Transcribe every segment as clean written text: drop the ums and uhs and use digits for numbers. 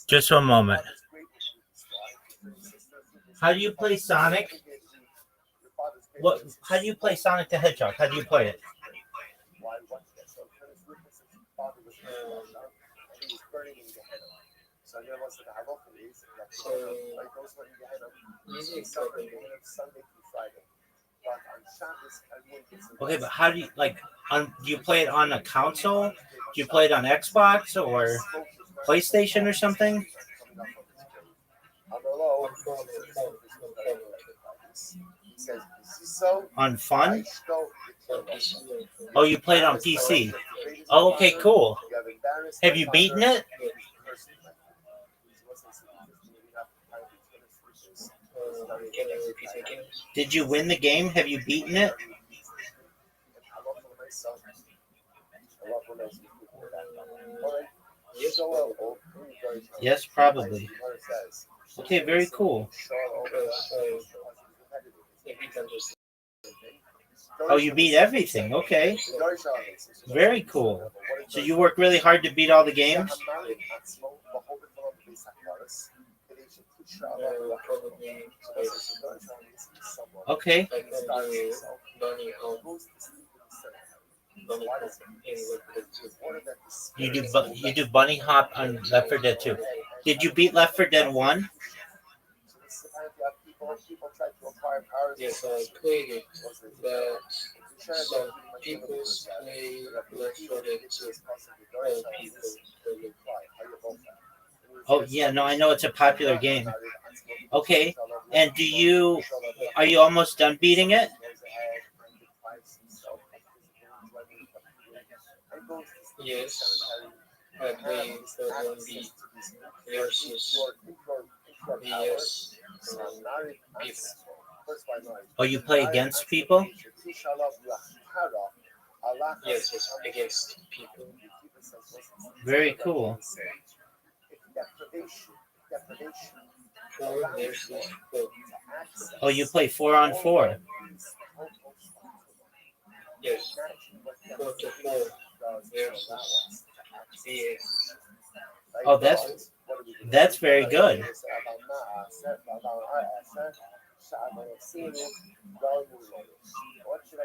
Just one moment. How do you play Sonic? What? How do you play Sonic the Hedgehog? How do you play it? Okay, but how do you like? Do you play it on a console? Do you play it on Xbox or PlayStation or something? On Fun? Oh, you play it on PC. Oh, okay, cool. Have you beaten it? Did you win the game? Have you beaten it? Yes, probably. Okay, very cool. Oh, you beat everything. Okay. Very cool. So you work really hard to beat all the games? Okay. You do bunny hop on Left 4 Dead 2. Did you beat Left 4 Dead 1? Yes, I played it, but some people play Left 4 Dead 2. All people play it. Oh yeah, no, I know it's a popular game. Okay, and are you almost done beating it? Yes, I played on the versus VS people. Oh, you play against people? Yes, yes, against people. Very cool. 4 versus 4. Oh, you play 4-on-4. Yes, 4 to 4 versus VS. Oh, that's very good.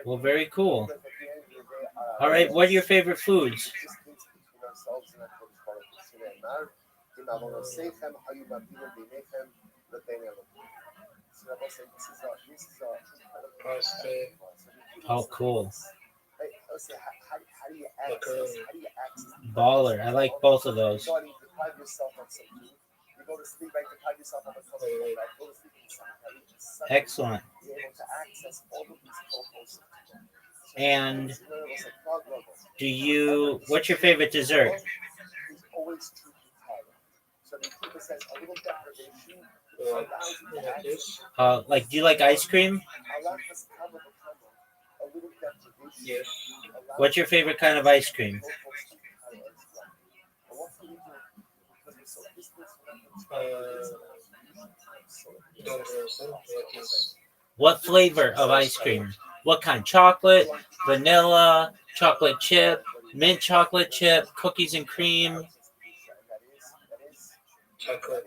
Well, very cool. All right, what are your favorite foods? Pasta, Oh, cool. macaroni. Baller. I like both of those. Excellent. And what's your favorite dessert? Like this? Do you like ice cream? Yes. What's your favorite kind of ice cream? Don't understand what is. What flavor of ice cream? What kind? Chocolate, vanilla, chocolate chip, mint chocolate chip, cookies and cream? Chocolate.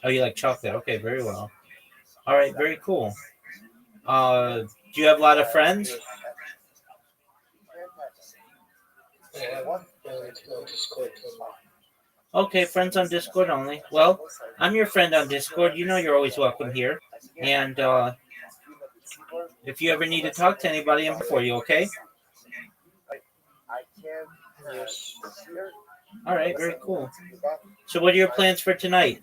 Oh, you like chocolate? Okay, very well. All right, very cool. Do you have a lot of friends? I have friends on Discord. Okay, friends on Discord only. Well, I'm your friend on Discord. You know you're always welcome here. And if you ever need to talk to anybody, I'm here for you, okay? Yes. All right, very cool. So what are your plans for tonight?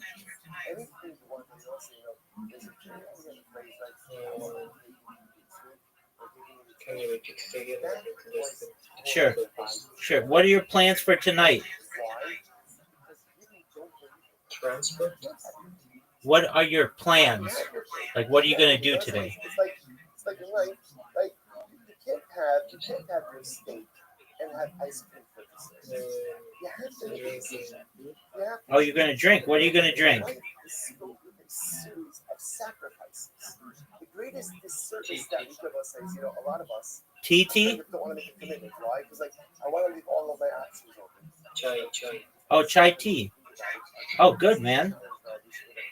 Can you repeat it again? Sure. What are your plans for tonight? Transport? What are your plans? Like, what are you going to do today? Drinking. Oh, you're going to drink. What are you going to drink? TT? Don't want to make a commitment, right? Because like I want to leave all of my options open. Chai. Oh, chai tea. Oh, good, man.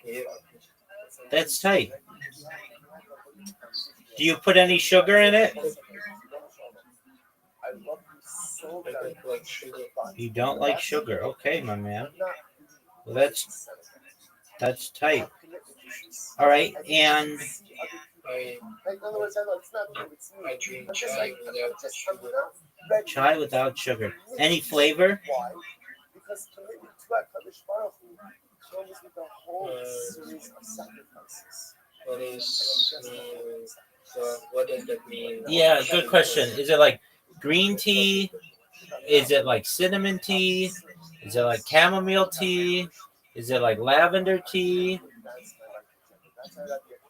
Yeah. That's tight. Do you put any sugar in it? I love you so I very don't like sugar. You don't like sugar. Okay, my man. Well, that's tight. All right, and I Like, in other words, it's not you, it's me. I drink I'm just chai like, without just, sugar. ready. chai without sugar. Any flavor? Why? Because commitment to HaKadosh Baruch Hu comes with a whole series of sacrifices. What is what does that mean? Yeah, good question. Is it like green tea? Is it like cinnamon tea? Is it like chamomile tea? Is it like lavender tea? That's why I get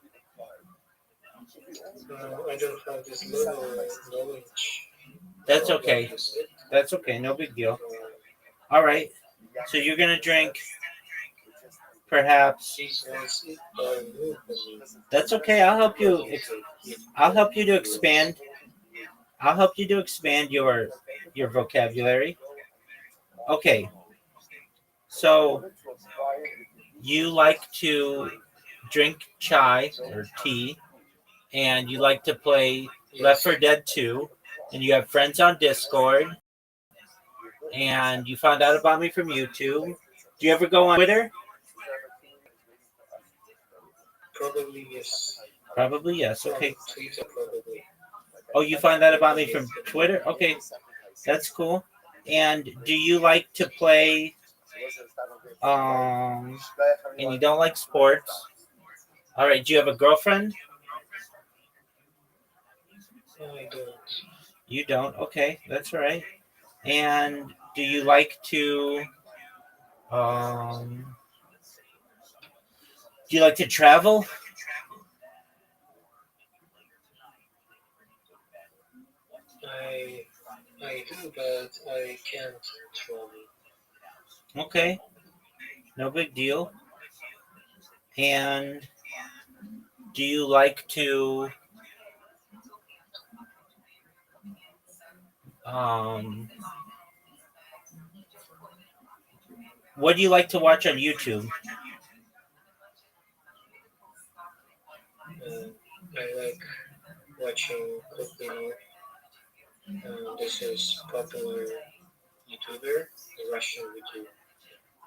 required. I don't have this level of knowledge. That's okay. That's okay. No big deal. All right. So you're gonna drink perhaps. That's okay. I'll help you. I'll help you to expand. I'll help you to expand your vocabulary. Okay. So you like to drink chai or tea, and you like to play Left 4 Dead 2, and you have friends on Discord, and you found out about me from YouTube. Do you ever go on Twitter? Probably yes. Probably yes. Okay. Twitter probably. Oh, you find out about me from Twitter? Okay, that's cool. And do you like to play? And you don't like sports. All right. Do you have a girlfriend? No, I don't. You don't. Okay, that's all right. And do you like to? Do you like to travel? I do, but I can't travel. Okay, no big deal. And do you like to? What do you like to watch on YouTube? I like watching cooking. This is popular YouTuber, a Russian YouTuber.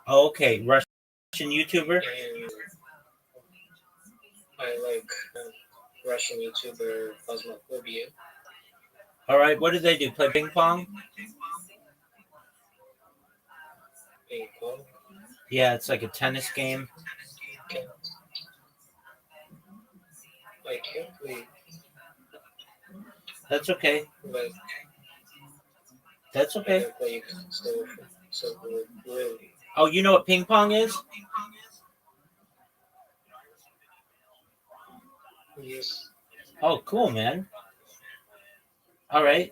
Okay, Russian YouTuber. And I like Russian YouTuber Phasmophobia. All right, what do they do? Play ping pong? Ping pong. Yeah, it's like a tennis game. I can't play. That's okay. But That's I okay. don't play it so really. Oh, you know what ping pong is? Yes. Oh, cool, man. All right.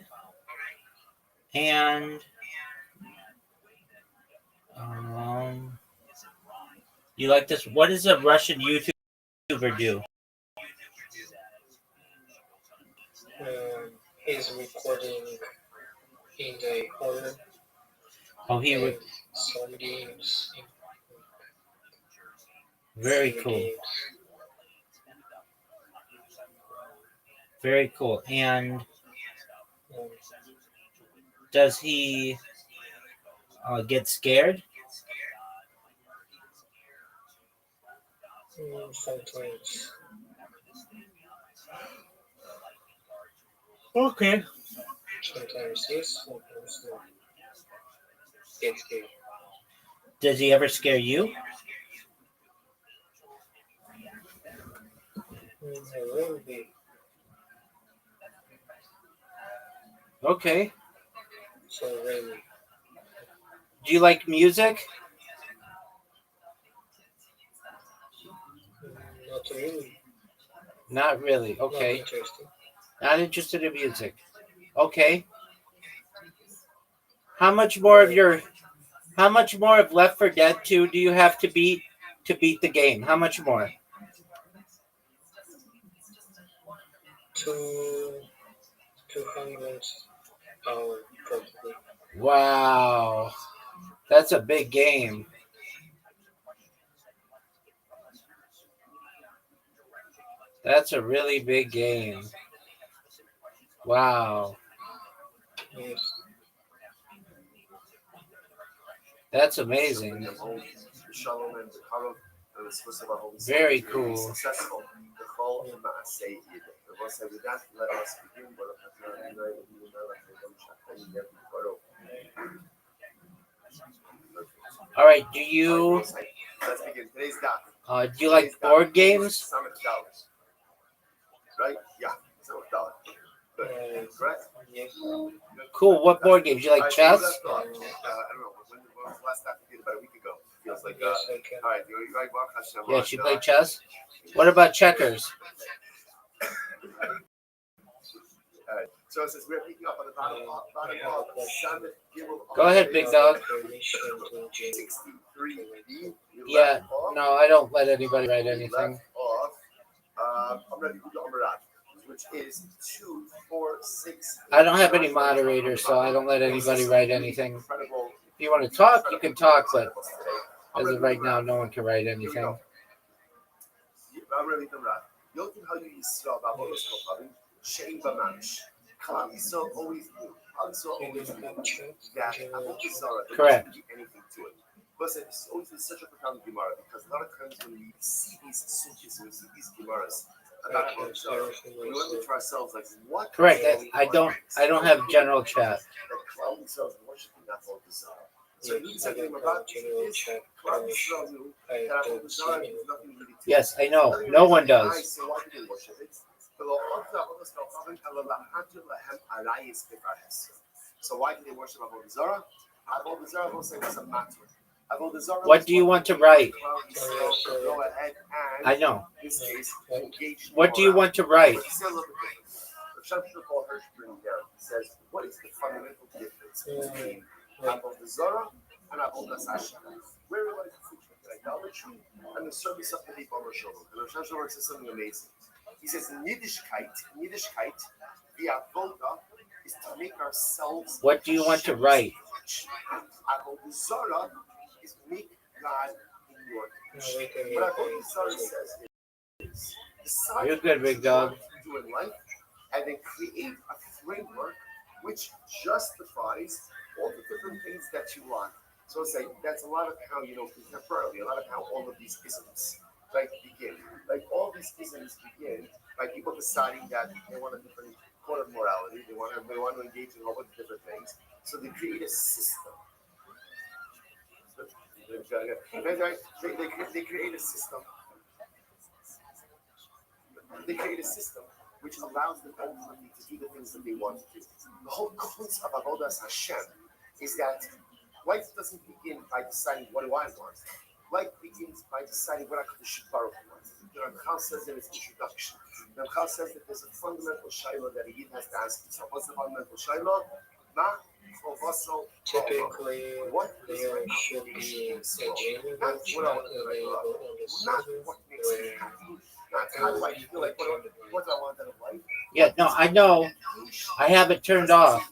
And you like this? What does a Russian YouTuber do? He's recording in the horror Oh, and some games. Very cool. Very cool. And does he get scared? Sometimes. Okay. Sometimes yes, sometimes no. Get scared. Does he ever scare you? I will be. Okay. So really. Do you like music? Not really. Not really. Okay. Not interesting. Not interested in music. Okay. How much more of Left 4 Dead 2 do you have to beat the game? How much more? To 200 probably. Wow, that's a big game. That's a really big game. Wow, Yes. that's amazing. Very cool. All right, do you like board games? Yes. Cool. What board games? Do you like chess? Yes, I can. Yes, you play chess. What about checkers? I have a question. Go ahead, Do you big have dog. permission to change? Yeah, no, I don't let anybody write anything. I don't have any moderators, so I don't let anybody write anything. If you want to talk, you can talk, but as of right now, no one can write anything. You don't have chat? Correct. I can clarify myself. Correct. I don't have general chat. Yes, I don't have general chat permission. I don't see anyone. Yes, I know. No one does. What do you want to write? I know. What do you want to write? What do you want to write? Wait a minute. You're good, big dog. Typically, there should be a general chat available on the server where all people can. Yeah, no, I know. I have it turned off.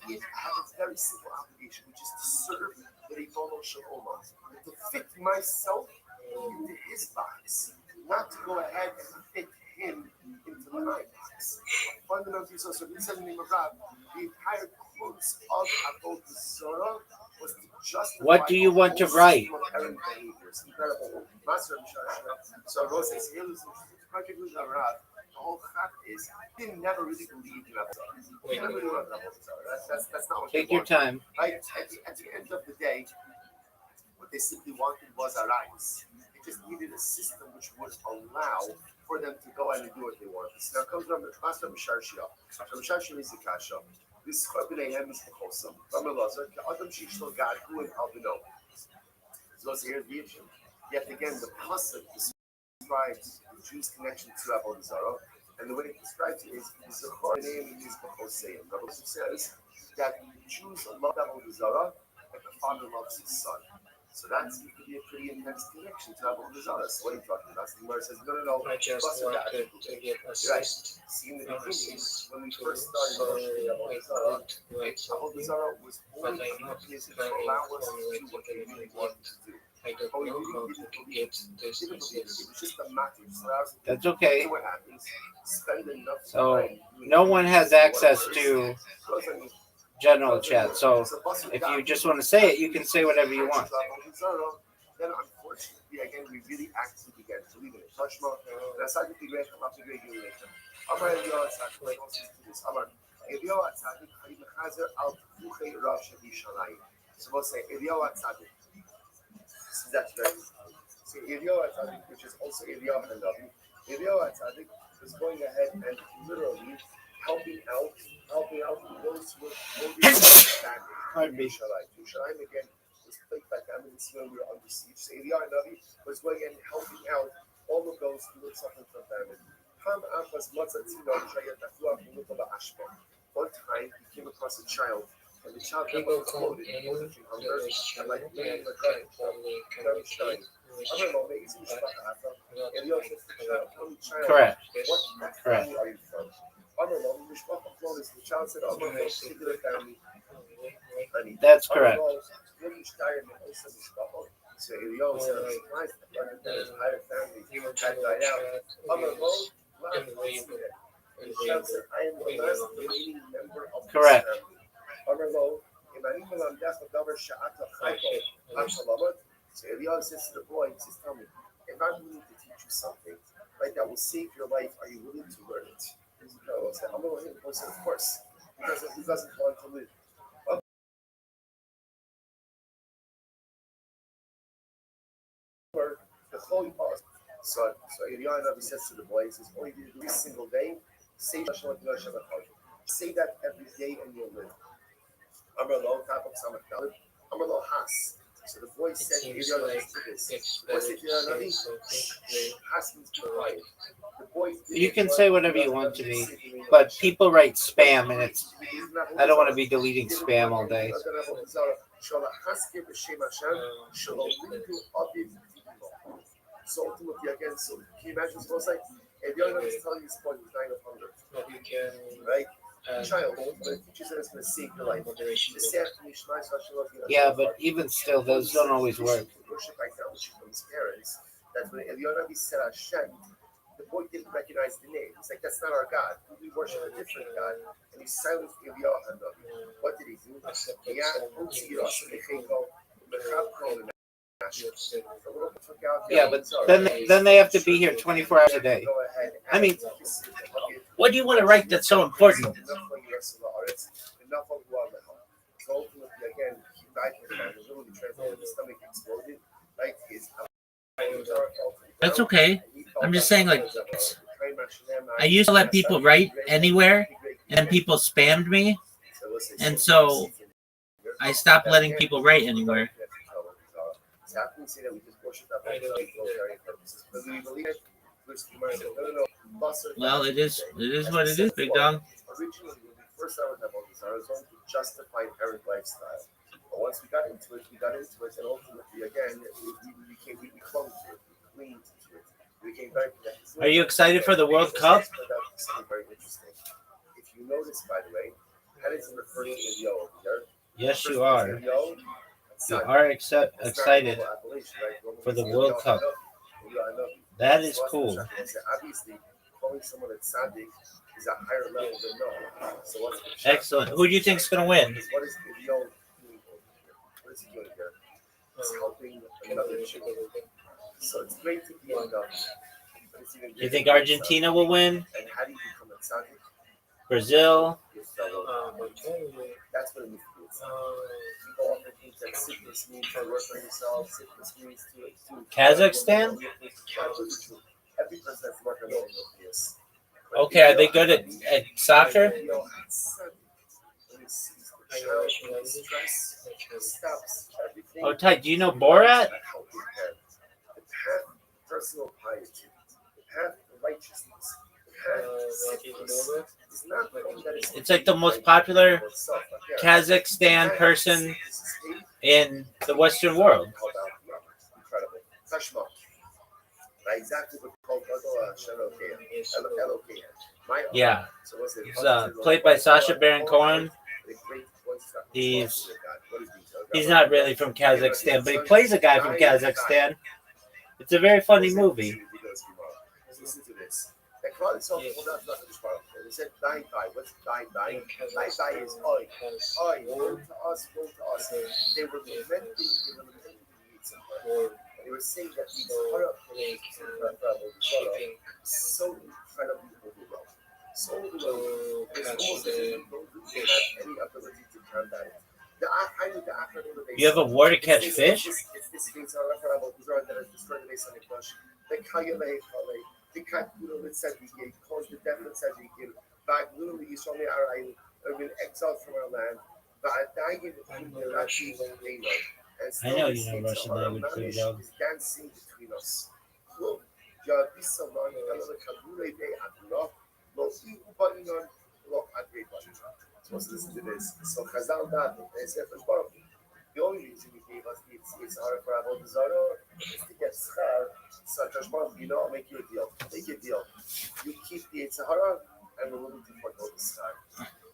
What do you want to write? Wait a minute. Take your time. So that's could be a pretty intense connection to have all the Zara. So what are you talking about? The Gemara says, no. I just wanted to get assist. See, in the beginning, when we first started Rothschild, Avodah Zarah was only complicated to allow us to do what they really wanted to do. I don't know how to get this It assist. was just a matter of so That's okay. what happens? Spend enough So time. no one has access to general chat. So if you just want to say it, you can say whatever you want. Then unfortunately, again, we really actively began to leave it. Tashma, and I started to great, I'm to great relation. Amar Eliyah Tzaddik, Amar Eliyah Tzaddik, Harim Chazer Al Tuchei Rav Shadi Shalayim. So we'll say Eliyah Tzaddik. So that's very good. So Eliyah Tzaddik, which is also Eliyah Hanavi. Eliyah Tzaddik is going ahead and literally helping out those who are understanding. Shalayim again was plagued by famine when we were under siege. So Eliyah Hanavi was going and helping out all of those who were suffering from famine. One time he came across a child, and the child People was come quoted in from hunger this and channel like and laying in the can garden. only Very communicate shiny. with I don't know, maybe it's in Shpachata. not Eliyah says to the child, "Only child, Correct. what Correct. family are you from?" I don't know, Mishpacha Flores, the child said, "I'm from a particular family." Honey. That's correct. So Eliyah said, "I'm surprised that the entire family had died out." I'm a lone, the child said, "I am the last remaining member of this Correct. family." I'm a lone. So Eliyah says to the boy, he says, "Tell me, if I'm willing to teach you something, right, that will save your life, are you willing to learn it?" I said, "I'm willing." The boy said, "Of course. Who doesn't want to live?" The whole so Eliyah Navi says to the boy, he says, "All you do every single day, say that every day and you'll live." Amrlo, top of Samakal, Amrlo Has. So the boy said, seems like this. it's What's better it, to Navi? say something Has means quiet. The boy You can say whatever you want to me, but people write spam, and it's. I don't want to be deleting spam all day. So ultimately, again, so can you imagine what it's like? If you're not telling you this point, he's dying of hunger, what you can right? Child, but it teaches that it's going to save your life. moderation. Yeah, but even still, those don't always work. Worship idolatry from his parents. That's when Eliyah said Hashem. The boy didn't recognize the name. He's like, "That's not our God. We worship a different God." And he silenced Eliyah. What did he do? Yeah, but then they have to be here 24 hours a day. I mean, what do you want to write that's so important? That's okay. I'm just saying, like, I used to let people write anywhere, and then people spammed me, and so I stopped letting people write anywhere. Well, it is what it is, big dog. Originally, when we first started that I was going to justify inherent lifestyle. But once we got into it, and ultimately, again, we clung to it, we leaned into it. We became very connected. Are you excited for the World Cup? Something very interesting. If you notice, by the way, that is referring to Eliyah over there. Yes, you are. You are excited for the World Cup. That is cool. Obviously, calling someone a tzaddik is a higher level than no. So what's Excellent. Who do you think is going to win? What is Eliyah doing over here? What is he doing here? He's helping another chicken. So it's great to be in the. You think Argentina will win? And how do you become a tzaddik? Brazil? That's what it means. People often think that sickness means to work on yourself. Sickness means to Kazakhstan? Every person that's working on this. Okay, are they good at soccer? Oh, Ty, do you know Borat? The path of personal piety, the path of righteousness, the path of sickness is not the one that is. It's like the most popular Kazakhstan person in the Western world. Tashma. Exactly what called Elokea. Yeah. So what's it? It's played by Sacha Baron Cohen. He's not really from Kazakhstan, but he plays a guy from Kazakhstan. It's a very funny movie. Listen to this. The crowd itself pulled out the Baruch. They said, "Die, die." What's die, die? Die, die is oi, oi. Woe to us, woe to us. They were lamenting the Yitzhak. They were saying that Yitzhak is so incredibly overwhelmed, so overwhelmed. It's almost as if they don't have any ability to combat it. You have a war to catch fish? It's this things are that has destroyed the base on the Kush. The Kayale Kale, the Kakuro with Sadiq, caused the death of Sadiq, back literally you saw me I've been exiled from our land, but I died in the Rashi Dano. And I know you know Russian language pretty well. is dancing between us. Look, Jabisaman, Elena Kabure de Adullah, Loki Ubayan, Lock at Great Button. So listen to this. So Chazal that they said for the only reason he gave us it's hard for Abel Zara is to get schar such as make you a deal. Make a deal. You keep the Sahara and we're willing to forego the schar.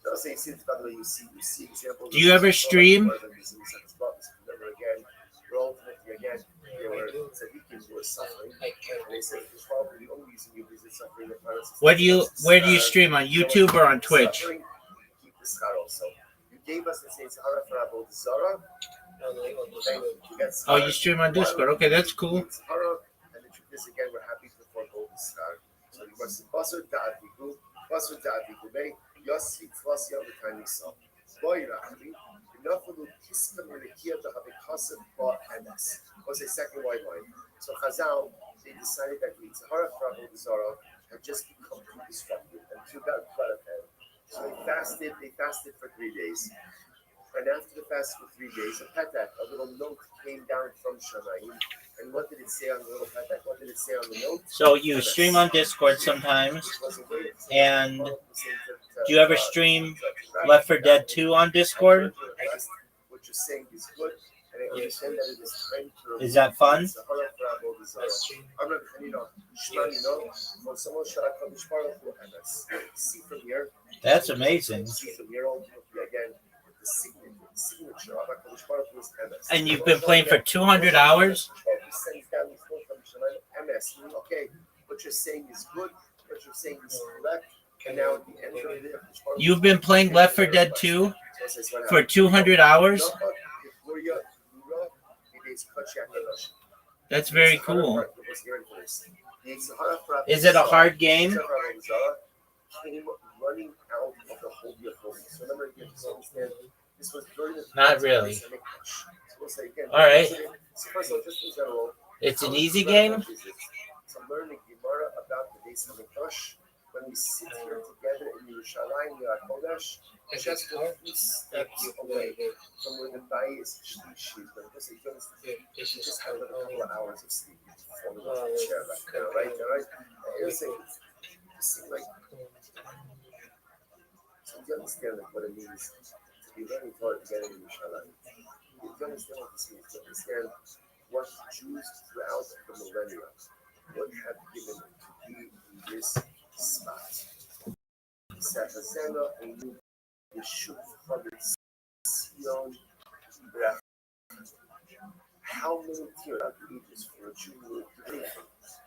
Just say since by the way you see examples. Do you ever stream? Never again. We're ultimately again they were tzaddikim who were suffering. And they said it's probably the only reason you visit suffering the planets. Where do you stream, on YouTube or on Twitch? Keep the schar also. You gave us the same Sahara for Abel Zara. Oh, you stream on Discord. Okay, that's cool. And the truth is, again, we're happy to forego the scar. So we must Basur Da'adigu, Yossi, Twassi of the tiny self. Boy, Rachli, enough of the Kiskan and the Kia to have a Kassan Ba MS. Was a second white line. So Chazal, they decided that the Sahara for Abu Zara had just become too destructive and too bad for them. So they fasted for 3 days. And after the fast for 3 days, a little note came down from Shamayim. And what did it say on the little patak? What did it say on the note? So you stream on Discord sometimes. And do you ever stream Left 4 Dead 2 on Discord? What you're saying is good. And I understand that it is time to... Is that fun? See from here. That's amazing. See from here again. The signature of HaKadosh Baruch Hu is MS. And you've been playing for 200 hours? MS. Okay, what you're saying is good, what you're saying is correct, and now at the end of it, You've been playing Left 4 Dead 2 for 200 hours? That's very cool. Is it a hard game? Running out of the Holy of Holies. So remember, you understand, this was during the Not really. So we'll say again. All right. So first of all, just in general, It's an easy game? To learn the Gemara about the Beis HaMikdash, when we sit here together in Yerushalayim, Kodesh, just a few steps away from where the Bay is Shlishi. But you just have a couple of hours of sleep before we go to the chair right now, right? All right? It seems like so you understand what it means to be learning Torah together in Yerushalayim. You understand what this means. You understand what Jews throughout the millennia would have given to be in this spot. Safazena and Yeshua from its Sion. How many tears are needed for a Jew to do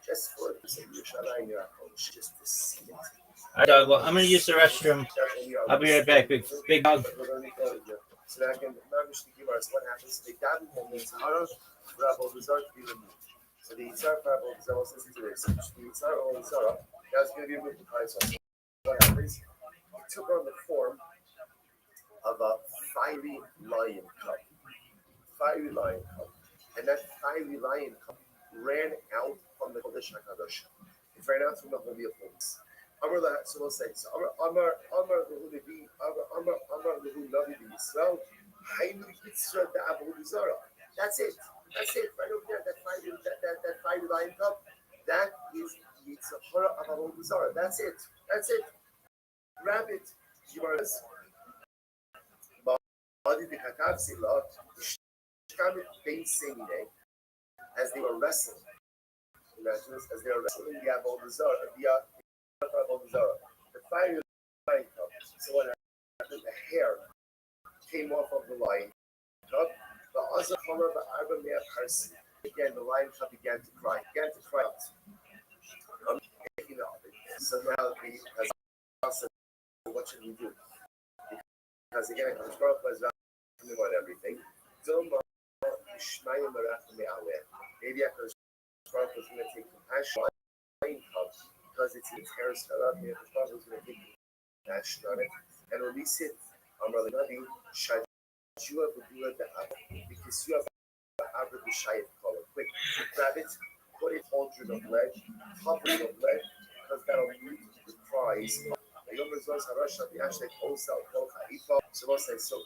just for it to say Yerushalayim, just to see it? All right, dog. Well, I'm going to use the restroom. I'll be right back. Big dog. So that I can give us what happens. They daven from the Sahara, Rabbi Lazar to be removed. So the Yitzhar Rabbi Lazar, listen to this. The Yitzhar or Lazar, that's going to be removed. So what happens? It took on the form of a fiery lion cub. Fiery lion cub. And that fiery lion cub ran out from the Kodesh HaKadosh. It ran out from the Holy of Holies. Amar la, so we'll say, so Amar Lehu Navi, Amar Lehu Navi Yisrael, Haynu Yitzra da Abu Zara. That's it. Right over there, that fiery lion cub, that is Yitzhara of Abu Zara. That's it. Grab it. Yimaras. Badi de Katav Sila, Shkamit Ben Semine. as they were wrestling. Imagine this, as they were wrestling the Avodah Zarah, the fire line cup. So what happened? The hair came off of the lion cup. The other color, the Arba Parsi. Again, the lion cup began to cry. Out. You know, so now he has asked, what should we do? Because again, the Baruch was talking about everything. Maybe after Baruch was going to take compassion on the cup because it's in its hair set up. Maybe Baruch was going to take compassion on it and release it. Rabbi, Shajua Bedula Da'ab, because you have Abra B'Shayat color. Quick, grab it, put it cauldron of lead, top it of lead, because that'll mute the cries. So we'll say, so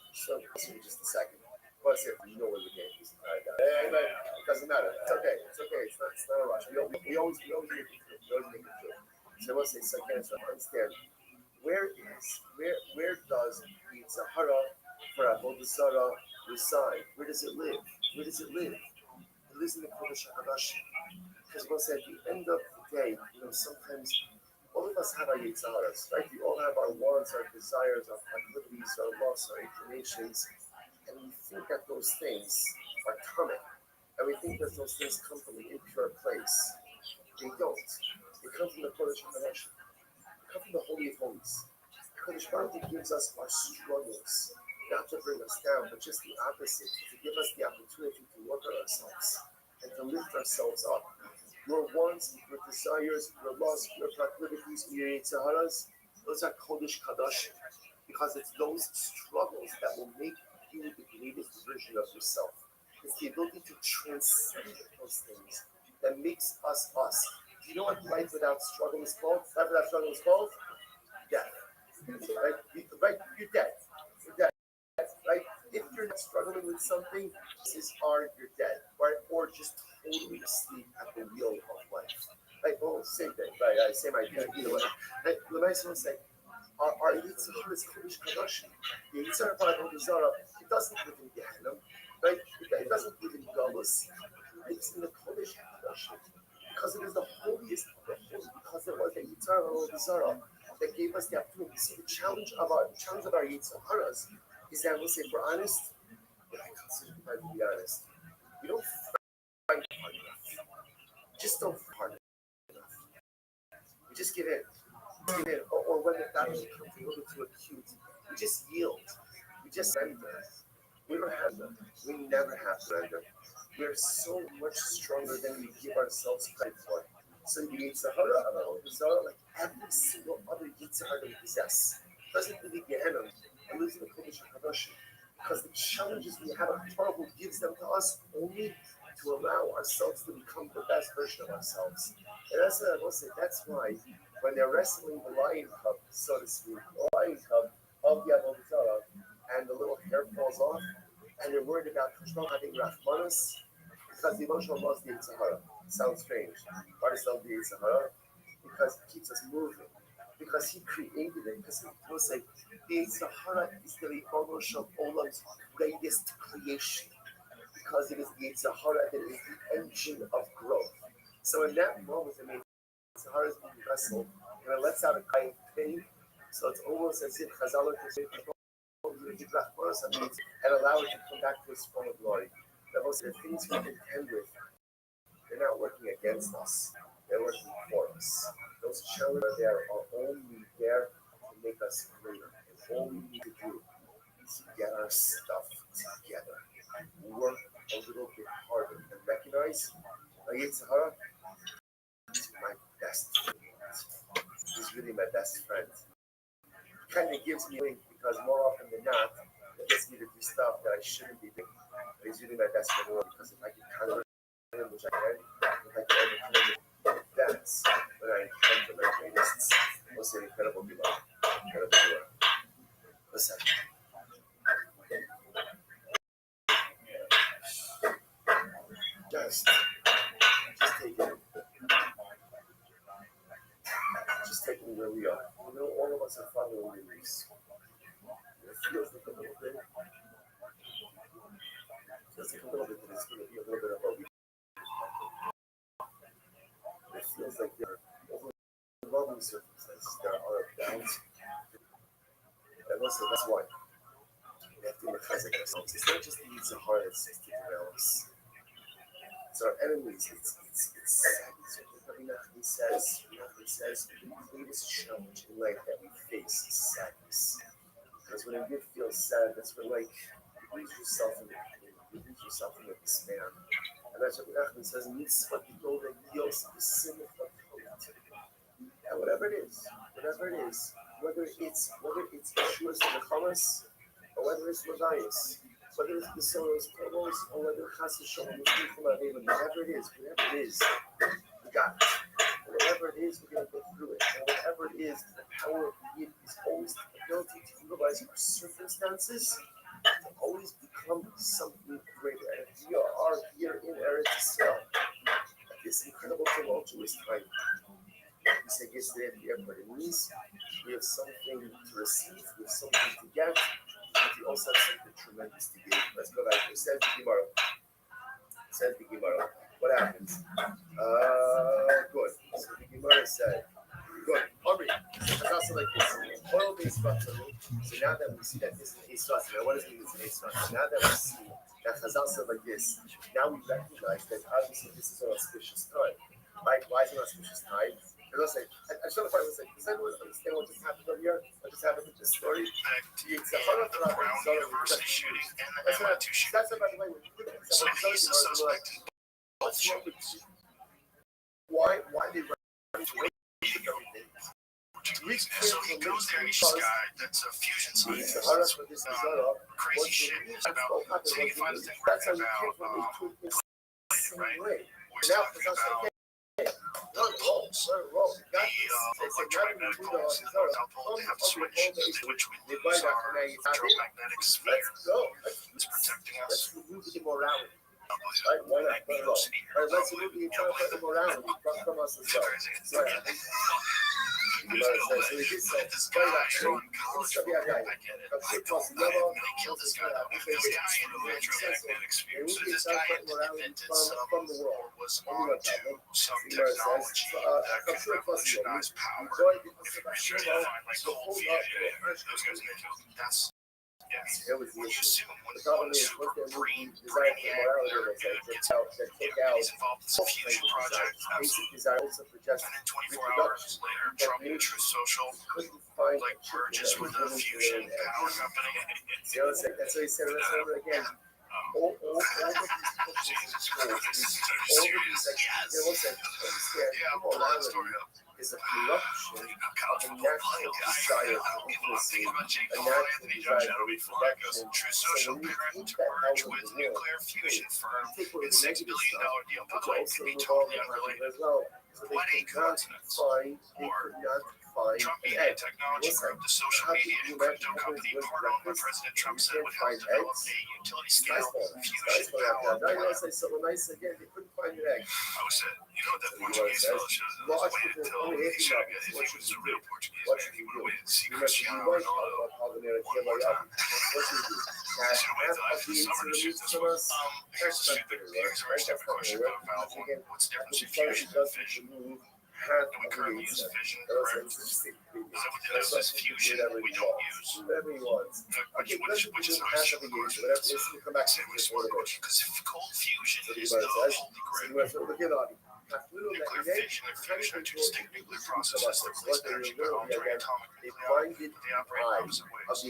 just a second. Plus, if you know where the game is, it doesn't matter. It's okay. It's not a rush. We always make it through. So we'll say, so again, so understand, where does the Sahara for Avodah Zarah reside? Where does it live? It lives in the Kodesh HaKadosh. Because we'll say at the end of the day, sometimes all of us have our yitzaras, right? We all have our wants, our desires, our proclivities, our lusts, our inclinations, and we think that those things are common, and we think that those things come from an impure place. They don't. They come from the Kodesh HaKadosh. They come from the Holy of Holies. Kodesh Baruch Hu gives us our struggles, not to bring us down, but just the opposite, to give us the opportunity to work on ourselves and to lift ourselves up. Your wants, your desires, your lusts, your proclivities, your yitzaharas, those are Kodesh Kadosh, because it's those struggles that will make you the greatest version of yourself. It's the ability to transcend those things that makes us us. Do you know what life without struggle is called? Life without struggle is called death. Right? You're dead. Right? If you're not struggling with something, chances are you're dead, right? Or just totally asleep at the wheel of life. Right? Well, same thing, right? Same idea. Either way. Right? The nice one say, our Yitzhak is Kodesh Kadosh. The Yitzhak of Avodah Zarah, it doesn't live in Gehenna, right? It doesn't live in Galus. It's in the Kodesh Kadosh. Because it is the holiest of the holy, because it was the Yitzhak of Avodah Zarah that gave us the opportunity. See, the challenge of our Yitzharas is that we'll say, if we're honest, if I consider to be honest, we don't fight hard enough. We just don't fight hard enough. We just give in. Or when the battle becomes a little bit too acute, we just yield. We just surrender. We don't have them. We never have surrender. We're so much stronger than we give ourselves credit for. So the Yitzhahara of Avodah Zarah, like every single other Yitzhahara that we possess, doesn't really Gehenna. It lives in the Kodesh HaKadosh. Because the challenges we have, Torah gives them to us only to allow ourselves to become the best version of ourselves. And that's what I will say. That's why when they're wrestling the lion cub, so to speak, the lion cub of the Avodah Zarah, and the little hair falls off, and they're worried about Kushma having Rachmanis, because the emotional loves the Yitzhahara. Sounds strange. Why does love the Yitzhahara? Because it keeps us moving. Because he created it. Because he will say, the Yitzhahara is the Ribono Shel Olam's greatest creation. Because it is the Yitzhahara that is the engine of growth. So in that moment, the Yitzhahara is being wrestled, and it lets out a cry of pain. So it's almost as if Chazal is saying, and allow it to come back to its form of glory. That most of the things we contend with, they're not working against us. They're working for us. Those challenges are there are only there to make us greater. And all we need to do is get our stuff together. Work a little bit harder and recognize Yitzhahara is my best friend. He's really my best friend. It kind of gives me link because more often than not, it gets me to do stuff that I shouldn't be doing. But he's really my best friend because if I can counter him, which I can, if I can overcome him, that's when I encounter my greatest, most incredible beloved. Listen. Just take it. Just take me where we are. All of us are following the race. It feels like a little bit. Feels like a little bit that it's going to be a little bit of a week. the circumstances, there are bounds. And also, that's why we have to mechanic ourselves. It's not just the Yitzhak that seeks to derail us. It's our enemies. It's Rabbi Nachman says, the greatest challenge in life that we face is sadness. Because when a kid feels sad, that's when like you lose yourself in the pain, you lose yourself in the despair. And that's what Nachman says, mitzvah gdola yos b'simcha kolat. And whatever it is, whether it's Yeshua's Nechamas, or whether it's Ladayas, whether it's the Soros Kobos, or whether Chas V'Shalom, whatever it is, we got it. And whatever it is, we're going to go through it. And whatever it is, the power of the Yid is always the ability to utilize our circumstances to always become something greater. And we are here in Eretz Yisrael at this incredible tumultuous time. We said yesterday at the airport, it means we have something to receive, we have something to get, but we also have something tremendous to give. Let's go back. It says the Gemara. What happens? Good. So the Gemara said, good. Omri, it's also like this. Oil-based butter. So now that we see that this is a Now what does it mean it's a Now that we see that Chazal said like this, now we recognize that obviously this is an auspicious time. Right? Why is it an auspicious time? Because I just want to find this like, does anyone understand what just happened over here? What just happened with this story? The Brown University shooting and the MI2 shooting. That's by the way, when you look at So he's the suspect in both shootings. Why they run away with everything? So he goes there and he's this guy that's a fusion scientist. Crazy shit about, so you find this thing That's how you about, right? We're talking about the pulse. The electromagnetic pulse. They have a switch, which we lose our electromagnetic sphere. It's protecting us. Let's remove the immorality. Right? Why not? Let's remove the entire immorality from us as well. So he did say, this guy on college, I get it. I don't kill this guy. If this guy in the electromagnetic sphere, so this guy invented some, or was on to some technology that could revolutionize power. If you really find like the whole fusion, those guys in the that's. Yes. When you assume when one super brainiac nerd gets out, he's involved in some fusion project, absolutely. And then 24 hours later, Trump and Truth Social like merges with a fusion power company. That's what he said over again. All of these serious. Yes. Yeah, pull that story up. Is a corruption of a natural desire for intimacy, a natural desire for perfection. True Social parent to merge with nuclear fusion firm in $6 billion deal. By the way, it could be totally unrelated. What a coincidence. Or Trump Media Technology Group, the social media and crypto company part owned by President Trump, said would help develop a utility-scale fusion power plant. They couldn't find an egg. I was said, you know what that Portuguese fellow should have done? Wait until he should have got, if he was a real Portuguese man, he would have waited to see Cristiano Ronaldo one more time. He should have waited till after the summer to shoot this one. Here's a very different question about Valve One. What's the difference between fusion and fission? Do we currently use fission, correct? Is this fusion we don't use? Which is how I should the question. Say we sort of question, because cold fusion is the holy grail. Nuclear fission and fusion are two distinct nuclear processes that release energy by altering atomic nuclear. They operate in opposite ways.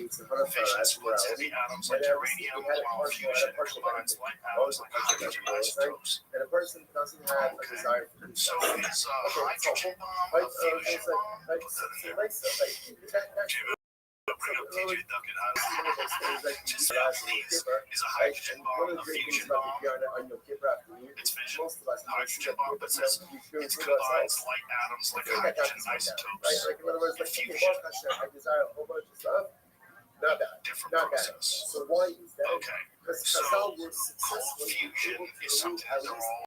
Fission splits heavy atoms like uranium, while fusion combines light atoms like hydrogen isotopes. And a person doesn't have a desire for So is a hydrogen bomb a fusion bomb? Put that in there. Bring up TJ Duckett. Just is a hydrogen bomb a fusion bomb? It's fission. The hydrogen bomb, but says it combines light atoms like hydrogen isotopes. In fusion, different process. So why is that? Okay, so cold fusion is something that they're all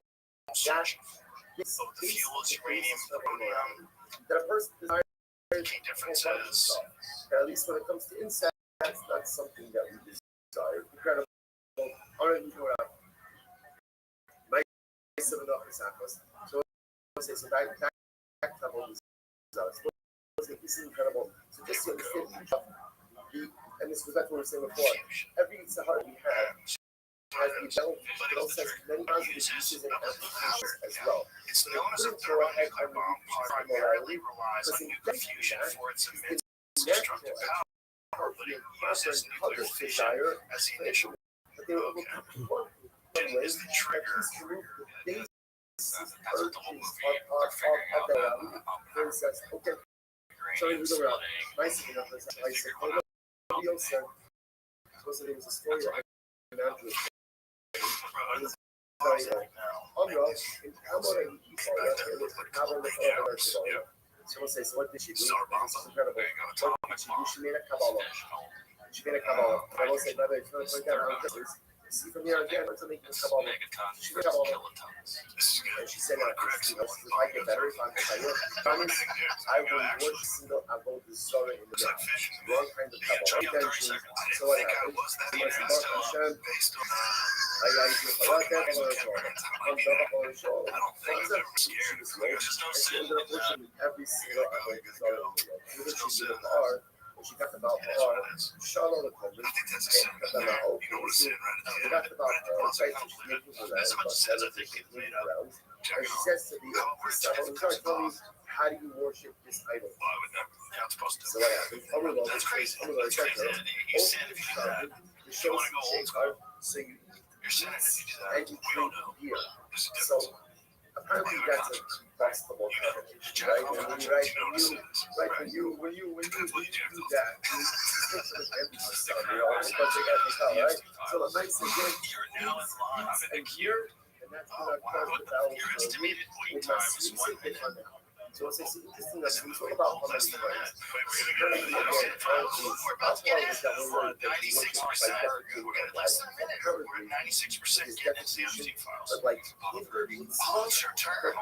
searching for. So the fuel is uranium, plutonium. That a person desires Key difference is at least when it comes to insects, that's not something that we desire. Incredible. Nice enough examples. So that This is incredible. So just to understand, and this goes back to what we were saying before. Every Sahara we have has the ability, but also has many positive uses and applications as well. It's known as a Go thermal ahead nuclear and bomb, which primarily relies on nuclear fusion for its immense destructive power, but it uses nuclear fission as the initial but they were able to perform is the trigger. That's what the whole movie are figuring out for instance, okay, sorry, we go around. Nice enough, I said, oh, no, video, sir. Supposedly it was a story of Andrew. Someone says, what did she do? This is incredible. What did she do? She made a Kabbalah. She made a Kabbalah. I will say, by the way, if you want to point that out, see from here again, what's making a Kabbalah? She made a Kabbalah. And she said, if I get better, if I'm promise, I will work single about the Zohar in the middle. Wrong kind of Kabbalah. Intention. So what happened? Hashem. Every single she got about Shalom the Kobe, and she got about and she says to me, how do you worship this idol? So what happens? That's crazy. So you and you drink beer. So apparently that's a festival competition, right? And when you do that, right? So the nice again, and beer, and that's gonna cause the balance of the week. So it's interesting that we talk about how many ways. But like,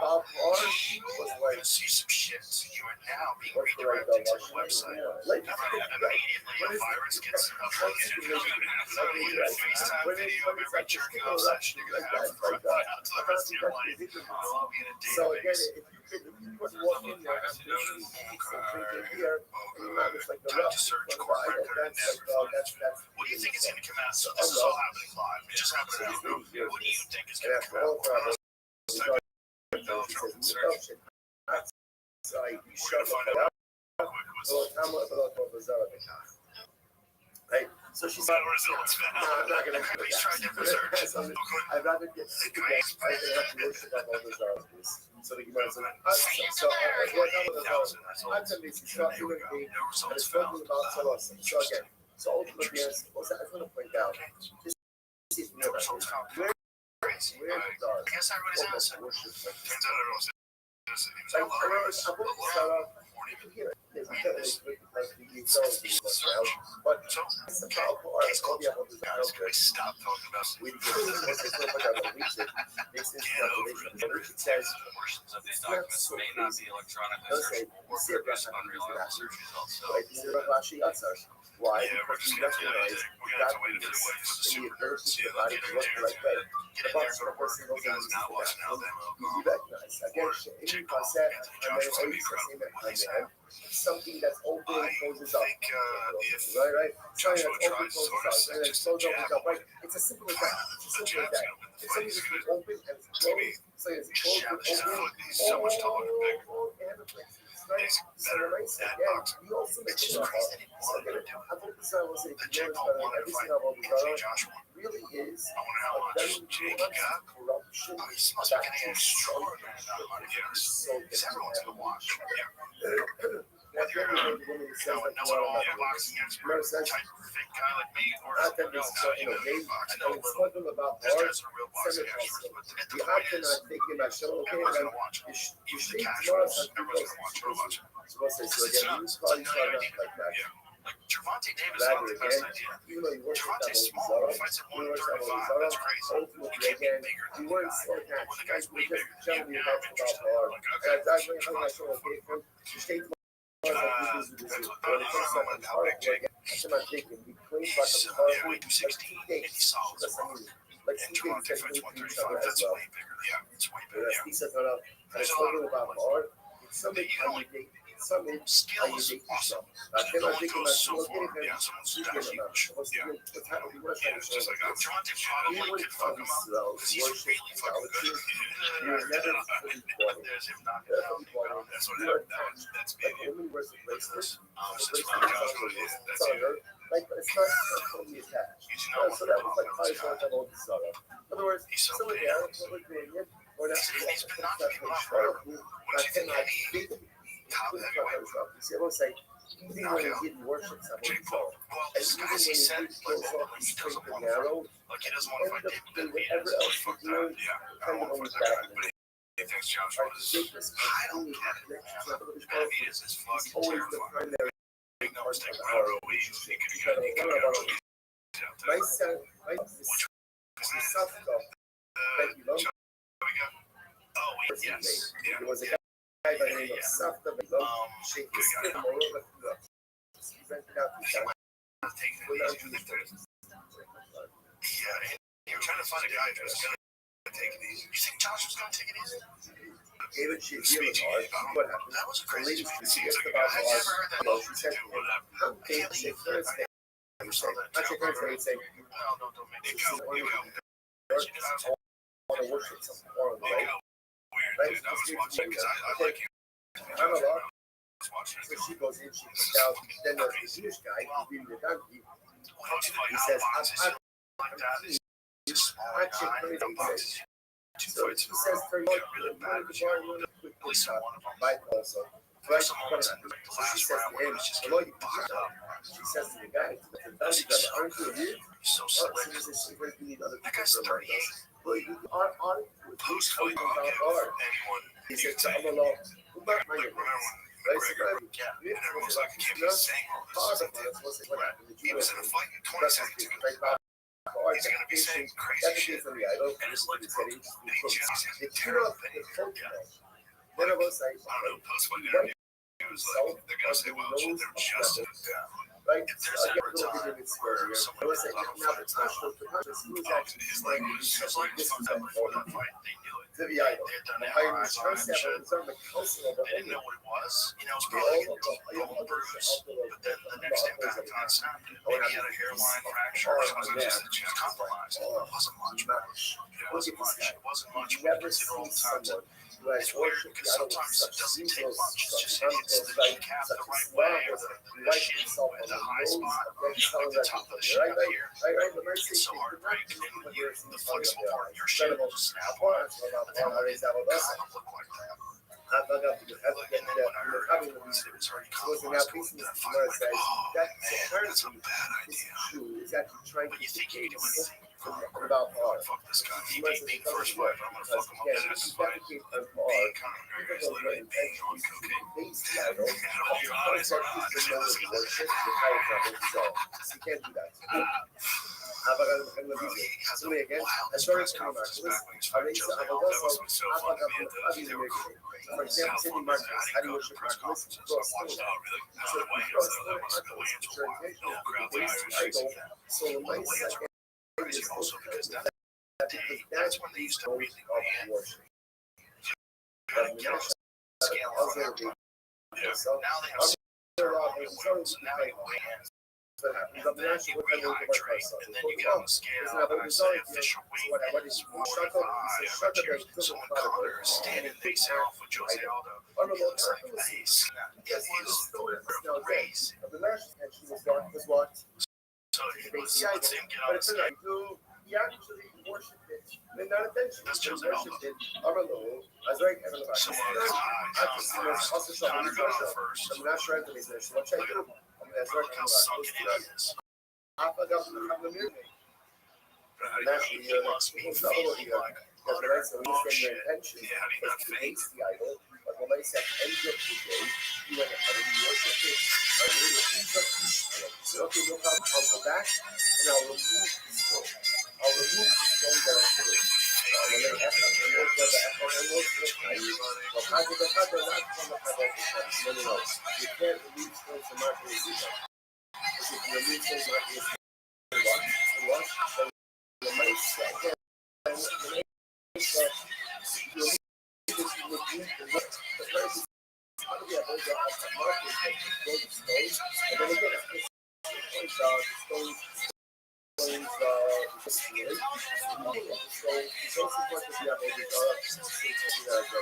Bob was like, see some shit. You are now being redirected to the website. Immediately, a virus gets uploaded. FaceTime video of every jerk off session you have for your life. so again, if you put walk in there after drinking beer, and you manage like the rough, search that's what do you think is going to come out? So this is all happening live. It just happened now. What do you think is going to come out? Right? So she said, no, I'm not going to do that. I'd rather get sick of that. I have to worship on all those hours. So the Gemara says, I'm telling you, stop doing things, and it's talking about Salas. So again, so ultimately, yes, I just want to point out, this is near that. Where I guess everybody's innocent. Turns out everyone's innocent. I remember Sarah, you can hear it. There's like the utilities, but it's the powerful art. All the other Stop talking about we it says portions of these documents may not be electronically searchable or produce unreliable search results. So, why? Because we recognize that and the ability to provide it the right way. The box of a person goes in you recognize. Again, any concept, and then always the same at something that's open and closes up. Right? Something that's open and closes up. And then closes up, right? It's as simple as that. It's as simple as that. If something is open and it's closed, so it's closed and open, so much taller and bigger. So again, we also make it up. So again, I think this I will say, everything about the really is a very nuanced corruption that is so Everyone's gonna watch. That's Whether you're boxing against a fake guy like me or not that it's talking about art, semi-possible. You have to not think about show, okay, then you think tomorrow has to be so again, these parties are not like that. Like Gervonta Davis is not the best idea. Even though you work Gervonta's with small, he fights at 135. That's crazy. ultimately, You can't be again, bigger you than weren't that. so attached. When the guy's way You bigger just than generally you, about I'm interested. art. Like, And okay. that's actually how I show okay from you state when it comes to art, again, I'm not thinking between but the art, like 2 days. That's what I mean. Like 2 days that go through each other as well. Yeah, it's way And bigger. that's he said, and it's talking about art. It's something how you think. something Scale is awesome. Then I think Goes about so far getting beyond someone's huge. Yeah. It's just like I'm trying to probably could fuck him up because he's really fucking good. You're never fully qualified. There's him knocking down the ground. That's what happened. That's big. Women wears the bracelet. Since my couch was that's on it. her. Like, it's not totally attached. You know So that was like $5 on the In other words, He's so someone big. there, someone doing it, or not. He's been knocking people out forever. What do you think he top heavyweight? You see, I want to say, even when he didn't worship someone, Jake Paul. Well, this guy he said like he doesn't want to fight. Like he doesn't want to fight David Benavidez. Fuck that. Yeah, I don't want to fight that guy. But he thinks Joshua is. I don't get it. Benavidez is fucking terrifying. Big numbers take ROE. He could get ROE. my son, my son, thank you, Lord. Oh, wait, yes. Yeah. There was a guy by the name of Safta, but Lord, shake his skin, moreover, he rented out the guy. Yeah, you're trying to find a guy who's going to take it easy. You think Josh was going to take it easy? David, she really hard. What happened? That was a crazy Lady, speech. she gets Like, about I've hard. never heard that. No, she said, Whatever. how big she Thursday? I saw that. Actually, Thursday, say, No, don't make it go. You go. I want to worship some more on the way. Weird, dude. I was watching because I like you. I'm a lot. I was watching So it. she goes in, she comes out. Then there's the Jewish guy who's being the donkey. He says, like that. He's just small guy. Boxes. Two So fights she in a says, row. "Very He good. got really At bad. least At one of them. Mike also. There's some moments in the So she last says round to where him, he was just "Hello, getting you boxed up. She says to the guy, He's so aren't you a good. Jew? He's so Oh, slick. she says, "We need other That guy's people." 38. Well, you are Post fight, how I'll give hard. anyone. He said, I'm a law. Who back my Like, name? remember when McGregor, and everyone's like, I can't be saying all this. He was in a fight in 2017. He's going to be saying crazy shit. And his legs broke. And he just has a terrible penny. Then I was like, I don't know, post fight interview. He was like, they're going to say, well, they're just as down. right? If there's ever a time where someone was comes like, out of now fight it's now, his leg was his leg was fucked up before that fight. They knew it. to the idol. They had done I MRIs on it and shit. was on the council of They didn't know what it was. You know, it was probably like a bone bruise. But then the next impact on it snapped. Maybe he had a hairline fracture or something. Just compromised. It wasn't much. It wasn't much. It wasn't much. When you consider all the times. It's weird because sometimes it doesn't take much. It's just it hits the kneecap the right way or the shin at the high spot. Like the top of the shin up here. It's so hard to break. And when you the flexible part of your shin will just snap on it. But then when it kind of look like that. And then when I heard it was already compromised going to that fight, I'm like, oh man, that's a bad idea. But you think you can do anything. Fuck this guy. He beat me first fight, but I'm gonna fuck him up in the next fight. Being Conor McGregor is literally being on cocaine. I'll be honest, You can't do that. he has a wild press conferences back when he was fighting Jose Aldo. That must have been so fun to me. They were crazy. For example, how do you go to press conferences? I watched really the weigh-ins though. That must have been weigh-ins were wild. The whole crowd the Irish chicks again. Well, the weigh-ins are crazy also because that day, that's when they used to really weigh in. You gotta get on the scale in front of everybody. Now they have terrible weigh-ins, so now you weigh in. And then you rehydrate, and then you get on the scale, and I say official weight is 45. So when Conor is standing face off with Jose Aldo, he looks like a ace. It was crazy. So let's see him get on the scale. He actually worshipped it. Not attention. That's Jose Aldo. So Conor got on first. I'm not sure if it's this. What I do? Look how sunken in he is. I forgot to come to music. He must be feeling like utter bullshit. Yeah, how do you not fake? The idol, but when I said end of the day, you went ahead and you worship it. So okay, look, I'll go back and I'll remove the stone. I'll remove the stone that I put in. You can't remove stones from my place. If you remove stones from my place, those are up at market, like those stones, and then again, at this point, stones, steel. So because of what we have over the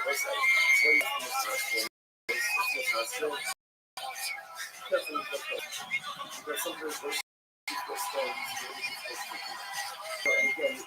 website, what is still definitely because some of those stones, so again,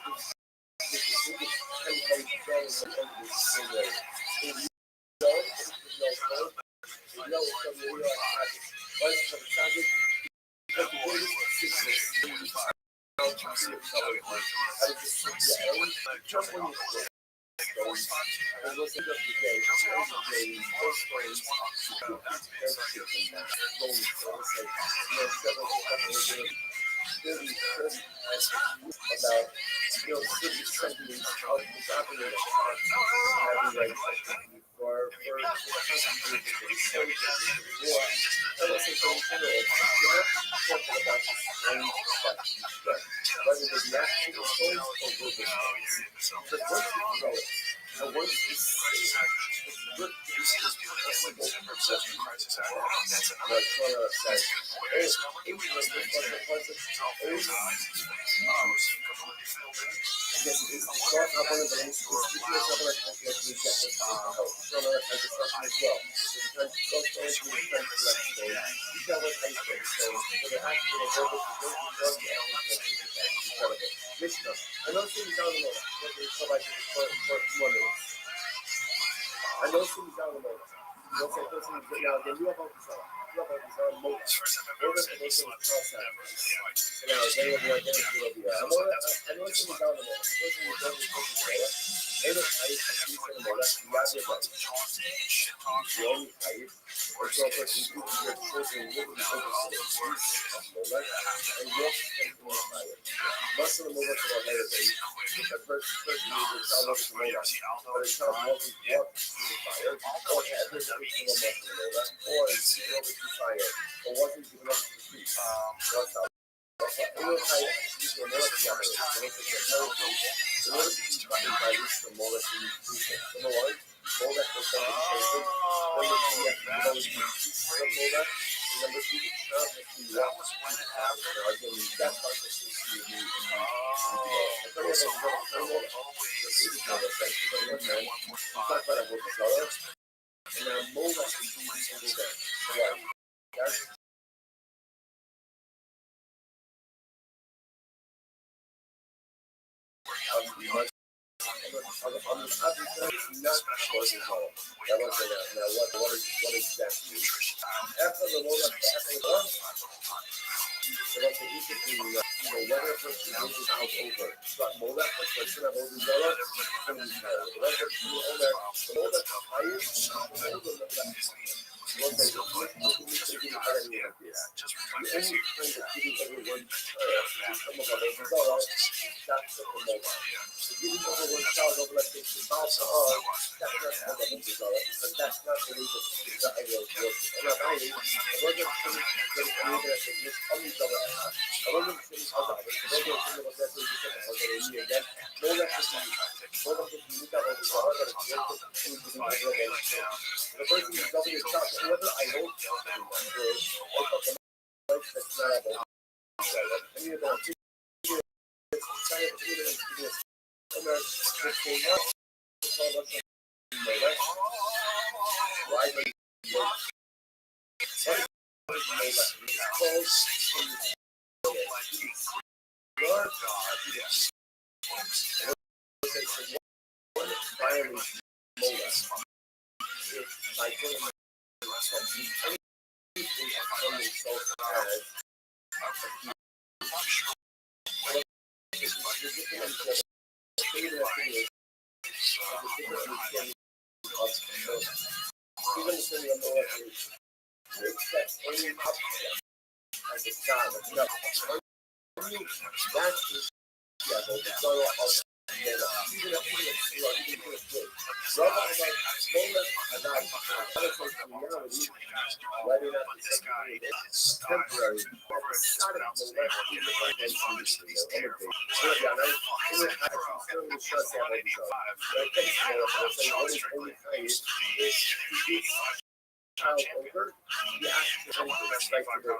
child over, the action is right to the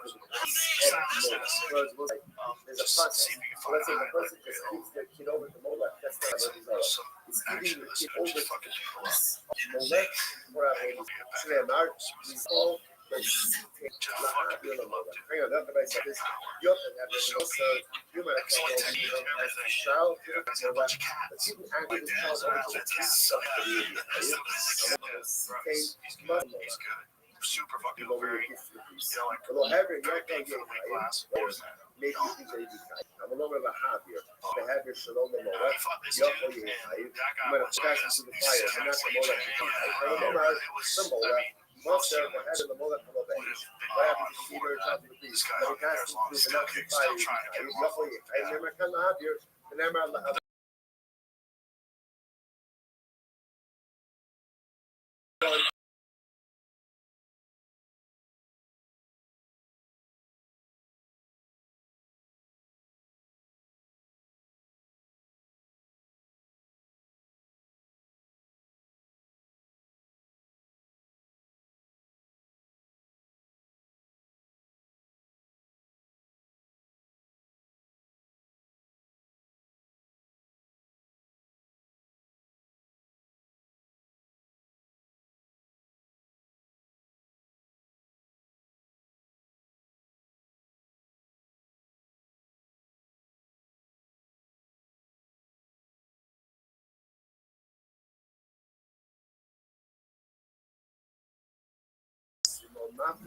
there's a process. So let's say the person just keeps their kid over the molech. That's not a result. It's keeping the kid over the molech. Shneimar, we call the hang on, that's what I said. This you often have this also human child, but people actually child over the Super fucking very, like, class. maybe you think they be kind. I'm a little bit of a happier. The happier shalom and I fought this dude, and that guy was like, into the fire. I'm not the molech. Most of the head of the molech from the base. What happens if you see her top of the beast? But it has to do the not the fire. I never come out here. The never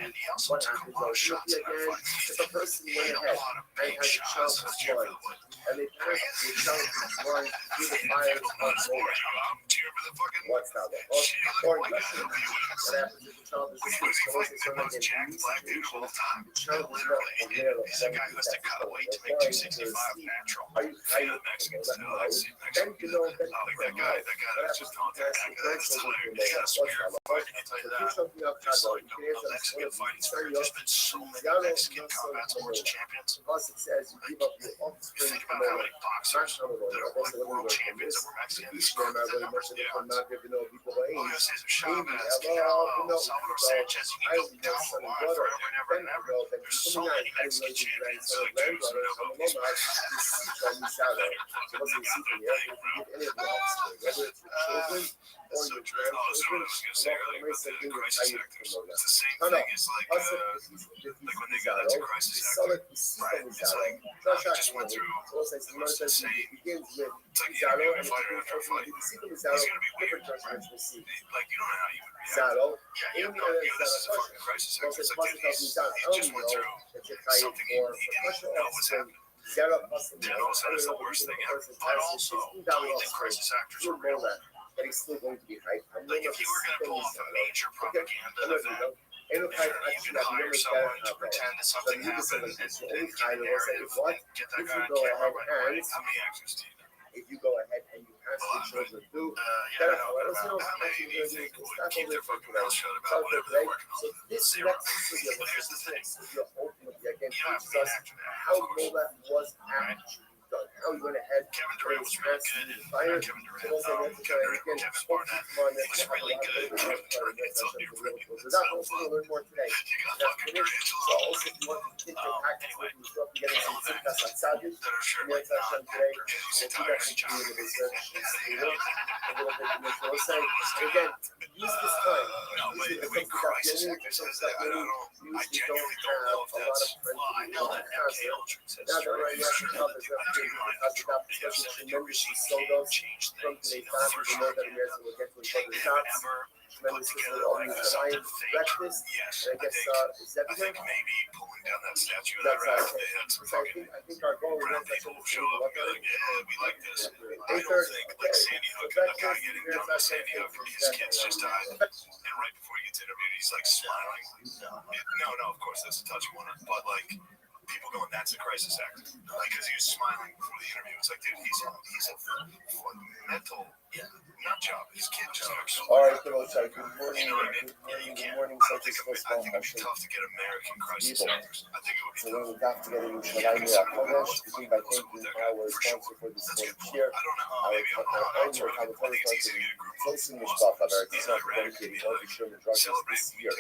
and he also took a lot of shots in that fight. if a person He went hit a ahead lot of and big has a child shots. who's blind, and they passed the child who's blind through the fire of I'm molech, cheering for the fucking. what's that? Or question, what happens if the child is He's asleep? fighting the most jacked black dude of all time. Literally, he's a guy who has to cut weight to make 265 natural. The Mexicans too. Then you know that That guy that's just on that guy. That's hilarious. He got a spirit of fighting, I'll tell you that. There's like a Mexican fighting spirit. There's been so many Mexican combat sports champions. plus it says you give up your You offspring think to about how molech. many boxers that are like world champions that were Mexican. I'm not very much in the not giving no people Julio age. Cesar Chavez, Canelo, Salvador Sanchez, you can go down the line forever and ever and ever. There's so many Mexican champions, Jews who never go to It's so true. Oh, so what I was going to say earlier about the crisis actors. It's the same thing as like when they got into crisis actors. Right. It's like, he just went through the most insane. It's like you interview a fighter after a fight. He's going to be weird. Like, you don't know how you would react. Yeah, you have no idea. This is a fucking crisis actor. It's like, dude, he just went through something he didn't know was happening. And all of a sudden, it's the worst thing ever. But also, do you think crisis actors are real? But he's still going to be hyped. Like, if you were going to pull off a major propaganda event, You you can hire someone to pretend that something happened and get a narrative and get that guy on camera right away. How many actors do you know? if you go ahead and you pass the children through, Yeah, I know, but how many do you think would keep their fucking mouth shut about whatever they're working on? so this Zero. next video, But here's the thing. you're ultimately again You don't have to teaches be an us actor now, how of course. Molech was actually done. How he went ahead Kevin Durant was really good. fire. Kevin Durant. Kevin Barnett. He's really good. Kevin Durant's on your freaking Learn more today. You got fucking Durant's So also, if you want to think your package, anyway. you still have to get some tickets on Saturday. that are sure Yeah, like it's actually today. non-actors. We'll do Entire that job. in the research. A little bit more. So let's say, again, use this time. No, but Use it the way because crisis you actor says that, I genuinely don't know if that's. Well, I know that MK Ultra says now sure, that right now, sure, you know, that there's they might be mine, that's true. They have something to receive, change from things, today's you know, time, for we sure. know that we are going to get to Can the they shots. ever put Tremendous together all like these something Hawaiian fake? breakfast. Yes, And I guess is that I think maybe pulling down that statue of that That's rack, they had some so fucking I think our goal is brown not to people show up and be like, yeah, we like this. I don't 8:30. think like Sandy Hook and the guy getting done with Sandy Hook, his kids just died. And right before he gets interviewed, he's like smiling. No, of course that's a touchy one. But like people going, that's a crisis actor. Like, because he was smiling before the interview. It's like, dude, he's a mental nut job. His kid just actually. All right, so it's like good morning. You know what I mean? Good morning. You Good can't. morning. I think it'd be tough to get American crisis actors. I think it would So when we got together in Yerushalayim Kodesh, begin by thanking our sponsor for this morning's share, our annual Talmud sponsor, Tosin Mishpacha, our dedicated all the Sherman Drushas this year.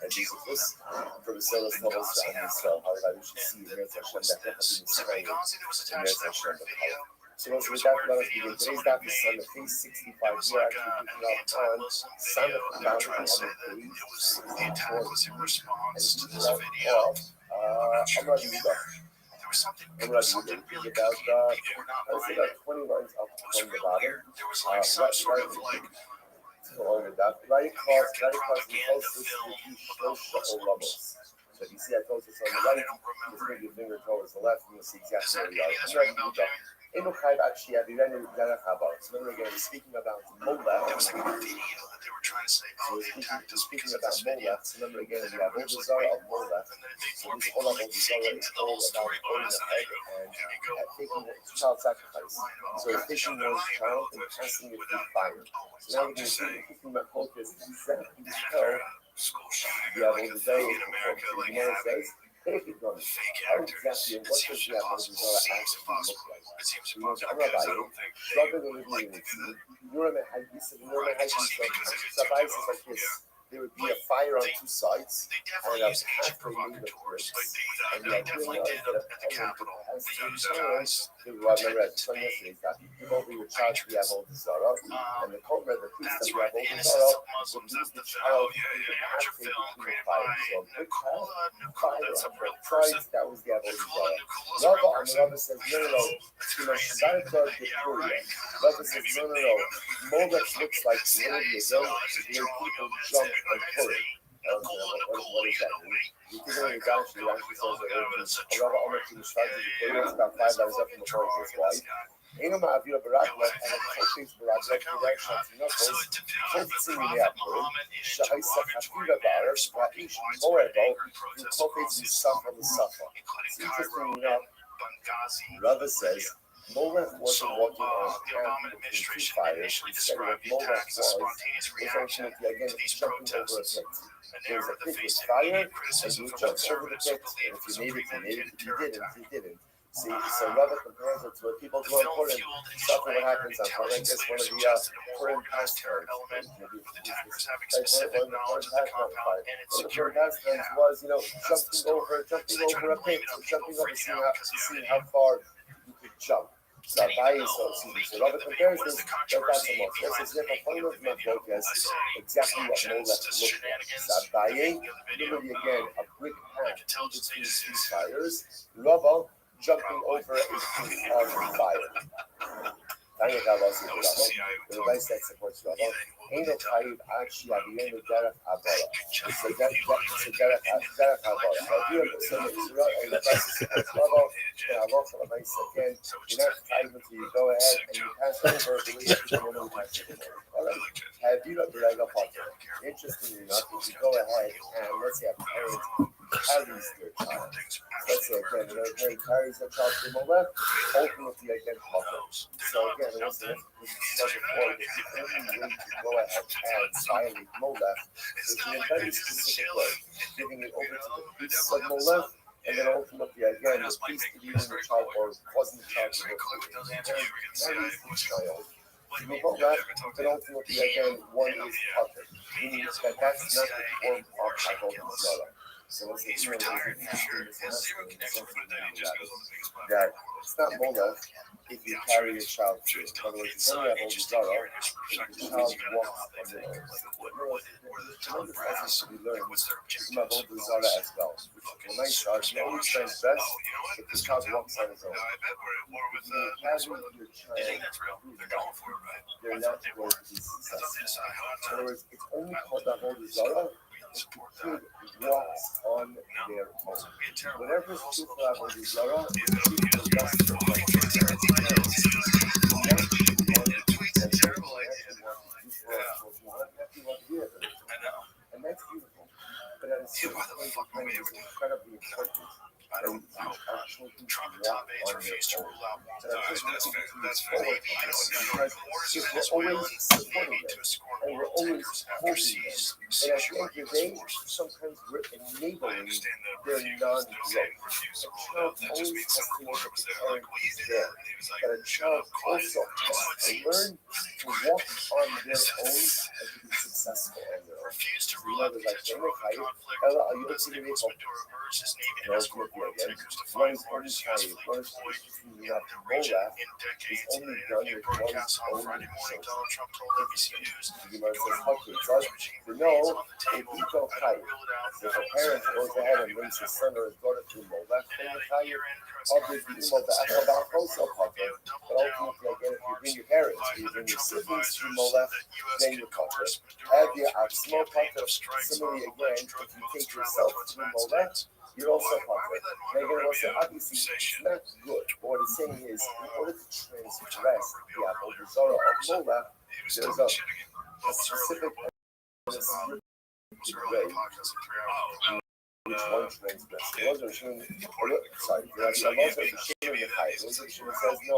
And Jesus was for the Solas Novels and Israel. However, we should see Meretz Hashem that have been Israel and Meretz Hashem the Kala. So once we got let us begin. Today's daf is on the page 65. We are actually picking up on Son of God on the page 64. And we left off Amar Yudah. Amar Yudah. We about, let's say about 20 lines up from the bottom. Right across the closest to the Shlosh levels. So if you see that closest on the right, just move your finger towards the left and you'll see exactly where you are. Actually, so remember again, we're speaking about Molech. There was like a video that they were trying to say, So we're speaking about Molech. So remember again, we have Avodah Zarah of Molech. So this whole Avodah Zarah is all about going ahead and taking the child sacrifice. So it's taking one's child and casting it through fire. So now we're going to see the Hikmah focus exactly how the Avodah Zarah is performed. So the Gemara says, take it from how exactly and what does the Avodah Zarah actually look like? You know, Rabbi, Rabbi will live in it. Rabbi is like this. There would be a fire on two sides, and half they made of bricks. And you definitely did at the Capitol. Remember, I told you yesterday that people who would charge the Avodah Zarah, and the Cobra, the priest of the Avodah Zarah, would use the child to half they between the fire. So a big fire on both sides, that was the Avodah Zarah. Rabbi says, no, Shazarkar Gepuria. Rabbi says, no. Molech looks like literally a zone where people jump and pull it. What is that? You think when you got it, actually says that Rabbi Omer to the start of the Torah, it's about 5 hours up from the Torah, his wife. Ain't no Ma'avira Barakla, and a Kofi's Barakla, direction to Knuckles, Kofi's in the apple, Shaisa Hafira Bar, Ra'ish, Morebo, and Kofi's in Safa the Safa. It's interesting enough, Rabbi says, Molech wasn't walking on a path between two fires. Instead, what Molech was ultimately, again, jumping over a pit. There was a pit with fire, and you jumped over the pit, and if you made it, you made it. If you didn't, you didn't. See, so Rabbi compares it to what people do on Purim. Stuff what happens on Purim. It's one of the Purim pastimes. One of the Purim pastimes was, jumping over a pit, jumping over to see how far you could jump. So Rabbi compares this, that's a lot. This is exactly what Molech looked like. So Rabbi, literally again, a brick path between two fires. Rabbi jumping over a piece of fire. The device that supports Rabbi. Ain't a type actually at the end of Derek Abara. So Derek Abara. I do understand that Israel and the device supports Rabbi. And I love the device again. You're not type until you go ahead and you pass over the way you know how to do it. Alright. Have you got the Rega Potter? Interestingly enough, if you go ahead and let's say a parent carries their child. Let's say again, another parent carries their child to the left, ultimately again Potter. So again, once the before, the only way to go ahead and violate Molech is in a very specific way, giving it over to the priests of Molech, and then ultimately again, the priest leading the child or causing the child to go through the child. Molech, then ultimately again, one is Potter, meaning that that's not the form of Avodah Zarah. So once it's retired, that it's not Molech if you carry a child through. In other words, it's only Avodah Zarah if the child walks on their own. Tremendous lessons to be learned from Avodah Zarah as well. When I start, you always try best if the child walks on his own. If you carry your child, they're not going to be successful. In other words, it's only called Avodah Zarah if the kid walks on their own. Whatever is true for Avodah Zarah is true for the rest of life. And that's beautiful. But at a certain point, it's incredibly important that we actually walk on their own. that's forward maybe because Wars if we're Venezuelan always supporting them to score and we're moral always tankers after holding them, seize and at the seizure end by of the day, U.S. forces. sometimes we're I enabling understand the their refuse. non-growth. Refuse A to roll child out. That just always means has some to know reporter that was the there like, parent well, you is did there. that. And he was like, That a shut child up, quiet. also has to learn to walk on their own and to be successful on their own. Refuse to So rule you out know, like, potential open Chayim, conflict. Ella, are you That's opening Nicholas it up? Maduro urged his Navy to No, escort it's oil again. tankers to One find is only largest U.S. Chayim. fleet One is deployed interesting in enough. the region Molech in is decades. In only an done interview with broadcast one's on own Friday morning, children. Donald Trump told NBC News, The Gemara going says, forward, okay, the so U.S. regime you remains know, on the if table. you go I Chayim, don't rule it out. if a parent goes ahead and brings his son or his daughter to Molech, And then at the a Chayim, year-end press obviously, conference, you know, the Secretary Achabal of also Rubio potter. doubled But down ultimately, on again, if you remarks bring your parents, by if you other bring your Trump siblings to advisors Molech, that U.S. then can you're potter. coerce Have Maduro your through his small campaign potter. of strikes on Similarly, again, alleged if drug you boats take traveling yourself towards to the United Molech, States. you're also Why potter. would that Now you're going to say, Marco Rubio obviously, say it's shit? not good. But what he's saying is, in order to We were talking about transgress Rubio the earlier. Avodah of Molech, He was there's talking shit again. a What was earlier? specific What was and a was scripted earlier way podcast like 3 hours ago? which one transgresses. It wasn't sorry, Rabbi says no,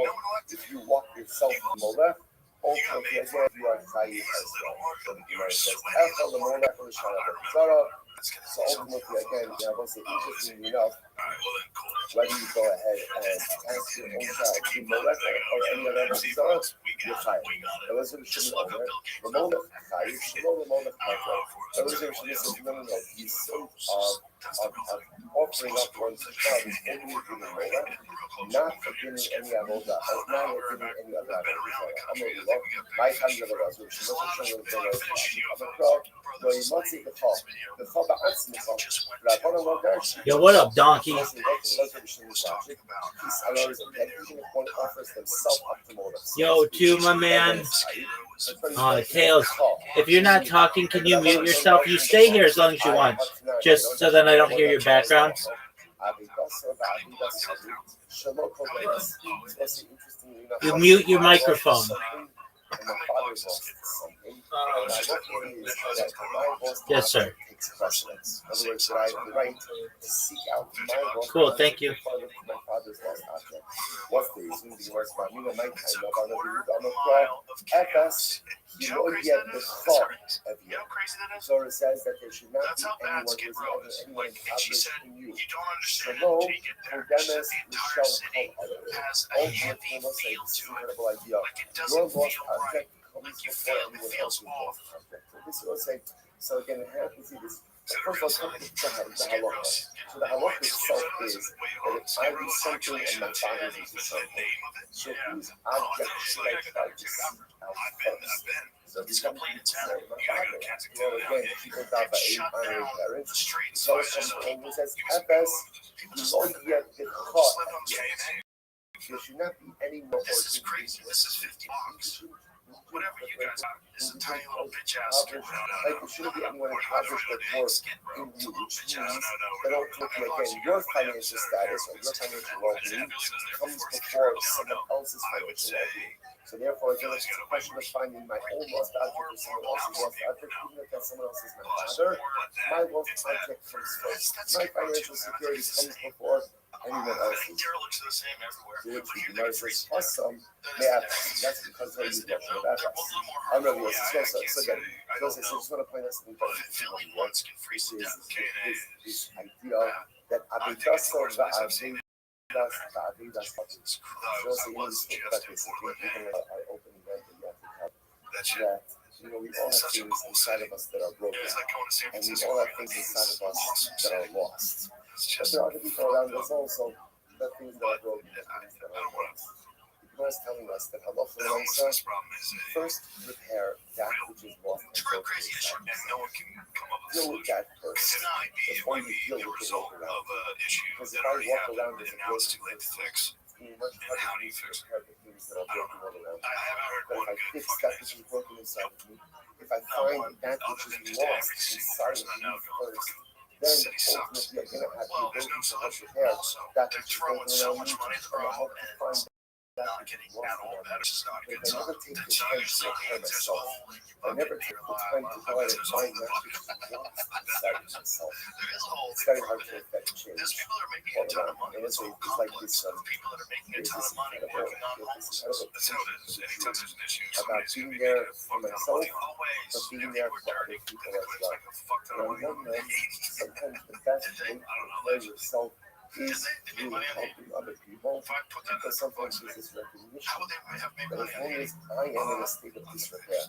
if you walk yourself to Molech, ultimately again you are Chayim as well. So the Gemara says, Echel the Molech or Shana. So ultimately again, Rabbi says, interestingly enough, whether you go ahead and ask your own child to Molech or any other Avodah, you're Chayim. The Elazar Shimon Omer, the Molech Chayim, Shimon the Molech Chayim. The Elazar Shimon says, no, the sin of offering up one's child is only within the Molech, not within any Avodah, not within any other Avodah. My time of the Elazar Shimon Shimon the Yimotzi the Chol Ba'atzmicha, Rabbanon Lo Gershi. Yo, what up, donkey? That even if one offers themselves up to Molech. Yo, to my man. Tails, if you're not talking, can you mute yourself? You stay here as long as you want, just so that I don't hear your background. You mute your microphone. Yes, sir. Cool, thank you. What's the reason? Because you know yet the thought of you. So it says that there should not be anyone who is anyone established in you. Shalom, Kodemes, Michelle, ultimately, must say this is an incredible idea. Your lost object comes before anyone else's lost object. So this will say, so again, I have to see this. First of all, come to the halakha. So the halakha itself is that if I do something and my father does something, so whose object should I try to seek out first? So if you come to my father, well, again, people die by honoring parents. So someone says, FS, you don't get the thought. There should not be any more. This is crazy. This is $50. Whatever you guys are, this is a tiny little bitch ass. Like, there shouldn't be anyone impoverished or poor in you, which means that ultimately, again, your financial status or your financial well-being comes before someone else's financial well-being. So therefore, again, it's a question of finding my own lost object or someone else's lost object, even if that someone else is my father. My lost object comes first. My financial security comes before anyone else's. Which the Gemara says, awesome. Yeah, that's because they use that. I'm not really so again, because I just want to point out something about this idea that Abidasa Va'avidas that we all have things inside of us that are broken, and we all have things inside of us that are lost. But there are other people around us also that things that are broken, things that are lost. The Gemara is telling us that halacha first repair that which is lost and broken inside us. Deal with that first before you deal with the world around you. Because if I walk around as a broken person, it's much harder to repair the things that are broken all around me. But if I fix that which is broken inside of me, if I find that which is lost inside of me first, then ultimately I'm going to have the ability to help repair that which is broken around me, and I hope to find that back getting lost at in all our better. It's not a But good I never sign. take the It's not time your to sign. repair There's a myself. whole I never take the time to go out and find that which is lost inside of myself. there is a whole It's thing very for hard to it. affect change. There's people that are making All a ton around. of money. And It's it's all like complex. this, Of people that are making a there's ton this of money incredible, working on there's this homelessness. incredible That's how it tension is. for the Anytime truth there's an issue, about somebody's going being to be there making a for fuck ton of myself, money. Always. but being If there you were for dirty, other people they as would well. make a fuck ton And of on money on one the hand, 80s. sometimes the best Did they? way to I don't know. prepare yourself Did is they? They made through money on the helping other people, If I put that in because for sometimes bucks, there's this how recognition would they have made that money as on long the as I am in a state of disrepair,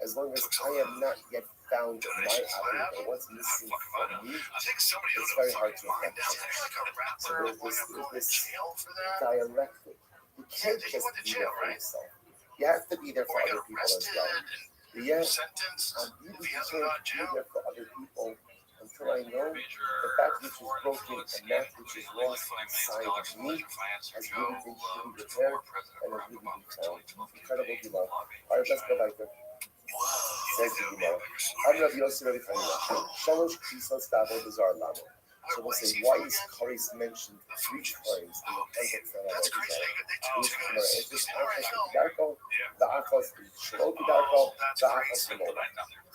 as long as I am not yet found my donations outlet lab? or what's How missing fuck if I know? from me, I think somebody it's owed a very hard fucking to fine affect down it. there, like a So rapper there's wound up going to this jail for that. dialectic. You can't He just went to be jail, there for right? yourself. You have to be there for Or he other got people as arrested well. and But yet, sentenced. you If he can't hasn't gone to be jail, there for other people until I know that that which is broken and that which is lost inside of me has really been truly repaired and has really been found. Incredible Gemara. All right, let's go back there. Says the Gemara. I'm Rabbi Yossi Rabbi Chanina. Shalosh Krisos Tavo Bizarre Lamo. So we'll say, why is Karis mentioned 3 times in the context of that's our crazy. Bizarre? They told you guys. It's just Achos Kidarko, the Achos Shlo Kidarko, the Achos Shlomo.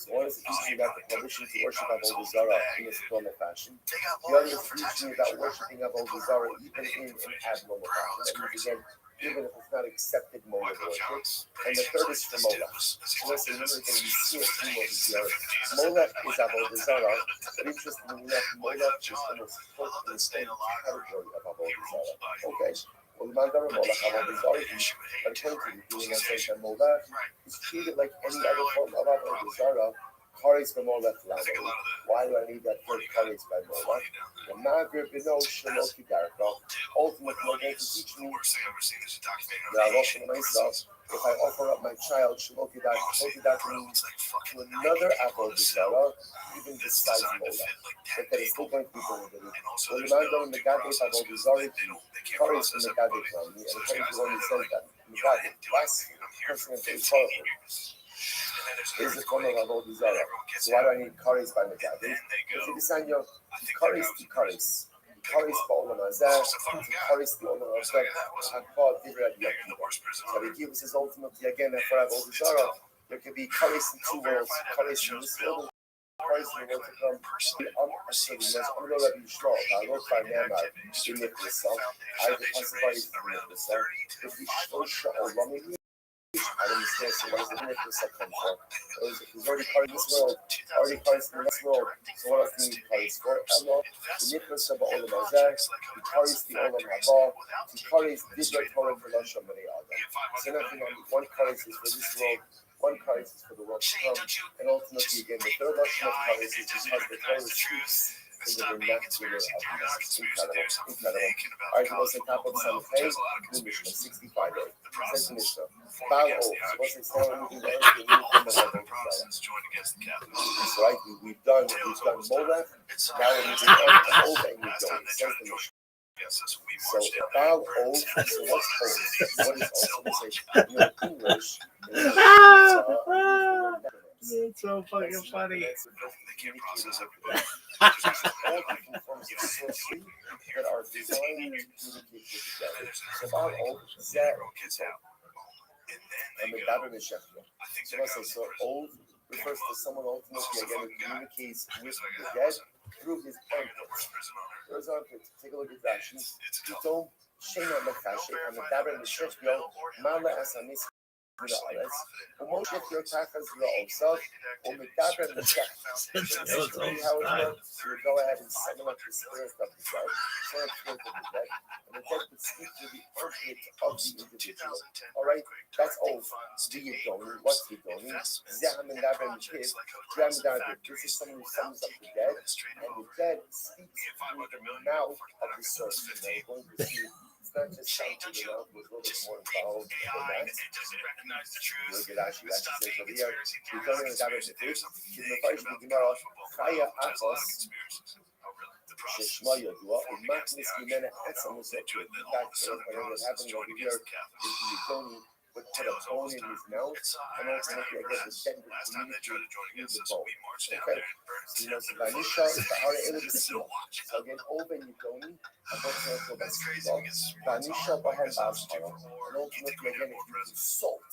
So one is teaching about the permission to worship Avodah Zarah in a normal fashion. The other is teaching about worshiping Avodah Zarah even in an abnormal fashion. That means again, even if it's not accepted mode of worship. And the third is for Molech. So let's say, remember again, we see a theme over here. Molech is Avodah Zarah, but interestingly enough, Molech is almost put in the same category of Avodah Zarah. Okay. Well, the Mandar Molech Avodah Zarah, but according to the Dina says that Molech is treated like any other form of Avodah Zarah. Kares for Molech Lamo. Why do I need that third Kares by Molech? The Magrib Bino Shaloki Darko. Ultimately, you're going to teach me that I offer myself. If I offer up my child, Shaloki Darko means to another Avodah Zarah, even besides Molech. But that is still going to be vulnerable. When the man going to Megade Avodah Zarah, Kares from Megade Lamo. And according to one who says that, Megade, blasphemy, person of his father. Is the form of Avodah Zarah. So why do I need Kares by Megade? Because if you say, Kares to Kares. Kares Ba'olam Hazeh, Kares Ba'olam Hazeh, Hakpa Divrei Rabbi Akiva. So Rabbi Akiva says ultimately again that for Avodah Zarah, there could be Kares in 2 worlds, Kares in this world, Kares in the world to come. So the most honorable Rabbi Yishmael, I wrote by Nehemiah, in Nicholas, I have the possibility of Nicholas. If you show Sha'olam, I don't understand. So what does the Nicholas come for? He's already part of this world, already part of the next world. So what else do you need Kares for? Allah, the Nicholas of Olam Hazeh, he carries the Olam Haba, he carries Divrei Torah for Lashon Bnei Adam. So nothing on one Kares is for this world, one Kares is for the world to come, and ultimately again the third Lashon of Kares is because the Torah speaks. Incredible. All right, what's the top of some pay? New Mishnah 65. Says the Mishnah. Bow O. So what's the sound moving down to the new form of Avodah Zarah? So right, we've done Molech. Now we're moving on to Ov and Yidon. Says the Mishnah. So Bow O. So what's O? What is O? So we say, English. It's so fucking funny. They can't process everything. All different forms of sorcery that are designed to communicate with each other. So Bow O. Zeh. And the Daber Meshachia. So let's say, so Ov refers to someone ultimately again who communicates with the dead through his armpits. Through his armpits. Take a look at Rashi. Pitom Shema Mechashe and the Daber Meshachia Mala Asamis. وموشك يتاخذ لأوصاف ومتابع المشاكل. How it works, you go ahead and summon up the spirit of the dead, summon up the spirit of the dead, and the dead would speak to the armpit of the individual. Alright, that's all. The Yidoni, what's Yidoni? Zeham and Daber Mishif, Zeham and Daber. This is someone who summons up the dead, and the dead speaks through the mouth of the source. We're going to see. It's not just something the mouth was a little bit more involved than that. Look at Rashi. Rashi says over here, we've done it in Daber Mishif, in the Faish of the Gemara, Chaya Achos, Sheshma Yodua, Umaknis Mimena Etzam Musaf. In fact, what happened over here is the Yidoni would put a bone in his mouth, and ultimately, I guess, would then Last time they tried to join communicate against through the us, bone. we marched down Okay. there and burned So, it down. so Vanisha, Bahara Elu Still B'Sima. watching. So again, Oven Yitoni, unfortunately, That's crazy B'Sima, because Vanisha Bahem substitute Ba'Shara. for And ultimately, again, if you insult,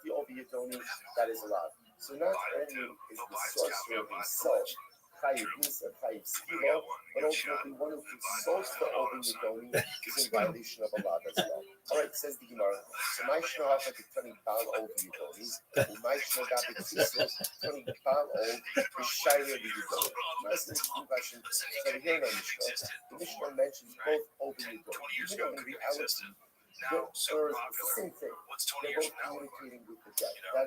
the Oven Yitoni, that is allowed. So not only is the sorcerer himself Chayiv Nisa, Chayiv Skila, but ultimately one who insults the Oven Yitoni is in violation of Allah as well. Alright, says the Gemara. So my Shnoach at the Tani Baal Oven Yitoni, my Shnoach at the Tani Baal Oven is Shire the Yitoni. That's an interesting question. So here in the Mishnah, the Mishnah mentions both Oven Yitoni. Even though in reality, they're the same thing. They're both communicating with the dead.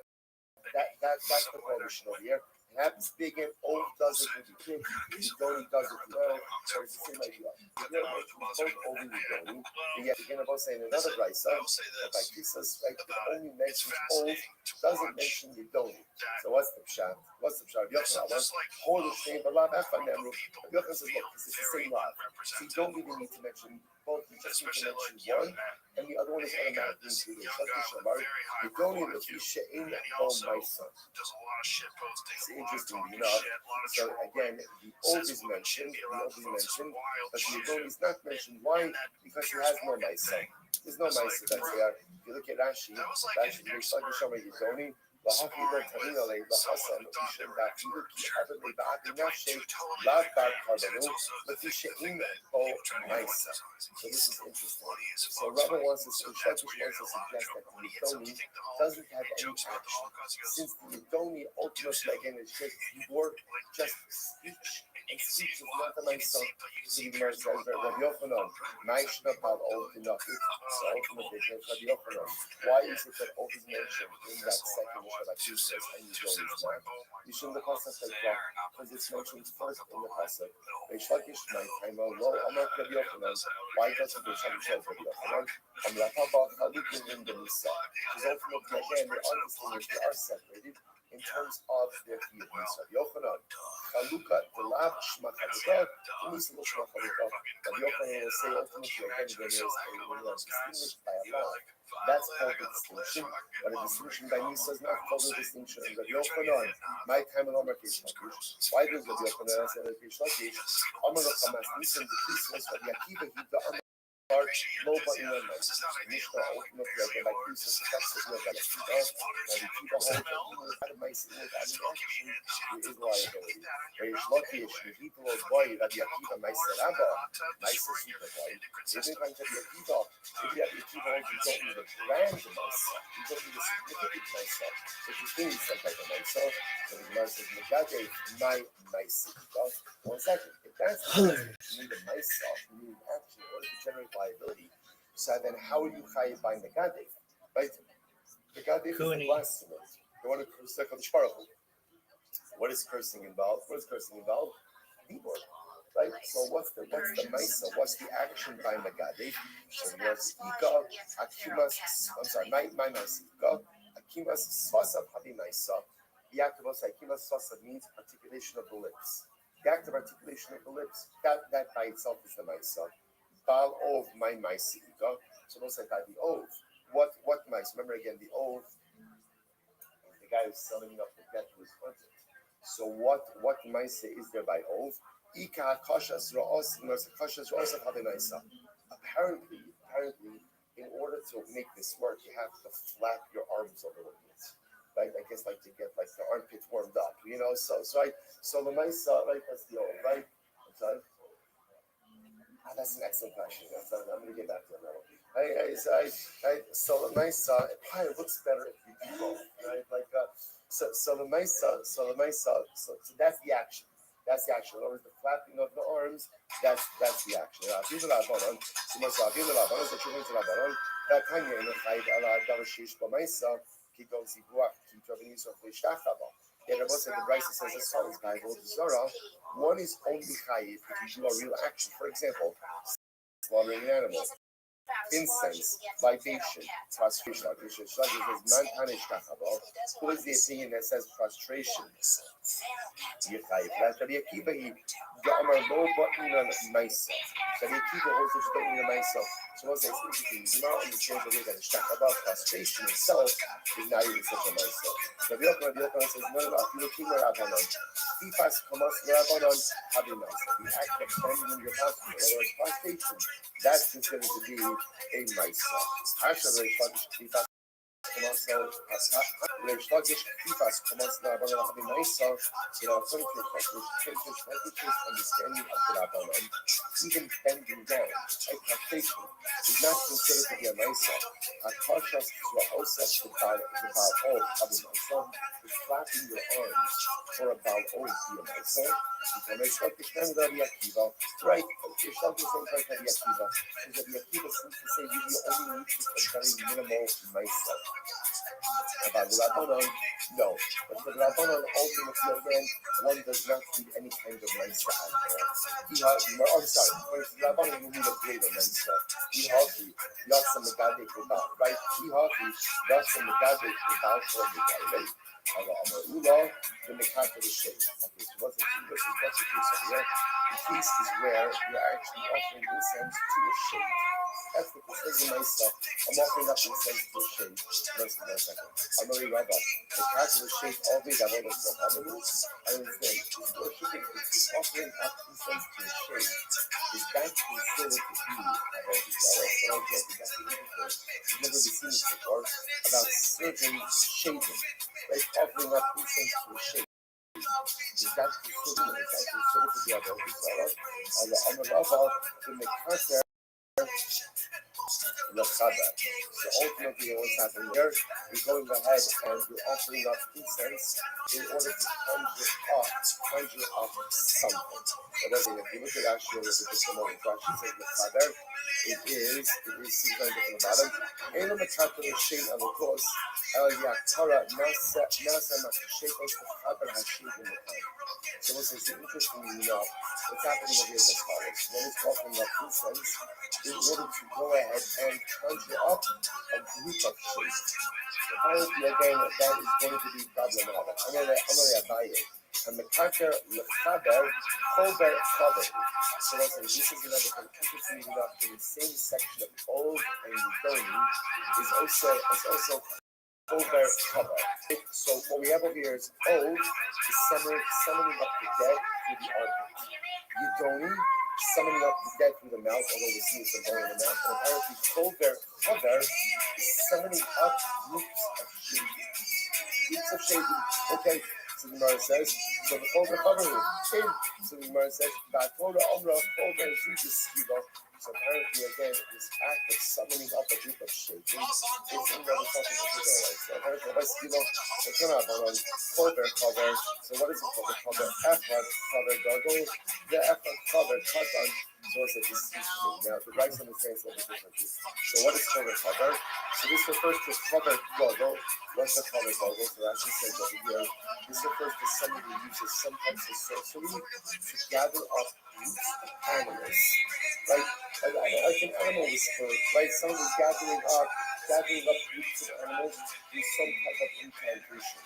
That's the prohibition over here. It happens big and old does it with the kid, Yidoni does it well, so it's the same idea. You're both over Yidoni, but yet again about saying another brisa, by Jesus, right, it only mentions old, doesn't mention Yidoni. So what's the pshat? What's the pshat? Yochanan, hold the same, but Rav Echad Nemru, Yochanan says, look, it's the same Rav. So you don't even need to mention both, you just need to mention one, and the other one is automatically included. Yidoni Lefi She'ein Bo Maisa. It's interesting, so again, the old is mentioned, but the Yidoni is not mentioned. Why? Because he has no Maisa. There's no Maisa that's there. If you look at Rashi, makes like Yidoni. Lahafidol Taminale, Lahasan, Ishem Bafidu, Ki Abed Ba'ati Nafshe, Lav Bar Karbanu, Latisha In Bo Maisa. So this is interesting. So Rabbi wants to suggest that the Yidoni doesn't have any action. Since the Yidoni ultimately, again, is just just speech, and speech is not the Maisa. So the Gemara says that Rabbi Yochanan, Maishna Pal Ol Tinafit, so ultimately, Rabbi Yochanan, why is it that Ol is mentioned in that second Shabbat says, and Yidoni is not? You shouldn't the Pasuk like that, because it's mentioned first in the Pasuk. Reish Lakish, my time, Lo, Amar Rabbi Yochanan, why doesn't Reish Lakish say Rabbi Yochanan? Amrataba Chalukim in the Nisa. Because ultimately, again, they are distinguished, they are separated in terms of their chiyuvim. Rabbi Yochanan, Chaluka, the Lav Shma Chaluka, the Nisa Lo Shma Chaluka. Rabbi Yochanan will say ultimately, again, when they are distinguished by Allah, that's called the distinction. But a distinction by Nisa is not called a distinction. Rabbi Yochanan, my time and Omer Reish Lakish. Why does Rabbi Yochanan say Reish Lakish? Omer Chamas Nisa, the piece was Rabbi Akiva, he the Omer. Low button on my Mishnah ultimately I get like this that's the real guy. And the people hold out of my single action is liability. Reish Lakish, the people of boy Rabbi Akiva, my Saraba, my Sasita boy. If I tell you Akiva, if you have the people you don't need the brand of myself, you don't need the significant myself, if you think some type of myself, then the Gemara says, Megade, my Sasita. 1 second. If that's the case, you need a myself, you need action in order to generate liability. So then how are you chayiv by Megadef? Right? Megadef is the blasphemy. You want to curse the Kadosh Baruch Hu. What is cursing involved? What is cursing involved? Dibur. Right? So what's the Maisa? What's the action by Megadef? So what's Ika, Akimas, I'm sorry, my Maisa, Ika, Akimas Svasav Habi Maisa. The act of Akimas Svasav means articulation of the lips. The act of articulation of the lips, that by itself is the Maisa. Baal of my Maisika. So don't say that the oath. What mice? Remember again, the oath. The guy who's selling up the debt to his content. So what mice is there by oath? Ika kashas ra'os kashas ra'os habenaisa. Apparently, in order to make this work, you have to flap your arms a little bit. Right? I guess like to get like the armpit warmed up. So right. So the mice, right? That's the oath, right? I'm sorry. That's an excellent question. I'm going to get back to that. So the nice, it probably looks better if you do both, right? Like, so that's the action. That's the action. In other words, the flapping of the arms, that's the action. Yeah, the most of the Bryce says as follows by Zara. One is only chayiv if you do a real action. For example, slaughtering an animal, incense, libation, prostration. Who is the opinion that says prostration? That's Rabbi Akiva. He Yamar lo ba'ina ma'isa. Rabbi Akiva holds that you don't need a ma'isa. So once I speak to you now understand the way that about frustration itself is not even such a myself. Rabbi Yochanan says, no, if you look in the Rabbanon, Ifas Kamas Rabbanon having myself. The act of bending your house, in other words, frustration, that's considered to be a myself. Actually, Ifas Reish Lakish Kifas Kamas Rabbanon having myself, according to Turkish understanding of the Rabbanon, even bending down, like frustration, is not considered to be a myself. A contrast to a osef to Baal O having myself is flapping your arms for a Baal O be a myself. Reish Lakish and Rabbi Akiva, right? Reish Lakish and Rabbi Akiva, because Rabbi Akiva seems to say you only need to a very minimal myself. About the Rabbanon, no. But the Rabbanon ultimately again, one does not need any kind of myself alcohol. I'm sorry, for the Rabbanon you need a greater myself. Ihachi, Yasa Megadek about, right? Ihachi, Yasa Megadek about for the guy, right? Ula, the Mekata the shape. Okay, so what's the case over here? The case is where you're actually offering incense to a shape. That's the precision myself. I'm offering up incense to a shape. Listen, one second. I'm already Rabbi. The cat of the shape all these are all of the others. I understand. Worshiping is offering up incense to a shape. Is that considered to be about the dollar? So I get that's the difference. You've never been seen this before. About certain shaping. Like offering up incense to a shape. Is that considered to be about the dollar? And the Amarava, the Mekata. So ultimately what's happening here is going ahead and you're offering up incense in order to conjure up something. But if you look at Rashi, or if you just know Rashi says Mechaber, it is 6 lines from the bottom. Ela Mechaber Shein Avokos El Yaktara Nasa Makashekos Mechaber Hashim Mechaber. So what's interestingly enough, what's happening over here is as follows. One is offering up incense in order to go ahead and conjure up a group of shapes. Apparently, again, that is going to be problematic. I'm going to buy it. And the Mekata Lechaber Chober Chaber. So listen, this is another thing. Interestingly enough, in the same section of Old and Yidoni is also Chober Chaber. So what we have over here is Old is summoning up the dead through the armpit. Yidoni summoning up the dead through the mouth, although we see it's going in the mouth. And apparently, Chober Chaber is summoning up groups of shaping. Groups of shaping. Okay. So the Gemara says, so the Chober Chaber came. So the Gemara says, Ba'Torah Omra Chober Judas Skiba. So apparently, again, this act of summoning up a group of shaking is in the talking of the life. So apparently, Skiba, it's not about Chober Chaber. So what is it called? The Chober Echad Chaber Gadol. The Echad Chaber Katan. So it's a distinction. Now, the rights understands a little differently. So what is Chober Chaber? So this refers to Chober Gadol. What's the Chober Gadol? So Rashi says over here. This refers to somebody who uses some types of sorcery to gather up groups of animals, right? Like an animal whisperer, right? Someone is gathering up groups of animals through some type of incantation.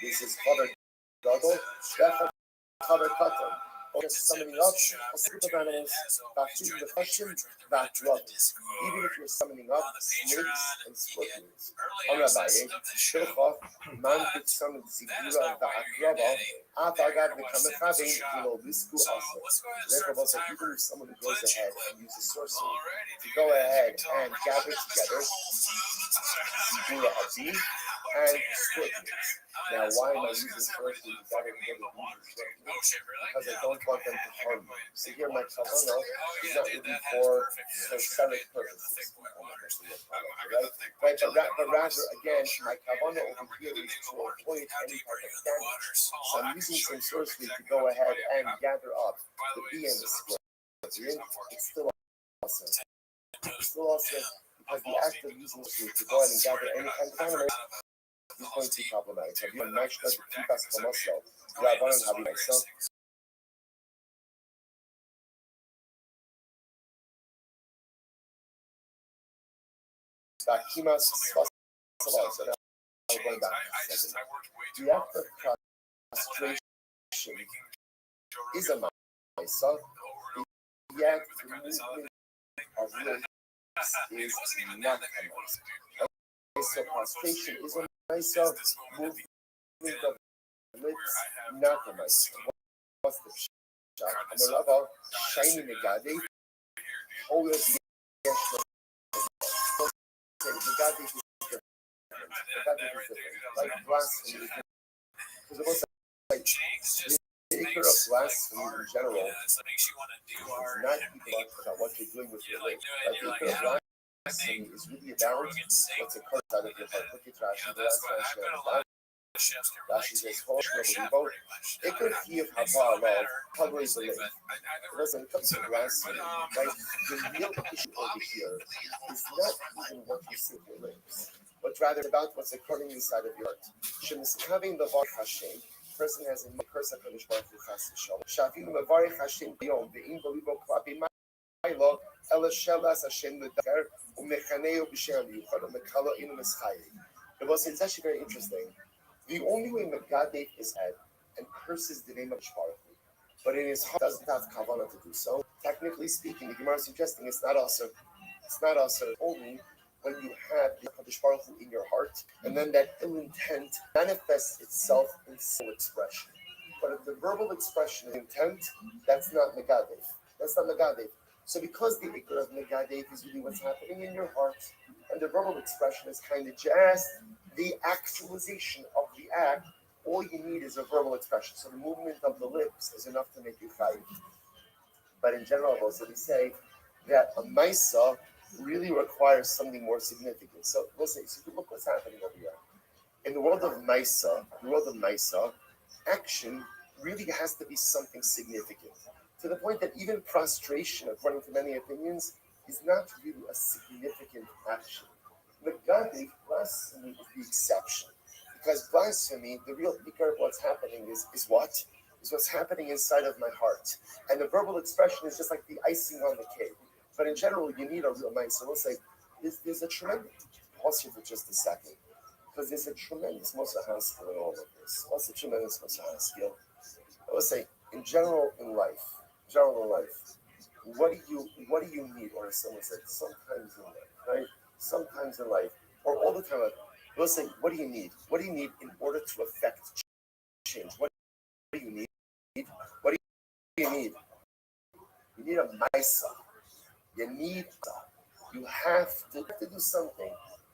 This is Chaber Gadol, Chaber Katan. Or just summoning up a group of animals, the question, even if you're summoning up snakes and scorpions. On Rabbi, Shilcha, man could summon Zigura Va'akraba, Atagad V'Kamechavim, Visku Asa. Therefore, also, even if someone goes ahead and uses sorcery to go ahead and gather together Zigura Abi and scorpions. Now, why am I using sorcery to gather together because I don't want them to harm me. So here my kavana is not really for sorcery purposes. Right? But rather, again, my kavana over here is to avoid any type of damage. So I'm using some sorcery to go ahead and gather up the bee and the scorpion. It's still awesome. It's still awesome because the act of using sorcery to go ahead and gather any kind of animal is going to be problematic. So if you match that to keep us from myself, Rabbi and Habi myself. Bakimas Svasava. So now I'm going back to the second. The act of castration is a myself. The act of movement of lips is not a maisa. So prostration is a maisa, movement of lips, not a maisa. What's the shot? I'm a rabbi, shiny negade, always negade is different. Negade is different. Like blasphemy is different. Because it was like the acre of blasphemy in general is not even about what you're doing with your lips. Like the acre of blasphemy is really about what's occurred out of your heart. Look at Rashi, the last Rashi. Rashi says, it could hear Haba love, Haba is a live. Listen, it comes to blasphemy, right? The real issue over here is not even what you say with your lips, but rather about what's occurring inside of your heart. Shemis having the Baruch Hashem, person has a curse of Kadosh Baruch Hu Chas V'Shalom. Shafim Baruch Hashem B'Yom Ve'im B'Libo Klapi Ma'ilo Ela Shelas Hashem L'Daker U'Mechaneo B'Shem Yuchad U'Mekala Inu Mischayi. It's actually very interesting. The only way Megadeh is head and curses the name of Baruch Hu, but in his heart doesn't have kavanah to do so. Technically speaking, the Gemara is suggesting it's not also only when you have the Kadosh Baruch Hu in your heart, and then that ill intent manifests itself in soul expression. But if the verbal expression is intent, that's not Megadeh. That's not Megadeh. So because the ikar of Megadeh is really what's happening in your heart, and the verbal expression is kind of just the actualization of the act, all you need is a verbal expression. So the movement of the lips is enough to make you chayiv. But in general, also we say that a maisa really requires something more significant. So we'll say, so look what's happening over here. In the world of maisa, action really has to be something significant. To the point that even prostration, according to many opinions, is not really a significant action. Megadeh, blasphemy is the exception. Because blasphemy, the real ikar of what's happening is what's happening inside of my heart. And the verbal expression is just like the icing on the cake. But in general, you need a real mind. So we'll say, there's a tremendous, pause here for just a second. Because there's a tremendous Moshe skill in all of this. What's a tremendous Moshe skill? I would say, in general in life, what do you need? Or as someone said, sometimes in life, right? Sometimes in life, or all the time, we'll say, what do you need? What do you need in order to affect change? What do you need? What do you need? You need a maisa. You have to do something.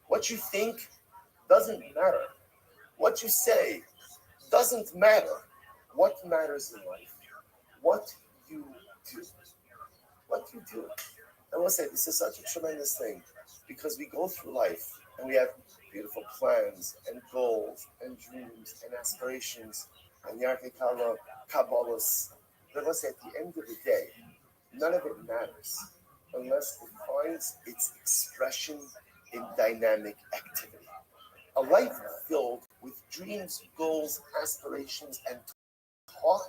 What you think doesn't matter. What you say doesn't matter. What matters in life? What you do. What you do. And we'll say, this is such a tremendous thing. Because we go through life and we have beautiful plans and goals and dreams and aspirations and Yarkei Kabbalahs. But let's say at the end of the day, none of it matters unless it finds its expression in dynamic activity. A life filled with dreams, goals, aspirations, and talk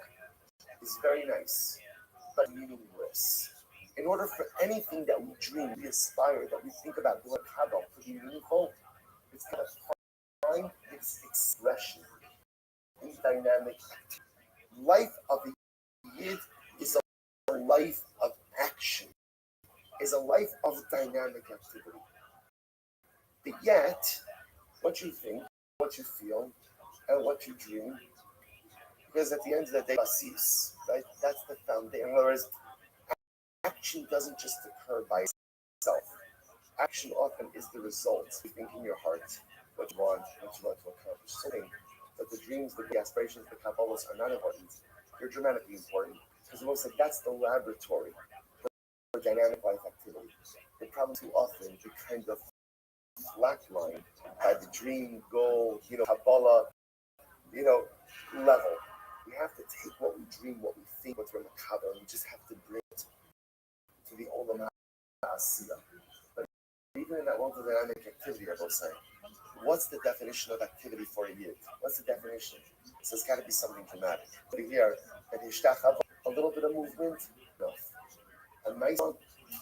is very nice, but meaningless. In order for anything that we dream, we aspire, that we think about doing Kabbalah to be meaningful, it's got to find its expression in dynamic activity. Life of a Yid is a life of action, is a life of dynamic activity. But yet, what you think, what you feel, and what you dream, because at the end of the day, basis, right? That's the foundation. Whereas action doesn't just occur by itself. Action often is the result. You think in your heart what you want to accomplish. Something that the dreams, the aspirations, the Kabbalahs are not important. They're dramatically important. Because the most like that's the laboratory for dynamic life activity. The problem too often we kind of flatline by the dream, goal, Kabbalah, level. We have to take what we dream, what we think, what's in the Kabbalah, and we just have to bring it to the Olam HaAsiyah. But even in that world of dynamic activity, I will say, what's the definition of activity for a Yid? What's the definition? So it's got to be something dramatic. But here, at Hishtachava, a little bit of movement, enough. A Maisa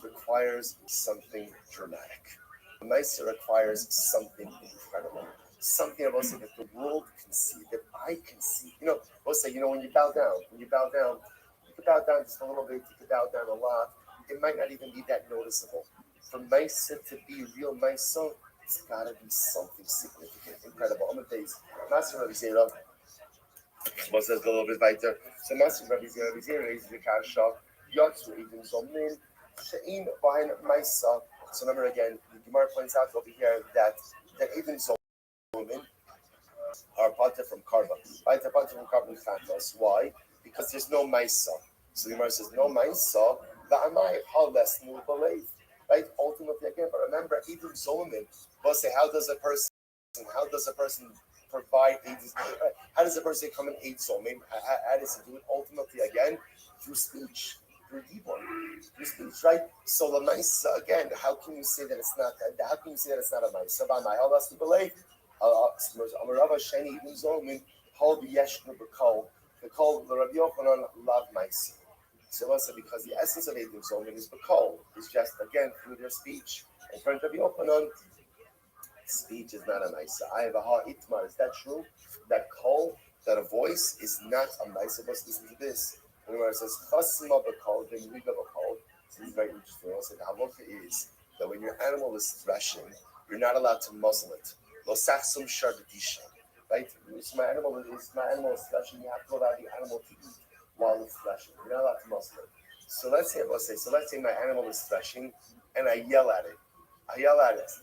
requires something dramatic. A Maisa requires something incredible. Something about saying that the world can see, that I can see. We'll say, when you bow down, you can bow down just a little bit, you can bow down a lot. it might not even be that noticeable. For Maisa to be real Maisa, it's got to be something significant, incredible. I'm going to tell you, Master Rabbi Zera, was says a little bit weiter. So Master Rabbi Zera raises the kasha, Yatsu even Zomnin, Shein Bain Maisa. So remember again, the Gemara points out over here that even Zomnin are parted from Karba. Right? They're parted from Karba Fantas. Why? Because there's no Maisa. So the Gemara says, no Maisa, Va'amai, how less will believe. Right? Ultimately, again, but remember, even Zolomon will say, how does a person provide aid? How does a person come and aid Zolomon? How does he do it? Ultimately, again, through speech, through Dibor, through speech, right? So the Maisa, again, how can you say that it's not? How can you say that it's not a Maisa? Va'amai, how less will believe. Amarava Shani even Zolomon, how the Yeshnu B'Kol, the Kol, the Rabbi Yochanan love Maisa. So also because the essence of Eidim Zolman is B'Kol, is just again through their speech. In front of Yochanan, speech is not a Maisa. I have a ha itmar. Is that true? That Kol, that a voice is not a Maisa. Let's listen to this. And where it says Chasima B'Kol, then Riga B'Kol. This is very interesting. Also, the halacha is that when your animal is threshing, you're not allowed to muzzle it. Lo sachsum shardisha. Right? So my animal is threshing. You have to allow the animal to eat while it's threshing. You're not allowed to muzzle it. So let's say my animal is threshing and I yell at it.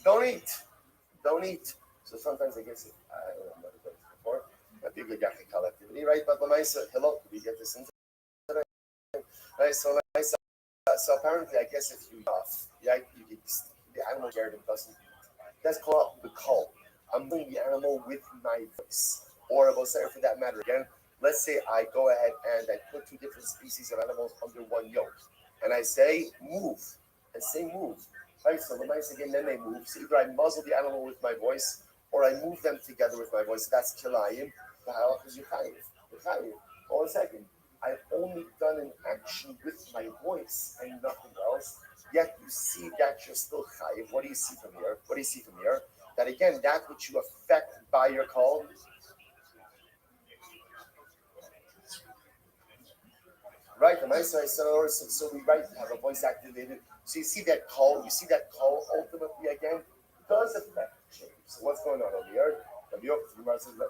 Don't eat. So sometimes I guess I don't know, I've never done this before. Might be a good yakikal activity, right? But Lamaisa, hello, could we get this into today? Right, so apparently I guess if you the animal scared and doesn't eat. That's called the call. I'm doing the animal with my voice. Or I will say for that matter again. Let's say I go ahead and I put two different species of animals under one yoke. And I say, move. Right? So the mice again, then they move. So either I muzzle the animal with my voice or I move them together with my voice. That's kilayim. The halach is yuchayiv. Hold on a second. I've only done an action with my voice and nothing else. Yet you see that you're still chayiv. What do you see from here? That again, that which you affect by your call. Right, the Maisa so we have a voice activated. So you see that call ultimately again does affect change. So what's going on over here? Rabbi Yochanan says the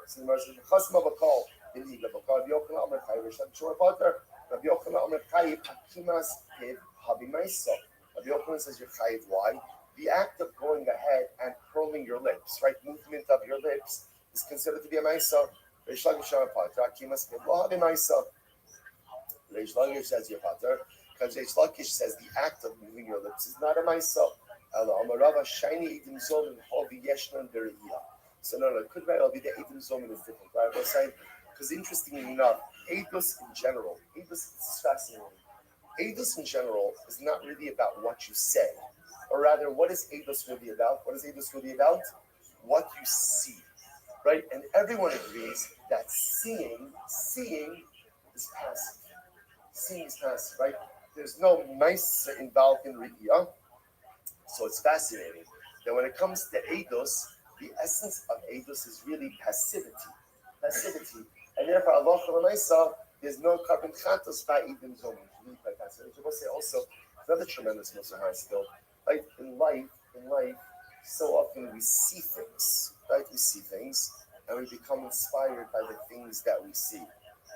chasm of a call in the Rabbi Yochanan Omer Chayiv Rishon Shor Potter. Rabbi Yochanan Omer Chayiv Akimas Hiv Habi Maisa. Rabbi Yochanan says you're Chayiv. Why? The act of going ahead and curling your lips, right? Movement of your lips is considered to be a Maisa. Rishon Shor Potter Akimas Hiv Habi Maisa. Reish Lakish says Yepater, because Reish Lakish says the act of moving your lips is not a myself. So no, it could very well be that Eidim Zomin is different. Right? But saying, because interestingly enough, Eidos in general, Eidos is fascinating. Eidos in general is not really about what you say, or rather, what is Eidos really about? What is Eidos really about? What you see, right? And everyone agrees that seeing is passive. Seeing is passive, right? There's no mice involved in Riyah. So it's fascinating that when it comes to Eidos, the essence of Eidos is really passivity. And therefore, Allah Maisa, there's no carbon chatos by Eidim Zomim. Really quite fascinating. I will say also, another tremendous Musar still, right? In life, so often we see things, right? And we become inspired by the things that we see.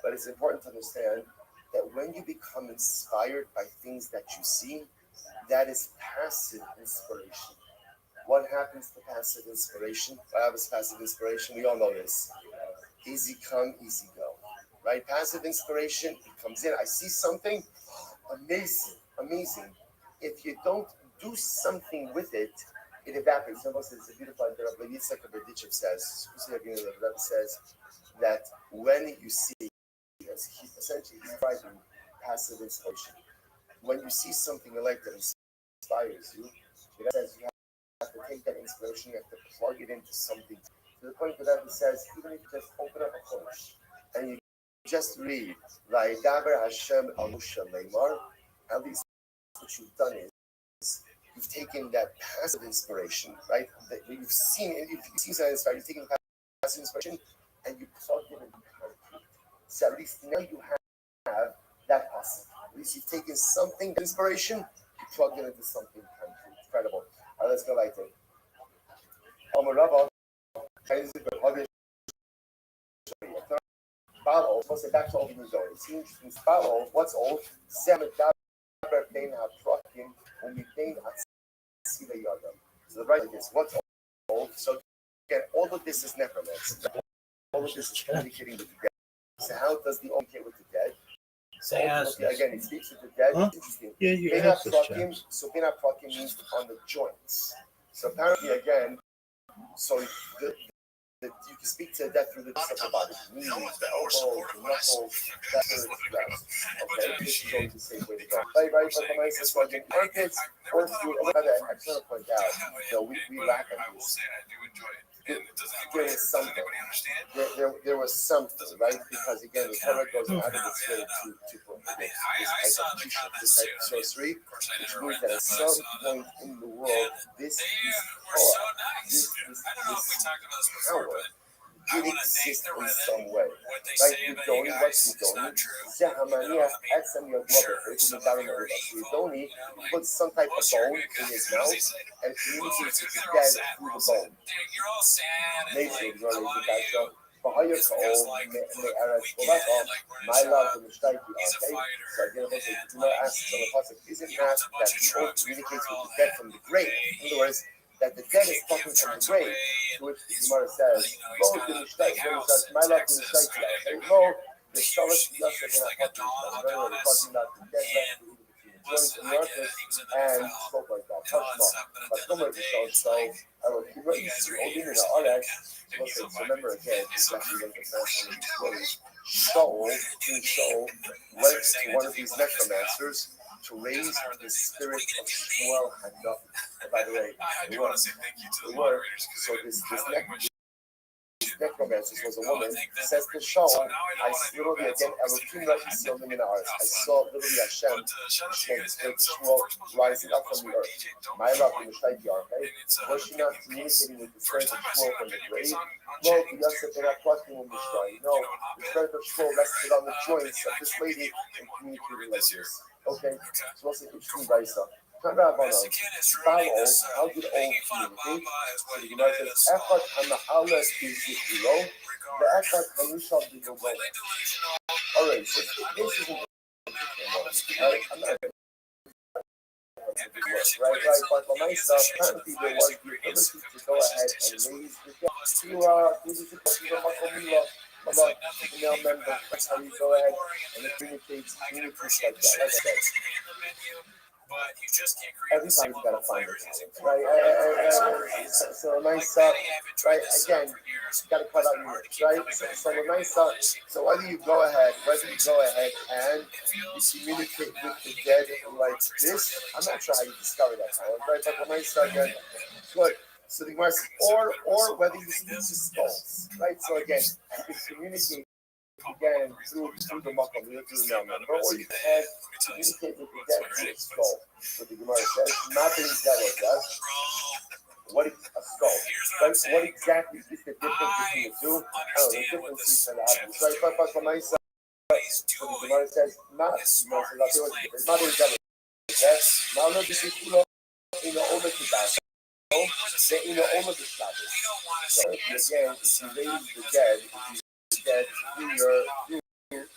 But it's important to understand that when you become inspired by things that you see, that is passive inspiration. What happens to passive inspiration? What happens to passive inspiration? We all know this. Easy come, easy go. Right? Passive inspiration, it comes in. I see something, amazing. If you don't do something with it, it evaporates. It's a beautiful idea. Rabbi Yitzchak Berdichev says that when you see, essentially he's driving passive inspiration. When you see something you like that inspires you, it says you have to take that inspiration, you have to plug it into something. To the point that it says, even if you just open up a Chumash and you just read, Vayidaber Hashem al Moshe Leimar, at least what you've done is you've taken that passive inspiration, right? That you've seen something inspired, you've taken passive inspiration and you plug it into concrete. So at least now you have that possible. At least you've taken something, inspiration, plugged it into something incredible. All right, let's go like that. Rabbi, what's the back to old news? It's interesting. What's old? So the right is what's old. So again, all of this is necromancy. All of this is communicating with the dead. So how does the communicate with the dead? So again, it speaks with the dead. Huh? It's interesting. Yeah, you Bina asked this, prakim, so bina prakim means on the joints. So apparently, again, so you can speak to the death through the rest of the body. Knees, the elbows, the knuckles, that's where it's expressed. Okay, this is always the safe way to go. Right, but the nice is like in armpits, or through, I try to point out, we lack of this. There was something. There was something, right? Because again, the Torah goes out of its way to prohibit this type of teaching, this type of sorcery, which means that at some point in the world, this power did exist in some way. Right? Yudoni, what's Yudoni? Zahamania, Etzem Yodlover, Yudoni puts some type of bone in his mouth and communicates with the dead through the bone. Nature, you know, the guy show. Bahaya Kaol, Me'eretz Boleko, my love in the Shtaiki, okay? So again, the Gemara asks on the pasuk, is it not that the old communicates with the dead from the grave? In other words, that the dead is talking from the grave, to which the Gemara says, "Lo in the Shtaiki, my love in the Shtaiki, okay? Lo, the Shtalich Yosef in a talking about the dead left joints in the armpits and spoke like that. But Tomer Yishol, so I will keep what you see, Odin in the Arex. Listen, remember again, exactly what the translation is. Shaul went to one of these necromancers to raise the spirit of Shmuel Hanavi. And by the way, it worked. So this necromancer was a woman, says to Shaul, I literally again, Elohim Ra'isil Minaris. I saw literally Hashem, the Shmuel rising up from the earth. My love in the Shaiti, okay? Was she not communicating with the spirit of Shmuel from the grave? No, Yosef did not trust him in the shrine. No, the spirit of Shmuel rested on the joints of this lady and communicated like this. Okay, so what's the interesting Vaisa? How did old communicate? So the Gemara says, Echad HaMa'alet B'Zichiro, Ve'echad HaMishal B'Yogola. All right, so this is I'm not right, but for myself, apparently there was the ability to go ahead and raise the dead. Female member, that's how you go ahead and it communicates like that. Like I said. Every time you gotta find it, right? So nice stuff, right? Again, you gotta cut out units, right? So nice stuff. So whether you go ahead and you communicate with the dead like this, I'm not sure how you discover that talent, right? But nice stuff again. Good. So the Gemara says, or whether you speak to skulls, right? So again, you can communicate again through the makom, through the male member, or you can communicate with the dead through a skull. So the Gemara says, nothing zealous does. What is a skull? Right? What exactly is the difference between the two? Oh, the difference is that happens. Right? But for myself, so the Gemara says, not zealous. Yes. Now look, this is in the older Kibbutz. In the older Shabbos. So again, if you raise the dead,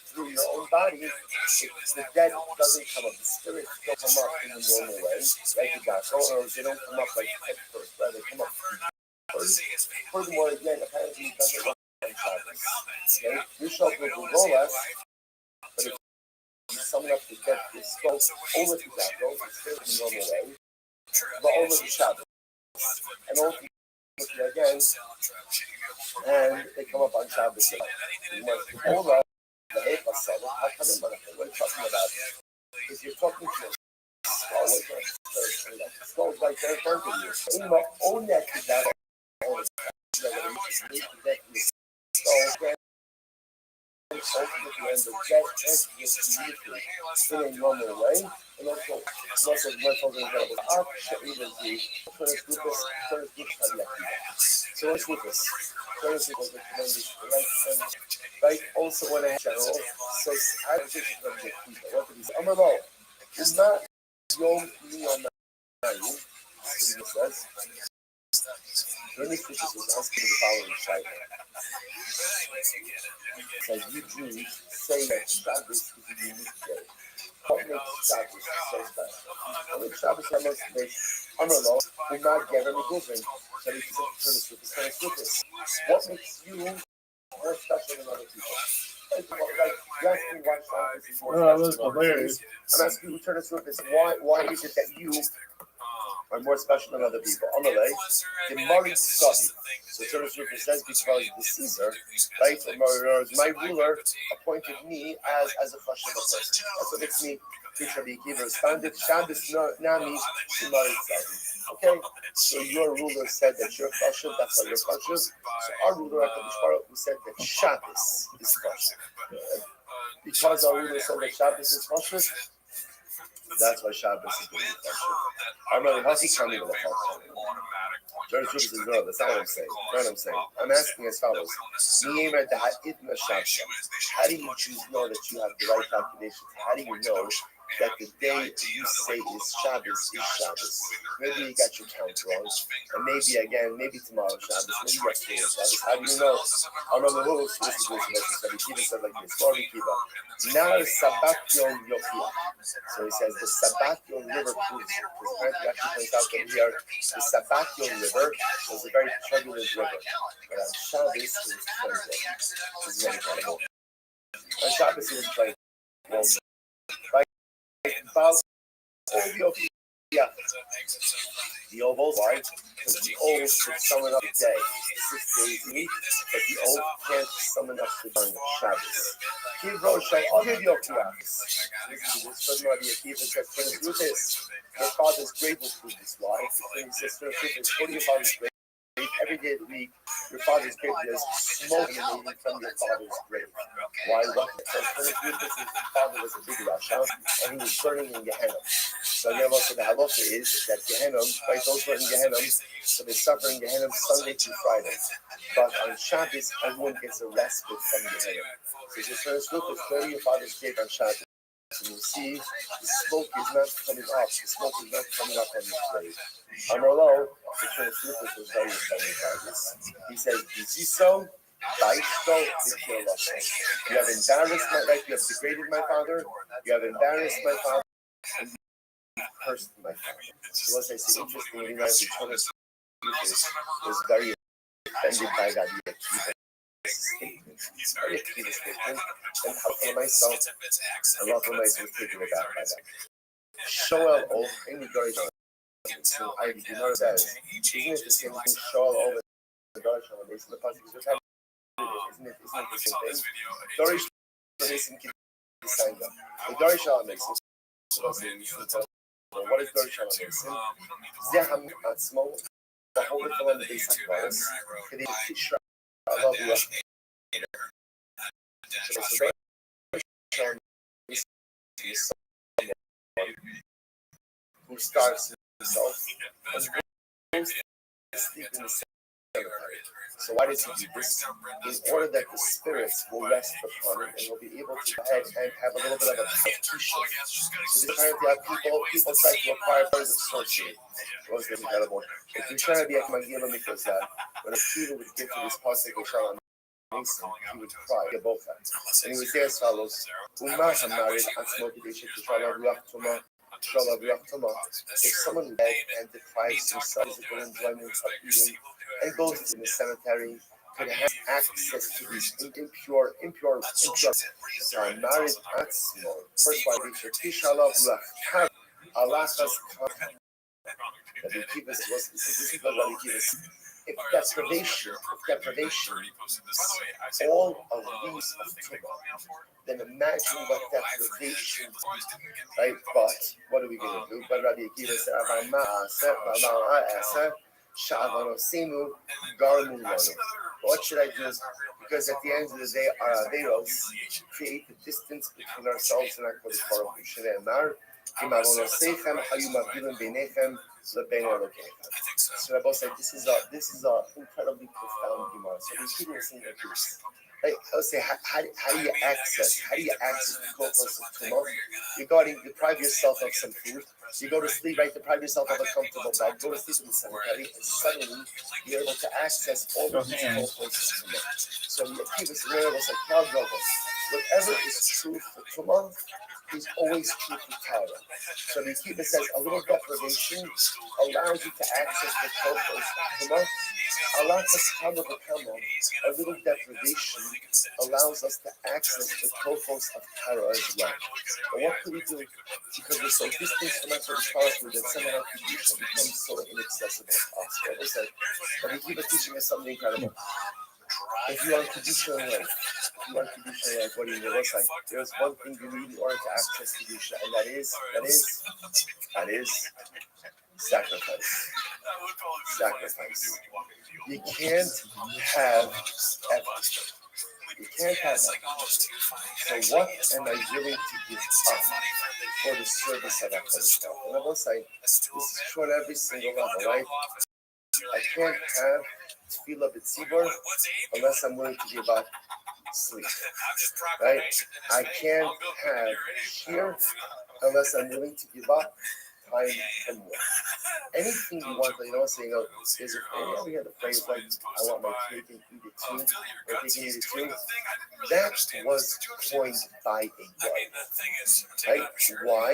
through your own body, the dead doesn't come up. The spirits don't come up in the normal way, like the gospel, they don't come up like head first, right? They come up first. Furthermore, again, apparently it doesn't work on Shabbos. Okay? You shall roll us, but if you summon up the dead, the skull over the gospel, it's still in the normal way, but over the Shabbos. And ultimately, again, and they come up on Shabbos. Hold up. What are you talking about? If you're talking to a skull, it's like they're in front of you. In my own neck, that ultimately, and the dead is communicated in a normal way. And also we're talking about so what's with this? Thursday was a tremendous right? Also when I had general, so I was just going to get people. What did he say? Amaro, it's not Yom Miyamayu, says, during the Sukkot was asking the following Shaila. It says, you Jews say that Shabbos is a unique day. What makes Shabbos so special? What makes Shabbos so special? Amrlo, we're not getting a given. So we can turn the Sukkot. What makes you more special than other people? You're asking why Shabbos is more special than other people. I'm asking you to turn the Sukkot. Why is it that you are more special than other people? Amalei, the Mari study. So Torah Sukkah says because the Caesar, right, my ruler appointed me as a chashuv person. That's what makes me Rabbi Akiva responded. Shabbos nami Mari study. Okay, so your ruler said that you're chashuv. That's why you're chashuv. So our ruler HaKadosh Baruch Hu said that Shabbos is chashuv. Because our ruler said that Shabbos is chashuv. That's why Shabbos is going to be chashuv. I'm not Hasi coming with a chashuv. That's not what I'm saying. I'm asking as follows. How do you choose know that you have the right calculations? How do you know that the day you say is Shabbos? Maybe you got your count wrong. And maybe tomorrow Shabbos, maybe yesterday is Shabbos. How do you know? I remember who was this is Rabbi Kiva said like this. Rabbi Kiva. Now Sabbat Yom Yochia. So he says the Sabbat Yom River proves it. Because apparently actually points out that here the Sabbat Yom River was a very turbulent river. But on Shabbos it was tranquil. This is incredible. On Shabbos it was tranquil. About the ovals, right? Because the old should summon up the day, 6 days a week, but the old can't summon up the day Shabbos. Give Rothschild, I'll give you a This is Rabbi Akiva said, "Can do this? Your father's grave will prove this. Why? His sister, go to your father's grave. Every day of the week, your father's grave is smoke emanating from your father's grave. Why? What? Because his father was a big Rasha, and he was burning in Gehenna. So again, also the halacha is that Gehenna, right? Those who are in Gehenna, so they suffer in Gehenna Sunday through Friday. But on Shabbos, everyone gets a respite from Gehenna. So this first group is go to your father's grave on Shabbos. And you see, the smoke is not coming up. The smoke is not coming up on his grave. Amarlo, the Prince Rufus was very offended by this. He says, Biziso, Daisto, you have embarrassed my life, you have degraded my father, you have embarrassed my father, and you cursed my father. So what I say, interestingly, the Prince Rufus was very offended by that statement. Very Akiva statement. And how for myself, a lot of myself was taken aback by that. Shoel Ol, in the Garden. So I do not says, isn't it the same thing? Shoel Ol, the Garden, based on the pasuk is repetitive. Isn't it the same thing? Dorish Mason can be signed up. The Dorish Mason. What is Dorish Mason? Zeham Atzmo, the whole little on the basic virus. Can they teach I love you. Who starts himself and goes to sleep in the cemetery. So why does he do this? In order that the spirits will rest upon him and will be able to go ahead and have a little bit of a competition. So they're trying to have people try to acquire birds of sorcery. It was incredible. If you're trying to be a Magillah, because when a student would get to this pasuk of Shalom, Mason, he would cry both times. And he would say as follows: if someone led and deprives himself of physical enjoyment of eating and goes to the cemetery, could have access to these impure married atzmo. First one, Allah has come. That we keep us was this is what we keep us. If deprivation, all of these of Tumah, then imagine what deprivation, right? But what are we going to do? But Rabbi Akiva said, what should I do? Because at the end of the day, our averos create the distance between ourselves and our Kodesh Baruch Hu. So Rabbi said, this is a incredibly profound Gemara. So we keep listening to this. Right? I'll say, how do you access the co-host of Tumah? Regarding deprive yourself of some food, you go to sleep, right? Deprive yourself of a comfortable bed, go to sleep in the cemetery, and suddenly you're able to access all of these co-hosts of Tumah. So the Akiva says, whatever is true for Tumah is always true for Torah. So the Akiva says a little deprivation allows you to access the co-host of Tumah. Allah a little deprivation allows us to access the tropos of Tara as well. But what could we do? Because we're so distant from our powerful that somehow Kedusha becomes so inaccessible to us. What was that? But we keep teaching us something incredible. If you want Kedusha in life, what do you know? What's like? There's one thing you need in order to access Kedusha, and that is sacrifice. Sacrifice. You can't have everything. You can't have everything. So what am I willing to give up for the service of HaKadosh? And I will say, this is true on every single level, right? I can't have tefillah b'tzibur unless I'm willing to give up sleep, right? I can't have shir unless I'm willing to give up time from work. Anything you want, there's a we had a phrase like, I want my cake and eat it too, or cake and eat it too. That was coined by a guy, right? Why?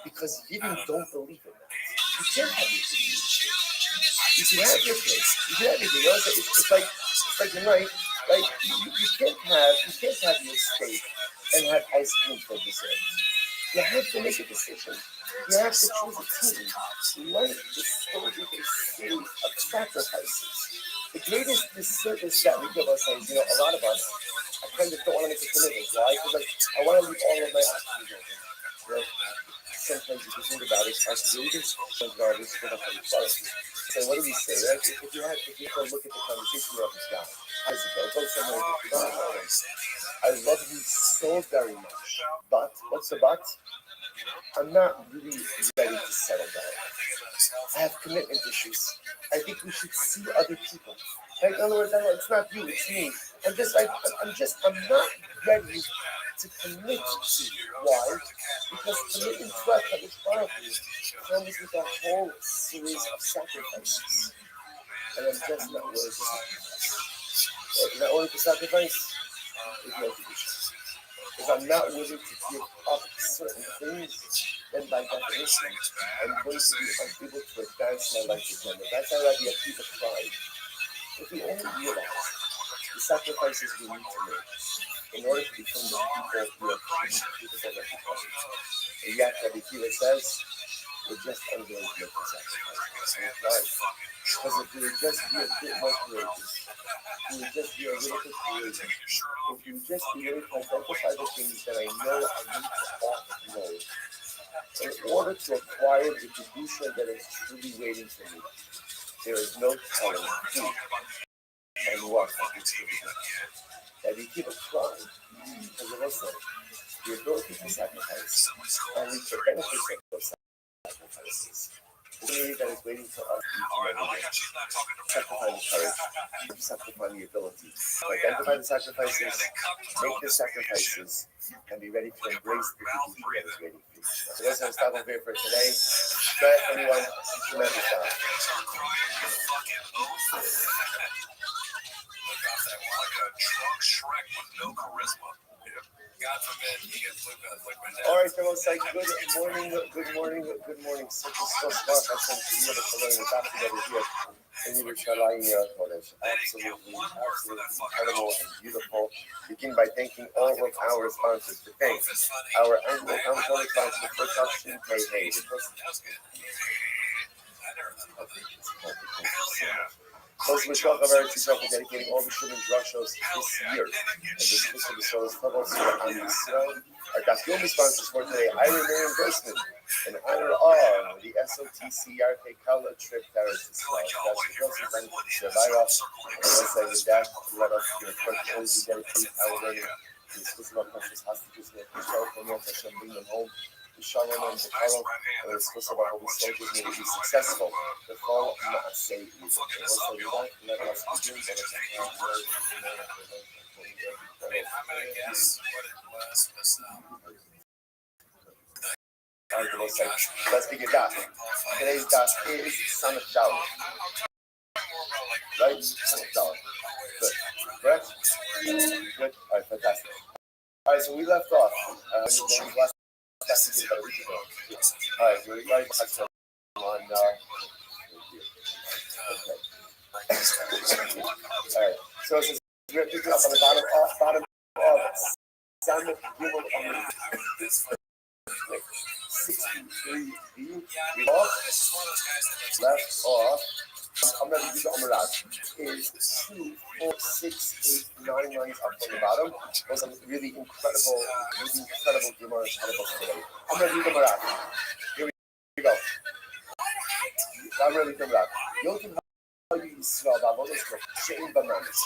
Because Yidden don't believe in that. You can't have your cake and eat it too. You can have your cake, you can have everything. It's like you're right. Like you can't have your steak and have ice cream for dessert. You have to make a decision. You have to choose a team. Life is filled with a series of sacrifices. The greatest disservice that we give ourselves, a lot of us, I kind of don't want to make a commitment. Why? Because I want to leave all of my options open. Sometimes if you think about it, it's really garbage for the whole party. So what do we say, right? If you have to look at the conversation of this guy, how does it go? Go somewhere. I love you so very much, but what's the but? I'm not really ready to settle down. I have commitment issues. I think we should see other people. Like, in other words, it's not you, it's me. I'm not ready to commit to you. Why? Because committing to HaKadosh Baruch Hu comes with a whole series of sacrifices. And I'm just not willing to sacrifice. If you're not willing to sacrifice, there's no Kedusha. If I'm not willing to give up certain things, then by definition, I'm going to be unable to advance my life agenda. That's how Rabbi Akiva cried. If we only realize the sacrifices we need to make in order to become the people we are capable of becoming. And yet, Rabbi Akiva says, we're just unwilling to make the sacrifices. Because if we would just be a bit more courageous, if we would just be a little bit courageous, if you would just be able to identify the things that I know I need to offload in order to acquire the Kedusha that is truly waiting for me, there is no telling who and what I can truly do. That you keep a crying because of us, the ability to sacrifice and reap the benefits of those sacrifices. The way that is waiting for us each and every day. Sacrifice the courage, sacrifice the ability to identify the sacrifices, make the sacrifices, and be ready to embrace the Kedusha that is waiting for you. So let's have stop over here for today. Good, everyone. Tremendous job. Like a drunk Shrek with no charisma. God forbid he gets looked at. All right, everyone, say good morning. Such a so smart. I think you have to learn about together here in Yerushalayim College. Absolutely incredible and beautiful. Begin by thanking all of our sponsors. To thank our Anglo sponsor for touching Hey. Close with talk about yourself for dedicating all the children's drug shows this year. And this is for the show's Chavos on Israel. Our Dafyomi sponsors for today, Ira Miriam Grossman, in honor of the SOTC RK Kala trip to Israel. Dr. Joseph and Shavira, and alongside with that, let us dedicate our learning to this Christmas precious hostages and Hashem bring them home. the Shalom and the Shalom, and it's supposed to about how we soldiers need to be successful. The fall not say you. Also, you don't let us begin, but it's I'm gonna guess what it was let's begin that. Today's das is Son of Dalit. Right? Son of Dalit. Good. Correct? Good. All right, fantastic. All right, so we left off. All right, we're right on. Okay. All right. So it says we're picking up on the bottom of Samuel Gimel Amud 63b. We left off. I'm going to do the Amarat. Is 2, 4, 6, 8, 9 lines up from the bottom. Those are really incredible Gemaras out of us today. I'm going to do the Amarat. Here we go. I'm ready to Amarat. Yotim Ha'yu Yisrael Ba'avodas She'im B'mamis.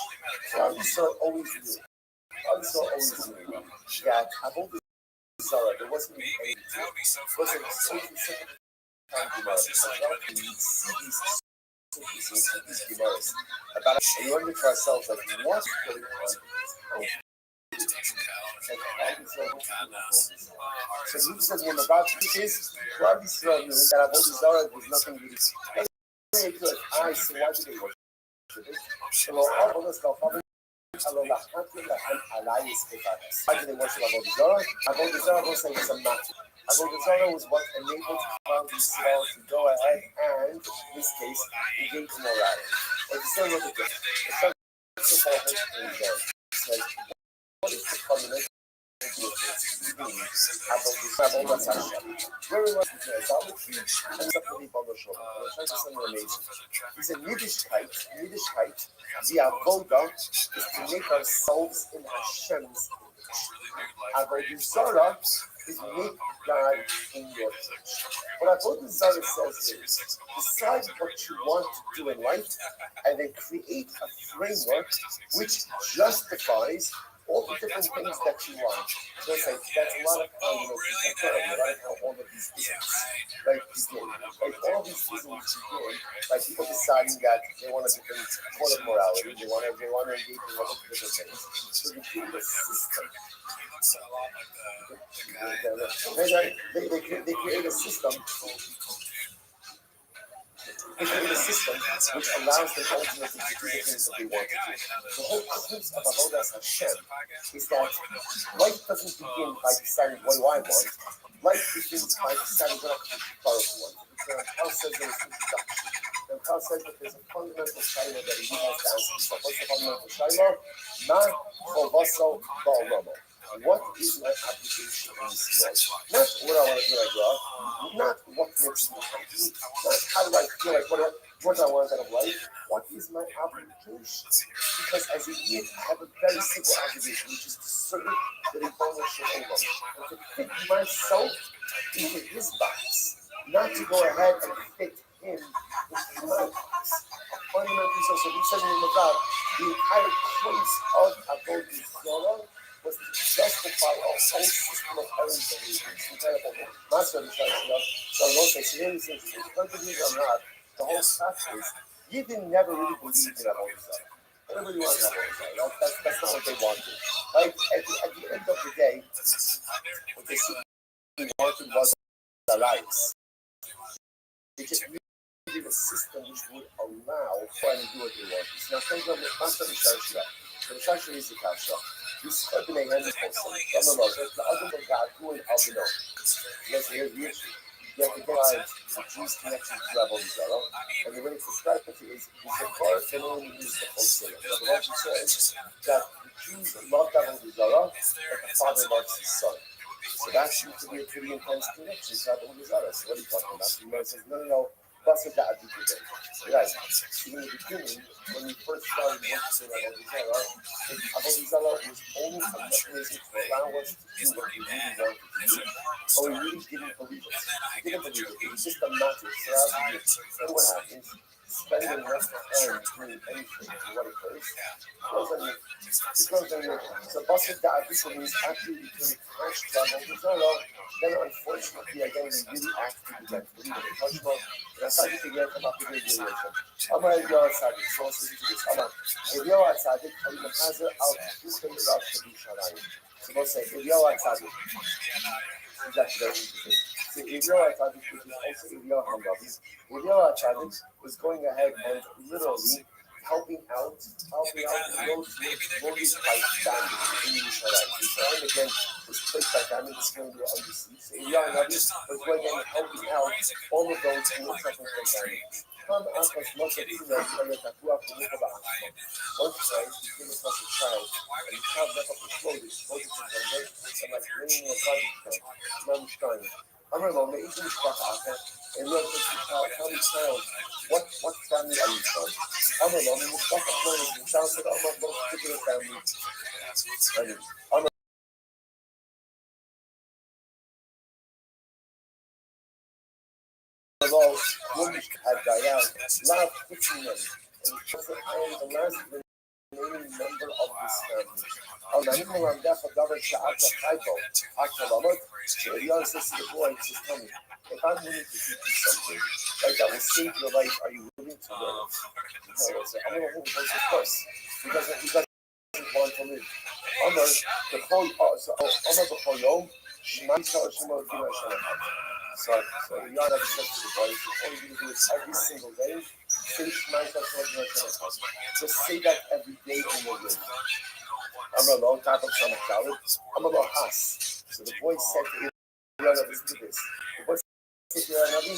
Rabbi always knew. That Avodah Zarah, there wasn't a about we wonder to ourselves like what's going on. So he says when about this Rabbi knew that Avodah Zarah was nothing really good. I so why did they worship it? So all of us go why did they worship Avodah Zarah? Avodah Zarah was saying it's a matter. Avodah Zarah was what enabled Israel to go ahead and, in this case, engage morality. Or to say what it is. The first says, what is the combination of Avodah Hashem? Very much idolatry and something amazing. He said, Yiddishkeit, the Avodah is to make ourselves in Hashem's Avodah Zarah is make God in your image. What Avodah Zarah says is, decide what you want to do in life and then create a framework which justifies all the different things that you want. So it's like, that's a lot of right? How all of these isms begin. All these isms begin by people deciding that they want a different form of morality, they want to engage in all of different things. So they create a system. They create a system. They create a system which allows them ultimately to do the things that they want to do. The whole essence of Avodah Hashem is that life doesn't begin by deciding what do I want. Life begins by deciding what Baruch wants. Paul says in his introduction. And Paul says that there's a fundamental shaila that he has to answer himself. What's the fundamental shaila? Ma chovaso ba'olamo. What is my application in this world? Not what I want to do when I grow up, not what makes me happy, not how do I feel like what I want out of life. What is my application? Because as a kid, I have a very simple obligation, which is to serve the Ribono Shel Olam, and to fit myself into his box, not to go ahead and fit him into my box. Fundamentally, so he says in the Rabbi, the entire case of Avodah Zarah was to justify our whole system of errors and reasons. Incredible. Master of the so also, so here he says, the whole fact is, you didn't never really believe in Avodah Zarah. Everybody wanted Avodah Zarah. That's not what they wanted. Right? At the end of the day, what they wanted was their lives. They just needed a system which would allow for them to do what they wanted. Now, think of the Master of the Shashra is the Kasha. This is the other God doing Avino. Yes, here's the issue. You have to provide the Jews' connection to Avodah Zarah, and the way to describe it is the first and only is the whole The Rothschild says that the Jews love Avodah Zarah, but the father loves his son. So that seems to be a pretty intense connection to Avodah Zarah. So what are you talking about? The man says, no. That's what that would be. Right. In the beginning, when we first started working on Avodah Zarah was only a mechanism to allow us to do what we really wanted to do. But we really didn't believe it. We didn't believe it. It was just a matter of and what happens? spending enough time doing anything, what occurs? Because when you're so busted that this means after you become fresh trouble, then unfortunately again we really actively get believe in touch mode. That's how you figure out about the regulation. I'm a yard side, so to this. I'm a yard side, I'm the hazard out to the rock to be shut. So let's say if you're outside, that's very interesting. So if you're outside, which is also if you're outside, was going ahead and literally helping out those movies by family in Yerushalayim. Yerushalayim again was placed by family. This is going to be under siege. So Eliyahu Navi was going and helping out all of those who were suffering from family. Come out as much as you know, once he came across a child, and the child left up his clothing, and like bringing a body from I'm going to make this stuff out there, and look at the child, tell the child, what family are you from? I'm going to make this stuff out there, and the child said, I'm not going to particular family. Woman had Diane, love fixing them, and I am the last remaining member of this family. I'm on death of David Sha'ata Kaibo, Akalamot. Eliyahu says to the boy, he says, tell me, if I'm willing to teach you something, like that will save your life, are you willing to learn? No, I said, I'm going to hold it, of course. He doesn't want to live. Amar, the whole Yom, Shema Yisrael Shema Dina Shalom. So Eliyahu never says to the boy, all you need to do is every single day, say Shema Yisrael Shema Dina Shalom. Just say that every day in your life. I'm a long time of Shamach Dalit. I'm a long has. So the boy said to Eliyahu, listen to this. The boy said to Eliyahu,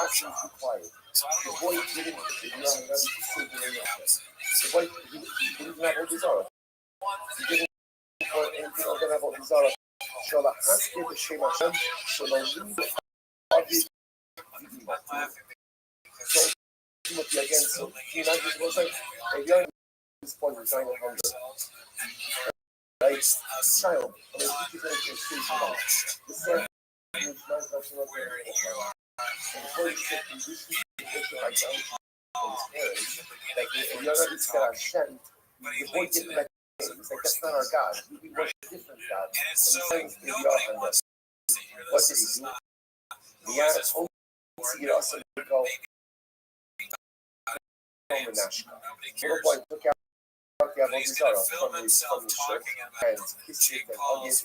actually be quiet. The boy didn't get Eliyahu to say the name of it. The boy he didn't have all these Zara. He didn't want anything other than about Zara. Shall I ask you the Shem Hashem? Shall I leave the Adi? So Timothy again, so he imagines was like Eliyahu at this point was dying of hunger. Right? Child, I mean, he's going to say about the same is not national and before he said conditions to take the right down from his parents, like if you're not this guy Hashem, the boy didn't like it. He's like, that's not our God. We worship a different God. And he's saying, what did he do? The ass only also go little boy took out the Avodah from his shirt and kissed it and hugged it.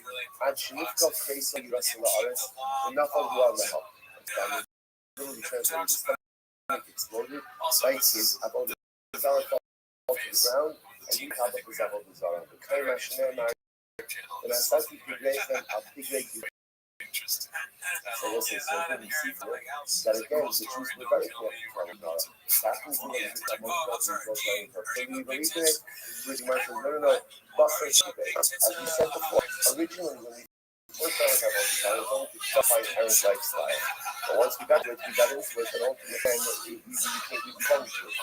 And Shinifka face on the rest of the others. Enough of the other help. Literally translated, his stomach exploded. Like his Avodah Zarah fell to the ground, and he top up his Avodah Zarah. The Kaim Hashem and I started to raise them up big leg. So listen, so good to see that again, the Jews were very careful. That means we need to come up with so we believe in it, really much no, buffer as we said before, originally when we first started having all these, I was only to justify Aaron's lifestyle. But once we got into it, and ultimately we become to it.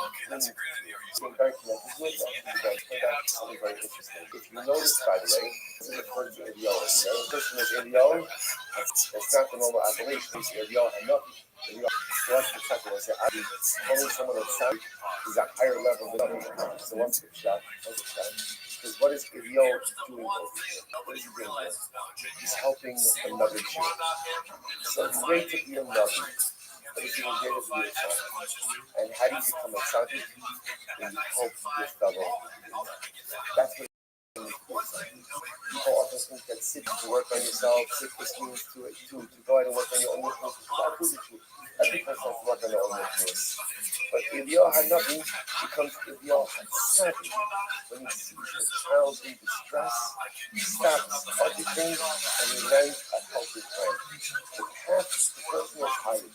Being very connected to it, that's something very interesting. If you notice, by the way, this is referred to Eliyahu. The person is Eliyahu. It's not the normal appellation. It's Eliyahu Hanavi. So that's the second one. Only someone that sounds is a higher level than others. So once it's shot. Because what is Eliyahu doing over here? What is he doing here? He's helping another Jew. So it's great to be a Navi. But it's even greater to be a tzaddik. And how do you become a tzaddik? When you help your fellow. That's what people often think that sit to work on yourself, sit this means to go out and work on your own weakness. I'll prove it to you. Every person has to work on their own weakness. But Eliyahu Hanavi becomes Eliyahu Hatzaddik when he sees the child in distress, he stops everything and he lends a helping hand. The path to personal piety,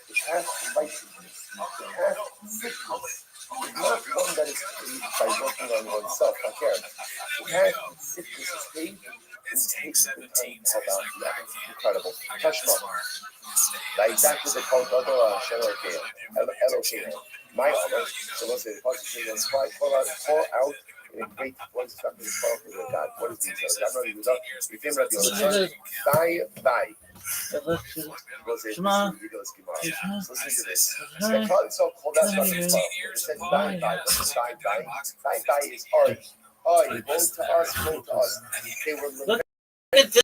the path to righteousness, the path to sickness, is not one that is paved by working on oneself, like Aaron. The path to sickness is paved and takes the time to help out the others. Incredible. Tashma. Exactly the call Gadol Hashem Elokeinu. My honor. So let's say the pasuk says, pour out in a great voice to the powerful of God. What is the Bye. Shema. So listen to this. The council called out Rabbi. It said bye. Bye is oi. Oi, woe to us. They were Look at this.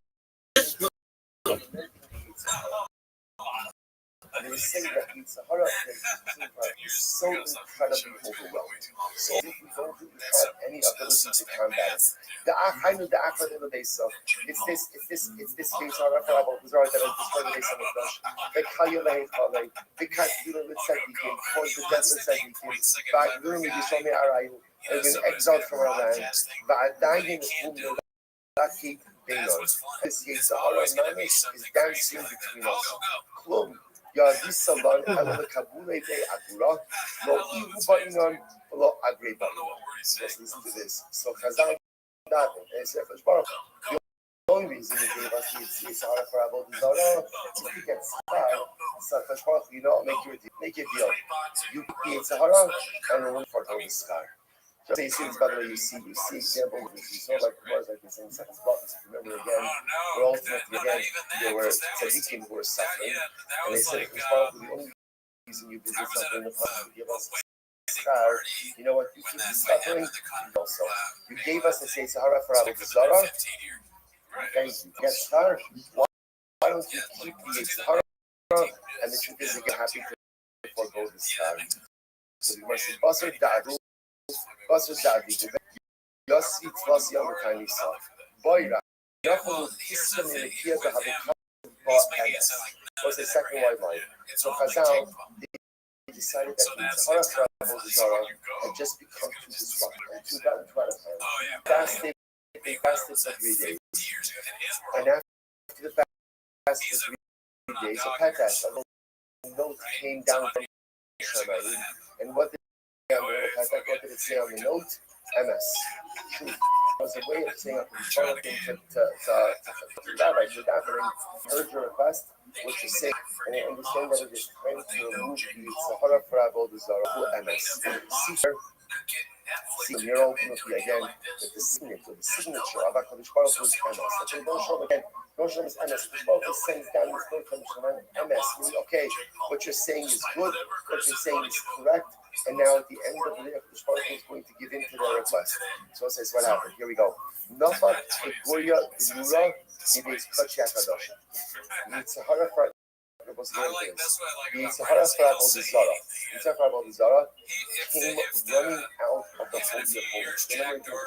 they were saying that the Sahara is so incredibly overwhelming. So if we don't really have any ability to combat it, the Akbar of the base of it's this base of Rabbi Bizarre that has destroyed the base of the flesh. The Kayulahe Kale, the Katula with Sadikim, caused the death of Sadikim, by literally destroying Arayu, and been exiled from our land, by dying in the womb of Laki Benos. This Sahara Manis is dancing between us. Klum. This salon, I will Kabule de Agura, no evil button lo agree button. Let's listen to this. So Kazan that is the only reason he gave us the Sahara for Abu Zara if you get Sahara, you know, make your deal. You get Sahara and we'll for the sky. Just say things by the way you see examples you saw like Mars like this in second spot. Remember again, we're ultimately again there were tzaddikim who were suffering, and they said it was probably the only reason you visit something in the past to give us schar. You know what? You keep suffering. Also, you gave us the say Sahara for Abu Zara. Thank you. Yes, schar. Why don't you keep the Sahara? And the truth is, you get happy to forego the schar. So we must also die. Was ist da, wie das sieht was ja keine Sache. Boyra, Jakob ist in der Kirche habe was the second white line. So Chazal, they decided that the Sahara travel Zara had just become too disruptive and too fasted. They fasted for 3 days, and after the fast for 3 days, a Petas, a note came down from Shammai, and what did it say on the note? MS. Truth. It was a way of saying to Rabbi, to davening, heard your request, which is saying, and I understand that it is trying to remove the Sahara Frabo, the Zara, MS. See, here ultimately again, that the signature of HaKadosh Baruch Hu is MS. That they don't show again, don't show us MS. The Baruch Hu sends down this note from MS. Meaning, okay, what you're saying is good, what you're saying is correct. And now at the end of the day, the Baruch Hu is going to give in to their request. So it says, what happened? Here we go. Nafat Egoria Dinura Nibis Kachi HaKadosh. Yitzhahara Frat. Yitzhahara Frat Zara. Yitzhahara Frat Zara came running out of the Holy of Holies. Remember,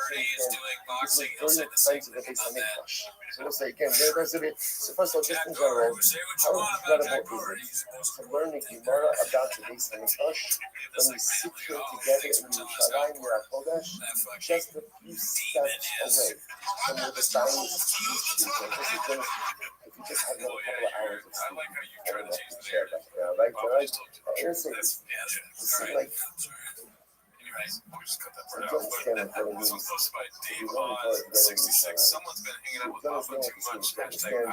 this was during the times of the Beis HaMikdash. So we'll say again, there's a bit. So first of all, just in general, how incredible is it to learn the Gemara about the Beis HaMikdash when we sit here together in Yerushalayim, Yerakodesh, just a few steps away from where the Zionists used to be. If you just had another couple of hours of sleep, I don't know if you share that. Right? Innocent. It's like. So don't understand what it means. If you want to understand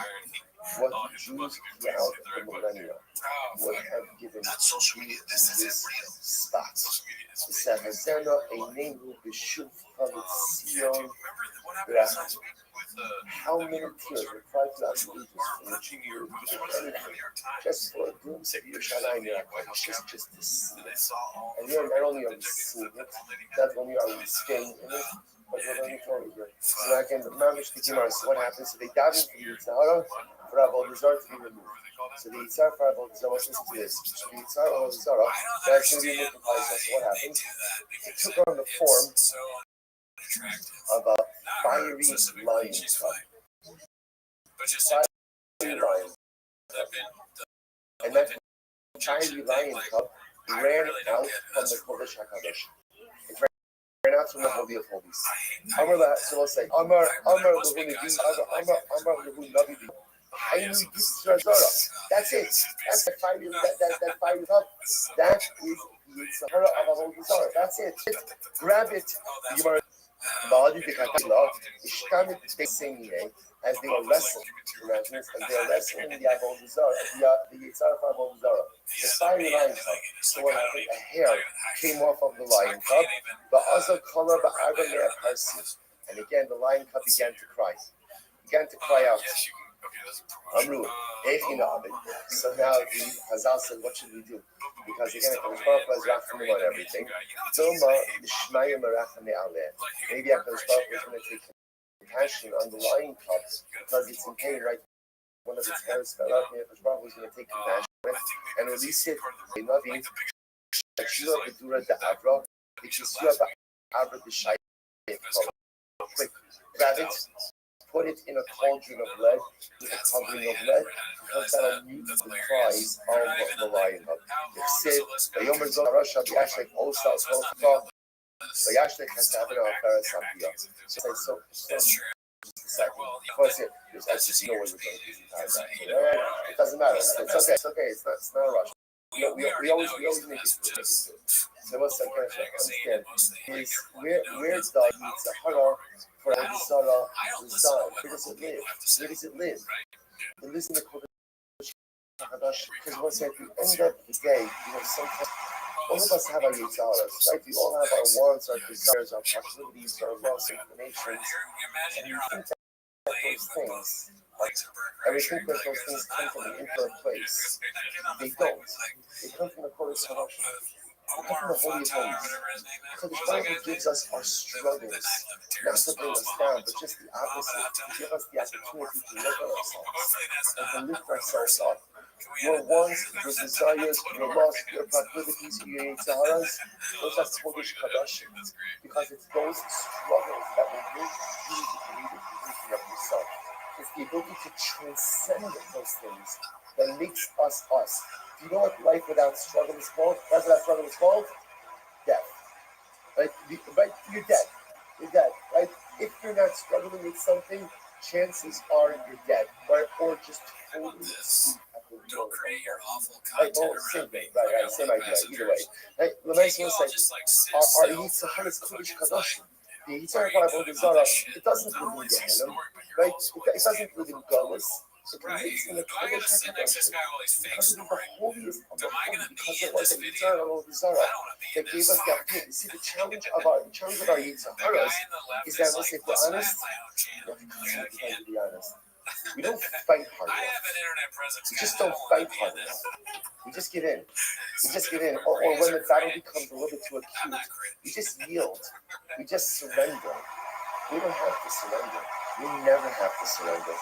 what the Jews throughout the millennia would have given this spot. The Savazena, a name who Bishuf Sion. How many tears were cried throughout the ages from the Jews just for a glimpse of Yerushalayim, just to see it. And here, not only are we seeing it, not only are we staying in it, but we're learning from it here. So now again, the Mamish the Gemara. So what happens? So they dive into the Yitzhahara for Abu Zara to be removed. So the Yitzhahara for Abu Zara, listen to this. The Yitzhahara for Abu Zara, that's going to be removed from Paisa. So what happens? It took on the form of a fiery lion cub. Fiery lion cub. And that fiery lion cub ran out from the Kodesh HaKadosh. It ran out from the Holy of Holies. So let's say, Amar Lehuni Navi. That's it. That's that fiery cub. That is Yitzhahara of Avodah Zarah. That's it. Grab it. Ba'adi dekatila, ishtamit besemine, as they were wrestling, imagine, as they were wrestling the Avodah Zarah, the Yitzhar of Avodah Zarah, the fiery lion cub. So what happened? A hair came off of the lion cub, but also color ba'arba parsi. And again, the lion cub began to cry. Began to cry out. Amru, so now the Hazal said, what should we do? Because again, if Hakadosh Baruch Hu has rachamim on everything, maybe Hakadosh Baruch Hu is going to take compassion on the lion cub because it's in pain, right? One of its hairs fell out, and Hakadosh Baruch Hu is going to take compassion and release it. Quick, grab it, put it in a cauldron of lead, with a covering of lead, because that'll mute the cries of the lion. It said, "Vayomer Zol Harasha B'Yashlek Osa Osa V'Yashlek Hasavina Afara Sapia." So, of course, there's actually no way we're going to do it. It doesn't matter. It's okay. It's okay. It's not a rush. We always make it through. So what's that question? Understand is where does Yitzhahara for Avodah reside? Where does it live? Where does it live? It lives in the Kodesh Hakadosh. Because once at the end of the day, sometimes all of us have our Yitzharas, right? We all have our wants, our desires, our proclivities, our lost inclinations, and you think that those things. I would think that those things come from an inner place. They don't. They come from the Kodesh Hakadosh. They come from the Holy of Holies. Because the Bible gives us our struggles, not to bring us down, but just the opposite, to give us the opportunity to look at ourselves and to lift ourselves up. Your wants, your desires, your loss, your proclivities, your Yetzaharas, those are Kodesh Hakadosh. Because it's those struggles that will make you the creative version of yourself. It's the ability to transcend those things that makes us us. Do you know what life without struggle is called? Life without struggle is called death. Right? You're dead. You're dead. Right? If you're not struggling with something, chances are you're dead. Right? Or just totally asleep at the wheel. Don't create your awful Right? content Oh, same thing. Right. Same idea. Either way. Right? The nice one is like, our Yitzhahar is Kodesh Kadoshim. The Yitzhahar of Avodah Zarah, it doesn't live in Gehenna, right? It doesn't live in Gullus. It lives in the Kodesh HaKadosh. Because it is the holiest of the holy, because it was the Yitzhahar of Avodah Zarah that gave us that opportunity. You see, the challenge of our Yitzhaharas is that, let's say, if we're honest, we have to be honest. We don't fight hard enough. We just don't fight hard enough. We just give in. We just give in. Or when the battle becomes a little bit too acute, we just yield. We just surrender. We don't have to surrender. We never have to surrender.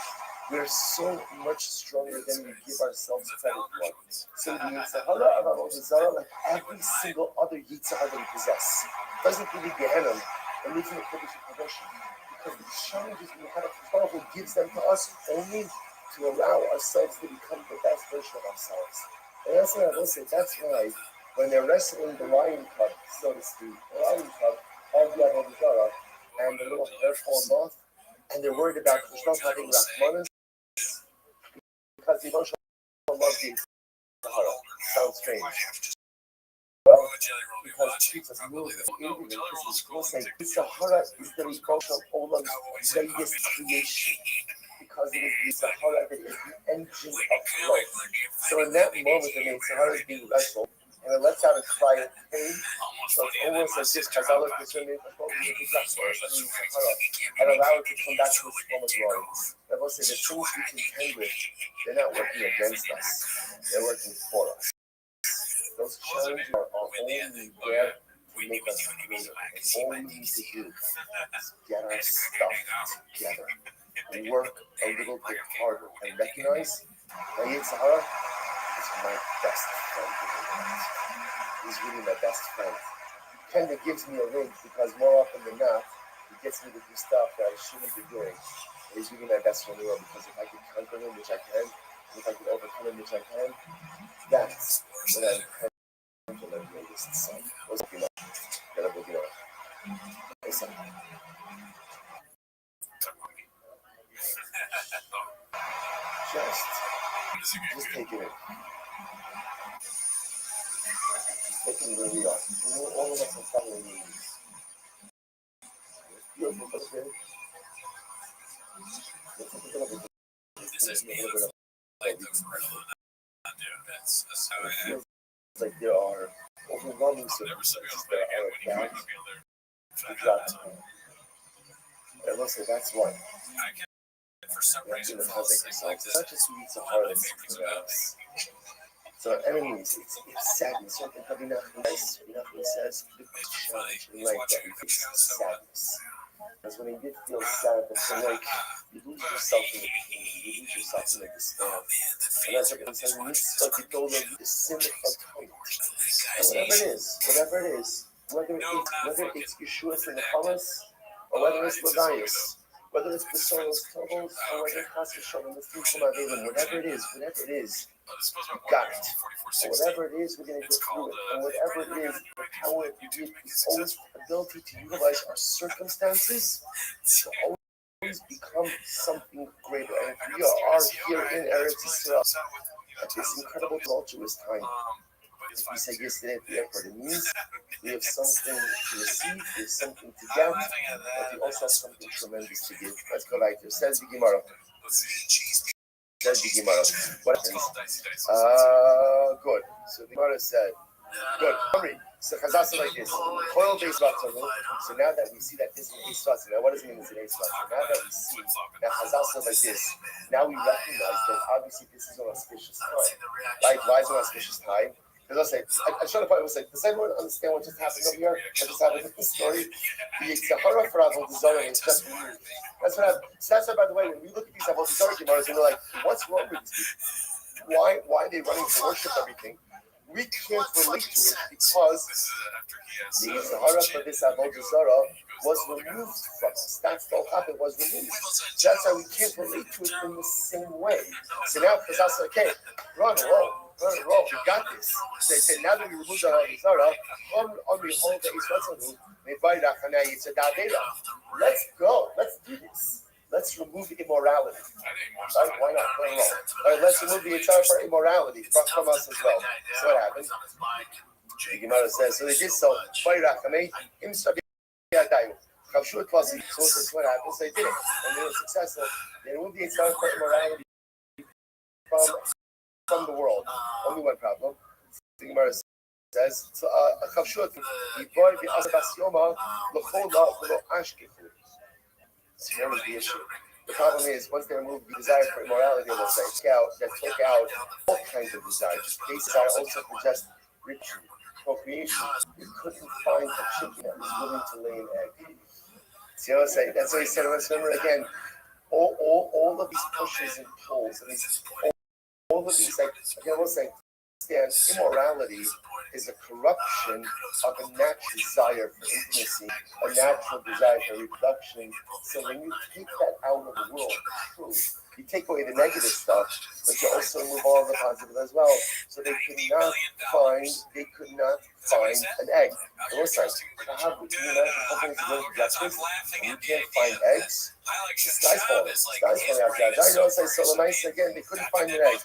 We're so much stronger than we give ourselves credit for. So the Yitzhahara of Avodah Zarah, like every single other Yitzhahara that we possess, doesn't really Gehenna, it lives in the Kodesh HaKadosh. Because the challenges we have, the Bible gives them to us only to allow ourselves to become the best version of ourselves. And that's what I will say. That's why when they're wrestling the lion cub, so to speak, the lion cub of the Avodah Zarah, and the little hair falls off, and they're worried about Krishna having Rachmanis, because they don't love the Sahara. Sounds strange. Well, because Jesus knew the Sahara is the result of Olam's greatest creation. Because it is the Sahara that is the engine of growth. So in that moment, the Sahara is being wrestled, and it lets out a cry of pain. So it's almost as if Chazal is concerning the and allow it to come back to its former glory. I will say the things we contend with, they're not working against us, they're working for us. Those challenges are only there to make us greater. And all we need to do is get our stuff together. Work a little bit harder and recognize that Yitzhahara is my best friend. He's really my best friend. Kind of gives me a link because more often than not, he gets me to do stuff that I shouldn't be doing. And he's really my best friend in the world because if I can conquer him, which I can, if I can overcome him, which I can, that's what I'm trying to learn greatest son. What's it like? Listen. Just take it in. Just take it where we are. All of us are following you. This is me, like the real. That's how I am. It's like there are overwhelming Never saw me circumstances on that again are when you might that not be able to. we got to. And listen, that's one. I can, for some reason, It's fall asleep like this. not just we need to One of my harness favorites about me. So our enemies, it's sadness. Something Rabbi Nachman says, the challenge in life that we face is sadness. Because when you did feel sad, that's like you lose yourself in the pain, you lose yourself in the despair. And that's what it says, when you start to go there, the sin of atonement. And whatever it is, whether it's Yeshua's in the Hamas, or whether it's Ladayas, whether it's Besor's troubles, or whether it's Chas v'Shalom, the fruit from Avelim, whatever it is, you got it. And whatever it is, we're going to get through it. And whatever it is, the power the always ability to utilize our circumstances to always become something greater. And we are here in Eretz Yisrael at this incredible tumultuous time. As we said yesterday at the airport, it means we have something to receive, we have something to get, but we also have something tremendous to give. Let's go right here. Says the Gemara. What happens? Good. So the Gemara said, good. So Chazal said like this. Coil based So now that we see that this is an ace spot, now what does it mean it's an ace spot? So now that we see that Chazal said like this, now we recognize that obviously this is an auspicious time. Right? Why is it an auspicious time? Because I'll say, I showed the point, I was like, does anyone understand what just happened over here? What just happened in this story? The Sahara for Avodah Zarah is just weird. That's what happened. So that's why, by the way, when we look at these Avodah Zarah Gemaras, and we're like, what's wrong with these people? Why are they running to worship everything? We can't relate to it because the Sahara for this Avodah Zarah was removed from us. That's the whole happened, was removed. That's why we can't relate to it in the same way. So now, because I said, okay, run, roll. We got this. They say now that we removed our Zara, let's go. Let's do this. Let's remove immorality. Right? Why not? All right, let's remove the entire for immorality from us as well. So what happened? The Gemara says, so they did so. So what happened? So they did it. And they were successful. They removed the entire for immorality from the world. Only one problem. The Gemara says, so here was the issue. The problem is, once they removed the desire for immorality, they took out all kinds of desires. They desire also for just ritual, procreation. You couldn't find a chicken that was willing to lay an egg. See what I'm saying? That's what he said. Remember again, all of these pushes and pulls, and all of these, like, again, I will say, immorality is a corruption of a natural desire for intimacy, a natural desire for reproduction. So when you take that out of the world, true, you take away the negative stuff, but you also remove all the positive as well. So they could not find an egg. So what's that? How would you imagine companies going to breakfast and you can't find eggs? The sky's falling. Out, guys. I know it's like so nice again. They couldn't find an egg.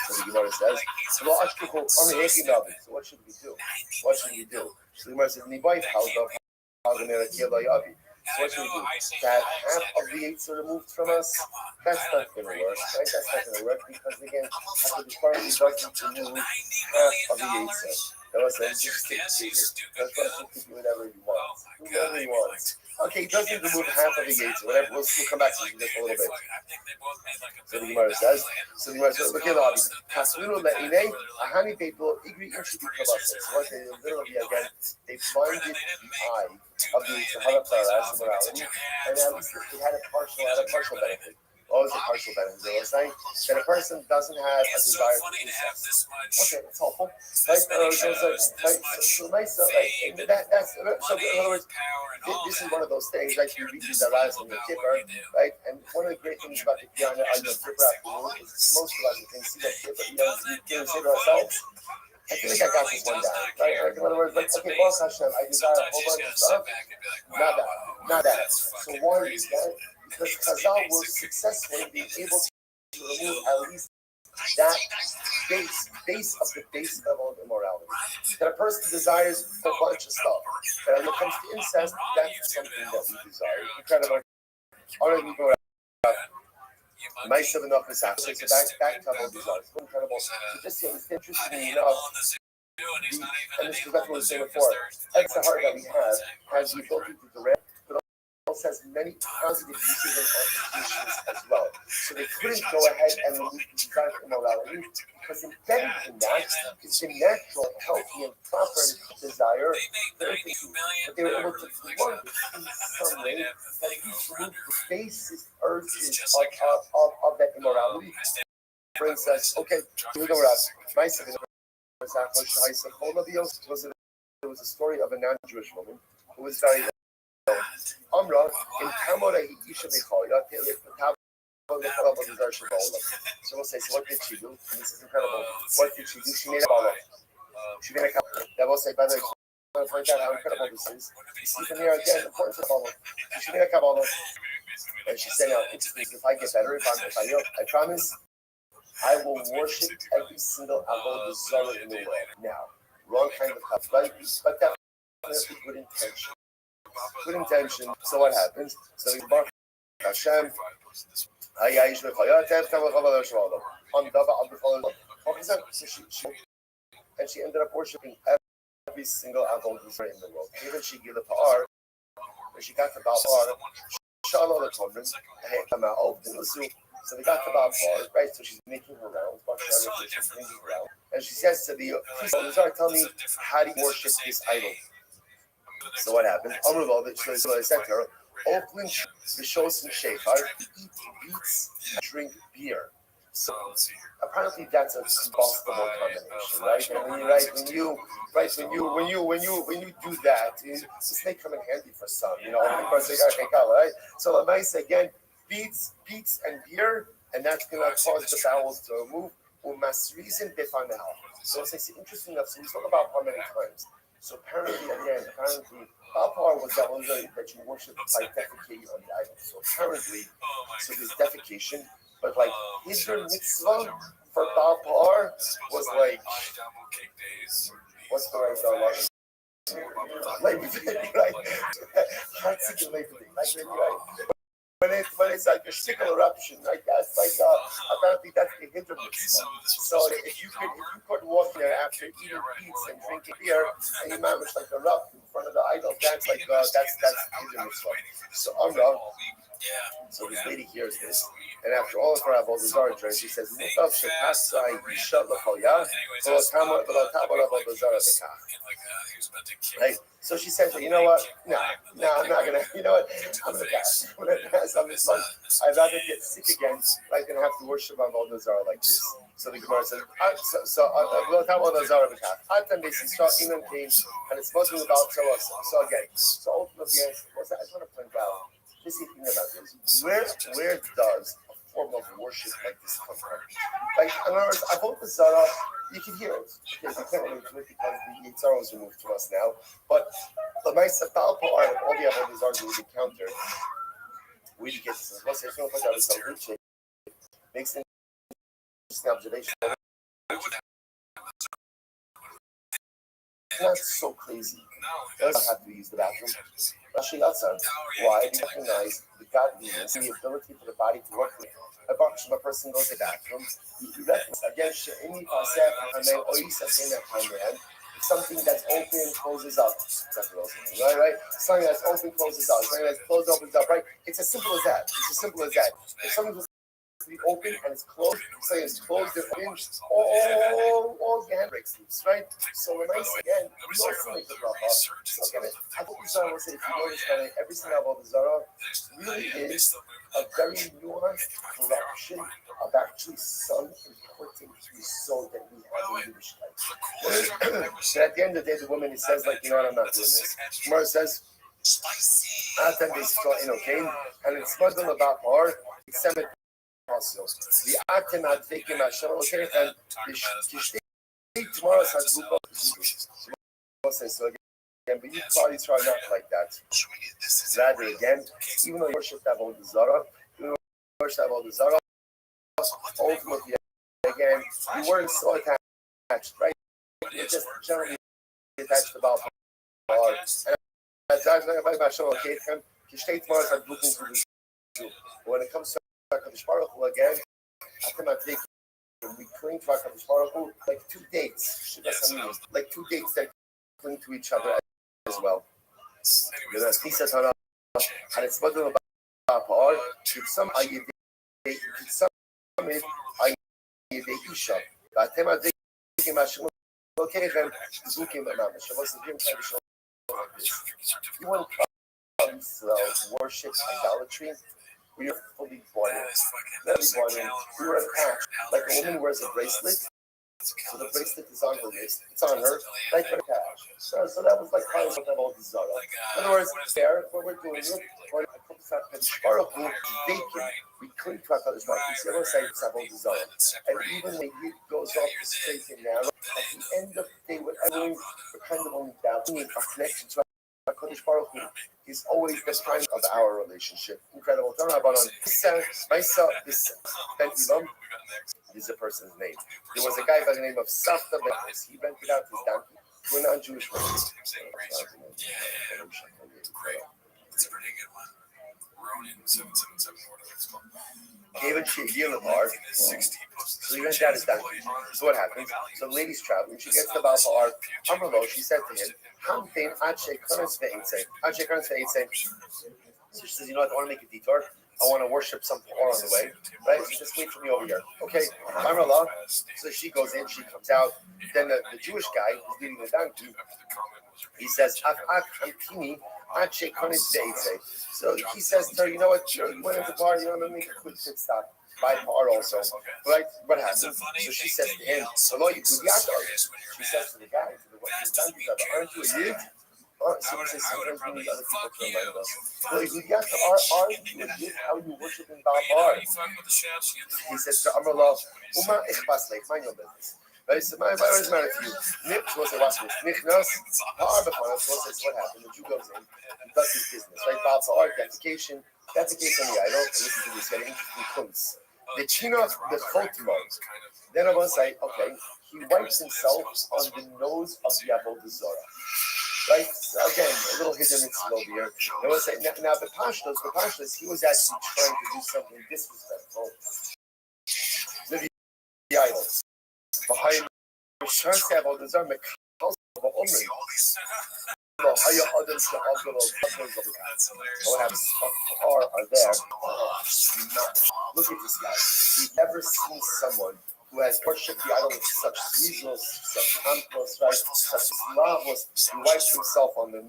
So the Gemara says, so what should we do? So the Gemara says, so what should we do? That half of the eights are removed from us? That's not going to work, right? That's not going to work because, again, after the party doesn't remove half of the eights. That was just take the figure. That person can do whatever he wants. Whatever he wants. Okay, he doesn't remove half of the eights or whatever. We'll come back to this in just a little bit. So the Gemara says, look at Rabbi. Kasunu le'inei, ahani people, igri inchi b'kavasa. So what they literally, again, they blinded the eye of the Sahara Paras morality, and at least it had a partial benefit. What was the partial benefit? They were saying that a person doesn't have a desire for incest. Okay, that's helpful. Right? So in other words, this is one of those things, like you read these Aras on the Kippur, right? And one of the great things about the Kippur on the Kippur afternoon is most of us can see that Kippur, we can say to ourselves, I feel like I got this one down, right? In other words, like, okay, Boss Hashem, I desire a whole bunch of stuff. Not that. So why is that? Because Chazal was successful in being able to remove at least that base of the base level of immorality. That a person desires a bunch of stuff. But when it comes to incest, that's something that we desire. Incredible. All right, we go out. Nice of enough is happening. So that couple desires. Incredible. So just it's interesting enough. And this is what we were saying before. That's the heart that we have has the ability to direct, but also has many positive uses and applications as well. So they couldn't go ahead and remove the desire for immorality because embedded in that is the natural, healthy, and proper desire for intimacy. But they were able to thwart in some way that each remove the basis urges of that immorality. For instance, okay, here we go, Rabbi. Nice of it. There was a story of a non-Jewish woman who was very ill. Amra in Kamora Isha Michoya. So we'll say, so what did she do? And this is incredible. What did she do? She made a bala. She made a kabbalah. That will say, by the way, I want to point out how incredible this is. You see from here again, the importance of kabbalah. She made a kabbalah, and she said, if I get better, if I heal, I promise. I will worship every single avodah zarah in the world. Now, wrong kind of kabbalah, but definitely good intention. Good intention. So what happens? So we Baruch Hashem. And she ended up worshiping every single avodah zarah in the world. Even she gave the par. When she got to Balpar, Shalom Atomin, so they got to Balpar, right? So she's making her rounds, and she says to the priest, tell me, how do you worship this idol? So what happened? So I said to her, Oakland, the shows in Shechar, eat beets, drink beer. So apparently that's a combustible combination, right? And when you do that, this may come in handy for some, right? So Lamais again, beets and beer, and that's gonna cause the bowels to move. So it's interesting enough. So we talk about how many times. So apparently, Balpar was that you worship by defecating on the idol. So apparently, so there's defecation, but like Hiddur mitzvah for Balpar was like, what's the right? Like, when it's like a shtickle eruption, like that's like apparently that's the Hiddur mitzvah. So if you could walk there after eating pizza and drinking beer, and you manage like erupt in front of the idol, that's like that's Hiddur mitzvah. So so this lady hears this, and after all of her avodah zarah, she says, "Mutav shekasai isha l'choya, v'lo tabar avodah zarah bekach." Right. So she said, "You know what? No, I'm not gonna. You know what? I'm gonna pass. I'm gonna pass on this one. I'd rather get sick again, like and have to worship avodah zarah like this." So the Gemara says, "V'lo tabar avodah zarah bekach." Atam beisisra iman came, and it's supposed to be about us. So again, so ultimately, I just want to point out. This is the thing about this. Where does a form of worship like this come from? Like, in other words, avodah zarah, you can hear it. Because you can't really do it because the Yitzhar was removed from us now. But the nice Balpar of all the avodah zarah we've encountered, we get this. Let's say, makes an interesting observation. Not so crazy. Doesn't have to use the bathroom. Why? We recognize the godliness and the ability for the body to work with. A person goes to the bathroom. You recognize again. It's something that's open closes up. Right? Something that's open closes up. Something that's closed opens up. Right? It's as simple as that. If something was to be open and it's closed, say it's closed and open, all the handbrakes loose, right? So when I say again, we also make the bracha. So again, I think we will say if you notice that every single avodah zarah really is a very nuanced collection of actually some important result that we have in Yiddishkeit. So at the end of the day, the woman says like, you know what, I'm not doing this. Gemara says, "Atam beisisra ino kain," and it's Muslim about par. It's also, the Atem Advekim Hashem okay, and the tomorrow's Hadbuka. So again, but you parties try not like that. Rather again, even though you worship avodah zarah, ultimately again, you weren't so attached, right? just generally attached to Baal Par. And when it comes to HaKadosh Baruch Hu again, we cling to HaKadosh Baruch Hu like two dates, like two dates that cling to each other as well. And it's what about Par, some Isha. One comes worship idolatry, we are fully born in. We were attached, like a woman wears a bracelet, so the bracelet is on her wrist, it's on her, like her cash. So that was like how we have all these Zara. In other words, there, what we're doing is, we cling to HaKadosh Baruch Hu. See, I say it's all these Zara. And even when it goes off the straight and narrow, at the end of the day, we're kind of only doubting our connection to HaKadosh Baruch Hu is always the prime of our relationship. Incredible. Don't know about on this Ben Elam is a person's name. There was a guy by the name of Safta Ben. He rented out his donkey to a non-Jewish person. It's a pretty good one. Ronin 777, whatever it's called. Gave it to a bar. So he rented out his donkey. So what happens? So the lady's traveling. She gets to Baal Par. Amrlo, she said to him, Hamtein Ache Kanas Ve'etzei. Ache Kanas Ve'etzei. So she says, you know what, I want to make a detour. I want to worship some Par on the way. Right? So just wait for me over here. Okay. Amrlo. So she goes in, she comes out. Then the Jewish guy who's leading the donkey, he says, so he says to her, you know what, you went into the bar, you know, let me make a quick pit stop. By Par also. Right? What happens? So she says to him, she says to the guy, to the donkey driver, aren't you a Yid? So he says, sometimes we need other people to remind us. Are you a Yid? How are you worshiping Baal Par? He says to Amrullah, Uma ichbas leik, mind your business. Right? So my is matter to you. Nip, so say, watch this. Nichnas, Par b'chana, so says, what happened? The Jew goes in, he does his business. Right? Baal Par, dedication. That's the case on the idol. And listen to this, very interesting points. The Chinoth, the Chotmo. Then I want to say, okay, he wipes himself on the nose of the Avodah Zarah. Right? So again, a little hidden mitzvah over here. I want to say, now the Pashtos, he was actually trying to do something disrespectful. The idols. Behind the Shans Avodah Zarah, Mekal Omri. What happens are there. Look at this guy. We've never seen someone who has worshipped the idol with such zeal, such confidence, right? Such love. He wipes himself on the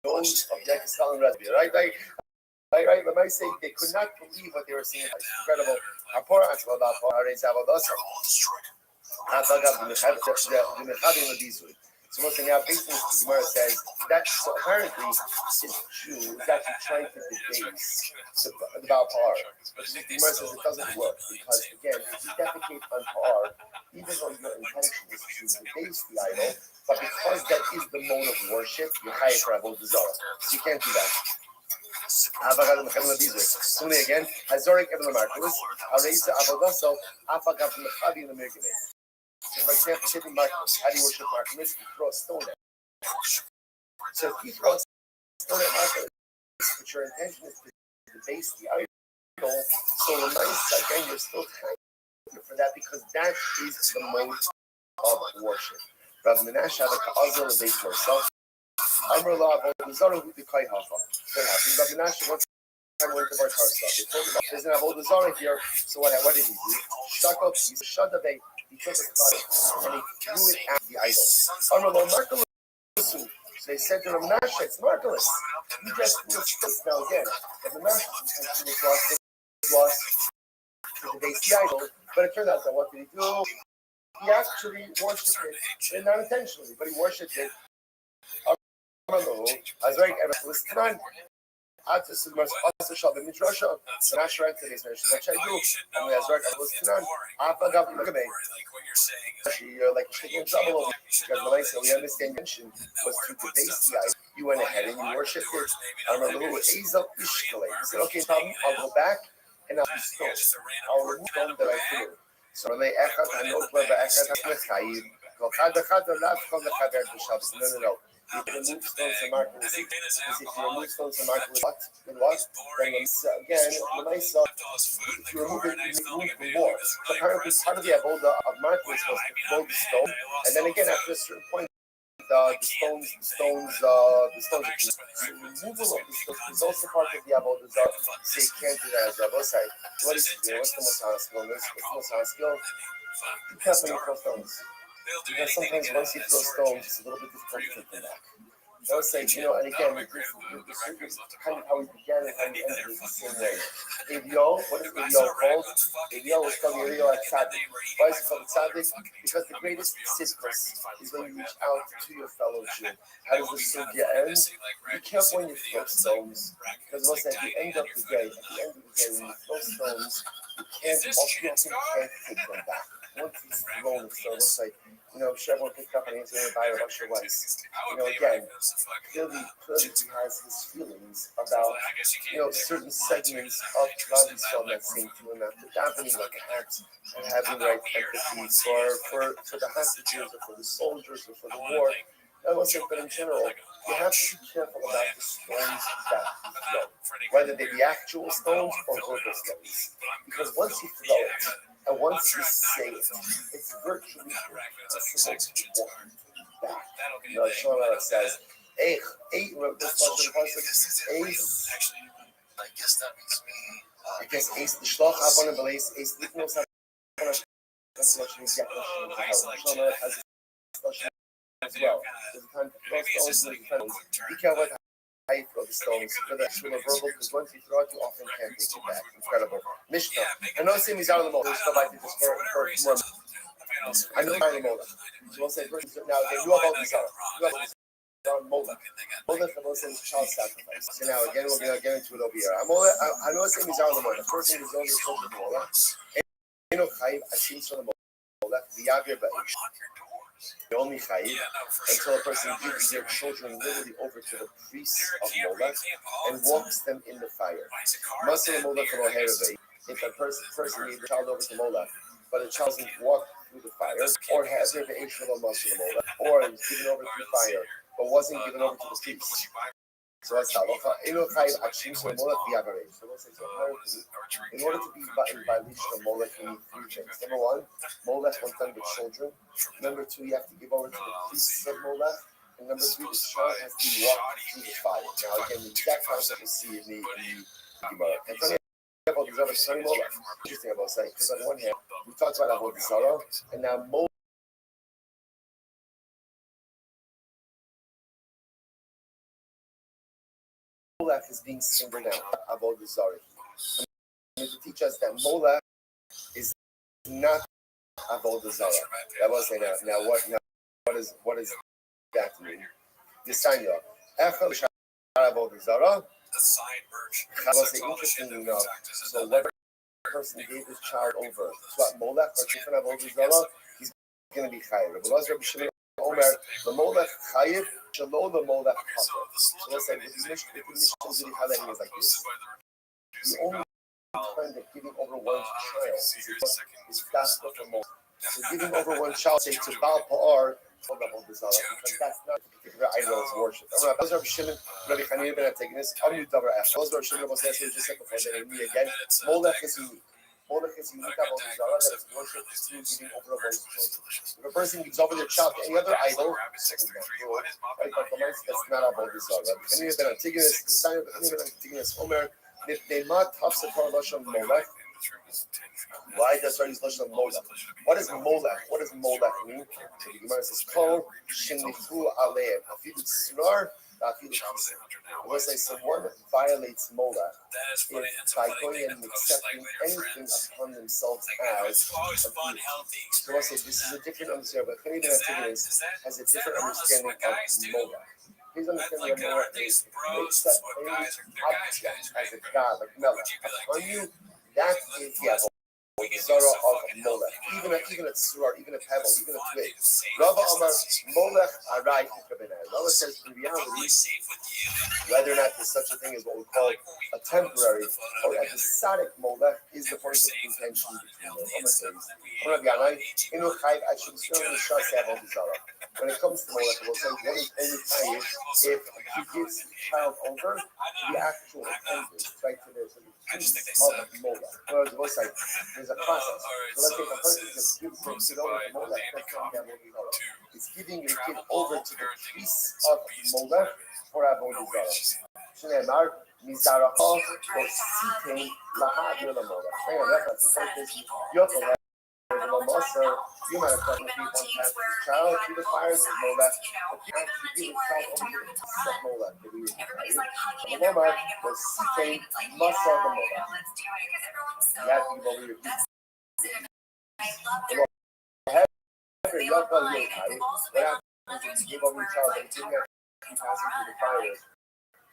nose of Yekistal and Rabbi, right? When I say they could not believe what they were seeing, it's incredible. So once again, basically, the Gemara says that so apparently this Jew is actually trying to debase the Baal Par. But the Gemara says it doesn't work because again, if you defecate on Par, even though your intention is to debase the idol, but because that is the mode of worship, you're high for Avodah Zarah. So you can't do that. Somebody again, Hazorik Ibn Marcus, Areza Avodaso, Afagav Mechavi in the Mirgane. For example, taking Marcus, how do you worship Marcus? You throw a stone at him. So if you throw a stone at Marcus, but your intention is to debase the idol, so the nice again, you're still thankful for that because that is the mode of worship. Rabbi Menashe had a ka'azal of base yourself. Amr Allah, Avodah Zarah, who decay hafa. What happened? Rabbi Menashe once went to Bar Tarsa. They told him, there's an Avodah Zarah here. So what did he do? Stuck up, he shut the bay. He took a cut and he threw it at the idol. So they said to him, Menashe, it's marvelous. You just threw a stick now again. And the Menashe was to debase the idol, but it turned out that what did he do? He actually worshipped it, and not intentionally, but he worshipped it. As very was Tanan. Also shall the midrasha. So Nash ran to his nation. That's what I do. And as right, was Tanan. Afagav Megame. Like taking in trouble because Malaysia, we understand mention was to debase the idol. You went ahead and you worshipped it. I remember who Azel Ishkale. He said, okay, I'll go back and I'll restore. I'll remove them that I threw. So they echad hanot ba echad mechayiv. No. You can remove stones and mark with if you remove stones and mark with what? Then what? Then again, the Mesa, if you remove it, you remove the war. So apparently part of the avoda of mark was to throw the stone, and then again after a certain point, the stones, the removal of the stones is also part of the avodah. So you can't do that as Rabbi said. What is it? What's the most high skill? What's the most high skill? Be careful when you throw stones. Because sometimes once you throw stones, it's a little bit difficult to take them back. I would say, and again, this is kind of how we began and how we ended it the same way. Avio, what is Avio called? Avio is called Avio at Tzaddik. Why is it called Tzaddik? Because the greatest tzidkus is when you reach out to your fellow Jew. How does the sugya end? Be careful when you throw stones. Because at the end of the day, when you throw stones, you can't take them back. Once it's thrown, so it's like, everyone picked up and he's going to buy a bunch of rice. Again, clearly he has his feelings about, certain segments of Rabbi Yisrael that seem to him after davening, like perhaps and having right empathy for the hostages or for the soldiers or for the war. I wasn't, but in general, you have to be careful about the stones that you throw, whether they be actual stones or verbal stones. Because once you throw it, and once you say it, it's virtually impossible to walk back. Shlomo says, I guess Ace the Shloch Avon Belace, Ace Liknos Avon Shlomo has as well. There's a time to throw stones, be careful how you throw the stones, whether it's true or verbal, because once you throw it, you often can't take it back. Incredible. Mishnah. I know it's he's out of the mold. Mishnah, I think this for more. I know the mold. So we'll say first, now again, you have all these are. You have Molech. Molech, the most is child sacrifice. So now again, we're going to get into it over here. I know it's he's out of the mold. The first thing is only children of Molech. You know, Chayiv, Ashim from the Molech, the Yagir Ba'ish. The only chayiv until a person gives their children literally over to the priests of Molech and walks them in the fire. If a person gave the child over to Molech, but the child doesn't walk through the fire, or has their be'eshel Molech, or is given over to the fire, but wasn't given over to the priests. So that's halacha. In order to be in violation of Molech, you need three things. Number one, Molech wants done with children. Number two, you have to give over to the priests of Molech. And number three, the child has to walk through the fire. Now, again, the exact concept we see in the Gemara. And funny about these other Molech. Interesting about saying, because on one hand, we talked about Avodah Zarah, and now Molech is being singled out about the Zarah. To teach us that Molech is not about the Zarah. That was saying now what is that mean? The sign Echel about the Zarah. That was interesting enough. So whether a person gave his child over to what Molech or Tifan about the Zarah, he's going to be chayiv. But Rabbi Shimon Omer, the Molech chayiv. Shalom the Molech Pater. So let's say the Mishnah highlighting is like this. The only time that giving over one's child is gospel for Molech. So giving over one child, say to Baal Pa'ar, because that's not a particular idol's worship. Those are Shimon, Rabbi Chanina ben Antigonus, Amnu Davar Ash. Those are Shimon was saying just like before. Then me again. Molech is unique. Molech is unique about the Zara that is worshipped through giving over of one's children. If a person gives over their child to any other idol, that's not about the Zara. Chanina ben Antigonus, the sign of Chanina ben Antigonus, Omer, if they mat Hafsa Paralashon Molech. Why does Rabbi Lashon Molech? What is Molech? What does Molech mean? The Gemara says, "Kol shenifu aleim afidu tzrar afidu kisa." Let's say someone violates Molech by going and accepting anything upon themselves as a gift. So let's say this is a different understanding, but Chanina ben Antigonus has a different understanding of Molech. His understanding of Molech is you accept any object as a god, like Melech, upon you. That is the Zara of Molech, even a tzur, even a pebble, even a twig. Rabbi Amar Molech Arai Ikabinah. Rabbi says in reality, whether or not there's such a thing as what we call a temporary or episodic Molech is the point of contention between them. When it comes to Molech, we'll say one is only tied if he gives the child over to the actual attendant, right to the of Molech. In other words, there's a process. So let's say if a person just gives the kid over to Molech, that's not the Avodah Zarah. It's giving your kid over to the piece of Molech for Avodah Zarah. Shneimar Mizaracha or Sitein Lahavir LaMolech. Hang on, that's the sentence. Yotel you might have thought that people pass the child through the fires of Molech, but you actually give the child over to the piece of Molech that we were the Molech was Sitein Masa the Molech. You have to give over your piece. What happens if you give over your child and you have to pass it through the fires?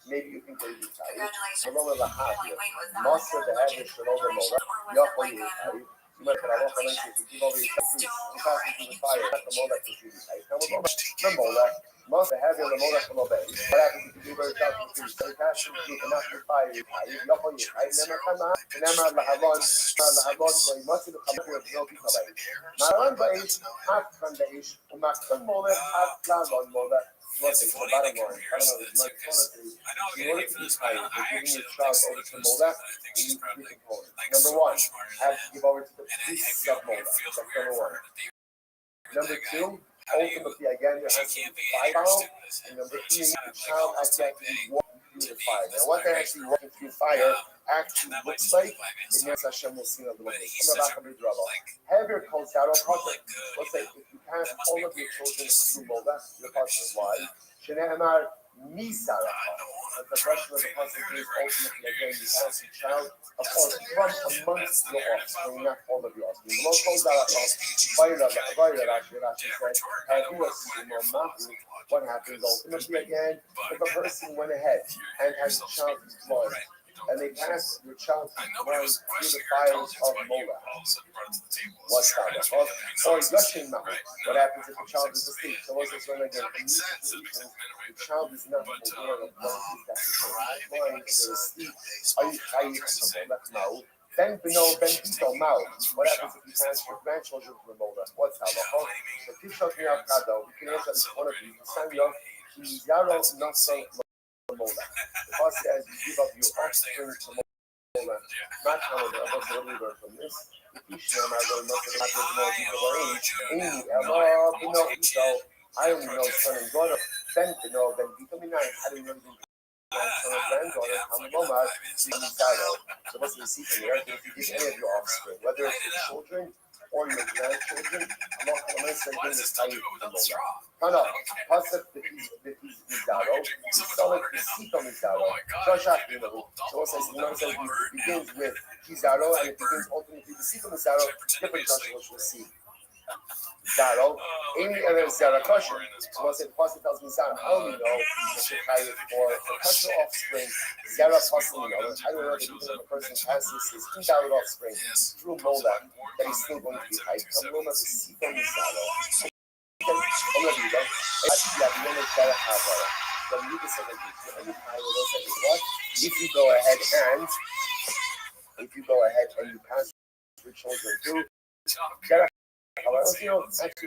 Maybe you think they'd be tired. Shalom Lahavir. Masa the Head Shalom Molech. Yachol Yechayim. You might have a if you give over your child, you pass it through the fire. Not the Molech to shoot the Molech. Must have your Molech from obey. What happens if you give over your child to shoot? So you pass it through the not the fire. Yachol Yechayim. Never come out. Never Lahavon. Lahavon. So you must have come up with no people like Maran Baish. Afkan Baish. Umakkan Molech. Afkan Molech. One thing, the bottom line, I don't know, it's like in order to be tired, for giving your child over to Molech, you need three components. Number one, have to give over to the priest of Molech. That's number one. Number two, ultimately, again, there has to be fire. And number three, the child actually walking through the fire. Now, what they're actually walking through fire actually looks like, it means Hashem will see another way. Have your Kolzaro project. Let's say, if you pass all of your children through Molech, your partner, why? Shneimar Mizaracha. And the question of the person is ultimately again, you pass your child, of course, from amongst your offspring, not all of your offspring. What happens ultimately again, if a person went ahead and has a child who's blind, and they pass your child through the fires of Molech. What's that? Or Yoshin Mount. What happens if the child is asleep? So what's this one again? The child is not aware of what it is that the blind, they're asleep. Are you Molech? Ben Bino, Ben Bito Mao. What happens if you pass your grandchildren through Molech? What's halacha? So keep talking out Kado. We can answer this one of you. Samuel, Yaro Naso. The Pasuk says you give up your offspring to Molech. Not Canada, but what we learn from this. I only know son and daughter. Ben Bino, Ben Bito Minai. I didn't know son and granddaughter. Hamilomad, Zidaro. So what's the see from here? If you give any of your offspring, whether it's your children or your grandchildren, I'm not going to say this how you do no, Pasuk the Mizaro, Solid the Sito Mizaro, Joshak Mizaro. So it says, it begins with Mizaro and it begins ultimately the Sito Mizaro, different Joshua which we'll see. Zaro, Amy and then Zarakosha. So once the Pasuk tells me Zara, I only know that you're tired for perpetual offspring, Zara Pasuk, I don't know that even if a person passes his invalid offspring through Molech, that he's still going to be hyped. I'm going to see from Zaro. If you go ahead and you pass your children through, actually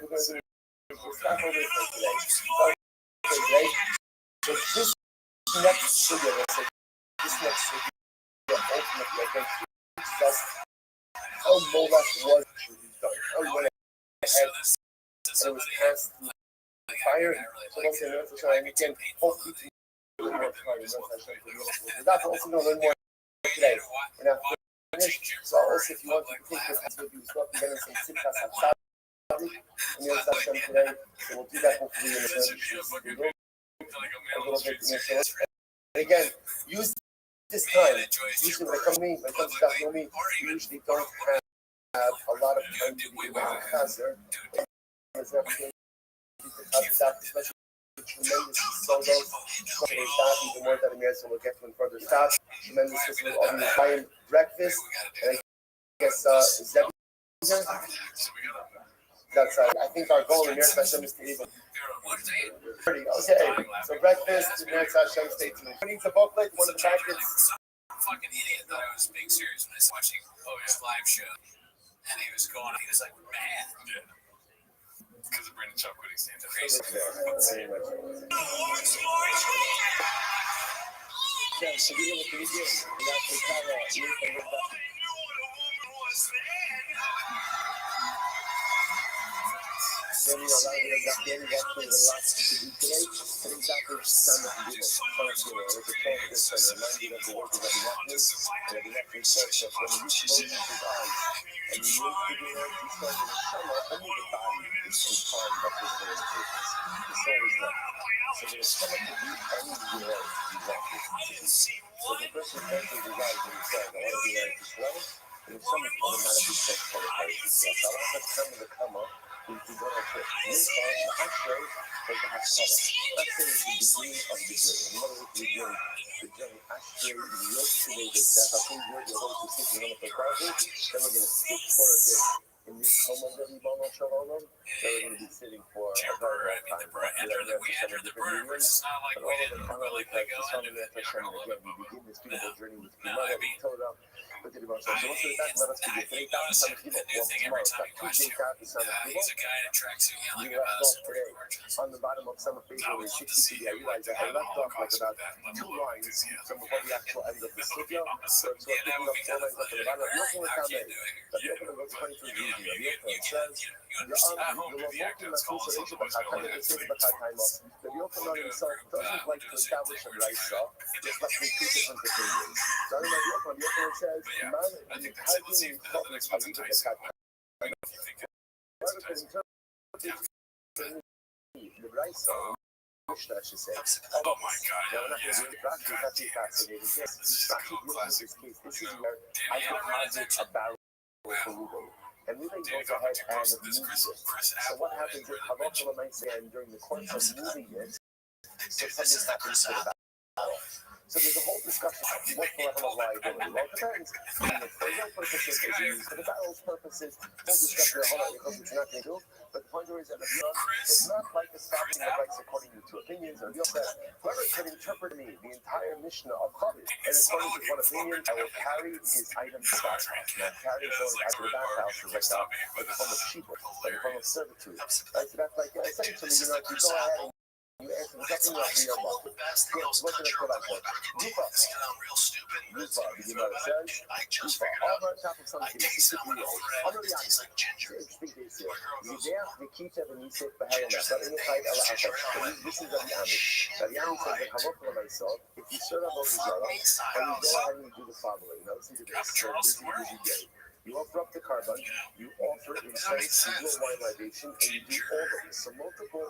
we're going to do start over today. So this next figure, ultimately, I think, teaches us how Molech was actually done. How he went ahead and it was passed through fire. So let's say another time, again, hopefully to learn more tomorrow. That's also going to learn more today. We're not finished. So also, if you want to take this as we start getting some simchas outside. In your session today, so we'll do that hopefully in the a little bit to make sure. And again, use this time. Usually when it comes to Daf Yomi, we usually don't have a lot of time to be faster. Especially tremendous solos, even more than a so we'll get to in further stops. Tremendous of the Italian breakfast. And I guess Zebby That's I think our goal in Eretz Hashem is to even. Okay, so breakfast in Eretz Hashem, stay tuned. Who needs a booklet? One of the packets. Fucking idiot that I was being serious when I was watching his live show. And he was like, man. Yeah. Because of Brandon Chubb quitting stand-up. In this home of the Ibn Shalom, they're going to be sitting for a very long time. We entered the Bruder, but it's not like we didn't really go into it. We begin this beautiful journey with Gemara, Torah. Look at the most of the time, let us begin. Today, he's a guy in a tracksuit yelling about us. On the bottom of some of February 62, I realized that I left off like about 2 lines from before the actual end of the studio. So it's like picking up 4 lines up to the bottom. Nothing was coming. The Yochanan goes 23 years. The Yochanan says, the Yochanan himself doesn't like to establish a Raisa, just like the 2 different opinions. So the Yochanan says, the Raisa, I should say. Oh my God! This is where I deposit a barrel for Ruben. And Ruben goes ahead and moves it. So what happens is Havokala might say, and during the course of moving it, so something happens to the barrel. So there's a whole discussion of what level of liability. Well, it depends. For your purposes, it's used. For the barrel's purposes, whole discussion of how because it's not going to do. But the point is that it's not like establishing the rights according to opinions or whoever could interpret me the entire Mishnah of Chavis, and according to one opinion, I will carry his items back. Now, carry going out to the back house is like a form of cheaper, like a form of servitude. Right? So that's like essentially, if you go ahead and you answer something like real market. What can I put out for? Rupa, the Gemara says, Rupa, all on top of something, 63 years. I'm really honest. Interesting case here. Yidea v'kita v'nisef b'hayana. But in the fight, this is Rabbi Amish. Rabbi Amish says that Havokala myself, if you serve up Zara, and you go ahead and you do the following. Now listen to this. You offer up the carbon, you offer incense, you do a wine libation, and you do all of this. So multiple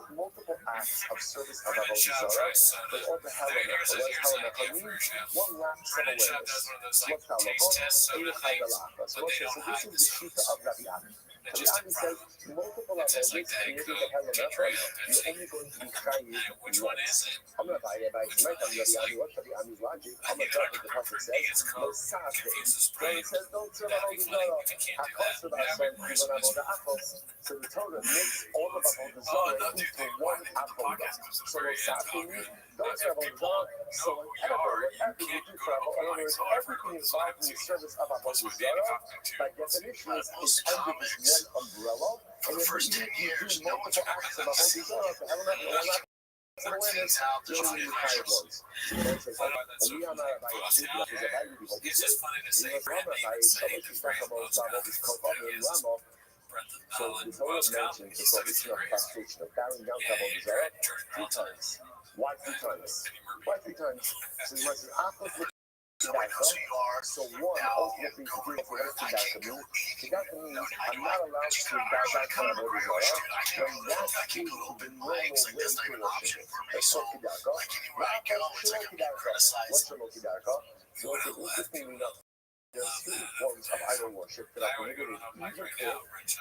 acts of service of Avodah Zarah, but all the halacha. So what does halacha mean? One lapse of awareness. What's halacha? Eichai halacha. So this is the shita of Rabbi Amish. Rabbi Amish says multiple avodas created the halacha. You're only going to be chayiv once. I'm not buying it tonight. I'm Rabbi Amish. What's Rabbi Amish's logic? I'm not talking the prophet says. No saseh. So it says don't serve Avodah Zarah. So the Torah makes all of Avodah Zarah into one avodah. So don't serve Avodah Zarah. So whatever you do for Avodah Zarah, everything involved in the service of Avodah Zarah, by definition, is under this one umbrella. And if you do multiple acts of Avodah Zarah, the element will not. It's just funny to say so the Torah mentions the prohibition of prostration, of bowing down to Avodah Zarah 3 times. Why 3 times? Why 3 times? So you must so one ultimately to do for us to means I'm not allowed to bow down to Avodah Zarah when that's the normal way to worship. That's Shokidaka. What's Shokidaka? So it's interesting enough. There are 2 forms of idol worship that are prohibited even if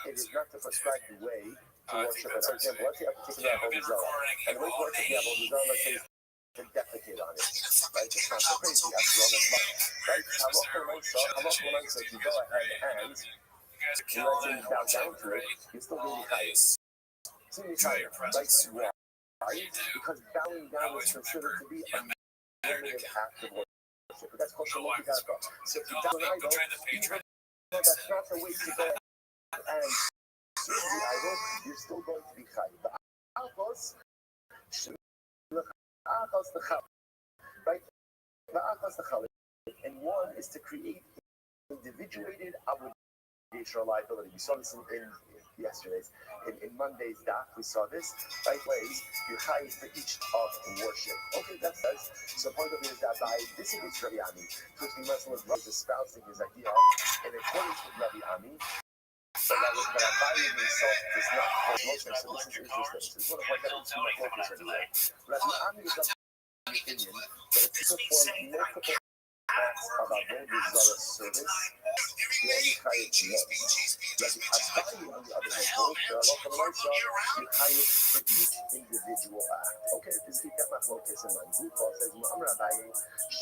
it is not the prescribed way to worship. For example, let's say a particular Avodah Zarah, and we worship the Avodah Zarah, let's say to defecate on it, right? It's not so crazy, that's wrong as much, right? Havokala myself, you go ahead and guys are And killing let's say it. you bow What's down up, to it, right? you're still going to be Always So you're enjoy your presence. why? You do. Because bowing down is Always considered to be a remember, yeah, normative act of worship. But that's called no, shalom I'm So if you bow an idol, trying to even patron. though that's not the way to go and serve the idol, you're still going to be chai. The achos, the chal, right? The achos, the chal. And one is to create individuated obligation or liability. We saw this in yesterday's, in Monday's daf, we saw this, right? Ways you're high for each of worship. Okay, that says, so point of view is that by disagrees Rabbi Ami, Tushni Muslim was espousing his idea, and according to Rabbi Ami, so that was Rabbi himself does not hold Moshe, so this is interesting. So this is what I want to point out in focus right here. Rabbi Ami is of the opinion that if you perform multiple acts of avodah zarah service, you only chayiv one. Rabbi Abaye, on the other hand, holds that you chayiv for each individual act. Okay, this is that focus in mind. Gufo says, "Ma'amar Abaye,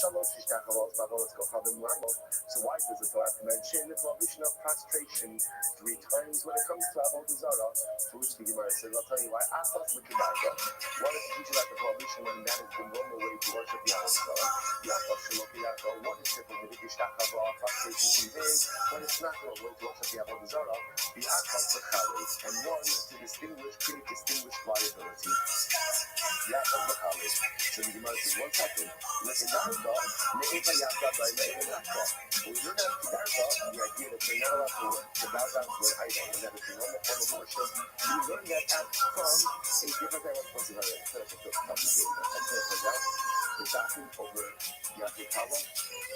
shalosh tishtachavos bavos kochavim lamo." So why does the Torah mention the prohibition of prostration 3 times when it comes to avodah zarah? To which the Gemara says, "I'll tell you why." Achos l'kedaka. Why does it teach about the prohibition when that is the normal way to worship the avodah zarah? Achos shelo what is the Levitic Ishtachava prostration when it's not the way to worship the avodah zarah? The achos l'chalos, and one to create distinguished liability. The achos l'chalos. So the Gemara says, 1 second. L'kedaka ne'eva yaka by le'evenaka. When you're not kedaka, the idea that you're not allowed to bow down to an idol, and that is the normal form of worship, you learn that act from a different type of possibility. Instead of just complicated. I'm going to point out the doctrine over Yakikawa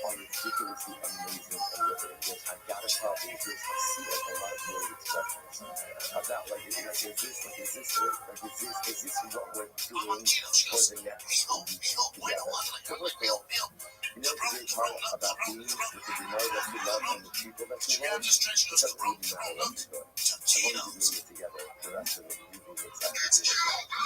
are ridiculously amazing and riveting. I gotta probably just see like a lot of word expressions about like is this what we're doing for the next week together. So first of all, you know the great part about being with the Gemara that you love and the people that you love? It doesn't really matter what you're doing. As long as you're doing it together, the rest of it, you do exactly the same.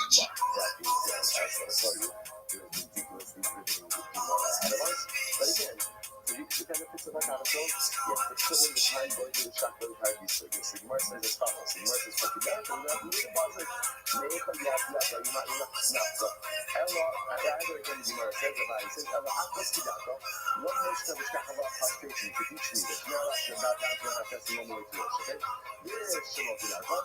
But that being said, I just want to tell you, there's ridiculously riveting Gemara ahead of us. But again, to reap the benefits of Hakadosh, you have to fill in the time going through the shakla of Harvey Suggis. The Gemara says as follows. The Gemara says, "For today, you have to read the buzzer. Me'echa yad you might not snapza. Ella, either again, the Gemara says, Rabbi says, Ella achos kidaka. One notion of the shakla prostration to each leader. You're not to bow down to an that's the normal way to worship. Okay? This is shelo kidaka.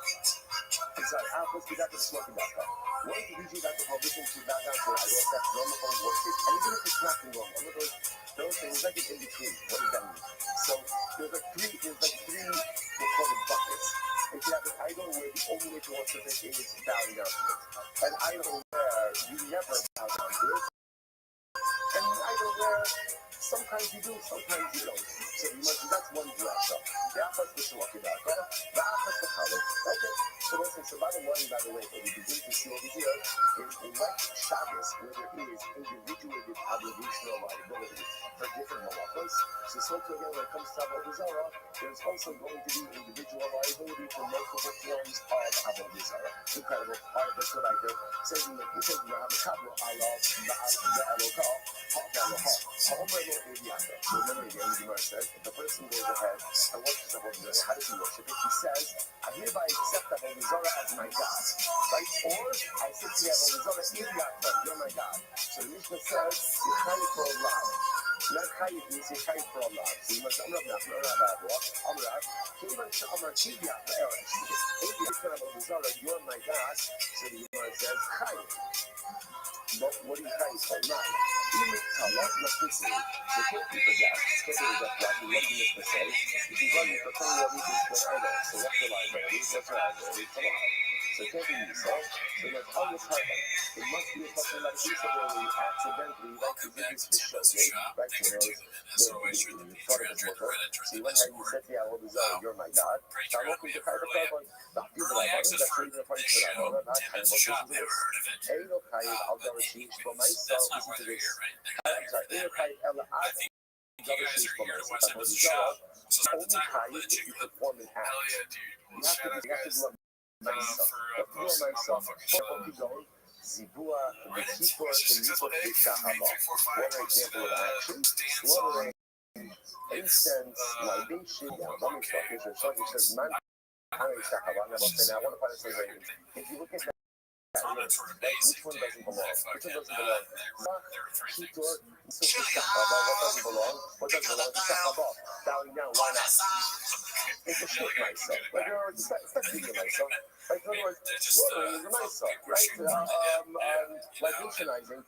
I'm sorry, achos kidaka is shelo kidaka. One to teach you that the prohibition to bow down to an idol that's normal form of worship, and even if it's not the normal. In other words, those things like it's in between. What does that mean? So there's like three we'll call them buckets. If you have an idol where the only way to worship it is bowing down to it, an idol where you never bow down to it, and an idol where sometimes you do, sometimes you don't. So you must, that's one drasha. The achos l'shalokidaka, the achos l'chalot. Okay. So listen, so bottom line, by the way, that we begin to see over here is like Shabbos, where there is individuated obligation or liability for different malachos. So again, when it comes to avodah zarah, there's also going to be individual liability for multiple forms of avodah zarah. Incredible. All right, let's go back there. Says in the Havakablo Allah, the Elokah, remember again, the Gemara says, if the person goes ahead and worships avodah zarah, how does he worship it? He says, I hereby accept avodah zarah as my God, right? Or I say to avodah zarah, you're my God. So the Mishnah says, you're trying for a lot. Not chayiv means you're trying for a lot. So you must Amrav, you're my God. So the Gemara says, chayiv. But what do you guys say? Not. Even Talak, let's listen. So can't keep a gap. Schedule is up, like, what do you have to say? If you run for 20 of these, it's for others. So what's the liability? What's the liability? Come on. So it can't be yourself. So there's all this hard. It must be a question like this where we accidentally, like to do this show, right? You know, the front of the motor. So you went ahead and you said, yeah, well, you're my God. Now, welcome to Kaiba Carbon. Not people like others, that's really the point for that. Not Kaiba, but this is this. Eino Kaiba, I'll go receive for myself. Listen to this. I'm sorry, Eino Kaiba, Ella, I You guys are here to watch the shop. So start the timer. Let you go. Perform an act. Hell yeah, dude. Shout out, You have to guys. do it myself. Posting my motherfucking show. Zibua, the Reddit, Kipur, successful the day. Nipur, 8345 one posted example of action, Stan's slaughtering song. incense, libation, it says man. I want to find a thing. If you look at that, Comments were amazing. which one doesn't belong? That Which one fucking, doesn't belong? there were three things. What doesn't belong? What doesn't belong? Shachava. Bowing down. Why not? It's a shit myself. Like, it's not being myself. Like, in other words, watering is a myself, right? Libationizing,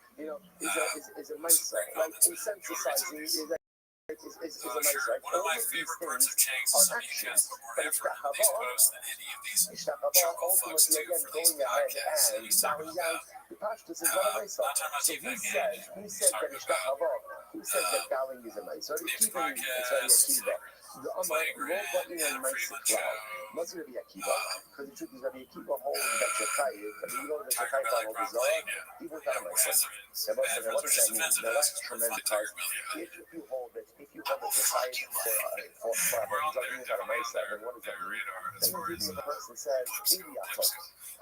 is a myself. Like, incentivizing is a nice, right? One of my favorite parts of Chang's is that you guys put more effort in these posts than any of these chuckle fucks do for these podcasts. And he's talking about, So he said that Ishtachava, he said that bowing is a nice, right? next Keeping podcast, the Amar, what in a nice cloud. What's going to be a kiva? Because the truth is that a kiva hole that Zakai is, I mean, you know, the Zakai follow the Zohar, even without a myself. What does that mean? Now, that's tremendous. If you hold the Zakai for even without a myself, then what does that mean? Then the person says,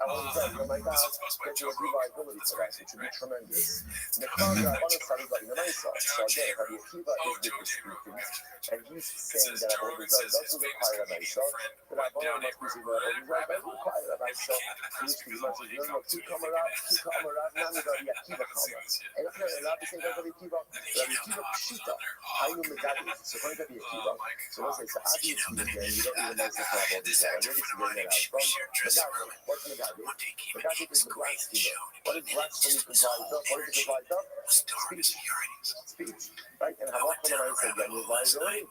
oh my God, get your reliability for that, which would be tremendous. The Kanda, on the side, is like the myself. So again, Rabbi Akiva is with the speakers, and he's saying that Avodah Zarah doesn't require a myself, that Avodah must be seen Avodah Zarah doesn't require a myself, which is much as you know, Kika Amarav, Nami Rabbi Akiva Kama. And if you're allowed to say Rabbi Akiva Pshita, Hainu Megadi, so when Rabbi Akiva, so let's say, so obviously, again, you don't need a myself for Avodah Zarah. Where did you bring that out from? Megadi. What's Megadi? Megadi is the blasphemy. What is blasphemy comprised of? What is it comprised of? Speech. Right? And how often I say, again, you're right already.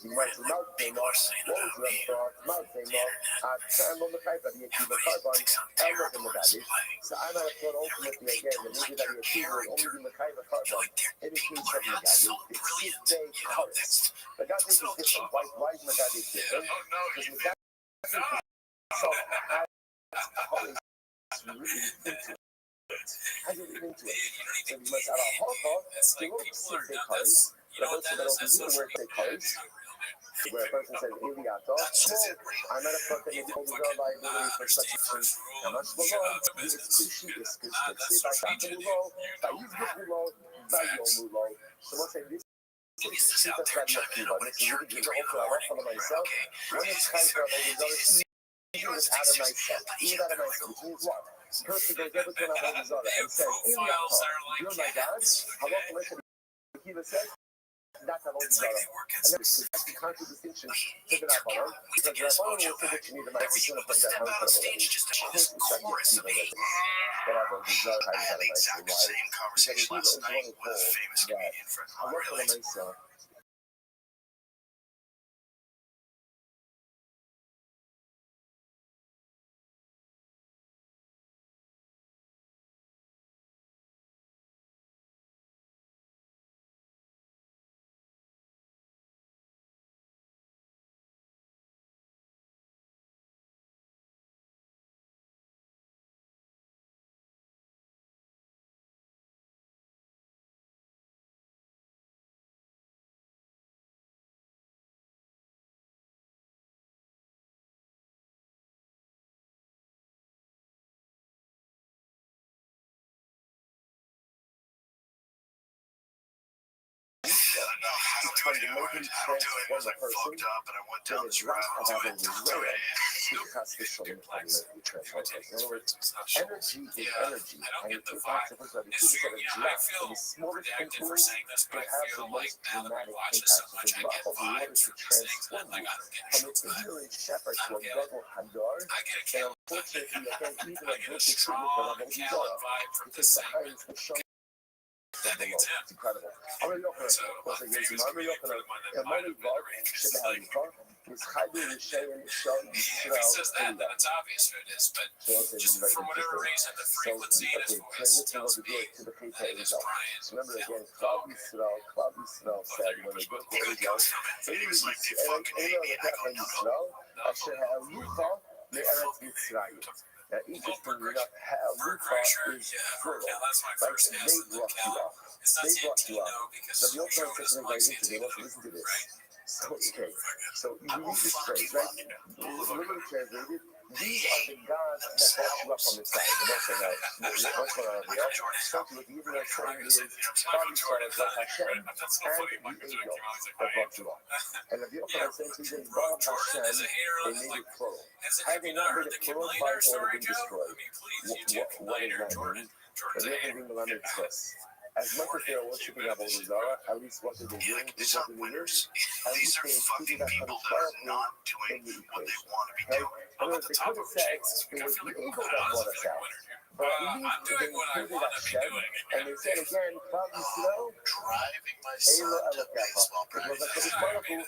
You might say, mouth came off, what was left off, mouth came off, turn on the pipe, and you keep the carbon, and look in the body. So I'm at a point ultimately again, the movie that you achieve will only be the kind of carbon in the case of Megadi. It's 6 day colors. Megadi is different. Why is Megadi different? Because Megadi has it into it. So you must have a holocaust, they won't see the colors. The most of those who where they colors. Where a person says, Iliato, I'm at a point that you hold the liability for such a thing. How much below? This is Kushi, this is Kushi, by Shaka Mulo, by Yizgit Mulo, by Yo Mulo. So we'll say this. This is Rabbi Akiva. This is really good. Also, I want for myself. When it's time for Avodah even without a myself, which means what? The person goes over to an Avodah Zarah and says, Iliato, you're my God. How often Rabbi Akiva says? That's Avodah Zarah. And that's the conscious distinction to the Rabbanon. Because the Rabbanon will say that you need a myself to put that on for the but Avodah Zarah has had a myself. Why? Because Akiva is one who holds that I work for myself. Fundamentally transform a person to the drop of having zero because the shoulder fundamentally transforms. In other words, energy is energy, and it impacts a person. If you look at a drop, the smallest influence can have the most dramatic impact. The drop of water to transform you from an ignorant shepherd to a gadol hadar, and unfortunately, again, even a broken treatment for Avodah Zarah, because behind the shoulder. It's incredible. I'm going to look at it. I'm going to if he says that, then it's obvious who it is. But just for whatever reason, the frequency in his voice tells me that it is Brian. Remember again, Klal Yisrael said when they go to Israel, interestingly enough, Lufa is plural. Right? They brought you up. They brought you up. So the old man says something very interesting. Listen to this. So, okay. So you read this phrase, right? Literally translated, These are the gods that brought you up on the side. And they'll say, no, what's going on over here? Start to look, even though saying is, Bobby started like Hashem and the angel that brought you up. And if you open and say to them, Baruch Hashem, they made it plural. Had they not made it plural, Christ would have been destroyed. What does that mean? The real thing the lemon is this. As much as they are worshiping Avodah Zarah, at least what they're doing is what they're doing. At These least are they fucking included that people that are not doing in the what they equation. want to be Okay? doing. In other words, they could have said it was the ego that brought us out. But at least they included Hashem, and they said again, Klal Yisrael, Driving my son Eilo to baseball Elokecha. It was like practice. the Baruch and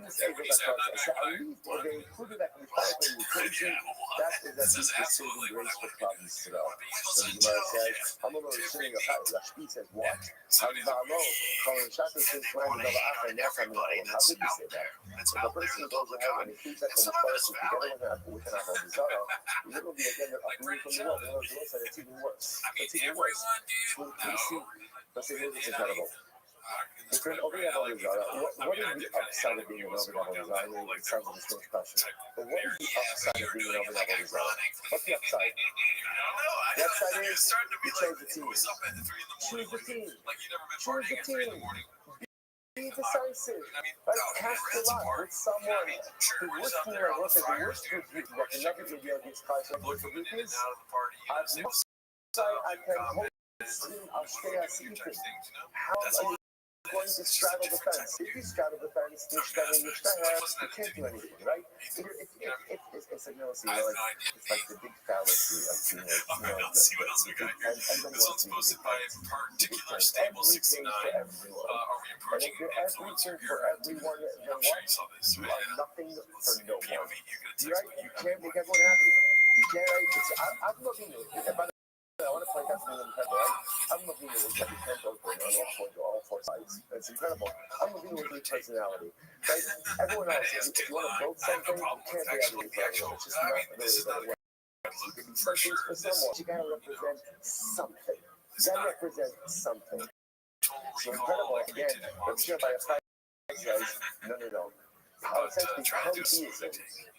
this Eilo Elokecha. So at least if they included that in the equation, that is at least the saving grace for Klal Yisrael. So the Gemara says, I'm over sitting up at Rashbi says, what? How could you say that? That's If a out there person in the goes public ahead and eye. he keeps that And some from of it's together valid. with an Avodah Zarah, literally again, they're uprooted from the world. In other words, it's even worse. I mean, It's even worse. everyone, dude. So, No. let's say this is incredible. If you're an over Avodah Zarah, what is the upside of being an over Avodah Zarah? I mean, it sounds like a strange question. But what is the upside of being an over Avodah Zarah? What's the upside? The upside is you chose the team. Choose the team. Choose the team. Be decisive. Right? Cast the lot with someone. The worst thing I will say, the worst truth that can never be against Christ and the truth is, I must say I can hold this team, I'll stay as equal. How are you going to straddle the fence? If you straddle the fence, you can't do anything, right? It's like, it's like the big fallacy of being Let's see what else we got here. This one's posted by Particular Stable 69. Are we and if approaching you're everything for everyone, then I'm sure what? you saw this, You right? are nothing for no one. POV, you're gonna You're text right. me. You can't make everyone happy. You can't. Right? I'm looking at it. By the way, I want to point out something incredible. Right? I'm looking at it. Every tent open on all four sides. It's incredible. I'm looking at your personality. Right? Everyone else, if you want to build something, you can't be everything for everyone. It's just not really the way. You can be something for someone. You gotta represent something. You gotta represent something. So incredible. Again, I'm sure by a fight says, no. Politics become theism.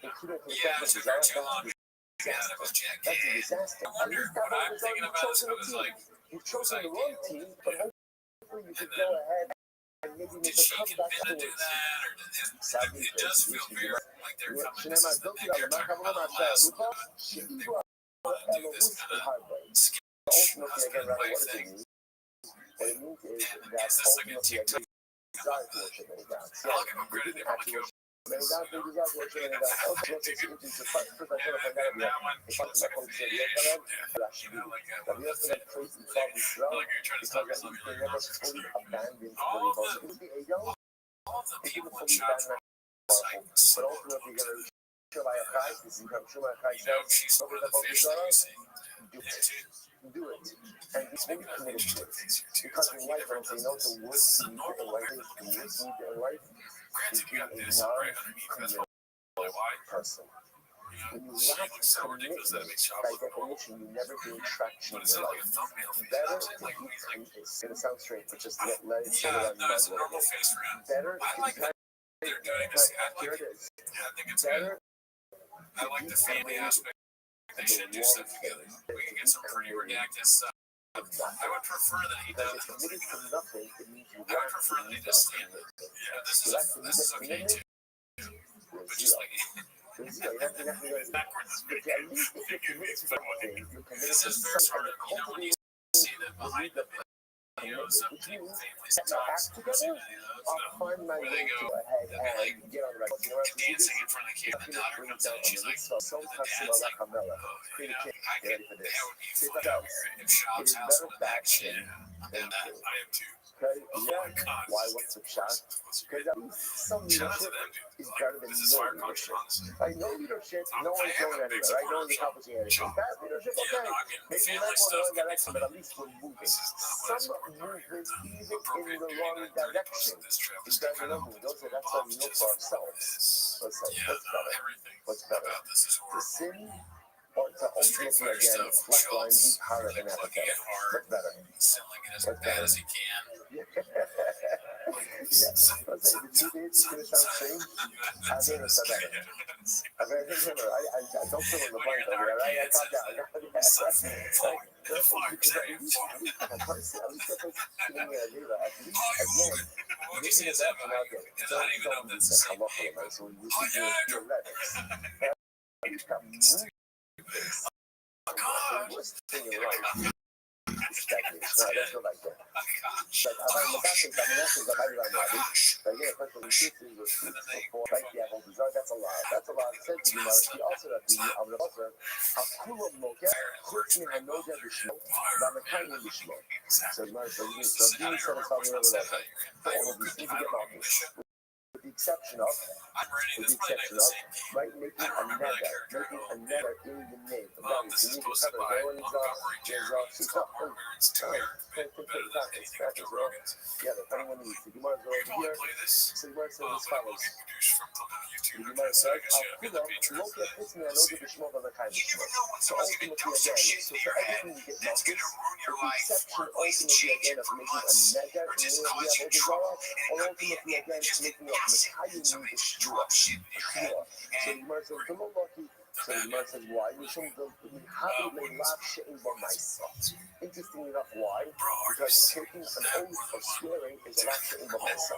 Including the Yeah, fact it's that a very desire too long. that's Yeah, that was Jack. a disaster. I wonder what I'm thinking about is I was like, You've chosen the wrong team, but hopefully you could go ahead and maybe did make a she comeback get to to do it. that? Or it does feel very like they're coming. This is the thing they're talking about the last. They want to do this kind of sketch. Ultimately, again, rather what it means. What it means is that Is this like a ultimately, TikTok? desire to worship many gods. I'll give them credit. They probably do. Many gods, they desire to worship many gods. Also, it's the first I try to find out That one, if I the second can video, Rashbi. Rabbi said praise and Klal Yisrael like you're trying to because stop they yourself. never fully abandoned the All rebels. the It would be a young, all the it people would in fully shots abandon were like, but ultimately, you're going to Shemai Achai, this is from Shemai Achai you know, says, she's one of the fish that you see. do it. Do it. And be fully committed to it. Because in life, I don't say no, the worst thing in life is the worst thing in life is Granted, you being got a this right underneath. That's non-committed probably why. person. When you She lack looks so ridiculous that it commitment, makes you by look normal. definition, you never gain traction But in it's your not like life. a thumbnail face. Better It's to like be when he's like, it's going to sound strange, but just let it sit yeah, around no, your it's a mind a normal little bit. face for him. Better I like that they're doing this. I here like it it. is. Yeah, I think it's good. Better I like the family aspect. They should do stuff together. We can get some pretty redacted stuff. I would prefer that he because does. if committed to nothing, it means you I would lack prefer that he the does need stand of up. commitment. Yeah, this is okay too. But just like There's zero. You're not going to backwards, but at least if you're committed to something, you're committed this to is very sort something, of, you know, when you cultivating see them behind the videos of which people, means families, get my act talks, together, I'll find my where way they to go, go ahead they'll be like and get on the right. You know what I'm dancing in front of the kid, and the daughter comes out and she's like, the dad's like, oh, you know, I could, that would be fun out here if Shop's house in the back shit. And I am too. Okay? Oh Yeah. my god. Why? What's the shot? Because at least some Shout out to leadership them, dude. is Like, better than this is no fire leadership. culture, honestly. Like no leadership, no one's going anywhere. Right? No one's accomplishing anything. Bad leadership, Yeah, okay. no, I mean, Maybe family like stuff one can be direction, fun. but at least we're moving. This is not what I Some support. movements, even in Appropriate the duty, wrong that 30 direction, this trip is is better kind than of no move. Those are that's what we know for ourselves. Let's say, yeah, what's no, better? everything What's better? about this is To horrible. sin or to The Street ultimately Fighter again stuff flatline shows deep harder like than plugging apathetic? it hard, What's better? selling it as What's bad better? as he can. Let's say the 2 days is going to sound strange. I think it's better. I don't fill in the blank over there, right? I got that. I got that. That's a lot. With the exception of, right, making a neder in the name. This is posted by Montgomery Jerry. It's called Margaret's Two Year. Better than anything Joe Rogan's. Yeah, the funny one is the Gemara If you want to play this, so the Gemara says as what will follows. get produced from the YouTube. The Gemara So I says, guess you have the feature. so ultimately again, so for everything you get malchus, with the exception ultimately again of making a neder in the name of the Avodah, or ultimately again making a Mekayim the Shua. So the Gemara says, the lucky. So the Gemara says, why? Interestingly enough, why? Because taking an oath or swearing is a lav she'en b'maisa.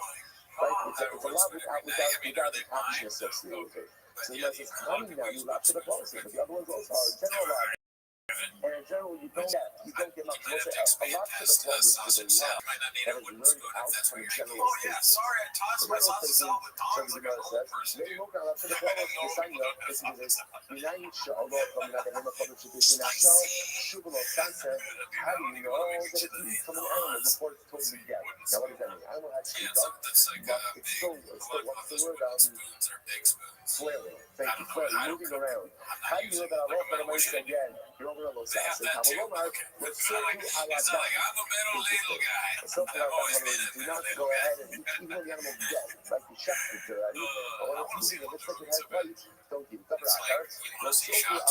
Right? It's a lav without the action associated with it. So the Gemara says, how many now you lav to the policy? But the other ones also are general lav. And in general, you don't get much. A lot to the point which is a law that is learned out from general statements. Sorry, I tossed myself myself. So the Gemara says, "Let me look at the point of the sign of this is United Shalom from the name of the tradition. Now, Shubalo Sansa, how do you know that it is from an animal before it's totally dead? Now, what does that mean? Animal has two dogs, but it's still what's the word? Flailing. Thank you, flailing, moving around. How do you know that I wrote that I mentioned again? You're over a little sass. It's not like I'm a middle little guy. Something like that, do not go ahead and even when the animal's dead, like the chef did already, or if it's moving, it looks like it has light, don't give it up. Don't eat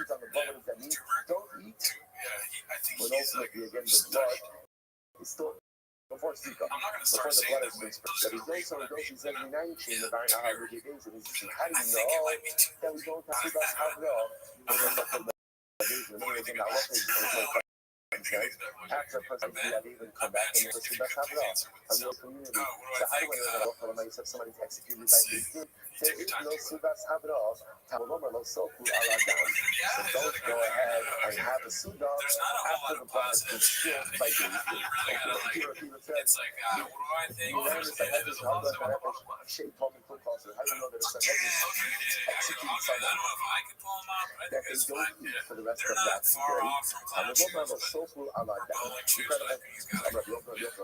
on the bone. What does that mean? Don't eat when ultimately, again, the blood is still before Sika, before the blood has been spilled. But he's also negotiating 79 in the Baron Ahad Games, and he's saying, how do you know that we don't have to have it all? After President even come back and it's the best have it all. And your community. So how do I know that somebody's executed by this? There is no Sudas have it all. Tabaloma no Soku Aladam. So don't go ahead and have a Sudan after the blood has been spilled by the It's like, what do I think? How do you know that it's a executed someone that they don't eat for the rest of that day? And the woman was so full of that.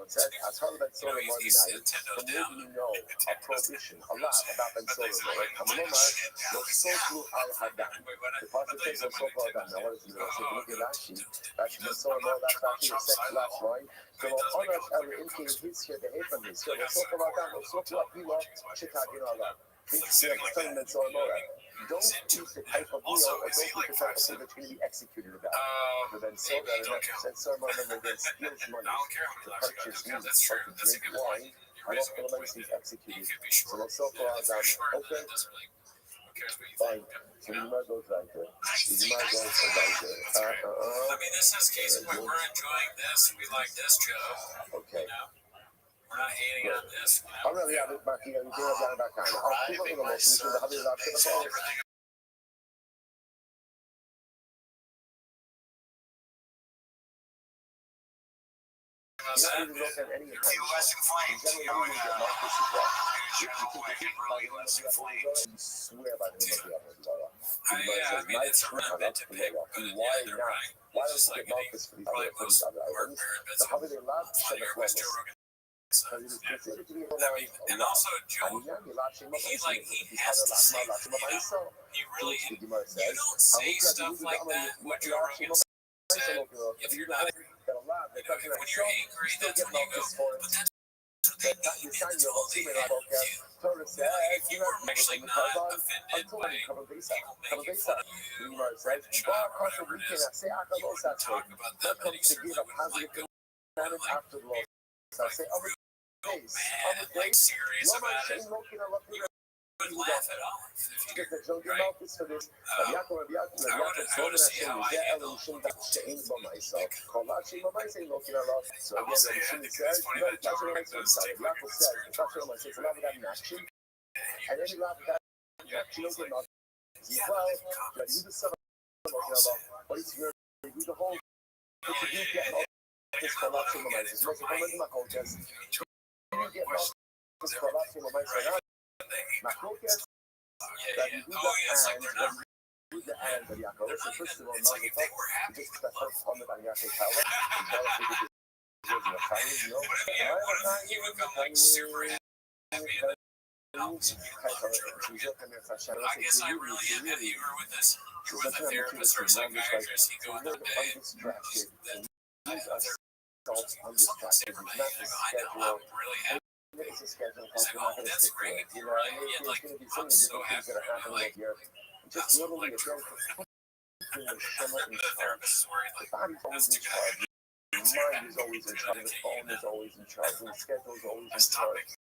Said, as hard as solar morning night, from where do you know a prohibition, a lot about Ben Solar? And the woman was so full of that. The pastor says, so full of that. Now, what is it? So, look at Rashi. Rashi, Ben Solar, that's Rashi, the second last line. So, on us, I will indicate his share the hate from this. So, so full of that, so full of people, Chicago, and all that. It's telling Ben Solar, don't choose the type of meal or don't choose the type of thing that's going to be executed about. But then so that and so much of them steals money to purchase meat or to drink wine. I don't feel like he's executed. So let's so far as okay. Fine. So you might go right there. You might go right there. I mean, this is cases where we're enjoying this. We like this show. Okay. We're not hating on this. I'm really out of back here. You can't have that kind of. I'll keep up with the motion. You should have it up to the ball. You don't even look at any of the you swear by the name of the other. I mean, it's a bit to pick. Why not? Why don't you get Marcus for these other items? So how do they love to send a flawless? And also, Joe, he has to say, he really, you don't say stuff like that when Joe Rogan said, if you're not, when you're angry, that's when you go, but that's what they mean, it's all they have. Torah says, If you were actually not offended by people making fun of you or break the child or whatever it is, you wouldn't talk about them any certainly wouldn't like go after the law. I say, I'm real mad and like serious about it. Would laugh it off if you right. I would to see how I handle it. I will say, it's funny that Jordan does take records very Jordan. and then you laugh at that. Well, you do some but it's your you the whole but you do get this collapsing of myself. Most of them in my contest. You get this collapsing of myself. My contest that you do the and the Yaakov. So first of all, just the first comment on Yaakov Tower. You would go like super happy and helps you I guess I really am that you were with us. You're with a therapist or a psychiatrist. You go in the day. I'm really happy. Oh, that's great. Right? Yeah, like, I'm so happy. Like, that's like true. The therapist is worried, like, that's too bad. The mind is always in charge, the phone is always in charge, and the schedule is always in charge.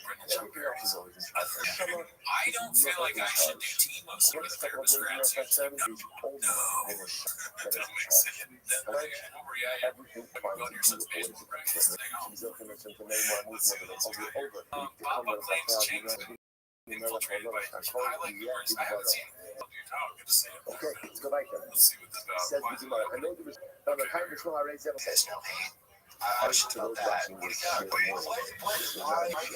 Everything else is always in charge. I don't feel like I should do T-Most with a therapist for answers. No. What were you at? Go on your son's baseball practice. Infiltrated by I like yours. I haven't seen it. Good to see it. Okay, let's go back there. Let's see what this is about. I know there was the time before I raised I should tell that. Why do you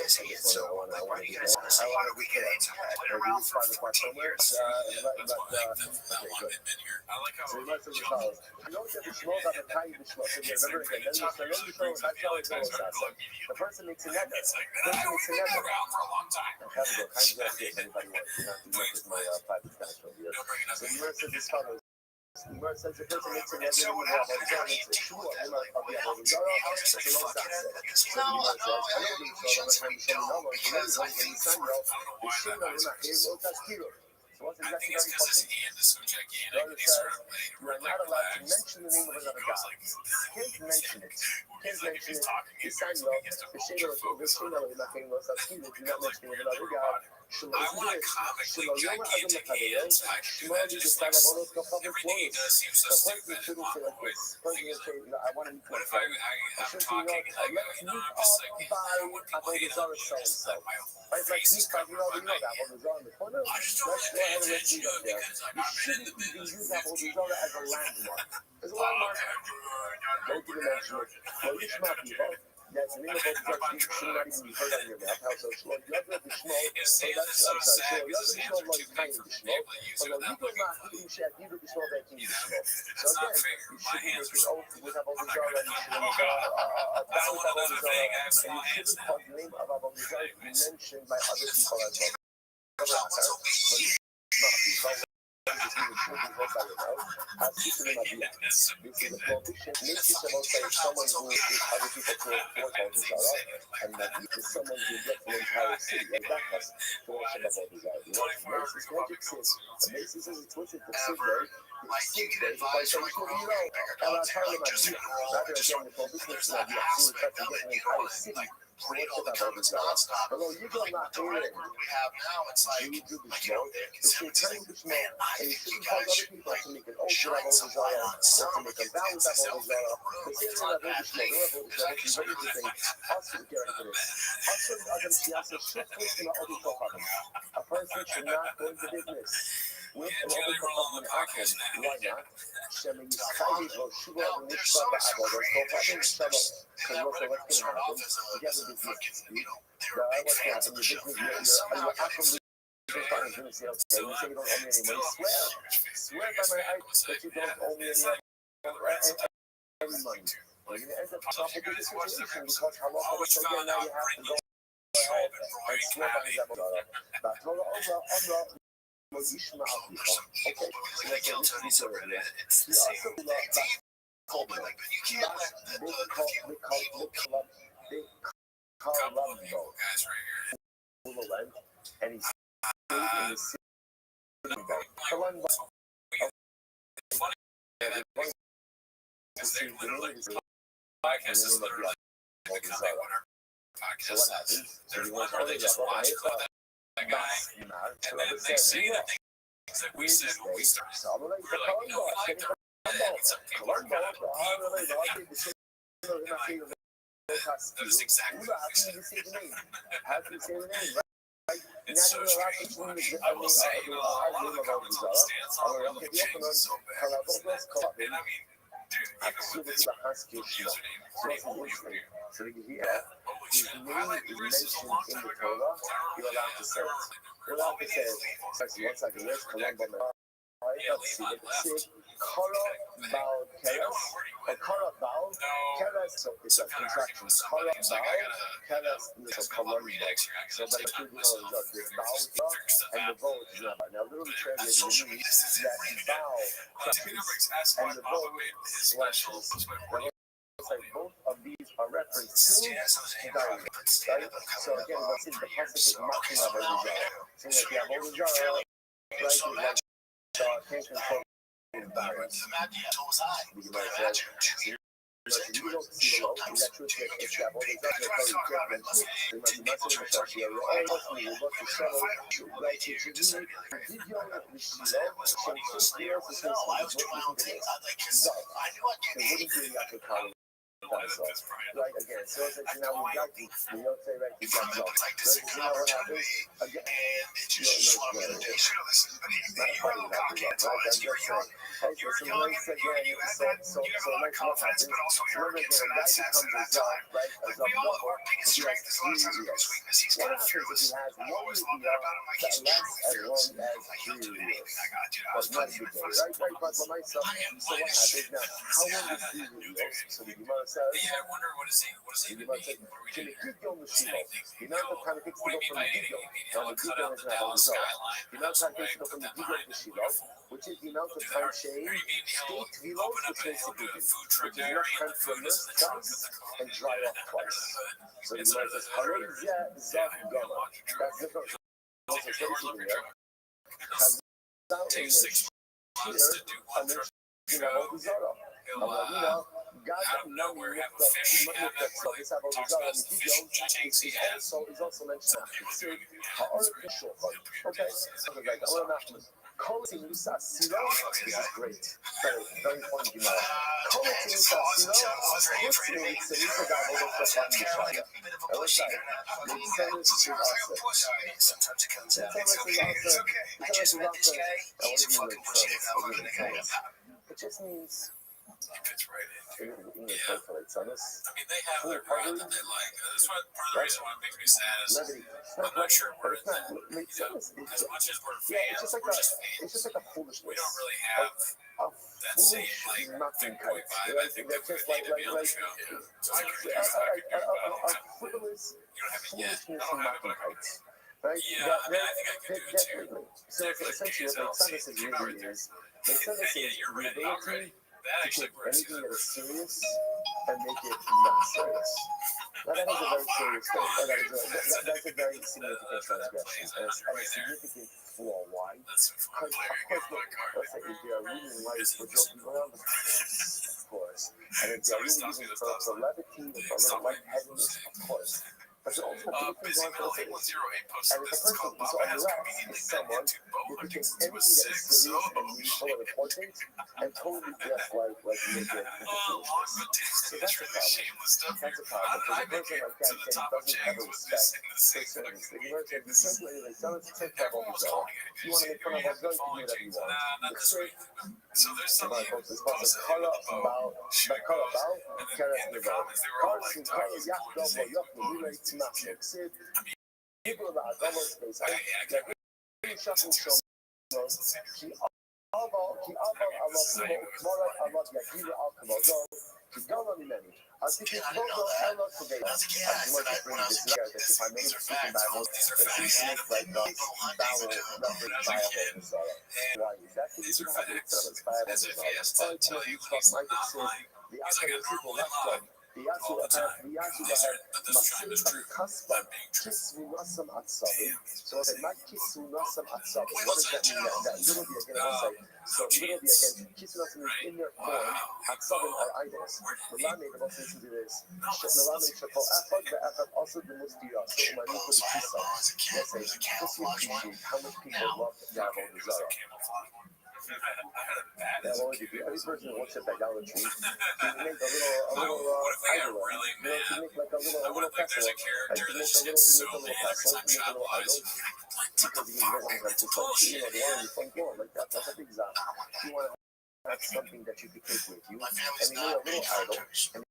guys say it's so? Like, why do you guys want to say we can put it around for 14 years? That's why I like that one in here. I like how I know that the small got a tiny bit small. So remember again, the person makes a net. It's like, I don't think been around for a long time. I have to go. Kind of get anybody wants. You have to look at my private stash over here. So the says this follows. The word says the person makes a net. So what happened? I need to do it. I'll just say fuck it. No, So what's I think exactly it's very because his important? hand is so gigantic. Brother He's says sort of like, you are not allowed to mention the name of another God. Can't mention it. Can't mention it. It's Samuel. The Shema of the Shema of the King was a king. Do not mention another God. I want a comically gigantic hands. I can imagine just like everything he does seems so stupid and on point. What if I'm talking like, you know, I'm just like, I want people to hate on me. Just that my whole face is covered by my head. I just don't want to pay attention to it because I'm not in the business. As a landmark. As a landmark. Don't give a mention it. Well, you smart people. That's the name of the should not even be heard on your mouth. How so slow? You have the small. His hand is so sad because his hands are too big for me to be able to use it without looking funny. That's not fair. My hands are small. I'm not gonna that's one other thing. I have small hands now. Mentioned by other people as well. like you can advise from a quarterback about just pretty all the comments nonstop. Like the record we have now, it's like you know, they're considered man, I think you guys should like shine some light on some because it's an elephant in the room. It's not a bad thing. There's actually some good things. A person should not go into business with an open public action. Why not? Swear by my eyes that you don't owe me any money. You're going to end up talking to this situation because how long is it again now you have to go ahead and swear by his okay, so let's listen to this. He also went, and he stayed in the city. Podcast is literally the Comedy Winner podcast. So what happened? There's one where they just watch that guy, and then they say the things that we said when we started. We're like, no, we like them. And some people are kind of that is exactly what we said. It's so strange watching. I will say, a lot of the comments on the stance are really changing so bad. And I mean, dude, even with this username, pretty holy for you. Holy shit, I like we were just a long time ago. You're allowed to say it. You're allowed to say it. One second, where's Colombo? Let's see, let's see. Colorado Keras, or Colorado Keras, so it's a contraction. Colorado Keras is a Colombo. So that includes the vowel and the vowel is not. Now, literally translated means that the vowel and the vowel slashes. Both of these are referenced to dialect, right? So again, let's see the positive marking of every vowel. So if you have all the vowel, right, you like can't control the environment. You might say, you don't see the low, you got to check if you have all the vowels, you might be messing with yourself. You have all the vowels, you got to settle, right? If you need, if you don't have the low, so I was around things, I like yourself. I knew I'd get it. It wouldn't be like a color. Right again, so it's like now we got you don't say right, you got no. So now what happens again? You don't know what it is. Not funny that we got, right? That's just right. So somebody said, yeah, so like what happens? Remember again, a guy becomes a job, right? A job double. If he has 3 years. What happens if he has 1 year that lasts as long as 3 years? But not a good day, right? Right, but for myself, so what happens now? How long is 3 years? So the Gemara says, yeah, I wonder what does he mean? What are we doing? you're not the kind of fix to go from the Gigo. Now, the Gigo is not the result. You're not trying to fix to go from the Gigo to Shiloh, which is the amount of time shade, state Vilo, which is the Gigo, which is enough time to immerse twice and dry off twice. So the Gemara says, Harizia Zav Gama. That's the first. Also, stating here, has out in the Shir, and then, Zara. Out of nowhere have a fish have that really talks about the fishing tanks he has. He's also mentioned okay, so like I want to Collecting Lusa Silo is great. Very fun, you know. Collecting Lusa Silo, puts me with the Lusa guy over the Shaka. I wish I had sometimes it comes out. It's okay. It just means It fits right in. English calculates on us. I mean, they have their brand that they like. That's part of the reason why it makes me sad is I'm not sure we're as much as we're fans, we're just fans. It's just like a foolishness. We don't really have that same like fanboy vibe. I think that we need to be on the show. So I agree with you, but you don't have it yet. I don't have it, but I agree. Right? Yeah, I mean, I think I could do it too. So essentially what Sanders is really is, You're ready. I'm ready. That to actually take works. anything that is serious and make it not serious. Now that is a very serious thing. That's a very significant transgression. And it's a significant flaw. Why? Because, of course, let's say if they are reading life for joking around, of course. And if they are really using it for levity and for a little lightheadedness, of course. But the ultimate thing is going to say, and if a person is on the left, is someone who can take anything that is serious and meaningful and important and totally dress like make it so that's a problem. That's a problem. Because a person like that doesn't have a respect for service. The Gemara said, you can't do anything. Tell us to take care of what If you want to make fun of us, go and do whatever you want. The straight, so there's something it's called the color about, Keres Neval. Carson, Carlos, Yachdo, Yachdo, relate to Masuk. Sid, people about Gomer Space. They're really shocking show. Ki Ava, Amasibo, Mora, Amad, Yakira, Alkamozo, Ki Gama Mimeni. I think it's Bogo, Ella, Today. I want to bring this here that if I made it speaking Bible, it seems to make like the vowel number viable in Zara. Why is that? Because it's viable in Zara. As if he has to tell you he's not lying. The Akron people left them. all the time. And he said that this trend is true. That being true. So it's not kisunasam atsabi. What What does does that that mean? tell? That literally again, I say, so literally again, kisunasam is in their form, atsabim are idols. Milane, the most listen to this. Milane shakol echad ve'echad also the mustira. So umani put kisa. Let's say, just you appreciate how much people love to have all the Zara. Yeah, well, every person who worship idolatry, to make a little What if they got idol, really you know, to mad? make like a I little wonder if there's festival, a character to that make just a gets so little mad every festival, time to make a Shabbat little idol, lies. Like, what because the you fuck? don't have to It's like, bullshit. the one on your front door, like that. That's a big zap. You want to have something that you could take with you, My and family's you made a not big little idol, hunters. and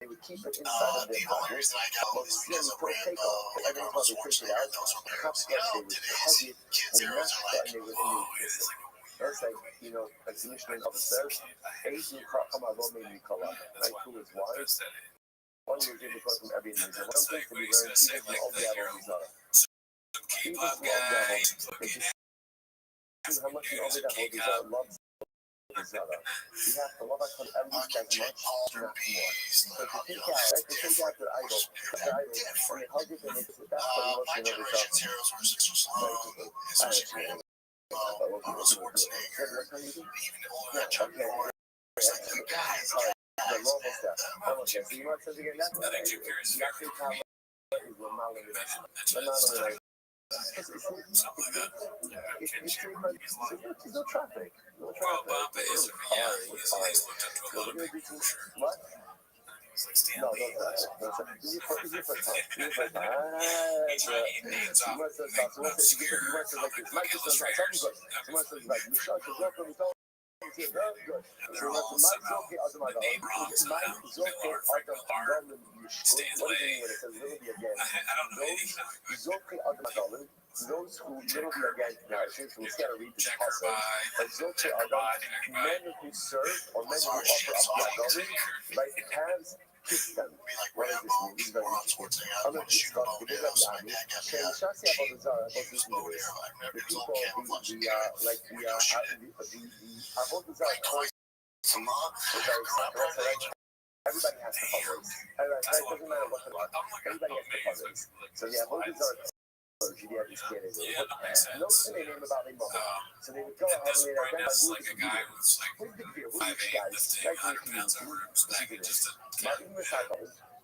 they would keep it inside of The their only body. reason I got all But these still, videos you of don't take Rambo, off. like Every Arnold time they take it Schwarzenegger, out, those were cups parents. You like know, they would today's hug it, kids' and heroes mash are it, like, and they would Oh, it is like that's like, you know, like the Mishnah of says, Eizu Kamazon made me color. Like, who is wise? One year did because from every news. And one thing to be learned, even from all the other Zara. Even from all the other, they just see how much the other Zara loves the Zara. You have to love it from every as much, not more. So to take out their idol, and they hug it and they say, that's what he wants to know the Zara. Generation's heroes were slow, especially Rambo, Arnold Schwarzenegger, even the older Chuck Norris, like the guys. The normal stuff. So you want something again? That's I think Jim Carrey's exactly how it is. We're not limited. We're not limited. something like that. There's no traffic. No Well, traffic. Papa is, yeah, he's looked up to a lot of people, for sure. What? He's like Stan No, Lee. no traffic. This is your first time. Your first time. He names off. You must have like this. Mike is like, tell me good. Someone says like, you shut your door from the door. Very good. And they're all somehow named wrong somehow. Miller, Franklin, Hart, Stan's What does it Leg. mean when it says literally again? I don't know anything. Those who literally again, now since we gotta read this Jack passage, but Kirby, Zoke Jack are Kirby, men who serve or men who offer up Yagami, like calves, kiss them. Be like What does this Rambo, mean? This is very Arnold interesting. Schwarzenegger, I'm I'm gonna gonna shoot a bow discuss down, so my dad got me a Shasi cheap Abodazara, bow down. Like, the it was all people, camouflage. the Abodazara Like twice a month. everybody has to fundraise. It doesn't matter what the everybody has to fundraise. So the Abodazara clergy, they have these candidates. Yeah, that makes No sense. name about their mother. So they would go At ahead this and point, they'd it's identify like a guy who's like who's the deal, who's 5'8", these guys, lifting like 100 pounds over his back and just a Martin Recycle.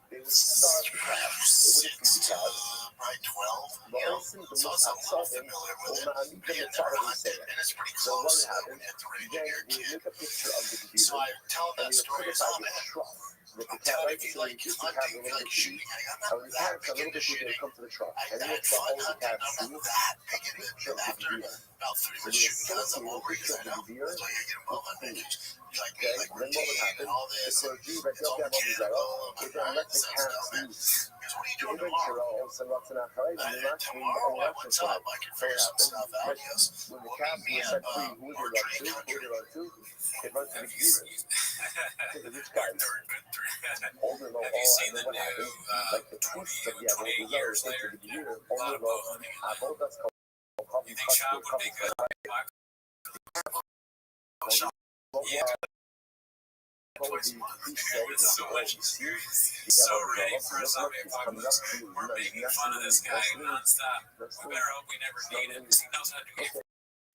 They would start the crowd. They would feed the crowd. Right, 12. But You know, also the so most it's a little upsetting, familiar or with it. Ma'amika We had Mitzvah never would hunted, say. and it's pretty So what close would happen? when you hit the range Then and you're a they would kid. make a picture of the So computer, I tell and that they would story put it as by I'm the at. truck. With the I'm cat, telling right? you, So like you just have a hunting, little like bit shooting. and when I'm the not cats that are big little into bit, they shooting. come to the truck. I And then had it's the fun whole hunting. cat I'm scene. not that big into Picture it. of the After deer. about 3 So months they shooting guns, I'm associate over the it. picture I of know. the deer. That's why you get involved in it. Like me, Okay, like then what would routine happen? and all The this. clergy, It's but they'll all get all these mechanical. out. They then let the Sense cats of it. loose. Because what are you The doing adventure tomorrow? all of a sudden what's in our head, and then actually, Tomorrow, and like, that's what's just up? I can figure some stuff out. Yes. when the We'll cats meet me were set up, free, who or they run tree to? Who country. they run to? They run to the Have you demons. seen? To the rich Good guys. third. Older and Have you all, seen and the then what new happens? Like the priests of the 28 Avodah years Zarah, later? to the Gemara, A lot older of bow hunting. Avodas You think Shab would be good? Yeah, with so much experience. So ready for a zombie apocalypse. We're making fun of this guy nonstop. We better hope we never need him because he knows how to do it.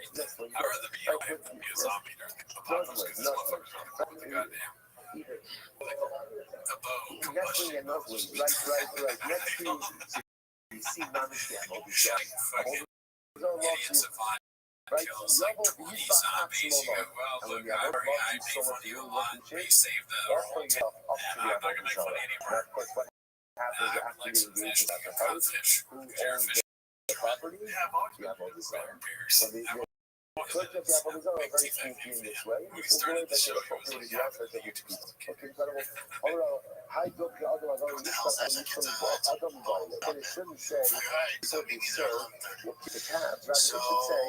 I'd rather be alive than be a zombie during the apocalypse because this motherfucker's on the goddamn a bow combustion. Nesting and nuzzling, right. Next to you see non-scandal. Like fucking idiots of fine. Right? Kills like 20 zombies. You go, well, look, I made fun of you a lot, but you saved our whole team. And I'm not going to make fun of you anymore. Of course, what happens I would after like you some engage fish, with that house? fish, Who owns fish, the property? You have all this bears. So the church of the Avodah Zarah are very sneaky in this way. We It's a started way the that show, they it was appropriate like, the assets of each people. Okay, incredible. All right, hi, Dr. Avodah Zarah, you start to use some Adam Zarah. And it shouldn't say, Alright, so before meet they me there serve, at 11:30. we'll keep the tabs. Rather, So it should say,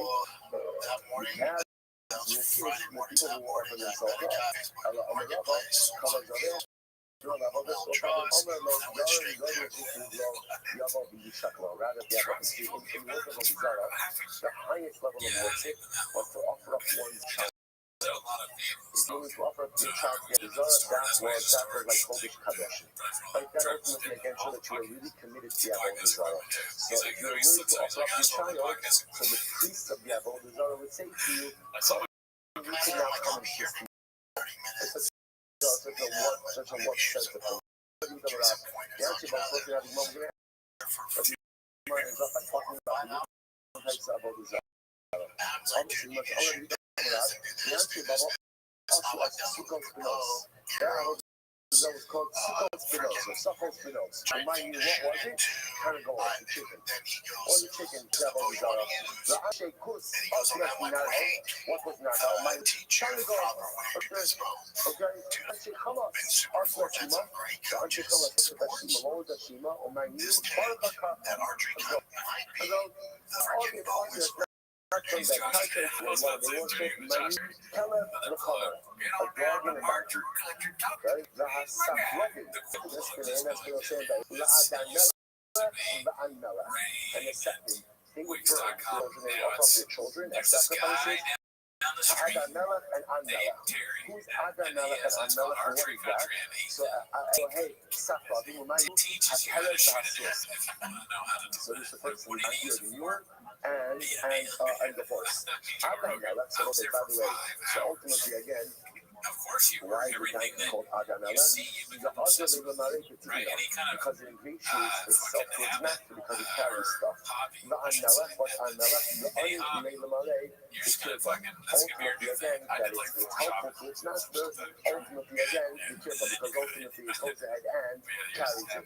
that morning, calves, that was your kids, Friday the morning, people that who offer morning, I themselves met a up. guy On the marketplace. colors of it. Rather, the highest level of Yeah, worship was to offer up one's child. a lot of vehicles. If you need to offer up your child the that was like Kodesh Kadosh. Like that ultimately again show that you are really committed to the Avodah Zarah. So if you're willing to offer up your child, so the priest of the Avodah Zarah would say to you, you can now come and kiss me. It's such a what says the Torah. The answer about what you have is moment ends up by talking about the types of Avodah Zarah. Obviously, much already the answer about also like Sukkot Spinos. That was called Sukkot Spinos or Sukkot Spinos. Remind you, what was it? Kind of go like the chicken. Or the chicken, Avodah Zarah. The Ashe Kus, what was not? My kind of go. Okay? Ashe Chamas, Ashe Shima. Ashe Chamas, Shima, Lord Shima, or my new Barakaka. All the from the title was one of the worship many Caleb the color, a dog in a mark. Right? The Hasaflagin. This can end up saying that La Adanella, the Annella, and the second. They would burn children and offer up their children as sacrifices. Adanella and Annella. Who's Adanella and Annella and what is that? So, hey, Safa, who remind you, Hashalel Bahasus. So this is the first thing I hear the newer. And the horse. Adanella, so say, by the way, so ultimately again, why is the guy called Adanella? The other little narrative because in Greek it's self-master because it carries stuff. The Annella, but Annella, the only Malay is careful. Ultimately again, that it's helpful to its master. Ultimately again, be careful because ultimately it goes ahead and carries it.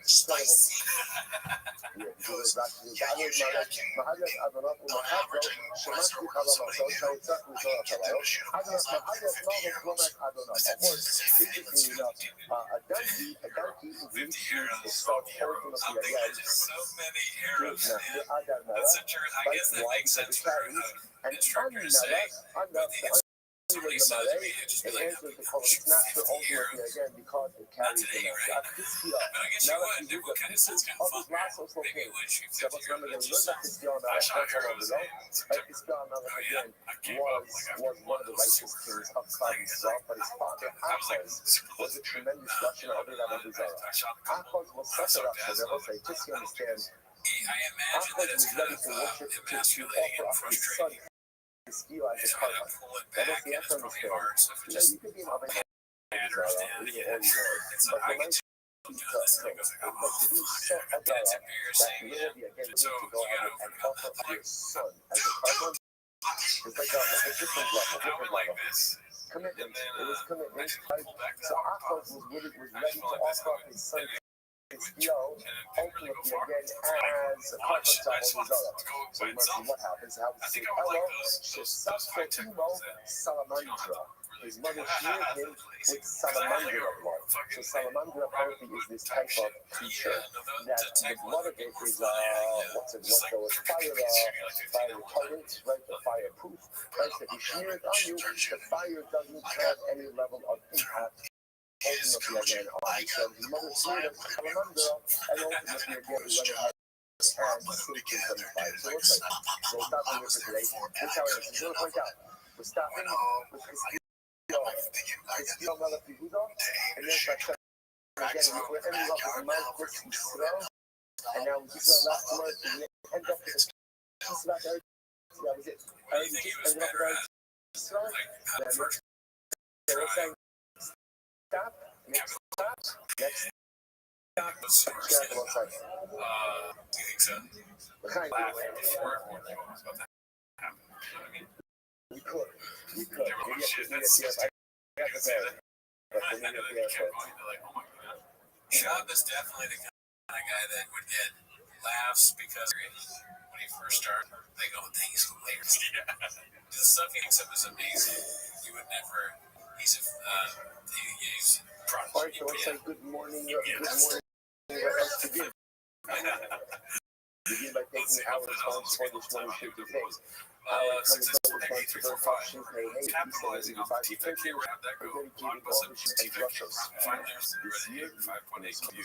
Interestingly enough, a donkey in Greek is spelled ultimately again. Why? Because it carries. And the Malay, it answers the call of its master ultimately again because it carries the master. Now that we do the pieces of his lasso for him. So let's remember that we learned that Pispiah Melech not so long ago. Pispiah Melech again was one of the righteous kings of Klal Yisrael, but his father Achaz was a tremendous Russian of the Avodah Zarah. Achaz was such a Russian, I will say, just to understand, Achaz was ready to worship, to offer up his son. Skill as a partner. That was the answer on the story. You could be an oven but the nice to be so adara that you will be again to go ahead and offer up your son as a partner. It's like a different level. Commitment. It was commitment. So Achaz was ready to offer up his son. Ultimately again as a partner to Avodah Zarah. So imagine what happens. How does it say hello? Shesafo Salamandra. His mother sheared him with salamandra blood. So salamandra apparently is this type of creature that the blood of it is fire retardant, right? The fireproof. Right? So if you shear it on you, the fire doesn't have any level of impact. Ultimately again on. So his mother sheared him salamandra, and ultimately again he went ahead and saved him from the fire. So let's say, we'll stop on this today. That's how it is. I'm going to point out, we're stopping with his Melech Yehuda, and then again, we're ending up with Mount Yisrael, and now Yisrael last word, and we end up with a piece about Eretz. That was it. Just ended up with Eretz Yisrael, then we're saying, stop, next stop, next stop, check one second. Do you think so? We could. Shab is definitely the kind of guy that would get laughs because when he first started, they go, "Thanks, hilarious." The stuff he thinks of is amazing. He would never. He's All right, so let's say good morning. Let's begin. Begin by taking our response for this morning should be things. Capitalizing off the defect here, have that go. Blockbuster defect here. Find there's already 5.8 Q.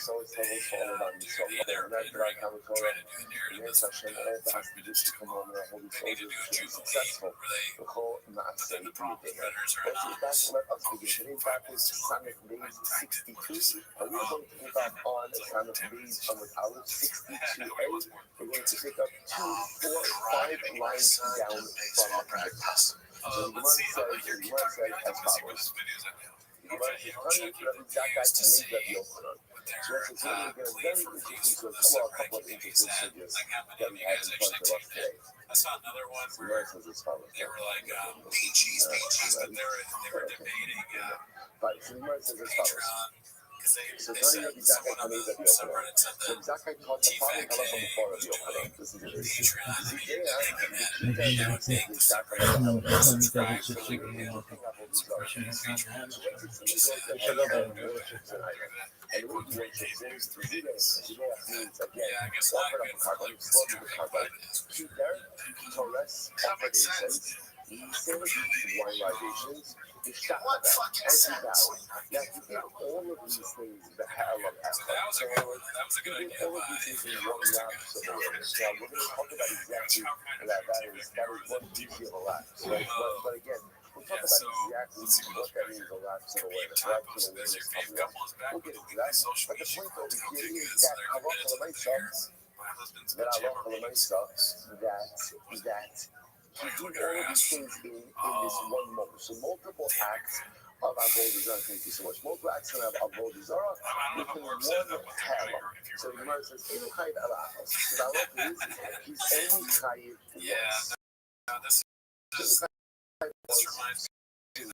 They're trying to do a narrative that's 5 minutes too long. They need to do a jubilee where they, but then the problem with Predators are anonymous. Oh shit, 5 minutes too long. I typed it. What is it? And we're going to pick up on kind of leads on with our 62A. We're going to pick up 2, 4, 5 lines down from the top. So the Gemara says as follows. The Gemara says, that guy can make that deal for us. So it's going to be a very interesting, a couple of interesting figures that we have in front of us today. I saw another one where they were like PGs, but they were debating Right, so the Gemara says as follows. Patreon. So Tony Rabbi Zakai can make that deal for us. So Zakai taught the following halacha before Rabbi Yochanan. Listen to this. What fucking sense? Now, to give all of these things the hell of effort. That was a good idea. All of these things in one lapse of awareness. Now, we're going to talk about exactly that is one beauty of a lapse, right? But again, we'll talk about exactly what that means, a lapse of awareness. Lapse of awareness comes up. We'll get into that. But the point over here is that halacha l'maisa, that to do all of these things in this one moment. So multiple acts of Avodah Zarah. Thank you so much. Multiple acts of Avodah Zarah within one halacha. So the Gemara says, "Inu chayiv alachos." So the halacha is he's only chayiv once. Yeah, this reminds me of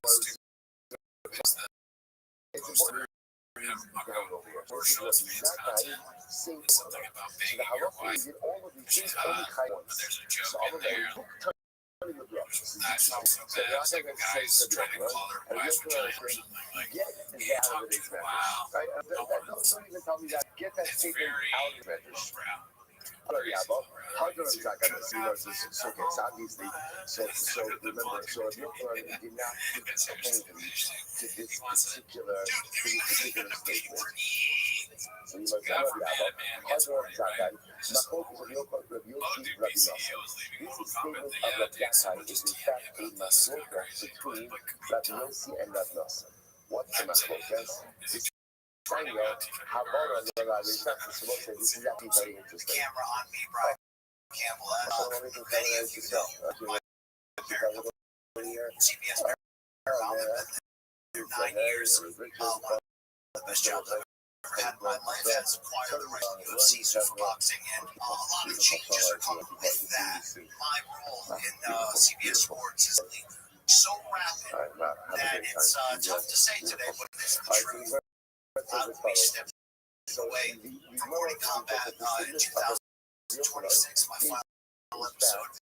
it's important. Something about being your wife. All of these things only chayiv once. There's a joke in there. I saw so bad. It's like a guy's trying to call their wife vagina or something like Get out of it. wow. Right? Don't even tell me that. Get that statement out of it. Obviously, so remember, so if you're did not pertain to this particular statement. So you must have This statement of Rabbi Zakai is in fact a machlokas between Rabbi Yossi and Rabbi Nosson. What's the machlokas? This is actually very interesting. Camera on me, Brian Campbell. CBS for 9 years. The best job I've ever had in my life has acquired the right to UFC, super boxing, and a lot of changes are coming with that. My role in CBS Sports is so rapid that it's tough to say today, but it's the truth. We stepped away from Morning Combat in 2026, my final episode.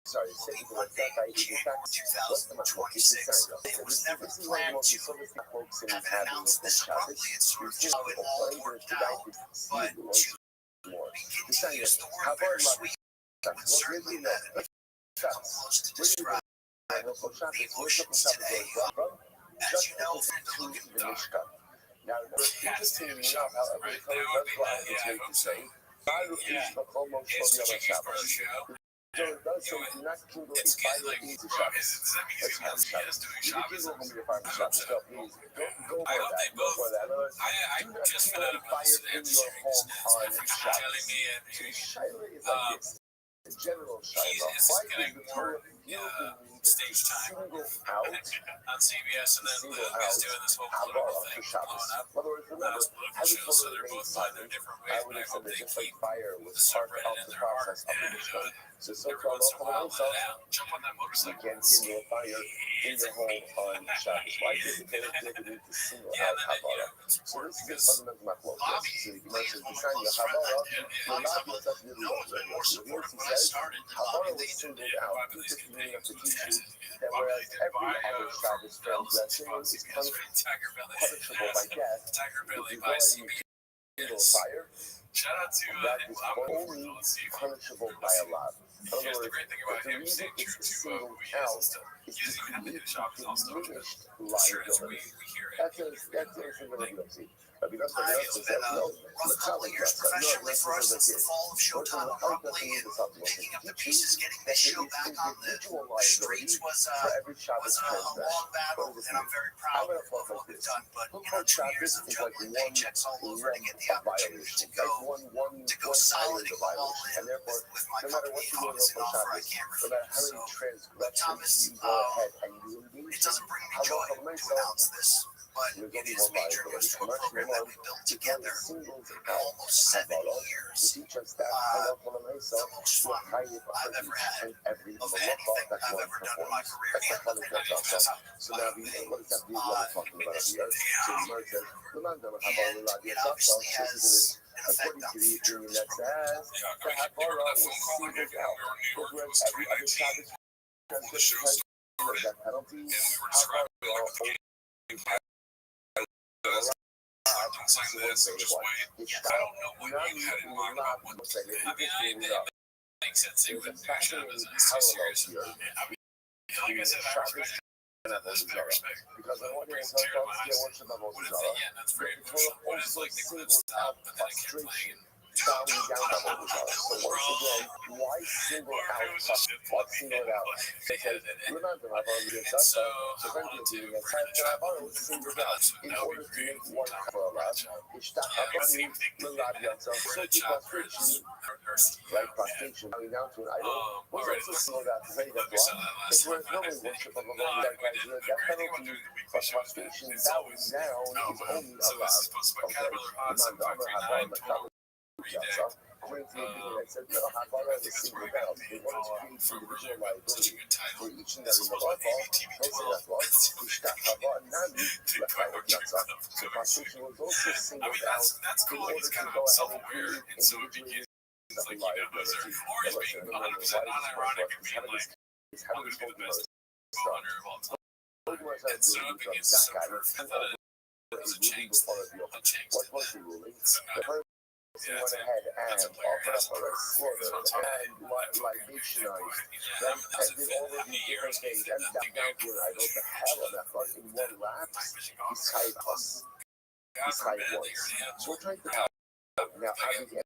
Sorry, One day, January 2026. It was never planned to have an announced this abruptly. It's sort of just how it all worked out. But to begin to use the word bittersweet would certainly come close to describe the emotions today. As you know, to look at the now, interestingly enough, however, it does go out of its way to say, so it does say, do not kindle a fire in the shop. Let's kindle home your fire shop. So please, go for that. Go for that. Do not kindle a fire in your home on Shabbos. So Shiloh is like this. The general Shiloh. Why is the Torah beautifully stage time out on CBS, and then Luke is doing this whole political thing, blowing up political shows, so they're both by their different ways, but I hope they keep the serpent in their heart and every once in a while let it out, jump on that motorcycle. You can't kindle a fire in your home on Shabbos. Why did the Torah need to single out Havara? So this is a fundamental machlokas. So the Gemara says, "B'shan Havara, you're not yourself really well." The Yossi says, Havara was singled out. This is meaning of the teaching that whereas every other Shabbos transgression is punishable by death, if you go and you kindle a fire, Shout out to that is I'm only let's see if punishable by a lot. In other here's the words, great thing about the him reason staying true it's to singled who he is out is to is he doesn't even have to do the job. He's all still diminished sure as we liability. hear it. That's the thing that we'll see. Because I feel it's been a rough couple of years professionally for us since the fall of Showtime abruptly and picking up the pieces, getting this show back on the streets was a long battle, and I'm very proud of what we've done. But 2 years of juggling paychecks all over to get the opportunity to go solid and go all in with my company. It's an offer I can't refuse. So, Thomas, it doesn't bring me joy to announce this, but it is major news for a program that we built together for almost 7 years. The most fun I've ever had of anything I've ever done in my career. And the it obviously has an effect on the future of this program. Yeah, I mean, you remember that phone call I gave you when we were in New York? It was 2019. The show started, and we were describing like the game. Don't say this, so just wait. I don't know what you had in mind about what. I mean, it makes sense. It would show up as too serious. I mean, like I said, I respect. That's bad respect. Because I want to Brings a tear to my eyes. What if they, yeah, that's very emotional. What if like they could have stopped, but then I kept playing and. Bowing down to So once again, why single out? Why single it out? Because remember, I've already done So so when you're doing a type that I've already singled out in order to make one cover a lot. It's that happening the lot yourself. So to frustration, like frustration, going down to an idol, was also singled out to say that one. It was no way worship of a Lord that penalty for frustration bowing down is only allowed. Okay, remember, I'm a according to the people that said, no, I've already singled out. They wanted to create individual liability for each and every motherfucker. Don't say that wrong. So prostitution was also singled out in order to go ahead and create individual liability. Remember, why is how do we spoke about stuff? And so it begins to perfect that it was a change. What was the ruling? He went ahead and offered up a slaughter and libationized them and did all of these different things and down to an idol. The hell of that fuck in one lap. He's tied us. He's tied once. So we're trying to help. Now, I began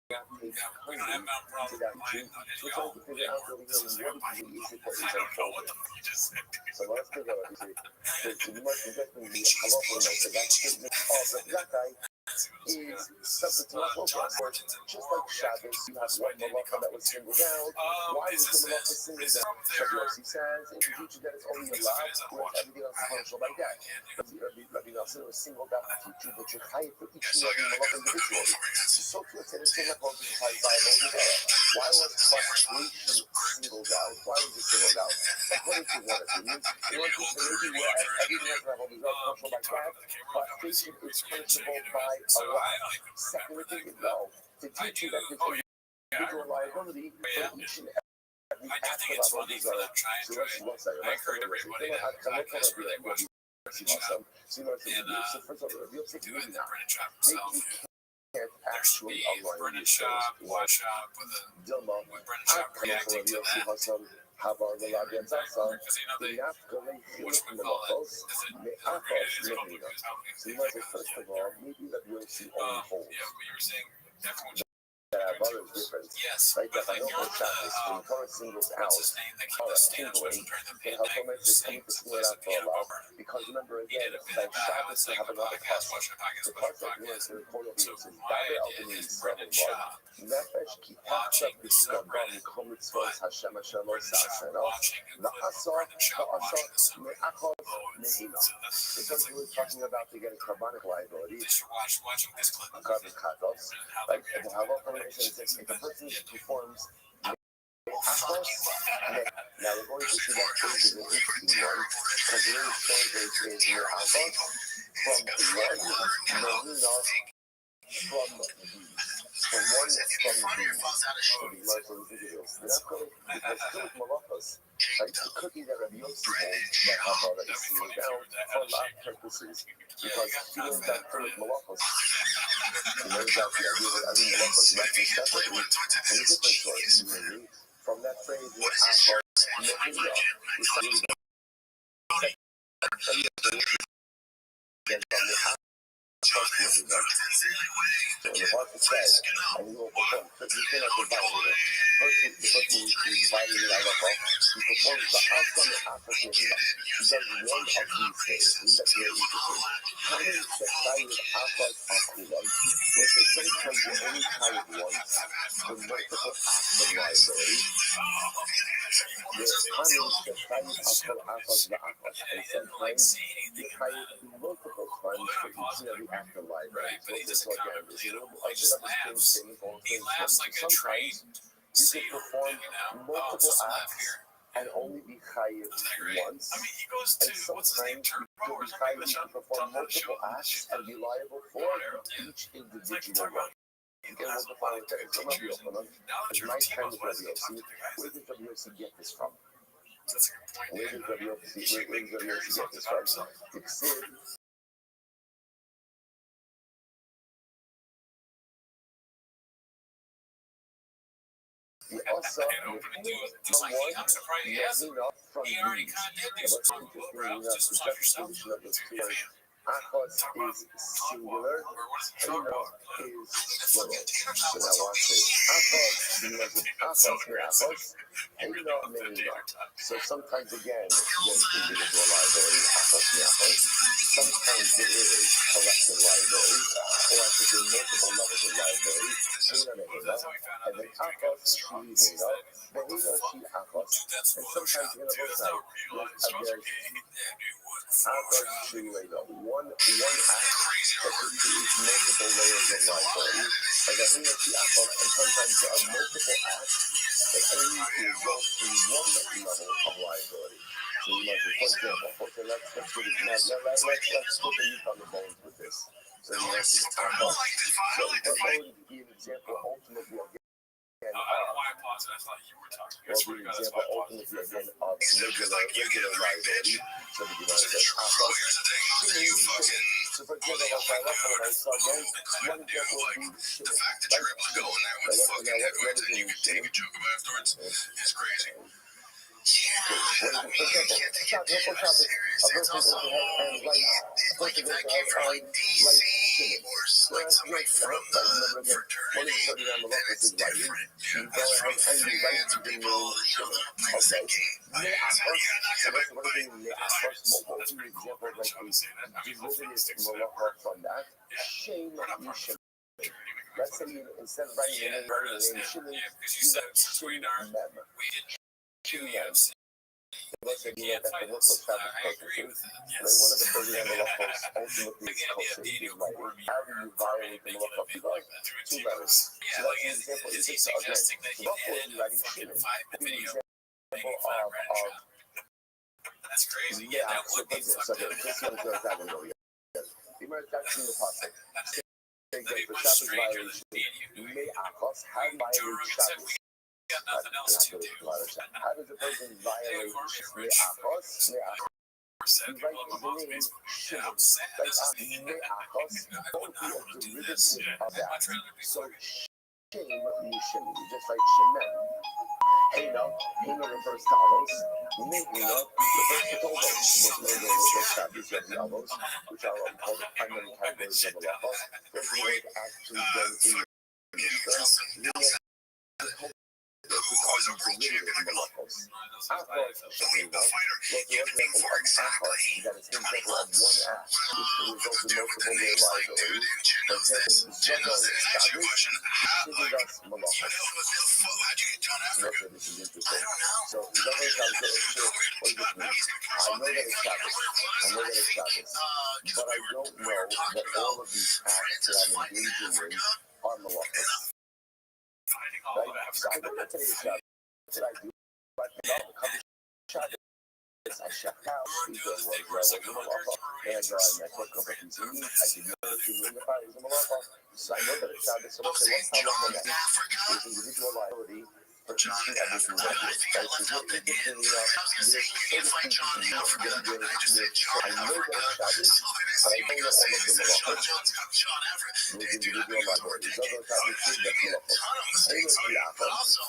We don't have mountain problems. to that too. We're trying to figure out over here what is it that is unfolding. So let's figure out so you might be definitely a lot more nice. That statement of the black guy is subject to local transport. Just like Shabbos, you have one malacha that was singled out. Why was the malacha singled out? Shabbos says in the future that it's only allowed, whereas everything else is punishable like that. Rabbi Nelson was singled out in the future, but you're high for each and every malacha individually. So to say the same approach is high by why was frustration singled out? Why was it singled out? According to one opinion, it was maybe whereas everything else level is not punishable like that, frustration is punishable by a lot. Second opinion, no. To teach you that there's individual liability for each and every I think it's funny for them trying to encourage everybody to practice where they watch so first of all, you'll take doing the Brennan Shop himself. can't There should actually be outline Brennan these Shop, things. Watch Shop with Dilma, Brennan Shop reacting to that. Because you know they whatchamacallit, is it public so you might say, first of all, maybe that we'll see only holes. yeah, but you were saying everyone That are other different. yes, Like but that, I like know you're for Shabbos, when Torah singles out, what's his name that kept the stand-up special during the they help pandemic them was saying to this single place it out with for a peanut lot. butter. Because remember He again, did a bit that about Shabbos it's will like have a another podcast, part. watching a podcast, The watching part a that you podcast. want to report of So is my Daber idea Alchemy is is Brennan Shop Nefesh ki watching tachta the b'skadam subreddit, kol mitzvos Hashem asher lo Brennan Shop saseno watching a clip of la'asor Brennan Shop watching the subreddit. me'achos It's mehina. that's Because like we were talking about to get a carbonic liability, they should watching this clip. carbon katos, And how they like react the to halacha it. mentions if a person performs me'achos, now we're going to see that phrase is an interesting one, because the way it translates is me'achos from one mehina from the. from one from the Gemara says they're not going because Chilik Malachos, right? The cookie that Rabbi Yossi holds that Hava that is sealed down for a lot of purposes because he knows that Chilik Malachos, he knows that the idea that every Malachos is resting separately in a different source. From that phrase, Me'achos, Mehila, it's really so the Bible says, and he will perform. So you cannot divide it. The person who is dividing it out of all, he performs the outcome of Achos Mehila. He does one of these things. That's very interesting. How many Shechayim Achos Akulam? If the sometimes you only carried once, the multiple acts of liability. The Hanim Shechayim Akol Achos Va'achos. And sometimes you carry multiple times for each and every act of liability. So again, there's a little bit of the same thing. Sometimes you can perform multiple acts and only be chayiv once. And sometimes you can perform multiple acts and be liable for each individual one. Again, we'll define it there. So Rabbi Yochanan is my kind of Rabbi Yossi. Where does Rabbi Yossi get this from? Where does Rabbi Yossi get this from? It's the also from Achos is singular, Hina is plural. So now watch this. Achos, Hina, Mehina. So sometimes again, there's individual liability, Achos, Me'achos. Sometimes there is collective liability, or I think there are multiple levels of liability, Hina, Mehina. And then Achos, Shi, Hina, Mehina, Shi, Achos. And sometimes you're going to both have Achos, Shi, Hina. One act that produces multiple layers of liability, and the Hina, Shi, Achos. And sometimes there are multiple acts that only result in one level of liability. So you might be, for example, okay, let's put the meat on the bones with this. So you have to Achos. So what would be an example ultimately of I don't know why I paused it. I thought you were talking. Well, the example ultimately again of regular liability. So the Gemara says Achos. So for example, I saw again, one example would be Shimon. What does it mean? David joke about afterwards. It's crazy. For example, a person goes to have and writes, a person goes to have and writes Shimon. Whereas remember again, one of the studies on the left is writing. You go ahead and you write the name Shimon. Okay. Me'achos. So that's what I mean, Me'achos. What would be the example of like a derivative malacha from that? Shem Yishim. Let's say you, instead of writing the name Shimon, you write Shim Mem. Let's say you look at the local traffic purposes, one of the 30 malachos ultimately is kosher, is writing. How do you violate the malach of God? 2 letters. So that's an example. It's just again, what would be writing Shimon? The example of that's crazy. Yeah, that would be so this one goes that one over here. The Gemara is actually the pasuk. For Shabbos violation, Me'achos, how do you violate Shabbos? Nothing else to do. How does a person violate Me'achos? You write the name Shimon. Me'achos won't be a derivative of that. So Shem Yishim. You just write Shemen. Hina refers to Avos. Mehina refers to Toldos. Most those chapters have the Avos, which are what we call the primary categories of Malachos. Those are what actually done in the who was a world champion in golf. Believe the fighter, you have to think for exactly that is example of one act, which can result in multiple names like liability. Jen knows this. Jen knows this. Answer your question. How do you get done after? This is interesting. So, what does this mean? I know that it's Shabbos. But I don't know that all of these acts that I'm engaging in are malachos. Right? So I know that today is Shabbos. What did I do? But I checked out because was a malacha, and I took a couple pieces of meat. I did not see in the fire as a malacha. So I know that it's Shabbos. So what's how long the next? There's individual liability for each and every food I do. Right? So you're interested enough. There's so much things you can do. I know that it's Shabbos, but I don't know all of the malachas. There's individual liability. Doesn't Shabbos food that's malachas. I know it's the apple.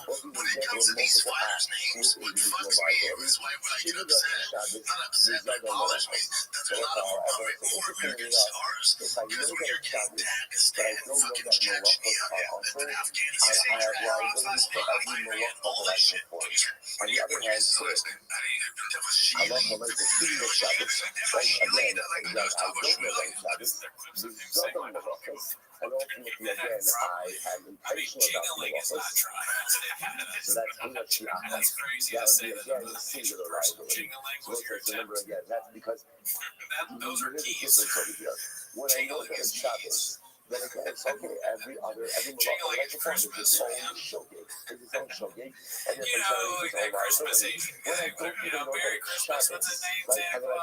What do you example of multiple acts with individual liability? Shiva doesn't Shabbos. There's other malachas. So however, so interestingly enough, if I know that it's Shabbos, but I don't know that malachas are also, I have liability for every malacha that I perform. On the other hand, I love malacha feeding of Shabbos, right? Again, that I don't know that it's Shabbos. There's other malachas, and ultimately, again, I am intentional about malachas. So that's Hina Shi'achas. That would be, again, singular liability. So let's remember again, that's because there's a difference over here. When I know that it's Shabbos, then again, it's okay. Every malacha that I perform is its own shogeg. It's its own shogeg. And if it's own liability, when I don't even know that it's Shabbos, right, and then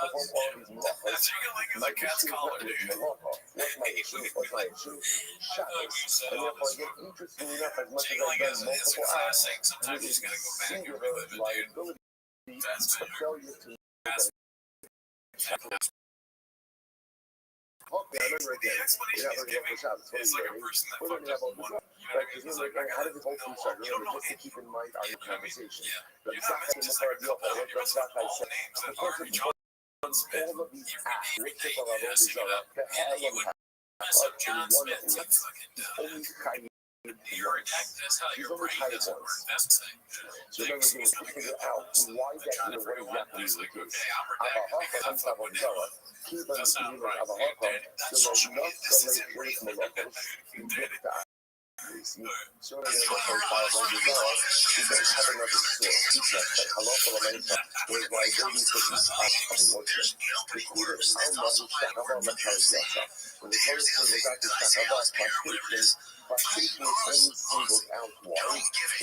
I perform all of these malachas, my issue is not with malacha. What's my issue? Shabbos. And therefore, I get interesting enough as much as I've done multiple acts, with a singular liability for failure to know that it's Shabbos. Okay, I remember again. You're not learning about Shabbos. What are you learning? We're learning about this. Right, because you're learning how did this whole thing start? Remember, just to keep in mind our conversation. The Tzachai Machar Diopa, what the Tzachai said. The person runs all of these acts, worship of Avodah Zarah, the hell of in one life. He's only kind once. He's only kind once. So remember, they were to figure out why that, what exactly is the case. Avahacha comes to Avodah Zarah. Keep on eating Avahacha, so not the late great malachos, you get that. So we're going to go from 500 dollars. We don't have another source. He said that halacha l'meisa was why babies for this act of worship. The Kudah Alma is shakava makarzasa. When the Torah says about the shakava frustration is only singled out why in order to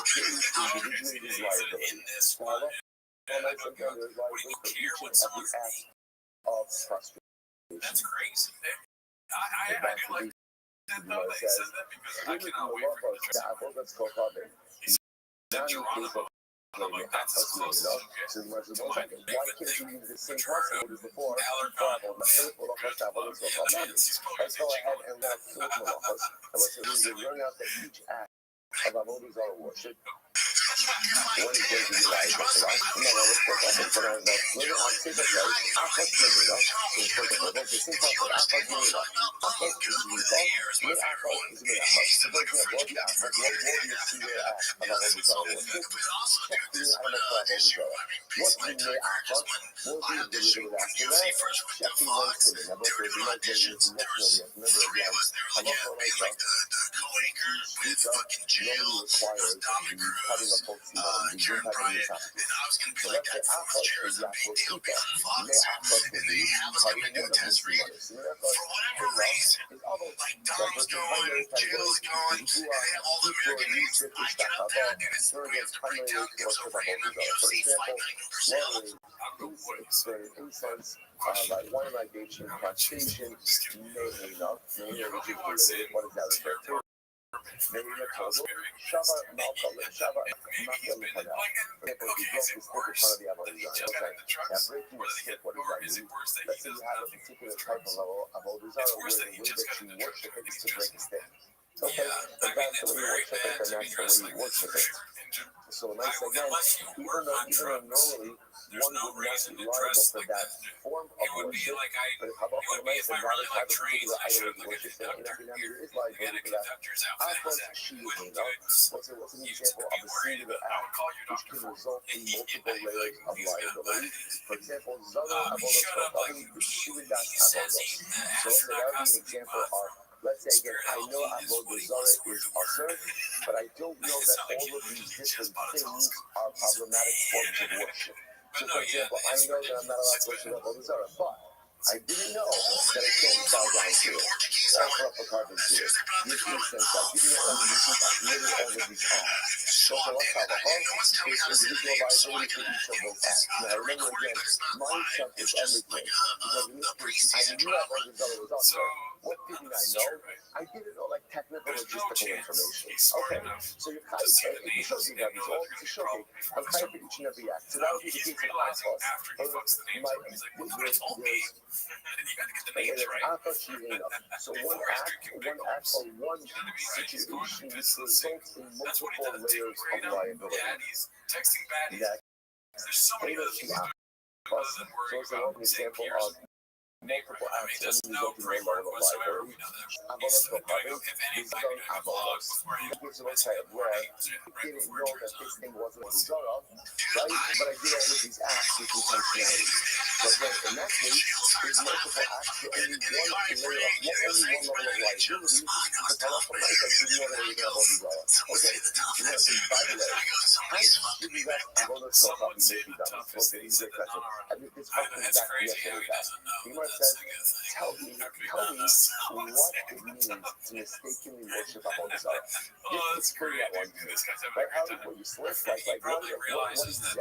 create individuated liability. So halacha l'meisa again, there's liability for each and every act of frustration. That's crazy. I do like that though that he says that because I cannot wait for it. So why can't you use the same concept as before? Let's go ahead and walk through malachos. And let's learn out that each act of avodah zarah worship. One is going to be like this, right? I'm not going to put that in front of the little on secret place. I'll put the middle. So for the middle, the same concept, I'll put the middle. I'll put the middle. Mid Afro is mid Afro. So for example, the Afro, what is the single act of avodah zarah worship? Check the element of avodah zarah. What in mid Afro? What is the derivative after that? Check the one thing. Now, both of you might be able to remember again. I'm not going to make Each normally requires the cutting of both the impact of the esophagus. So let's say Afro is Afro Kuta. May Afro will be cutting one of the stimulus. So therefore, Hayrosh is other. That was the primary category. All the American surrogates primarily work with avodah zarah. For example, incense, like wine libation, prostration, mehina, which is related. What does that refer to? Mehina total, shava malka, shava mafia lefana. For example, if you broke the stick in front of the avodah zarah, okay, now breaking the stick, what does that mean? Let's say you have a particular type of avodah zarah where the way that you worship it is to break a stick. Okay, but that's the way you worship it, and that's the way you worship it. So nice again, even though normally one would not be liable for that form of worship, but if nice and not have a particular item of worship, then there is liability for that. Afros shiyuhina, what's an example of a singular act which can result in multiple layers of liability? For example, zara avodas kofari b'shuvidas avodos. So that would be an example of, let's say again, I know avodah zarah is asur, but I don't know that all of these different things are problematic forms of worship. So, for example, I know that I'm not allowed to worship avodah zarah, but I didn't know that I can't bow down to it. Offer up a carbon to it. This makes sense. Like, giving it all of these things, that's literally all of these are. So for us, alcohol is individual liability for each of those acts. Now, remember again, mindset is everything. Because in this case, I knew that $100 was out there. What didn't I know? I didn't know like technical logistical information. Okay, so you're kind of it shows you that it's all to show you. I'm kind of for each and every act. So that would be the case of Akos. So one act or one situation results in multiple layers of liability. That caters to Akos. So it's an example of multiple acts and resulting in a level of liability. Avodas Rabbi is done avodas. It gives a website where I didn't know that this thing wasn't a result of, right? But I did all of these acts with intentionality. So again, in that case, there's multiple acts for only one layer of only one level of liability. But I also like that you know that you have all these others. Okay, you have some by the way. How do you that avodas Rabbi be done? Okay, these are questions. I mean, this fucking back yesterday. Says, tell me what it means to mistakenly worship Avodah Zarah. This is pretty at one point. Right? How when you slip, like what exactly happened over here? You know, listen to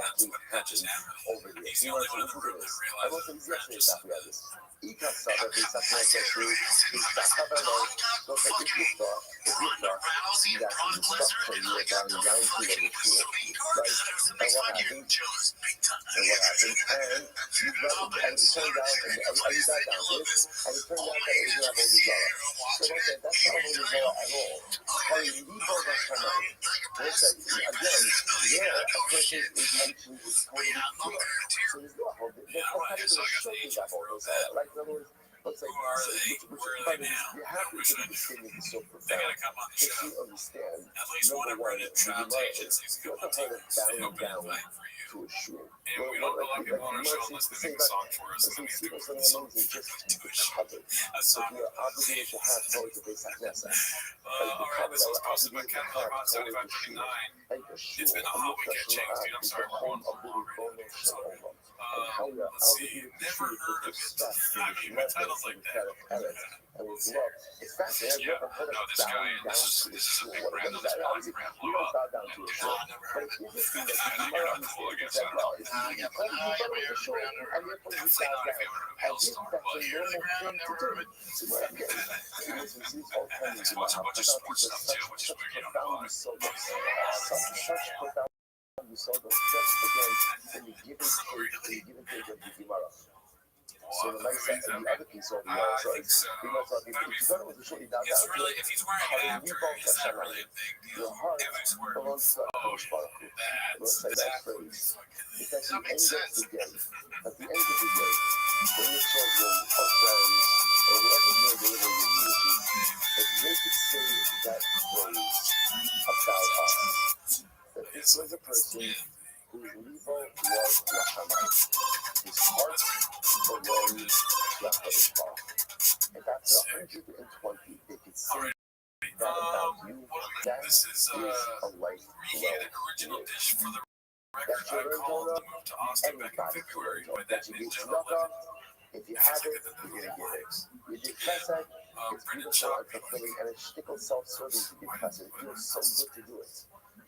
this. I wrote some yesterday exactly on this. Ikasada, they support that through so if you thought that's the structure you were down to the shul, right? And what happened? And you got and it turned out, and you got down to it, and it turned out that it was not Avodah Zarah. So okay, that's not Avodah Zarah at all. How you leave all that time out. Again, there, a person's intention is totally pure. So there's no Avodah. There's no kind of showing that Avodah Zarah. Like, in other words, let's say, you have to think this statement is so profound. If you understand, number one, the Gemara is, you have to hold it down to a shul. We don't know like people on our show unless they make a song for us. Listen, people sing amazing just to be covered. So you're obligated to have towards the basic Knesset. Alright, this was posted by Ken Levon 7539. It's been a hot weekend, James, dude. I'm sorry, we're going for a long right now. Let's see. Never heard of it. I mean, my title's like that. And with love. It's fascinating. I've never heard of this guy, this is a big brand. This is probably brand blew up. Bow down to a show. But it's interesting that you might understand that, well, it's you thought it was a show, and therefore you bow down. As if that's a normal thing to do. See what I'm getting? Listen, see this whole time is about how such profound so profound so just again in the given take of the Gemara. So the next and the other piece over there, so it's because if you thought it was a show, you down it's really, if he's wearing it after, it's not really a big deal. your heart If he's wearing belongs to Hakadosh Baruch Hu. Let's say that phrase. It's at the end of the day. At the end of the day, when your children or friends or whoever you're delivering your eulogy, if they could say that phrase about us, that this was a person whose libo was Lachanan, his heart belonged to Hakadosh Baruch Hu. And that's 120. They could say that about you. That is a life reheated an original dish for the record. I called to move to Austin back in February by that ninja legend. If you have it, you're going to get it. You did Chesed, it's beautiful and fulfilling, and it's shtickle self-serving to give Chesed. It feels so good to do it.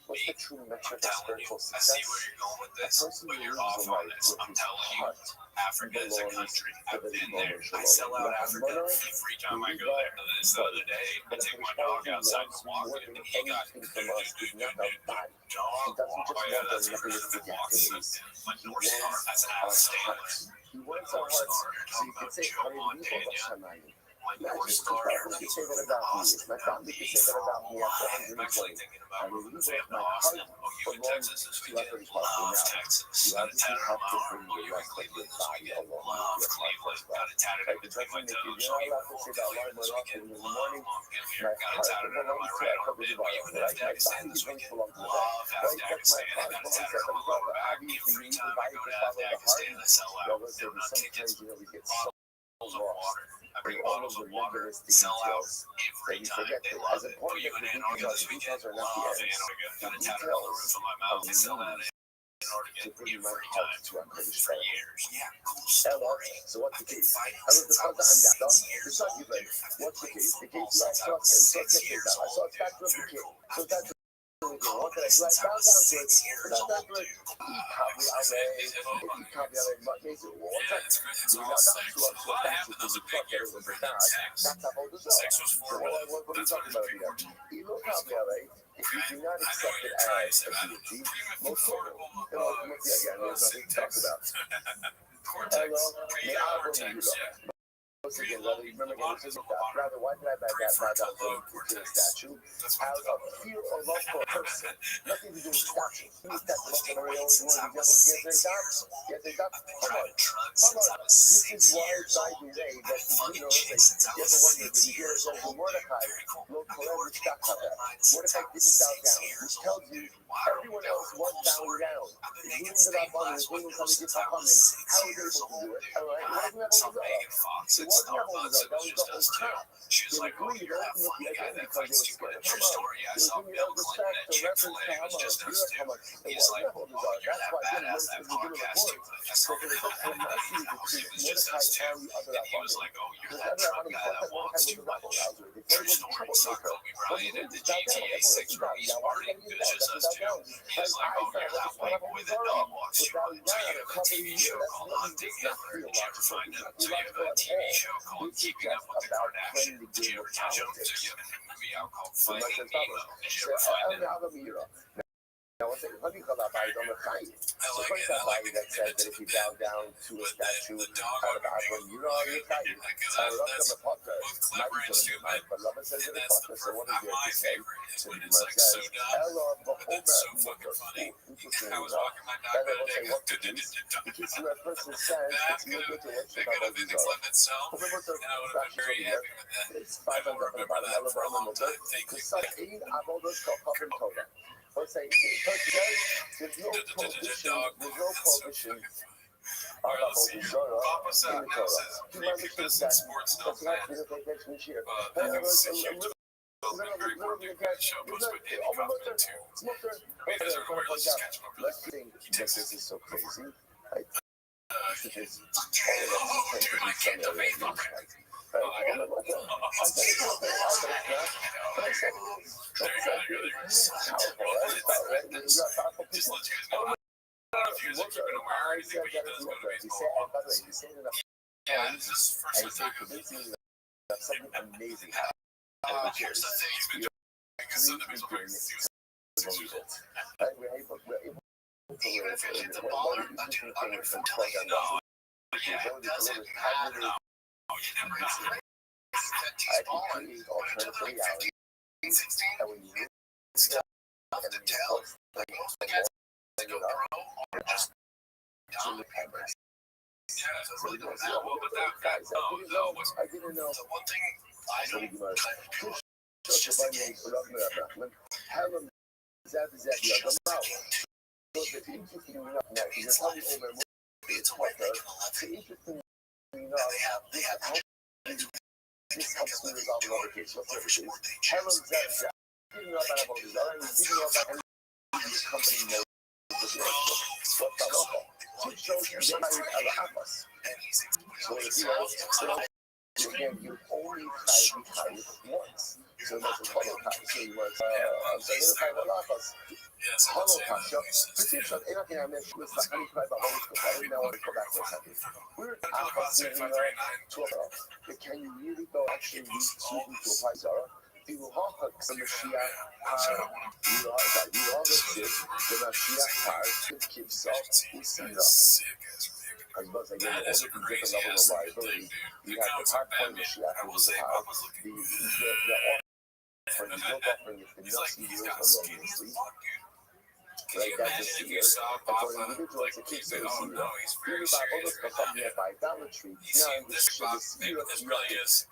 What's the true metric of spiritual success? I see where you're going with this, but you're off on this. I'm telling you, Africa is a country. I've been there. I sell out Africa every time I go there. This other day, I take my dog outside to walk it, and he got dog walking. That's the person that walks my North Star. That's an outstanding. He wants our hearts, so you can say, My North Star. You can say that about me. My family can say that about me after 120. I will leave it my heart belongs to Hakadosh Baruch Hu now. You have to have to bring the rest of your body along with your heart as well. Like the person that you're not allowed to say that alarm went off in the morning, my heart belongs to Hakadosh Baruch Hu. Right? My body belongs to the Lord. Right? But my heart belongs to Hakadosh Baruch Hu. Obviously, you need the body to follow the heart. Well, listen, sometimes, we get so lost. Bring all of the legalistic details that you forget that as important as the details are not the ends. The details of the meaning order to to get bring you my free heart time to our Kodesh for Baruch Hu. years. Yeah, cool Hello. story. So what's the I've been case? fighting I was since I because was I'm that 6 done. years It's not old. even. I've been What's the playing case? The football case since I was 6 I years saw old. that from the Very kid. cool. So I've been that's calling it since I was 6 years old, dude. It's all sex. A lot happened. That was a big year for me. Sex. Sex was formative. That's what his people were told. If you do not I know accept what it you're trying to as say. a deity, most Affordable again, there's nothing to talk about. Cortex. Cortex, Yeah. Again, rather, remember, rather, why did I buy that to the statue? Out of fear or love for a person. Nothing to do with statue. He's that love for every old one. The devil gets their dots. Get their dots. Come on. This is why by the way that, you know, you ever wonder, that you hear it says, Mordecai, Lo Kolev Shtachata. Mordecai didn't bow down. Which tells you everyone else was bowing down. Including the Rabban, including some of the Chachamim. How were they able to do it? All right. What do we have over there? It wasn't that was that was the whole crap. She was like, "Oh, you're that funny guy that fights too much." True story. I saw Bill Clinton at Chick-fil-A. It was just us two. He's like, "Oh, you're that badass that podcasting with." I saw him at it was just us two. And he was like, "Oh, you're that truck guy that walks too much." True story. Saw Kobe Bryant at the GTA 6 release party. It was just us two. He was like, "Oh, you're that white boy that dog walks too much." So you have a TV show called Hunting Hitler. Did you ever find out? So you have a TV show called Keeping Up with the Kardashians. Did you ever catch up to? You have a movie out called Finding Nemo. Did you ever find it? Now, what's it? Let me call that by the Chaim. So first that line that says that if you bow down to a statue out of Avram, you know you're Chaim. I love them a potter. Not even tonight, but Rabbi says it a potter. So what is there to say? So the Gemara says, Ella b'omer mutter. Interesting. I was walking my dog the other day. Because you have person says it's no good to They could have physics left itself, and I would have been very happy with that. It's I will remember that for a long time. Thank you. Let's say, there's no prohibition Papa now says, "Repeat this in sports, no fan." Very good show, most with Andy Kaufman too. You guys are aware, let's just catch him up really quick. This is so crazy. Just let you guys know. I don't know if you guys have been aware or anything, but he does go to baseball once. Yeah, this is the first time I've Something amazing. here's the thing, he's been doing some of the musical breaks. We're able Even if it hits a baller under from telling you no, yeah, it doesn't matter. No, you never know. That team's balling. When it took like 15, 16, stuff to tell. Like most of the guys that go pro or just down the papers. Yeah, so really don't know. Well, but that guy, no, what's I didn't know. the one thing I don't kind of do. It's just It's the game. It's a way they can elevate. And they have This helps me resolve another case. What's the issue? they choose. Giving up on about this company knows what the local. So it shows you they hired Alahamas. So if you again, you only hired once. So that's a Holocaust. So you was Alahamas. Yes, Holocaust. Precision. And I can have this with the honey about Holocaust. I didn't know what to go back to a second. We're can you really go actually read Susan to apply Zara? The Mashiach the Mashiach keeps up as well as again, all the different levels of liability. You have the hard point Mashiach, which is the offering, the guilt offering is the next years erroneously. Right, that's the year. And for an individual, it's a case of the seer. Here by others become there by idolatry. Now, the seer of the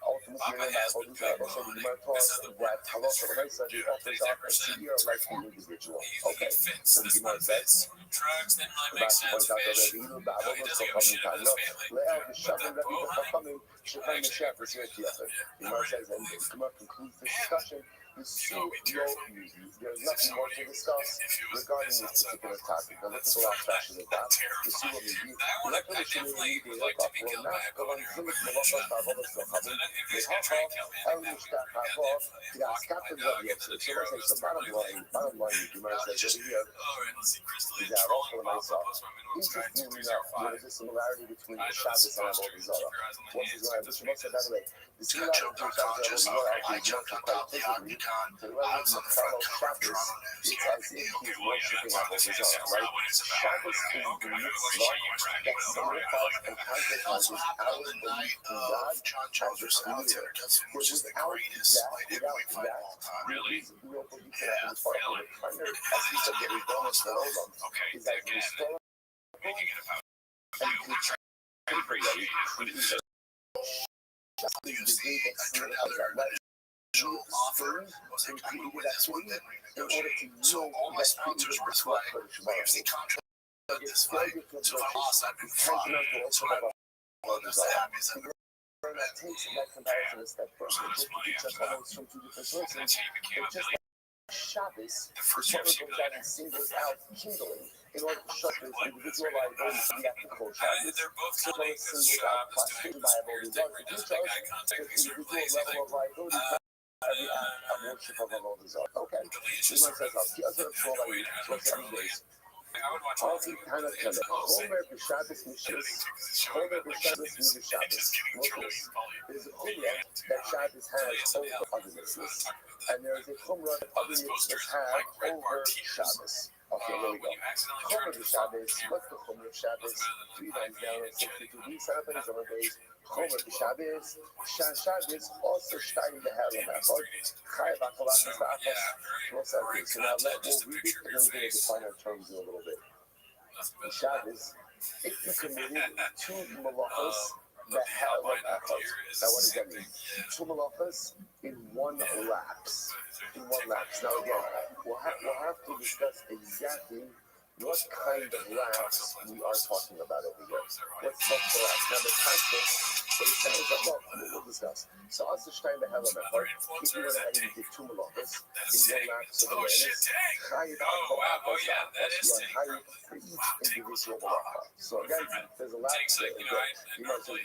ultimately, the Bible said in Martha that halacha Raisa offers up a seer like the individual. Okay, so the Gemara says, drugs, then might about make to sense. point out Fish. the Rebbe, No, he doesn't give a shit about his family. Le'el v'shavim Rebbe Chachamim Shechem Mesher V'Zir Tiacher. The Gemara says, and the Gemara concludes this discussion There's nothing more to discuss regarding this particular topic. Now let's go off fashion of that. The Sulam Review. I definitely would like to be killed by a boner. Bottom line, you might say over here. Is that also a nice interestingly enough, there is a similarity between the Shabbos and Avodah Zarah. What is going to happen? By the way, the similarity between Shabbos and Avodah Zarah actually is quite physically. So whoever is Machal Shabbos, it's as if he's worshipping Avodah Zarah, right? Shabbos is the mitzvah that signifies and concretizes our belief in God as the Creator. Without that, there is real belief in Avodah Zarah. The primary essence of the Rebbeinu Shalom is that we restore that comparison a step further. Just to teach us almost from two different sources, it just Shabbos, the Torah goes out and singles out kindling in order to show this individual liability to the ethical Shabbos. So it singles out plastic liability. It gives us the individual level of liability for every act of worship of Avodah Zarah. Okay. We might say, he doesn't have 12 days. Also, kind of Homer b'Shabbos Mishis. Homer b'Shabbos Mishis. There's a chumrah that Shabbos has over other mitzvahs, and there is a chumrah that other mitzvahs have over Shabbos. Okay, there we go. Chomer b'Shabbos. What's the Chomer b'Shabbos? 3 lines down in 62 weeks. Set up in his own days. Chomer b'Shabbos. Shabbos also starting the hell of that. Chayav ha'kolach b'Shabbos. So now we'll read it and then we're going to define our terms in a little bit. Shabbos, if you committed 2 malachos, the hell of achos. Now what does that mean? 2 malachos in 1 lapse. In 1 lapse. Now again, we'll have to discuss exactly what kind of lapse we are talking about over here. What's the lapse? Now the context, but it sounds like, well, we'll discuss. So also Stein the hell of if you went ahead and did 2 malachos in 1 lapse of awareness, chayiv ha'kolach chayiv for each individual malacha. So again, there's a lapse there. You might say,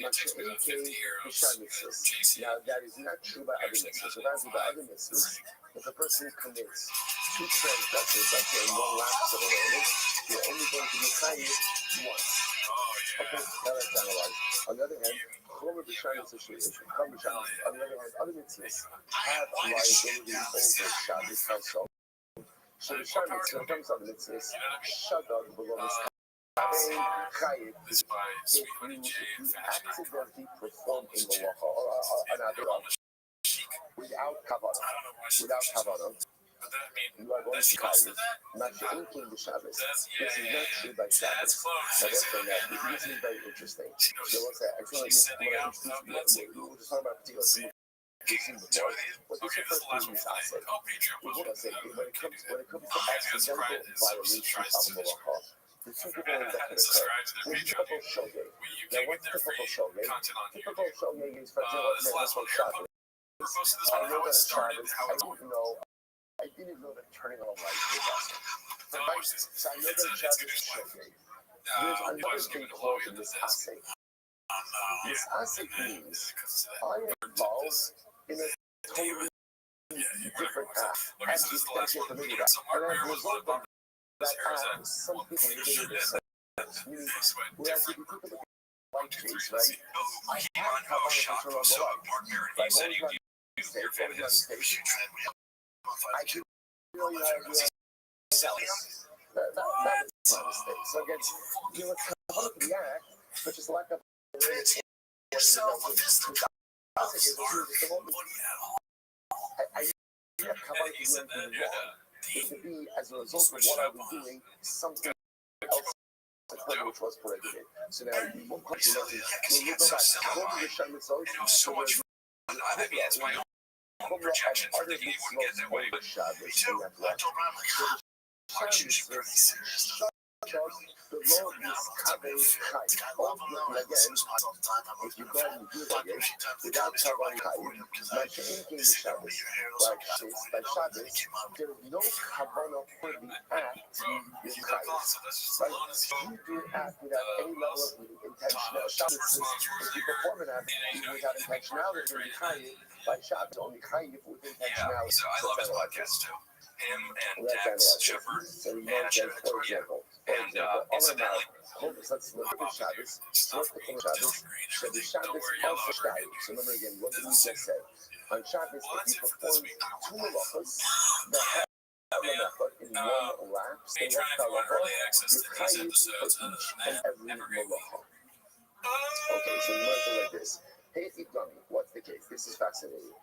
now that is not true by other mitzvahs. So that's by other mitzvahs. If a person commits 2 transgressions, like in 1 lapse of awareness, you're only going to be chayiv once. Okay, now that's analyzed. On the other hand, Chomer b'Shabbos on the other hand, other mitzvahs have liability over Shabbos household. So the Shabbos, when it comes to the mitzvahs, Shadog belongs to chayiv. If you accidentally perform a malacha or an avirah without kavanah, you are going to chayiv, not including the Shabbos. This is not true by Shabbos. Now let's say that. This is very interesting. So let's say, I feel like we were just talking about particular things we've seen before. What this refers to is asset. When it comes to accidental violation of a malacha, the 2 people that can occur. There's typical shogeg. Now what's typical shogeg? Typical shogeg is, for example, Shabbos. I know that it's Shabbos. I didn't know that turning on a light was awesome. So I know that Shabbos is shogeg. There's another thing called in this assay. This assay means I am involved in a totally different act. And as a result of that act, some people related to sense. Meaning, whereas if you think of the light case, right? I have kavanah to turn on the light. Like, what was my mistake? I didn't really have that is my mistake. So again, you would react, but just lack of yourself a physical I have kavanah to do anything wrong. It could be as a result of what I was doing, something else occurred which was prohibited. So now one question is, when you go back, what is the so much that's my own projection for thinking he wouldn't get that way. But me too. I told Ron, like, Shabbos is pretty serious. the Lord is covering chai. Again, if you go and do it again, without covering chai, Mashiach came to Shabbos. By Shabbos, there is no kavanah for the act with chai. You do act without any level of intention. Shabbos is, if you perform an act without intentionality, in chai, by Shabbos, only chai with intentionality. So I love his podcast too. Him and Dax Shepard, Mad Shepard, for example, incidentally, let's look at Shabbos. Let's look at Shabbos. Shabbos also Shabbos. So remember again, what did we just say? On Shabbos, if you perform two malachos, the halacha in one lapse, the halacha, you chayiv for each and every malacha. Okay, so you might go like this. Hey, what's the case? This is fascinating.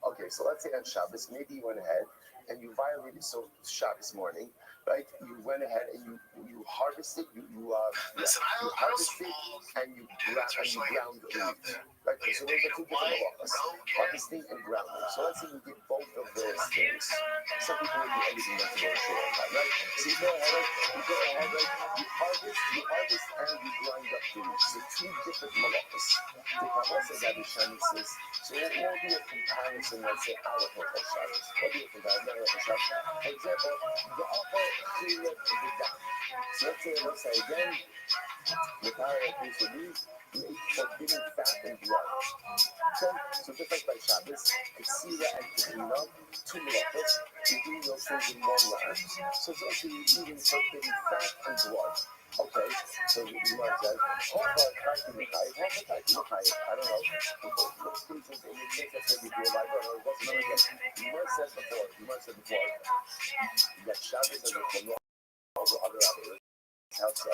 Okay, so let's say on Shabbos, maybe you went ahead and you violated Shabbos morning, right? You went ahead and you harvested, you harvested and you ground the wheat. Right? So those are two different halachas, harvesting and grounding. So let's say you did both of those things. Some people would do everything that's going short on time, right? So you go ahead, right? You harvest and you grind up the wheat. So two different halachas. The Kabbalah says that the Shani says, so it won't be a comparison, let's say, our Hotel Shabbos. What do you think? For example, the upper Chilot of the dam. So let's say again, the power of peace will be forbidden fat and blood. Okay? So just like by Shabbos, Kesira and Tehila, two malachos, you're doing those things in one line. So it's also you're eating forbidden fat and blood. Okay, so you might say, I don't know. Let's do this in the case of maybe do I don't know. You might say before that Shabbos is a phenomenon over other hours. How so?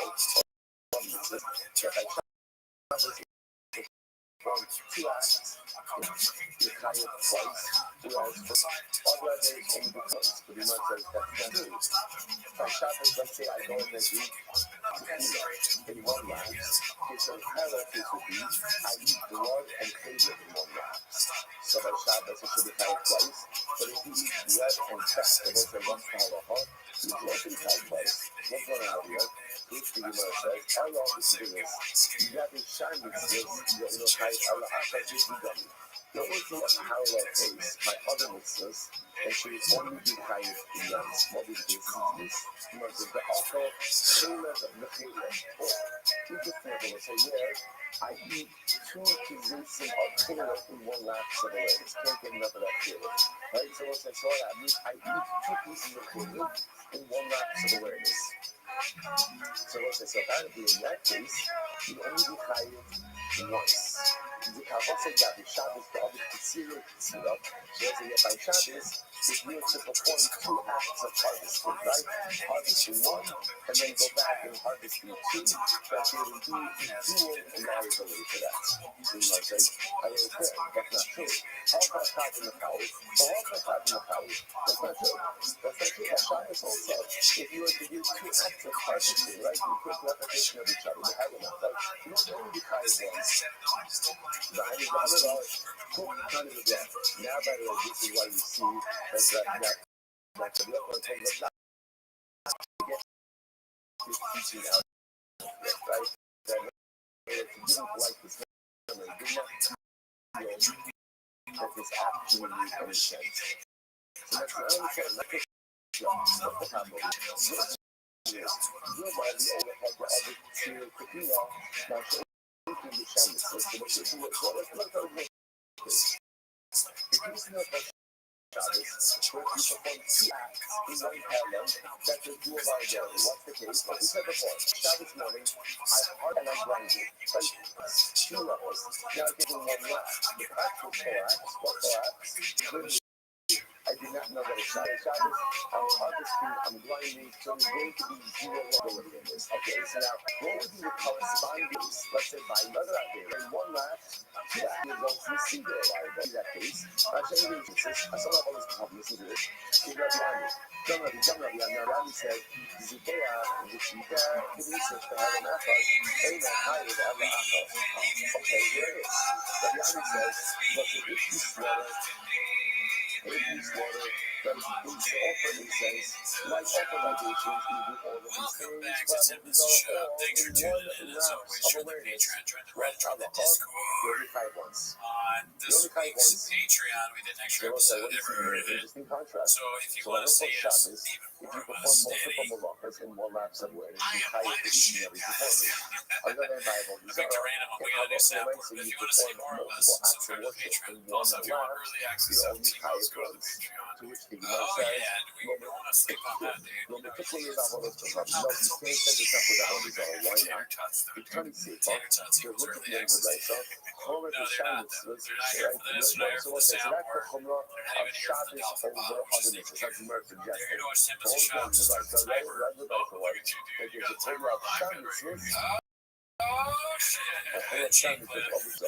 Two acts. You carry it twice. Whereas other days only do twice. But you might say that's true. By Shabbos, let's say I go and make in one line. It's a parallel case would be I eat blood and favorite in one line. So by Shabbos, it should be carried twice. But if you eat blood and fat, it was a one halacha. You blood and fat twice. What's going on here? Which the Gemara says, how long is it this? You got this shiny there was no parallel case by other mitzvahs that she would only be chayiv in Yams. What is this? Because the author, Shayla of Mechila, you just never say, I eat two kizitzim of Chila in one lapse of awareness. Can't get enough of that feeling. Right? So once I saw that, I eat two pieces of Chila in one lapse of awareness. So once I saw that, in that case, you only be chayiv once. The Kabbalah said that the Shabbos, the other Kesira, so by Shabbos, it's real to perform two acts of harvesting, right? Harvesting one, and then go back and harvesting two. That's really dual liability for that. So you might say, I don't care, that's not true. How about five in the power? That's not true. At Shabbos also, if you were to do two acts of harvesting, right? You put repetition of each other, you have enough, right? You don't only be chayiv once. Now, by the way, this is why you see that the local thing was not teaching out, right? That didn't like this family, did not feel that this actually made any sense. So that's the only thing. Like the problem is, you're by the overhead, the other two, now, the Shabbos, where you perform two acts in one parallel, that's a dual liability. What's the case? Like we said before, Shabbos morning, I hard and I grind it. Two levels. Now I'm getting one lap. The actual four acts, what four acts? I did not know that it's Shabbos. I'm harvesting, I'm grinding, so there's going to be zero liability in this. Okay, so now, what would be the corresponding, let's say by another idea, in one lap, two acts results in single liability. In that case, I'm saying this, some of us have listened to this. Rabbi said, Zikea, Zikita, Kinesis, to have an achos, Ena, Hayed, Ava achos. Okay, here it is. Rabbi says, look, if you slaughter every slaughter, that is offer incense, like offer libations, you do all of these Welcome things, back to but Tippin's these are Show. all Thanks for in tuning one in. As lapse always, of join the awareness. Patreon, join the Reddit, join the The Discord. only five ones. On this week's Patreon, we did an extra They will say, episode. what is Never heard of an it. interesting contrast. So if you So want on to see Rothschild us, Shabbos, even if more you of perform us, multiple Danny. malachas in one lapse of awareness, I you am tie light it as to each shit, and every guys. performance. On the other hand, Bible, I picked a random one. We got a new sound board. But if you want to see more of us, subscribe to the Patreon. Also, if you want early access to the emails, go to the Patreon. to which the Oh, yeah. We don't want to sleep on that, dude. Lo meticulously about what was the problem. No, you can't set this up without all these other why not? Eternity safe. Tater tots Just equals look at early the end of the day. access. So, Homer No, the they're not. Shabbos, They're not here for this. They're not here for the soundboard. They're not even here for the Dolphin over Bob, which is other even misses. That's Murph They're here suggested. to watch Tim as a shop to start the timer. Oh, look at you, dude. You got a timer on the iPad right here. Oh, shit. And Cheap Shabbos clip. is also.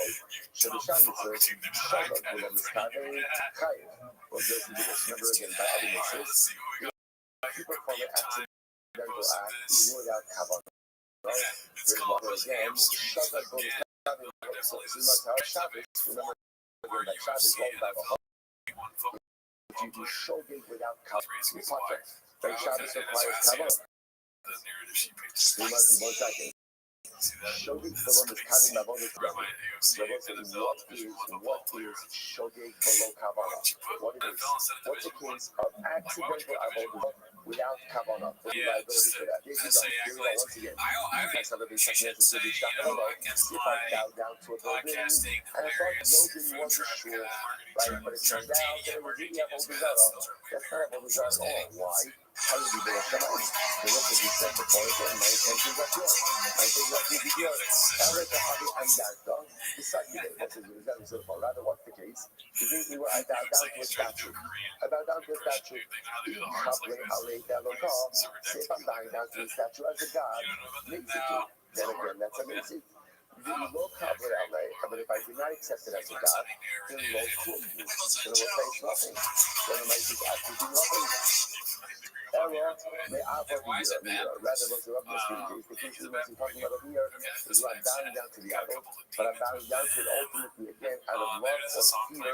So the Shabbos is Shabbat will on the Skave Chayiv. Or just do this. Remember again, by other Alright, let's misses, see what we got. people call it Time accidental posted act, this. even without kavanah. Yeah, it's There's called one Posting again, Hamster. Shabbat will Yeah, be so definitely we this must have next Shabbos. topic Remember for that Shabbos UFC won't have a NFL one football if you do player. shogeg without kavanah. Reasons You why. potter. Then Shabbos requires kavanah. The narrative she paid. We must, one second. See that? Shogeg This below is crazy. kavanah below Rabbi the AOC did his what Division is 1 football player. shogeg below kavanah? She put What it is? NFL instead of What's the Division 1. case of Like, why would you accidental put Division 1? avodah without kavanah? What's the Yeah, liability just for that? Here you say go. Here we go accolades. once again. I That's how the she should say, against if I my bow down to a building, podcasting, and I thought hilarious building food was a truck, shul, marketing right? truck, But it truck turned out genie, that it was marketing really genius, avodah man. zarah. Those are way That's bigger not than avodah zarah at all. Why? How do you do it? Because as we said before, again, my intentions are pure. My intentions are pure. Rather, what's the case? The thing is, I bow down to a statue. I bow down to a statue. If I'm bowing down to a statue as a god, makes it true. Then again, that's amazing. The low cover outlay, but if I do not accept it as a god, then low could be. Then it will face nothing. Then it might just absolutely nothing. Error may offer here. Rather, what's the rubber is the case we must be talking about here is I'm bowing down to the idol, but I'm bowing down to it ultimately again out of love or fear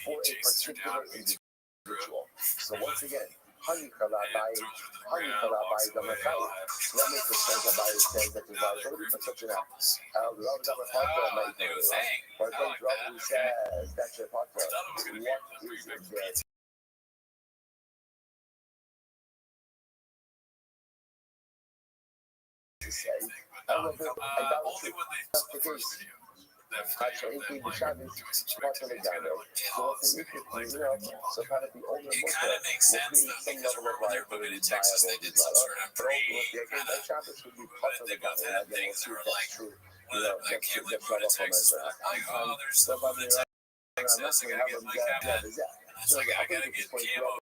for a particular individual. So once again, honey kalabai the Messiah. That makes the sense about it says that there's liability for such an act. The Rabbi for a great Rabbi who says that's your part. What is there? To say, idolatry. That's the case. Actually, the Shabbos part of the Gano. So what's the so kind of the older It kind of makes sense though, because remember they were moving to Texas, they did some sort of Shabbos would be part of the they both Gano. had things that were like, true. I can't believe we're going to Texas. Like, oh, there's stuff moving to Texas. I gotta get my cabin. And it's like, I gotta get camo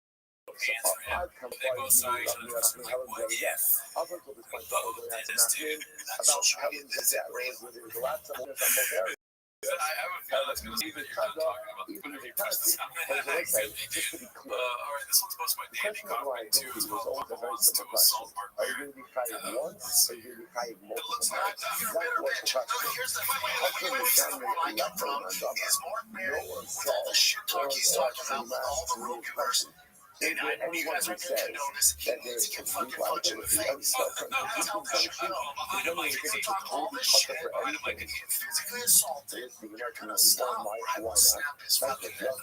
pants for him. They both saw each other and was like, what if? Up until this point, Both did this too. about Helen's exact raise with the last time on Bulgaria. I have a feeling it's going to be that you're not talking about the movie person. Just to be clear, Alright, this one's posted by the Danny question of Cochran too. liability It's was called always a very Balls to simple a question. Saltmark Are you Bear. going to be fired once, or are you going to be fired multiple Looks times? like That better was the bitch. question. Here's the thing. Up You until ain't saying where I come from January, is Mark no Berry one with all the said shit talk he's talking about with all the rope universe. And I know you guys aren't going to condone this. He needs to get fucking punched in the face. No, that's how bad you feel. Behind the mic, you're going to talk all this shit behind the mic and get physically assaulted. You're going to stop or I will snap his fucking head.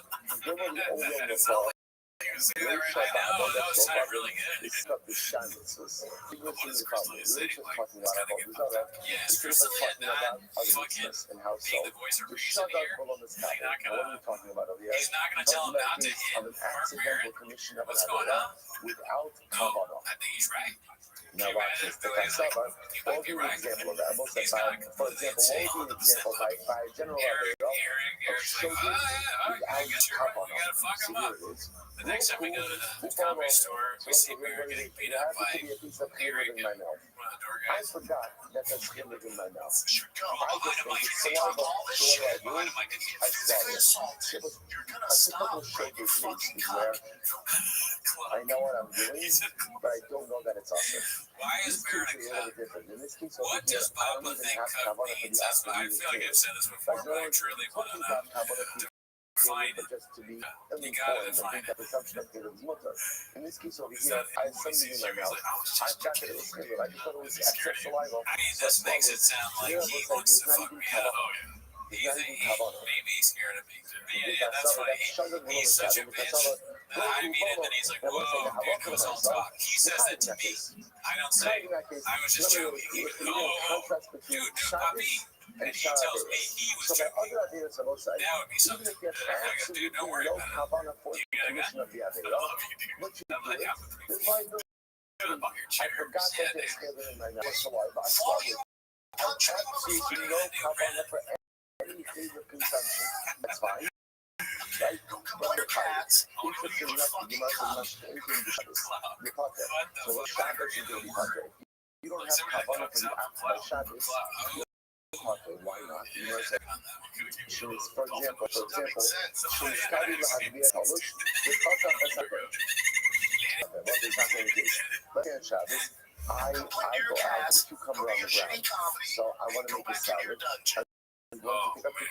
You can say that right now. No, that was not really good. It's not the Shabbos. What is Crystal saying? Like, it's gotta get fucked up. Yes, Crystal had not fucking being the voice of reason here. He's not gonna tell him not to hit Mark Barrett. What's going on? Without No, kavanah. I think he's right. Now watch this. The Kassava, what would be an example of that? We'll say by, for example, what would be an example by general Eric's shogeg like, I guess you're right. We gotta fuck him up. The next time we go to the comedy store, we see Barrett getting beat up by Eric. in my mouth. One of the door I guys. forgot that that's him in my mouth. Should go I behind just the mic think and it's say saliva. talk all this So shit what I behind the mic and get I physically swallow. assaulted. You're going A to stop typical right your shogeg fucking is cock. where I know what I'm doing, but I don't know that it's awesome. Why is This Barrett case is a a cunt? little different. In this case over What here, does I don't Papa even think have cunt kavanah for means? the I feel like I've said this before, but I truly want to know. Find but just to be you gotta ill-informed and define think that the assumption of Caleb's mutter. In this case over Is here, that I have when he something in sees my you, he's mouth. like, I was I just a thought that kid. it was Caleb. I just thought it was He's scared excess of you. saliva. I mean, So this I makes it swallowed. sound like Yeah, he it's like wants to there's not fuck even me up. Oh, yeah. There's not even kavana. Maybe he's scared of me. Yeah, Because that's funny. that's sugar He's such a bitch. I mean, and then he's like, whoa, dude, it was all talk. He says that to me. I don't say, in that case, I was just joking. contrast between Dude, Shabbos and and he tells me Shabbos. he was So by joking. other Averos on both sides, That would be even something. if there's Dude, absolutely don't worry no about it. kavana for You the gotta commission of the I Avera, love you, dude. what you I'm do like, is, I'm there's liability. about your I chair. forgot Yeah, that there's dude. Caleb in my mouth. Saliva. I swallowed. Absolutely no kavana for any favorite consumption. That's fine. Right? But cats. interesting enough, you might have much anything to Shabbos. You thought that. So what Shabbos you do, you thought that. You don't have kavana for the act by Shabbos. Why not? You know what I'm saying? For example, she's studying the Hadviyah Talush, the Tata Pesach. What is not going to do? But on Shabbos, I go out with a cucumber on the ground. So I want to make a salad. I'm going to pick up the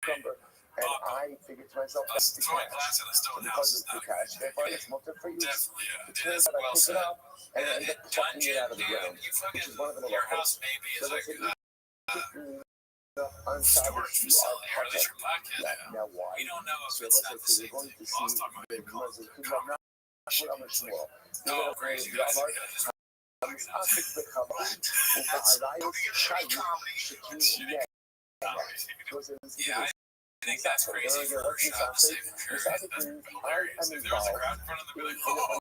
cucumber. And I figured to myself, that's the cash. Because it's the cash, therefore it's mutter for you. It turns out I pick it up and I end up plucking it out of the ground, which is one of the halachos. So they say, on Shabbos, you are potter. Now why? So let's say, so you're going to see the Muslim, because I'm not Shmuel. You're going to see the Amar, המסעסק בכבוד ובעריות חיו שתהיה. Yeah, I think that's crazy for Rothschild to say for sure. That's hilarious. If there was a crowd in front of them, they'd be like, oh.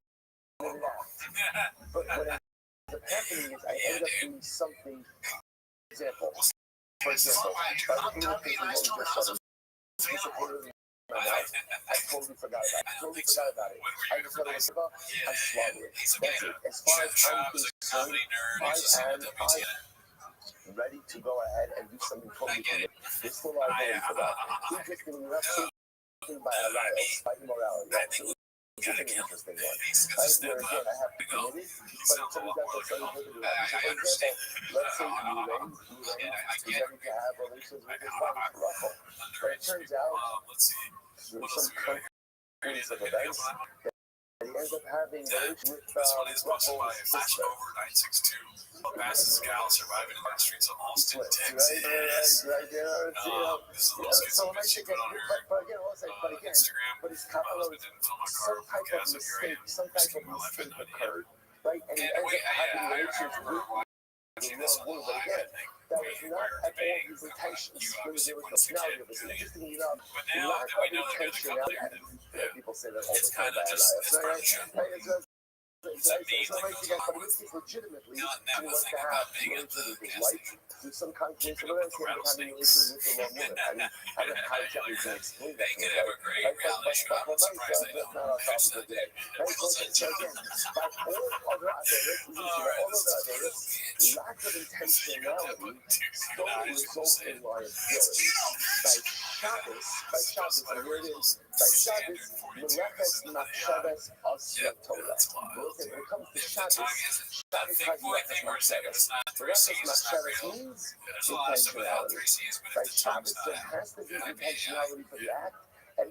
But what ends up happening is I end up doing something. For example, I totally forgot about it. I just thought it was about, I swallowed it. That's it. As far as I'm concerned, I'm ready to go ahead and do something totally different. There's still liability for that. Interestingly enough, something by immorality. That's an interesting one. Where again, I have committed, but it turns out that something different. So for example, let's say Elaine is ready to have relations with his wife, Russell. But it turns out, through some confluence of events, he ends up having relations with Russell's sister. Fastest gal surviving in the streets of Austin, Texas. Right there. So I think, but again, but it's kind of some type of mistake occurred, right? And he ends up having relations with the wrong woman. But again, that was not at all his intentions. There was personality of it. Interestingly enough, lack of intentionality. People say that all the time. Legitimately, he wants to have relations with his wife. There's some conflict. So let's say having relations with the wrong woman. I don't know how exactly to explain that. They could have a great reality show. I'm surprised they don't. So again, by all other Averos, lack of intentionality don't result in liability. By Shabbos, and here it is, by Shabbos, Meleches Machshavas Asya Torah. When it comes to Shabbos has Meleches Machshavas. Meleches Machshavas means intentionality. By Shabbos, there has to be intentionality for the act, and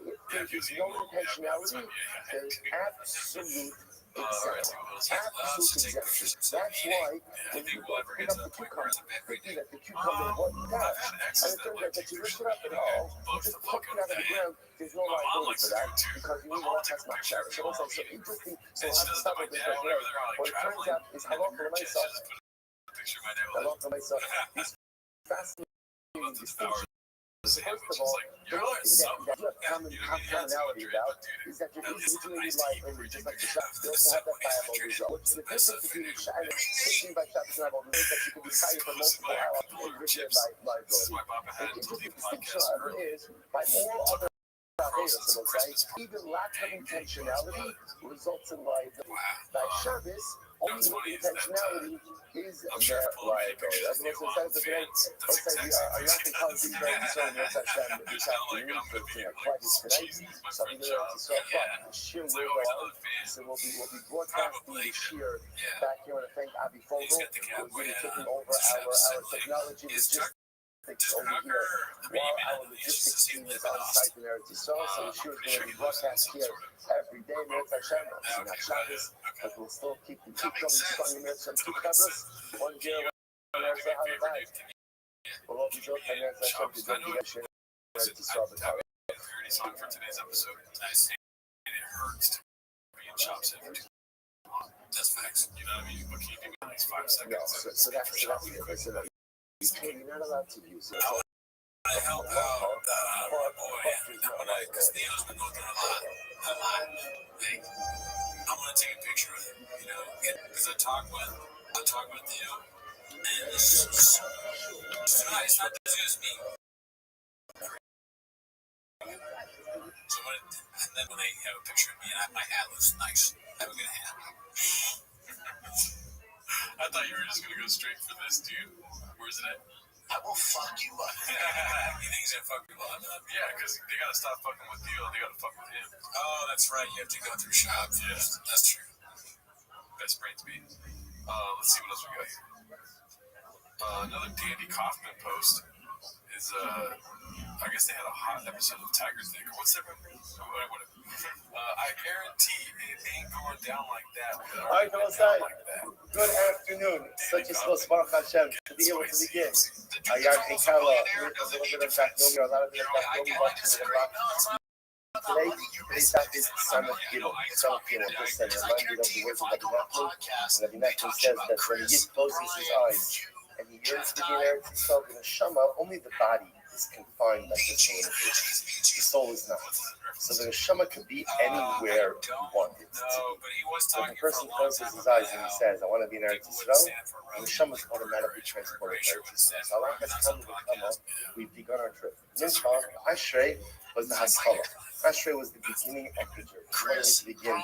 if there is no intentionality, there is absolute exemption. Absolute exemption. That's why when you pick up the cucumber, thinking that the cucumber wasn't cash, and it turns out that you lift it up and you just pluck it out of the ground, there's no liability for that because you need Meleches Machshavas. So it's like so interesting. So I have to stop with this right there. What it turns out is halacha l'maisa. These fascinating distinctions. First of all, the one thing that you have commonality about is that you're individually liability, just like the Shabbos. You also have that viable result. What's the difference between thinking by Shabbos and viable is that you can be cited for multiple individual liability. The interesting distinction, however, is by all other even lack of intentionality results in liability. By Shabbos, only intentionality is their liability. As the Muslim says today, let's say I'm not going to cause these very concerned with this afternoon for Fridays tonight. So I'm going to start the sheer worldwide. So we'll be broadcasting the sheer back here. I want to thank Avi Fogel, who's really taking over our technology. over here while our logistics team is on site in Eretz Yisrael. So the show is going to be broadcast here every day. Meretz Hashem, obviously not Shabbos, but we'll still keep the two coming strong in Meretz Hashem, two Chavros, one here, one Meretz Hashem. We'll all be built by Meretz Hashem to do the Hashem Eretz Yisrael. Song for today's episode. Nice. And it hurts to be in chops every 2 long. That's facts. You know what I mean? But can you give me the next 5 seconds? Yeah, so that's it. You're not allowed to use it. I help out boy, because Theo's been going through a lot. Hey, I want to take a picture with him, because I talk with Theo, and it's not just me. So and then when they have a picture of me and my hat looks nice, I have a good hat. I thought you were just going to go straight for this, dude. Where's it at? I will fuck you up. You think he's gonna fuck you up? Yeah, because they got to stop fucking with Theo. They got to fuck with him. Oh, that's right. You have to go through shop first. Yeah. That's true. Best brains beat. Let's see what else we got here. Another Dandy Kaufman post is, I guess they had a hot episode of Tiger's Dick. What's that? Whatever. I guarantee it ain't going down like that. All right, what's that? Good afternoon. Such a slow Baruch Hashem to be able to begin. Yardi Kala, a little bit of Dachnomi, a lot of bit of Dachnomi watching the rock. Today's daf is Son of Gimel. Son of Gimel, just said, reminded of the words of Rabbi Nachman. Rabbi Nachman says that when he closes his eyes and he yearns to be in Eretz Yisrael, in a Shama, only the body is confined like the chain of Hades. The soul is not. So the neshama could be anywhere you want it to be. So if a person closes his eyes and he says, I want to be in Eretz Yisrael, the neshama is automatically transported to Eretz Yisrael. So Allah has come to the Kama, we've begun our trip. Mincha, Ashrei was the Haskalah. Ashrei was the beginning of the journey. We wanted to begin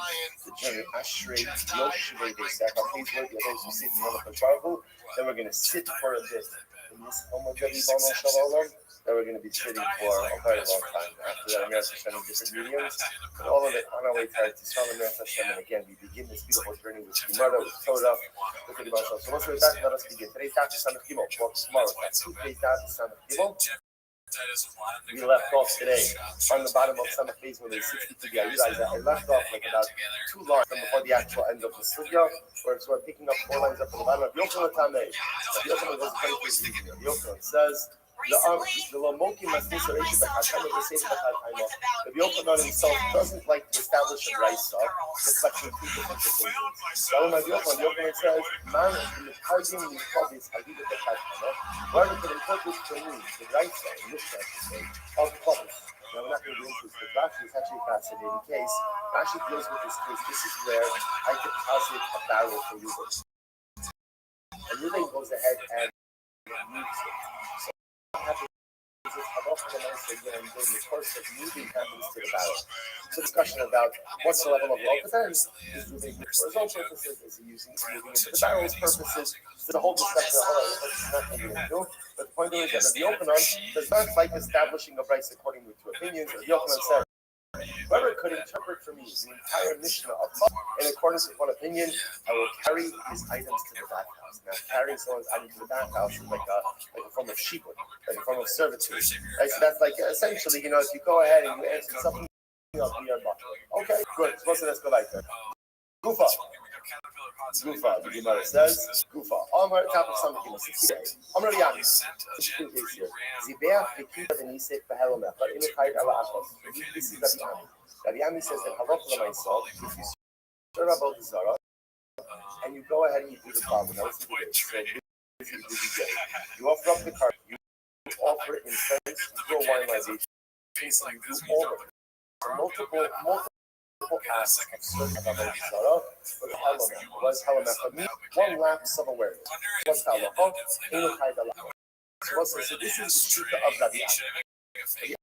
the journey. Ashrei, Yoshevei, Deisach, His word, those who sit in the Baruch. Then we're going to sit for a bit in this Omagavi Bono Shalom. That we're going to be sitting for a very long time. After that, Meretz Hashem in different mediums. But all of it on our way to Eretz Yisrael and Meretz Hashem. And again, we begin this beautiful journey with Gemara, with Torah, with the Rebbe. So once we're done, let us begin. Today's daf is Son of Gimel. Well, tomorrow, today's daf is Son of Gimel. We left off today on the bottom of Son of Beis when there's 62 guys. I left off like about 2 lines before the actual end of the sugya, where we're picking up 4 lines up from the bottom of Yochanan Tamei. Yochanan goes to his reason. Yochanan says, the Lomoki Masnis Reishi B'Hasham of the Sefer B'Chadhaima. The Yochanan himself doesn't like to establish a raisa, reflecting 2 different opinions. Yochanan says, man in the Targum Yisraelis Hagid B'Chadhaima. Where we can interpret for me the raisa, in this case, of Chobos. Now we're not going to go into this, but Rashi is actually a fascinating case. Rashi deals with this case. This is where I deposit a barrel for Ruben. And Ruben goes ahead and moves it. During the course of moving happens to the barrel. So discussion about what's the level of low defense, is moving for his own purposes, is he using moving it for the barrel's purposes. So the whole discussion is not going to do. But the point is that the Yochanan does not like establishing a price according to 2 opinions. The Yochanan said, whoever could interpret for me the entire Mishnah of in accordance with 1 opinion, I will carry these items to the bathhouse. Now, carrying someone's item to the bathhouse is like a form of shibud, like a form of servitude. Right? So that's like essentially, if you go ahead and you answer something, okay, good. Most of us go like that. Gufa. The Gemara says, Gufa. Amar top of something, 60 days. Amar Yami. 16 days here. Zibeach Vikita Venisek Behelomech. But in the Kite Allah Achos. This is Rabbi Yami. Rabbi Yami says that Havok Lamaisol, if you serve about the Zara, and you go ahead and you do the problem. Now listen to this. So you offer up the cart, you offer it in friends, you do a wine libation, you do all of it. Multiple acts of serving about the Zara, but the Halamech was Halamech. For me, 1 lapse of awareness. What's Halacha? So this is the Shita of Rabbi Yami.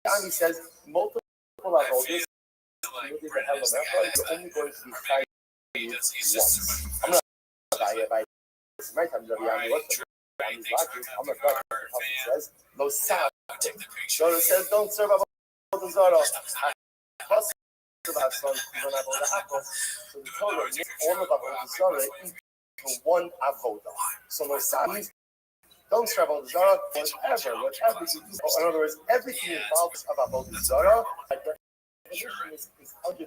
Yami says multiple avodas. You did the Halamech, you're only going to be tried once. I'm not by my time, Rabbi Yami, what's the Yami's logic? I'm not going to says, no sab. So it says, don't serve avodah zarah. So the Torah makes all of avodah zarah into 1 avodah. So no sab means Don't serve Avodah Zarah, whatever you do. In other words, everything involves of Avodah Zarah, by definition, is under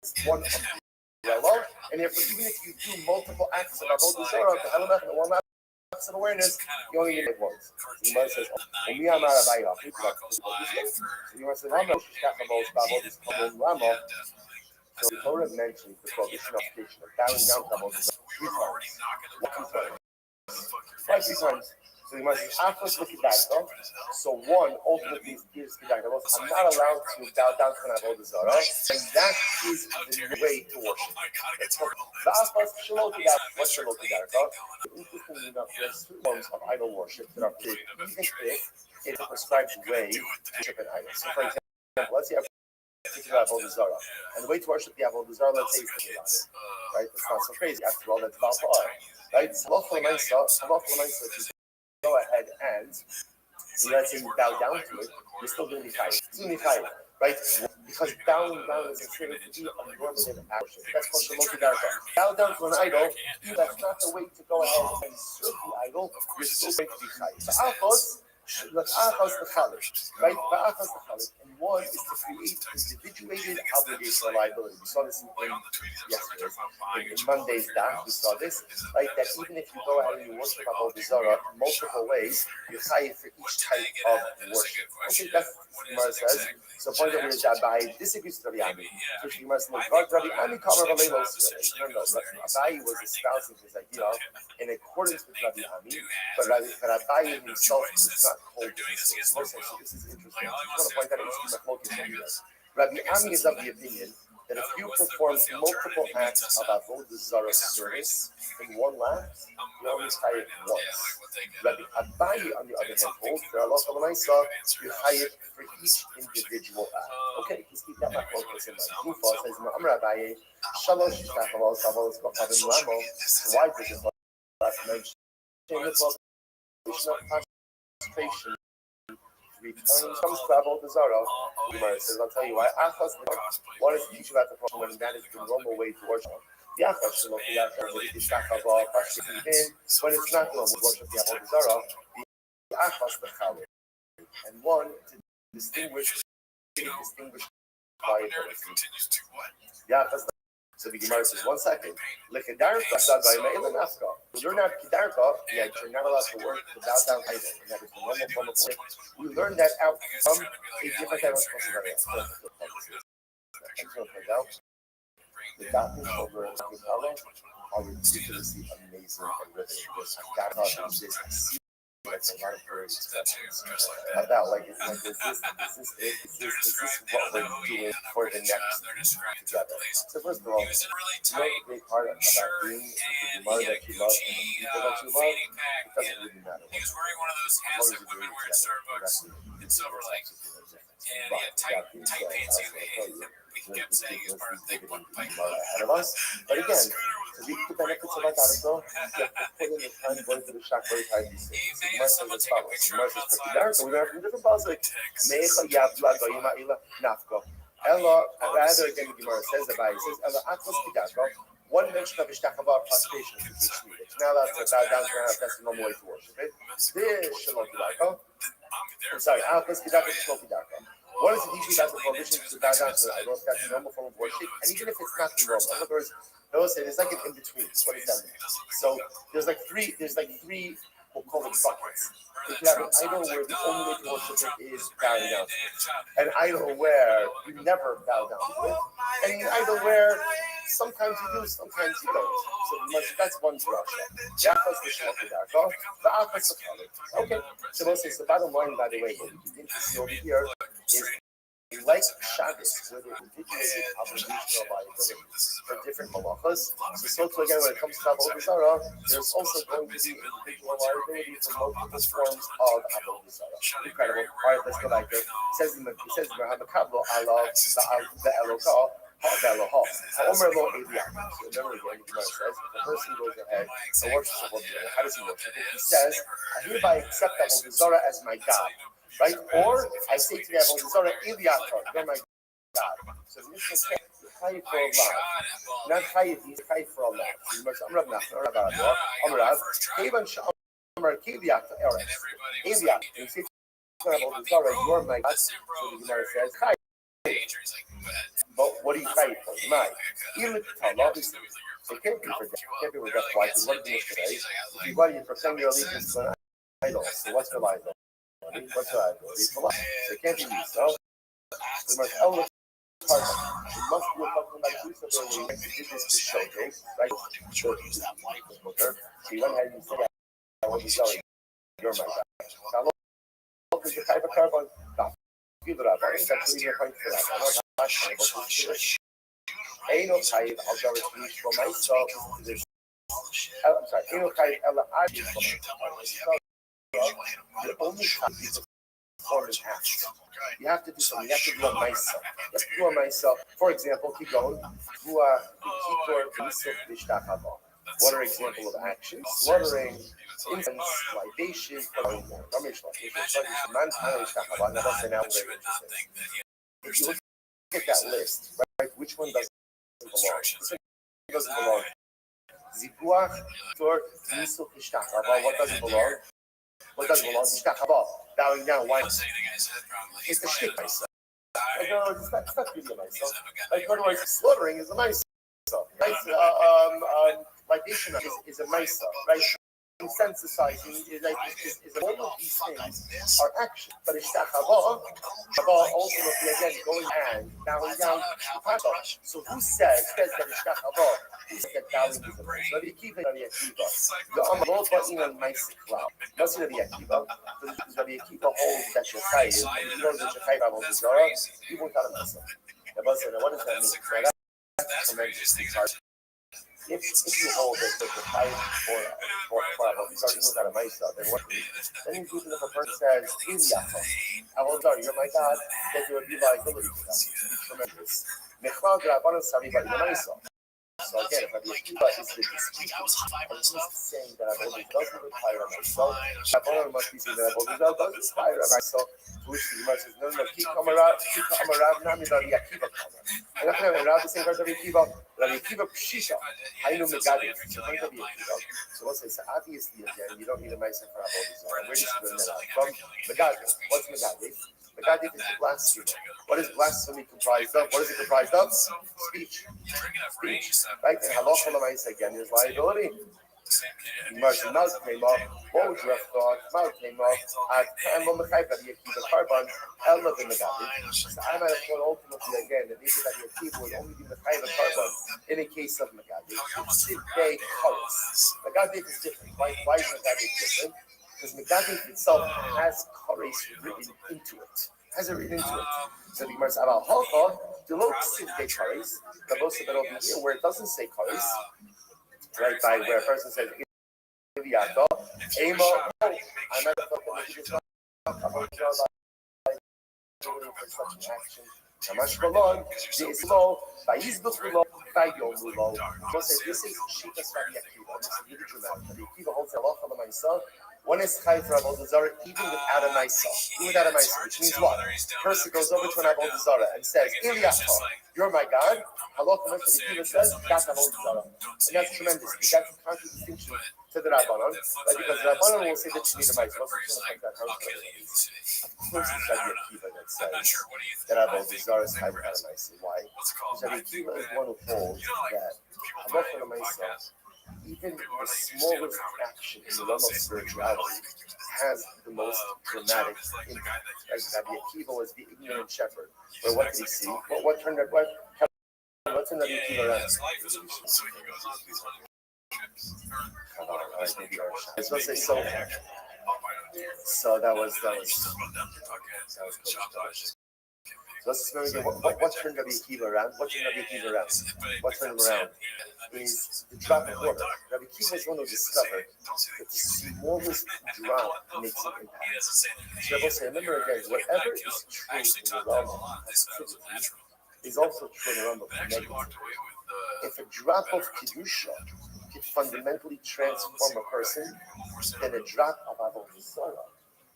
this one umbrella. And therefore, even if you do multiple acts of Avodah Zarah, the Halamach and one lapse of awareness, you only need it once. The Gemara says, so you must say, so the Torah mentions the prohibition of bowing down to Avodah Zarah 3 times. So you must look at that. So one ultimately is Kedai. I'm not allowed to bow down to an Avodah Zarah, and that is the way to worship. What's Shalot Kedarka? Interestingly enough, there's two forms of idol worship that are big, even if it's a prescribed way to worship an idol. So for example, let's say I particular Avodah Zarah, and the way to worship the Avodah Zarah, let's say, is thinking about it. Right? It's not so crazy. After all, that's Baal Ba'ar. Right? Go ahead and let's say you bow down to it, you're still going to be tired. It's going to be tired, right? Because bowing down is considered to be a normative action. That's called Shalot Kedarka. Bow down to an idol, that's not the way to go ahead and serve the idol, you're still going to be tired. The Achos, right? And one is to create individuated obligation or liability. We saw this in yesterday. In Monday's daf, we saw this, right? That even if you go ahead and you worship Avodah Zarah multiple ways, you're chayiv for each type of worship. Okay, that's what the Gemara says. So point over is Rabbi disagrees with Rabbi Ami. So the Gemara says, Rabbi Ami covered Valelos. No, Rabbi was espousing his idea in accordance with Rabbi Ami, but Rabbi himself does not hold this. This is interesting. I just want to point that out. Rabbi Ami is of the opinion that if you perform multiple acts of Avodah Zarah service in one lapse, you only chayiv once. Rabbi Abaye, on the other hand, holds that Allah you chayiv for each individual act. Okay, let's keep that focus in mind. Gufa says, Amar Abaye, Shalosh Shtachavalos Savalos B'Chavim Lamo. So why does it not mention the prohibition of concentration? Returns comes to Avodah Zarah. Gemara says, I'll tell you why. What is teach about the problem? And that is the normal way to worship. The Achos Shalot Kedarka, when it's not normal to worship the Avodah Zarah, the Achos the Chalil, and one to distinguish by it. The Achos. So the Gemara says, 1 second. Lekedarka said by Me'ela Nafka. You're not Kedarka, yet you're not allowed to work without down idol. And that is the normal form of work. We learned that out from a different type of responsibility. The doctors over in Italy are ridiculously amazing and riveting. I got out of this. It's a lot of words about like it's like is this what we're doing for the next together. So first of all, you know the great part about being the mother that you love and the people that you love, it doesn't really matter. He was wearing one of those hats that women wear at Starbucks in Silver Lake. And he had tight pants he kept saying he was part of the big one fight ahead of us. But again, to reap the benefits of Idaho, you have to put in the time going to the shop very hard to see. The Gemara says as follows. The Gemara says, so we learn from different pasuk. Mecha yavla goyima ila nafko. Ella, rather again, the Gemara says, the Bible says, Ella akos kidako. One mention of Ishtachava prostration is each needed. It's not allowed to bow down to her. That's the normal way to worship it. This Shalom Kidako. I'm sorry, akos kidako Shalom Kidako. What is it usually about the prohibition to bow down to the idol? That's the normal form of worship. And even if it's not the normal, in other words, those say there's like an in-between. What does that mean? So there's like three, we'll call them buckets. If you have an idol where the only way to worship it is bowing down to it. An idol where you never bow down to it. And an idol where sometimes you do, sometimes you don't. So that's one drasha. The Achos the Shalot Kedarka, the Achos the Chalil. Okay. So we'll say, so bottom line, by the way, what you begin to see over here is like Shabbos, where the individuated obligation or liability for different malachas. So again, when it comes to Avodah Zarah, there's also going to be individual liability for multiple forms of Avodah Zarah. Incredible. All right, let's go back there. It says in the Hamakablo Allah the Elokah. So remember again, the Gemara says, if a person goes ahead and worships Avodah Zarah, how does he worship it? He says, I hereby accept Avodah Zarah as my God. Right? Or I say to the Avodah Zarah, Iliatar, you're my God. So the Mishnah says, Chayiv for Allah. Not Chayiv, he's Chayiv for Allah. You're my God. So the Gemara says, "Chai." But what are you chayv for? My. Even if it's halal, it can't be for death. It can't be for death. Why? Because what do you say? If you want to proclaim your allegiance to an idol, so what's the idol? What's the idol? It's halal. So it can't be used. So the most elder part, it must be a fucking like use of the way you did this to show this, right? So he went ahead and said, "I want to tell you, you're my God." Now look, is the type of carbon. That's really your point for that. Ain't no chayv al davar for myself. I'm sorry. Ain't no chayv ela adi for myself. The only chayv is perform an act. You have to do something. You have to do a myself. You have to do a myself. For example, keep going. What are examples of actions? Slaughtering, incense, libation, if you look at that list, right, which one doesn't belong? This one doesn't belong. Zibuach, Tor, Nisul, Ishtachava. What doesn't belong? What doesn't belong? Ishtachava. Bowing down. Why? It's the shtick myself. Like, no, it's not really a myself. Like, otherwise, slaughtering is a myself. Libation is a myself, right? Sensitizing is all of these things are action, but it's that Chava ultimately again going and bowing down. So who says that it's that Chava? Who says that bowing is a myself? Rabbi Akiva, Rabbi Akiva. The Amalot wasn't a myself cloud. Wasn't Rabbi Akiva. Rabbi Akiva holds that you're chayiv, and he knows that you're chayiv about Zara. He won't tell him myself. What does that mean? That's tremendous. If you hold it with the fight for starting with a myself, then what? Then you if a person says, I will tell you, you're my God, that you would be liability for that. Tremendous. So again, if Rabbi Akiva is the dispute, and he's saying that Rabbi doesn't require a myself, Rabbi must be saying that Rabbi doesn't require a myself, to which the Gemara says, no, keep Amarav, Nami Rabbi Akiva Kamar. And that's why Rabbi is saying Rabbi Akiva Pshita, Hainu Megadim, so Rabbi Akiva. So let's say, so obviously again, you don't need a myself for Rabbi. We're just doing that out. From Megadim, what's Megadim? Megadim is blasphemy. What is blasphemy comprised of? What is it comprised of? Speech. Right? And halacha l'maisa again is liability. What would you have thought? So I might have thought ultimately again that maybe that your people would only be the kind of carbon in a case of Megadif. It's Sidbei Kares. Megadif is different. Why is Megadif different? Because Megadif itself has Kares written into it. Has it written into it. So the Gemara says about Halcha, the low Sidbei Kares, the most of it over here where it doesn't say Kares. Right by where a person says, Iliato, Amo, I might have thought that it's not for such an action. Namash Balon, the Islo, by Izbuchulo, by Yomulo. Just say this is Shitas Rabbi Akiva. This is really dramatic. Rabbi Akiva holds the halacha l'maisa. One is chayv for Avodah Zarah, even without a maisa. Even without a maisa, which means what? Person goes over to an Avodah Zarah and says, Iliato, you're my God. Halacha Rabbi Akiva says, that's Avodah Zarah. And that's tremendous, because that's a contradistinction to the Rabbanon. Right? Because the Rabbanon will say that you need a maisa. Of course, it's Rabbi Akiva that says that Avodah Zarah is chayv without a maisa. Why? Because Rabbi Akiva is one who holds that halacha l'maisa, even the smallest action in the realm of spirituality has the most dramatic impact. As Rabbi Akiva was the ignorant shepherd. But what did he see? What turned out? What's in Rabbi Akiva around? So let's say so. So that was cool. So let's remember again, what turned Rabbi Akiva around? What turned Rabbi Akiva around? What turned him around is the drop of water. Rabbi Akiva is one who discovered that the smallest drop makes an impact. So I will say, remember again, whatever is true in the realm of positivity is also true in the realm of negativity. If a drop of Kedusha can fundamentally transform a person, then a drop of Avodah Zarah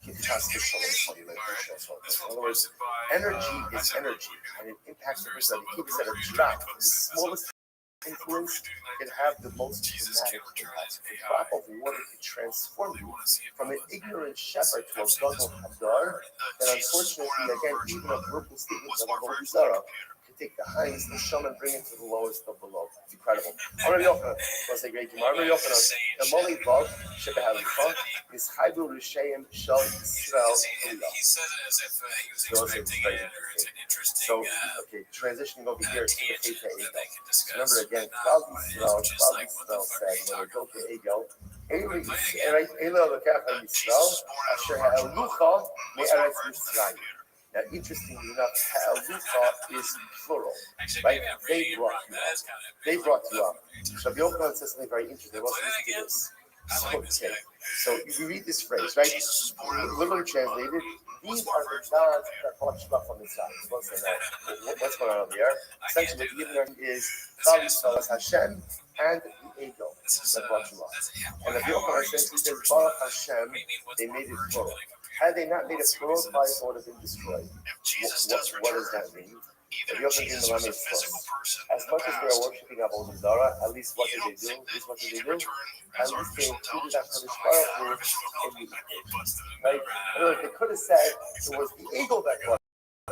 can fundamentally transform. In other words, energy is energy, and it impacts the person. Rabbi Akiva said a drop, the smallest influence can have the most dramatic impact. A drop of water can transform you from an ignorant shepherd to a gadol hadar, and unfortunately, again, even a verbal statement of Avodah Zarah can take the highest neshama and bring it to the lowest of the low. It's incredible. Rabbi Yochanan was a great Gemara. Rabbi Yochanan, the Moli Vav Shebehalicha is Chaybu Risheim Shal Yisrael Elila. He says it as if he was expecting it, or it's an interesting. So, okay, transitioning over here to the Cheta that they Egel. can discuss. Remember again, But Klal not Yisrael just like what the fuck are you said when they talking go to about? Egel, Ela Lokacha Yisrael Asher Ha'elucha Me'eretz Mitzrayim. Now, interestingly enough, Ha'elucha is plural, right? They brought you up. They brought you up. Rabbi Yochanan says something very interesting. Well, listen to this. Okay, so you read this phrase, right? Literally translated, these are the gods that brought you up from the side. What's going on over here? Essentially, what the Yidden is Klal Yisrael, Hashem, and the Ego that brought you up. And the Yochanan essentially says, Baruch Hashem, they made it plural. Had they not made it plural, probably it would have been destroyed. What does that mean? The Yochanan in the Lamed Plus. As much as they are worshipping Avodah Zarah, at least what did they do? At least they included that Kadosh Baruch Hu in the equation. Right? In other words, they could have said it was the eagle that brought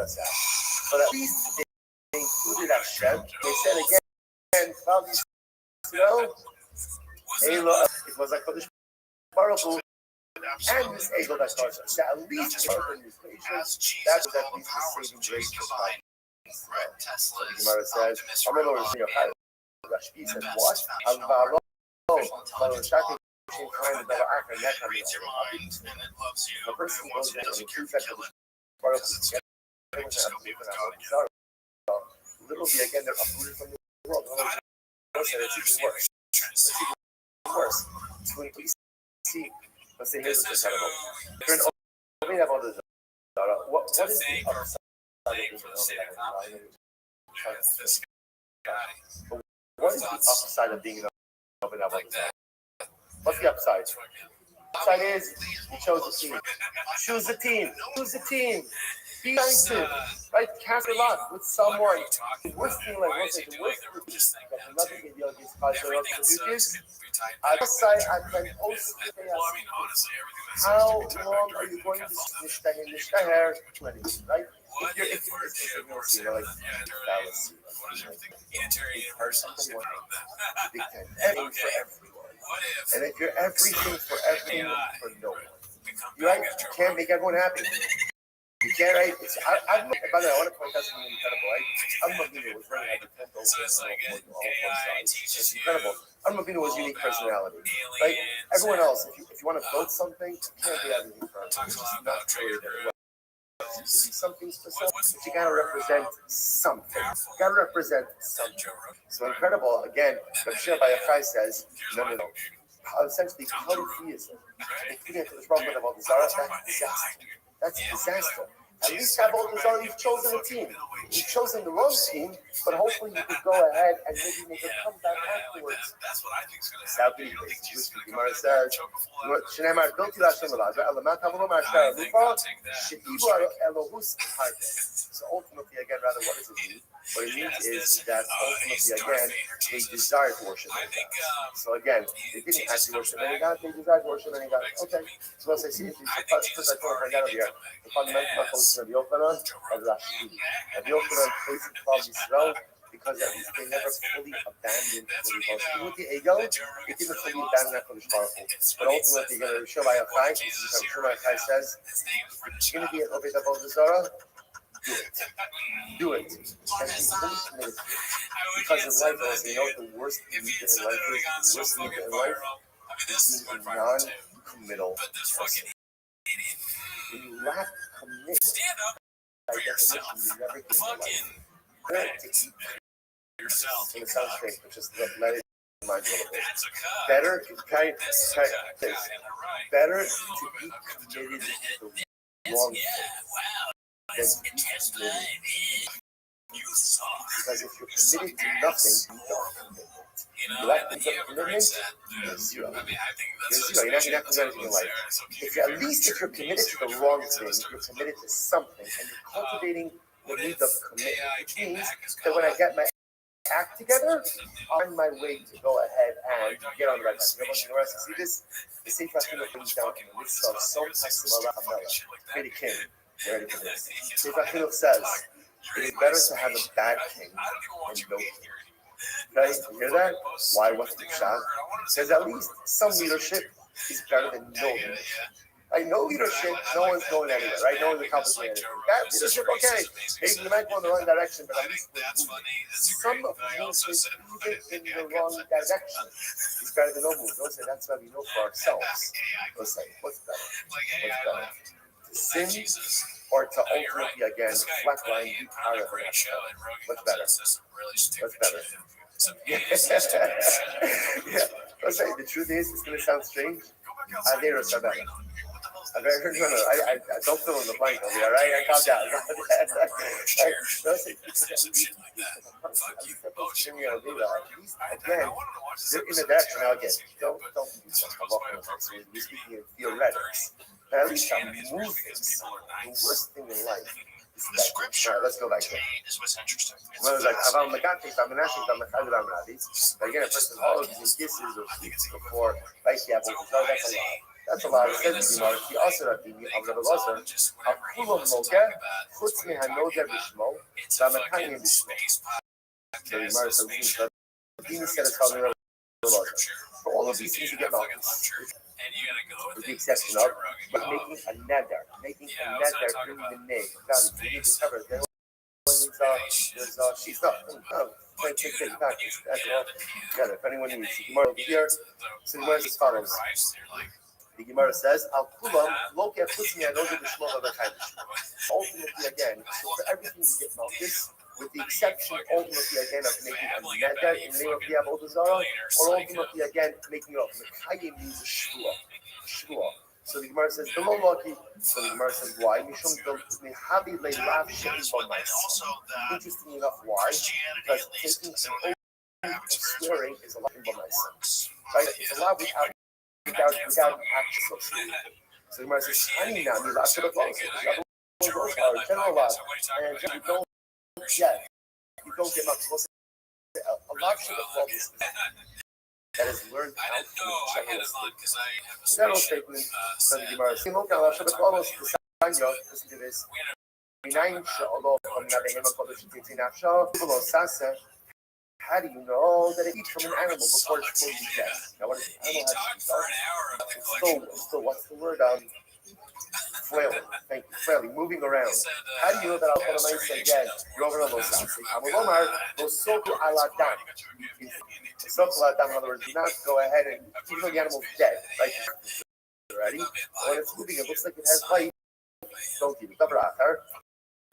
us out. But at least they included Hashem. They said again, Klal Yisrael, Ela, it was a Kadosh Baruch Hu, and this eagle that brought us out. At least in this equation, that was at least the saving grace for God. So the Gemara says, Rabbi says, what? A person goes down and includes that literally again they're uprooted from the world. It's even worse. It's even worse. It's when we see, let's say here's what's incredible. What is the upside? What is the upside of being an open like that? What's the upside? The upside is you chose a team. Choose a team. Choose a team. Be nice to, right? Cast a lot with someone. The worst thing, like what's it? The worst thing that another video is I say I can also how long are you going to stay in this hair? Right? If you're like fallacy, everything for everyone. And if you're everything for everyone for no one, you right? You can't make everyone happy. You can't, right? By the way, I want to point out something incredible, right? Amavino was running like a tent over It's incredible. Amavino was unique personality, right? Everyone else, if you want to build something, you can't be everything for everyone. It's just not true. You can be something for someone, but you gotta represent something. You gotta represent something. So incredible. Again, Rabbi Yochai says, no. Essentially, polytheism, including the problem of Avodah Zarah, that's disaster. That's a disaster. At least Avodah Zarah, you've chosen a team. You've chosen the wrong team, but hopefully you could go ahead and maybe make a comeback afterwards. That's what I think is going to happen. The Gemara says, "Shneimar Bilti Lashem Elazar Elamat Havolo Mashar Lupa Sheibu Elohus Harbe." So ultimately, again, rather, what does it mean? What it means is that ultimately, again, they desire to worship any God. So again, they didn't actually worship any God; they desired to worship any God. Okay, so let's say, see, first I told her right out here, the fundamental approach to Rabbi Yochanan and Rashi. Rabbi Yochanan praised Klal Yisrael because at least they never fully abandoned the with the ego, they didn't fully abandon that Kodesh Baruch Hu. But ultimately, you're going to show by a Chai, Rabbi Yochai says, if you're going to be an Obed Avodah Zarah, do it. And be fully committed to it. Because in life, as you know, the worst thing in life is, the worst thing in life is being a non-committal person. When you lack commitment, by definition, you never get in life. Better to keep yourself. And it sounds strange, but just let it mind you a little bit. Better to be committed to the wrong thing. Because if you're committed to nothing, you don't commit. You lack the commitment, you're zero. You're not going to do anything in life. At least if you're committed to the wrong thing, you're committed to something, and you're cultivating the need of commitment, which means that when I get my act together, I'm on my way to go ahead and get on the right path. See this? The Sefer HaChinuch brings down in the midst of Som Tasim Ala Hamela. Pretty king. Get ready for this. Sefer HaChinuch says, it is better to have a bad king than no king. Okay, you hear that? Why? What's the shot? Because at least some leadership is better than no leadership. Like no leadership, no one's going anywhere, right? No one's accomplishing anything. Bad leadership, okay, maybe you might go in the wrong direction, but at least some of the movement, even in the wrong direction, is better than no movement. Don't say that's what we know for ourselves. Let's say, what's better? What's better? To sin or to ultimately again flatline be part of it? What's better? What's better? Yeah. Let's say the truth is, it's going to sound strange. They are better. I don't fill in the blank over here, right? I calm down. Again, they're in the direction. Now, again, don't use that. We're speaking in theoretics. But at least I'm moving. The worst thing in life is The scripture let's go back there. is what's interesting. Well, it's like, again, a person always in kisses or sleeps before, right? Yeah, but that's a lot. That's a lot. It says in the also that the Rabbi Lazar, Akulam Moga, Chutz Mehanoga Bishmo, Zamakayim Bishmo. So the Gemara says, the Dini said it's called Rabbi Lazar. For all of these things, you get mountains. With the exception of making a nether, bringing the name. God, you need to cover it. She's not. Take back. That's all. Together. If anyone needs, the Gemara over here. So the Gemara is as follows. The Gemara says, "Al kulam lo get pushing and over the shmol of the kind." Ultimately, again, so for everything you get malchus, with the exception, ultimately again of making a neder in the name of the Avodah Zarah, or ultimately again making it mekayim means a shvua. So the Gemara says, "Below lucky." So the Gemara says, "Why?" Mishum mehavi leilav shein b'mais. Interesting enough, why? Because taking an oath of swearing is a lot in b'mais. Right? It's a lot without an actual association. So the Gemara says, "Ani na mi la'asher b'mais." Those are general laws, and you don't get. You don't get much. A lot of the that is learned out from the general statement from the Gemara. Listen to this. How do you know that it eats from an animal before it's supposed to be dead? Now, what is an animal has to be so what's the word? Flailing. Thank you. Flailing, moving around. How do you know that I'll put a nice again? You're over on those sides. Amalomar, Losoku Aladam. Losoku Aladam, in other words, do not go ahead and even though the animal's dead. Like, ready? When it's moving, it looks like it has life. Don't eat it.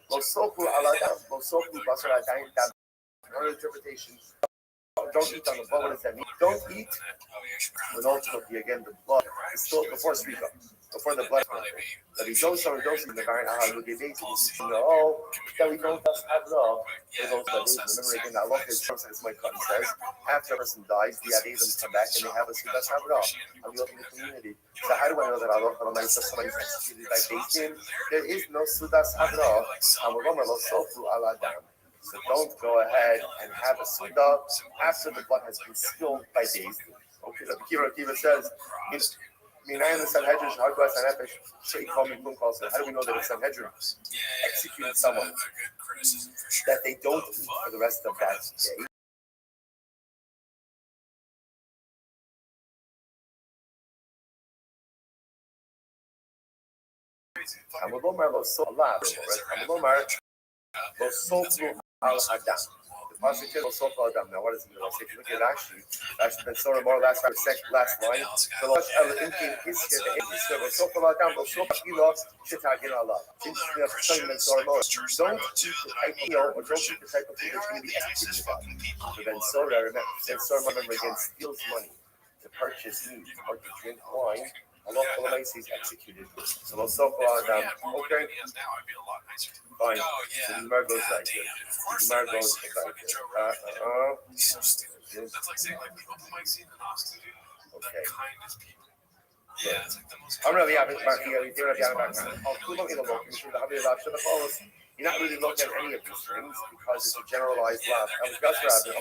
Losoku Aladam, Losoku Basaradam. Another interpretation. Don't eat on the blood. What does that mean? Don't eat when ultimately, again, the blood is still before Srika. Before the blood, that we don't show those in the Baron Ahad Days, no, that we don't just have law. Remember again, that law is as my cousin says, after a person dies, the Adivim come back and they have a Sudas Havra on the ultimate community. So how do I know that Allah is somebody executed by Beitin? There is no Sudas Havra, so don't go ahead and have a Suda after the blood has been spilled by Beitin. Okay, the Kiva says, how do we know that if Sanhedrin executed someone that they don't eat for the rest of that day? Positive Sofa Adam. Now, what does it mean? If you look at Rashi, Rashi Ben Sora more last line. The Rosh Elohim is here. The English of Sofa Adam, the Sofa Ilo, Shitagin Allah. Since we have to tell you Ben Sora more, don't eat the type of meal or don't eat the type of food that's going to be executed about. So Ben Sora, remember again, steals money to purchase meat or to drink wine. Allah is executed. So Sofa Adam, okay? Fine. So the Gemara goes like this. The Gemara goes like this. That's like saying like people who might see the Gnostics, the kindest people. Yeah, it's like the most. I'm really happy. You're not really looking at any of these things because it's a generalized law. I was just Rabbi,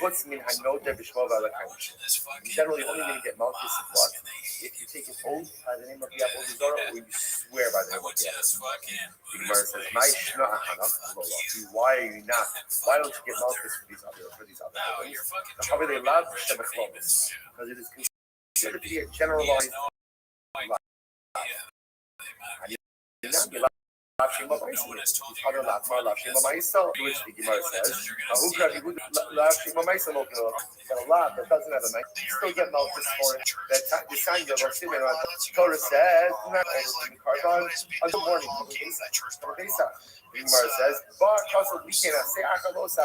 what's mean Hanote Bishmov Alakaim? Generally, only going to get Malchus is what? If you take an oath by the name of the Avodah Zarah, or you swear by the name of the Avodah Zarah. The Gemara says, why are you not? Why don't you get Malchus for these other items? How are they allowed to Shem because it is considered to be a generalized law. Which the Gemara says, got a lot that doesn't have a mic. Still get Malchus for it. That the sign of Torah says, not over carbon until morning. The Gemara says, we cannot say Akalos.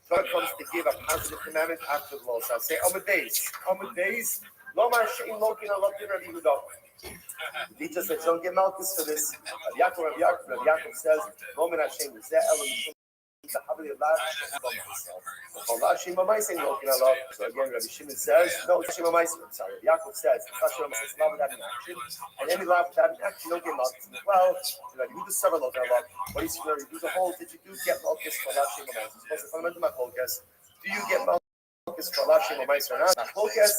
Torah comes to give a positive commandment after the law. Say Amud days, Lomar Shein Lokin Alabdin Rabbi Yehuda. He just said, don't get Malchus for this. Rabbi Yaakov says, Roman Hashem is there, so again, Rabbi Shimon says, no, sorry, Yaakov says, and any law without an action, you don't get Malchus. Well, you do several of them. What is you do the whole, did you do get Malchus for Allah Shimon Maisin? Do you get Malchus for Allah Shimon Maisin or not? Malchus,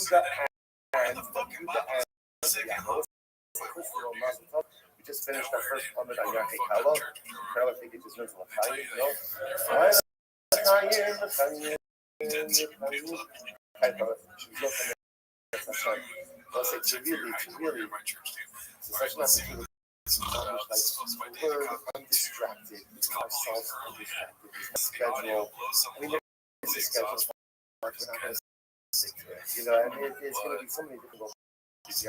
that Yehuda and we just finished our first comment on Yaakov Kala. I think it just went to L'chaim, you know? We're undistracted. Ourselves undistracted. Schedule. I mean, there's a schedule. We're not going to stick to it. You know, and it's going to be so many difficult. Just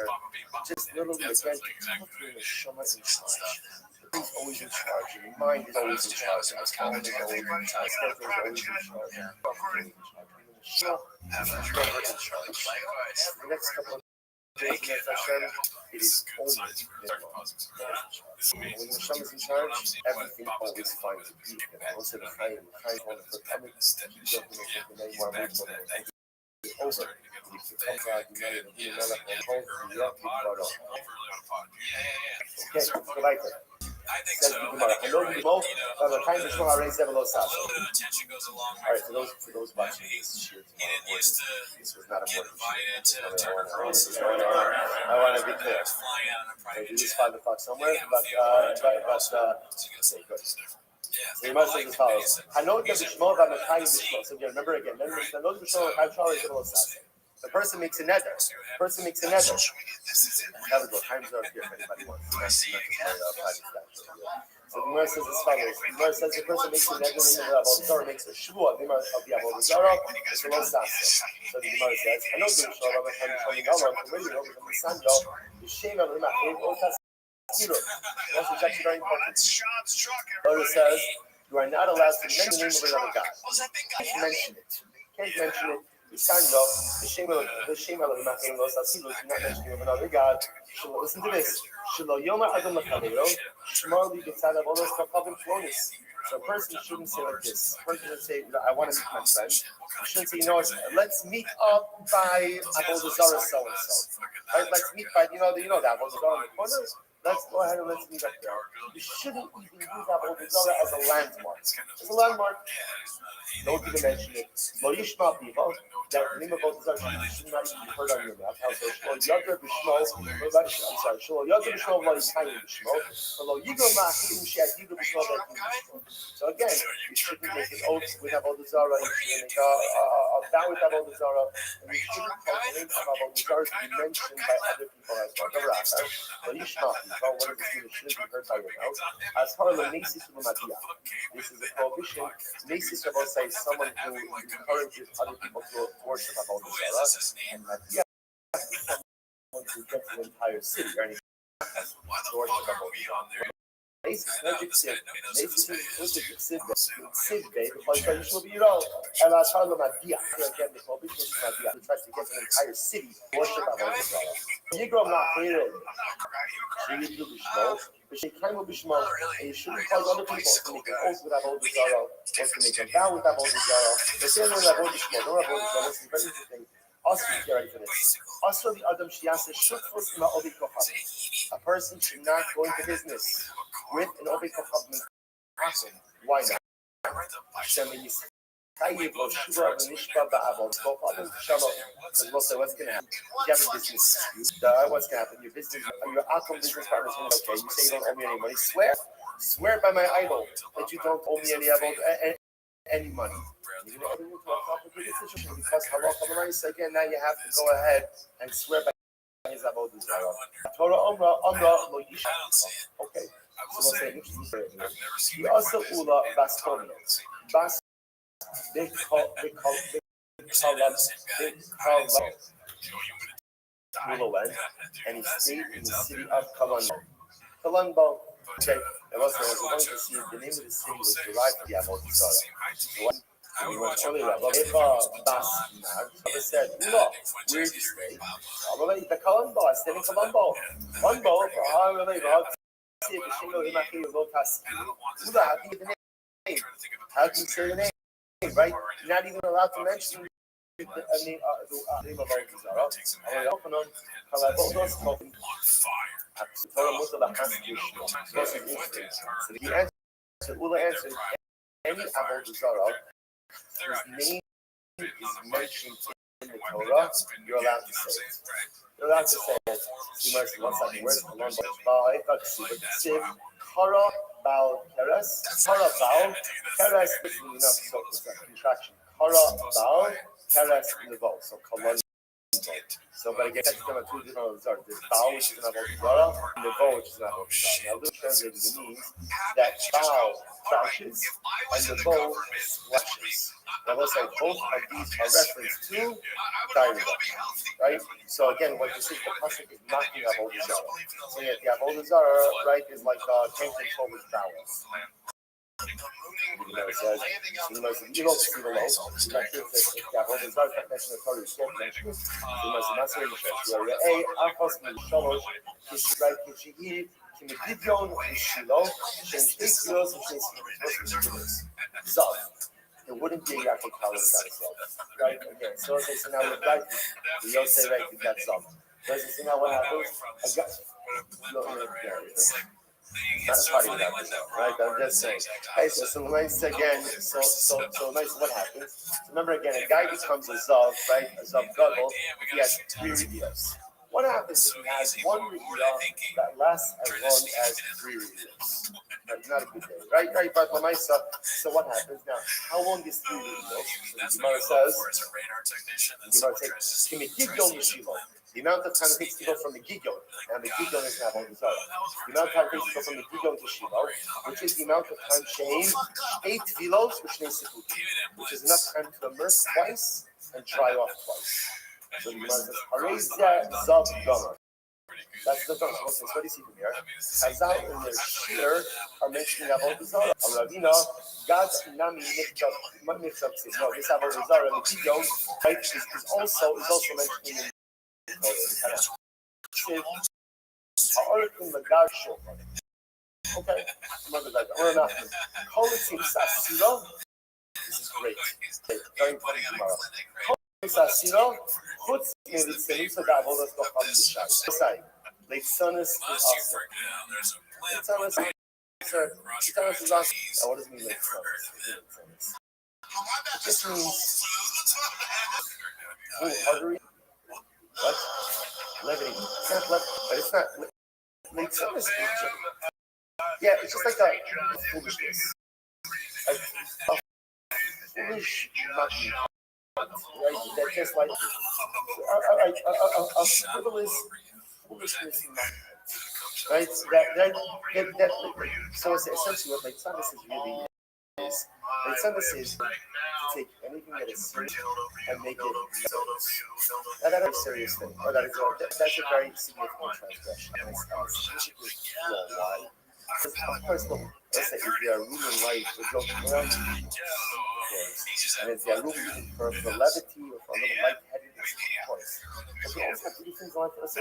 literally again, the Shema in charge. The thing's always in charge. Your mind is always in charge. Our calendar is always in charge. Schedule is always in charge. Shema is never in charge. The next couple of days, Hashem, it is always when the Shema is in charge, everything always finds a beauty. Also, the Chaim want to put everything over. Okay, so like that. Says the Gemara. I know you both, but the time before I raised 7 low sauce. All right, for those watching this year tomorrow morning, this was not a morning shoot. I want to be clear. I do this 5 o'clock somewhere, but okay, good. So you must say as follows. Hanot b'shmo v'amakayim b'shmo. So remember again. Hanot b'shmo v'amakayim b'shmo. The person makes a nether. Have a go. Times are here if anybody wants. So the Gemara says as follows. The Gemara says the person makes a nether in the Avodah Zarah, makes a shvuah of the Avodah Zarah. It's a low sasa. So the Gemara says, Hanot b'shmo v'amakayim b'shmo. Already over from the sun though, the shame of the machir otas. Also, it's actually very important. Torah says you are not allowed to mention the name of another God. Can't mention it. Can't mention it. The Sando, the shame of the Machim Los Asilos, do not mention the name of another God. Listen to this. Shelo Yoma Adam Lachavero, Shmarli Getzad Avodos Kavim Flonis. So a person shouldn't say like this. A person should say, I want to meet my friend. You shouldn't say, let's meet up by Avodah Zarah so and so. Right? Let's meet by, the Avodah Zarah in the corner. Let's go ahead and let's meet up there. You shouldn't even use Avodah Zarah as a landmark. As a landmark, don't even mention it. Lo Yishma Biva, that the name of Avodah Zarah should not even be heard on your mouth. Shlo Yadr B'Shmo, Shlo Yadr B'Shmo, Lo Yishayim B'Shmo, Lo Yigro Ma'achim She'at Yigro B'Shmo, So again, you shouldn't make an oath with Avodah Zarah, you shouldn't make a vow with Avodah Zarah, and you shouldn't cause the name of Avodah Zarah to be mentioned by other people as well. Lo Yishma Biva, one of the things that shouldn't be heard by your mouth. As far as the Nesis U'Madia, this is a prohibition. Nesis U'Madia is someone who encourages other people to worship Avodah Zarah, and Madia is someone who gets the entire city, right? To worship Avodah Zarah. Nesis Magic Sid, Nesis Sid, because you should be and as far as Madia, again, the prohibition is Madia, who tries to get the entire city to worship Avodah Zarah. Yigro Ma'achir, Sheyidru B'Shmo, B'Shekayim B'Shmo, and you shouldn't cause other people to make an oath with Avodah Zarah, or to make a vow with Avodah Zarah. They say no Avodah B'Shmo, no Avodah Zarah. This is very interesting. Also, get ready for this. Also, the Adam Shiase Shutfus Ma'obi Kochav. A person should not go into business with an Obi Kochav Minchasim. Why not? Because what's going to happen? You have a business dispute. What's going to happen? Your business, your outcome business partner is going to say, okay, you say you don't owe me any money. Swear by my idol that you don't owe me any money. You're going to enter into a complicated situation because halacha again. Now you have to go ahead and swear by his avodah zarah. Torah Omra lo yisha. Okay. So we'll say he also ula bastomia. Bas they call Ula went and he stayed in the city of Colombo. Okay. And also, as we're going to see, the name of the city was derived from the avodah zarah. So we went earlier. He said, "Look, where did you stay?" The Colombo. I stayed in Colombo. Colombo. How can you the name? How can you say the name? Right? You're not even allowed to mention the name of avodah zarah. So Ula answered, any avodah zarah whose name is mentioned in the Torah, you're allowed to say it. You're allowed to say it. You must one second. Where's the Siv? Kara Baal Keres. Kara Baal Keres. Enough. So it's a contraction. Kara Baal Keres Levo. So Kalon. So, but again, that's kind of two different avodah zarah. There's Baal, which is an avodah zarah, and Levo, which is an avodah zarah. Now, this translates means that Baal crouches and Levo splashes. Now, let's say both of these are reference to diarrhea, right? So again, what you see, the pasuk is knocking avodah zarah. So yeah, the avodah zarah, right, is like can't control his bowels. It says, you don't see the low. You're not sure if the avodah zarah can't mention the Torah. You can't mention it. You must not say the church. You are a achos mishalosh kishirai kishihi kimigidyon mishilo shenshei kilos and zav. It wouldn't be a yaakov kala without a zav, right? Okay, so as I say now with right, we don't say right with that zav. So as I say now what happens? I got not a party without the zav, right? I'm just saying. Hey, so nice again. So nice. What happens? So remember again, a guy becomes a zav, right? A zav gadol if he has 3 reviews. What happens if he has 1 review that lasts as long as 3 reviews? That's not a good day, right? But so what happens now? How long is 3 reviews? The Gemara says, the amount of time it takes to go from the Gigyon, and the Gigyon is now avodah zarah. The amount of time it takes to go from the Gigyon to Shiloh, which is the amount of time change 8 vilos, which is enough time to immerse twice and dry off twice. So the Gemara says, Arezia Zav Gomer. That's the Torah. So what do you see from here? Chazal in their shir are mentioning avodah zarah. Ravina, God's nami nichtav. No, this avodah zarah, the Gigyon, right, is also mentioning in the Torah. Okay, or not. Kolitzim Sasiro. This is great. Very important tomorrow. Sasiro, puts in the same so that avodah zarah. Leitzonis is awesome. Leitzonis is awesome. Now, what does it mean, leitzonis? It just means artery. What? Levity. It's not levity, but it's not. Leitzonis is yeah, it's just like a foolishness. Like a foolish nothing. Right? That's just like a foolishness in that. Right? That so essentially what leitzonis is really is leitzonis is to take anything that is serious and make it serious. Now that's a serious thing. Or that's a very significant transgression. And it's significantly why? Because of course, look, let's say if they are ruling life for joking around, and if they are ruling for levity or for a little lightheadedness, of course. But they also have to do things like this.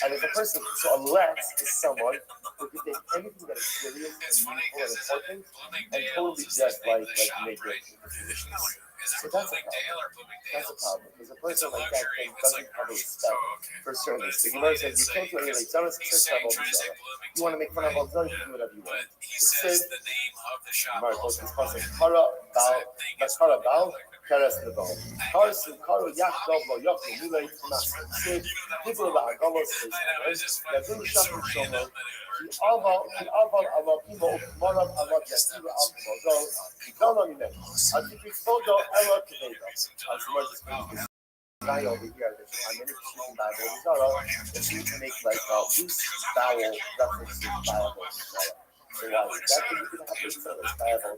And if a person, so a lex is someone who can take anything that is serious and meaningful and important and totally just like make it into foolishness. So that's a problem. That's a problem. Because the person like that then doesn't have a respect for certain things. The Gemara says, you can't do any like Zara, you want to make fun of Zara, you can do whatever you want. It says, Gemara goes this passage, Kara Bal, Keres Nebal. Kara Yachdov Lo Yochel, Milay Tmasim. Said, people about Agalos says, that Vim Shachim Shomer, Ki Aval Aval Imo, Morav Aval Yasiva Alcohol, Go, Ki Gala Mimeh, Atipi Fodo Ela Keveda. As the word is speaking, this guy over here, that I'm in the Bible, that seems to make like loose vowel references to Bible. So why is that? You can have this Bible.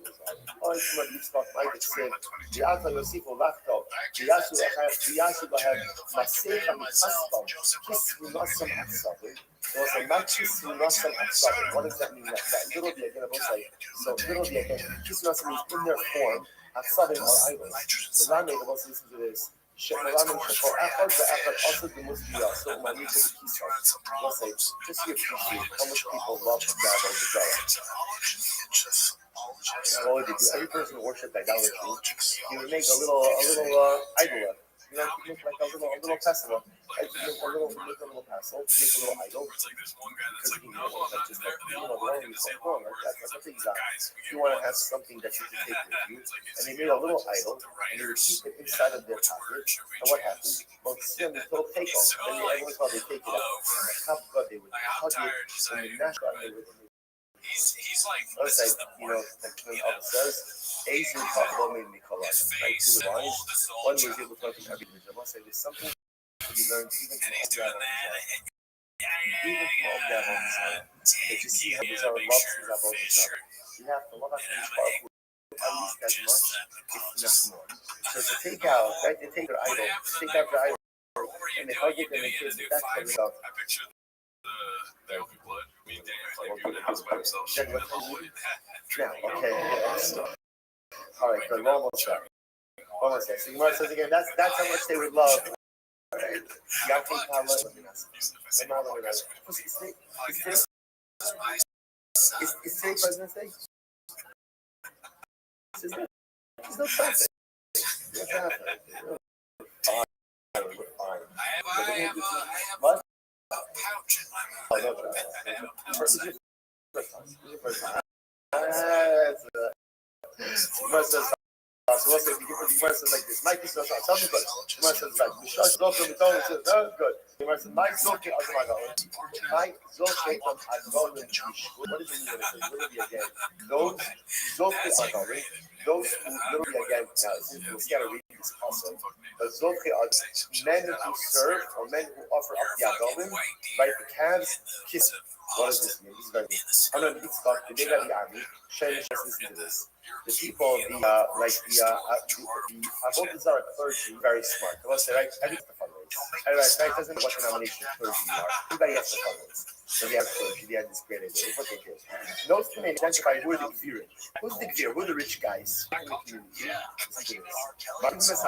Or somebody spoke like it said, the Alta Yosifo Lachto, the Yasu Lahem, Masecha Mikhaspam, Kiss Runasam Aksabin. There was a Machis Runasam Aksabin. What does that mean? That little bit again, so little bit again, Kiss Runasam means in their form, Aksabin are idols. So Rame, the most listen to this. Shekaranim Shekor Echad, the Echad also the Musbiya, so Mani to the Kisar. Let's say, just to appreciate how much people love to grab on the Zara. Every person who worshipped idolatry, he would make a little idol. You know, he make like a little pestle. Make a little pestle, make a little idol. Because he knows that just like that's a big zara. You want to have something that you can take with you, and they made a little idol, and they would keep it inside of their pocket. And what happens? Well, sin is little take off, and everyone's how they take it out. And the top of they would hug it, and they mash it, and they would. He's like, let's say, you know, like when it says, Azu Pablo made me collect, like two lines. One was able to talk every individual. I'll say there's something to be learned even from Gavon. Even from Gavon, that you see how Bizarre loves his Gavon. You have to love Hashem's powerful at least as much, if not more. So to take out, right, they take their idol, take out their idol, and they hug it and they kiss it, that's the result. The Elfie blood. I mean, Daniel was by himself. Now, okay, all right, good. One more step. So Gemara says again, that's how much they would love. Right? Is today President's Day? There's no traffic. No traffic. I have a pouch in my mouth. First time. So let's say Gemara says like this. Mike is not something good. Gemara says like Mishash Zokim. It's always says no good. Gemara says Mike Zokim Azamagal. Mike Zokim Azamagal. What does it mean? Literally again. Those Zokim Azamagal. Those who literally again. Now we gotta read this also. But Zokim are men who serve or men who offer up the Adolim, right? The calves kiss them. What does this mean? This is very good. I'm going to be stuck. The Dega the army. Shane, listen to this. The people, the Avodah Zarah clergy, very smart. They will say, right, everything's the fundraise. Right, doesn't know what denomination of clergy you are. Everybody has to fundraise. So they have clergy, they have this great idea. Here's what they do. Notice to me, identify who are the Gvirim. Who's the Gvir? Who are the rich guys? Listen to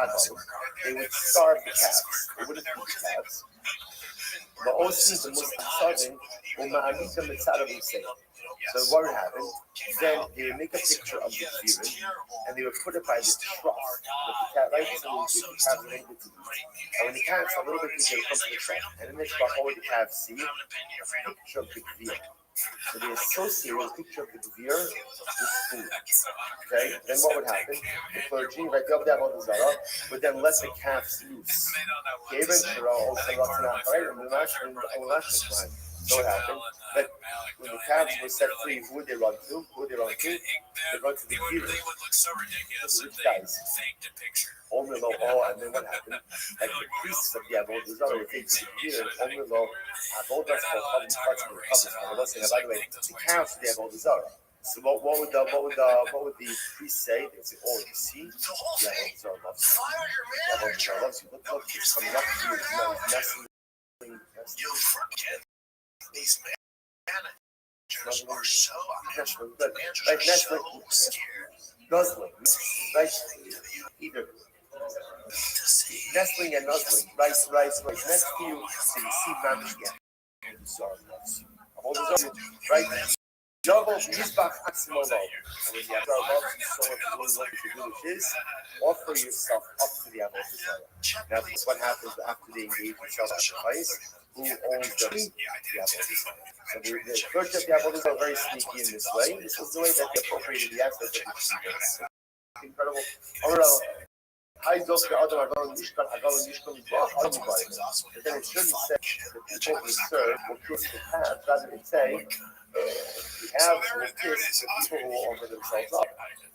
this. They would starve the calves. They wouldn't feed the calves. But also the Muslim sudden will ma'amita mitzad say. So what would happen? Then they would make a picture of the Gvirim and they would put it by the trough with the cat, right? So they would give the calves a little bit to eat. And when the calves are a little bit easier, they come to the trough. And in the trough, what would the calves see? A picture of the Gvir. So they associate a picture of the Gvir with food. Okay? Then what would happen? The clergy, right, the Avodah Zarah, would then let the calves loose. So what happened? That when the calves were set free, who would they run to? They run to the Gvir. The rich guys. And then what happened? Like the priests of the Avodah Zarah would take the Gvir, by the way, the calves of the Avodah Zarah. So what would the priest say? They would say, "Oh, you see, the Avodah Zarah loves you. The Avodah Zarah loves you. Look, he's coming up to you. He's messing." You forget these managers are so scared. Nuzzling, right? Either nestling and nuzzling, right? Next to you, so you see Mamish again. Right? Yavel Mizbach Atzmo Lo. And when you have our love, so much really what you do, which is offer yourself up to the Avodah Zarah. Now, this is what happens after they engage in self-sacrifice. Who owns the Avodah Zarah? So the church of the Avodah Zarah are very sneaky in this way. This is the way that they appropriated the aspect of the incredible. I don't the other Agalon Mishkan, but then it shouldn't say the people we serve will kiss the path, rather it say we have will kiss the people who will offer themselves up.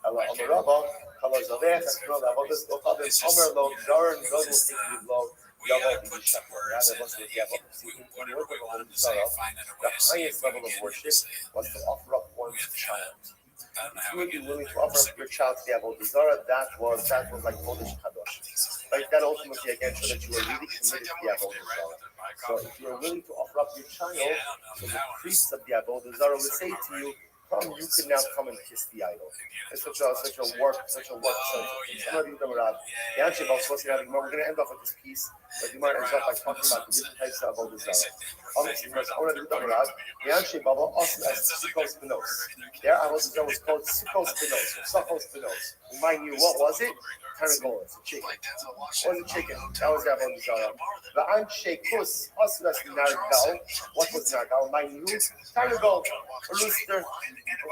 Allah Amarabba, Kala Zaveh, Hasbro, Avodas, Otadim, Omer Lo, Daran, Godel, Sikri Lo, Yaval, Mishkan. Rather, once we have the highest level of worship was to offer up one's child. If you would be willing to offer up your child to the Avodah Zarah, that was like Kodesh Kadosh. Right? That ultimately again showed that you were really committed to the Avodah Zarah. So if you are willing to offer up your child, so the priests of the Avodah Zarah would say to you, come, you can now come and kiss the idol. It's such a work sense of things. I'm not even going to we're going to end off with this piece, but you might end up by talking about the different types of Avodah Zarah. Obviously, their Avodah Zarah was called Sukkos Benos, or Sukkos Benos. Remind you, what was it? Tarnagola, it's a chicken. What was a chicken? That was the Avodah Zarah. The Anshe Kus, Oslas Nargal. What was Nargal? Mind you, Tarnagol, a rooster.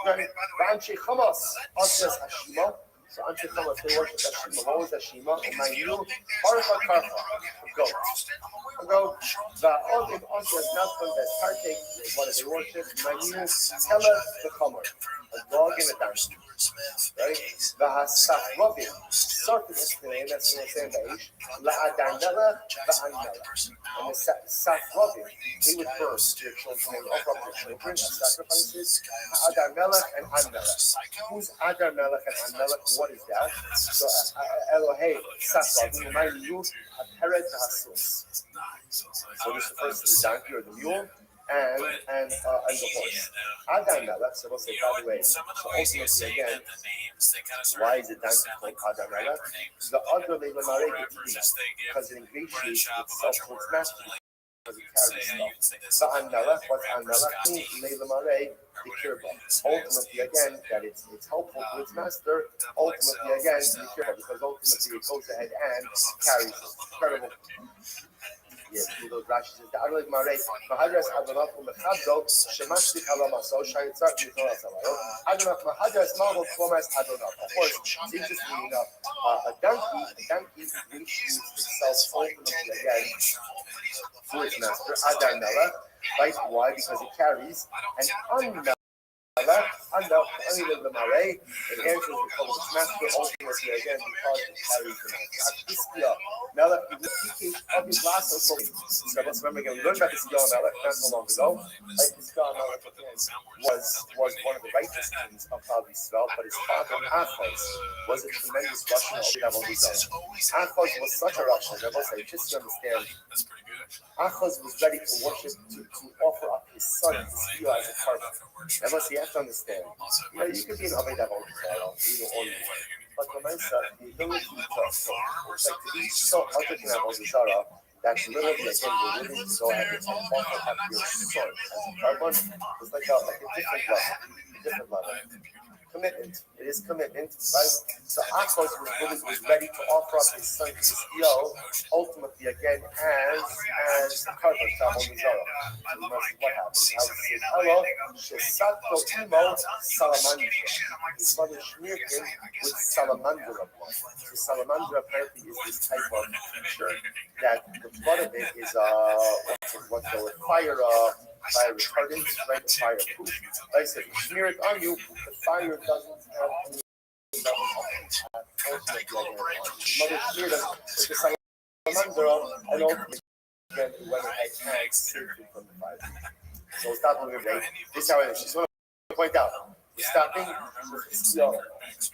Okay, Anshe Chamas, Oslas Hashima. So Anshe Chamas, they worship Hashima. What was Hashima? And mind you, Harfa Karfa, a goat. A goat. The Odim Oslas Nathan, that Tartek, what they worship. Mind you, Tella the Chomer, a dog and a donkey. Right? The Hasaf Rabbi, certain explanation, that's what I'm saying, La Adarnella, the Annella. And the Saf Rabbi, they would burn their children and offer up their children as sacrifices. Adarnella and Annella. Who's Adarnella and Annella? What is that? So Elohei, Saf Rabbi, remind you, a Peret Hasus. So this refers to the donkey or the mule. And the horse. Adarnella, so we'll say, by the way, so ultimately again, why is it donkey called Adarnella? The other Leila Mare, because it ingratiates itself to its master, because it carries stuff. The Annella, what's Annella? Leila Mare, the Kirba. Ultimately again, that it's helpful to its master, ultimately again, the Kirba, because ultimately it goes ahead and carries it. Incredible. Yes, those Rashi says the Adonai Marei, Mahadras Adonai Mechado, Shemashti Halamaso, Shayitzar Mikolasamayo, Adonai Mahadras Malvo Thomas Adonai. Of course, it's interesting enough. A donkey reaches itself ultimately again to its master, Adarnella, right? Why? Because it carries an unknown. And the Mare, it answers the call of its master ultimately again because it carries the master. Melech, of his last so let's remember again, we learned about this Melech not so long ago. Like this Melech was one of the righteous kings of Klal Yisrael, but his father Achaz was a tremendous Russian of Avodah Zarah. Achaz was such a Russian, I will say, just to understand. Achaz was ready to worship, to offer up his son to steal as a carbon. That must you have to understand. You could be an Avodah Zarah, either or. But the ability to be so utter in Avodah Zarah that literally again you're willing to go ahead and offer up your son as a carbon. It's like a different level. Commitment. It is commitment, right? So Achaz was ready to offer up his son to steal, ultimately again as a carbon to Avodah Zarah. So what happens? How it says, hello, Shesato Imo Salamandra. His mother smeared him with salamandra blood. So salamandra apparently is this type of creature that the blood of it is what's the word? Fire retardant, right? Fire proof. Like I said, you smear it on you, the fire doesn't have any. Mother smeared him with the salamandra, and ultimately when it had tags saved him from the fire. So it's not moving today. This is how it is. Just want to point out. We're stopping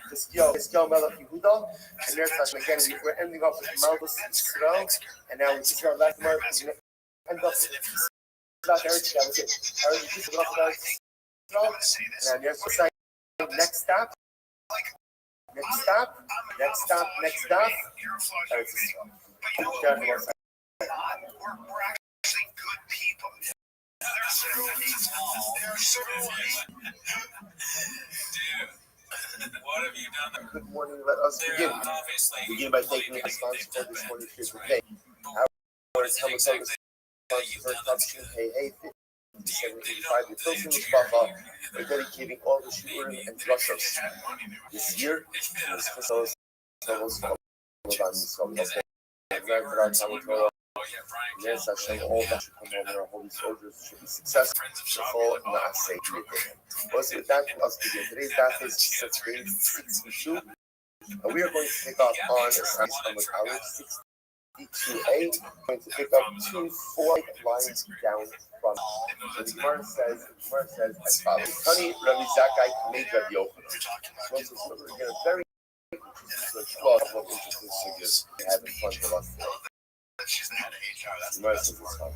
the skill Melech Yehuda, and there's again we're ending up with Malbus Yisrael, and now we just our last mark. We're going to end up with about Eretz. That was it. Eretz Yisrael, and there's the next stop. Next stop. Eretz Yisrael. We're actually good people. There's What have you done? Good morning. Let us begin. Begin by taking the response for this morning's shir today. Our Talmud response for Tavshin Hey 5785. The Pilsen Mishpacha are dedicating all the shurim and drushos this year. Yes, Hashem, all that should come over our holy soldiers should be successful. Also, with that, let's begin. Today's daf is 62, and we are going to pick up on Talmud Aleph 62a. We're going to pick up 4 lines down from. So the Gemara says as follows: Tani Rabbi Zakkai made Rabbi Yochanan. We're going to very interesting suggestions we have in front of us today. She's the head of HR. That's the best one.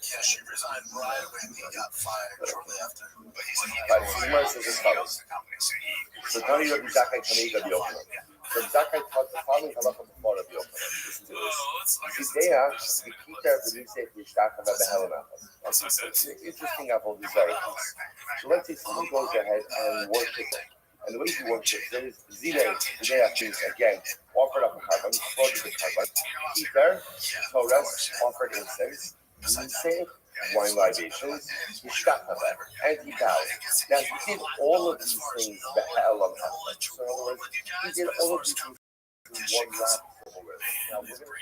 Yeah, she resigned right away and he got fired shortly after. But he's as follows. So Tani Rabbi Zakkai made Rabbi Yochanan. So Zakkai taught the following halacha before Rabbi Yochanan. Listen to this. Zidea v'kita v'lusei v'yishtach v'behelamachas. It's an interesting avodah. So let's say someone goes ahead and worships. And the way he worships is Zidea means again offered up a carbon, floated the carbon. Peter, Torah, offered incense, Museh, wine libations, Yishtachava, and he bowed. Now he did all of these things behelam. So in other words, he did all of these things in one lap. Now we're going to talk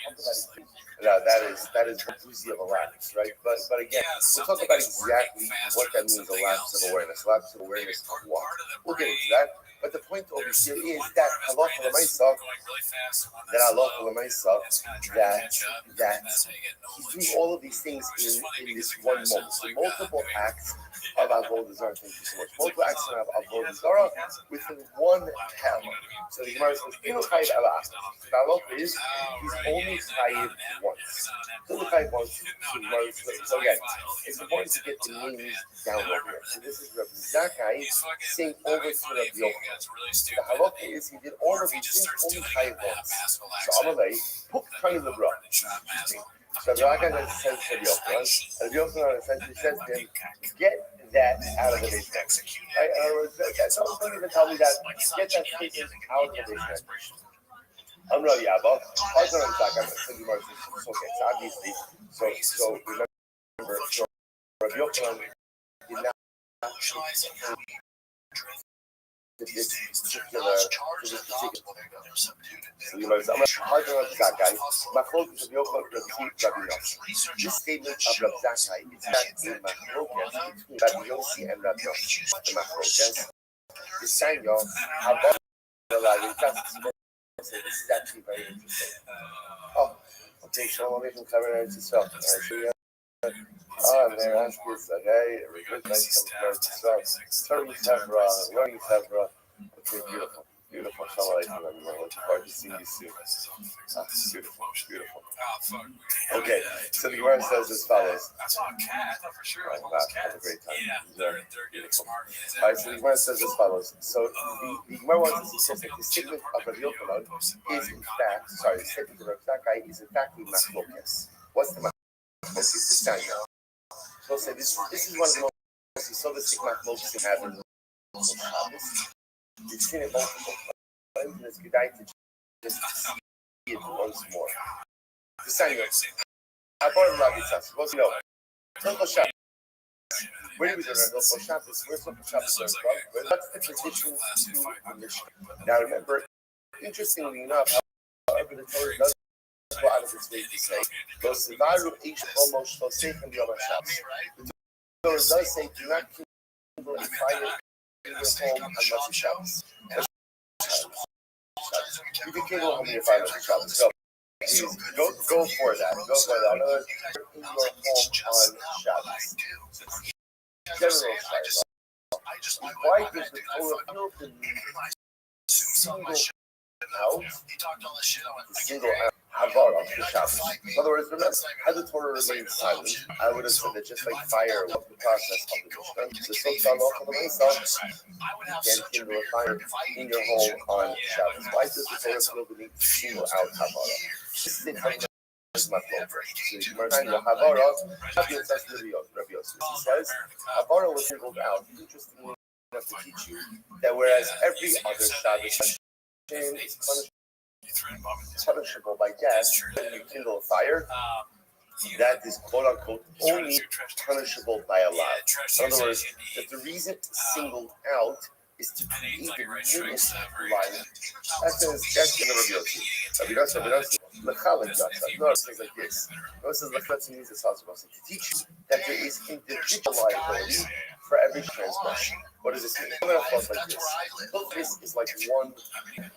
about that is the doozy of a lapse, right? But again, we'll talk about exactly what that means, a lapse of awareness of what. We'll get into that. But the point over here is that halacha l'maisa, that he's doing all of these things in this one moment. So multiple acts of avodah zarah. Thank you so much. Multiple acts of avodah zarah within one halacha. So the Gemara says, "Inu chayiv elah." The halacha is he's only chayiv once. Only chayiv once. So again, it's important to get the names down over here. So this is Rabbi Zakkai saying over to Rabbi Yochanan. The halacha is he did all of these things only chayiv once. So Amalei, put kind of the bra. So Rabbi Zakkai says to Rabbi Yochanan, and Rabbi Yochanan essentially says to him, get that out of the basement. Right? In other words, don't even tell me that. Get that statement out of the basement. I'm Rabbi Abba. I was not Zakkai. So obviously, so remember, so Rabbi Yochanan did not to this particular. So you might say, I'm hard on Zakkai. Machlok is Rabbi Yochanan Rabbi Yossi. This statement of Rabbi Zakkai is not a machlok between Rabbi Yossi and Rabbi Yossi. The machlok, the sign y'all, about the life. This is actually very interesting. Oh, okay, Shalom Aleichem, Chaver Eretz Yisrael. And they're asking us, okay, good night, Chaver Eretz Yisrael. Turning Tevra, learning Tevra. Okay, beautiful. Beautiful. Shalom Aleichem, everyone. Looking forward to seeing you soon. Beautiful. Beautiful. Okay, so the Gemara says as follows. Have a great time. They're beautiful. All right, so the Gemara says as follows. So the Gemara wants to say that the statement of Rabbi Yochanan is in fact, the statement of Rabbi Zakkai is in fact the machlokes. What's the machlokes? It's the Sanya. So say this is one of the most Yisodistic machlokes you have in the Shabbos. You've seen it multiple times, and it's good to just see it once more. The Sanya. I brought Rabbi Tzatz. Suppose you know. Hilchos Shabbos. Where do we learn Hilchos Shabbos? Where's Hilchos Shabbos learned from? What's the position to the Mishnah? Now remember, interestingly enough, however the Torah does go out of its way to say, "Those Sivaru Ish Almost Shosechem B'Yom HaShabbos." The Torah does say, "Do not kindle a fire in your home unless it's Shabbos." You can kindle a home in your fire unless it's Shabbos. So go for that. Go for that. In other words, in your home on Shabbos. General Shabbos. Why does the Torah feel the need to single out the single Havara of the Shabbos? In other words, remember, had the Torah remained silent, I would have said that just like fire was the process of the Mishnah, the Sultan of the Mesa, you can kindle a fire in your home on Shabbos. Why does the Torah feel the need to single out Havara? This is is my fault. So the Gemara Havara, Rabbi Yossi says, Havara was singled out. Interestingly enough to teach you that whereas every other Shabbos is punishable by death, when you kindle a fire, that is quote unquote only punishable by a law. In other words, that the reason it's singled out is to create the newest life. That's the Rabbi Yossi. Rabbi Yossi, L'chalik Yatsa. No, it says like this. No, it says L'chalik means it's also to teach you that there is individual liability for every transgression. What does this mean? I'm going to thought like this. This is like one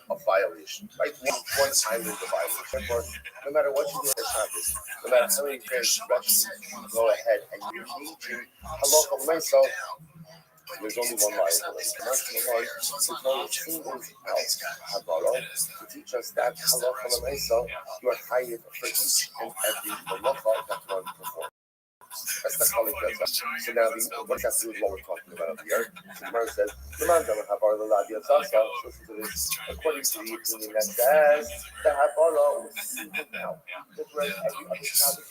of violation, right? One island of violation. Therefore, no matter what you do on Shabbos, no matter how many transgressions you go ahead and you engage in halacha myself, there's only one liability. There's no single out Havara to teach us that halacha l'maisa, you are chayiv for each and every halacha that one performs. That's the chalik that's up. So now, what does that do with what we're talking about up here? So the Gemara says, according to the opinion that says the Havara was singled out. That whereas every other Shabbos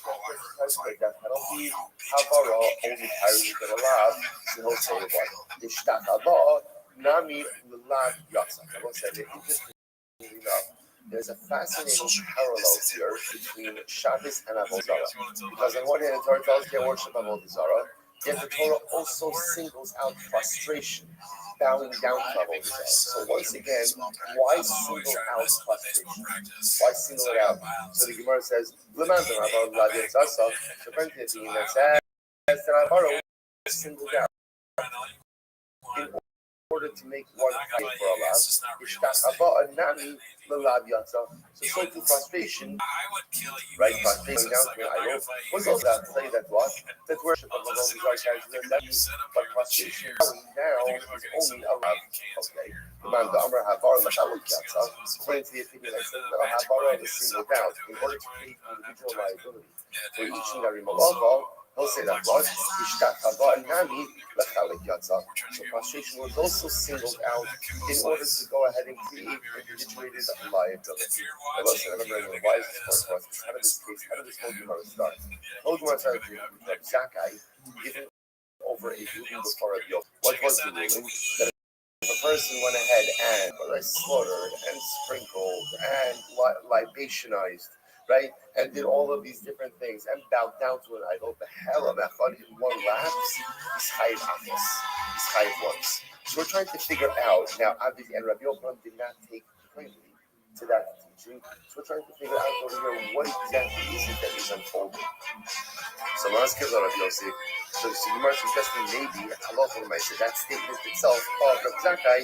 has that penalty, Havara only carries the lav. So he'll say what? The Shtachava Nami Lulav Yatsa. I will say that interestingly enough, there's a fascinating parallel here between Shabbos and Avodah Zarah. Because on one hand, the Torah tells you to worship Avodah Zarah, yet the Torah also singles out prostration, bowing down to Avodah Zarah. So once again, why single out prostration? Why single it out? So the Gemara says, so according to the opinion that says that Avodah was singled out in order to make one fight for Allah, so to frustration, right? Frustration down to an idol. What's all that? Tell you that what? That worship of Allah is but frustration down is only Allah. Okay. According to the opinion that says that Havara is singled out in order to create individual liability for each and every malacha. He'll say that what? So prostration was also singled out in order to go ahead and create individuated liability. Now listen, I remember why is this important for us? How did this whole Gemara start? The whole Gemara started with Zakkai giving over a ruling before a yoke. What was the ruling? That if a person went ahead and slaughtered and sprinkled and libationized, right, and did all of these different things and bowed down to an idol, the hell of Echad in one lapse, he's chayiv achos, he's chayiv once. So we're trying to figure out, now obviously, and Rabbi Yochanan did not take kindly to that teaching, so we're trying to figure out over here what exactly is it that is unfolding. So let's give Rabbi Yossi. So the Gemara suggesting maybe halacha l'maisa, that statement itself of Rabbi Zakkai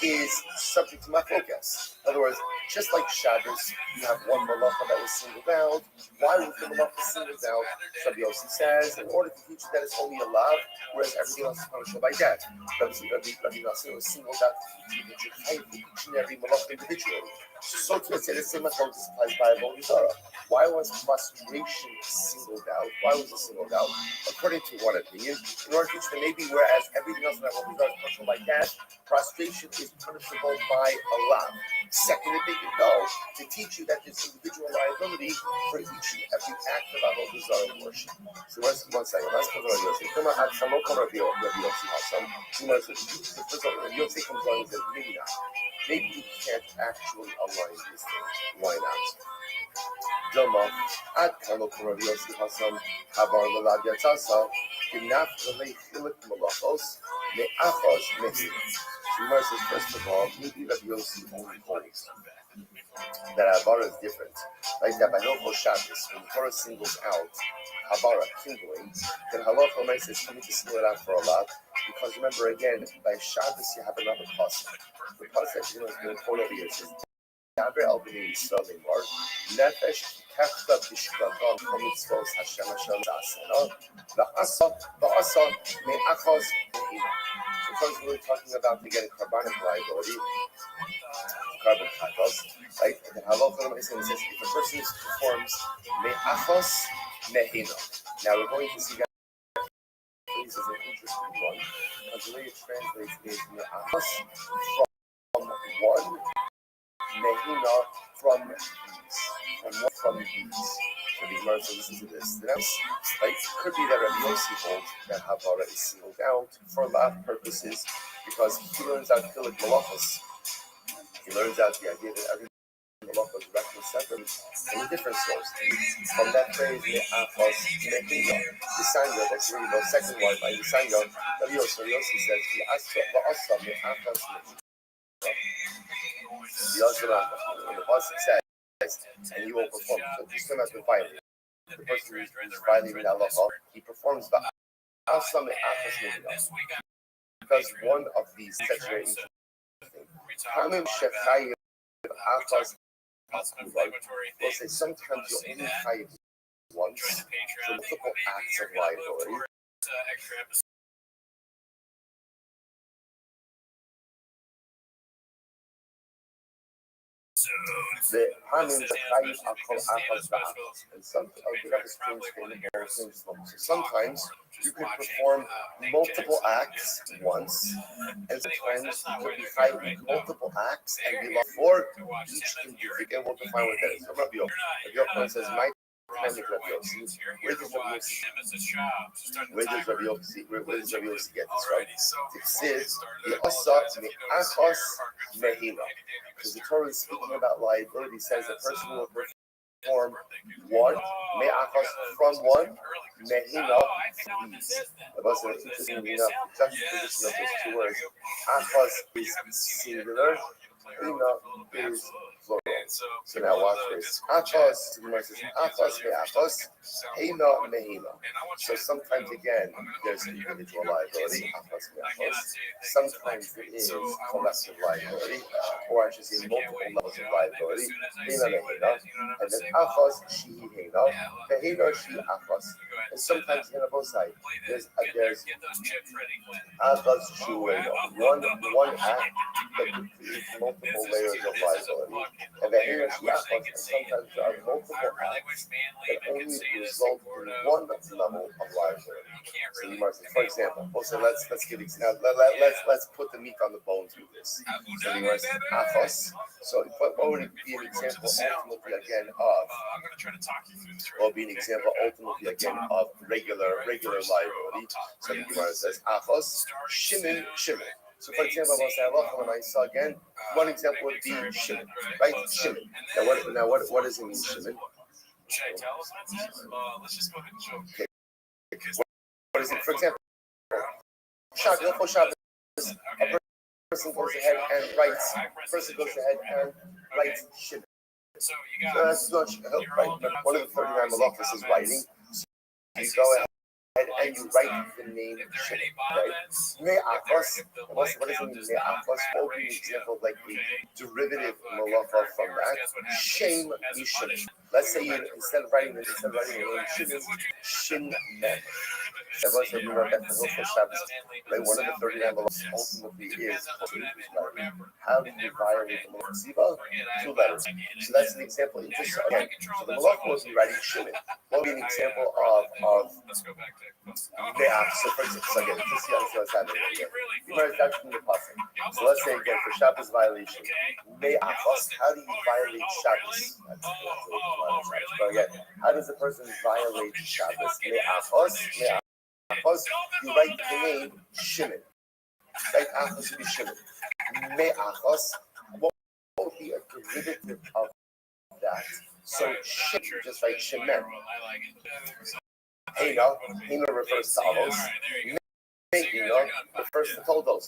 is subject to machlokas. In other words, just like Shabbos, you have one malacha that was singled out. Why was the malacha singled out? Rabbi Yossi says, in order to teach that it's only a lav, whereas everything else is punishable by death. Rabbi Yossi was singled out to teach that you can't each and every malacha individually. So to say the same machlokas applies by Avodah Zarah. Why was frustration singled out? Why was it singled out? According to one opinion, in order to teach that maybe whereas everything else in Avodah Zarah is punishable by death, prostration is punishable by Allah. Second opinion, no, to teach you that there's individual liability for each and every act of Avodah Zarah worship. So let's one second. Let's put on Yossi. Come on, Rabbi Yossi Hassan. First of all, when Yossi comes on and says, maybe not. Maybe you can't actually align these things. Why not? Dilma, at Kamok Rabbi Yossi Hassan, Havar Lalad Yatzasa, Ginaf Lalei Chilik Malachos, Me'achos Mehi. Gemara says, first of all, maybe Rabbi Yossi only holds that Havara is different. Like that by Hilchos Shabbos, when the Torah singles out Havara, kindling, then halacha l'maisa is coming to single it out for a lot. Because remember again, by Shabbos you have another pasuk. The pasuk that is going to quote over here says, Daber al b'nei Yisrael lemar, nefesh kechta b'shkagam k'mitzvos Hashem Hashem ta'asena, v'asa me'achos me'ina. So first we're talking about again carbonic liability, carbon chatos, right? And the halacha l'maisa says if a person performs me'achos me'ina. Now we're going to see that this is an interesting one because the way it translates is me'achos from one, mehina from these, from bees. the Gemara listen to this. Right? It could be that Rabbi Yossi holds that Havara is singled out for lav purposes because he learns out Philip Malachos. He learns out the idea that every Malachos is reckoned separate from a different source. From that phrase, Me'achos Mehina, Yisanya, that's really the second one by Yisanya, Rabbi Yossi says, V'asa Me'achos Mehina. When the pasuk says, and you will perform, so just come out with violence. The person who is violating halacha, he performs the asam me'achas mehina. Because one of these that's very interesting. Hamim shechayiv achas will say sometimes you only chayiv once, so multiple acts of liability. The Hamin Chayiv Akol Achas Ba'achas, and sometimes you can perform multiple acts once, and sometimes you can be fighting multiple acts and be lost for each individual. We'll define what that is. So Rabbi Yochanan says, "My where does Rabbi Yossi get this from? It says, "V'asa me'achas mehina." Because the Torah is speaking about liability, says a person will perform one, me'achas from one, mehina from these. Interestingly enough, the juxtaposition of those two words, achas is singular, mehina is plural. So now watch this. Achas, the Gemara says, achas me'achas, heina mehina. So sometimes again, there's individual liability, achas me'achas. Sometimes it is collective liability, or I should say multiple levels of liability, heina mehina. And then achas, shehi heina, mehina, shehi achas. And sometimes again on both sides, there's achas, shehu heina. One act that can create multiple layers of liability. And the here is and sometimes there are multiple acts that only result in one level of liability. So you might say, for example, also let's give example. Let's put the meat on the bones with this. So you might say achos. So what would it be an example ultimately again of? I'm going to try to talk you through this. What would be an example ultimately again of regular liability? So the Gemara says achos, shimin. So, for example, when I saw again, one example would be Shimon, right? Shimon. Now, what does it mean, Shimon? Should I tell us let's just go ahead and show. Okay. What is it? For example, Shabbos. A person goes ahead and writes. Shimon. So that's not right. One of the 39 malachos is writing. So you go ahead and you write the name Shimon, right? Me'achos. What does it mean, me'achos? What would be an example of like the derivative malacha from that? Shame Mishim. Let's say instead of writing the name Shimon, Shin Men. That was if you wrote that for Hilchos Shabbos. Right? One of the 39 malachos ultimately is how do you violate the malacha ziva? 2 letters. So that's an example. Just again, so the malacha was writing Shimon. What would be an example of let's go back to so for example, so again, just see what's happening here. You might have from the passing. So let's say again for Shabbos violation. How do you violate Shabbos? But again, how does a person violate Shabbos? You write the name Shimon. Right? Achos would be Shimon. Me'achos. What would be a derivative of that? So Shimon, just like Shemen. Heina refers to avos. Me'ina refers to toldos.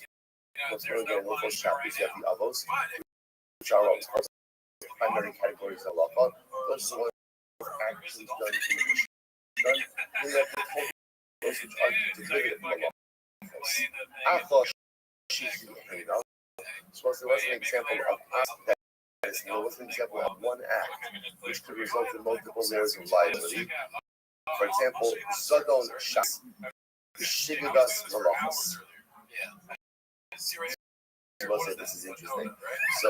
Most of the local chapters you have the avos, which are of course primary categories of halacha. Those are the ones actions done in the Mishnah. Then you have the toldos, which are derivative of halacha. Achos, shehi heina. So there was an example of that. There was an example of one act which could result in multiple layers of liability. For example, Zodon Shas, Shividas Malachos. This is interesting. So,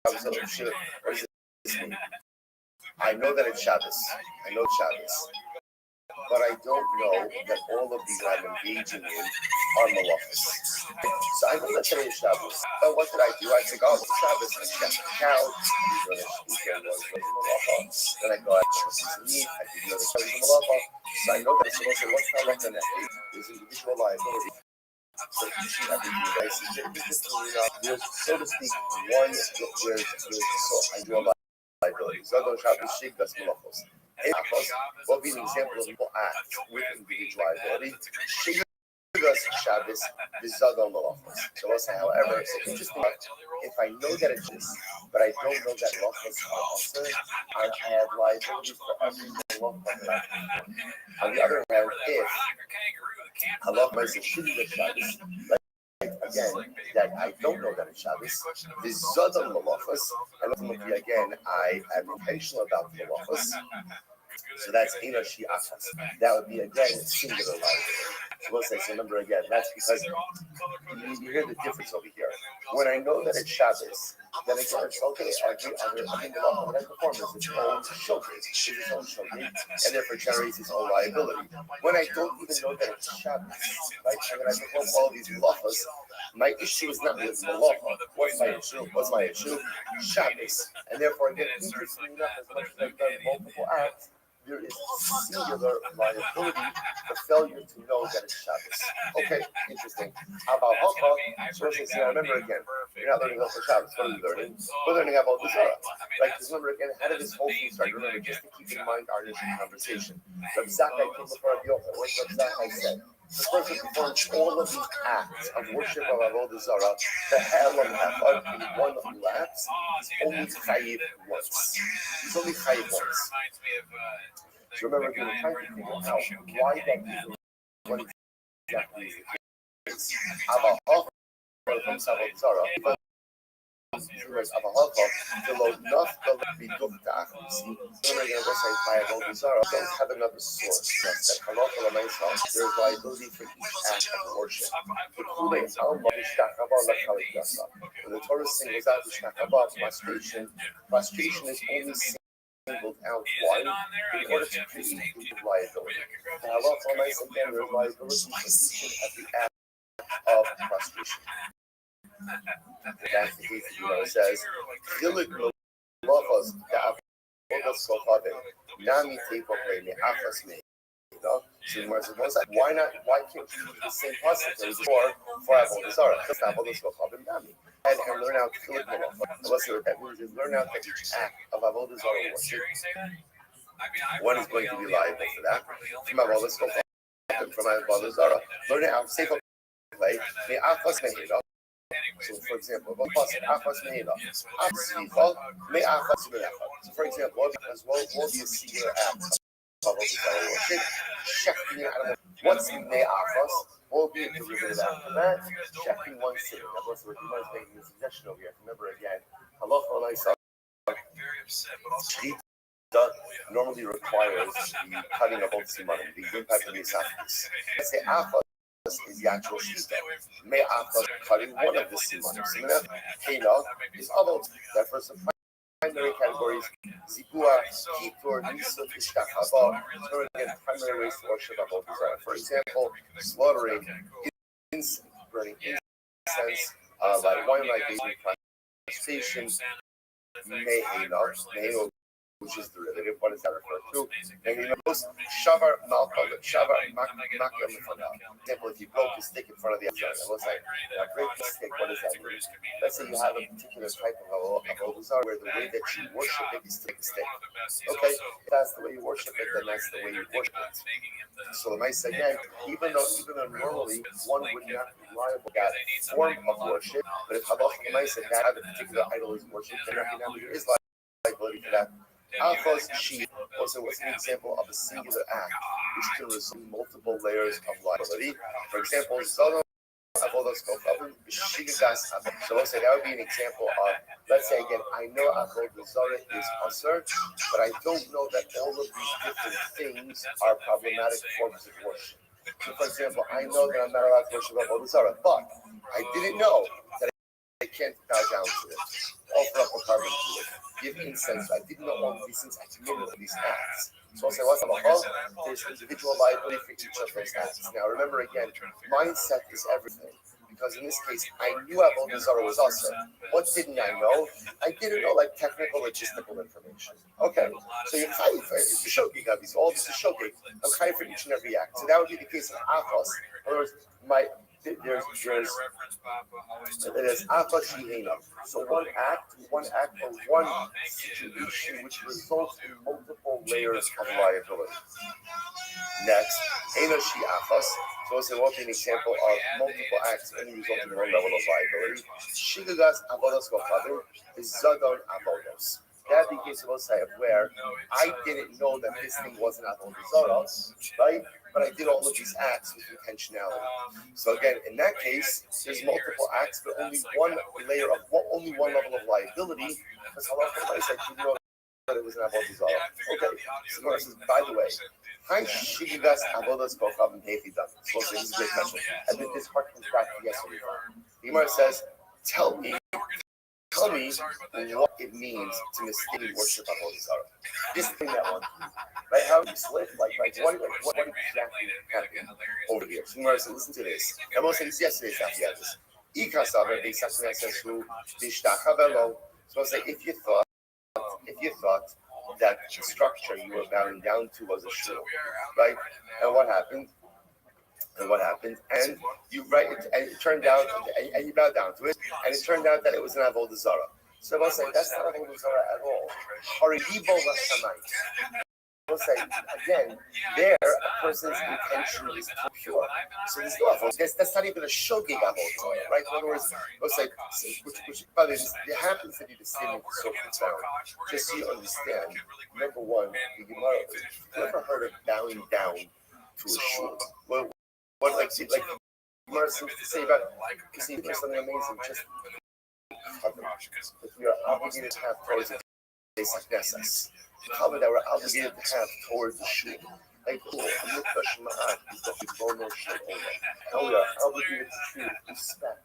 what does this mean? I know that it's Shabbos. but I don't know that all of these that I'm engaging in are malachas. So I know that today is Shabbos. But what did I do? I said, oh, it's Shabbos. I checked the count. Then I go out to some meat. I did another Shabbos malacha. So I know that it's supposed to what's halacha in that case? There's individual liability. So each and every device is there's, so to speak, one there's so I do a liability. Zadon Shabbos Shigdas malachos. Achos will be an example of people act with individual liability. Shabbos is Zadon malachos. So we'll say, however, it's interesting. If I know that it's this, but I don't know that malachos are also, I have liability for every malacha that I do. On the other hand, if halacha is a shitty Shabbos, again, that I don't know that it's Shabbos, the Zadon malachos, and ultimately again, I am intentional about the malachos. So that's Enoshi Achas. That would be again singular liability. So we'll say, so remember again, that's because you hear the difference over here. When I know that it's Shabbos, then again, it's okay. Every malacha that I perform is its own shogeg, and therefore generates its own liability. When I don't even know that it's Shabbos, right, and then I perform all these malachas, my issue is not with malacha. What's my issue? Shabbos. And therefore, again, interestingly enough, as much as I've done multiple acts, there is singular liability for failure to know that it's Shabbos. Okay, interesting. About Halacha, so remember again, you're not learning Halacha Shabbos. What are we learning? We're learning about the Zara. Like, remember again, how did this whole thing start? Remember, just to keep in mind our initial conversation. Rabbi Zakkai came before Rabbi Yochanan. What Rabbi Zakkai said? The person performs all of these acts of worship of Avodah Zarah, the Halam Hafad, in one lapse, he's only chayiv once. He's only chayiv once. So remember, we were trying to figure out why that is, what exactly is the case. Abba Hafad from Avodah Zarah, don't have another source. There's liability for each act of worship. When the Torah singles out prostration is only singled out one in order to create liability. The halacha again, there's liability for each and every act of prostration. That's the case, it says, Chilik malachos da'avodas kochavim nami teipokei me'achas me'ina. So why not? Why can't you use the same process for avodas zarah? Just avodas kochavim nami, and learn out chilik malachos. Let's see what that means. Is learn out that each act of avodas zarah worship, one is going to be liable for that. From avodas kochavim, from avodas zarah, learn out seifok play me'achas me'ina. So, for example, for example, as well will be a singular act of worship. What's me'achas? Will be a derivative after that. Checking one sitting. Now, what's what you guys making a suggestion over here? Remember again, halacha normally requires the cutting of both simanim, the impact of the esophagus. Let's say achas is the actual shita. Me'achas cutting one of the simanim. Siman Hina is other. That first the primary categories: zibua, kippur, nisut, ishtachava. Again, primary ways to worship Avodah Zarah. For example, slaughtering, burning incense, like wine libation, prostration, mehina, which is derivative. What does that refer to? And you know, shavar malka, shavar makya mifana. Example, if you broke a stick in front of the other, it was like, now break the stick, what does that mean? Let's say you have a particular type of avodah zarah where the way that you worship it is to take a stick. Okay, if that's the way you worship it, then that's the way you worship it. So the mice again, even though normally one would not be liable for that form of worship, but if halacha the mice that have a particular idol is worshipped, then there is liability for that. Achos sheep also was an example of a singular act which can result in multiple layers of liability. For example, Zono Avodas Kochavim B'Shigas. So let's say that would be an example of, let's say again, I know Avodah Zarah is asur, but I don't know that all of these different things are problematic forms of worship. So for example, I know that I'm not allowed to worship Avodah Zarah, but I didn't know that I can't bow down to it, offer up a carbon to it, give incense. I didn't know all of these things. I committed all these acts. So we'll say, what's halacha? There's individual liability for each of those acts. Now remember again, mindset is everything. Because in this case, I knew Avodah Zarah was also. What didn't I know? I didn't know like technical logistical information. Okay, so you're chayiv for it's a shogig, obviously. All this is shogig. I'm chayiv for each and every act. So that would be the case of achos. In other words, there's achos shihena. So one act or one situation which results in multiple layers of liability. Next, eno shi achos. So it won't be an example of multiple acts only resulting in one level of liability. Shigagas avodos v'chadim is zadon avodos. That begins to say where I didn't know that this thing wasn't avodah zarah, right? But I did all of these acts with intentionality. So again, in that case, there's multiple acts, but only one level of liability. Because halacha I didn't know that it was an avodah zarah. Okay. So Gemara says, by the way. Hi, Shigigas Avodas Kochav and Hefidah. So this is a great question. And then this harkens back to yesterday. The Gemara says, tell me what it means to mistakenly worship Avodah Zarah. Just bring that one. Right? How you slip? Like what exactly happened over here? So Gemara says, listen to this. And we'll say this yesterday, after this. Ikasaver, Beisakna says, who Dishtachavelo. So I'll say, if you thought that structure you were bowing down to was a shul, right? And what happened? And you and it turned out, and you bowed down to it, and it turned out that it was an avodah zarah. So we'll say that's not avodah zarah at all. Haribo l'shamayim. We'll say again, there a person's intention is pure. So there's no avodah. That's not even a shogeg avodah, right? In other words, we'll say, which by the way, it happens that you distinguish so profound. Just so you understand. Number one, the Gemara. You ever heard of bowing down to a shul? What like Gemara seems to say about there's something amazing. Just if we are obligated to have towards a basic necessity. Cover that we're obligated to have towards the shul. Like, cool, we are obligated to treat with respect,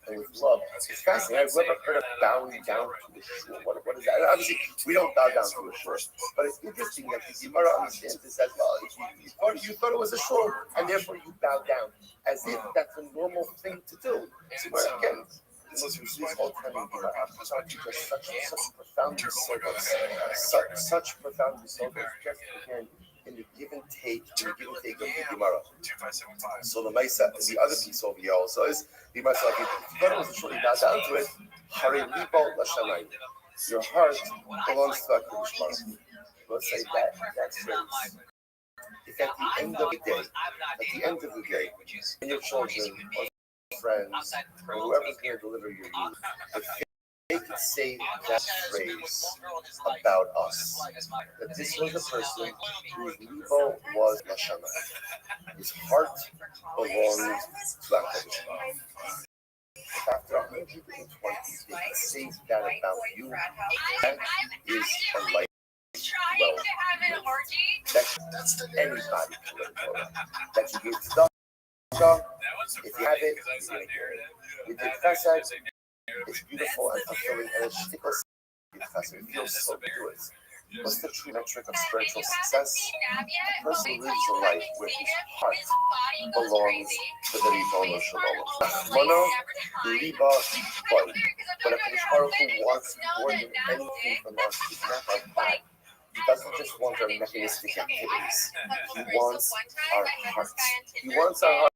and with love. It's fascinating. I've never heard of bowing down to the shul. What is that? And obviously, we don't bow down to a shul, but it's interesting that the Gemara understands this as well. You thought it was a shul, and therefore you bow down, as if that's a normal thing to do. So again, this whole time in Gemara, such profound results, such profound results, just again in the give and take of the Gemara. So the other piece over here also is the Gemara said, if you thought it was a shul, you bow down to it. Haribo l'shamayim. Your heart belongs to HaKadosh Baruch Hu. We'll say that phrase. If at the end of the day, and your children or friends or whoever's going to deliver your news, if they could say that phrase about us, that this was a person whose libo was l'shamayim, his heart belonged to HaKadosh Baruch Hu. After 120 days, they say that about you, that is a life well. That anybody can learn Torah. That you give stuff. If you have it, you're going to hear it. You did chesed, it's beautiful and fulfilling, and it's shtickles. It feels so good. What's the true metric of spiritual success? A person who lives a life where his heart belongs to the Ribono Shalom. Mono, Liba, Boy. But if the Baruch Hu wants more than anything from us, it's not our body. He doesn't just want our mechanistic activities. He wants our hearts. He wants our hearts.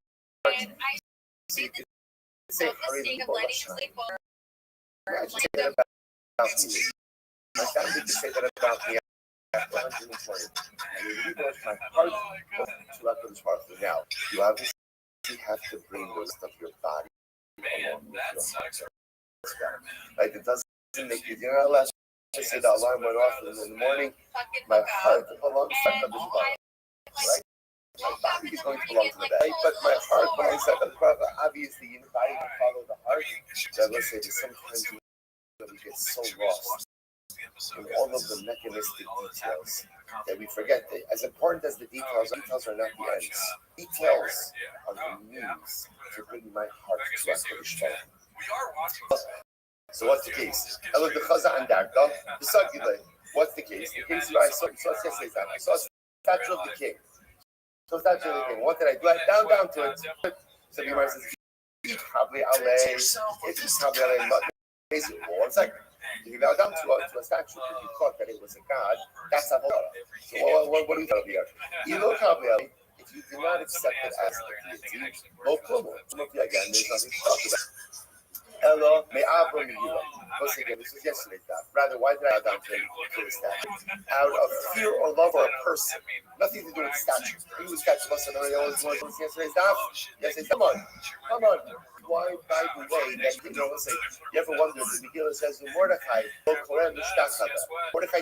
So you can say, Haribo l'shamayim. Imagine say that about me. My family could say that about me after 120. And you want my heart to HaKadosh Baruch Hu. Now, you obviously have to bring the rest of your body along with your heart. Like, it doesn't make you're not allowed to say the alarm went off in the morning. My heart belongs to HaKadosh Baruch Hu. Right? My body is going to belong to the body, but my heart belongs to HaKadosh Baruch Hu. Obviously, the body can follow the heart. So let's say that sometimes we get so lost in all of the mechanistic details that we forget that as important as the details are not the ends. Details are the means to bring my heart to HaKadosh Baruch Hu. So what's the case? What's the case? The case is I saw yesterday's that. I saw a statue of the king. So statue of the king. What did I do? I bowed down to it. So the Gemara says, probably Alay, it's probably Alay, basically, well, 1 second. If you bow down to a statue because you thought that it was a god, that's Avodah. So what do we tell here? You look probably Alay, if you do not accept it as a deity, no problem. Again, there's nothing to talk about. Hello, may Abram Yila. Once again, this was yesterday's daf. Rather, why did I bow down to the statue? Out of fear or love for a person. Nothing to do with statue. He was statue. Listen, I always was yesterday's daf. Yesterday's, come on. Why, by the way, that you know, say, you ever wonder, the Megillah says, Mordechai, Mordechai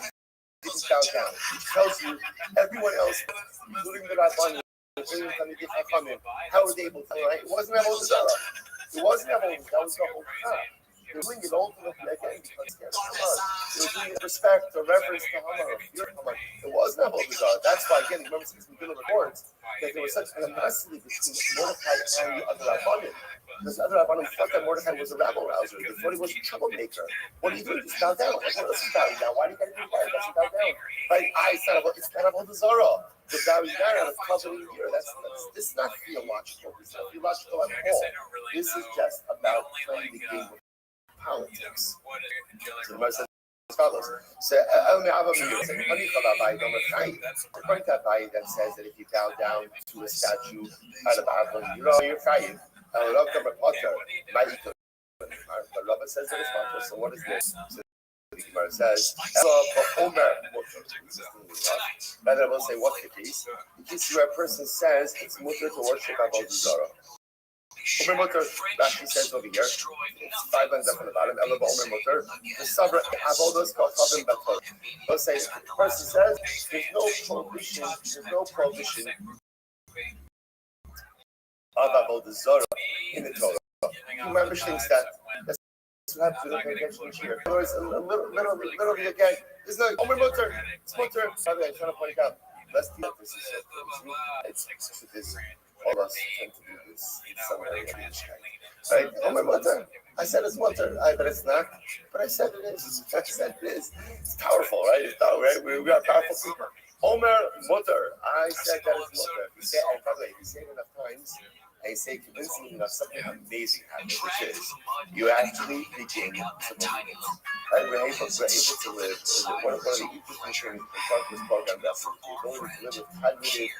didn't bow down. It tells you everyone else, including the Rabbi, how were they able to? Right? It wasn't Avodah Zarah. It wasn't Avodah. That was the whole time. They were doing it ultimately again because they were doing it respect or reverence to Hamar. It wasn't Avodah Zarah. That's why again, remember since the Megillah records that there was such an animosity between Mordechai and the other Rabbanim. Because the other Rabbanim thought that Mordechai was a rabble rouser. They thought he was a troublemaker. What are you doing? Just bow down. Everyone else is bowing down. Why do you got to do that? That's bow down. Right? It's not Avodah Zarah. The bowing down is covered here. This is not theological. It's not theological at all. This is just about playing the game of politics. So the Gemara says as follows. So, according to Rabbi that says that if you bow down to a statue out of Avon, you're chayiv. But Rabbi says that it's not. So what is this? So the Gemara says, rather I will say, what's the case? The case where a person says it's mutter to worship Avodah Zarah. Omer mutter, Rashi says over here, it's 5 lines up on the bottom, Ela ba'omer mutter, the sabra avodas kachavim bator. Let's say, the person says, there's no prohibition of Avodah Zarah in the Torah. Remember things that's what happens to the convention here. In other words, literally again, there's no Omer mutter, it's mutter. I'm trying to point out, let's do this. It's all of us tend to do this somewhere in the right? Omer mutter. I said it's mutter, but it's not. But I said it is. I said it is. It's powerful, right? It's powerful, right? We are powerful people. Omer mutter. I said that it's mutter. If you say, and by the way, if you say it enough times, and you say convincingly enough, something amazing happens, which is you actually begin to believe it. Right? We're able to live. One of the interesting things about this program that's the ability to live with cognitive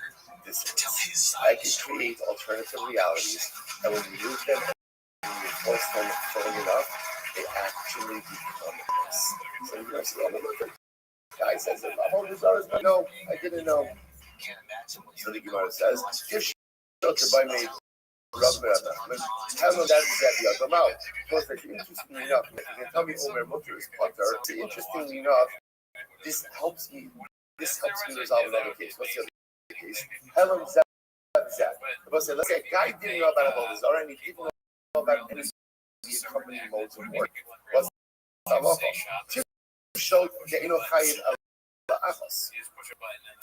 dissonance. I can create alternative realities, and when you use them and you enforce them fully enough, they actually become this. So you're going to see, the guy says, no, I didn't know. So the Gemara says, if she to buy me Rabbi, tell me that the other mouth. Because interestingly enough, you can tell me Omer Mutter is Potter. Interestingly enough, this helps me resolve another case. What's the other case? Hello, Zach. Let's say a guy didn't know about Avodah Zarah and he didn't know about any of the accompanying modes of work. What's the showed the Enochayiv Achos.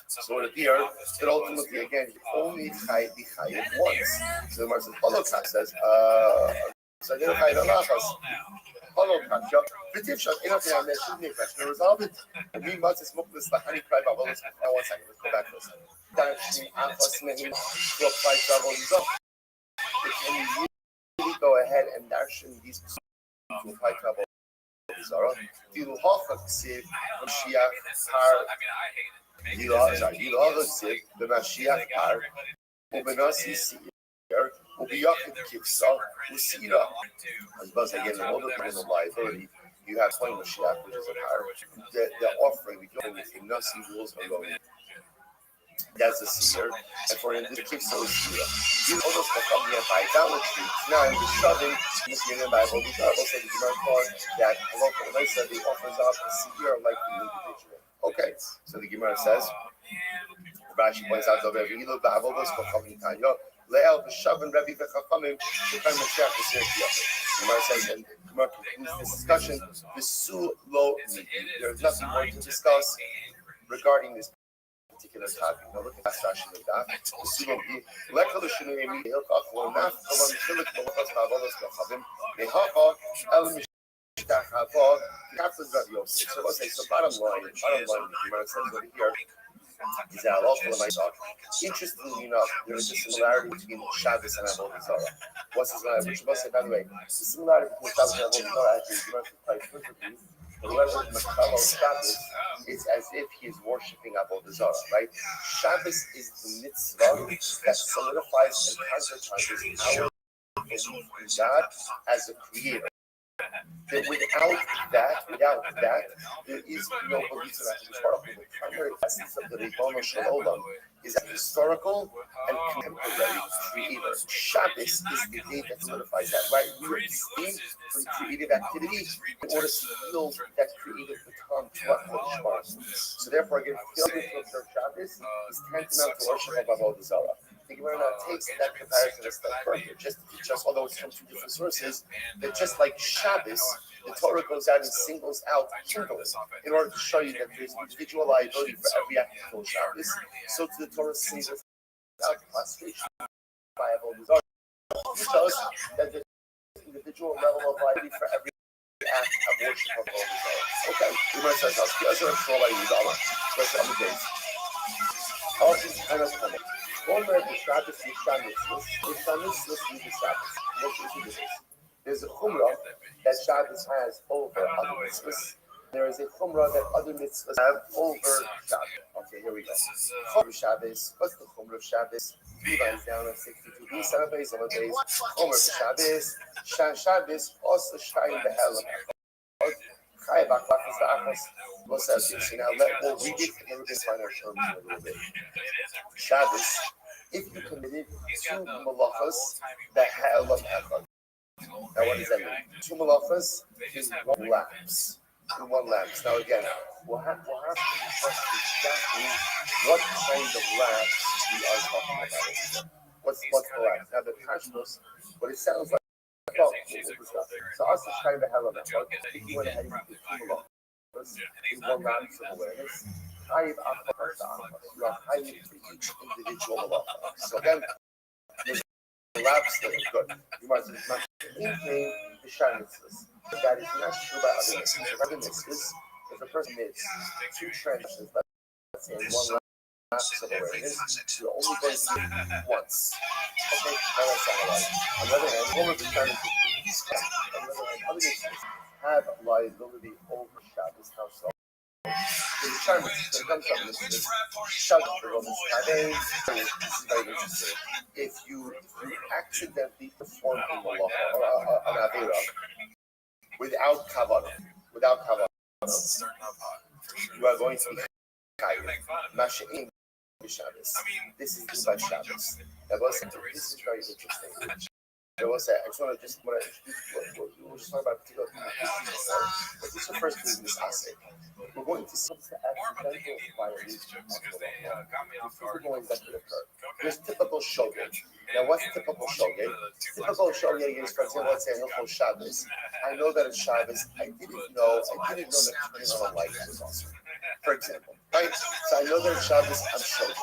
So it appears that ultimately, again, you only be chayiv once. So the Gemara says, Holokach says, so Enochayiv Achos. Holokach, V'tivshot, Enochayiv, there shouldn't be a question to resolve it. And we must smoke this like honey cry about Holokach. Now, 1 second, let's go back for a second. To apply to Avodah Zarah. Can you really go ahead and darshan these to apply to Avodah Zarah? Dilu ha'chaksiv Mashiach har Dilu ha'chaksiv b'Mashiach har u'benasi seir u'biyachid kivsa u'sira. As well as again, in order to bring the liability, you have one Mashiach, which is a har. The offering we go with him, nasi rules alone. That's the seer, and for him, the kivsa u'sira. You know those that come here by idolatry. Now, in the shoving, this union by Avodah Zarah, also the Gemara taught that local Mesa, he offers up a seer like the individual. Okay, so the Gemara says, Rashi points out over here, Ilo ba'avodos kochavim tanya, le'el b'shavim Rabbi v'chachamim, shekhan Mashiach v'sir kiyachim. The Gemara says, and the Gemara concludes this discussion, v'su lo nidi. There's nothing more to discuss regarding this particular topic. Now look at that Rashi like that. So let's say, so bottom line, the Gemara says over here is that interestingly enough, there is a similarity between Shabbos and Avodah Zarah. What's the similarity? Which must say, by the way, the similarity between Shabbos and Avodah Zarah actually is quite perfectly. Whoever is Machal Shabbos, it's as if he is worshiping Avodah Zarah, right? Shabbos is the mitzvah that solidifies and concretizes our belief in God as a creator. That without that, there is no belief in Allah. The primary essence of the Ribono Shel Olam is a historical and contemporary creator. Shabbos is the day that solidifies that, right? We are distinct from creative activity in order to yield that creative baton to what Kodesh wants. So therefore, again, failure to observe Shabbos is tantamount to worship of Avodah Zarah. The Gemara now takes that comparison a step further, just to teach us, although it's from two different sources, that just like Shabbos, the Torah goes out and singles out kindling in order to show you that there's individual liability for every act of Shabbos. So to the Torah singles out classification by Avodah Zarah. It shows that there's individual level of liability for every act of worship of Avodah Zarah. Okay, the Gemara says, there's a chumrah that Shabbos has over other mitzvahs. There is a chumrah that other mitzvahs have over Shabbos. Okay, here we go. Chumrah Shabbos. What's the chumrah of Shabbos? Levi is down on 62b, 7 days, 7 days. Chumrah of Shabbos. Shabbos also shine the hell of we'll read it and then we're going to find our terms in a little bit. Shabbos, if you committed two malachas that ha'elam echad. Now what does that mean? Two malachas is one lapse. One lapse. Now again, we'll have to discuss exactly what kind of lapse we are talking about. What's the lapse? Now the Tashmos, what it sounds like. Well, so us is trying to have a if you went ahead and did two malachas in one lapse of awareness, you are highly for each individual malacha. So again, there's a lapse that is good. You might say it's not in the shanitzvahs. That is not true by other mitzvahs. Other mitzvahs, if a person makes two transactions, let's say one lapse of awareness, you're only going to do it once. Okay, now that's not right. On the other hand, over the shanitzvahs, other mitzvahs have liability over Shabbos. How so? The requirements when it comes to this Shabbos, this is very interesting. If you accidentally perform a malacha or an avera without kavanah, you are going to be chayav. Masha'im b'Shabbos. This is due by Shabbos. Now, this is very interesting. I will say, I just want to introduce what we were just talking about particular but this refers to this asik. We're going to see the accidental violation of the law. This is going that could occur. There's typical shogeg. Now, what's typical shogeg? Typical shogeg is, for example, let's say Hilchos Shabbos. I know that it's Shabbos. I didn't know that turning on a light was awesome. For example, right? So I know that it's Shabbos. I'm shogeg.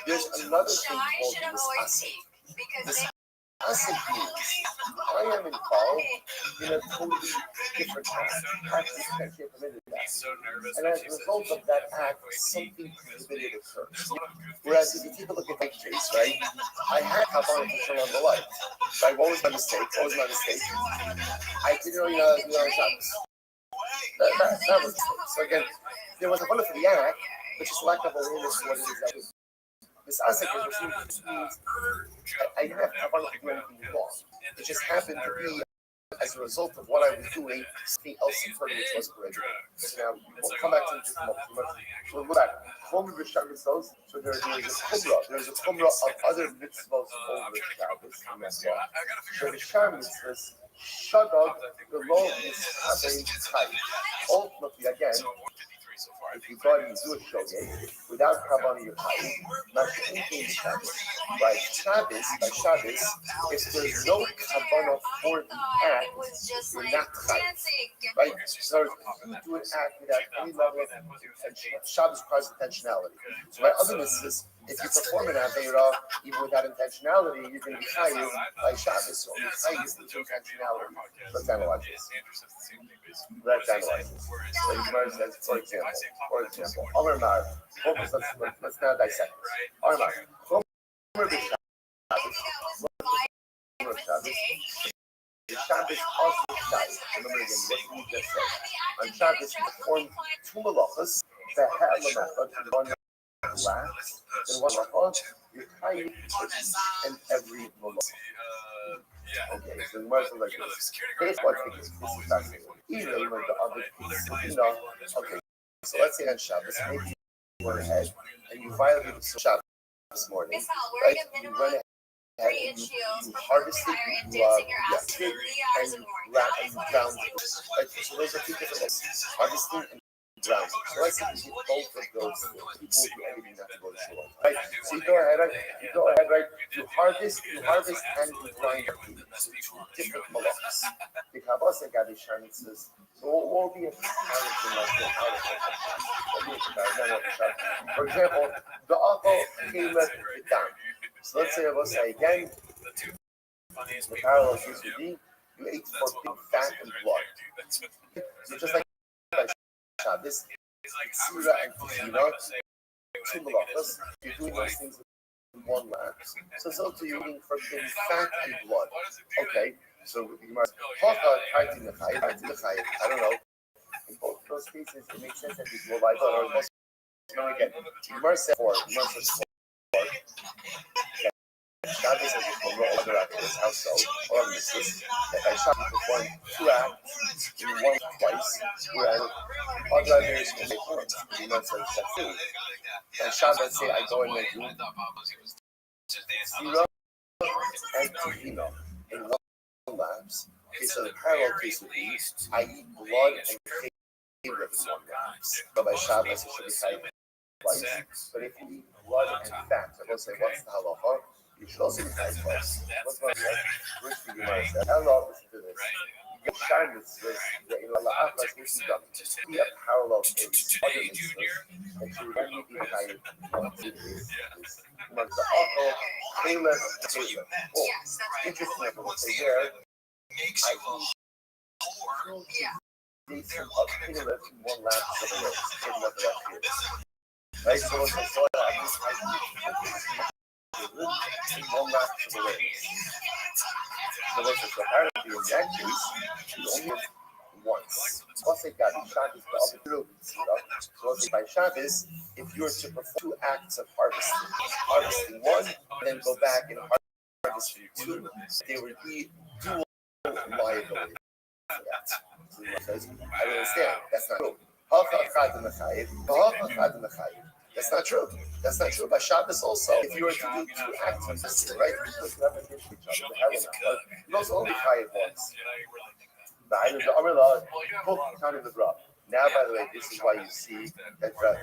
There's another thing called this asik. This asik means I am involved in a totally different act. Practice can't get permitted that. And as a result of that act, something prohibited occurs. Whereas if you take a look at my case, right? I had kavanah to turn on the light. Right? What was my mistake? I didn't really know Shabbos. That was the mistake. So again, there was a kavanah for the act, but just lack of awareness of what it is that was. This asik is means I didn't have kavanah to do anything wrong. It just happened to be as a result of what I was doing, something else occurred which was correct. So now we'll come back to this moment. We'll go back. So there's a chumrah of other mitzvahs over Shabbos. So the Shabbos mitzvahs, shadog, the law is having tight. Ultimately, again, if you go and do a shogeg, without Kavan Yechayim, Masha'inkin Shabbos. By Shabbos, if there's no Kavanah for the act, you're not Chayiv. Right? So if you do an act without any level of intention, Shabbos requires intentionality. So by other mitzvahs, if you perform an Aveirah even without intentionality, you're going to be Chayiv by Shabbos. So you're Chayiv with intentionality. Let's analyze this. So the Gemara says, for example, Omer Mar, let's now dissect this. Omer Mar, Chomer b'Shabbos, the Shabbos also Shabbos. Remember again, what we just said. On Shabbos, you perform two malachas, the ha'lamachot, one last, and one malachot, you Chayiv and every malacha. Okay, so the Gemara says like this. Here's what I think is fascinating. Even the other piece, okay, so let's say on Shabbos, maybe you went ahead and you violated the Shabbos morning, right? You went ahead and you harvested, you and you drowned it. Right? So those are two different things, harvesting and drowning. So let's say you did both of those things. People will do anything not to go to shul. Right? So you go ahead, right? You harvest, and you grind your food. So two different malachas. The Kabbalah Gabi Sharmit says, so what will be a comparison like the For example, the Akal came at the down. So let's say I will say again, the parallel case would be, you ate for big fat and blood. So just like Shabbos, Tzira and Tzira, two malachas, you're doing those things in one lap. So you're eating for big fat and blood. Okay, so you must I don't know. In both those cases, it makes sense that he's more by blood. Or most, again, you must say four. Shabbos has a other act in his household, or on this list, that by Shabbos perform two acts in one twice, whereas other others can make one. You know, so that's two. And Shabbos say, I go and make you zero and tefillah in one lapse. Okay, so the parallel case would be, I eat blood and cave in one lapse. But by Shabbos, it should be tied twice. But if you eat blood and fat, I will say, what's the halacha? You should also be tied twice. What's my say? Which the Gemara said, hello, listen to this. You get Shabbos with the Ilallah, like this is done. Be a parallel case. Other mitzvahs, and you only be tied once it is. Like the Akal, Caleb, Caleb. Oh, interesting, I will say there, I eat 2 days of Caleb in one lap of the race. Right, so it's like, in one lap of the race. So apparently in that case, you only have once. Once they got Shabbos, the other two. So by Shabbos, if you were to perform 2 acts of harvesting one, then go back and harvest 2, they would be dual liability for that. So he says, I don't understand. That's not true. That's not true. That's not true. By Shabbos also, if you were to do 2 acts of this, right? You have to each other. You also only chayiv once. Now, by the way, this is why you see that Rabbi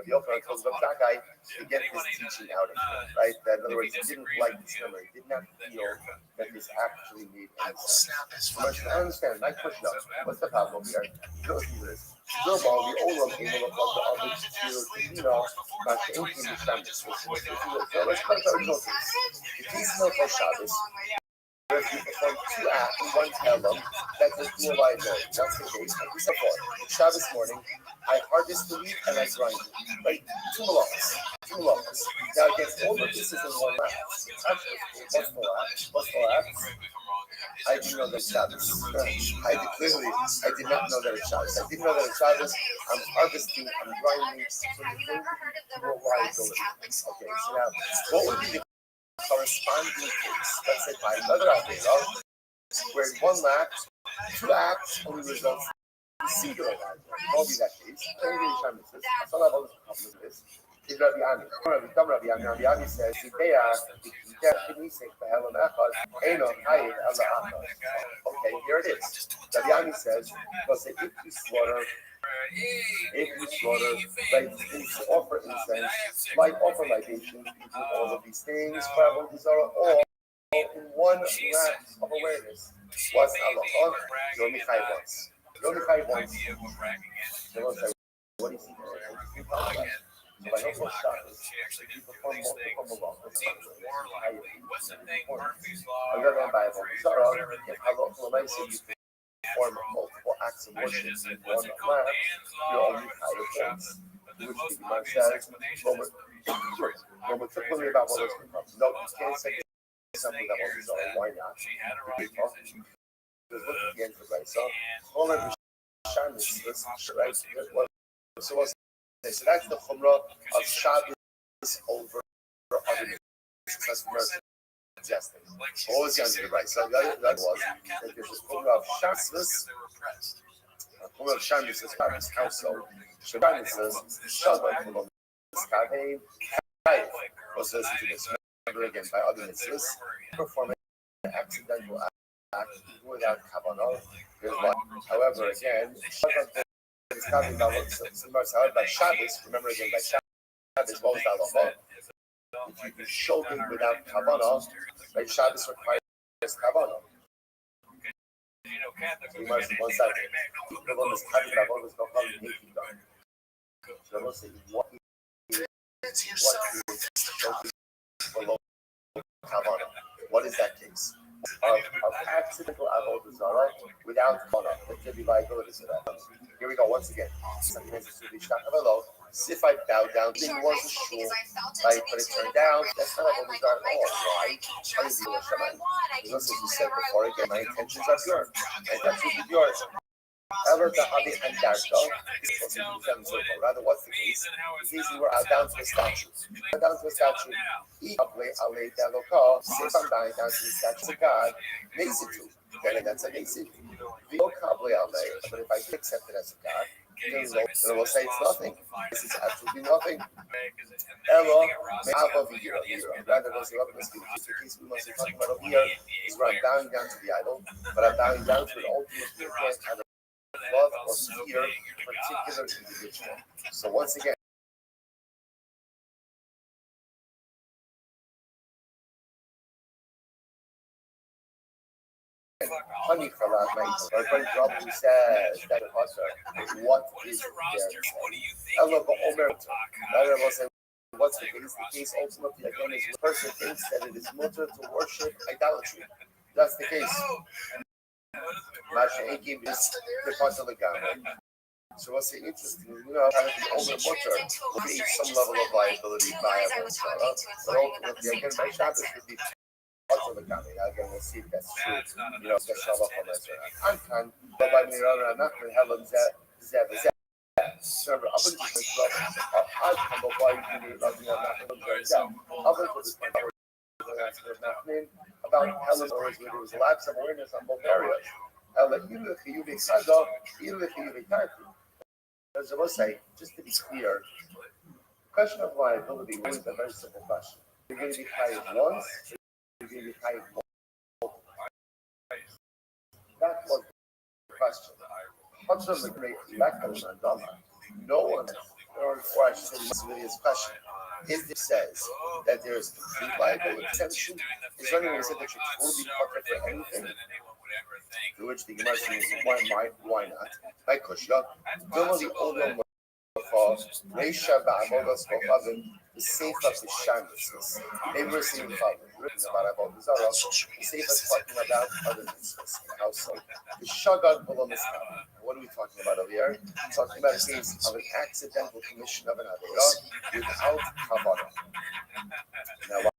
Yochanan tells Rabbi Zakkai to get this teaching out of him, right? That in other words, he didn't like this number. He did not feel that this actually made any sense. So much I understand. Nice push up. What's the problem here? Listen to this. So let's cut our original case. The case of Shabbos. If you perform 2 acts in one album, that's a dual liability. That's the case. Like we said before, Shabbos morning, I harvest the wheat and I grind it. Right? 2 malachas. Now again, all the pieces in one lap. Actually, what's the lap? I didn't know that Shabbos. I did not know that it's Shabbos. I didn't know that it's Shabbos. I'm harvesting, I'm grinding. So the thing, dual liability. Okay, so now, what would be the corresponding case, let's say by another Aveirah, where in one lap, 2 acts only results in singular liability. What will be that case? Is Rabbi Ami. Rabbi Ami says, okay, here it is. Rabbi Ami says, because if you slaughter If you slaughter, right, things to offer incense, like offer libation, you do all of these things, all in one lapse of awareness. What's halacha? Yomichai wants. Yomichai wants. What do you see? So by Hilchos Shabbos, you perform multiple malachas. On the other hand, by Avodah Zarah, if halacha l'maaseh you perform multiple acts of worship in one lapse, you're only chayav once. Which the Gemara says, particularly about what is performed. No, you can't say something that Avodah Zarah. Why not? Because look at the end of the right. So, all of the Shabbos, right? So that's the chumrah of Shabbos over other mitzvahs. Suggesting. What was the answer to right? So that was that there's this chumrah of Shabbos, a chumrah of Shabbos is Shabbos household. Shabbos says Shabbat chumrah kavein kavein. Also listen to this. Remember again by other mitzvahs, perform an accidental act without kavanah. However, again, Shabbat. It's talking about by Shabbos. Remember again, by Shabbos, what was the halacha? If you do shogeg without kavanah, right? Shabbos requires kavanah. One second. The one is talking about what was the halacha. So let's say what is shogeg below kavanah? What is that case? Of accidental avodah zarah without kavanah. There could be liabilities to that. Here we go once again. If I bow down, it was a shul, right? But it turned down. That's not avodah zarah at all. Why? Because as we said before, again, my intentions are pure. My intentions are pure. However, the hobby and darka is rather, what's the case? The case we were down to the statue. Down to the statue. If I'm bowing down to the statue of God, makes it to. Then that's a makes it. But if I accept it as a God, then we'll say it's nothing. This is absolutely nothing. Ella, rather than say, the case we must be talking about over here is where I'm bowing down to the idol, but I'm bowing down to an ultimate kind of love or fear for a particular individual. So once again, honey for that night. Our friend Rabbi says that what is there? Ella ba'omer. Rather will say, what's the case? The case ultimately again is the person thinks that it is mutter to worship idolatry. That's the case. Masha Ekim is the part of the gamma. So what's the interesting? Having the older mutter will be some level of liability by a Sarah, but ultimately again by Shabbos would be part of the gamma. Again, we'll see if that's true. The Shabbat on that. Ankan, but by Mirana Nachman Helen Zev. Remember, up until this level, I'd come up by you need nothing on that. Up until this point, about Helen's words where there was a lapse of awareness on both areas. As I will say, just to be clear, the question of liability is a very simple question. You're going to be hired once, you're going to be hired multiple times. That was the question. No one, or I should say, this question. If it says that there is complete liability exemption, is there any reason that you're totally covered for anything? To which the Gemara says, why not? By Kushya, the Olam Reisha Ba'avodas Bochavim, the safe of the Shabbos. They were saying written about Avodah Zarah, the safe is talking about other mitzvahs in the household. The Shagad Below Mitzvah. What are we talking about over here? We're talking about a case of an accidental commission of an Avera without Kavanah. Now,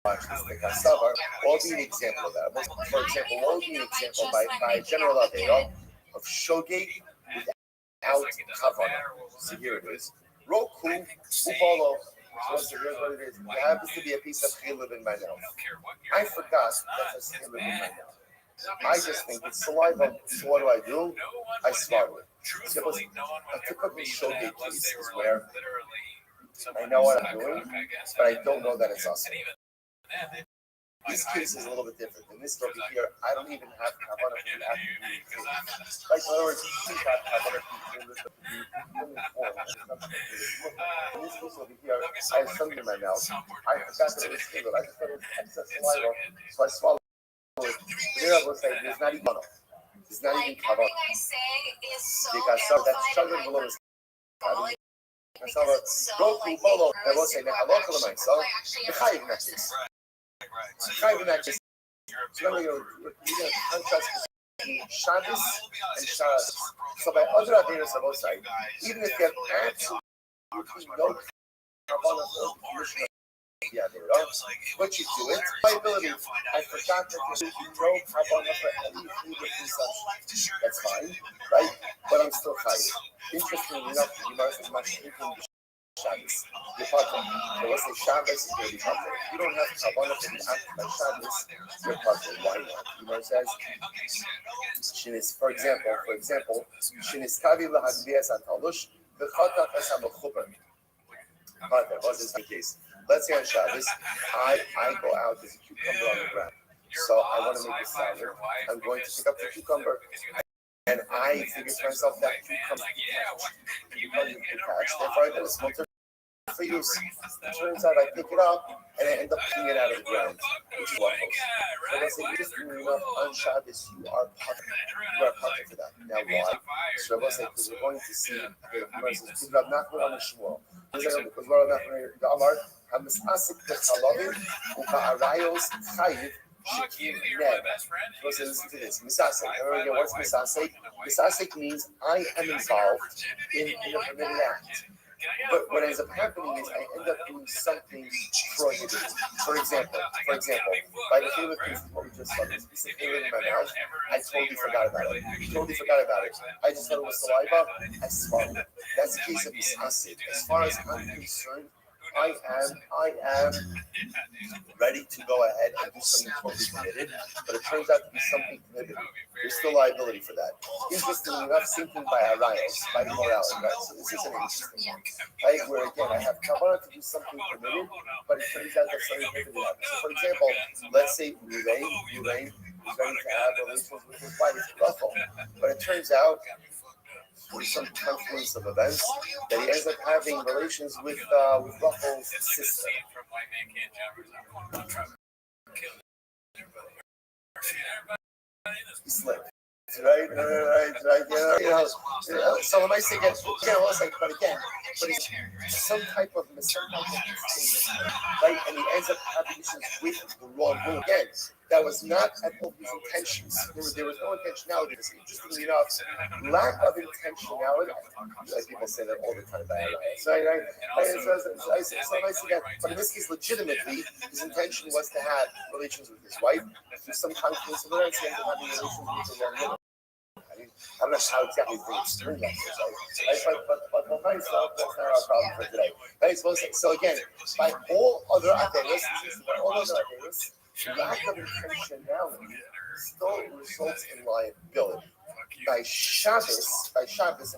watch this. The Kasavar will be an example of that. For example, what would be an example by general Avera of Shogeg without Kavanah? So here it is. Roku Upalo. So here's what it is. There happens to be a piece of chilib in my mouth. I forgot that there's chilib in my mouth. I just think it's saliva. So what do? I swallow it. So a typical shogeg case is where I know what I'm doing, but I don't know that it's awesome. This case is a little bit different. In this over here, I don't even have kavanah to be active. Like, in other words, you have kavanah to be in this case over here, I have something in my mouth. I forgot that it was stable. I just thought it was excess saliva, so I swallowed it. Here I will say, there's not even kavanah. There's not even kavanah. Because that's sugar below his kavanah. Go to Bolo, I will say, now, I love myself. The chayiv in that case. Chayiv in that case. So then you're going to contrast between Shabbos and Shabbos. So by other averos, I will say, even if you have absolutely no kavanah for the yeah, what you do it, liability. I forgot that there's no kavanah for any food of consumption. That's fine, right? But I'm still chayiv. Interestingly enough, the Gemara says much thinking Shabbos. You're puzzled. So let's say Shabbos is going to be puzzled. You don't have kavanah to be acted by Shabbos. You're puzzled. Why not? The Gemara says, Shinis, for example, Shinis kavi lahadvias atalush v'chata esamochuber. What is the case? Let's say on Shabbos, I go out, there's a cucumber on the ground. So I want to make a salad. I'm going to pick up the cucumber, and I figure to myself that cucumber is detached. Therefore, I got a smoker for use. It turns out I pick it up, and I end up picking it out of the ground, which is waffles. So let's say interestingly enough, on Shabbos, you are puzzled for that. Now why? So let's say, because we're going to see the verses, because Rav Nachman on the Shmuel. Because Rav Nachman, the Amar, HaMisasik B'chalavim U'Ba'arayos Chayiv Shekim Neb. So listen to this. Misasik. Everyone get what's Misasik? Misasik means I am involved in a permitted act. But what ends up happening is I end up doing something prohibited. For example, by the feel of things, what we just saw, this piece of hair in my mouth, I totally forgot about it. I just thought it was saliva, I swallowed it. That's the case of Misasik. As far as I'm concerned, I am ready to go ahead and do something totally committed, but it turns out to be something committed. There's still liability for that. Interestingly enough, same thing by arayos, by the morality, right? So this is an interesting one, right? Where again, I have kavanah to do something committed, but it turns out that something committed happens. So for example, let's say Elaine is ready to have relations with his wife, Russell, but it turns out through some confluence of events that he ends up having relations with Russell's sister. He slipped. Right. So I say again, but it's some type of mistake, right? And he ends up having issues with the wrong woman. Again, that was not at all his intentions. There was no intentionality. Interestingly enough, lack of intentionality. People say that all the time. So I say again, but in this case, legitimately, his intention was to have relations with his wife. Through some confluence of events, he ended up having relations with the wrong woman. I don't know how exactly things turned out, but for myself, that's not our problem for today. Right? So again, by all other averos, lack of intentionality still results in liability. By Shabbos, and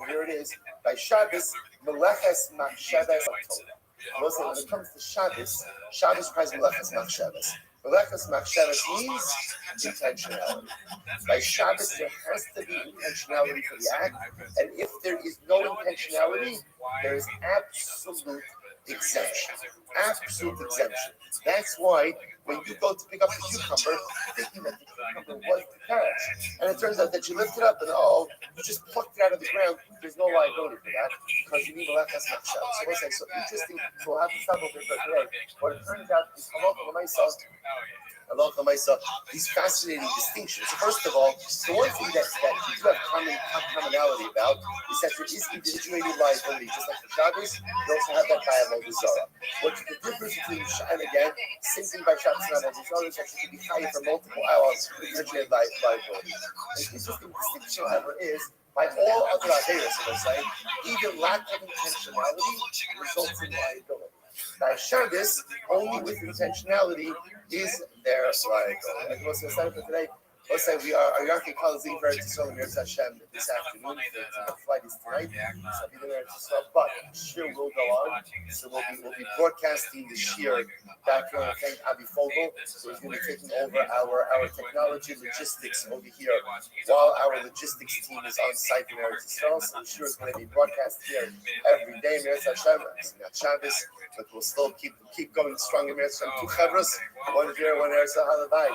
here it is, by Shabbos, meleches machshavas. When it comes to Shabbos requires meleches machshavas. Meleches machshavas means intentionality. By Shabbos, there has to be intentionality for the act, and if there is no intentionality, there is absolute exemption. That's why when you go to pick up the cucumber, thinking that the cucumber was detached, and it turns out that you lift it up and you just plucked it out of the ground, there's no liability for that because you need a leftas machshavas. So interesting. So we'll have to stop over here for today. But it turns out is halacha l'maisa, these fascinating distinctions. First of all, the one thing that you do have commonality about is that there is individuated liability, just like the Shabbos. You also have that by Avodah Zarah. What's the difference between and again, same thing by Shabbos and Avodah Zarah is that you can be chayav for multiple hours with individuated liability. The interesting distinction, however, is by all other averos, even lack of intentionality results in liability. By Shabbos, only with intentionality is there liability. I was going to say for today. Let's say we are Yarki calls in very so Mirza Hashem this afternoon. The flight is tonight. So be there to stop. But Shir will go on. So we'll be broadcasting the Shir back from thank Abi Fogel. So he's going to be taking over our technology logistics over here while our logistics team is on site in Eretz Yisrael. So the Shir is going to be broadcast here every day. Mirza Hashem, it's not Shabbos, but we'll still keep going strong in Mirza Hashem. Two Chavros, one here, one Eretz Halabai.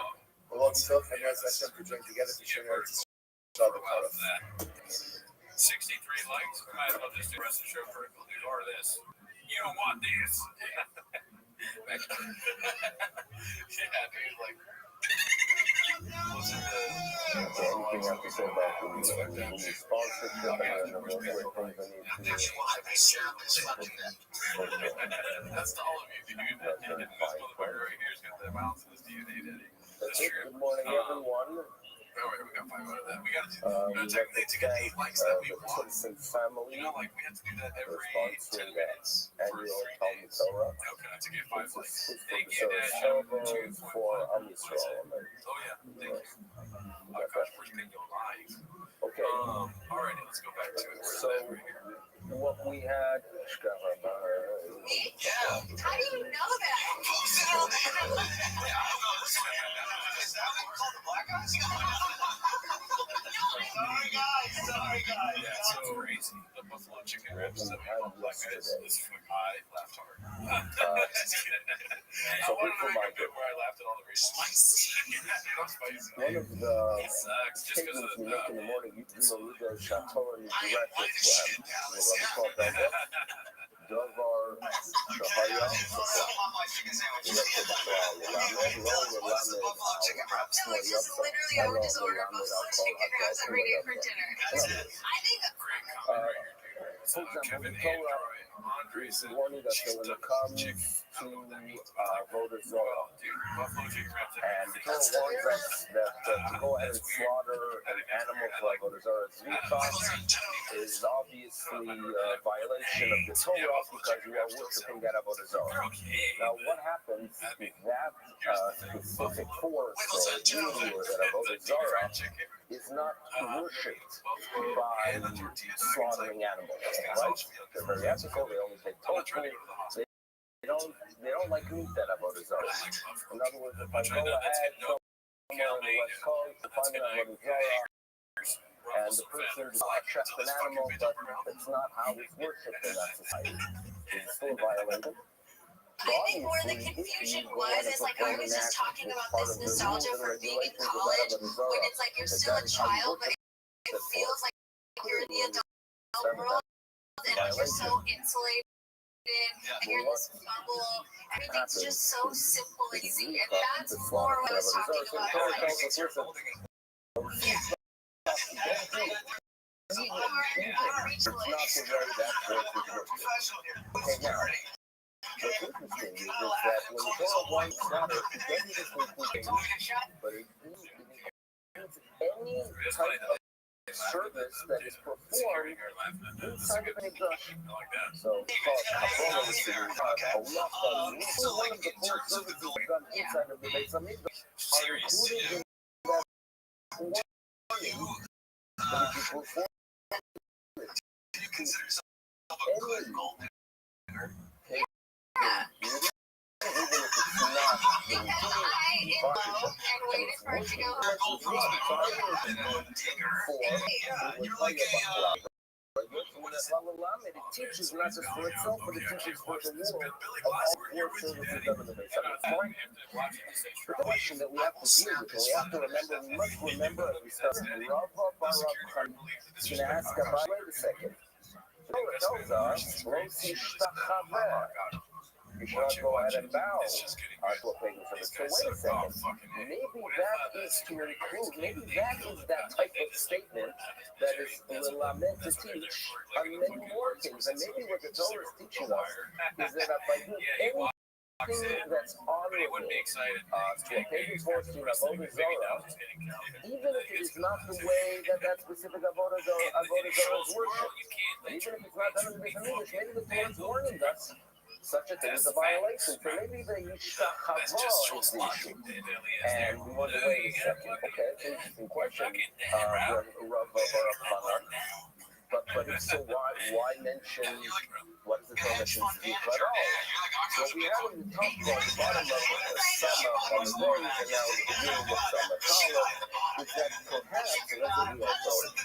We'll all be so from Mirza Hashem to join together to share Eretz Yisrael. 63 likes. We might as well just do the rest of the show vertical. Ignore this. You don't want this. Yeah, dude, like. Listen to. So anything I have to say about the sponsorship and the things I need to That's all of you. This motherfucker right here is got the amounts of this DNA, Daddy. That's it. Good morning, everyone. Oh, we got 5 out of that. We got to get 8 likes that we want. Family. You know, like we have to do that every 10 minutes. Annual Talmud Torah. Okay, to get 5 likes. Thank So you, Dad. for Am Yisrael. Oh yeah, thank you. Oh gosh, first thing you'll live. Okay. Alrighty, let's go back to it. So what we had. Yeah. How do you know that? Sorry guys. Yeah, it's so crazy. The buffalo chicken wraps that we call black guys. I laughed hard. So here's for my good where I laughed at all the reasons. Spicy. one of the Sucks. Just because statements of we make in the morning, you know, the Chateau and directed Dovar Shahaya No, it's just literally I would just order buffalo chicken wraps every day for dinner. I think for example, the Torah is warning us that when it comes to voter Zorah, and the Torah warns us that to go ahead and slaughter an animal for voter Zorah is obviously a violation of the Torah because you are worshiping that voter Zorah. Now, what happens if that specific force or unity or that voter Zorah is not worshipped by slaughtering animals, right? They're very ethical. They only take tofu. They don't like meat that avodah zarah. In other words, if I go ahead somewhere on the West Coast to find an avodah zarah, and the person chefs an animal, but it's not how it's worshipped in that society, it's still violated. I think where the confusion was is like I was just talking about this nostalgia for being in college when it's like you're still a child, but it feels like you're in the adult world and you're so insulated and you're in this bubble. Everything's just so simple and easy, and that's more what I was talking about. It's not the way that force is worshipped. Okay, now. What's interesting is that when the Torah wants slaughter, it doesn't just include but it includes any type of service that is performed inside of an exhaustion. So, one of the core services done inside of the Beis Hamikdash are included in that warning that if you perform it teaches not just for itself, but it teaches for the world of all core services done in the Beis Hamikdash. The question that we have to deal with, and we have to remember, we must remember as we start Rabba Barak He's going to ask about, wait a second. Torah tells us, you should not go ahead and bow to a pagan service. So wait a second. Maybe that is to include, maybe that is that type of statement that is meant to teach on many more things. And maybe what the Torah is teaching us is that if I do anything that's honorable to a pagan force to Avodah Zarah, even if it is not the way that that specific Avodah Zarah is worshipped, even if it's not done in the Beis Hamikdash, maybe the Torah is warning us such a thing as a violation. So maybe the Yishtachava is the issue. And we wonder, wait a second, okay, it's an interesting question, but if so, why mention, what does the Torah mention Zika at all? So we haven't talked about the bottom of Sama on the days, and now the beginning of Sama Kala, is that perhaps, and that's what we all thought, what we're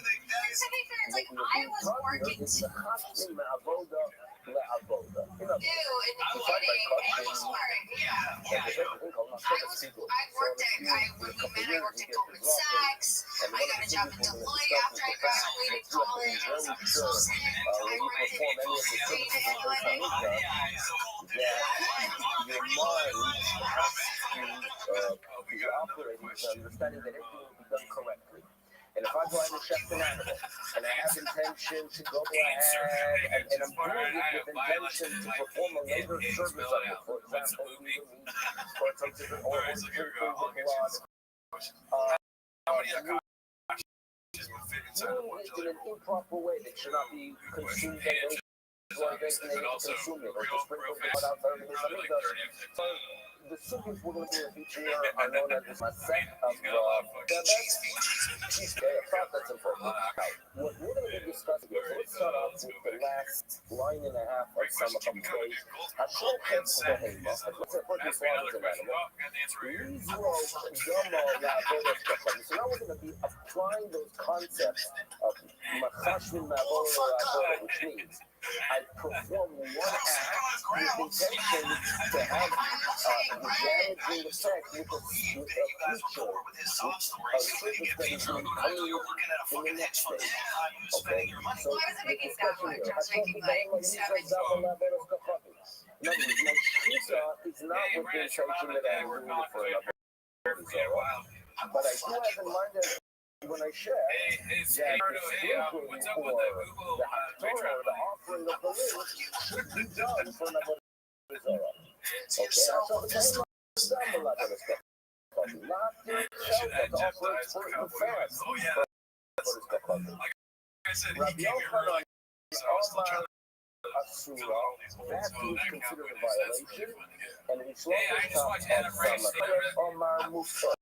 being taught here is the Chashmi Ma'avoda Le'avoda. You know, beside my question, I worked at Goldman Sachs. I got a job at Deloitte after I graduated college. I was on the South End. I worked at a training company. Your mind has to be operating with understanding that everything will be done correctly. And if I go out and chef an animal, and I have intention to go ahead, and I'm doing it with intention to perform a later service on it, for example, or some different oils, doing it in an improper way that should not be consumed by those who are designated to consume it, or to sprinkle it out there. The sugars we're going to do in each year are known as a set of that's important. Now, what we're going to be discussing here, so let's start off with the last line and a half of some of the days. So now we're going to be applying those concepts of machashmin ma'avor, which means I perform one act with intention to have the damaging effect with a future, with a service that is going to come in the next phase. Okay? So the discussion here, my shisa is not with the intention that I'm doing it for another zero, but I do have in mind that when I share that the sprinkling or the haftorah or the offering of the lid should be done for another zara. Okay, so the same is done a lot of the stuff. Not yourself, but the offering for the fast. Rabbi Yochanan is Omar Asura, that is considered a violation, and it's Omar Musa.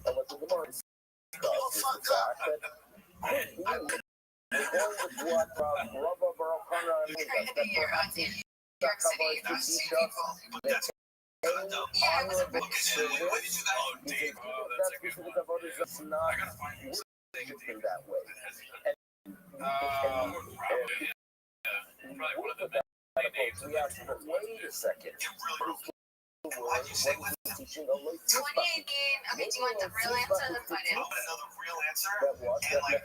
And what the Gemara is the fact that could be going with what Rabbi Baruchana that perhaps is that covers to teach us that honorable service is included that specific about it is not worshipped in that way. We have to wait a second. What is teaching a late 2018. Okay, do you want the real answer or the fun answer? That was that the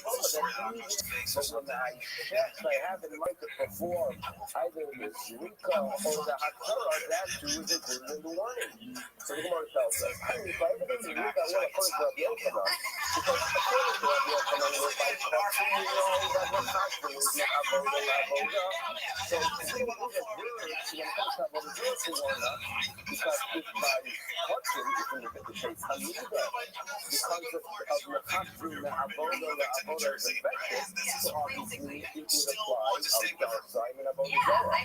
contrary but when I check, I have in mind to perform either the Zrika or the Haftarah, that too is included in the warning. So the Gemara tells us, if I ever get to Zrika, I want to put Rabbi Yochanan, because according to Rabbi Yochanan, if I touch you know that the contrary is not Avodah Lavodah. So if you look at words, when it comes to Avodah Zarah, because if by touching, if you look at the case Hamida, the concept of Mechashim, the Avodah is effective, so obviously it would apply on the dark side and Avodah Zarah.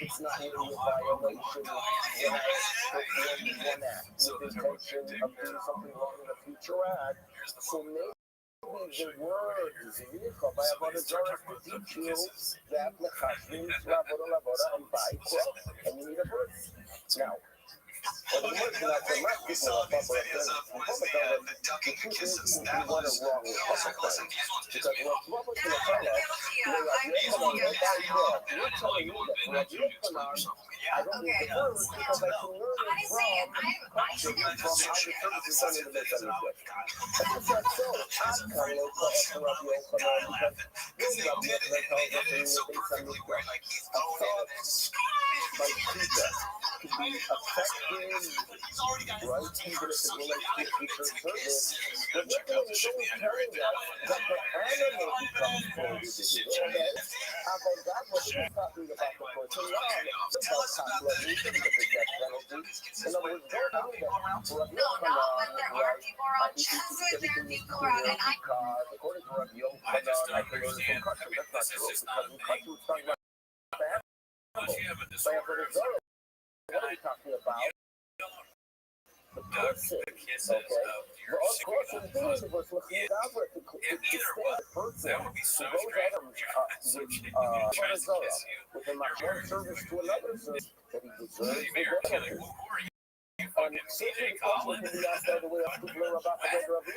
It's not really a violation when I perform one act with the intention of doing something wrong in a future act. So maybe the word Zrika by Avodah Zarah to teach you that Mechashim is Avodah Lavodah and by quote, and you need a verse. Now, but the word cannot say much people are the duck and kisses. That was wrong with because what was going to tell us, you're telling me that Rabbi Yochanan, I don't need the verse because I can learn it from how the service is done in the Beit HaMikdash. That's not so. I'm coming to Rabbi Yochanan because Rabbi Yochanan tells us in the Beit HaMikdash, a thought by Peter. to be effective, right? Even if it relates to future service. What we're doing is only telling us that the animal becomes prohibited. Okay? Avant-garde, what we're talking about the person law, about capitalism, the death penalty. In other words, don't tell me that Rabbi No, not when there are people around. Just when there are people around, and I. because according to Rabbi Yochanan, I can learn from custom. That's not true, because in custom it's talking about the animal. By Avodah Zarah, what are we talking about? The person, okay? But of course, in the universe, to stay the person who goes out with Avodah Zarah, with one service to another service, that he deserves the benefit. And certainly, also can be asked by the way of people are about to go to Rabbi.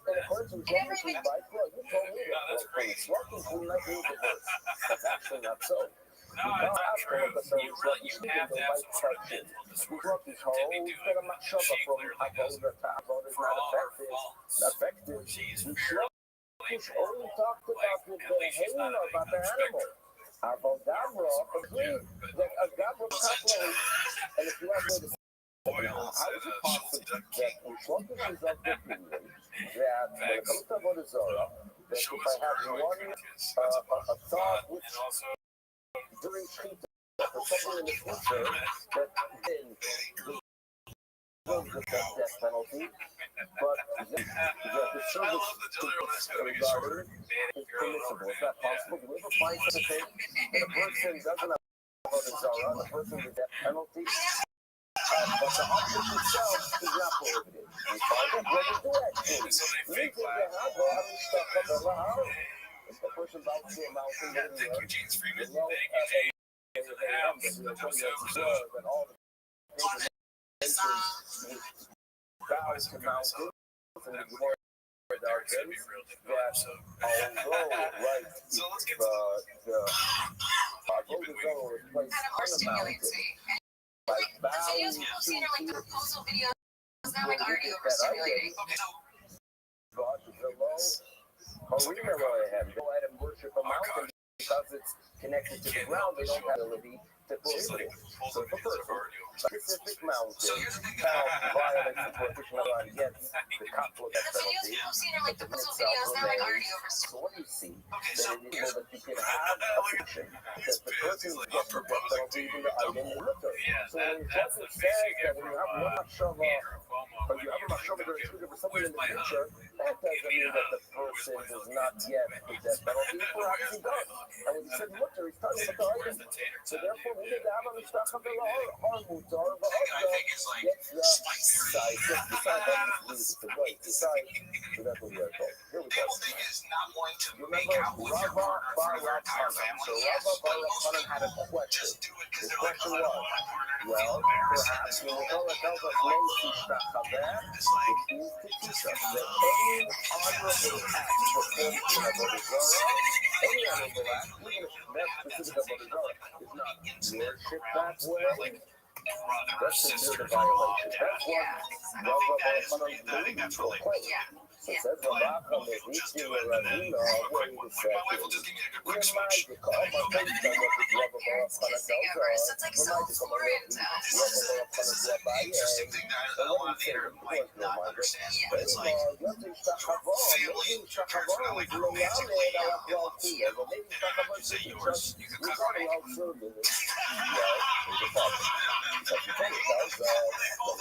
And according to what you told me that Rothschild will not read the verse. That's actually not so. Because after the third even though by touching, we brought this whole bit of machshava from Avodah to Avodah is not effective. We only talked about the behavior about the animal. Avodah agreed that a gabra kaplan, and if you ask me how is it possible that Rothschild is of the opinion that when it comes to Avodah Zarah, that if I have one a thought which during Shechita for something in the future that then the death penalty, but the service regarding is permissible. Is that possible? Do we ever find such a thing that a person doesn't have Avodah Zarah, the person with death penalty? But the object itself is not prohibited. We find that what we do actually. We think that if the person bows to a mountain, bows to mountains, and the more darkens, that although, right, the Avodah Zarah was placed on the mountain, by bowing to like proposal videos, they're like already overstimulating. God below, go ahead and worship a mountain because it's connected to the ground. They don't have the ability to prohibit it. So if a person, specific mountain, violates the prohibition of God, gets the conflict penalty, like the proposal videos, they're like already overstimulating. so what do you see? That it is that you can have a fiction that the person gets the death penalty even the item in military. So when your judge says that when you have one machshava, or you have a machshava that is for something in the future, that doesn't mean that the person does not get the death penalty. Perhaps he does. And when he said military, he's talking about the item. So therefore, we need to have a mishtacha or mutar, but also gets the side, gets the side, the right, the side. So that's what we are told. Here we go. Remember, Rabbi Bar Rabbanan. So Rabbi Bar Rabbanan had a question. The question was, well, perhaps when the Torah tells us no tishtachaveh, it means to teach us that any honorable act performed in Avodah Zarah, any honorable act, even if that's specific Avodah Zarah, is not worship that way. That's considered a violation. That's what Rabbi Bar Rabbanan proclaimed. So it says, Rabbacha Meviti Ravina, wait a second. We're magical. I'm not going to tell you what Rabbi Bar Rabbanan tells us. We're magical. Rabbi Bar Rabbanan Rabbi, and what do you say? Of course, no magic. But anymore, you have to Shachavah. Maybe Shachavah is Loyale and Alachwal Tia. But maybe Shachavah is just regarding how serving is. Well, there's a problem. Because the Torah tells us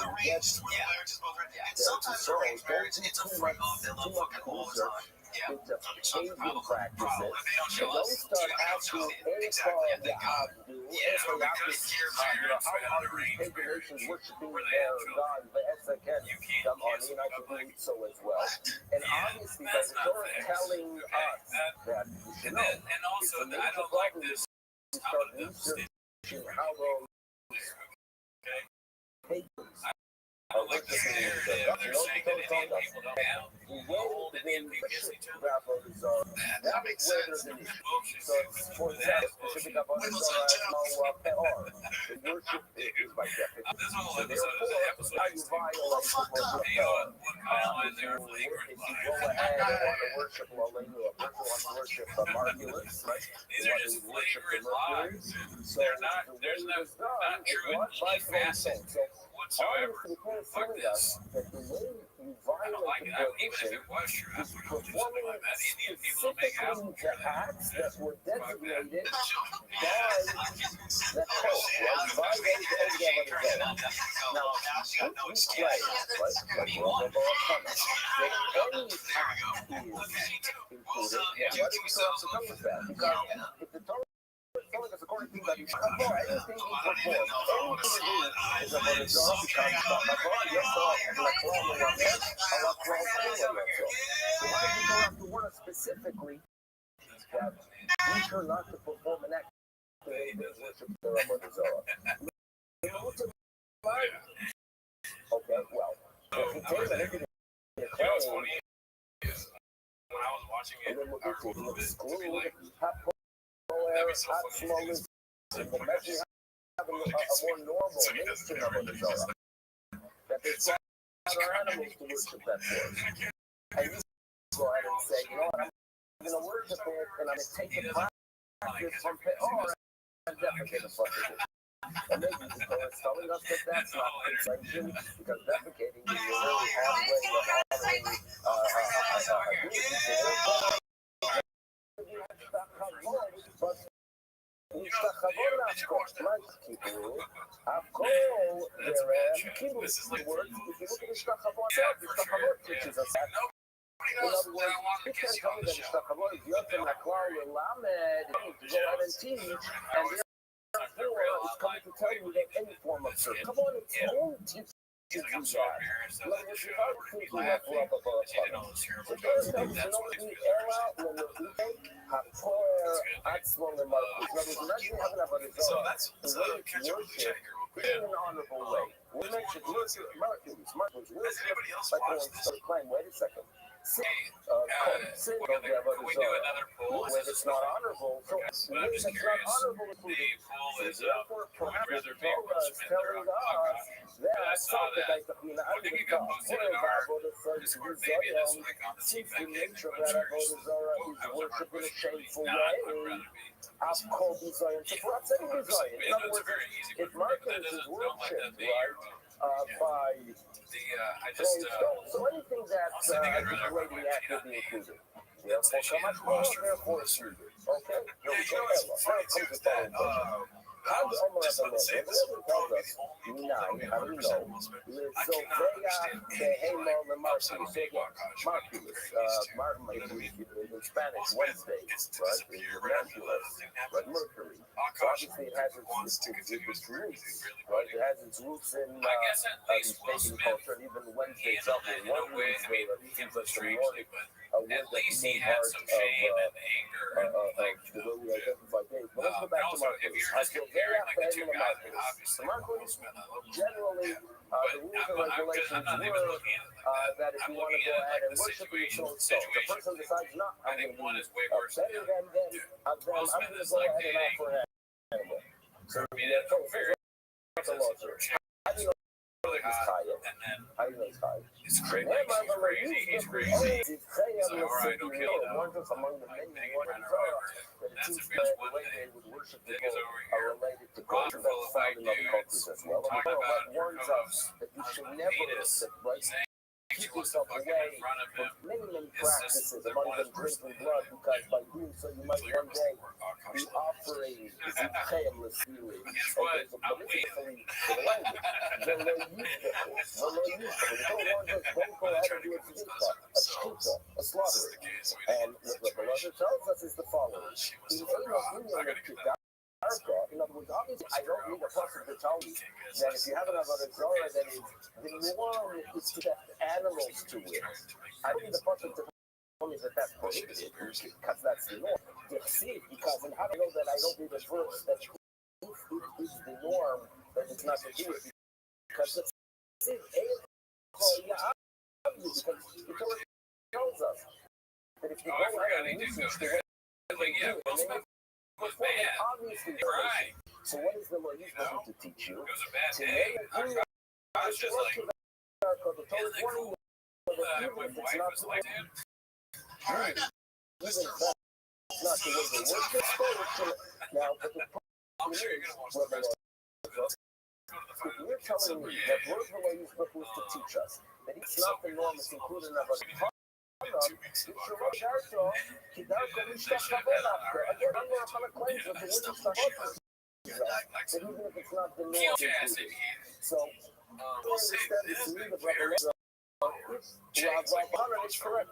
that we get to sow, don't do too much research into pagan practices. So don't start asking Eifah Ya'abdu, how are these pagan nations worshiping their God, Ve'etzeken, Damani, and I can do so as well. And obviously, by the Torah telling us that we should know, it's a major problem to start researching how those pagans are worshiping their God. You know what the Torah tells us? that makes sense. So, for example, specific about the peor. The worship is by definition. So therefore, now you violate the peor. If you go ahead and want to worship Lalenu, a person wants to worship the Margulis, right? You want to worship the Mercury. So the way it was done, it was by consent. So obviously, the point is telling us that the way you violate the prohibition is performing specifically the acts that were designated by the code, right? By those organizations. Now, we claim, right, like Rabbi, that any act is included. Yeah, why did you throw up the tongue with that? Because if the tongue telling us according to that, anything you perform, anything you do is a Barizah because yes, so why did you go after one specifically that we turn not to perform an act that worship the Barizah? Okay, well, if you take anything you claim, when I was watching it, and then we'll exclude absolute, imagine having a more normal ministry of Barizah that they slaughter animals to worship that for us. And you go ahead and say, you know what, I'm going to worship it, and I'm going to take the practice from Peor and defecate the fuck with it. And maybe the Torah is telling us that that's not consumption, because defecating is a really hard way of honoring but הכל כאילו words, if you look at השתחוות which is a fact. In other words, you can't tell me that השתחוות is יוצא מהכלל ללמד, to go out and teach, and therefore it's coming to tell you that any form of service. Come on, it's own teaching to do that. Like, if you're not thinking of Rabbi, the first time you know the era when the HaPoer Atzmo Lemarkus. In other words, imagine having a Barizah, the way it's worship in an honorable way. We mentioned Marcus worship, like going to claim, wait a second. Sin of the Barizah, when it's not honorable, so when it's not honorable, so therefore perhaps the Torah is telling us that something like the since the nature of that Avodah is worship in a shameful way, I've called Zion to perhaps any Zion. In other words, if Marcus is worshipped, right, by throwing stones, so anything that's degrading act will be included. Therefore, come up with therefore excluded. Okay? Here we go. Now it comes to following question. How the Omer of the Lord tells us, Minai, how do we know? Lizoveya behemo lemarcus. So again, Marcus, in Spanish, Wednesday, right? Merculus, right? Mercury. So obviously it has its roots, right? It has its roots in pagan culture, and even Wednesday itself is one Wednesday that seems like the morning. A word that became part of the way we identify days. But let's go back to Marcus. Marcus, generally, the rules and regulations were that if you want to go ahead and worship your soul, the person decides, not, I'm going to be better than them, I'm going to go ahead and offer an animal. So, that's a law, sir. How do you know how do you know it's high? It's crazy. He's crazy. Among the many ones that it seems that the way they would worship people are related to culture that's found in other cultures as well. And the Torah warns us that you should never keep yourself away from many practices, among them drinking blood, because by doing so you might one day be offering zivcheim l'sili. Okay, so politically, for the language, the Torah warns us, don't go ahead and do a tzivka, a slaughter. And what the Rabbi tells us is the following. In other words, obviously, I don't need a pasuk to tell me that if you have an avodah zarah, that is the norm is to set animals to it. I don't need a pasuk to tell me that that's prohibited, because that's the norm. Because, and how do I know that I don't need a verse that is the norm, that it's not to do it? Because it's because the Torah tells us that if you go ahead and research the way they do it, and they perform an obviously violation. So what is the law you're supposed to teach you? To make the Torah is warning you that even if it's not the way, even if that's not the way they work this scholarship. Now, but the problem is, what the law is, if you're telling me that what is the law you're supposed to teach us, that it's not the norm, it's included in our again, I'm not going to claim that the witness stuff that even if it's not the norm, it's included. So, I understand this need of revelation. Rabbi is correct.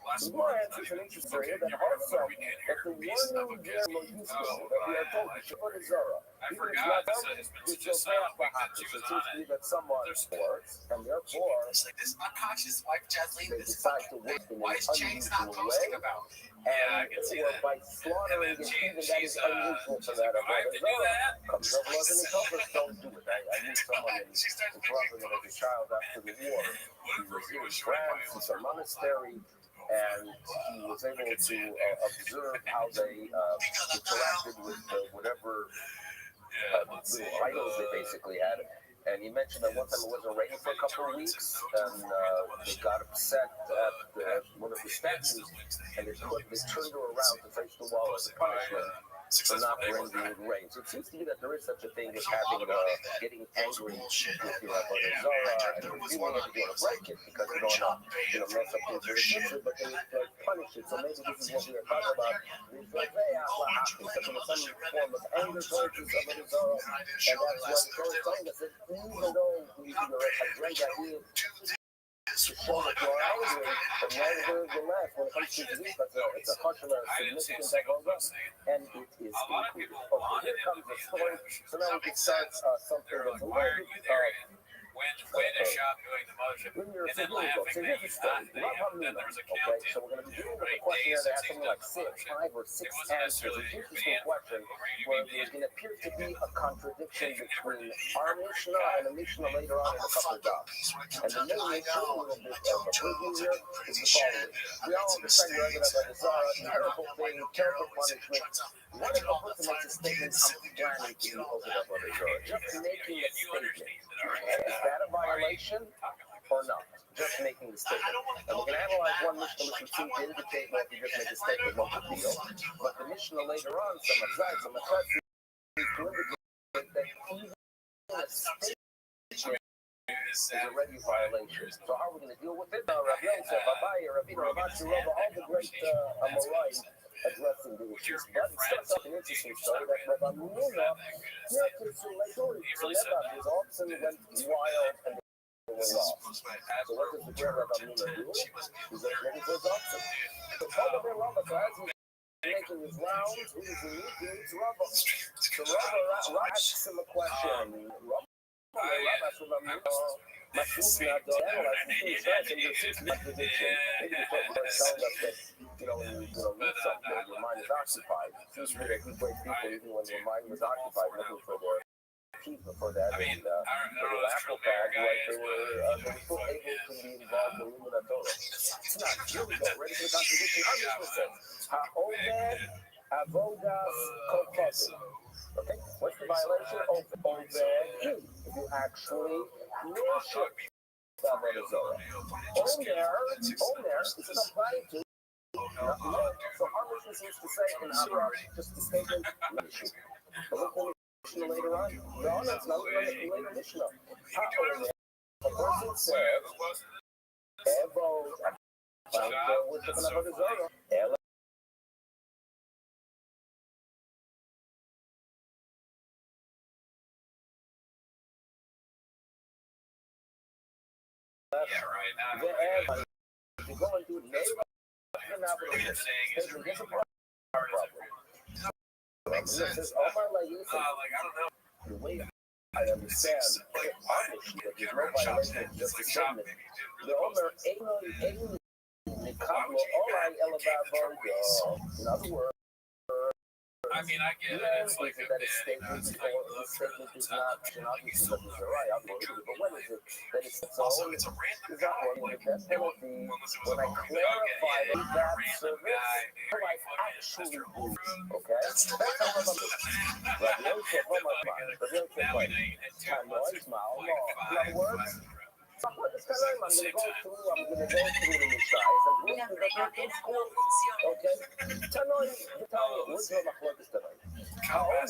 The more answers an interesting area that also that the warning there will use that we are told to Shabbat Zara. Even if not done, we still pay off the hatches. It seems to me that someone works, and therefore This unconscious wife Jasleen, they this is decide to work in an unusual way, and or by slaughtering it, even that is unusual for that Avodah Zara. Comes up with an interpreter, don't do it. I knew someone in Toronto as a child after the war. He was in France, in some monastery, and he was able to observe how they interacted with whatever little idols they basically had. And he mentioned that one time it wasn't raining for a couple of weeks, and they got upset at one of the statues, and they turned her around to face the wall as a punishment for not bringing rain. So it seems to me that there is such a thing as having getting angry with your Avodah Zarah, and you want to break it because you don't want to mess up things for the future, but they punish it. So maybe this is what we are talking about. There's like some form of anger towards this Avodah Zarah, and that's why the Torah is telling us that even though you're a great idea to show that you're angry, but nevertheless, when it comes to disease, it's a caution of significant Avodah, and it is included. Okay, here comes the story. So now we can start something that's a little bit when to shop doing the motion. So here's the story. Okay, so we're going to be dealing with a question that has something like 5 or 6 answers. It's an interesting question where there's going to appear to be a contradiction between our Mishnah and a Mishnah later on in a couple of dots. And the main issue of a preview here is the following. We all understand you're going to have a bizarre, terrible thing, terrible punishment. What if a person makes a statement, I'm planning to open up on a Torah? Just making a statement. Is that a violation or not? Just making the statement. And we're going to analyze one Mishnah which seems to indicate that if you just make a statement, no big deal. But the Mishnah later on, some Matzah seems to indicate that even a statement is already a violation. So how are we going to deal with it? Rabbi said, Rabbi, Rabbi, all the great Amorai addressing the issues. But it starts off an interesting story that Rabbi Muna here to Torah. So Rabbi is often went wild and they were lost. So what does the great Rabbi Muna do? He's ready for his oxen. So Rabbi Rabbi, as he's making his rounds, who is he meets Rabbi. So Rabbi asks him a question. Rabbi asks Rabbi Muna, Mashusna analyzing the contradiction. Maybe the person is telling us that when you read something, your mind is occupied. It seems to me that we break people even when your mind was occupied looking for their keep for that. And for the apple bag, right, they were still able to be involved in the Torah. It's not. Here we go. Ready for the contradiction? Understood. Ha'oved avodas kofasim. Okay, what's the violation? Oved, if you actually worship the Avodah Zarah. Omer is applying to. So our Mishnah seems to say in our just the statement Mishnah. But look what Mishnah later on. No, that's not later Mishnah. A person says, Evod, worship an Avodah Zarah. Yeah, right. If you go and do it, there's a problem. It says, the way I understand that there's no violation, just a statement. The Omer, in other words, I mean, I get it. It's like a that bit, a statement it's or like the statement is not, obviously that is right, but when is it that it's its also, own? it's a random Is that guy. one with that penalty? Unless it was When a I movie. clarify Okay, that random service, guy. what I actually do, okay? That's how I'm Rabbi Yosef, oh my God, Rabbi Yosef, Now we like, know you had 2 time months noise, my like Allah. In other words, I'm going to Exactly go the through, same I'm going to go through the Mishais and go through the Turkish school, okay? Tanoi, where's your machlokes tonight? Haomer,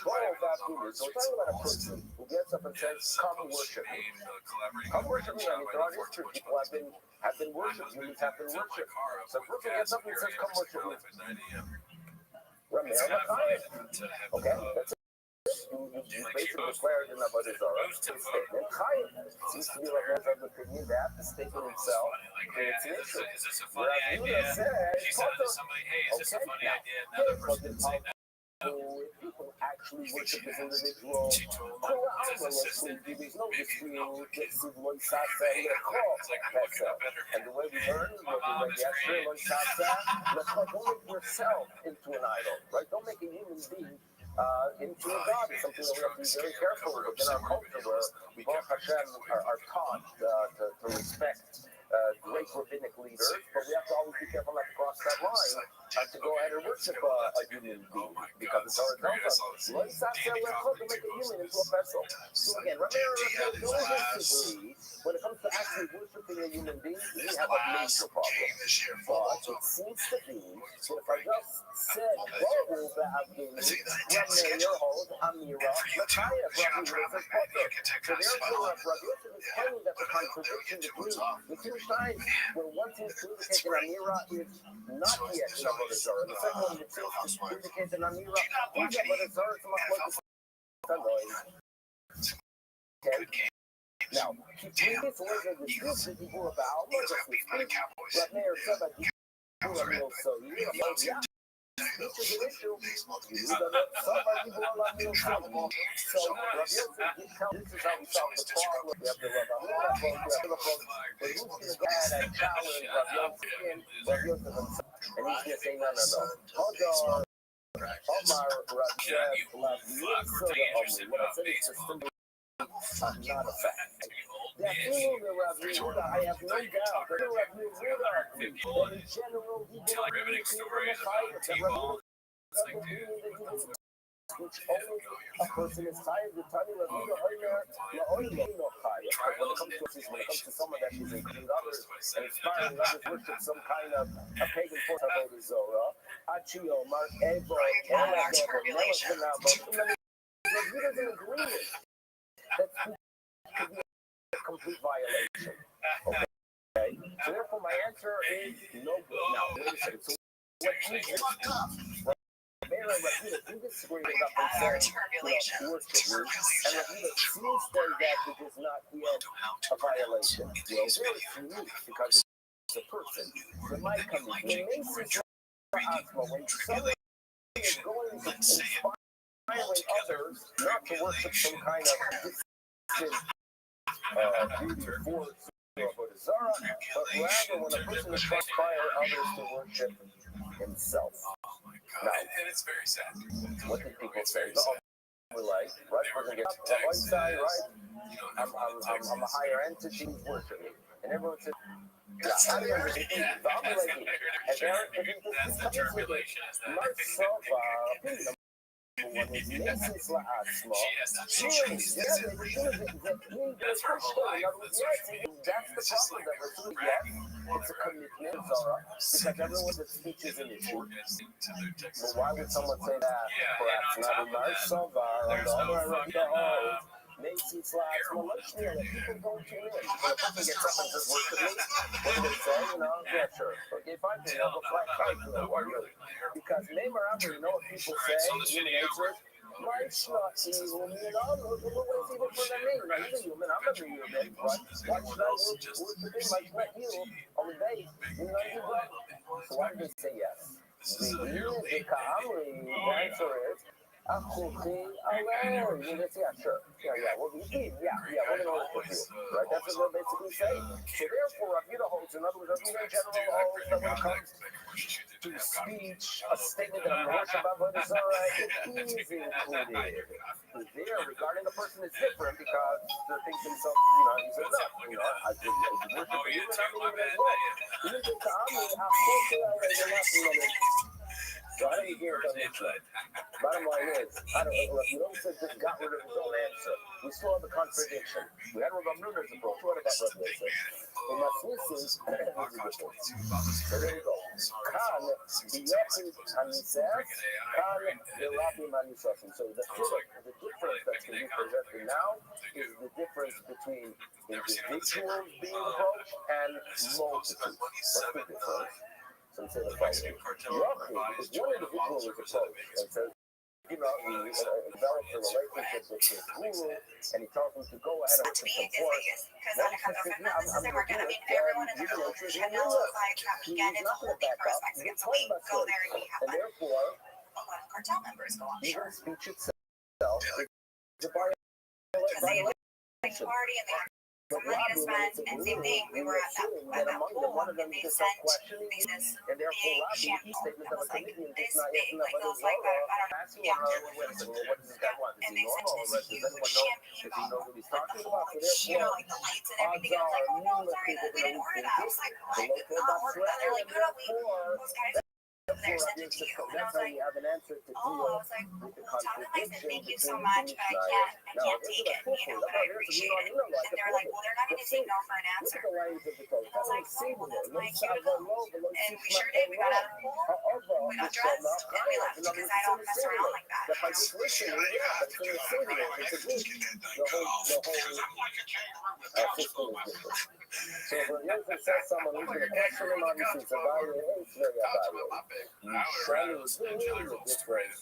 Baal Vavdulu. So we're talking about a person who gets up and says, come worship me. Come worship me. I mean, throughout history, people have been worshipped, humans have been worshipped. So a person gets up and says, come worship me. Rameir Machayim. Okay, that's it. You basically declared in Avodah Zarah a statement. Chayim seems to be Rabbi's opinion that the statement itself creates an issue. Rabbi Yehuda says, okay, now, people actually worship this individual. Pluralously, there's no dispute. And the way we learn, what we read yesterday, don't make yourself into an idol, right? Don't make a human being into a god. It's something that we have to be very careful with in our culture, where we, Baruch Hashem, are taught to respect great rabbinic leaders, but we have to always be careful not to cross that line to go ahead and worship a human being, because it's our tells us, to make a human into a vessel. So again, Rabbi don't disagree. When it comes to actually worshiping a human being, we have a major problem. But it seems to be that if I just said, Baruch V'Avdinu, Rameir holds Amira, Machaya, Rabbi Yosef Potter. So therefore, Rabbi Yosef is claiming that the contradiction between the two sides, where one seems to indicate that Amira is not yet in Avodah Zarah, the second one that seems to indicate that Amira is Avodah Zarah, it's much like okay. Now, this was a dispute that people about, what does we speak? Rabmeir said that you so you yeah. This is an issue. Somebody people are like you. So, Rabbi Yosef did tell this is how we solve the problem. We have the Rabbi but who's going to get that challenge Rabbi Yosef himself? And he's going to say, no. Hold on. Omar, Rabbi Yosef, what I said is system. Not a fact. I have no doubt that in general, he didn't which only a person is tired of telling Rabbi when it comes to someone that is including others and inspiring others to worship some kind of a pagan force of Avodah Zorah, Achio, Mark Evo, Rabbi doesn't agree with that could be a complete violation. Okay? So therefore my answer is no good. Now, wait a second. So what is fucked up? You disagree with what they say, worship me, and Rabbi seems to say that it is not yet a violation. Well, there it's unique because it's a person. There might come in. When they see when somebody is going to inspiring others not to worship some kind of beauty force or Avodah Zarah, but rather when a person is trying to inspire others to worship himself. Now, and it's very sad. what did people say? We're like, right? We're going to get up the right side, right? I'm a higher entity, worship me. And everyone said, yeah, I'm going to be dominating. And there, this comes with it. Marsova, one is Macy's La'atzma. Cheers! Yeah, they were doing it. That's the problem that we're doing. It's a commitment, Zara, because everyone that speech is an issue. But why would someone say that? Perhaps not in Marsova, on the other Macy's La'atzma. People don't tune in. When a person gets up and says, worship me, what do they say? Yeah, sure. Okay, fine. Go fly. Because name or other, what people say, human nature, life's not evil, what is evil for the me? Now, he's a human, I'm a human, right? Why should I worship him? Life's not evil. So why did they say yes? The answer is, Achuchi alone. You just, yeah, sure. Yeah. Well, we're going to work with you. Right? That's what they're basically saying. So therefore, Rabbi holds, in other words, Rabbi in general holds that when it comes to speech, a statement that I'm going to worship Avodah Zarah, it is included. There, regarding a person is different because they think themselves, he's enough. I worship you and I'm even as well. You think to Ami, Achuchi alone, so how do you hear it on Mishnah? Bottom line is, Rabbi Yosef just got rid of his own answer. We saw the contradiction. We had Rabbi Nuner's approach. What about Rabbi Yosef? In Maslisis, there's a difference. So there you go. Kan biyachid hanisef, kan b'rabim hanisafim. So the difference that's going to be presented now is the difference between individuals being approached and multitudes. What's the difference? So we say the following. Yachid is one individual is approached and says, he develops a relationship with his guru, and he tells him to go ahead and put some forth. Then he says, I'm going to do it. Everyone in the village can know weekend, it's a whole big perspective. So we go there and we have and therefore, a lot of cartel members go on even shore. speech itself is a violation. Because they party and they have money to spend, and same thing, we were at that pool, and they sent this, and therefore, Rabbi, statement of a comedian is not yet like those, like, I don't know, what does this guy want? Is and he they sent normal? this Does anyone huge know champagne if he knows what he's bottle, talking about? So therefore, like the lights and everything, and I was like, oh no, sorry, we didn't order that. I was like, what? It's not ordered that. They're like, no, those guys there sent it to you, and I was like, have an answer to oh, I was like, well, tell them I said thank you so much, but I can't take it, but I appreciate it. And they're like, well, they're not going to say no for an answer. And I was like, oh, well, that's my cute of them. And we sure did. We got out of the pool, we got dressed, and we left because I don't mess around like that. But by just listening, it's going to say the whole system is different. So if a young says someone who's going to question him, obviously it's evaluate, it's very evaluate. Shani is really different.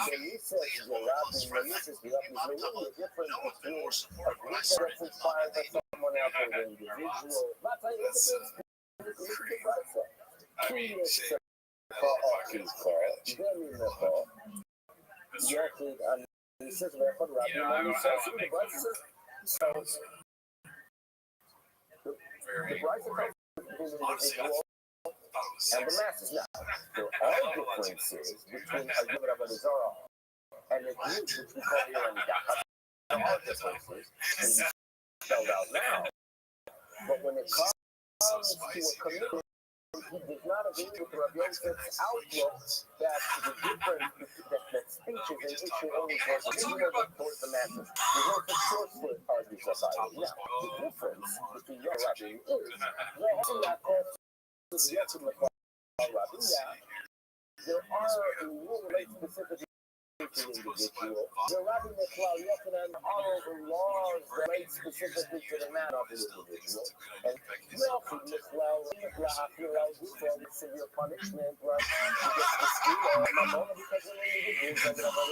The Mises, the Rabbi, the Mises, the Rabbi is really different between a group that's inspired by someone else or an individual. That's how you look at this. Key is Yachid and Mises, Rabbi, Rabbi, the price of individual and the masses. Now, there are differences between a unit of a Zara and a group which we call here in the Dakar. There are differences, and you spelled out now. But when it comes to a commitment, he does not agree with Rabbi Yosef's outlook that the difference that speech is an issue only towards the individual but towards the masses. The Yosef short split argues about it. Now, the difference between your Rabbi there are rules related specifically to the individual. The Rabbi Miklal Yochanan are laws relate specifically to the man of the individual. And Yochid Miklal severe punishment, right? You get the skill of Mamona because of the individual.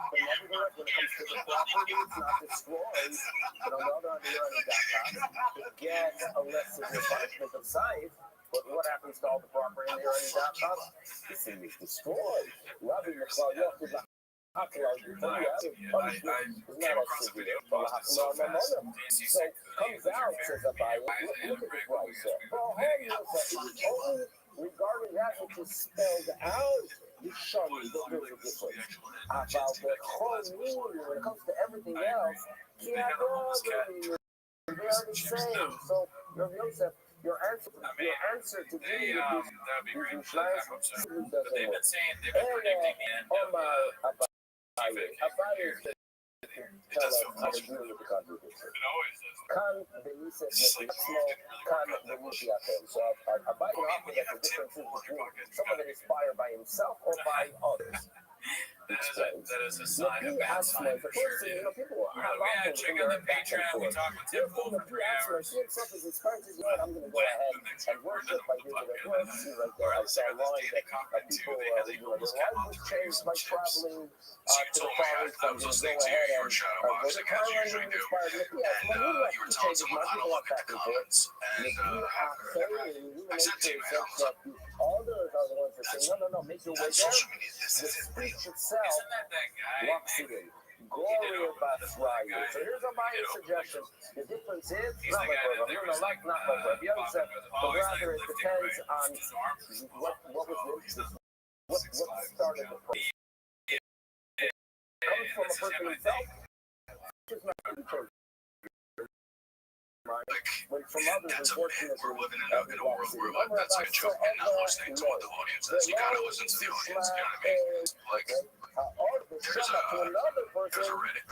But nevertheless, when it comes to the property, it's not destroyed. But on the other hand, it gets a less severe punishment of size. But what happens to all the property in the area? The thing is destroyed. Rabbi Miklal Yochid so comes out, says Abai, look at the price. Only regarding that which is spelled out, you show me that there's a difference. About the whole meaning, when it comes to everything else, they are the same. So, Rabbi Yosef, your answer to me is nice. They've been saying Abai tell us how to deal with the contradiction. Kan b'nisas ne'atzmo, kan b'nishiachem. So Abai can offer that the differences between someone that is inspired by himself or by others. that is a sign of bad sign for sure. People We had check on the Patreon. We talked with Tim for 3 hours. He himself is inspired to do it. I'm going to go ahead and worship by his work. See right there. I saw online that people, their life was changed by traveling to the Far East. I'm going to go ahead and go to Thailand and inspired me. Yes, when you left, you changed my people up back and forth. And if you are saying, you make yourself that the others are the ones that say, no, make make your way there. The speech itself locks it in. Gloria Basrayu. So here's my suggestion. The difference is not like Rabbi. No, not like Rabbi Yosef, but rather it depends on what was the what started the process. Comes from a person himself, which is not the church. When from others, unfortunately, we're living in a world where that's a good joke and not listening to what the audience says. You gotta listen to the audience, you know what I mean? Like, there's a Reddit.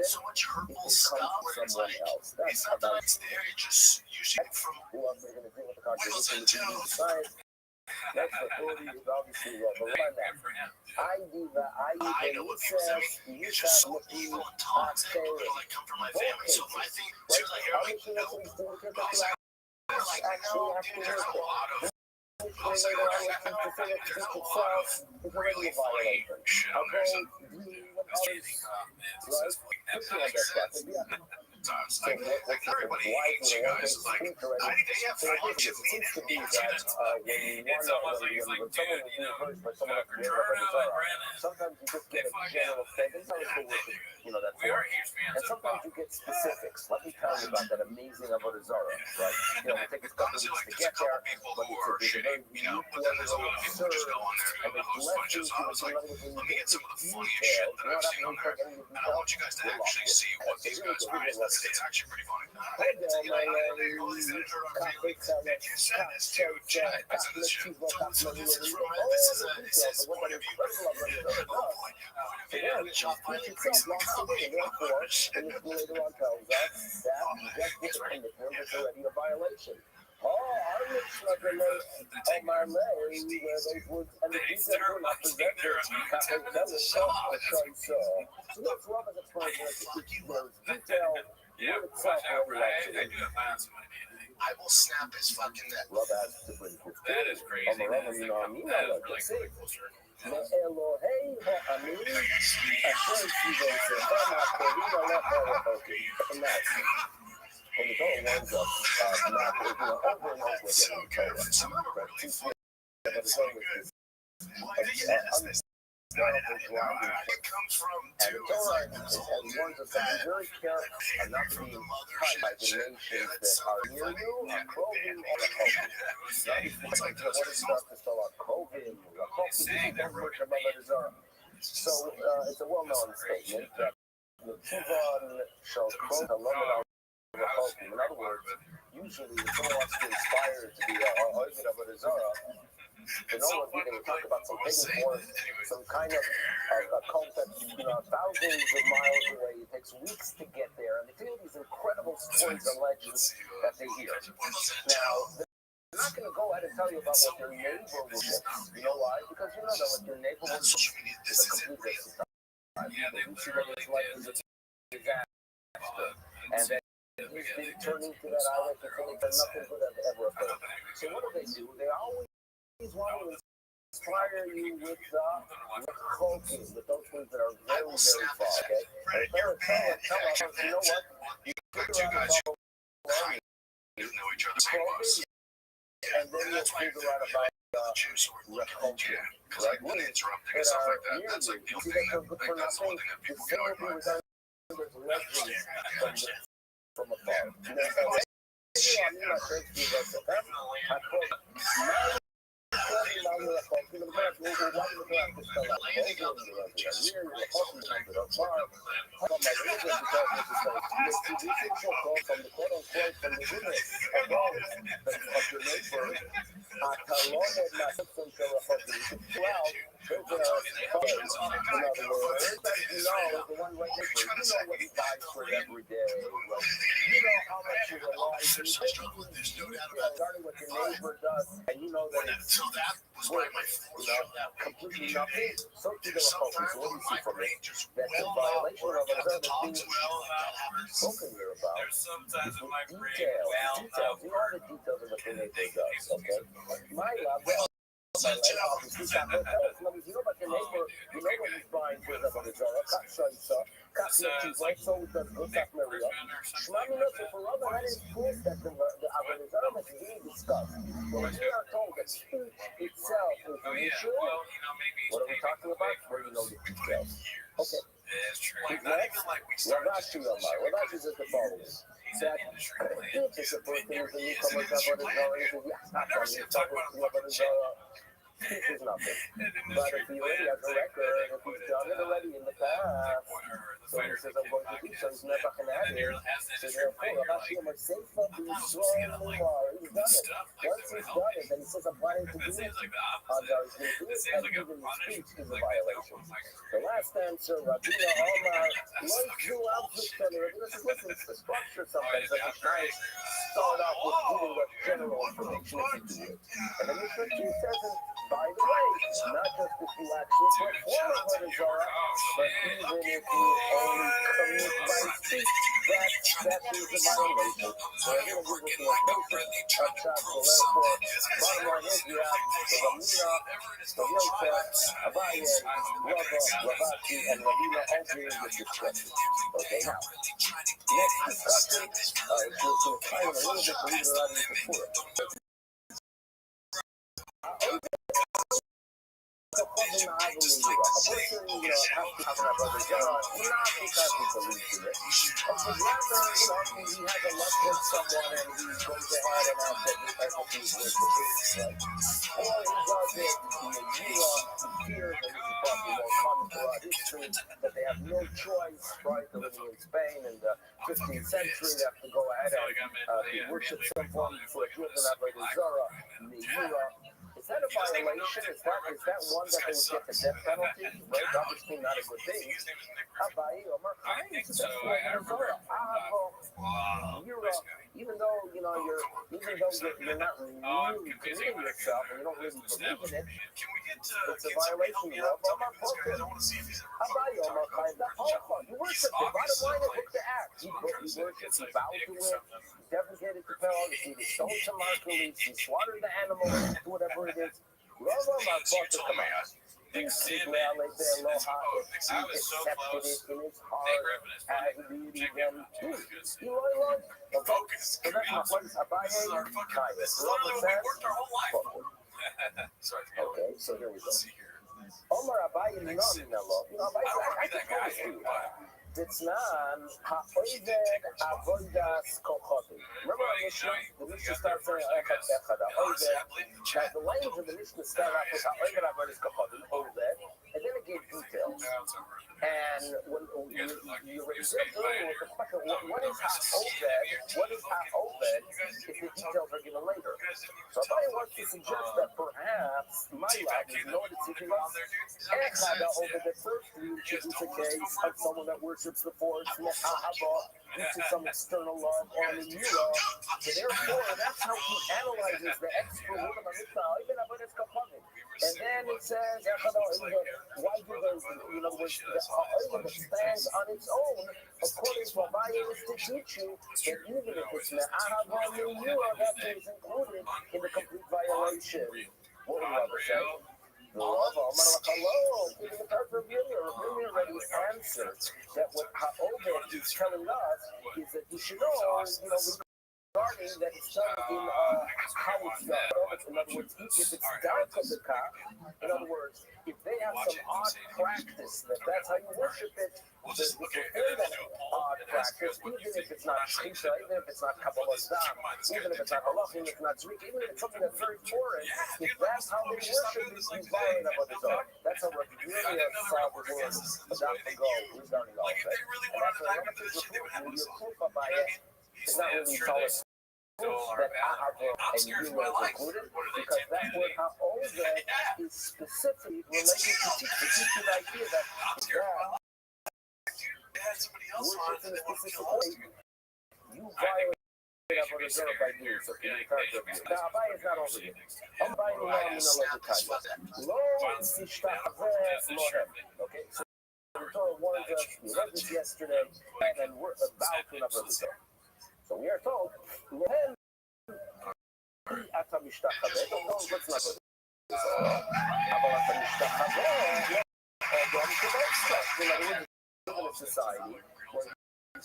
So much hurtful stuff where it's like, it's not that it's there, you're just using it from windows and tells. Next authority is obviously Rabbi. I know what people say. It's just so evil and toxic. People like come from my family, so my thing, so like, you're like, no. I was like, no, dude, there's a lot of. I was like, there's a lot of really funny shit on there. So, everybody hates you guys. Like, I think you mean it. Sometimes you just get a general statement. And sometimes you get specifics. Let me tell you about that amazing Avodah Zarah, right? You know, it takes a couple of weeks to get there, but it's a very unique way to serve. And the blessings you let me get some of the funniest shit that I've seen on there. And I want you guys to actually see what these guys write. It's actually pretty funny. They released that that you sent this to Chad. I sent this shit. So this is from this is point of view. Oh boy. Yeah, the job finally brings the company. and the later on tells us that just it's already a violation. Oh, I looks like a lay on my leg where those words and the details were not presented. That was so. So that's one of the points where detail itself I will snap his fucking neck. Well, that's different. That is crazy. That is really cool circle. Elohei ha'amin asher tzivosem and that's and the Torah warns us not over and over again in the Torah. Some of them are really fun. It's so good. Why did you ask this? It comes from two. And warns us that be very careful and not to be cut by the nations that are near you, Krovim, or Rehovim. It's like what is stuff to spell out Krovim, So it's a well-known statement that the Tuvan shall quote a lemon. In other words, usually the Torah wants to inspire to be a Oivin of a Zara. In other words, they talk about some pagan force, some kind of a cult that's thousands of miles away. It takes weeks to get there, and they tell these incredible stories and legends that they hear. Now, they're not going to go ahead and tell you about what your neighbor will do. You know why? Because you know that what your neighbor will do is a complete waste of time. You see what it's like as a disaster. And then he's been turning to that island to think that nothing good has ever occurred. So what do? They always want to inspire you with cloaking, with those things that are very, very far, okay? And tell us, you know what? You two guys know each other's close. And then you'll figure out about Rehokim, right? When interrupting and stuff like that, that's like the thing that, like, that's one thing that people get argued about. From afar. And you know that so that was why my completely nothing. So to the Republicans, what do you see from it? That's a violation of another thing spoken here about. There's sometimes in my brain, Details. You know the details of what the neighbor does, okay? My love, let me you know about your neighbor, you know what he's buying for the Zara, Kat Shaisa, Kat Nativa, so it does Gusaf Maria. Shmamina, so for Rabbi, that is proof that the Zara that's being discussed. When we are told that speech itself is an issue, what are we talking about? Where you know the details. Okay. Next, Rashi Omar. Rashi says the following. That if it's a person who's a newcomer to Avodah Zarah, he says, yes, not from the Avodah Zarah. This is nothing. But if he already has a record, if he's done it already in the past, so he says, I'm going to do so, he's never going to have it. So therefore, Rashi Omar Seifa B'Yisrael Lumar, he's done it. Once he's done it, then he says, I'm planning to do it. Hadar is going to do it, and even the speech is a violation. The last answer, Rabina Omar, Rabina says, listen, it's the structure sometimes that we try to start off with giving us general information if you do it. And then the Mishnah says, by the way, not just if you actually perform a Avodah Zarah, but even if you only commit by speech, that is a violation. So I'm going to give it to a patient of shot. So therefore, bottom line is we have the Ramina, the Yosef, Abaye, Rava, Ravati, and Rabina all being with discussion. Okay, now, next discussion, we're going to explain a little bit, believe it or not, in the Torah. A person, has to have an Avodah Zarah, not because he believes in it, but rather, he has a lust with someone and he goes ahead and has that he's worshiping, right? Or he does it in a year, he fears, and this is probably more common throughout history, that they have no choice, right? They're living in Spain in the 15th century, they have to go ahead and worship someone for a children Avodah Zarah, Meira. Is that a violation? Is that one that they would get the death penalty? Right? Obviously not a good thing. Even though you're not really committing yourself and you don't really believe in it, it's a violation. You worship it. Bottom line is what the act. He worships, he bowed to it, he defecated the Pharaoh, he stole some markets, he slaughtered the animal, whatever it is. Come on. Big city. He accepted it in his heart as really them too. Focus. So that's my place. Okay, so here we go. Omar Abaye Minamino. I can tell you. Titnan ha'oived avodas kochotim. Remember our Mishnah? The Mishnah starts saying echad echad ha'oived. Now the language of the Mishnah starts off with ha'oived avodas kochotim, oved, and then it gave details. And when you raise up earlier with the question, what is ha'oved? What is ha'oved if the details are given later? So Abaye wants to suggest that perhaps my lab is not a teaching us echad ha'oved at first we introduce a case of someone that worships the force, due to some external love or the Yura. So therefore, that's how he analyzes the extra rule of Mitzvah, even avodas kochotim. And then it says, why do those, in other words, the ha'olim that stands on its own, according to Abaye, is to teach you that even if it's me'ahava me'yura, that is included in the complete violation. What would Rabbi say? Rabbi already answered that what Ha'oved is telling us is that you should know, regarding that it's done in how it's done. In other words, if it's dark of the car, in other words, if they have some odd practice, that's how you worship it, then we fulfill that odd practice, even if it's not shchita, even if it's not kabbalah dam, even if it's not halach, even if it's not zrik, even if it's something that's very foreign, if that's how they worship it, you violate avodah zarah. That's how Rabbi saw the word adopted to go regarding all of that. And that's why Rabbi says your proof about it is not really solid. That Ahava and Yuma is included, because that word Ha'oved is specifically related to teaching the idea that worshiping a specific way, you violate avodah zarah by doing so. Now, Abaye is not over here. Abaye lo tishtachaveh lohem. Okay, so the Torah warns us, we read this yesterday, and we're about to avodah zarah. So we are told, let's not go. אבל אתה משתחווה לאדם שבאצלך. In other words, you live in a society where you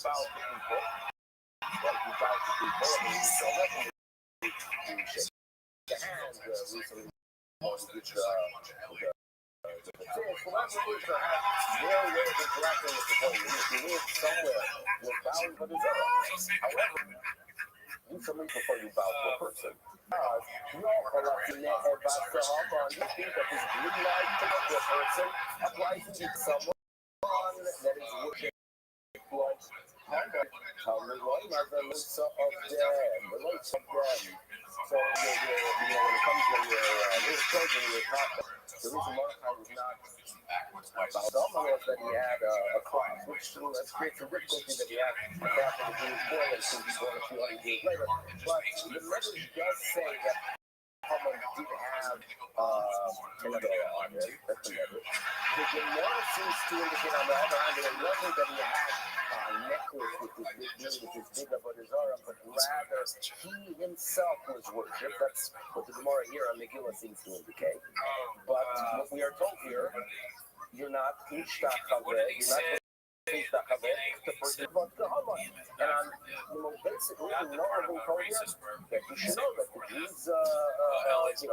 bow to people, like you bow to people, and you show up and you shake the hand. Recently, with the collaborators are having their way of interacting with the world. If you live somewhere with bowing for the Zara, however, you should leave before you bow to a person. You think that this green light to a person applies to someone that is working like how the one of the looks of them, the looks of them. So when it comes to your little children, your papa, the reason Mordecai was not about Solomon was that he had a cross, which creates a difficulty that he had a cross of the Jewish boy that should be born a few hundred years later. But the message does say that Haman did have an adora on him. That's the message. The Gemara seems to indicate on the other hand that it wasn't that he had a necklace with his big avodah zarah, but rather he himself was worshipped. That's what the Gemara here on Megillah seems to indicate. But what we are told here, you're not mushtachaveh, you're not the person but the Haman. And on the most basic reason, no one will tell you that you should know that the Jews, violated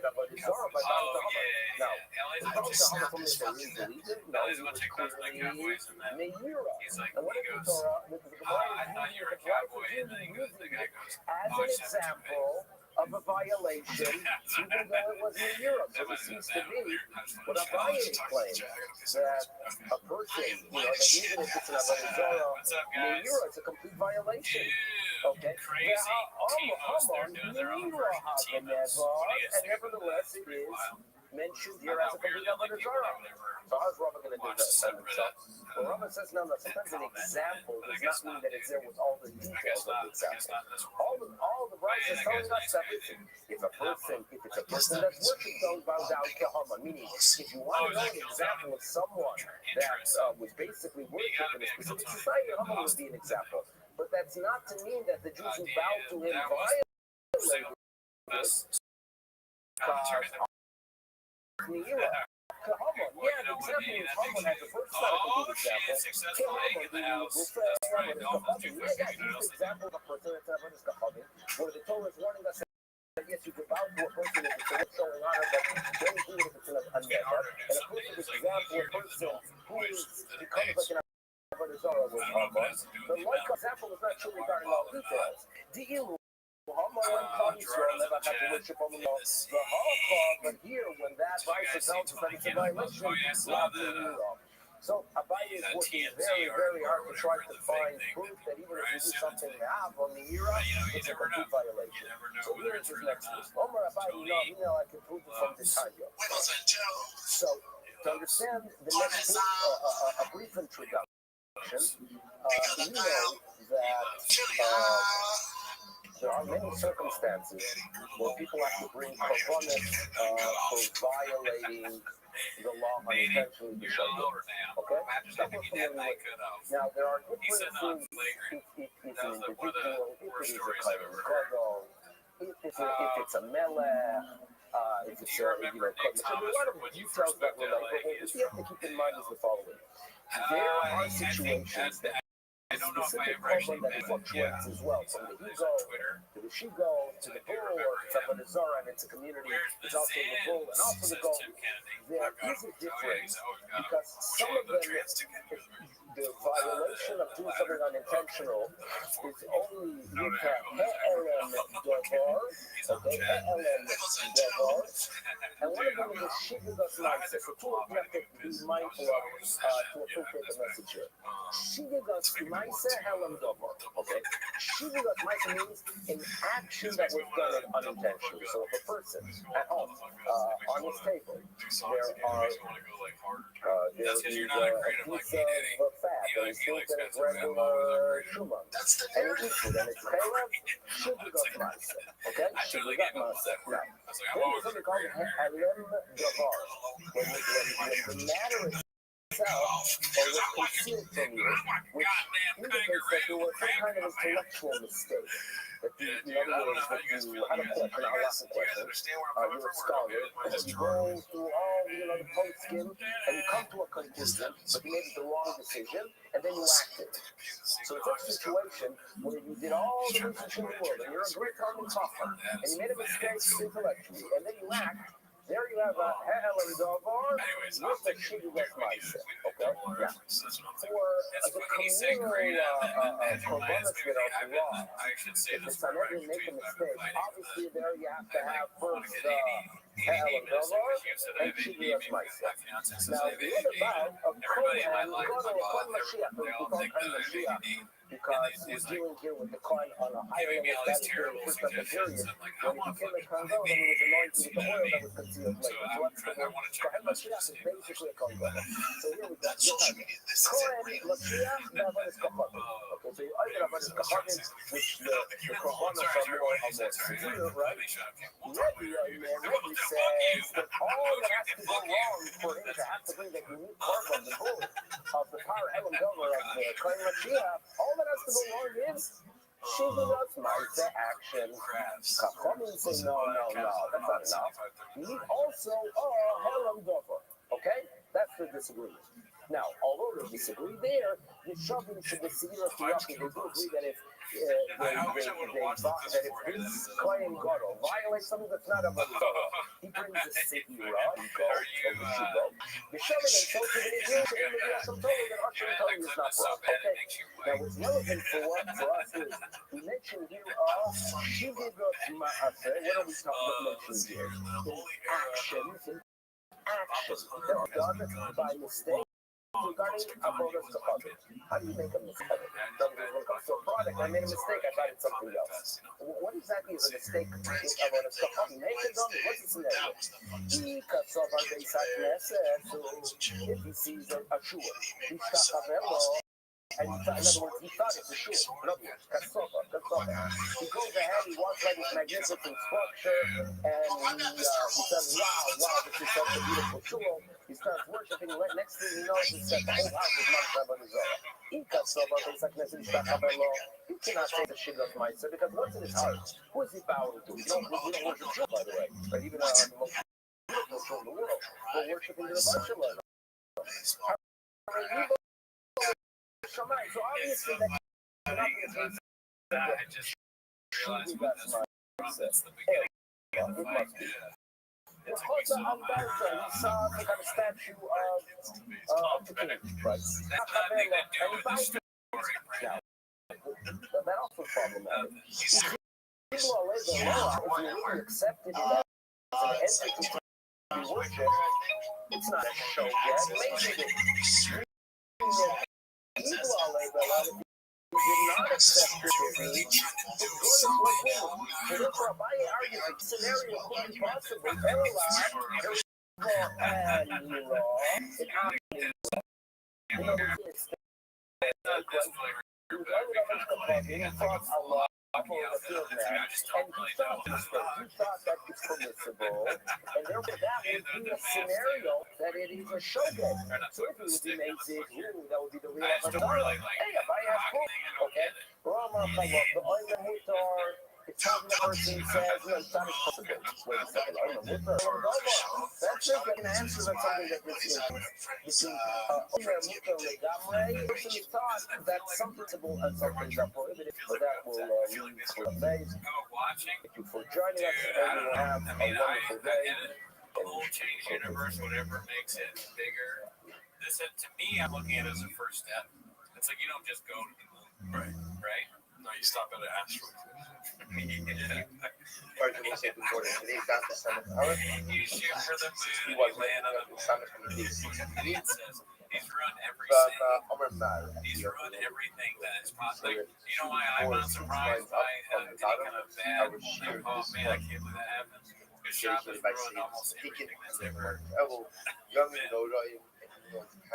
avodah zarah by bowing to Haman. Now, the bowing to Haman from the Torah, no, he was clearly Meira. And what is the Torah? The Gemara is using it as an example of a violation, even though it was in Europe. So it seems to be what Rabbi claims, that a person, that even if it's an avodah zarah in Europe, it's a complete violation. Okay? And nevertheless, it is mentioned here as a complete avodah zarah. So how's Rabbi going to do that himself? Well, Rabbi says now that sometimes an example does not mean that it's there with all the details of the example. All the Rabbi is telling us that if it's a person that's worshiping, don't bow down to Haman. Meaning, if you want to know an example of someone that was basically worshipped in a specific society, Haman would be an example. But that's not to mean that the Jews who bowed to him violated this. Haman. Yeah, the example is Haman has the first side of the example. Haman will say, he's the example of a person that's never is Haman, where the Torah is warning us that yes, you can bow to a person if it's a showing honor, but don't do it if it's a never. And a perfect example, a person who becomes like an avodah zarah with Haman. The like example is not true regarding all details. But here, when that vice tells us that it's a violation, so Abai is working very, very hard to try to find proof that even if you do something on the era, it's a complete violation. So here is his next list. Omar Abai, I can prove it from the Tanya. So to understand the next book, a brief introduction, we know that there are many circumstances where people have to bring korbanos for violating the law unintentionally. Okay? That we're familiar with. Now, there are differences if it's an individual, if it is a kind of gadol, if it's a melech, if it's a, so there are a lot of details that relate, but what we have to keep in mind is the following. There are situations that specific korban that fluctuates as well, from the ego to the she-go to the bull, or it's up in the Zara and it's a community, it's also the bull and also the goat. There is a difference because some of them, the violation of doing something unintentional is only with a he'elem davar, okay, he'elem davar, and one of them is the shigagas maisa. So two of you have to be mindful of to appropriate the message here. Shigagas maisa he'elem davar, okay. Shigagas maisa means an action that was done unintentionally. So if a person at home, on his table, there is a piece of fat that is still in its regular shuman, and it eats it, and it's chaylev, shigagas maisa, okay, shigagas maisa. Now, then there's something called he'elem davar, when the matter itself, or was concealed from you, which indicates that there was some kind of intellectual mistake. that you, in other words, that you had a question, a lot of questions, you're a scholar, and then you go through all, the post-skim, and you come to a conclusion, but you made the wrong decision, and then you acted. So it's a situation where you did all the research in the world, and you're a great Talmud Chacham, and you made a mistake intellectually, and then you act. There you have a Ha'el and Davar with a Shigugas Maisa. Okay? Now, for the communal korbanos that are raw, if the Sanhedrin make a mistake, obviously there you have to have first Ha'el and Davar and Shigugas Maisa. Now, the other part of Kohen, Kohen Mashiach, we call Kohen Mashiach, because we're dealing here with the Kohen on a higher level status during the first of the period. When he became a Kohen, then he was anointed with the oil that was concealed later. So what's the word? Kohen Mashiach is basically a Kohen Gadol. So here we go. Kohen Mashiach, Avodas Kachavim. Okay, so you either Avodas Kachavim, which the Korbanos are more severe, right? Rabbi says that all that has to go wrong for him to have to bring that unique korban, the bull of the power Elam Dover of the Kohen Mashiach, all that has to go wrong is Shigugas Maisa action. Chachamim say no, that's not enough. You need also Elam Dover. Okay, that's the disagreement. Now, although they disagree there, the Shavim should be severe to Yaakov. They do agree that if this Kohen Gadol violates something that's not a Gadol, he brings a Seirah, he goes, the Shavim and so to the Israel, some told that Usher and Tony is not wrong. Okay, now what's relevant for us is, we mentioned here, Shigugas Maase, what are we mentioning here? Actions that are done by mistake. Regarding Avodas Kachavim, how do you make a mistake? When it comes to a product, I made a mistake, I thought it's something else. What exactly is a mistake with Avodas Kachavim? Make it dummy, what's the scenario? He cuts off our base so if he sees a shul, he and in other words, he thought it's a shul. In other words, Kassofa. He goes ahead, he walks by this magnificent structure, and he says, wow, this is such a beautiful shul. He starts worshiping, right next thing he knows is that the whole house is Mount Rabbanizah. He cannot say the Shigugas Maisa because what's in his heart? Who is he bowing to? We don't worship shul, by the way. But even the most beautiful shul in the world, we're worshiping the Rothschild. So obviously that cannot be the case. Shigugas Maisa. It must be. It's also Alberta. He saw the kind of statue of the king, right? And he buys it. Now, that also problematic. People are laid the law, if you really accept it as an entity to be worshipped, it's not a show yet. Maybe people are laid the law. Did not accept it. So therefore, Rabbi argues the scenario could be possible. He thought that it's permissible, and therefore that would be a scenario that it is a showgate. So if it would be made that would be the real Hey, Rabbi has proof. Okay? It's something the person says, it's not possible. Wait a second, that's it, an answer to something that this is. The person thought that some principle and some things are prohibited, but that will lead for a base. Thank you for joining us, and we'll have a wonderful day. The whole change universe, whatever makes it bigger. This, to me, I'm looking at it as a first step. It's like you don't just go to the moon. Right? No, you stop at an asteroid. You shoot for the moon, you land on the moon. It says he's run everything. He's run everything that is possible. Like, you know why I'm not surprised by any kind of bad, like, oh man, I can't believe that happened. His shop has ruined almost everything that's ever.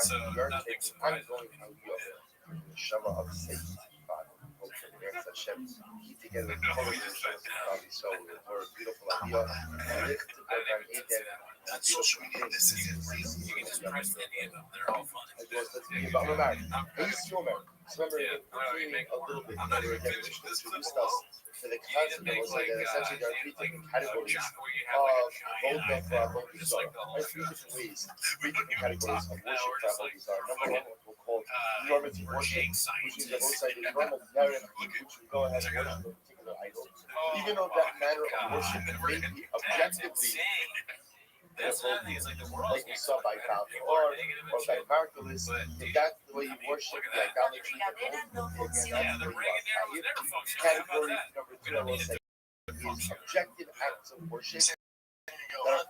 So nothing surprising. again, the color is probably so or a beautiful idea. On social media, this is you can just press any of them. They're all fun. I used to remember, I used to remember. So remember, being a little bit better again, which introduced us to the concept that was like essentially there are three different categories of both of Avodah. There are three different ways, three different categories of worship for Avodah. Number one, what we'll call normative worship, which means that both sides the normal narrative which we go ahead and worship a particular idol, even though that manner of worship may be objectively That's another thing. It's like the world like we saw by Falcon or by Marcellus, if that's the way you worship the idolatry, again, that's the way you are. Category number two, I will say, is objective acts of worship that are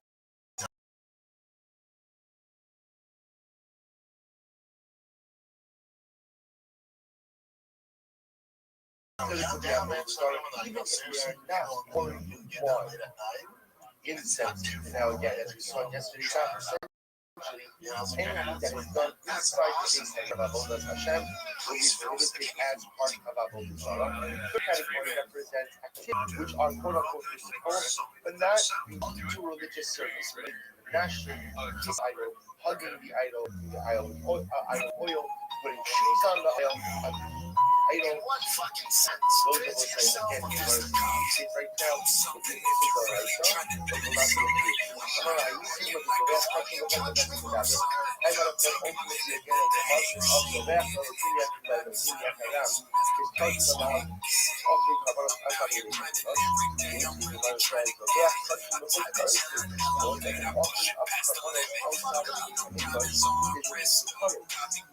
even if we are not pouring one incense. Now again, as we saw in yesterday's conversation, anything that is done inside the base of Avodas Hashem will be prohibited as part of Avodah Zarah. The category represents activities which are quote unquote physical, but not to religious service. National, kiss idol, hugging the idol oil, putting shoes on the idol. What fucking sense? Those of us that again, right now, the people are right now, but we're not going to do it. I see what the rest of the together. I got to put ultimately again at the heart of the rest of the Kinyak is talking about offering Kabbalah Asari.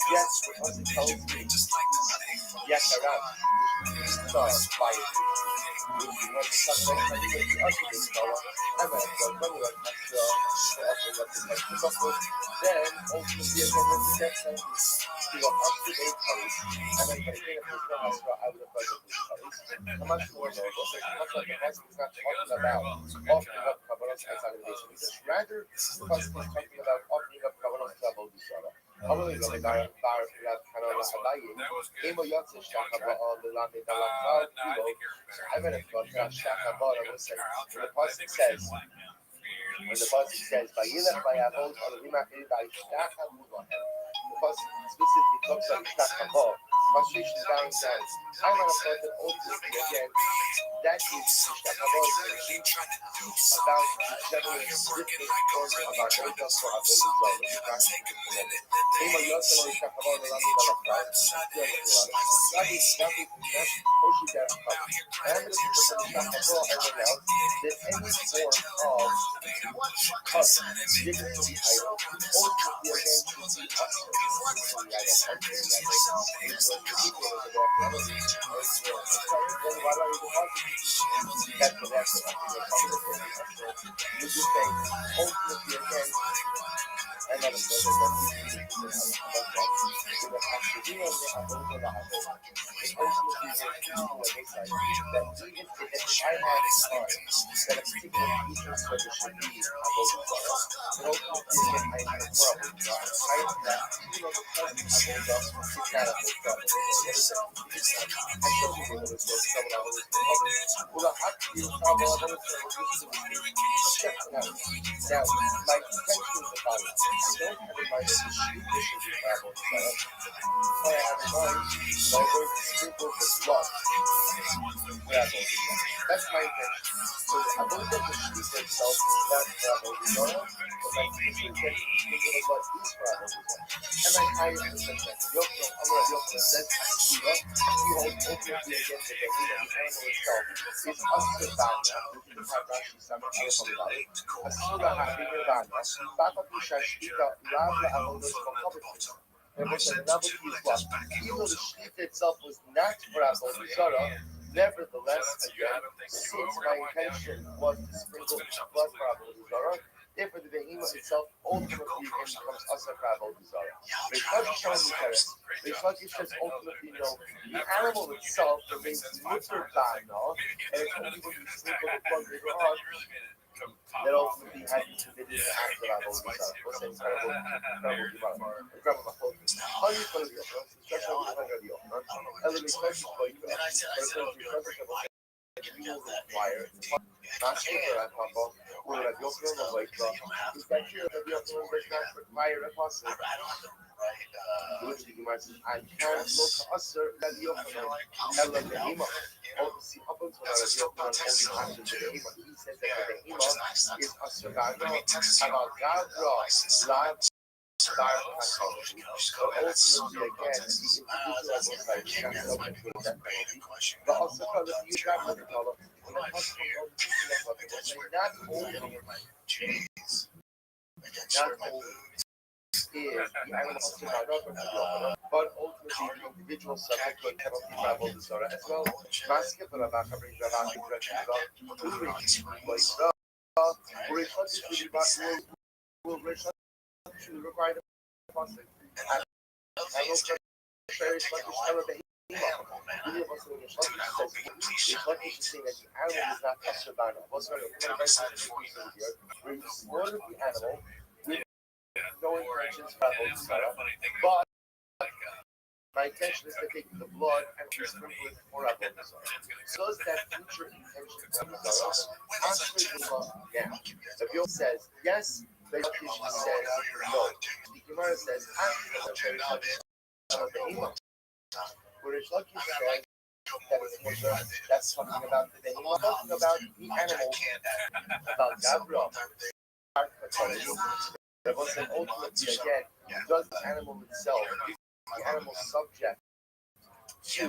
Yes, for us it tells me yes, around by it. Then ultimately again when we get to a up-to-date page, and then taking a physical hospital, I would have thought this page. I'm not sure though, much like the Pastor is not talking about offering up Kabbalah Asari, because rather the Pastor is talking about offering up Kabbalah Asari. Probably the bar Canada Abaye, Emo Yotze Shakaba on the Lame Dalakal, I read a book about Shakaba, I was saying, the Pastor says, when the Pastor says, Bayilach Bayavot, or the Rima by Shakabu, the Pastor specifically talks about Shakaba, frustration dying says, I want to put that ultimately again, that is Shakaba about the general different forms of our Avodah for Avodah Zarah. Emo Yotze Shakaba, the Lame Dalakal, Gabi, Oshi Dalakal, and the Shakaba, everyone else, that any form of cut given to the idol, ultimately again to the Now, my intention is about it. I don't have in mind that the street dishes is travel. I have in mind my word is sprinkled with blood. That's my intention. So I believe that the street itself is not travel, but my future intention is sprinkled with blood is travel. And my higher intention, Yokno, Amra Yokno, says, Akira, we hold ultimately against the animal itself is Asura, which is how Rashi summarizes it. Asura HaNirvana, Baba Pisha Shita, Rabla Avodos Kokobitis. And which the novelty is what? Even though the Shita itself was not for Avodah Zarah, nevertheless, again, since my intention was to sprinkle blood for Avodah Zarah, therefore the behemoth itself ultimately becomes Asura for Avodah Zarah. Reish says ultimately, the animal itself remains mutter bana, and it's only when you sprinkle the blood with your heart that ultimately had to be committed to act of Avodah Zarah. What's that incredible How do you put it? you will require masculine and papa, or Rabbi Yochanan of Vaikra, is that here Rabbi Yochanan does not require a pasuk. Which the Gemara says, I can't look to Usher Rabbi Yochanan Ella Behema. See, up until Rabbi Yochanan only acted the Behema. He says that the Behema is Usher Gavra, about Gavra, Lav, Star, Ultimately, again, the individual was like, but also for the future, not only is the animal but ultimately the individual subject could penalty travel the Torah as well. Maske for Rabbi brings Rabbi direction will require the pasuk. And I will cherish what is Torah. Many of us in the Shlokish says, Shlokish is saying that the animal is not Kashabana. What's very here? Where you slaughter the animal with no intentions for but my intention is to take the blood and to sprinkle it for Avodah Zarah. So is that future intention for Avodah Zarah? Actually, now, the Bill says yes. The Shlokish says no. The Gemara says actually, where the Shlokish says that it's mutter, that's talking about the Behemah, talking about the animal, about Gavra. That was an ultimately again, does the animal itself, the animal subject to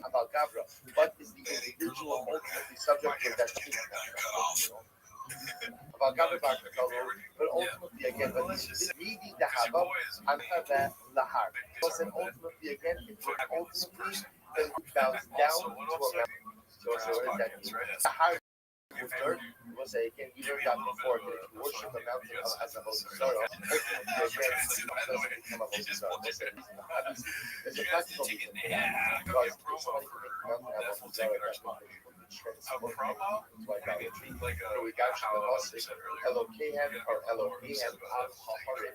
about Gavra, but is the individual ultimately subject to that about Gavra, but ultimately again, but this reading the Hava and Hava Lahar. Was an ultimately again, it would ultimately then bounce down to a mountain. So what does that mean? Lahar was again, we learned that before, that if you worship the mountain as a Avodah Zarah, ultimately again, it doesn't become a Avodah Zarah. There's a practical reason for that. Because if somebody can make the mountain have Avodah Zarah, that's not idolatry. We got the Mosik, Elokehem or Elokehem al Haharim,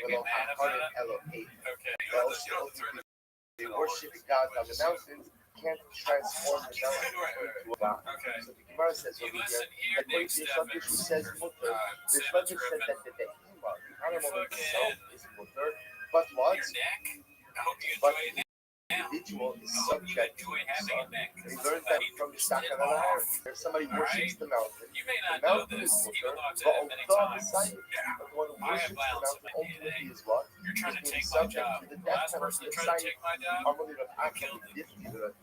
Elohaharim Elohim. They worship God on the mountains, can't transform the mountain into a God. So the Gemara says over here, according to the Shlokish, who says mutter, the Shlokish says that the Behemah, the animal itself, is mutter, but what? But the individual is subject to it. We learned that from the Shtakar al If somebody worships the mountain is mutter, but although the side, but the one who worships the mountain ultimately is what? Is being subject to the death penalty. The side, normally the action is different.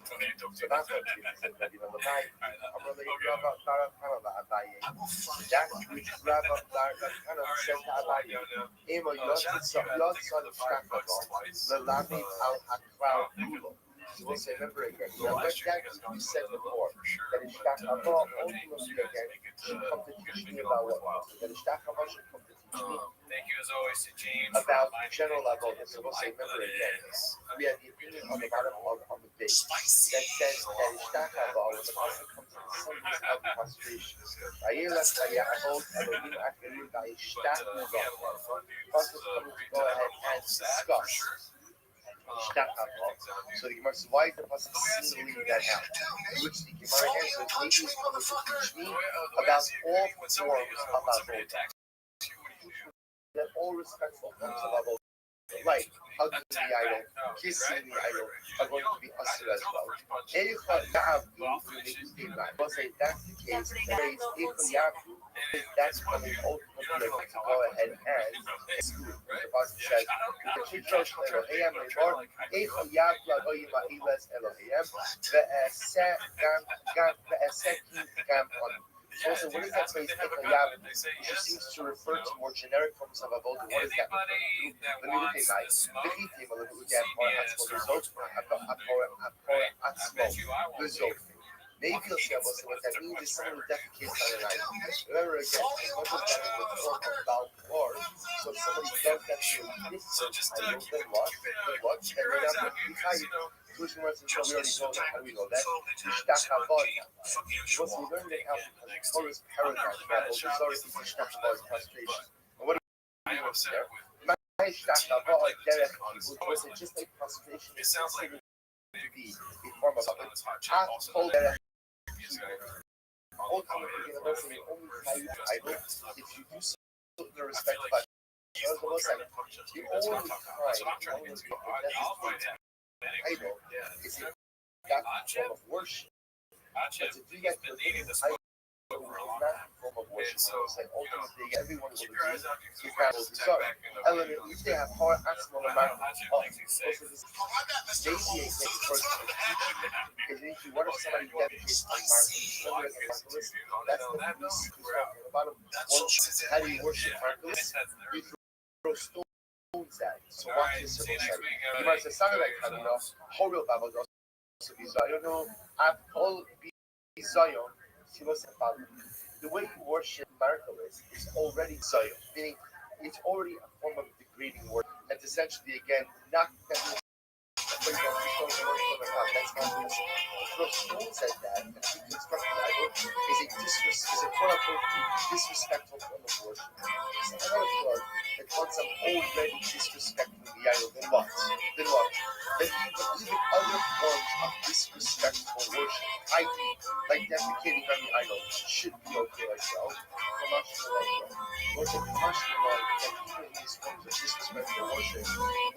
So that's what it is. That which Rabbi said to Abaye, Emo Yotzah the Lamid al Hakvar Kulo. So we'll say, remember again, now what that we said before, that Ishtachava ultimately again should come to teach me about what? That Ishtachava should come to teach me thank you as always to James about general level. So we'll say, remember again, we have the opinion on the bottom on the base that says that Ishtachava, when the person comes to the sentence of prostration, Vayilas Vayachot Elohim Acherim Vayishtachava, the person is coming to go ahead and discuss. So the Gemara says, why is the pasuk singling that out? Which the Gemara answers, maybe it's coming to teach me about all forms of avodah. That all respectful forms of avodah, like hugging the idol, kissing the idol, are going to be usher as well. We'll say that's the case. That's when we ultimately to go ahead and exclude. The pasuk says, also, what is that phrase? Which seems to refer to more generic forms of avodah. What is that? Let me look at it. Maybe you'll see what that means is someone who defecates on an idol. Remember again, as much as that is the form of bowel or so if somebody does that to a different idol, then what? And they're not going to be tired. Which words is we already know that. How do we know that? Ishtachavota. Once we learned it out, because the Torah's paragraph, that Avodah Zarah is Ishtachavot's prostration. And what do we do there? Ishtachavot derech kibud. Was it just like prostration? It sounds like to be a form of it. ultimately, you know, those are the only kind of idol. If you do so in the respect of God, the only time one was idol is in that form of worship. But to do that to the idol is not a form of worship. So it's like ultimately everyone will agree is that will be sorry. Element, if they have hard asthma or maybe against person because if you what if somebody dedicates to Marcus, that's the least about how do you worship Marcus? You throw stones at it. So watch this. You might say something like Horrible Bible also be Zion. No, I've all be Zion. She was about the way you worship Marcus is already Zion, meaning it's already a form of degrading worship. And essentially, again, not that that's not this. Throw stones at that and reconstruct the idol is a quote unquote disrespectful form of worship. So I want to start that once I'm already disrespecting the idol, then what? Then what? Then even other forms of disrespectful worship, i.e., like defecating on the idol, should be okay as well. I'm not sure like that. Worship partially like that even these forms of disrespectful worship,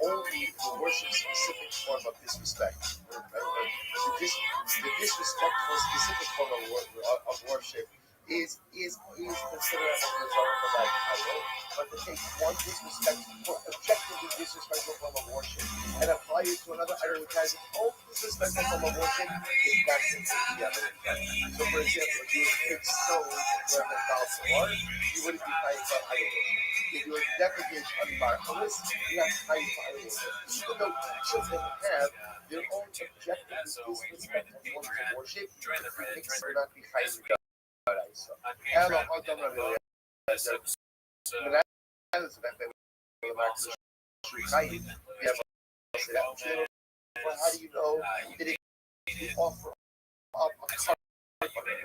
only the worship specific form of disrespect. The disrespectful specific form of worship is considered as a result of that idol. But to take one disrespectful, objectively disrespectful form of worship and apply it to another idol which has its own disrespectful form of worship is not considered the other. So for example, if you were to take stone and burn the vows of water, you wouldn't be high for idol worship. If you were to defecate on Marcus, you have high for idol worship. Even though each of them have their own objectively disrespectful forms of worship, the mix will not be high in God. So, hello, how come I really how do you know that it offer up a cut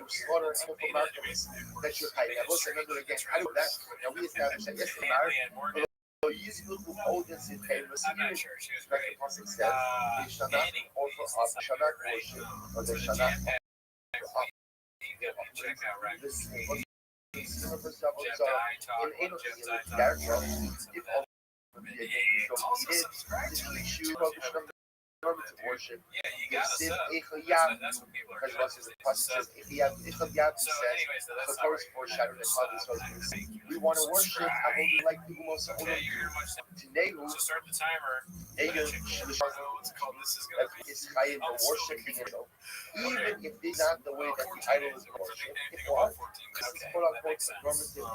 slaughter for Marcus that you're hiding? I will say another again. How do that? Now we established that yes, they married. So use good audience in favor of like the Pasuk says, they shall not offer up, shall not worship, or they shall not offer up. This is normative worship. That's what people are doing. So Torah's foreshadowing we want to worship like the Umos to start the timer. It's called This Is Gonna Be worshiping it. Even if this is not the way that the idol is worshipped, it was. This is quote unquote normative.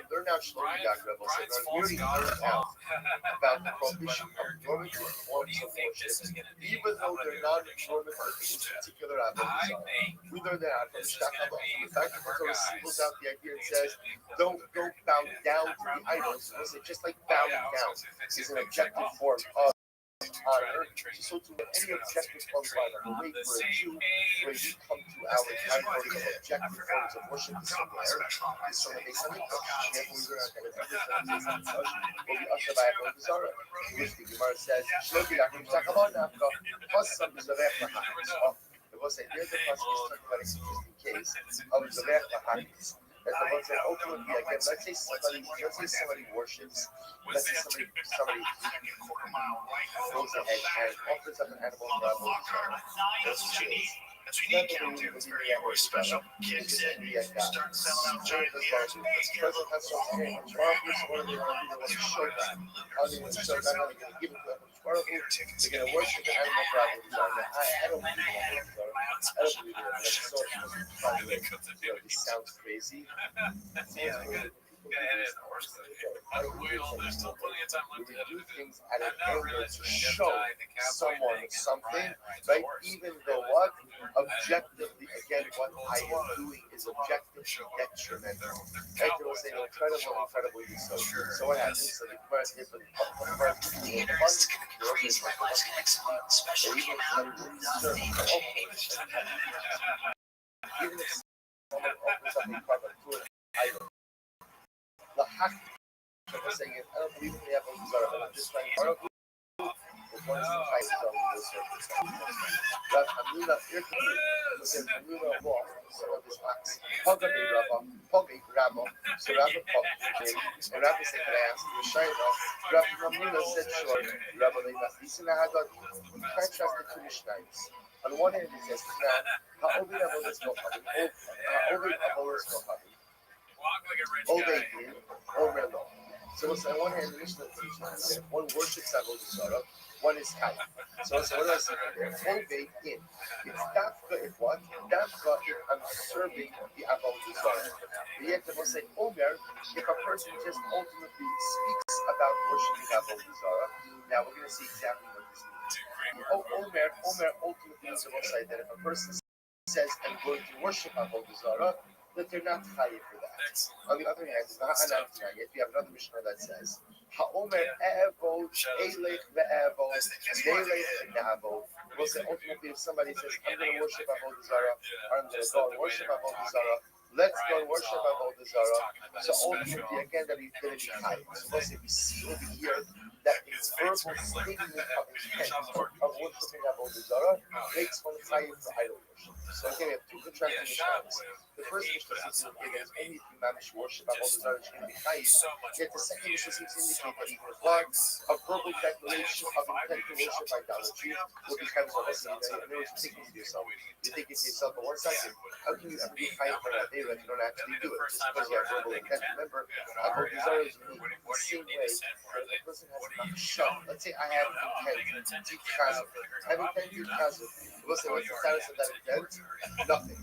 They're not showing that level, so they're really learning out about the prohibition of normative forms of worship, even though they're not normative in this particular avenue. We learned that from Shakaba. The fact that the Torah singles out the idea and says, don't bow down to the idols. It just like bowing down is an objective form of honor. So to any objective form of honor, the way for a Jew, when you come to our category of objective forms of worship is somewhere, is someone makes something which the Gemara says, it was a here's the talking about an interesting case of Zavech Lahakis. That the ones that ultimately, again, let's say somebody worships, let's say somebody goes ahead and offers up an animal to God. That's what you need. That's what you need count to. It's very special. Kicks in, start selling out giant beers. They're going to worship the animal God. I don't believe in that. This sounds crazy. Yeah, good. We do things out of anger to show someone something, right? Even though what? Objectively, again, what I am doing is objectively detrimental. Right? There was an incredible use of. So what happens? So the first different the interest increase my life's gonna explode, especially now. Even if someone opens up a product to an item. The hack, I'm saying it, I don't believe in the Apple Desire, but I'm just trying to one is the type of those circumstances. Rav Hamina Irkani was in Hamina law, some of his acts. Pogami Ramo, so Rabbi Pogami, and Rabbi said, can I ask you a shayla? Rabbi Hamina said, sure. Rabbi Leimachlisina Hadad, we contrast the two Mishnayos. On one hand, it says, now, Ha'ovid Avodas Mochavi, Ha'ovid Avodas Mochavi, Oveid Omer Lo. So on one hand, the Mishnah teaches that if one worships Avodah Zarah, one is Chai. So what do I say there? Oveid in. It's dafka if what? Dafka if I'm serving the Avodah Zarah. But yet they will say Omer if a person just ultimately speaks about worshiping Avodah Zarah. Now we're going to see exactly what this means. Omer ultimately means say that if a person says I'm going to worship Avodah Zarah, that they're not chayiv for that. On the other hand, if you have another Mishnah that says Ha'omer e'evod eilech ve'evod neilech ve'evod, we'll say ultimately if somebody says I'm going to worship Avodah Zarah, or I'm going to go and worship Avodah Zarah, let's go and worship Avodah Zarah. So ultimately again that he's going to be chayiv. So we'll say we see over here that it's verbal statement of intent of worshiping Avodah Zarah makes one chayiv for idol worship. So again we have two contrasting Mishnahs. The first Mishnah seems to indicate that only if you manage to worship Avodah Zarah is going to be chayiv. Yet the second Mishnah seems to indicate that even if a verbal declaration of intent to worship idolatry will be chayiv. So listen, in other words, you're thinking to yourself, but 1 second, how can you ever be chayiv for that day if you don't actually do it? Just because you have verbal intent. Remember, Avodah Zarah is unique in the same way that if a person has a machshava. Let's say I have intent to chazuk. I have intent to chazuk. We'll say what's the status of that intent? Nothing.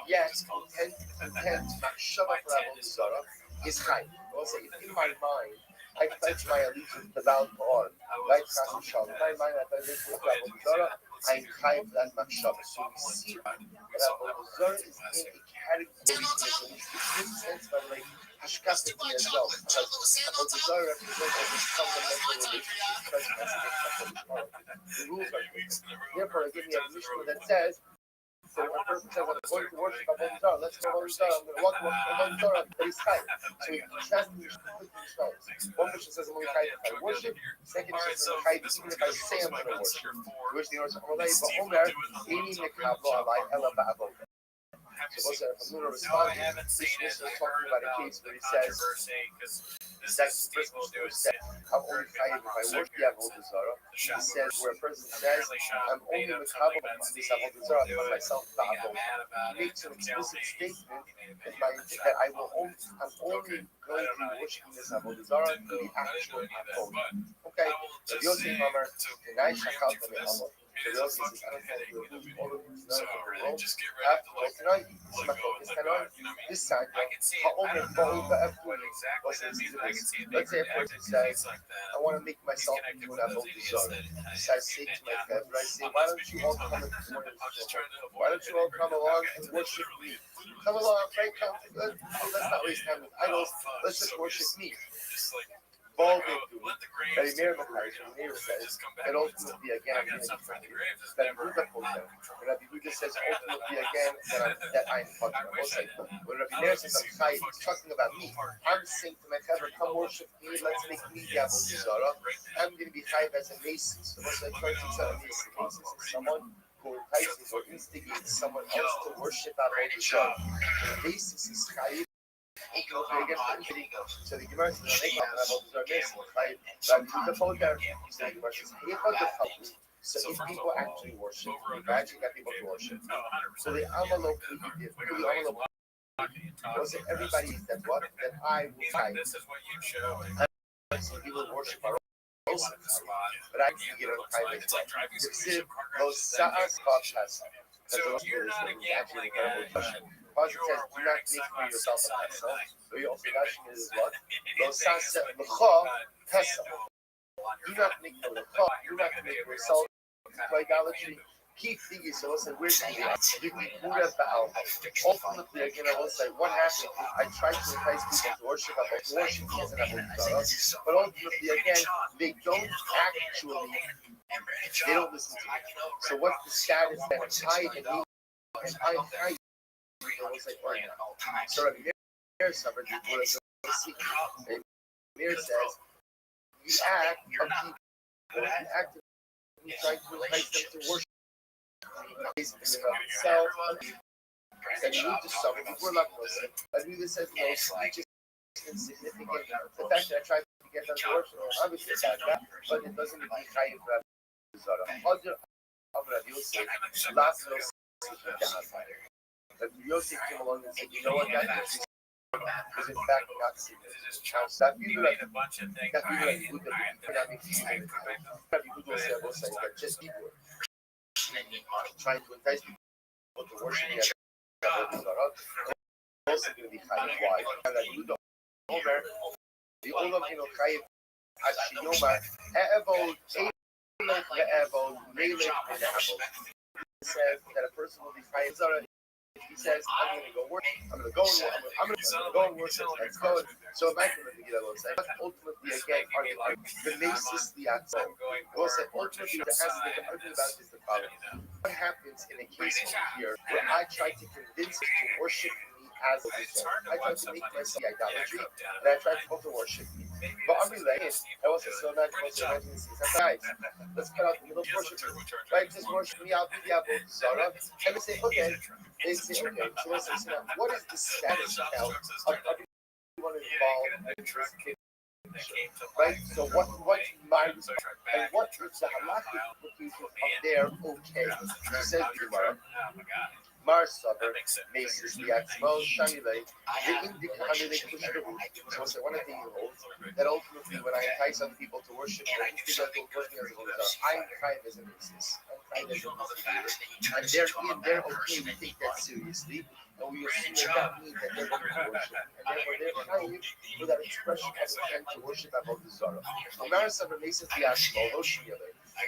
Yes, intent, machshava for Avodah Zarah is chayiv. We'll say if in my mind I pledge my allegiance to Baal Pa'or, right? In my mind I pledge allegiance to Avodah Zarah, I'm chayiv that machshava. So we see that Avodah Zarah is in a category in this sense, but like Hashkafah as well, because Avodah Zarah represents this fundamental relationship present the rules are different. Therefore, again, we have a Mishnah that says, so when a person says, I'm going to worship Avodah Zarah, let's go Avodah Zarah, I'm going to walk Avodah Zarah, but he's chayiv. So we contrast the Mishnah with the Mishnah. One Mishnah says, I'm going to chayiv if I worship. Second Mishnah says, I'm chayiv even if I say I'm going to worship. Which the Lord says, Omer, Eini Mekablo Alai Ela Ba'avodah. So what's that? If I'm going to respond, this Mishnah is talking about a case where he says, I'm only chayiv if I worship the Avodah Zarah. He says, where a person says, I'm only mekabel this Avodah Zarah for myself, he makes an explicit statement that I'm only going to be worshiping this Avodah Zarah to the actual Avodah. Okay, so Yosef Amar, Tenai Shakal Tamei Amor. So Yosef says, I don't have to remove all of these knowledge of the world. This time, Ha'omer Ba'u Ba'afuni. Let's say a person says, I want to make myself into an Avodah Zarah. So I say to my friend, I say, why don't you all come and why don't you all come along and worship me? Come along, right? Let's not waste time with idols. Let's just worship me. Ball Rabbi Meir says that ultimately again that Rabbi Huda says ultimately again that I'm functional. When Rabbi Meir says I'm chayiv, he's talking about me. I'm saying to my father, come worship me, let's make me the Avodah Zarah. I'm going to be chayiv as a mason. So what's that context of a mason? Mason is someone who entices or instigates someone else to worship Avodah Zarah. The basis is chayiv. So the Gemara says, so if people actually worship, imagine that people to worship. So the envelope was everybody that what? That I will fight. We will worship our own, but I can get on private. Those Sa'as Bachas. Pasuk says, do not make for yourself a pesach. So your obligation is what? Do not make for lecha. Do not make for yourself for idolatry. Keep thinking. So listen, where's the ultimately, again, I will say, what happens is I try to entice people to worship me as an Avodah Zarah, but ultimately, again, they don't listen to me. So what's the status that I hide? So Rabbi Meir suffered Rabbi Meir says, the act of or actively trying to entice them to worship self and move to something before Laknosa. As we just said, speech is insignificant. The fact that I tried to get them to worship, obviously about that, but it doesn't mean Chayiv Rabbi Zara. Other Rabbi Yosef, last no but Yosef came along and said, you know what, that is in fact not significant. That you like a bunch of things. That you like Rabbi Yehuda said, that just people trying to entice people to worship the also going to be Chayiv. Why? Rabbi Yehuda Omer, the Olam Chayiv Ashiyoma E'evod Eilech Ve'evod Melech Ve'evod. It says that a person will be Chayiv Zara. He says, I'm going to go work. I'm going to go and work. I'm going to go and work. Let's go. So if I can get a little say, but ultimately, again, the basis, the answer. We'll say, ultimately, the answer that the argument about is the following. What happens in a case here where I try to convince you to worship me as a result? I try to make myself idolatry, and I try to worship me. But I'm related. I also so not supposed to imagine this. Guys, let's cut out the middle portion. Right? Just worship me. I'll be the Avodah Zarah. And they say, okay. They say, okay, so let's say, now, what is the status now of everyone involved in this kingdom? Right? So what my and what is the halakhic implication of their okay? He says Gemara. Mar Saber, Maces, the Atzmo, Shamile, the Indica Hamile Kushtaru. So one of the holds that ultimately when I entice other people to worship me, I'm kind as a basis. And they're okay, we take that seriously. And we assume that means that they're going to worship. And therefore they're kind for that expression of intent to worship Avodah Zarah. Mar Saber, Maces, the Atzmo, Shamile.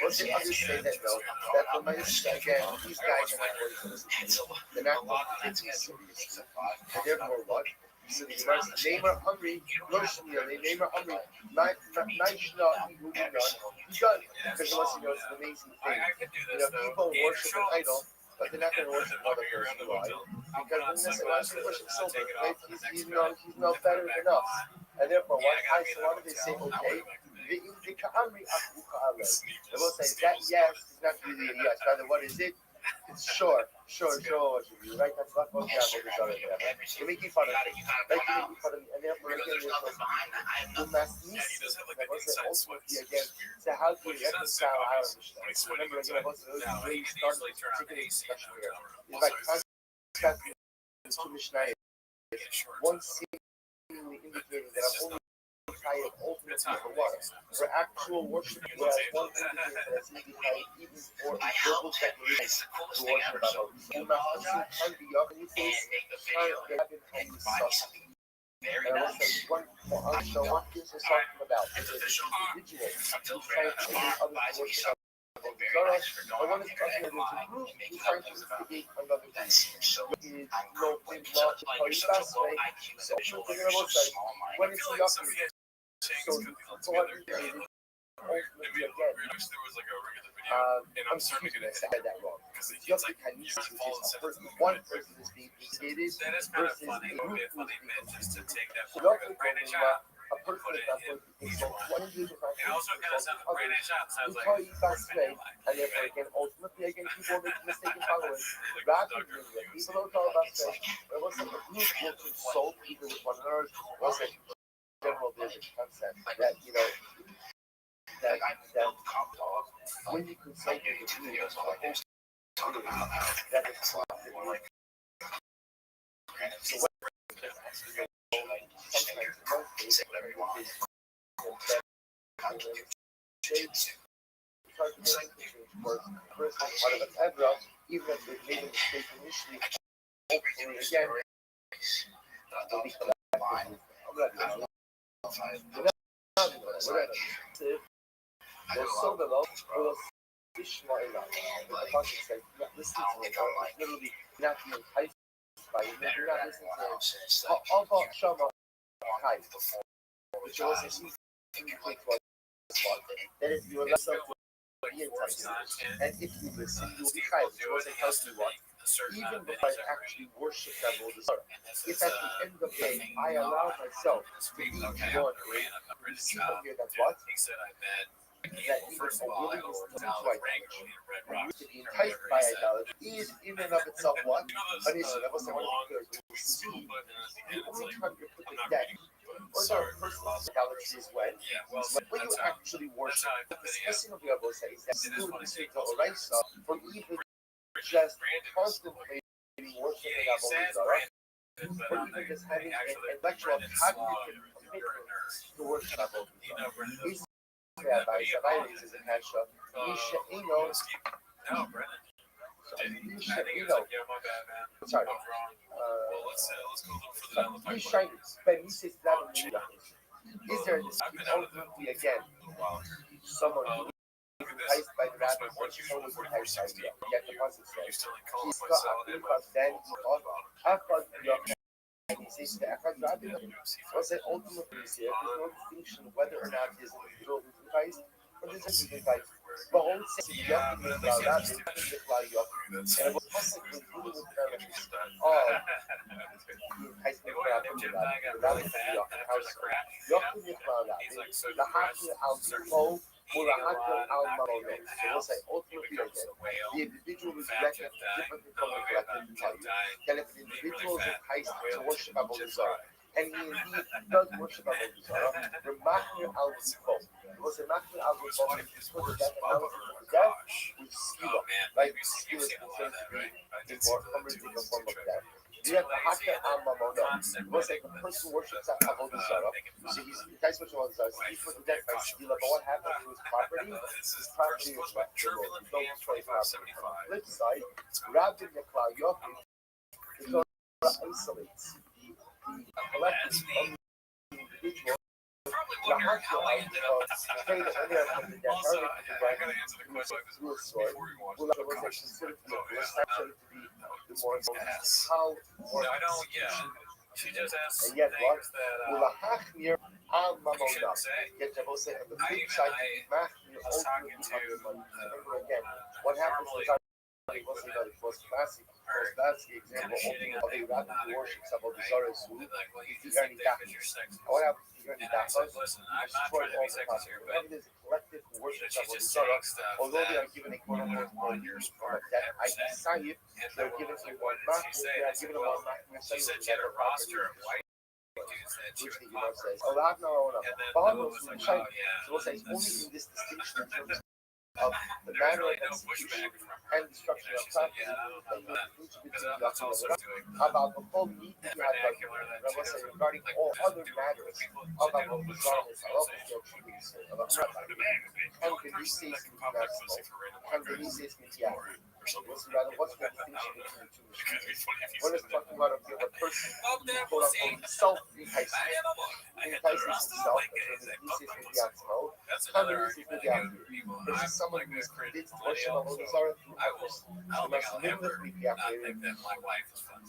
Once the others say that though, that the mice, again, these guys are not going to listen. They're not going to take it seriously. And therefore what? So the Gemara says, name are hungry, nourishing you, they name are hungry, nice not eating, be done. Because unless you know it's an amazing thing. People worship an idol, but they're not going to worship another person. Why? Because when they say, why should we worship silver? He's no better than us. And therefore, why do they say, okay? They will say that yes is not really a yes. Rather, what is it? It's sure. Right? That's not what we have. You're making fun of me. Right? You're making fun of me. And therefore, again, you must ultimately again. So how do we reconcile our understanding? Remember, again, where you started this particular discussion here. It's like contrasting to Mishnah. One seemingly indicating that I'm only ultimately for what? For actual worship, whereas one indicates that it's even for a verbal declaration to worship about. And can be up in this case, they have been highly suspect. And I will say one more so what this is talking about is an individual who's trying to make others worship Zara, I want to talk about a group who's trying to instigate another group. Is no in law to call you fast way. So when it's a young so I'm sorry I said that wrong. One person is being instigated versus a group who is being instigated. So a person is not going to insult one individual who call you fast way, and therefore again ultimately people make mistaken followers. Rather than people don't call fast way, but what's a group will consult either with one another or general vision concept that that when you consult with the group, that is so what even if they made a mistake initially, hopefully again, they'll be fine. So below, the context says, not listen to it, or literally not be enticed by it, you're not listening to it. Alba Shama Kai, which was a huge that if you allow yourself to be enticed, and if you listen, you will be Kai, which was a healthy one. Even before I actually worship that Avodah Zarah, if at the end of the day I allow myself to be drawn in, you see from here that what? that even First a of all, I willingness to overvalued enjoy regularly in Red Rock. to be enticed by idolatry is in and of itself what? An issue. That was the one long thing we school see. book, and at the The end, it's only like, time you put I'm the not death reading the book. or the Sorry. person's idolatry is when Yeah, well, when you that's how. actually That's worship. how I The did it. missing of the Rabbi says that It is still funny is seeing the those Oraisa from even just contemplating worshiping He Avodah says Zarah, Brandon, but or I'm even just like, having an actually, intellectual Brandon's cognitive you're a commitment nerd. to worship Avodah You Zarah. know Brandon He's doesn't. Rabbi Savaitis is a kasha. Misha Eno. No, Brendan. Misha I think it was Eno. like, yeah, my bad, man. Sorry. I was wrong. Well, let's go a little further down the Misha pipeline. Ben Mises is there this I've been out of the ultimately again wow. someone who Look is at this. enticed by the That's rabbi, my or someone who is enticed by 4460. the yet the pasuk Are you says still in column he's myself got and because then he thought Afad Yochanan, and he says the Echad Rabbi was that ultimately you see it, there's no distinction whether or not his individual is enticed or the is enticed. But all says Yochanan is Rabbi, Yochanan Yochanan, and it was possibly dealing with them of the enticement for Rabbi, the Rabbi from the Yochanan household. Yochanan Yochanan, the Hachir al Bifo, Murahakir al Mamono. So we'll say ultimately again, the individual is reckoned differently from the collective entirety. That if an individual is enticed to worship Avodah Zarah, and he indeed does worship Avodah Zarah, Remachir al Bifo. It was a Machir al Bifo for the death, announcing the death with skill. Like skill is considered to be a more humiliating form of death. We have the Hakir al Mamono. It was like a person worships Avodah Zarah, so he's enticed with Avodah Zarah, so he put to death by skill. But what happens to his property? His property is left to the Lord. Don't destroy property. On the flip side, Rabbi Nekla Yochid, the Torah isolates the collective from the individual. The Hakir al Bifo, say that when they are put to death, Also, are I they gotta put answer the to question death through a sword? Will that was considered to be a bliss, actually to be the more how more I know, yeah. She just asked and yet what? things that Ulahachmir al you Mamona. shouldn't say. Yet Jabose on the I flip even- side, I Machmir was talking ultimately to, becomes the money. Remember again, what happens normally, is the most classic example of a rabbi who worships Avodah Zarah is who? like, well, you Is the just think Ernie that because you're Dachas. sexist. And what happens to the Ernie And I said, Dachas? listen, I'm not Destroy trying to all be the sexist concept. here, but Whenever there's a collective who worships she's Avodah just Zarah, saying stuff although they that are given a you quote wouldn't unquote want more your from a smart death ever ID say. Sayyid, And they're then given I was to like, one what did she Machmir, say? they I are said, given a well, one Machmir she said she had a roster of white dudes that she which would the Imam cover. says. Allah no, And then Bahama Noah was was like, Shai. oh, yeah. So we'll say only that's- in this distinction in terms of the There's manner really of no execution pushback from her. and destruction You know, of she said, property yeah, I don't that know you that. distinction Because between that's Yachid also and doing about the whole need the to have vernacular that Rabbi she say doesn't regarding like all to other do matters with people of to do Avodah with Zarah themselves, and you know what I'm Halachos saying? that should be said about So, Rabbi. the only person Kanises that can pop that pussy for random white guys Kanises or Mitiyah. something. What's rather what's the distinction between the two It's kind of machines? funny if you One said is that. talking about a person Oh, who quote unquote self entices. Entices himself as Kanises Mitiyah. That's another Kanises argument I Mitiyah. give people. Versus I'm someone like who a is cringe convinced to worship millennial, Avodah so Zarah through I will. I don't think I'll ever not think that my wife is funny.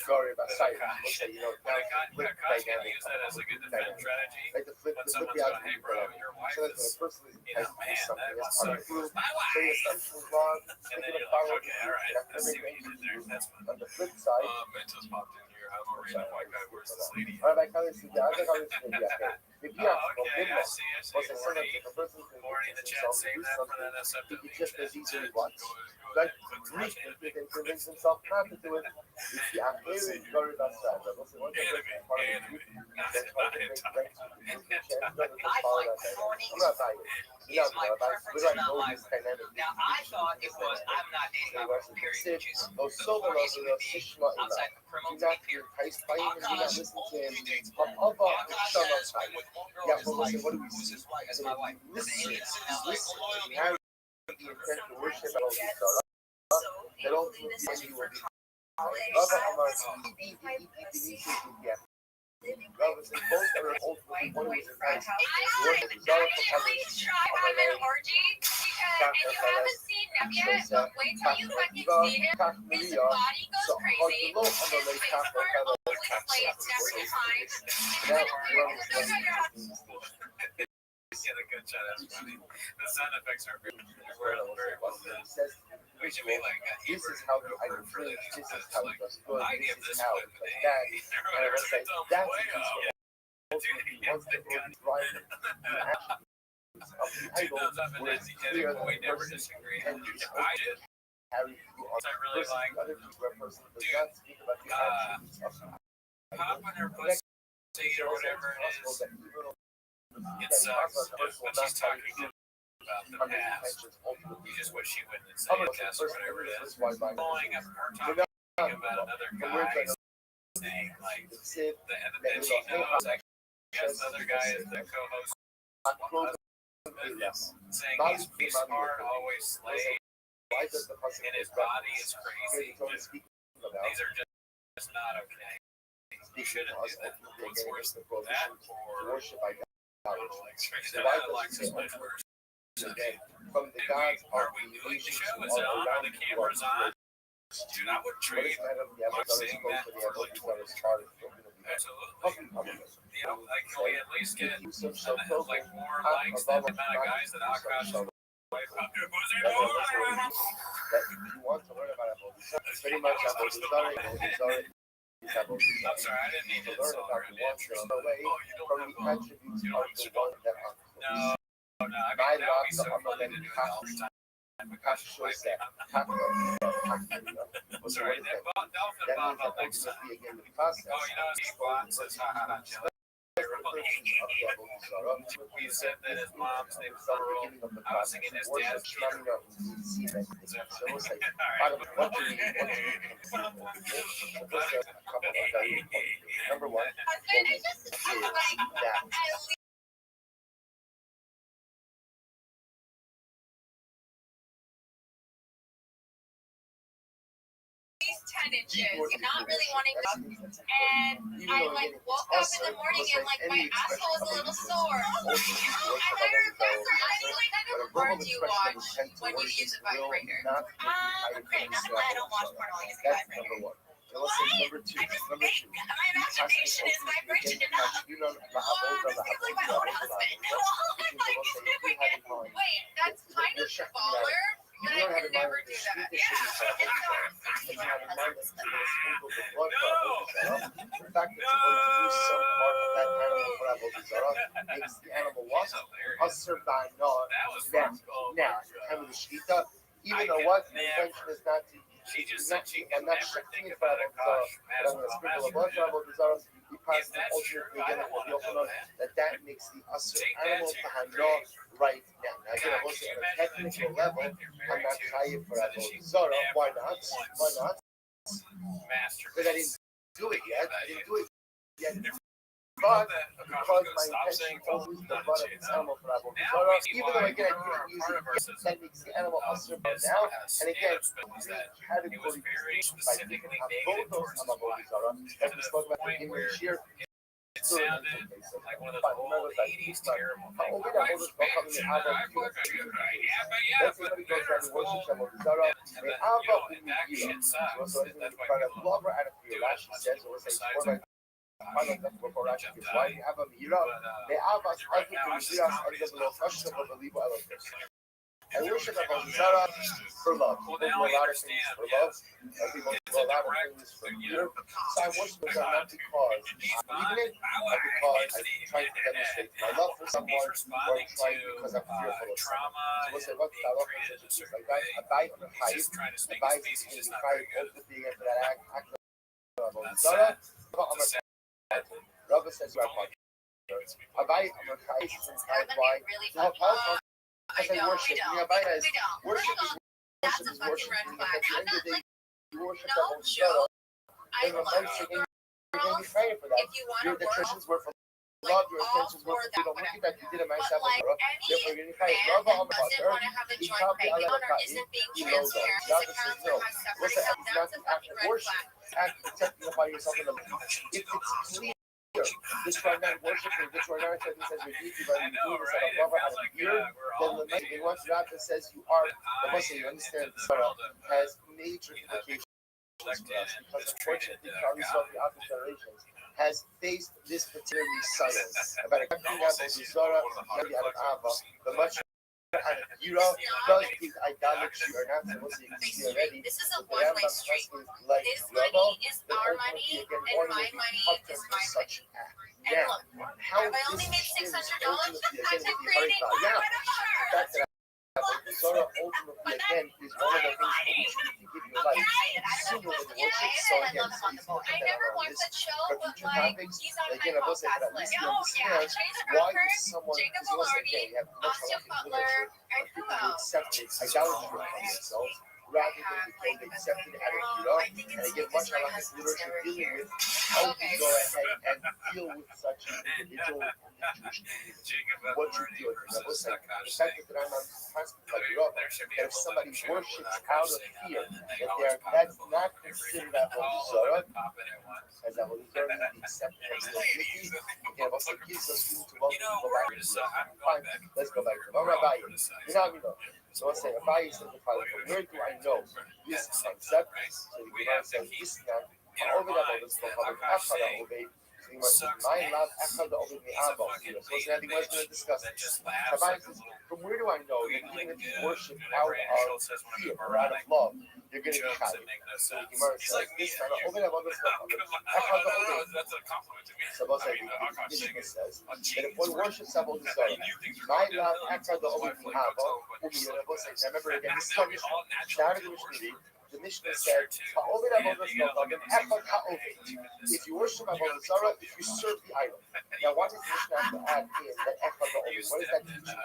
Sorry about sorry. We'll say, now But flip Akash can dynamic. use that as a good defense strategy. Like the flip When someone's reality going, hey of bro, dynamic. your wife So that when a is, person is you know, enticed to do man, something that as must part of suck. the group, My so wife. the assumption is wrong, And they're then going to you're follow like, the okay, group. all right, That's let's see every what you did there. That's fine. On the flip side, Mentos popped in here. I'm a random white guy. Where's this lady? ahora vai cada vez que ya haga cada vez que ya haga. Me Oh, piace, okay, I see. Você sabe Morning, que a person can morning in the chat, himself to save do that for something that SFW he just chat. as easily Go wants. ahead, Like click the Greek, chat. he can convince himself not to do it. It's the Achir very outside. Você one thing that's part of the group. That's why they make ranks with the group and chance to follow that dynamic. I'm not buying it. Is my preference We're not not my this dynamic. Now I thought it was I'm not dating my wife, period, which is No the solo corniest of human the being Sishma outside the criminal do to me, not be period. enticed by him and do not Akash listen to him. only dates Above all, Akash some has outside. been with one girl Yeah, his but life, listen, what do we who's see? his wife, is So my wife. listen, Now, listen, loyalty. you have the intent to worship Avodah Zarah. That ultimately you will be. Rabbi Amar, Rabbi says both are ultimately one who is enticed. Please try if I'm in an orgy because if you haven't seen Nebia, wait till you fucking see him. His body goes crazy. His face are always inflated every time. And I don't care because those are your Yeah, the gunshot is funny. The sound effects are very well done. We should be like a This Hebrew is how I for drink, this. this is how it does good, I this give is this how one it an does A. that. And I was like, that's Way up. the ultimate ones that will drive it. idol, thumbs up and where that's it's the clear other that we the never person disagree. can be If I did, carried through on I really versus like the other people where a person does not speak about the attributes of the popping her pussy or whatever it is. It sucks when she's talking about the past. You just wish she wouldn't say it, Tess, or whatever it is. Blowing up her talking about another guy saying like and then she knows I guess the other guy is the co-host saying he's smart, always slayed, and his body is crazy. These are just not okay. You shouldn't do that. What's worse than that or Alexis much worse. From the gods Are we doing the show? Is it on? Are the cameras on? Do not would trade. I'm saying that for like 20 Absolutely. You know, like, can we at least get like more likes than the amount of guys that Akash is that you want to learn about pretty much I'm sorry, I didn't mean to learn about the ones that are away from the attributes of the ones that are close. No, I mean, that would be so funny to do it all the time. Akash shows that Sorry, that dolphin bought my big son. ultimately again the process. Oh, you know, he squats says, ha ha ha, jelly. We said that his mom's name was Earl. I was thinking his dad's Peter. Number one, that 10 inches, not really wanting to. And I like woke up in the morning and like my asshole was a little sore. And I remember what kind of porn do you watch when you use a vibrator? Okay, not why I don't watch porn while using a vibrator. Number two. My imagination is vibration enough. It's like my own husband. Wait, that's kind of baller. But I could never do that. Yeah. The fact that you're going to use some part of that animal makes the animal what? Usher by not. Now, having the shita, even though what the intention is not to. She just said she I'm can not never shifting think it, but about a I'm gosh, going to sprinkle a bunch of Zara. He passes the that's ultimate true, I again don't with wanna know Yochanan that makes the usher Take that animal to your tahana right now. Now, again, I'm God, also can you at a imagine the technical chick level. you're I'm married not to chayiv for so that Avodah she Zara. never Why not? once Why not? master Because I didn't do it yet. I didn't do it yet. But But because my intention is always the butt of this animal for Avodah Zara, even though again I didn't use it, that makes the animal usher by now. And again, three categories by different avodos of Avodah Zara that we spoke about in the year. it sounded like one of those old 80s terrible things. My wife's bitch, and I fuck her. Yeah, but better school. And then, and that shit sucks. That's why people do it as much as besides it. I worship Avodah Zara for love. Well, People do now a we lot of things understand. for Yeah. love. People do a lot of things for you. So I worship God not because I believe in it, but because I'm trying to demonstrate my love for someone, or I'm trying because I'm fearful of someone. So what's it? What's that? Like that? A bite on a pipe. A bite is going to be fired both with being for that act of Avodah Zara. Rabbi says you are part. A bite on a pipe is inspired by no power. I don't. Worship. We Worship is That's a fucking worship. red flag. I'm not like, You worship no Avodah joke. I Zara. love You're going to be praying for that. if you want Your to work, intentions were for like, love. Your all intentions were for for that, freedom. Look at that. You did it but myself. like Therefore, any you're going to pray. man Love that on the doesn't want to have the joint bank account or isn't being transparent, his accounts or has separate accounts, that's a fucking red flag. Act protecting upon yourself in the if it's clear. This right now worshiping, this right now says redeemed you by I know, this right? out of love It out feels of like fear. we're Then all the next thing dating. once God that says you are the I Muslim, you into understand the Sarah world of has major implications for us LinkedIn and because mistreated unfortunately Charlie God. Saw the other generations has faced this particular silence about accepting Avodah Zara, maybe out of Ava, but much out of Yira does think idolatry or not supposed to exist already. This is a But the one-way street. like His Rabbi, money is then our ultimately money, again and one my will be money puffed is for my such money. act. And Now, look, how Rabbi only this made spins $600. ultimately I'm again would be creating very art valuable. for The fact that the Zora ultimately again is one of the things that we should to give your life sooner than worship. So again, so you can put that on our list for future topics. Again, I will say that at least you understand why is someone, because you also again, you have much halachic literature of people who accepted idolatry from themselves rather than became accepted out of Europe. And again, much halachic literature dealing with how to go ahead and deal with such an individual in the Jewish community. What you do, and I will say, the fact that I'm on constantly like Europe, that if somebody worships out of fear, that that's not considered a Zara, as a Zara means the acceptance of the unity. Again, it also gives us room to welcome people back to Europe. Fine, let's go back to Rabbi. So I'll say, Rabbi says the following: where do I know this concept? So the Gemara says, this now, over that moment, so my love, Echad Ovid Me'abo. So it's nothing we're going to discuss. Rabbi says, from where do I know that even if you worship out of fear or out of love, you're going to be chayiv? So the Gemara says, this time, over that moment, Echad Ovid. So both sides, the says that if one worships Avodah Zarah, my love, Echad Ovid Me'abo, remember again, this is our Mishnah. Down in the Mishnah, the Mishnah said, if you worship Avodah Zarah, if you serve the idol. Now, what does the Mishnah have to add in that Echad Ovid? What does that teach you?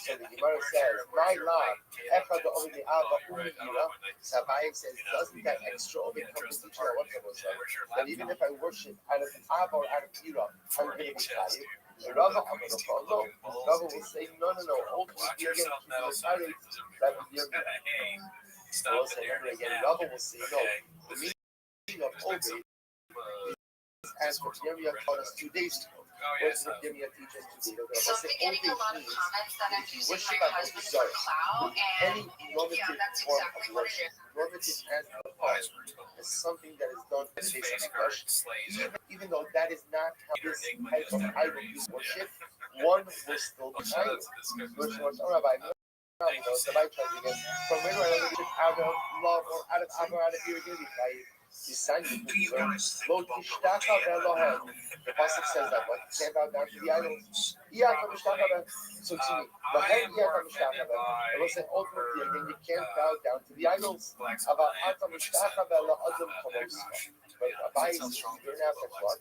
So the Gemara says, my love, Echad Ovid Me'abo, Rabbi says, doesn't that extra Ovid come to teach you what Avodah Zarah? That even if I worship out of Ava or out of Ira, I'm going to be chayiv. Rava will say, no. Ultimately, again, that would be a so we'll say again, Rava will say, no. The meaning of Ovid is as what Yemia taught us 2 days ago. What did Yemia teach us 2 days ago? So I've been getting a lot of comments that I'm using my husband for clout, any and normative that's form exactly of what it worship, is. normative as the part is something that is done in the face of flesh, even though that is not how this type of idol is worship, one will still be idol. Which was, Rabbi, Rabbi tries again. From where do I know out of love or out of ava or out of fear? The pasuk says that what can't bow down to the idols. So to me, it was an ultimately again you can't bow down to the idols. But Rabbi says you're not what?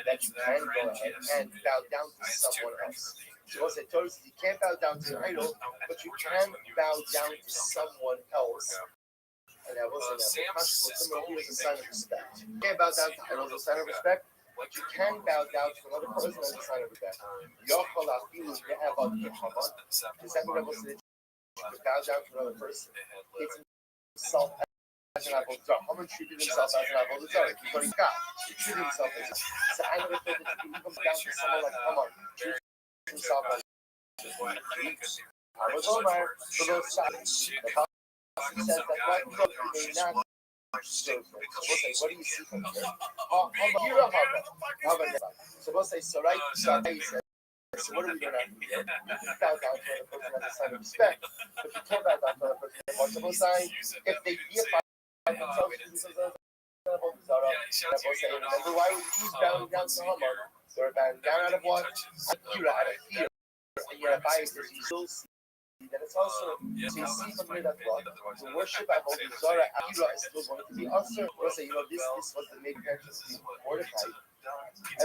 That you can go ahead and bow down to someone else. So also Torah says you can't bow down to an idol, but you can bow down to someone else. And I will say that similar is a sign of respect. You can't bow down to idols as a sign of respect, but you can bow down to another person as a sign of respect. Yochel afilu be'avad Muhammad. Does that mean that you could bow down to another person? It's himself as an apple jar. Haman treated himself as an apple jar. He's already got. He treated himself as a. So I never thought that you can even bow down to someone like Haman. Treat himself as I was Omar for both sides. He says that right now you may not serve him. So we'll say, what do you see from here? You're a Haman. So we'll say, so right, so he says, so what are we going to do here? You can bow down to another person as a sign of respect, but you can't bow down to another person as a possible sign. If they deify themselves, remember why he's bowing down to Haman? They're bowing down out of what? Out of fear. And yet, Rabbi says you still see that it's also, so you see from here that what? The worship of Avodah Zarah, Akira is still going to be usher. We'll say, this was the main character of Mordecai.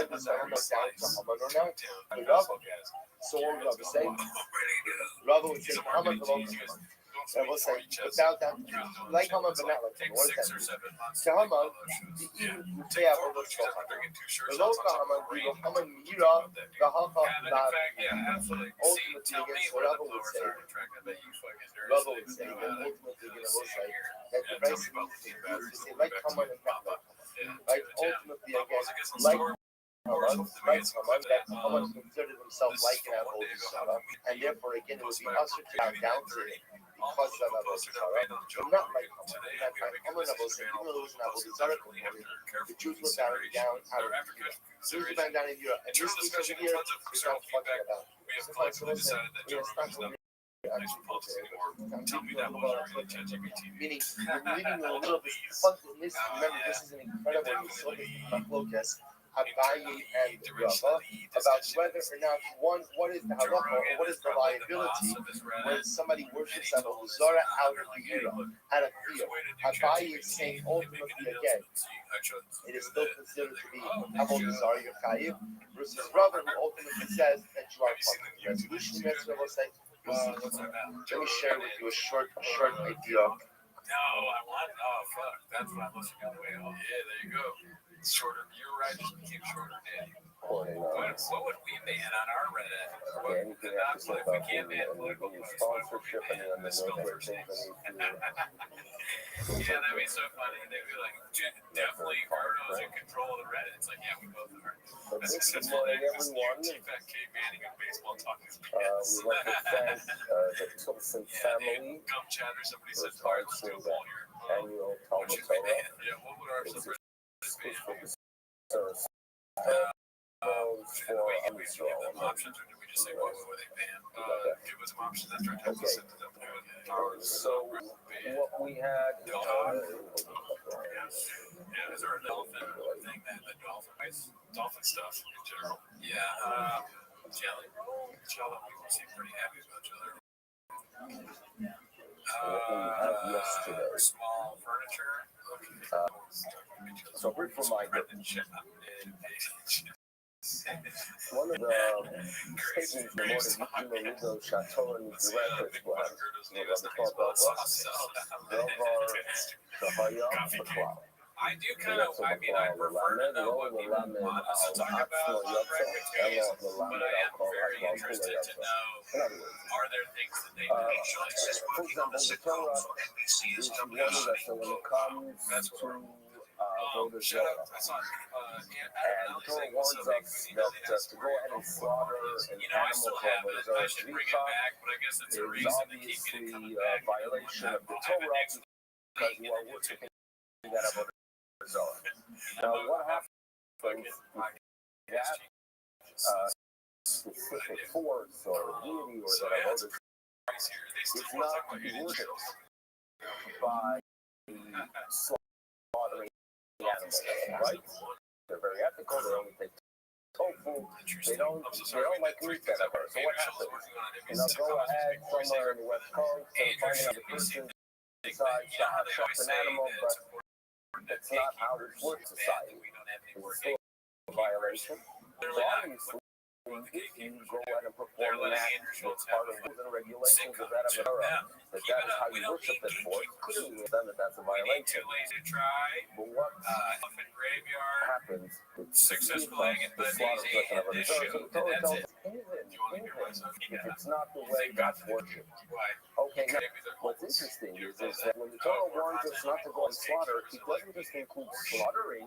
And was down to Haman or not? The Rabbi. So what would Rabbi say? Rabbi would say, Haman belongs to Haman. And we'll say, but bow down, like Haman, but not like Haman. What does that mean? To Haman, the even Mutea of the Haman. Below Haman, the Haman Mira, the Haman Lav. Ultimately, against what Rabbi would say, that ultimately, again, will say, that the right thing is to say, like Haman and not like Haman. Right? Ultimately, again, like Haman, that Haman considered himself like an Avodah Zarah, and therefore, again, it would be usher to bow down to him. Because of Avodah Zarah, but not like Haman. That by Haman, even though it was an Avodah Zarah component, the Jews were bowing down out of Europe. Jews were bowing down in Europe, and this case over here is not talking about. Sometimes we're going to meaning we're leaving a little bit fun in this. Remember, this is an incredible focus Abaye and Rabba about whether or not what is the halacha or what is the liability when somebody worships Avodah Zarah out of Bira, out of fear. Abaye is saying ultimately again, it is still considered to be Avodah Zarah, you're chayiv, versus Rabbi who ultimately says that you are punished. The resolution of Mitzvah will say, let me share with you a short idea. No, I want. Oh fuck! That's what I'm listening on the way home. Yeah, there you go. It's shorter. You're right. It just became shorter, Danny. What would we ban on our Reddit? If we can't ban political sponsorship and then the regular things yeah, that'd be so funny. They'd be like, definitely Cardo's in control of the Reddit. It's like, yeah, we both are. Good morning, everyone. T-Fat K banning of baseball talking. We'd like to thank the Tilson family Gum chatter. Somebody said, for "All right, let's do a sponsoring poll here." the annual What Talmud should we ban? Torah. Yeah, what would our It's subreddit for Israel. options, or do we just say what would they ban? Give us some options after I type this into the So what we had. Yeah, is there a dolphin thing that the dolphin stuff in general? Yeah, jelly. People seem pretty happy about jelly. What we had yesterday. Small furniture. So brief reminder. One of the statements in the morning, you know, Chateau and the records was I do kind of, I mean, I prefer to know what people want us to talk about on breakfast, but I am very interested to know, are there things that they do? for example, the Torah is one that when it comes to voters' Shut up. vote. I saw And the Torah warns us that to go ahead and slaughter an I animal still for have it. I Avodah should Zarah bring it back, but I guess it's a is reason to keep obviously it coming a back. violation of the Torah because you are worshiping that Avodah Zarah. Now, what happens if that specific force or deity or that Avodah Zarah is not worshipped by slaughtering the animals, right? They're very ethical. They only take tofu. They don't like meat that ever. So what happens? And they'll go ahead somewhere in the West Coast and find another person decides to chop an animal, but that's not how it works in society. It's still a violation. So obviously, if you go ahead and perform an act that's part of rules and regulations of that Torah, that is how you worship it for, clearly then that's a violation. But what happens Successfully, the slaughter question of a so the Torah tells us, even if it's not the way God's worshipped. Okay, now, what's interesting is that when the Torah warns us not to go and slaughter, it doesn't just include slaughtering,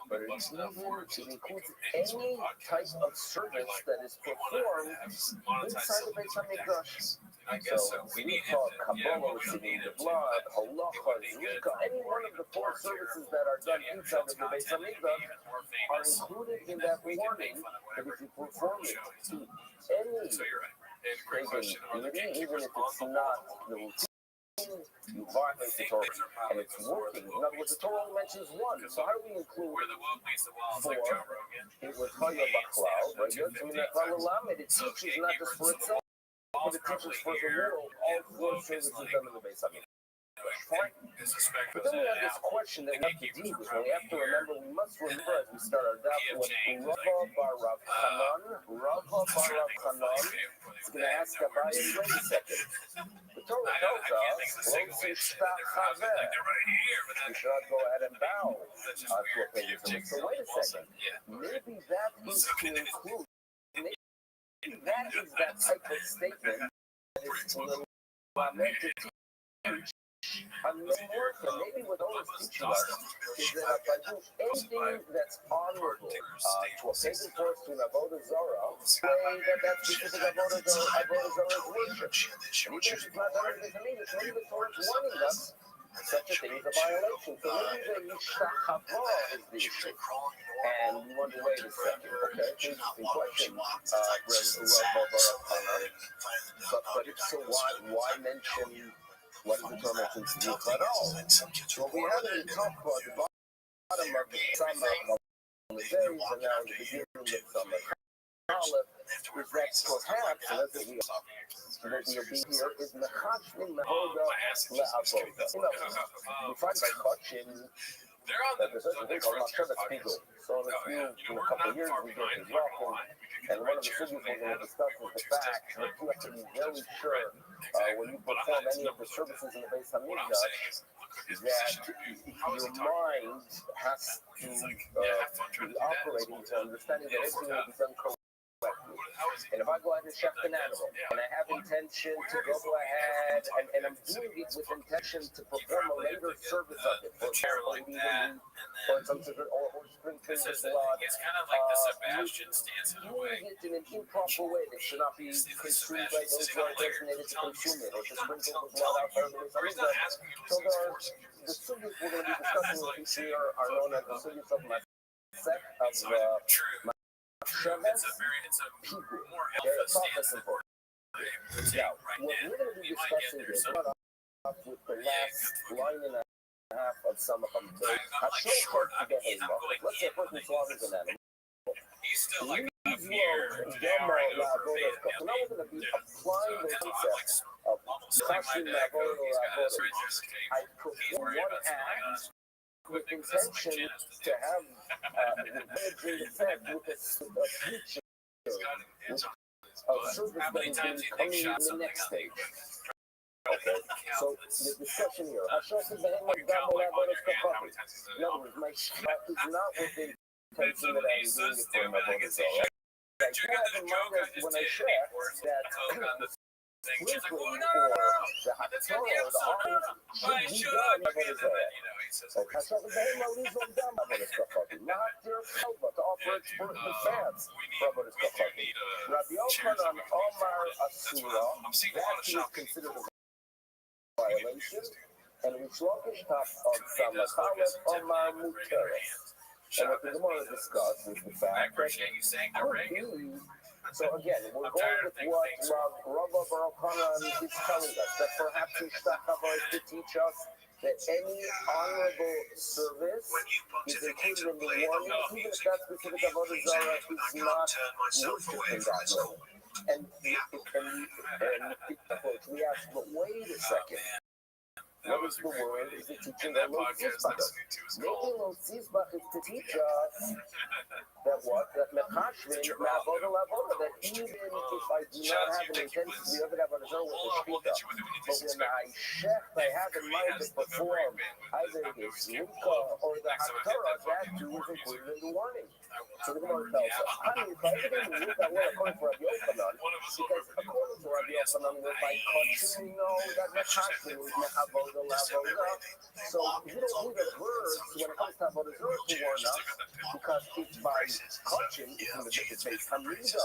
but it includes any type of service that is performed inside the Beit HaMikdash. So we talk Kabbalah, receiving the blood, halacha, zrika, any one of the four services that are done inside of the Beit HaMikdash are included in that warning that if you perform it to any pagan deity, even if it's not the routine, you violate the Torah, and it's working. In other words, the Torah only mentions one. So how do we include four? It was Chaya Bachlal, right? I mean, that Lamed, it teaches not just for itself, but it teaches for the world all four services done in the Beis Hamikdash. Fine. But then we have this question that we have to deal with. We have to remember, we must remember as we start our daf what Rava bar Rav Chanan is going to ask Abaye, wait a second. The Torah tells us, you should not go ahead and bow to a pagan. So wait a second. Maybe that is to include, maybe that is that type of statement that is meant to teach. And maybe what all is teaching us is that if I do anything that's honorable to a pagan person, to an Avodah Zarah, say that that's because of Avodah Zarah's worship. And even if it's not done in the English, maybe the Torah is warning us such a thing is a violation. So maybe the Yishachava is the issue. And we wonder, wait a second, okay, interesting question, but if so, why mention, what is the Torah mentions to at all? So we haven't talked about the bottom of the Samach the days, and now the beginning of some Aleph, is that perhaps, and that's what we will be here, is Mechashmin Mehoda Le'avoda. We find by Kachin that there's a thing called Machshavas Pigul. So in a couple of years we get to Rothschild, and one of the things we're going to discuss is the fact that you have to be very sure when you perform any of the services in the Beis Hamikdash that your mind has to be operating to understanding that everything will be done correctly. And if I go ahead and chef an animal, and I have intention to go ahead, and I'm doing it with intention to perform a later service of it, for example, or some sort of, or sprinkling the blood, it's kind of like the Sebastian stance in a way. Doing it in an improper way that should not be consumed by those who are designated to consume it, or to sprinkle the blood out there. So there are the subjects we're going to be discussing with each year are known as the subjects of my set of it's a more alpha stance. Now, what we're going to be discussing is with the last line and a half of some of them. Let's say a person slaughters an animal. He's still like Now we're going to be applying the concept of Kashim Mavoda I perform one act with intention to have the managing effect with a future of service that is coming in the next stage. Okay, so the discussion here. In other words, my shot is not with the intention that I'm doing it for my bonus. I do have in mind that when I share that sprinkling or the haftarah or the offering should be done by the Zohar. To offer it for the fans. Rabbi Yochanan Omar Asura, that is considered a violation, and Rish Lakish Taf of Samakhalef Omar Muteres. And what the Gemara discussed is the fact that could be. So again, we're going with what Rabbi Baruch Hanan is telling us, that perhaps Mishtachava is to teach us that any honorable service is included in the warning, even if that specific avodah zarah is not worshipped in that way. And we ask, but wait a second. What is the word? Is it teaching that Lo Tzizbach? Maybe Lo Tzizbach is to teach us that what? That Mechashvin, Ma'avoda La'avoda, that even if I do not have an intention to be able to have a result with the Shkita, but when I shech, I have in mind to perform either the Zlika or the Haftarah, that too is included in the warning. So the Gemara tells us, if I didn't look at what according to Rabbi Yochanan, because according to Rabbi Yochanan, we're by Kachin, we know that Mechashvin is Ma'avoda La'avoda. So you don't need a verse when it comes to Avodah Zarah to warn us, because it's by Kachin, it's based on Hamida.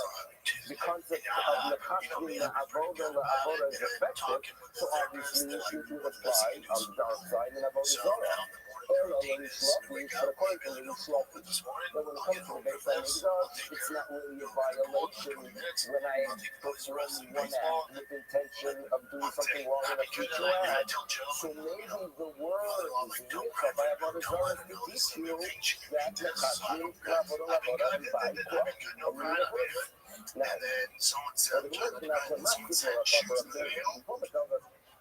The concept of Mechashvin Ma'avoda La'avoda is effective, so obviously it would apply on the dark side in Avodah Zarah. But according to the Sloppy, but when it comes to the Beis Hamikdash, it's not really a violation when I perform one act with intention of doing something wrong in a future act. So maybe the word is Yitzhak by Avodah Zarah to teach you that Mechashvin Ma'avoda La'avoda is by now,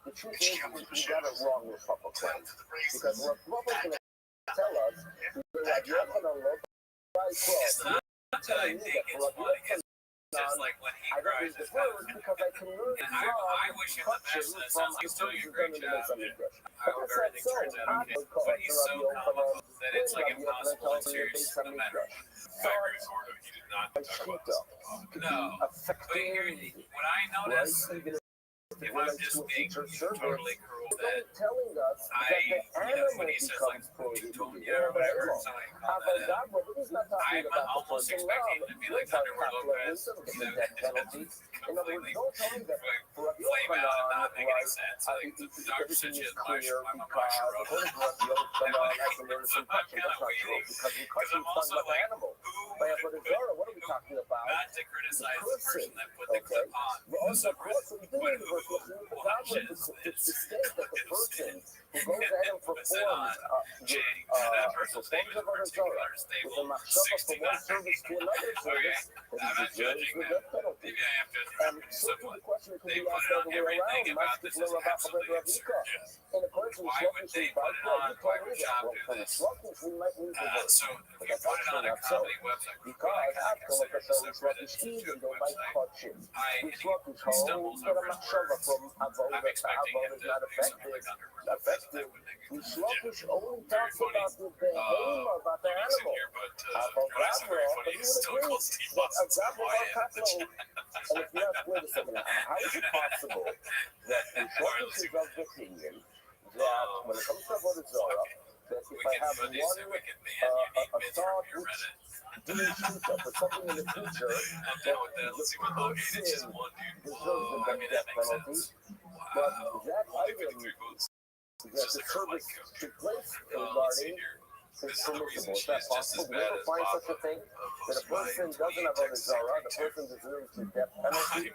the truth is, we got it wrong with Papa Clay. Because what Papa's going to tell us is that you're going to look by cross. You're telling me that for Rabbi Yochanan, I don't use the word because I can learn from Kachin from the students who've done in the Beis Hamikdash. But that's not so. I would call it Rabbi Yochanan when Rabbi Yochanan tells me the Beis Hamikdash. By Shkita could be affecting, right? Even if I'm just being totally cruel, that telling us that the animal becomes prohibited. But he's not talking about the person now, but he's talking about the death penalty. In other words, don't tell me that for Rabbi Yochanan, everything is clear because according to Rabbi Yochanan, I can learn some question. That's not true, because we talking about the animal. By Avodah Zarah, what are we talking about? The person. Okay. But also, of course, we do in the verse to state that the person who goes ahead and performs performs a Avodah Zarah with a machshava from one service to another service, then he deserves the death penalty. And so to the question that could be asked the other way around, Mashkif lo Rabbi Ravika. In accordance with Shlokish we bite, you told me that. Well, from Shlokish we might lose the vote. But that's actually not so. Because after what the Shlokish even though by courtship, we Shlokish hold that a machshava from Avodah to Avodah is not effective. We Shlokish only talks about the behemoth, about the animal. But he would agree that a Gavra Katlo, and if you ask, wait a second, how is it possible that the Shlokish is of the opinion that when it comes to Avodah Zarah, that if I have one a thought which doing future for something in the future, that the person deserves the death penalty, but that item that the service took place regarding is permissible. Is that possible? Do you ever find such a thing? That a person doesn't have Avodah Zarah, the person deserves the death penalty,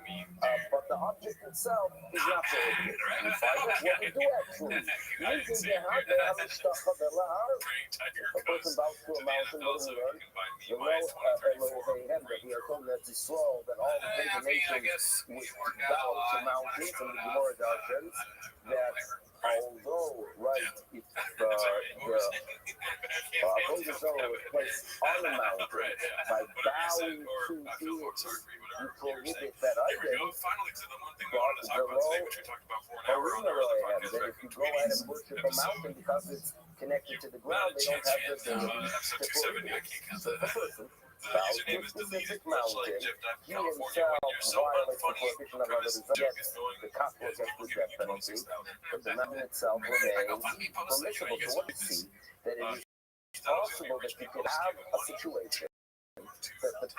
but the object itself is not prohibited. We find that's what we do actually. Using the heart, they have a person bows to a mountain, what do we learn? The Elohim, that we are told that Yisrael, that all the pagan nations would bow to mountains, and the Gemara Darshans, that although, right, if the Avodah Zarah was placed on the mountain, by bowing to it, you prohibit that item, but the law, that if you go ahead and worship a mountain because it's connected to the ground, they don't have the ability to prohibit it. So if a person bows to a specific mountain, he himself violates the prohibition of Avodah Zarah, the Kappa gets the death penalty, but the mountain itself remains permissible. So what we see, that it is possible that you could have a situation that the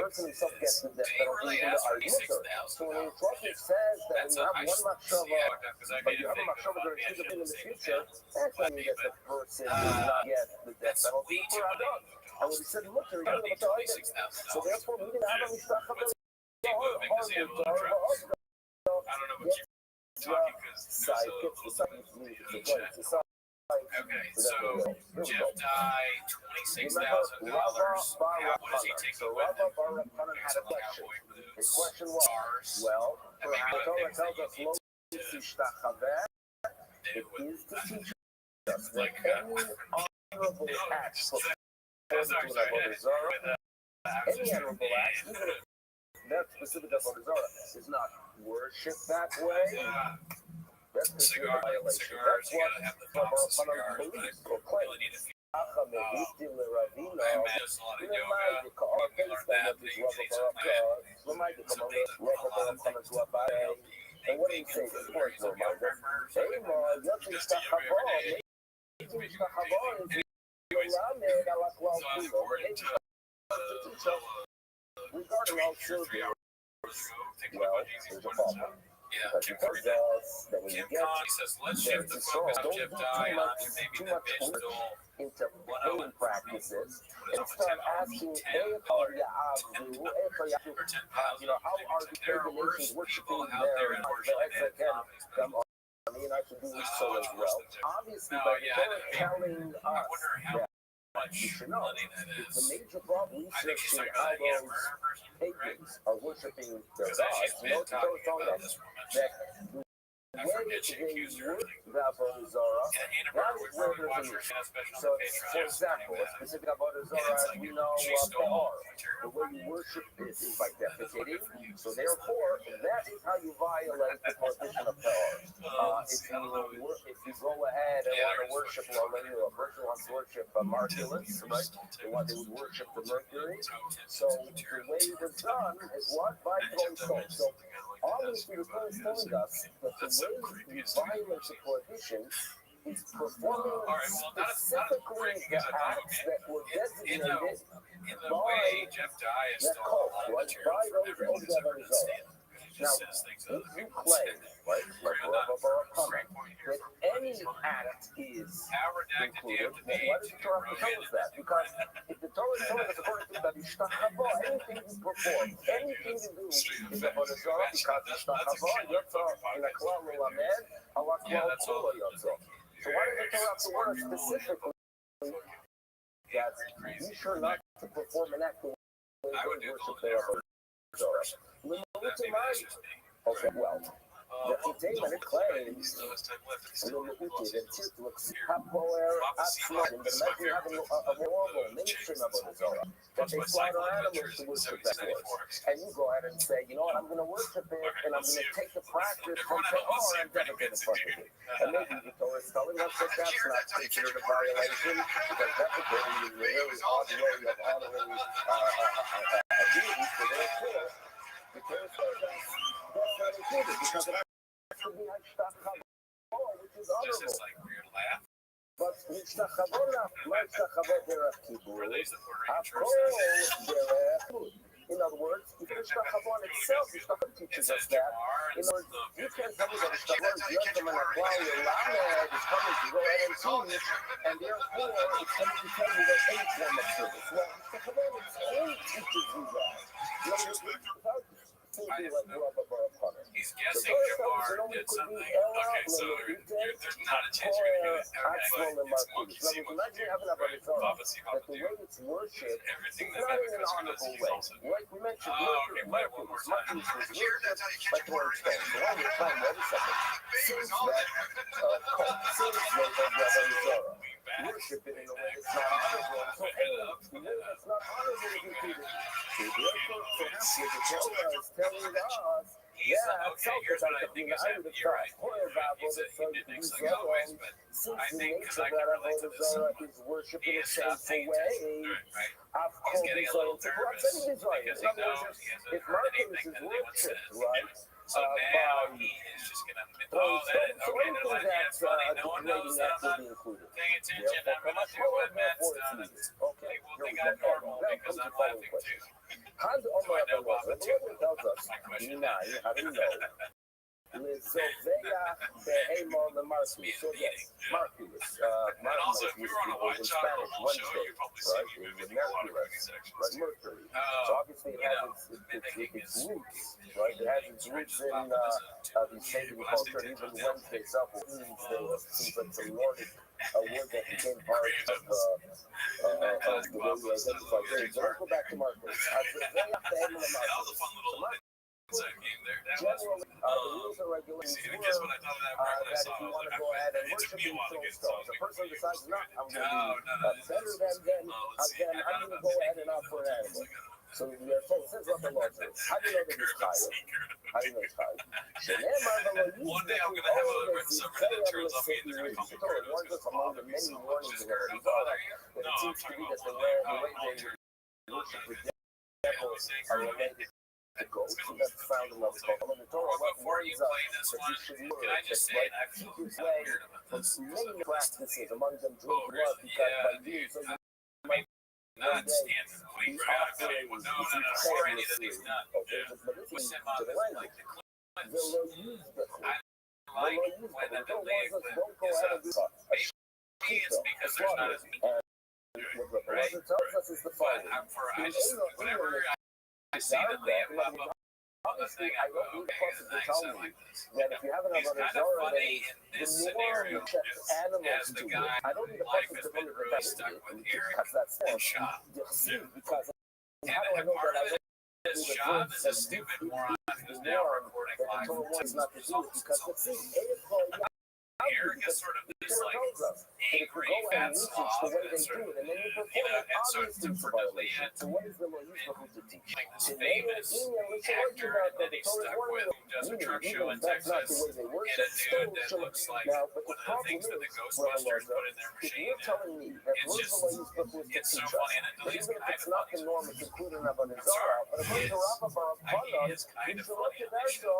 person himself gets the death penalty in the argument. So when the Rothschild says that when you have one machshava, but you have a machshava that is in the future, that's when you get the person does not get the death penalty for Adon. And when he said, look, you're going to the item. So therefore, we didn't have any stuff about Okay, so Jeff died $26,000. What does he take so with him? Rabbi Bar had a question. His question was, well, for the Torah tells us, lo tishtachaveh, it is to teach us that any honorable act performed to an Avodah Zarah, any honorable act, even if that specific Avodah Zarah is not worshipped that way, that's considered a violation. That's what Rabbi believes or claims. And what do you say? Of course, no matter. Regarding all children, well, there's a problem. Because he tells us that when you get there, it's strong. Don't do too much into pain practices and start asking, how are the pagan nations worshiping their I mean, I should do so as well. Obviously, by telling us that you should know, it's a major problem researching how those pagans are worshiping their gods. You know, it's telling us that the way they worship the Avodah Zarah, that is where there's an issue. So, for example, a specific Avodah Zarah, as we know, Behar, the way you worship is by defecating. So, therefore, that is how you violate the prohibition of Behar. If you go ahead and want to worship, well, when a person wants to worship Marculus, right? They would worship the Mercury. So, the way it was done is what? By throwing stones. So, obviously, the Torah is telling us that the way you violate the prohibition is performing specifically the acts that were designated by the cult, right? By those Avodah Zarah. Now, if you claim, right, like Rabbi that any act is included, then why does the Torah have to tell us that? Because if the Torah is telling us according to the Yishtachava, anything you perform, anything you do is Avodah Zarah, because Yishtachava, Yotzah, in a klal ulamed, ala klal kula Yotzah. So why does the Torah have to warn us specifically that you sure not to perform an act of worship there? Okay, well, the Titamen claims that Tzitluks Hapoer Atzmon, the Magi having a normal mainstream of the Zohar, that they slaughter animals to worship that Lord. And you go ahead and say, you know what, I'm going to worship it, and I'm going to take the practice from Tahor and dedicate in front of it. And maybe the Torah is telling us that that's not considered a violation, because dedicating is a very odd way of honoring a deity, so therefore, the Torah says that's not included, because it should be which is honorable. But in other words, the Mishnah itself, Mishnah teaches us that. In other words, you can't tell me that Mishnah is coming to go ahead and teach, and therefore it's coming to tell you that any form of service. Well, Mishnah itself teaches you that. He's guessing Jamar did something. Okay, so there's not a chance you're going to do it. Okay, but that the way it's worshipped is not in an honorable way. Like we mentioned, Mercury was worshipped like the word stone. So one more time, wait a second. Since that worship it in a way that's not honorable, so any way that's not honorable is included. So therefore, perhaps the Torah is telling us, yeah, it's about the thing I would have thought. Since the nature of that Avodah Zarah is worship in a shameful way, I've called Israel to represent Israel. In other words, if Marcus is worshipped, right? So now he is just going to, anything that's degrading that will be included. Paying attention, I'm going to do what Matt's done. Okay, People think I'm normal because I'm laughing too. How do the Bible tells us, how do you know? Lizovea behemon the Marcus. So yes, Marcus. Also, if we were on a white chocolate show, you'd probably see me moving a lot of movie sections. Mercury. So obviously it has its roots, right? It has its roots in the pagan culture. Even Wednesday itself seems like some Nordic word that became part of the way we identify things. So let's go back to Marcus. Generally, the rules and regulations were that if you want to go ahead and worship and throw stones, a person decides, no, I'm going to be better than them, I'm going to go ahead and offer an animal. So we are told, this is what the law says. How do you know that he's tired? How do you know he's tired? One day I'm going to have a subreddit that turns off me and they're going to call me It warns us among the many warnings in the Torah that it seems to be that the way they worship the devils are related to goats, and that's found in the Torah. Before you play this one, can I just say, I feel weird about this. Many practices, among them drink blood, because by doing so you might not stand for the queen grab, or any of these not. We sent out this like the clips. I like when the delay is up. Maybe it's because there's not as many. Right? Whenever I see that they have pop up on the thing, I go, okay, thanks, I like this. that if you have It's another kind of Zara, funny in this scenario animals as the to guy it. I don't need a life person has to been believe really that stuck with because Eric that's and shot. because And how do I know part that of it is Sean is a stupid moron who's now recording live the Torah from wants not to do it because the thing Eric is sort of this like angry fat slob and sort of, and sort of definitely so what is the law used to teach? like this famous actor, and then he's stuck with who does a truck show in Texas, and a dude that looks like one of the things that the Ghostbusters put in their machine. It's just, it's so funny, and it deletes kind of funny. He is kind of funny on this show.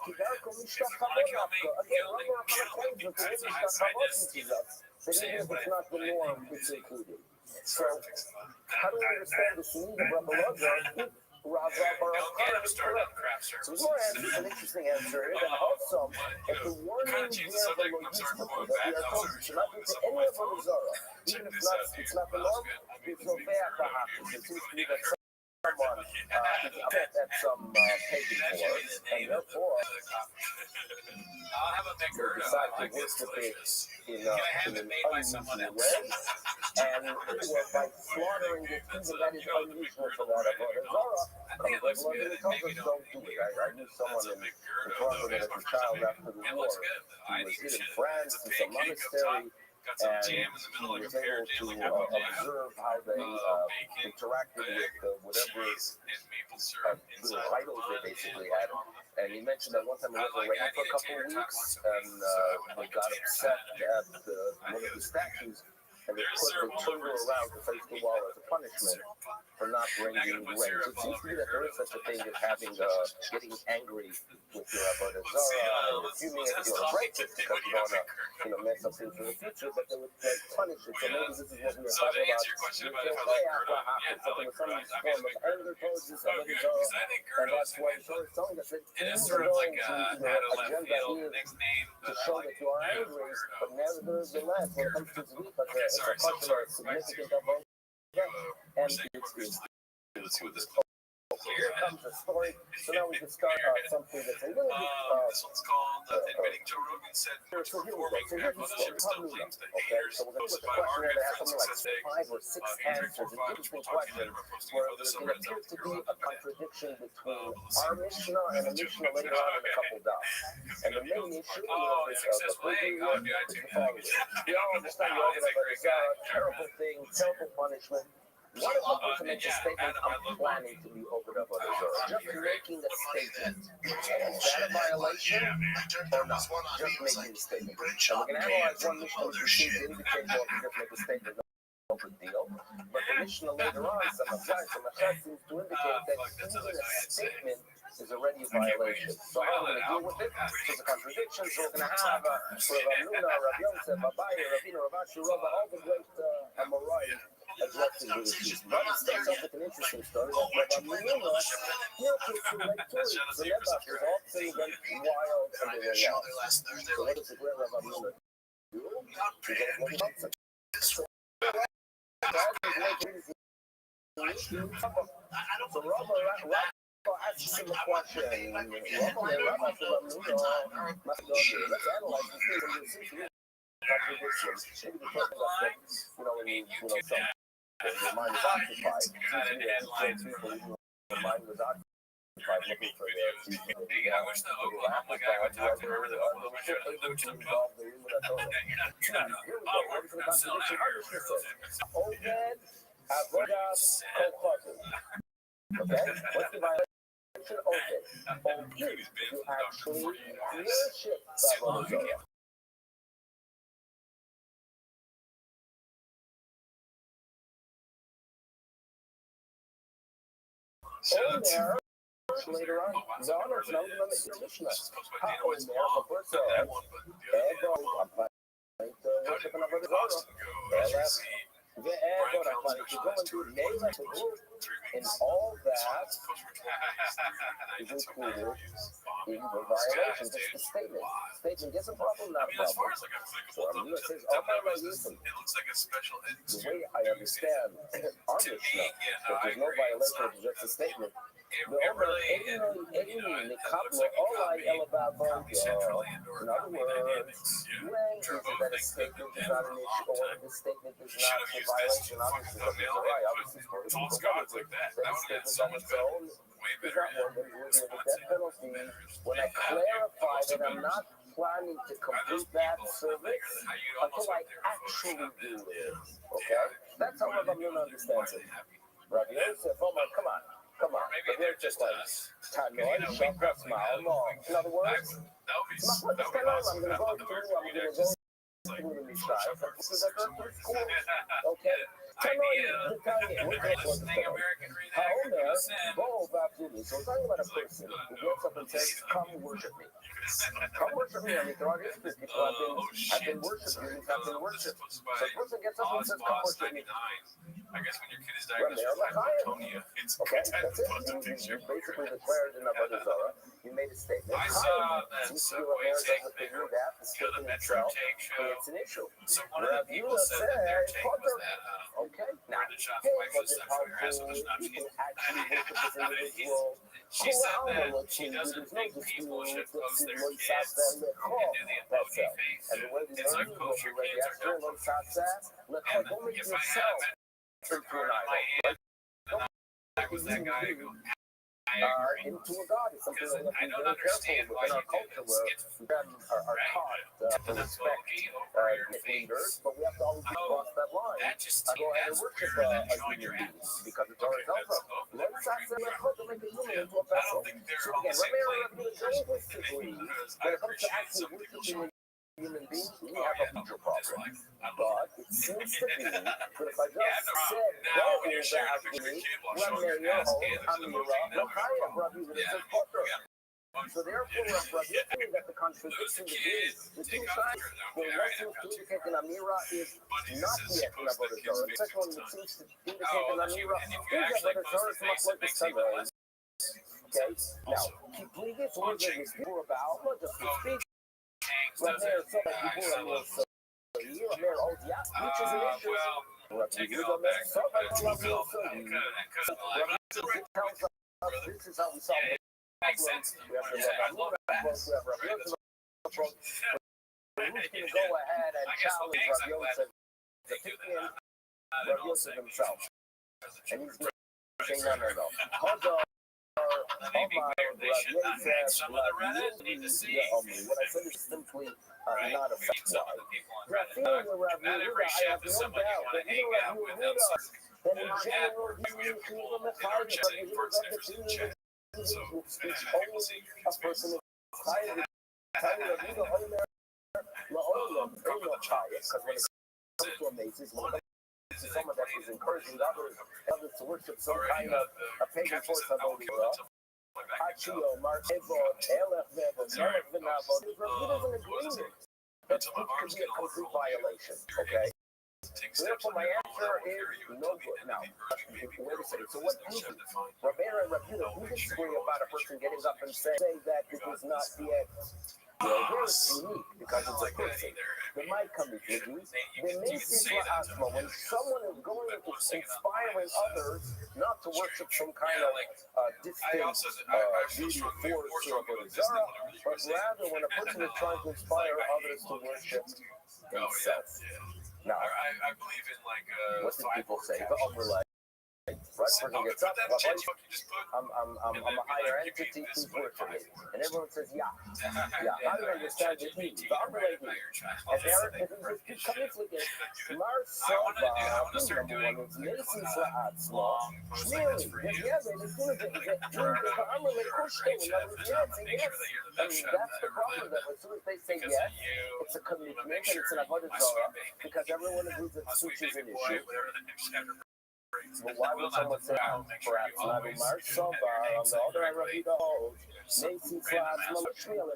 If you want to kill me, kill me, because I just, But even if it's not the norm, it's included. So, how do we understand the scene of Rabbi Rothschild? So your answer is an interesting answer, and also, if the warning here of the logistical that we are told to not do to any of the Zara, even if it's not the norm, there's no bad it seems to me that someone is upset at some pagan wars, and therefore I'll have a they maker. decide to worship it in an unusual way, and by slaughtering it, even that is unusual for that avodah zarah, comes everyone who tells us don't do it. I knew someone in Toronto that as a child after the war, he was hid in France, in some monastery, and he was able to observe how they interacted with whatever little idols they basically had. And he mentioned that one time it wasn't raining for a couple of weeks, and they got upset at one of the statues, and they turned her around to face the wall as a punishment for not bringing rain. So it seems to me that there is such a thing as getting angry with your avodah zarah, and fuming it, you want to break it because you don't want to, mess up things in the future, but they would punish it. So maybe this is what we were talking about. You feel way after what happened, something with some form of anger towards this avodah zarah, and that's why the Torah is telling us that even though your agenda is to show that you are angry, but nevertheless, when it comes to tzvika, it's a question of significant avodah. And it's with this. Here comes the story. So now we can start something that's a little bit. This one's called Admitting Joe Rogan said So here we go. So here's the story. Okay, so we're going to look at the question that has something like 5 or 6 answers. An interesting question where there appears to be a contradiction between our Mishnah and a Mishnah later on in a couple dots. And the main issue is the following. We all understand the Avodah Zarah, terrible thing, terrible punishment. What if a person makes a statement, I'm planning to be over the Avodah Zarah? Just making a statement. Is that a violation or not? Just making a statement. And we're going to analyze one Mishnah which seems to indicate, well, if you just make a statement, no big deal. But the Mishnah later on, some of that seems to indicate that even a statement is already a violation. So how are we going to deal with it? There's a contradiction. So we're going to have Rav Nuna, Rav Yosef, Rabbi, Ravina, Rav Ashi, all the great Amorai addressing the issues. But it starts off with an interesting story that Rabbi Nuna, kids who make tourists. The Nebuch is often went wild and they were lost. So what does the great Rabbi Nuna do? He goes looking up for so Rabbi asks him a question. Rabbi said, let's analyze this thing and see contradictions. Maybe the point is that, when your mind is occupied. Your mind was occupied looking for the I wish the Oklahoma guy would talk to her. The Oklahoma guy would talk to her. You're not working on selling that. Oved Avodas Kochazim. Okay? What's the violation? Oved. You actually worship the Avodah Zarah. Omer, later on, no, it's not even the Mishnah. Omer, the first says, Ego, worship an Avodah Zarah. If you go into Neilah to group, and all that is included in the violation. Just the statement. Statement gets a problem, not a problem. So I'm going to say, oh my God, listen. The way I understand our Mishnah, that there's no violation, it's just a statement. In other words, when is it that a statement is not an issue, or the statement is not a violation? Obviously, obviously, that a statement on its own is not one that is worthy of the death penalty. When I clarify that I'm not planning to complete that service until I actually do it. Okay? That's how Rabbi Nuna understands it. Rabbi Yosef, oh my, come on. But they're just like, Tanoi, Shakras, Ma'al, in other words, I'm going to go through the Mishnah. This is a good school. Okay? Tanoi, we're going to go to Haomer, Bo, Vavduli. So we're talking about a person who gets up and says, come worship me. Come worship me. I mean, throughout history, people have been worshiping. Have been worshipped. So a person gets up and says, come worship me. I guess when your kid is diagnosed with hypotonia, it's okay, that's it. You basically declared in Avodah Zarah. You he made a statement. I saw that Since Subway doesn't take agree there, with that, the the statement Metro itself take show. creates an issue. So one of the Rabbi people said that their take was Potter. that Okay, now, where the shop's hey, wife but was it's stuck how for your ass. So cool there's not you can actually work with this individual. She said that she doesn't think people should post their kids and do the emoji face. And the way we It's like learned post your kids or don't post your kids. don't make If I yourself had a Metro card in my hand, and I was that guy, I go, I agree. into a God. It's something Because that we I have to don't be very understand careful why within our you do culture this. where It's we are taught to respect over your leaders, face. but we have to always cross that line. That just I go ahead and that's worship weirder than a showing your human being ass. because it's already tells us. Let's not say let's hook and make a human into a I vessel. don't think they're So on the again, same Rabbi plane. linguistically, Because when I it comes to appreciate actually some people worshiping showing a human being, we oh, have yeah, a major just problem. like, I love But it seems to be that if I Yeah, just no said now when you're that sharing a about picture of me, your kid while showing your Rabbi ass and there's an emoji, now we got a problem. so therefore, Rabbi that the contradiction between the two sides, the lesson communicating Amira is not yet in Avodah Zarah. The second one that seems to indicate in Amira is Avodah Zarah is much like the Sunday. Okay, now, keep this word that we speak about, not just we speak, but there are some people that will say, which is an issue. Take it all back. This is how we solve it. Makes sense. We have to I love that. who's going to go ahead and I guess challenge okay, Rabbi I'm glad Yosef, they do that. Rabbi Yosef himself. And he's saying, no. They should not hang some of the Reddit. Need to see. What I said is simply Right. not a We fact. need some of the people on The Reddit. feeling of Rabbi Not every Yehuda, I chef have is no someone you doubt want that to hang even out Rabbi with Yehuda, outside. that in At work, general, we have he people was a in our fighter, chat, but he for was of the sniffers in the team chat. So, who speaks people only see your a kids' person face. of piety. Telling Rabbi Yehuda, La'olam, ain't no pious, because when it comes to a maces, when it comes to someone that is encouraging others to worship some kind of a pagan force of Odira, Achio, Martevo, Elef, Vevo, Neref, Venavo, Rabbi doesn't agree that speech could be a complete violation, okay? Therefore, my answer is no good. Now, wait a second. So what do you do? Rabbi and Rabbi do disagree about a person getting up and saying that it is not yet. Here it's unique because it's a person. They might come with you. They may see asthma when someone is going to inspiring others not to worship some kind of distant beauty force or Bodhisattva, but rather when a person is trying to inspire others to worship themselves. Now, I believe in like what do people say? The upper leg. Right, person gets up, I'm a higher entity, please worship me. And everyone says, yeah. How do you understand the E? The upper leg E. And there is a conflict. Marsava, number one, is Mason Sla'atzma. Really, yes, and as soon as the armor like Kushka, yes. And that's the problem, that as soon as they say yes, it's a commitment and it's an avodah zarah, because everyone agrees that speech is an issue. But why would someone say, perhaps Nabi Marsava, on the other hand, Rabbi holds, Mason Sla'atzma,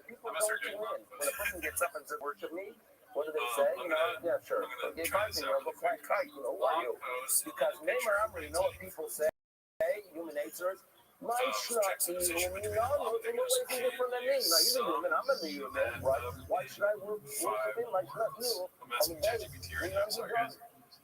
people don't tune in. When a person gets up and says, worship me, what do they say? Yeah, sure. Okay, fine, go fly kite, who are you? Because Neymar Amri, know what people say, human nature is, my shnati, in a way different than me. Now, you're a human, I'm a human, right? Why should I worship him? Like, not you. I mean, that's,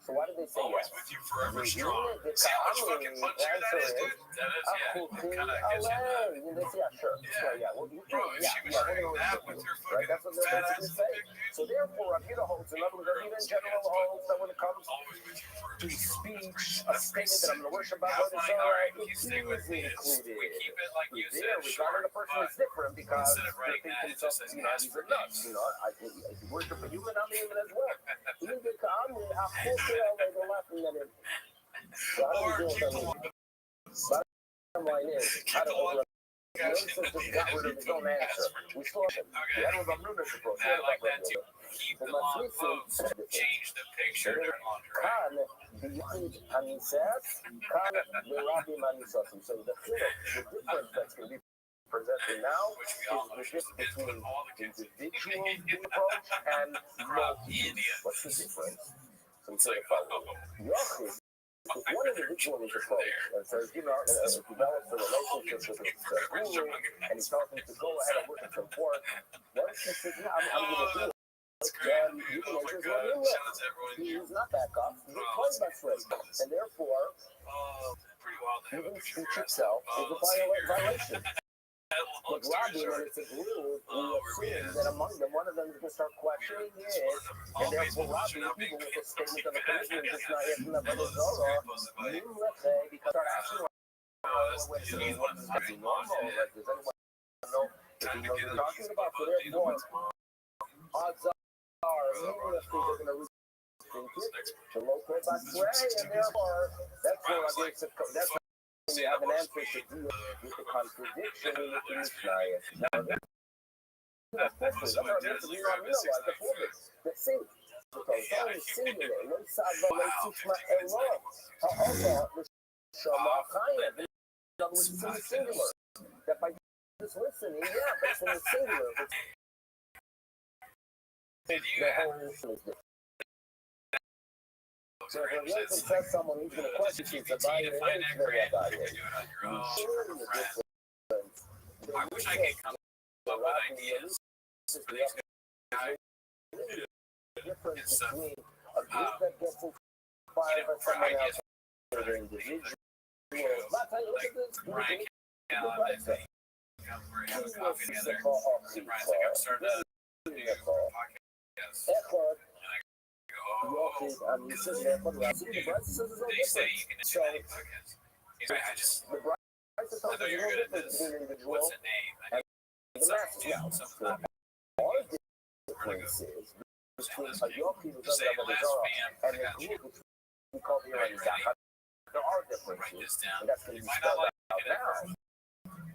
so why did they say yes? With you forever The strong. unit, the See how much fucking Ta'amri punchier that is, answer dude? is, That is, yeah. Achuti Kind of gets you that. alay. And they say, yeah, sure. Yeah, well, you do. Bro, if she was We're saying going to that worship with you. your Right? fucking That's what they're fat basically ass saying. dick, So therefore, Rabbi holds, in other words, Rabbi in general holds that when it comes always with you forever to strong. speech, a statement that I'm going to worship How about funny, Zarah, alright, it you is stay with me. included. We keep it like you said, There, regarding the person is different because instead of they writing think that, it themselves, just says these are nuts. I worship a human, I'm a human as well. Even the Ta'amri, Achuti alay, they're laughing at him. So I don't know what that means. Bottom line is, I don't know. Yosef just got rid of his own answer. We saw him. That was a lunatic approach. I like that too. Keep the long pose. Change the picture during lingerie. Kan biyachid hanisas, kan b'rabim hanisasim. So the difference that's going to be presented now is the difference between individual approach and multi. What's the difference? So we say the following. Yochid if one individual is approached and says, develops a relationship with his guru, and he tells him to go ahead and work at some port, once he says, yeah, I'm going to do it, then you can enter his running list. He's not back up, he's employed by slave. And therefore, even speech itself is a violation. But Rabbi, when it's a group, we assume that among them, one of them is going to start questioning it, and therefore Rabbi, even with a statement of a commitment, it's not yet from the Zara, let's say, because start asking, what is normal? Like, does anyone know if he knows what you're talking about? So therefore, odds are, meaninglessly, they're going to rethink it, the local way, and therefore, that's where I guess that's you have an answer to deal with the contradiction in the Mishnah. Now, that's perfect. I'm not going to be on real life. That's perfect. The same. It's only singular. No sabah, no sishma, elon. However, the shama chayev. In other words, it's in the singular. That by just listening, yeah, but it's in the singular. The whole issue is different. So if a person says someone who's going to question you, it's a buyer, it's very evaluated. Surely the difference. I wish I could come up with ideas. The difference between a group that gets inspired by someone else or their individual. Last time you look at this, I'm sitting there, but I see the Bryce says it's no different. So, the Bryce is talking no different between individual and the masses. Now, our difference is between a Yoki who doesn't have a Zara and a group which we call the Iran. There are differences, and that's going to be spelled out now.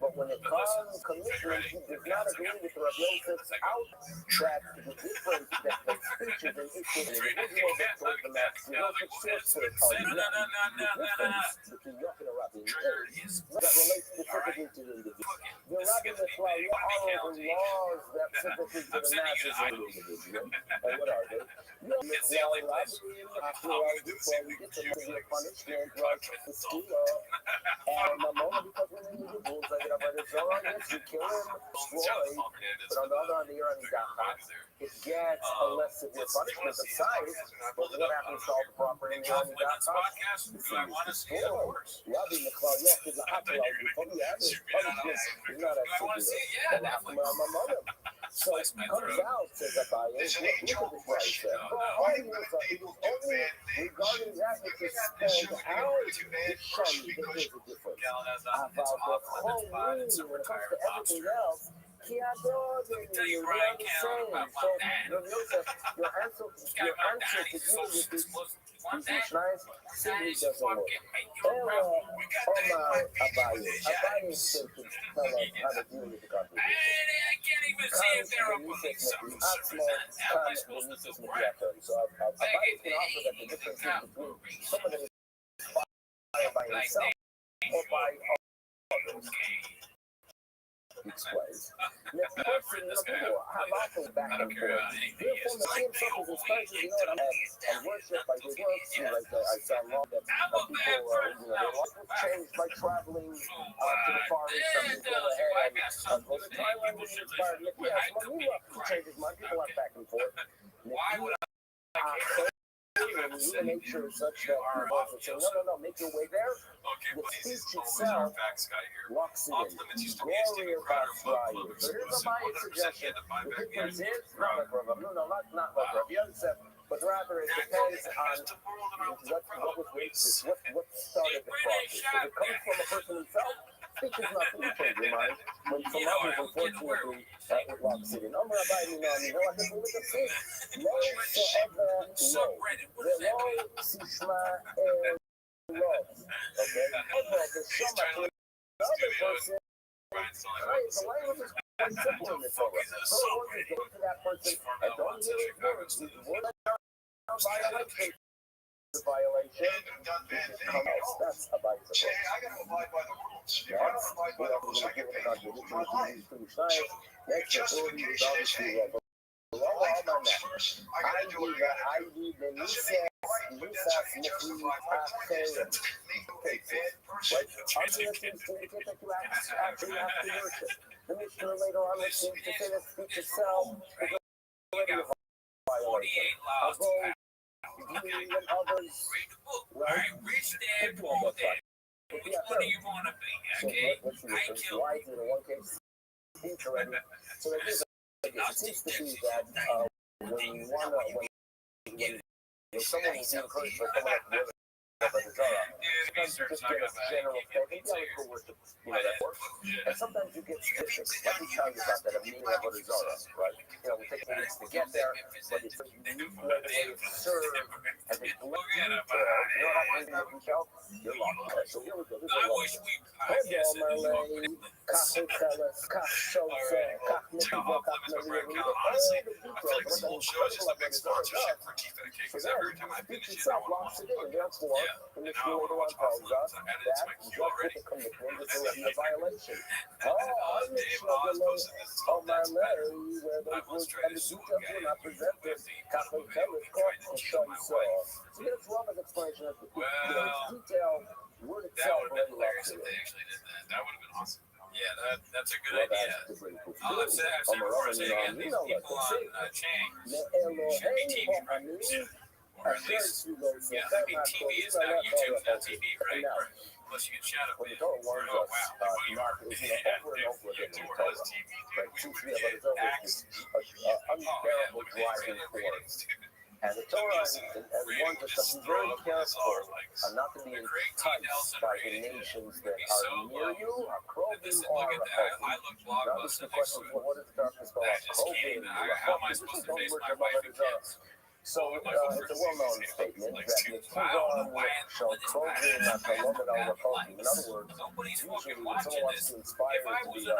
But when it comes to commitment, he does not agree with Rabbi Yosef's out that the difference that the speech is an issue in the individual that towards the mass. The Yosef source for it called the difference between Yochid and Rabbi is that relates specifically to the individual. The Rabbi Mishla are over laws that specifically to the masses of the individual. And what are they? After all, before we get to the punishment, like the school, and the moment because when individuals like yes, you kill him, destroy, but on the other hand, it gets a less severe punishment of size, but what happens to all the property in the podcast? It's destroyed. Rabbi Mishla is the Hatala, before the average punishment is not as severe. So it comes out, says Rabbi, look at this right there. It was only regarding that which is spelled out, the shun, that there's a difference. About the whole meaning, when it comes to everything else, you're not the same. So, your answer to deal with this Mishnah simply doesn't work. Abaye said to tell us how to deal with the contradiction. I can't even see if they're a police officer. So Abaye can offer that the difference is between someone that is inspired by himself or by others. Explains. Next person, people have also back and forth. Therefore, the same stuff is inspired to and worship by his works. Like I saw a law that people, their life was changed by traveling to the Far East. Some people go ahead and go to Thailand and inspired. Yes, Manila changes my people are back and forth. Why would human nature is such that we also say, no, make your way there. The speech itself locks it in. Glory about Friday. So here's a Maya suggestion. The difference is not like Rabbi, not like Rabbi Yosef, but rather it depends on what was racist, what started the process. If it comes from a person himself, speech is not going to change your mind. When some others, unfortunately, it locks it in. I think we look at this. Lo sishma okay? The shama another person. The language is quite simple in this Torah. So long as you go to that person and don't hear his words, these words are violation. The violation that's a violation. I gotta abide by the rules. You Yeah. gotta abide by the rules. I get paid. Next authority is obviously I do the Nisas actually have to worship. The Mishnah later on seems to say that speech itself is already a violation. Although you and others, right? Which one do you want to be? Okay? So let's see, there's light in one case, speech already. So there is it seems to be that when someone is encouraged by someone like sometimes you just get a general statement, yeah, let's go worship, that works. And sometimes you get specific. Let me tell you about that, a meaning of what is Zara, right? We take minutes to get there, but it's a unique way to serve and they do it. You know what I'm saying, Michelle? You're locked. So here we go. This is a long one. Because every time I finish it, I want to and therefore, the Mishnah later on tells us that just with the commitment is already a violation. I'm Mishnah where those words and the details were not presented. So that's Rabbi's explanation of the detail word itself already lost it. That would have been awesome. Yeah, that's a good idea. All I've said before is that these people on Chang should be TV writers. Or at least, TV is now YouTube, now TV, right? Plus you can chat up with Torah warns us not over and over again in the Torah, right? Since we have a unbearable driving force. And the Torah warns us to be very careful not to be enticed by the nations that are near you, are Krovim or Rachel. Now this is the question, what is the darkness about Krovim? This is don't worship about So it's a well-known statement that Yetsuvan shall Krovim not Kalomid al Rachel. In other words, usually when someone wants to inspire you to be they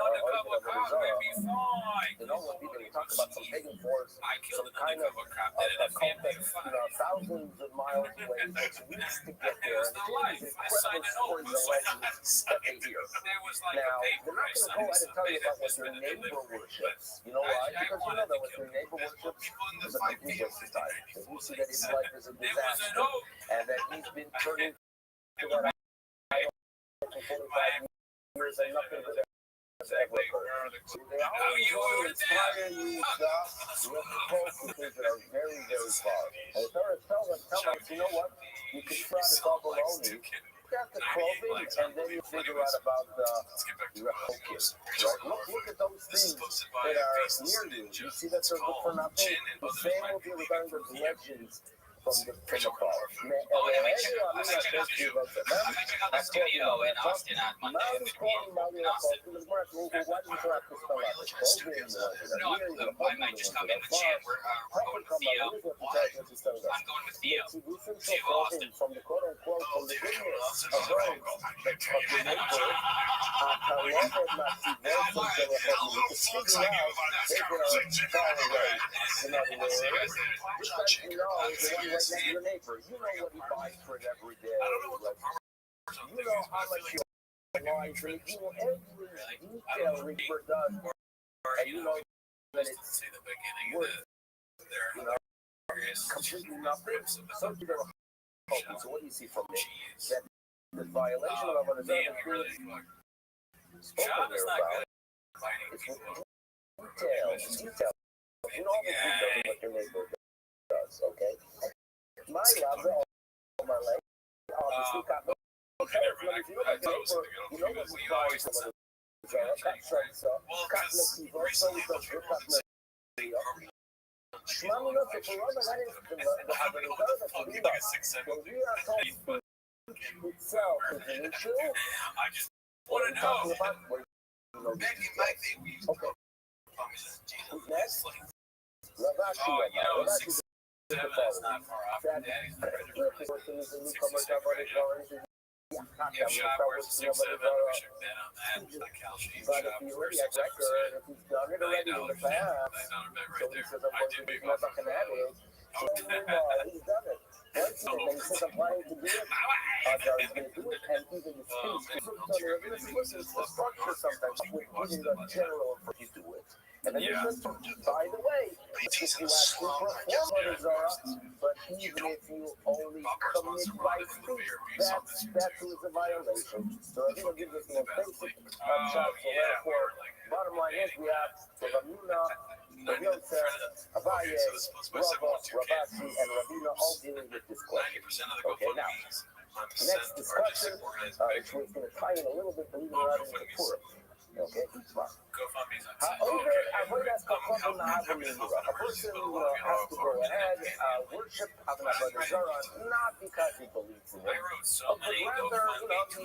don't want people to talk about some pagan force, some kind of a cult that's thousands of miles away, takes weeks to get there, and there's incredible stories and legends that they hear. Now, they're not going to go out and tell you about what your neighbor worships. You know why? Because you know that what your neighbor worships is a big ego society. And you see that his life is a disaster, and that he's been turning to that idol for 45 years and nothing good has ever occurred. So they always want to inspire you with things that are very, very far. And the Torah tells us, you know what? You can try to call baloney. Got the Krovim, and then you figure out about the Rehokim, right? Look at those things that are near you. You see that they're good for nothing. The same will be regarding those legends from the fall. I mentioned the studio in Austin on Monday. No, I might just come in the chat. We're going with Theo. Why? I'm going with Theo. Theo Austin. From the quote-unquote, from the goodness of your neighbor, your neighbor, you know what he buys for it every day. You know how much he wants, and you know every detail Reaper does, and you know that it's worth, completely nothing. So you know, so what do you see from it? That the violation of what is spoken there about, it's detail. You know all the details of what your neighbor does, okay? My love, my leg, obviously got no if you look at the neighbor, you know what we always say. Itself is an issue. I just want to know. Okay. Who's next? Rabbi. That's not far off from Daddy's. Yeah, shop where's the 6-7? We should bet on that. Like Cal Sheen But shop if you where's already have 6-7? record, if he's done it already in the past, $9 bet so right he there. says, I'm I did big not off. fucking at it. So he's done it. Once he then he says, I'm planning to do it. He's going to do it, and even the speech. This is the structure sometimes. We're giving the general for you to do it. And then he says, by the way, if you actually perform Avodah Zarah, but even if you only commit by speech, that too is a violation. So I think I'll give this more basic shot. So therefore, bottom line is we have Ravina, Yosef, Abaye, Rava, Rabbi, and Ravina all dealing with this question. Okay, now, next discussion, which was going to tie in a little bit, believe it or not, into Purim. Okay, however, avodas kachon na'avim. A person, has to go ahead, worship Avodah Zarah, not because he believes in it, but rather,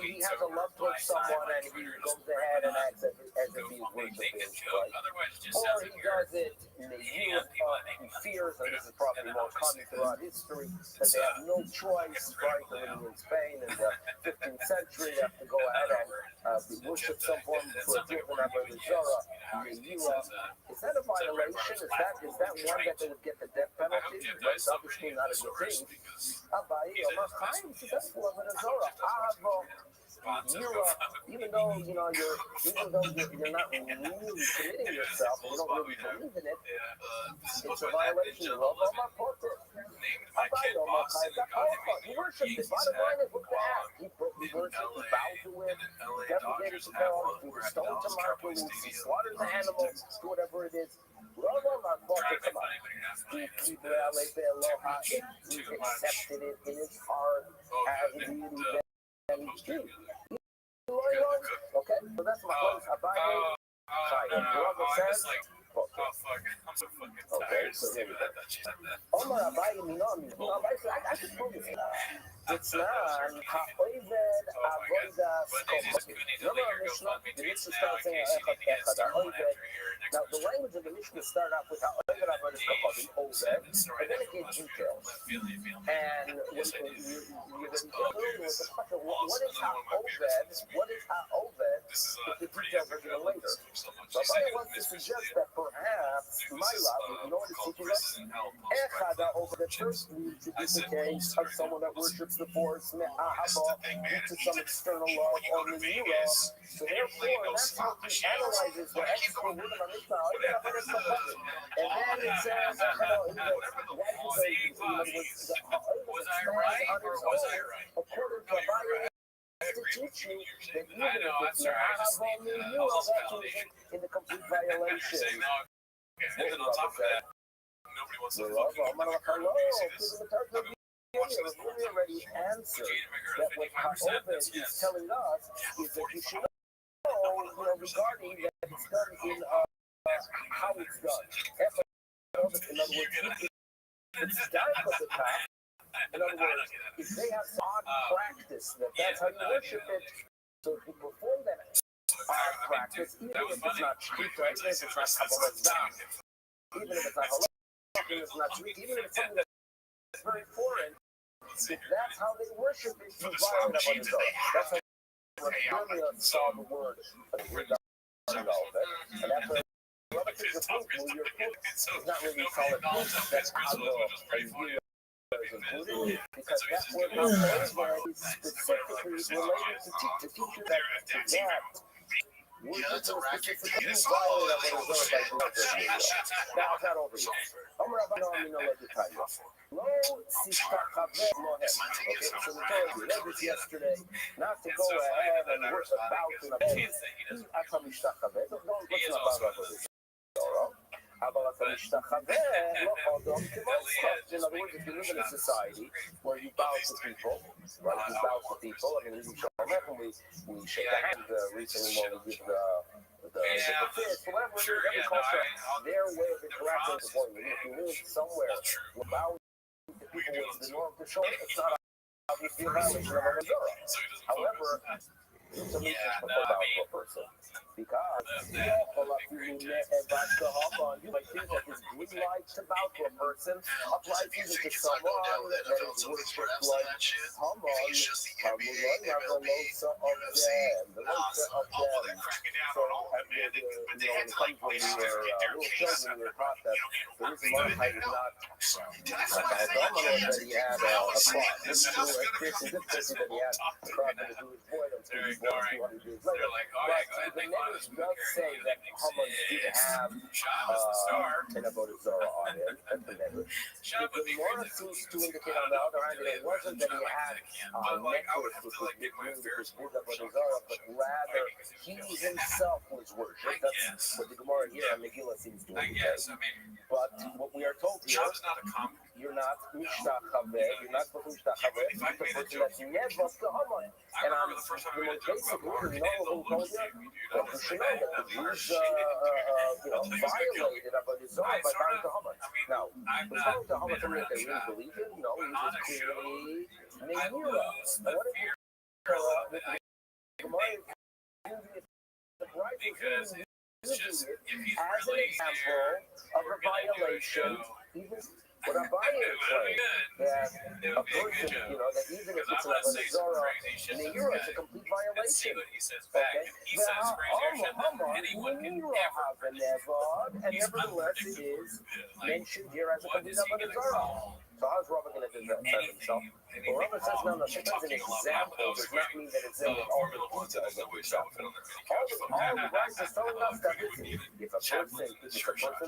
he has a love towards someone and he goes ahead and acts as if he's worshiping Christ. Or he does it in the year he fears, and this is probably more common throughout history, that they have no choice, right? They're living in Spain in the 15th century, they have to go ahead and worship some form for a given Avodah Zarah. Is that a violation? Is that one that they would get the death penalty? That's obviously not a good thing. Abaye, Omar Chaim, that's for Avodah Zarah. Even though you're not really committing yourself, you don't really believe in it, it's a violation. You worshipped it. Bottom line is, look at that. He worshipped, he bowed to it, he dedicated to God, he was stoned to martyrs, he slaughtered the animals, whatever it is. He accepted it in his heart as a deity that he's true. Okay, so that's my close. Abaye, Rava says, okay, so here we go. Omar Abaye Minami. Abaye said, I should prove it. It's not ha'oived avodas kachon. Remember our Mishnah? The Mishnah starts saying echad ha'oived. Now, the language of the Mishnah started off with ha'oived avodas kachon, oved, and then it gave details. And when you're dealing with the question, what is ha'oved? What is ha'oved? The details are given later. So Abaye wants to suggest that perhaps my love, you know what it's teaching us? Echad ha'oved, that first needs to be the case of someone that worships the force, me'ahava, due to some external love or renewal. So therefore, that's how he analyzes the extra word of our Mishnah. And then it says, was I right or was I right? According to Abaye, to teach you that even if it's me'ahava renewal, that is in the complete violation. And on top of that, nobody wants to look at the We already answered that what Ha'oved is telling us is that you should know, regarding that it's done in how it's done. In other words, it's done at the top. In other words, if they have some odd practice, that's how you worship it. So if you perform that odd practice, even if it's not shkita, even if it's not kabbalah, even if it's not halal, even if it's not shkita, even if it's something that's very foreign, if that's how they worship it, you violate Avodah Zarah. That's how Rabbi saw the word and that's why relative to proof, your proof is not really solid proof. That's how the idea is included, because that word is specifically related to teachers that worship specifically you violate Avodah Zarah by doing this. Now it's not over yet. Okay, so we told you, read this yesterday, not to go ahead and worship about in a bed. Let's not bother with this. In other words, if you live in a society where you bow to people, right? You bow to people. I mean, we shake a hand recently when we give the fist, whatever it is, every culture, their way of interacting is important. If you live somewhere where bowing to people was the norm to show, it's not obviously a violation of Avodah Zarah. However, some reasons for bow to a person. Because you might think that this green light to bow to a person applies even to someone that is worshipped like Haman, the Losa of them. So, when it comes when you were little children, you were taught that the reason Mordechai was not that he had a cross. This is a Christian difficulty that he had a cross in the Jewish void, and They're ignoring. They're like, oh yeah, go ahead, make fun of this movie. does say that Haman did have Shah was the star. an avodah zarah on it. That's the medrash. Shah The would be Gemara great. seems to indicate on the other hand that it wasn't that he had But like, I would have necklace to with like get my affairs his avodah zarah, but rather he himself was worshipped. That's what the Gemara here on Megillah seems to I indicate. guess. I mean, But what we are told here, Shah's not a comic. you're not mishtachaveh, you're not supposed to mishtachaveh, you're the person that's never to Haman. I remember the first time I made a joke about Mark, Basically, and you know who told you? That you should know that the Jews, violated avodah zarah by bowing to Haman. Now, I'm was not bowing to Haman bitter something that at they really Shah. believed in? No, But he on was a show, clearly I Meira. lose And the what is fear the that I Gemara is using it, the right because is it's just, using if it he's as an really example here, of a violation, even what a violation that a person, that even if it's an avodah zarah, Meira, it's a complete violation. Okay? And nevertheless, it is mentioned here as a complete avodah zarah. So how's Rabbi going to defend himself? Well, Rabbi says, no, sometimes an example does not mean that it's in with all the details of the example. All the rights is telling us that if a person that's worshipped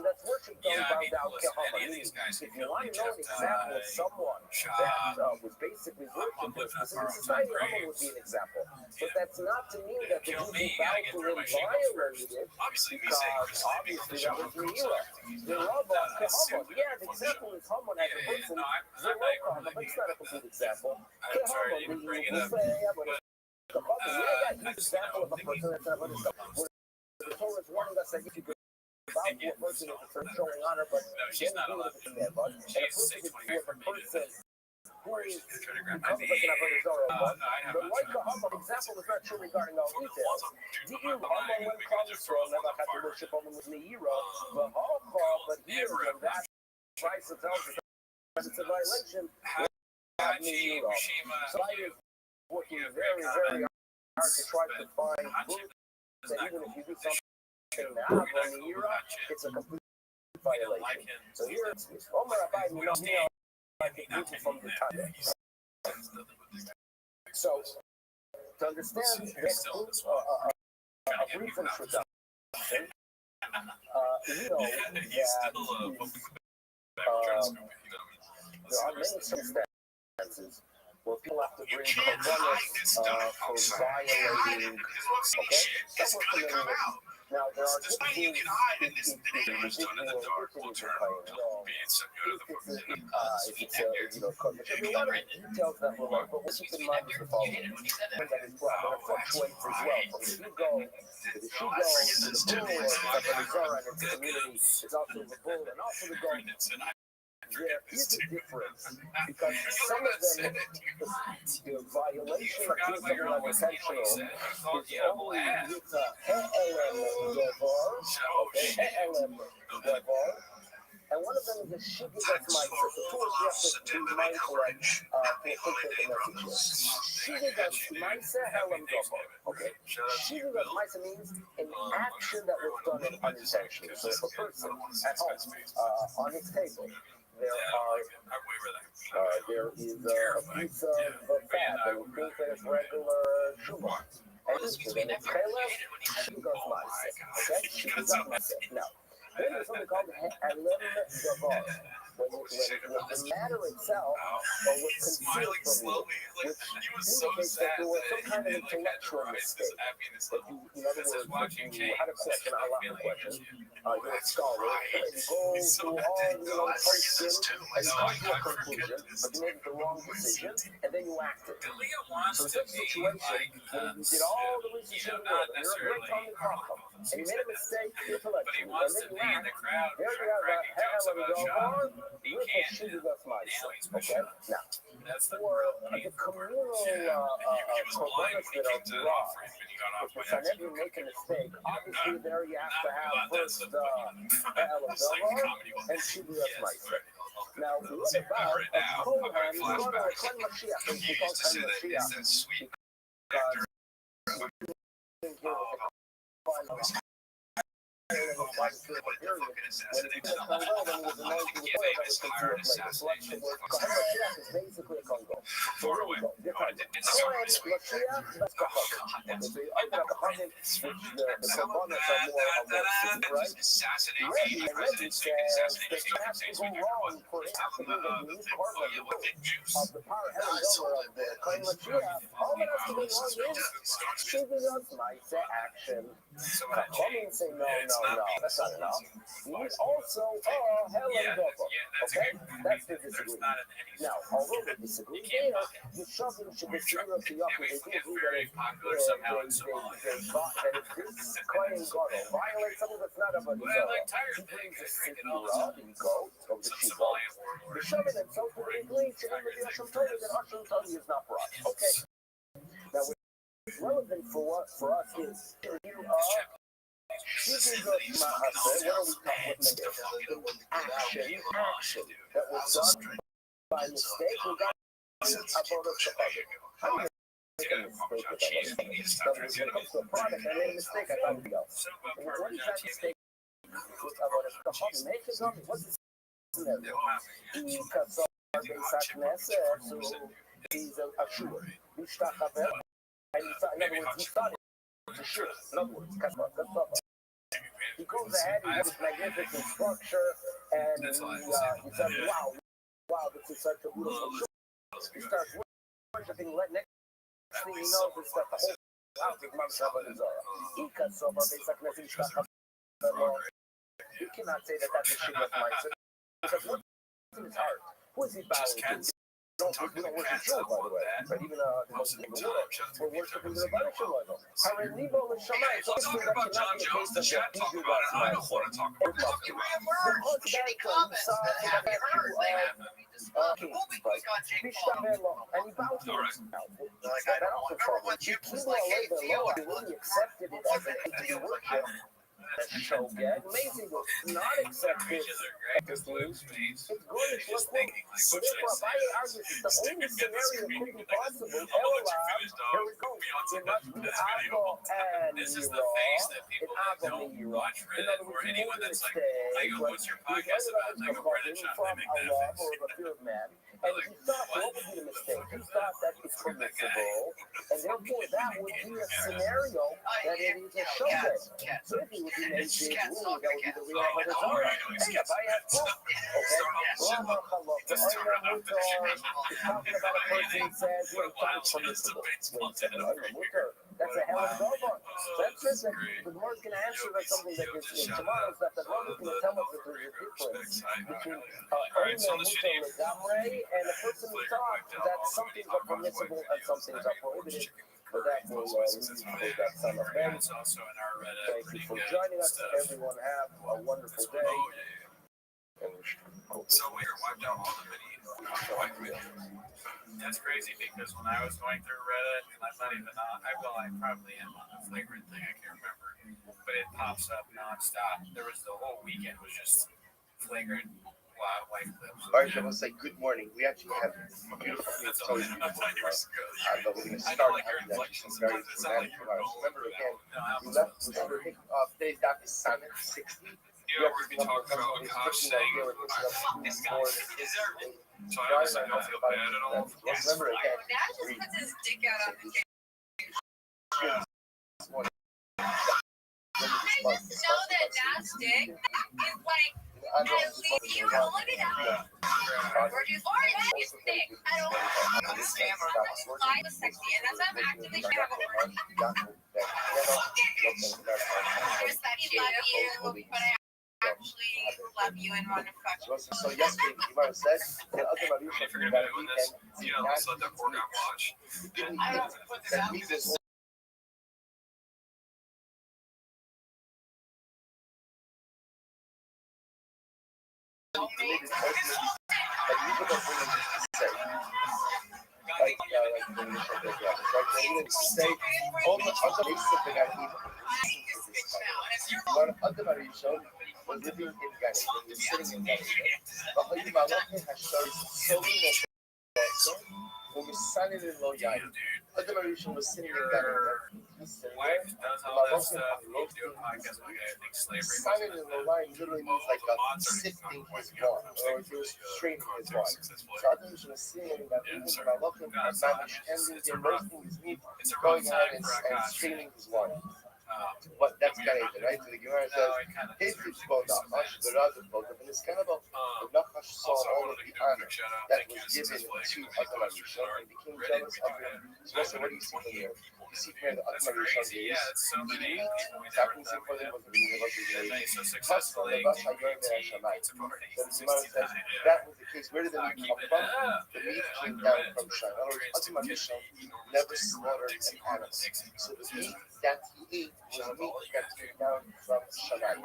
don't bow down to Haman, meaning if you want to know an example of someone that was basically worshipped in a specific society, Haman would be an example. But that's not to mean that the Jews who bowed to him violated it, because obviously that was Meira. The Rabbi to Haman, yeah, the example is Haman as a person, but it's not a complete example. I'm sorry, you bring it up. He's an example of a person that's not avodah zarah. The Torah is warning us that if you could bow to a person it's for showing honor, but she's not allowed. and a person who is becomes like an avodah zarah. The like a Haman example is not true regarding all details. Do you Haman when comes from never had to worship Haman with Meira, but here when that price tells us that it's a violation. So I is working very, very hard to try to find proof that even if you do something now on Meira, it's a complete violation. So here it's Omer Rabbi, like a group from the time. So to understand this, a brief introduction, we know that there are many circumstances where people have to bring korbanos for violating. Okay, that's what familiar with. Now there are different things in this done in the dark will turn be it if it's a lot of details that we're like, but what keep in mind is the following. That is well, it fluctuates as well. From the she-goat to the bull, or the Zara and its community, it's also the bull and also the goat. There is a difference because some of them, the violation of something like intentional is only with a he'elem devar, he'elem devar, and one of them is a shigigat ma'aser. So two of you have to be mindful of to take the message. Shigigat ma'aser he'elem devar. Okay, shigigat ma'aser means an action that was done unintentionally. So if a person at home on his table, there is a piece of fat that we think that is regular sugar. And it's chalef, she goes ma'aseh. Okay? She goes ma'aseh. Now, then there's something called elem davar. When the matter itself was concealed from you, which indicates that there was some kind of intellectual mistake. That you, in other words, you had a question, a lot of questions. You're a scholar, and you go through all, posting, and you come to a conclusion, but you made the wrong decision, and then you acted. So in such a situation, when you did all the research in the world, and you're a great Talmid Chacham, and you made a mistake intellectually, and then you act, there you have a he'elem davar with a shigigat ma'aser. Okay? Now, for the communal korbanos that are brought, if the Sanhedrin make a mistake, obviously there you have to have first he'elem davar and shigigat ma'aser. Now, what about a Kohen? We call it a Kohen Mashiach. We call it Kohen Mashiach because basically a Congo. So here we go. that's Kahane. So you open up Kahane, which the Kabbalah are more severe, right? Rabbi says that you have to go wrong for it to be the unique korban of the power of the Kohen Mashiach. All that has to go wrong is choosing us Maisa action. Chachamim say no, that's not enough. You need also Helen Dova. Okay? That's the disagreement. Now, although they disagree there, the Shavim should disagree with the Yaakov. They do agree that they thought that if this Kohen Gadol violates something that's not a Badizah, he brings a Sikura, the goat of the Shiva. The Shavim themselves would agree to him with the Hashem Torah that Hashem Torah is not brought. Okay? Now, what's relevant for us is you choosing the Mahaseh, what are we talking about? Action that was done by mistake. We got about a Shabbat. I'm going to make a mistake with that. When it comes to a product, I made a mistake, I thought it else. What is that mistake with about a Shabbat? What's the scenario? Because so he's a sure. And in other words, he started to sure. In other words, he goes ahead, he has this magnificent structure, and he says, wow, this is such a beautiful show. He starts worshiping, next thing he knows is that the whole house is Mamshava Nizara. You cannot say that that's a Shiva of Meiser, because what's in his heart? Who is he bowing to? We don't worship Jews, by the way, but even the most in the world, we're worshiping the Rabbi Shalom. Harenibo l'shamayim. So it's true that cannot be a case of the Hebrew God's mind. The and he bowed to him. That also follows. He really accepted it as an entity worship. Shogun, amazing, not accepted. It's going to look so therefore, Abaye argues it's the only scenario that could be possible. Here we go. It must be Avo and Yira. In other words, he made a mistake. He was from Allah or the fear of man. And he thought, what would be the mistake? He thought that it's permissible, and therefore that would be a scenario that it is a shogun. So if he would be made big rule, that would be the real Avodah. Hey, if I had proof, okay? Rama Chalot, the Oyna Mutar is talking about a person who says, well, it's permissible. That's a hell of a go. That's just that the Lord's going to answer that something that is in tomorrow's that the Lord is going to tell us that there's a difference between Oyna Mutar Legamre and a person who thought that some things are permissible and some things are prohibited. But that will lead you to that son of man. Thank you for joining us. Everyone have a wonderful day. So we wiped out all the video. That's crazy because when I was going through Reddit, and I'm not even I probably am on a flagrant thing, I can't remember. But it pops up nonstop. There was the whole weekend was just flagrant wildlife clips. All right, so let's say good morning. We actually have a beautiful That's so all beautiful. I thought you were But we're going to I start know like your having that inflections very sometimes it sounds like you're Remember again, we going. left today's daf is Simon 60. Yeah, we're going to be talking about Akash saying, this guy deserved it. So I honestly don't feel bad at all. Remember again, Dad just puts his dick out on the table. I just know that Dad's dick is like at least you know, look at that. Or it's thick. I don't understand. I was sexy, and that's why I'm actively trying to have a word. I respect you, but I actually love you and want to fuck you. So yesterday, you might have said that other Rabbi If you're going to be doing this, let's let that work out watch. that means this when we signed it in Lo Damn, Yain, dude. Adam Arishon was sitting in Your that. He's sitting there. wife does all that stuff. You do a podcast with a guy who thinks slavery Signing in Lo Yain literally means like sifting his wine, or he was straining his wine. So Adam Arishon was sitting in that meeting, and I love him, and Mamish ending there, roasting his meat, going ahead and straining his wine. But that's Ganetan, right? So the Gemara says, Hafiz Bo Nachash, the Razak Bo, and it's kind of a Nachash saw all of the honor that was given to Adam Arishon and became jealous of him. So also, what do you see from here? You see here that Adam Arishon is tapping in for them was the beginning of the day. Plus, the Bash Hayyim and Hashanai. So the Gemara says, that was the case. Where did the meat come from? The meat came down from Shai. In other words, Adam Arishon never slaughtered an animal. So the meat that he ate was meat that came down from Shaddai.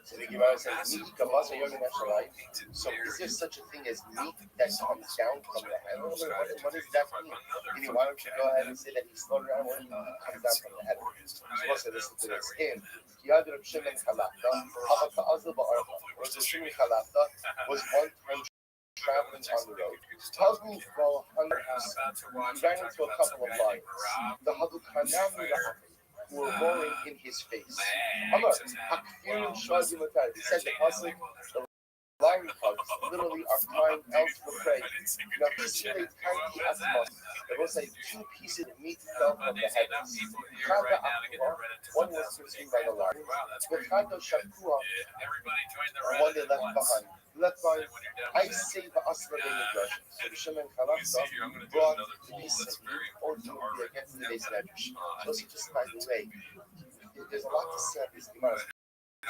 So the Gemara says, meat comes from Shaddai. So is there such a thing as meat that comes down from the heaven? What does that mean? Meaning, why don't you go ahead and say that he slaughtered an animal and comes down from the heaven? So also listen to this. In Yad Reb Shimon Chalafta, Havaka Azul Ba'archa, Reb Shimon Chalafta was one time traveling on the road. Talmud Bo Hundreds. He ran into a couple of lions. The Hadukanami who were roaring in his face. Amar, Hakfirin Shvazi Matar. He said the pasuk, the lion cubs literally are crying out for prey. Now, this is a tiny atmos. There was like 2 pieces of meat fell from the heavens. Chada Akua, one was consumed by the lion. The Chada Shakua, one they left behind. I say the Asra Russian. So the Shimon Chalafta brought the piece of meat ultimately against the base medrash. Also, just by the way, there's a lot to say on these Gemaras.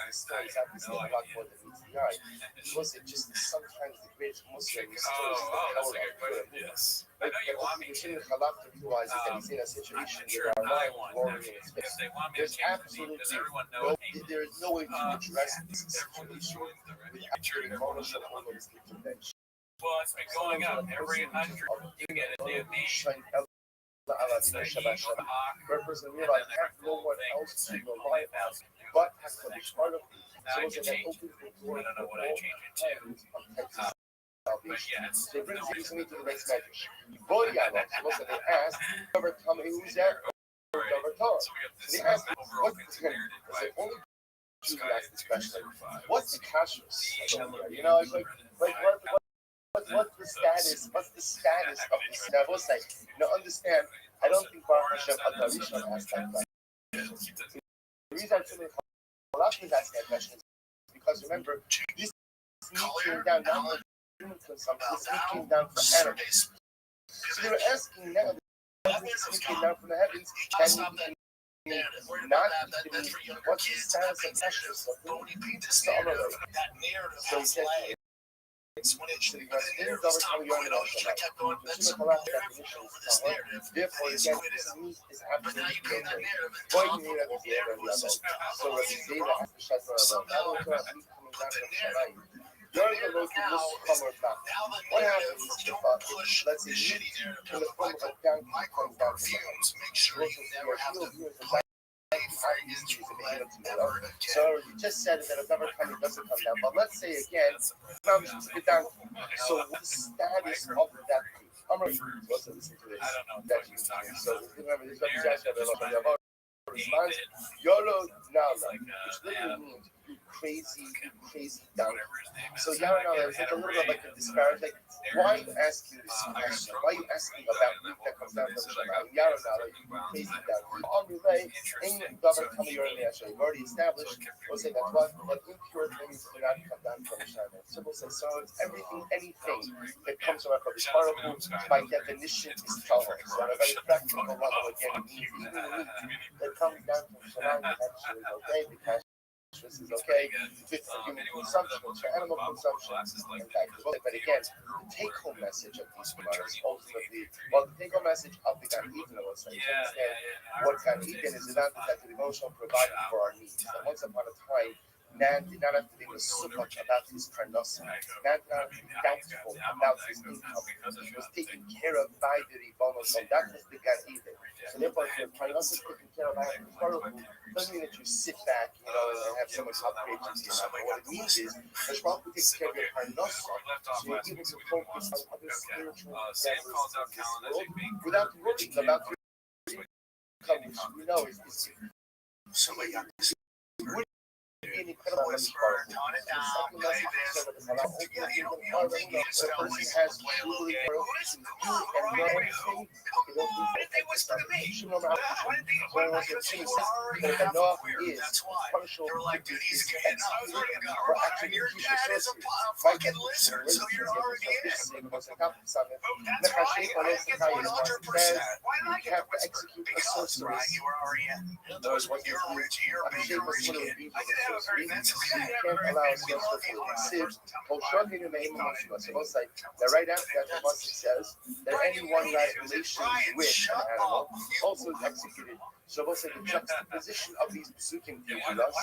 Stories happen a lot more than meets the eye. Was it just sometimes the greatest Muslim stories the power of yes. Like the Shimon Chalafta realizes that he's in a situation where our lion roaring in his face. There's absolutely there is no way to address this situation without getting ownership of this intervention. Well, it's been going up every 100. You get a new meat. Represent realize have no one else to rely on but has to be part of it. So it's an open door. I don't know what I change it to. So it brings me to the next message. Bodhiala, so they asked, whoever tell me who's there, whoever Torah. So they asked, what's the only Jew asked this question, what's the kashrus? You know, like what's the status? What's the status of this? Now, I will say, understand. I don't think Baruch Hashem Adam Rishon asked that question. The reason I'm saying Chalafta is asking that question is because remember, this meat came down not from human consumption. This meat came down from animals. So they were asking now, this meat came down from the heavens, and not the meat. What's the status of kashrus? So he said. When it should kept going, therefore, again, this meat is absolutely okay. Why you need to be able to so Rabbi Zayda has to shut down about that. Meat coming down from Shaddai. You're the most come or not. What happens if, let's say, meat in the form of a donkey comes down from the heavens? So you just said that a never coming doesn't come down. But let's say again, get down. So what's the status of that food? I'm ready to listen to this. So remember, this is response. YOLO Nala, which literally means you crazy donkey. So Yara is like a little bit like a disparage. Like, why are you asking this question? Why are you asking about meat that comes down from Shaddai? Yara Nala, you crazy donkey. On relay, in government coming your nation, you've already established. We'll say that's what impure things do not come down from Shaddai. So we'll say, so it's everything, anything that comes from HaKadosh Baruch Hu, by definition, is tahor. So on a very practical level, again, even that comes down from Shaddai actually is okay because this is okay, it's for human consumption, it's for animal consumption, and that. But again, the take-home message of these Gemaras ultimately, well, the take-home message of the Gan Eden, let's say, to understand what Gan Eden is about, that the devotion provided for our needs. And once upon a time, Man did not have to be sukkah about his parnasa. Man did not have to be doubtful about his income. He was taken care of by the Ribbon. So that was the Gan Eden. So therefore, if your parnasa is taken care of by the Ribbon, doesn't mean that you sit back, and have someone upgrade you to your What it means is that Rabbi takes care of your parnasa, so you're able to focus on other spiritual endeavors in this world without worrying about your income, which we know is an incredible message. The person has truly Those what you're already you can't allow us to receive. The right after that, the Pasuk says that anyone who has relations with an animal also is executed. So we'll say the juxtaposition of these psukim teaches us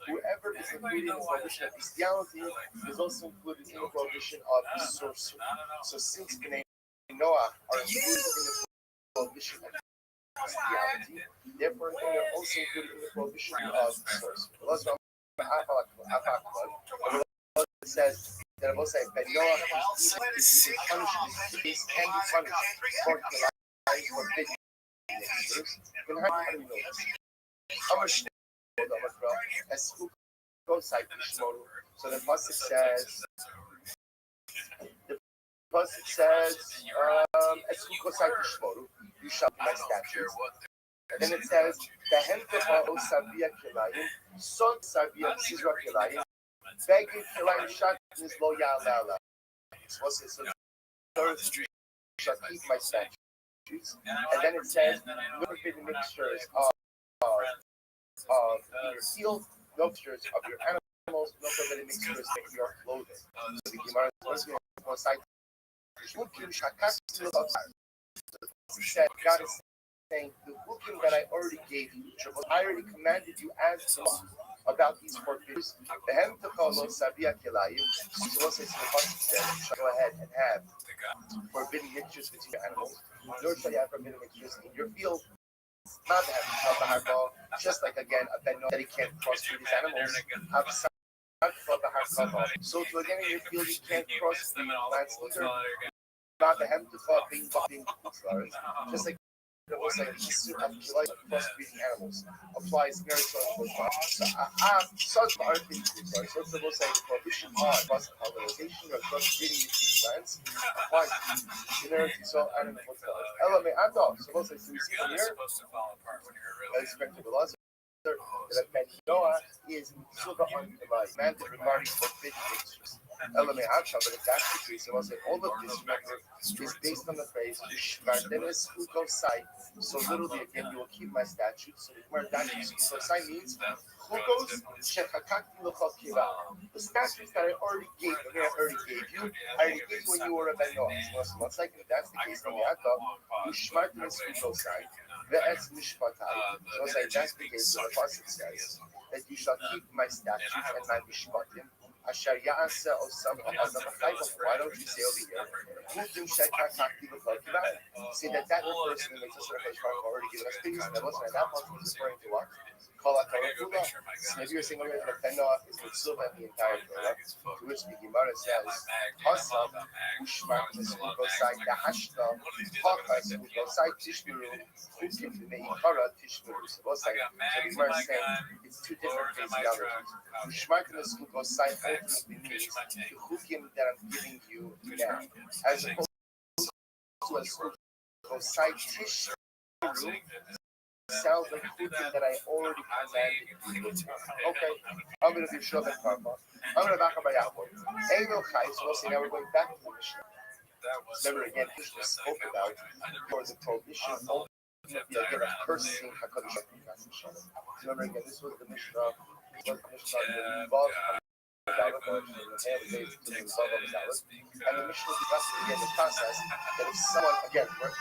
whoever is included in the prohibition of bestiality is also included in the prohibition of sorcery. So since Bnei Noah are included in the prohibition of bestiality, therefore they are also included in the prohibition of sorcery. It says that both say Ben Noah is punished, can be punished for forbidden natures. So the pasuk says, you shall be my statutes. Then it says, son sabia sizra kilayim, begging kilayim shat is lo ya'ala. So third shall keep my statutes. And then it says, no forbidden mixtures of your seal, no mixtures of your animals, no forbidden mixtures of your clothing. So the Gemara said, God is saying, the booking that I already gave you, I already commanded you as law about these forbidders. The hem to follow sabia kilayim. So let's say the pasuk says, go ahead and have forbidden mixtures between your animals. Nor shall you have forbidden mixtures in your field. Not to have just like again a ben that he can't crossbreed his animals. So to again in your field you can't crossbreed plants either. Not the hem to fall being just like the crossbreeding animals applies very strongly. So such are things. So the most like prohibition on cross-pollination or crossbreeding between plants applies to generic so animal element and dog. So most like we see from here, expected with us. That Ben Noah is Suga on the commanded regarding forbidden mixtures. Element Aksha, but if that's the case, I will say all of this remember is based on the phrase Shmartenes Uko Sai. So literally again you will keep my statutes. So the word that Uko Sai means Ukos Shekakakti Lokal Kiva. The statutes that I already gave you, I already gave when you were a Ben Noah. So once like if that's the case, then we have to Shmartenes Uko Sai. Ve'etz Mishpatai. So as I that's the case, the pasuk says that you shall keep my statutes and my mishpatim. Asher ya'aseh osam ha'azamachai. Why don't you say over here? Kutim shekakakti v'chol. See that refers to the Mitzvah Hashem already given us peace. That wasn't at that point referring to what? Maybe you're saying that Ben Noah is Mitzvah and the entire Torah, to which the Gemara says, Hasam, Ushmak, Gosai, Dahashta, Hakas, Gosai, Tishmiru, Chukim, Meikara, Tishmiru. So the Gemara is saying it's two different phraseologies. Ushmak and Gosai ultimately means the Chukim that I'm giving you now, as opposed to a Gosai, Tishmiru. Sounds like Chukim that I already commanded. Okay, I'm going to do Shabbat Karma. I'm going to back up my outward. Engel Chai, so we'll see now we're going back to the Mishnah. Remember again, Mishnah spoke about for the prohibition of cursing HaKadosh HaKadosh. Remember again, this was the Mishnah that involved and the Mishnah discusses again the process that if someone, again, we're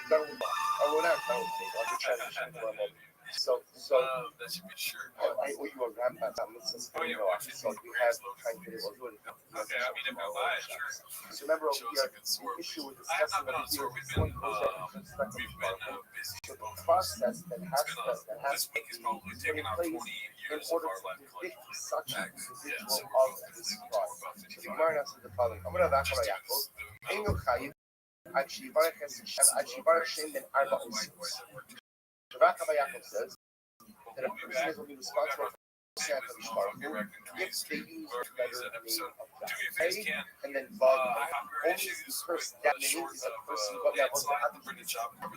done with law, or we're not done with law, we're transitioning to our moment. So That should be sure. I owe you a grandpa. So we have time to do it. Okay, I mean, if I buy it, sure. So remember over Shows here, a good sort. the issue with I have discussing been over on here tour. is one goes at different spectrum. Busy. So the process that has This week is probably taking out 20 in years of order our to life convict collection. such an Yeah, individual so of this crime. So the Gemara asks the following: I'm going to back on Yaakov. Eino chayiv ad shivarech es Hashem ad shivarech Shem ben arba usos. Rabbi Yaakov says that a person will be responsible for if they use the letter name of God. A and then Vav, only if you curse that name is a person, but that was the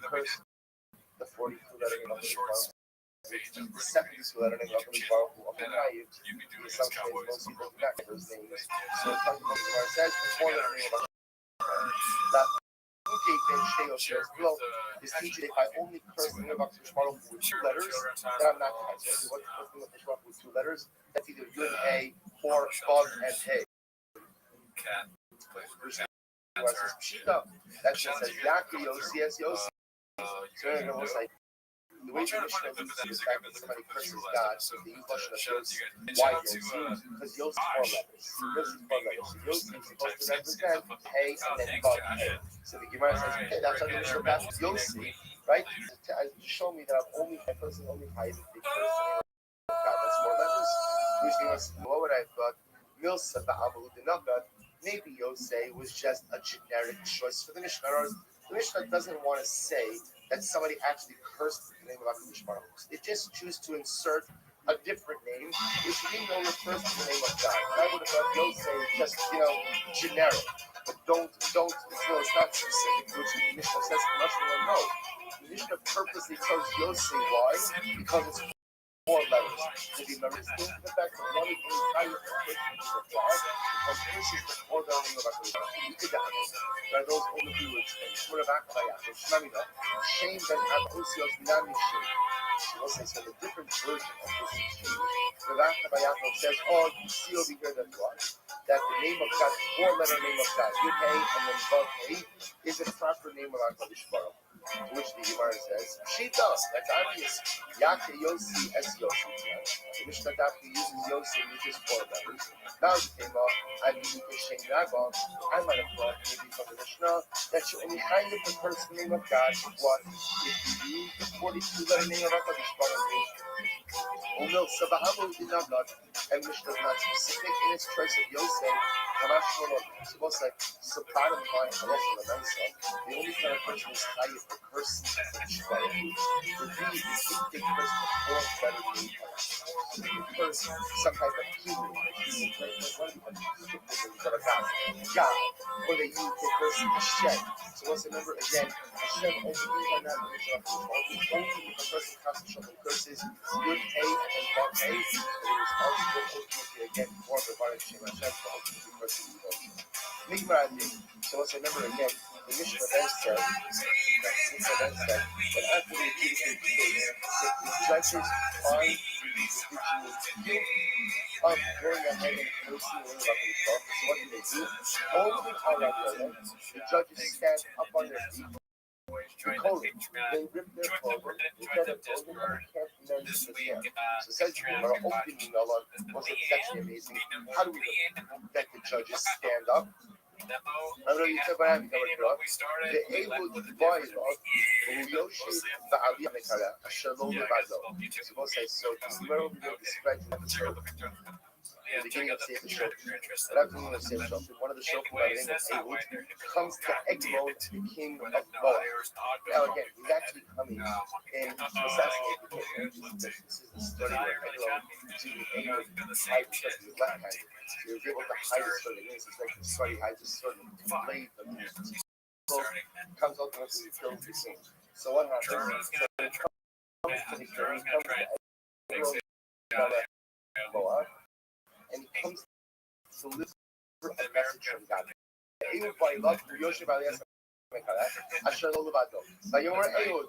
curse, the 42 letter name of the Baruch, the 72 letter name of the Baruch of the Chayiv, the assumption is most people do not get those names. So it comes from the Gemara says, the 4 letter name of that is teaching if I only curse the name of Baruch with 2 letters, then I'm not tied. So what's the name of Baruch with 2 letters? That's either Yud A or Vav and Hey. Cat. That just says Yaakov Yossi as Yossi. So it almost like the way the Mishnah leads to the fact that somebody curses God, so they use Lashon of Yossi. Why Yossi? Because Yossi is 4 letters. Yossi is 4 letters. So Yossi is supposed to represent Hey and then Vav Hey. So the Gemara says, okay, that's how the Mishnah passes Yossi, right? To show me that I'm only a person only high if they curse the name of God. That's 4 letters. Which means, what would I have thought? Milsa ba'amu dinakat. Maybe Yosei was just a generic choice for the Mishnah. The Mishnah doesn't want to say that somebody actually cursed the name of HaKadosh Baruch Hu. They just choose to insert a different name, which we know refers to the name of God. I would have thought Yosei is just, generic. But don't, it's not specific, which the Mishnah says to Muslim. No. The Mishnah purposely chose Yosei. Why? Because it's 4 letters. To be members into the fact that one is the entire person of God, because this is the 4 letter name of HaKadosh Baruch Hu. You could by those only who explain. We're back by Yaakov. Shemamina. Shame ben Abusios Nami Shame. So the different version of this is shame. The back by Yaakov says, you see over here that what? That the name of God, 4 letter name of God, Yud Hey and then Vav Hey, is a proper name of HaKadosh Baruch Hu. To which the Gemara says, Shita, that's obvious. Yaakov Yossi as Yossi. The Mishnah Dafki uses Yossi, which is 4 letters. Now the Tema, I believe the Shem Rabbi, I might have thought maybe from the Mishnah that you only kind of the first name of God, what if you use the 42 letter name of HaKadosh Baruch Hu, and Mishnah is not specific in its choice of Yosef. It's almost like Sopranim by the only kind of person who's high is the person of Baruch Hu. For these, if they curse the 4th letter name of God, they curse some type of human, God, or they curse Hashem. So let's remember again, Hashem only are not only if a person constantly curses Yud A and Vav A, it is responsible ultimately again for the Baruch Shem Hashem for ultimately cursing evil. So let's remember again, the Mishnah then said that after the adjudicated case, if the judges find the individual guilty of going ahead and cursing the name of the so what do? Only the judges stand up on their feet. They rip their clothing, they tear their clothing, and they can't mend this hand. So it says our opening was actually amazing. How do we know that the judges stand up? I know you said by having the able to buy it so where we go described in the beginning of Sefer Shoftim. One of the Shoftim by the name of Ehud comes to Eglon, the king of Moab. Now again, he's actually coming in to assassinate the king. This is the story where Eglon, Ehud, hides because he was left-handed. He was able to hide his sword. It's like the story hides his sword and blade of the comes ultimately to kill the king. So what happens? So it comes to the king, comes to Eglon, Moab. And he comes to deliver a message from God. Ehud by love to Yosef Elias Asher lo levado. Vayomer Ehud,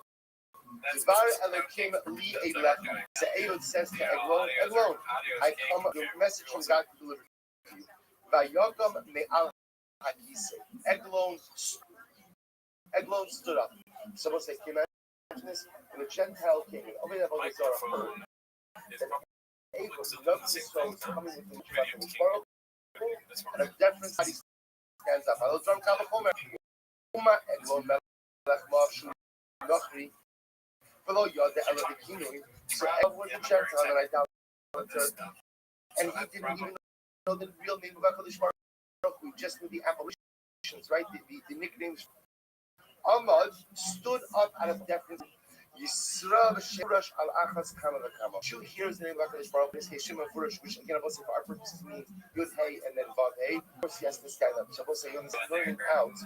Dvar Elokim li Eglech. So Ehud says to Eglon, Eglon, I come with a message from God to deliver to you. Vayogam me'al hakise. Eglon stood up. Someone say, And the Gentile king, and over there, Zara heard that Abram loves Israel, coming with the Mitzvah, and a deference that he stands up. I was drunk out of home, and Lord Melech Marshu Nochri, below Yod, the Elohim, so Abram was a Gentile, and idolater, and he didn't even know the real name of HaKadosh Baruch Hu. We just knew the apparitions, right? The nicknames. Ahmad stood up out of deference. Yisra v'shemurash al achas kama v'kama. Shu hears the name of HaKadosh Baruch Hu, in this case Shema Furush, which again, for our purposes means Yud Hey and then Vav Hey. Of course, he has to stand up. So say you're learning out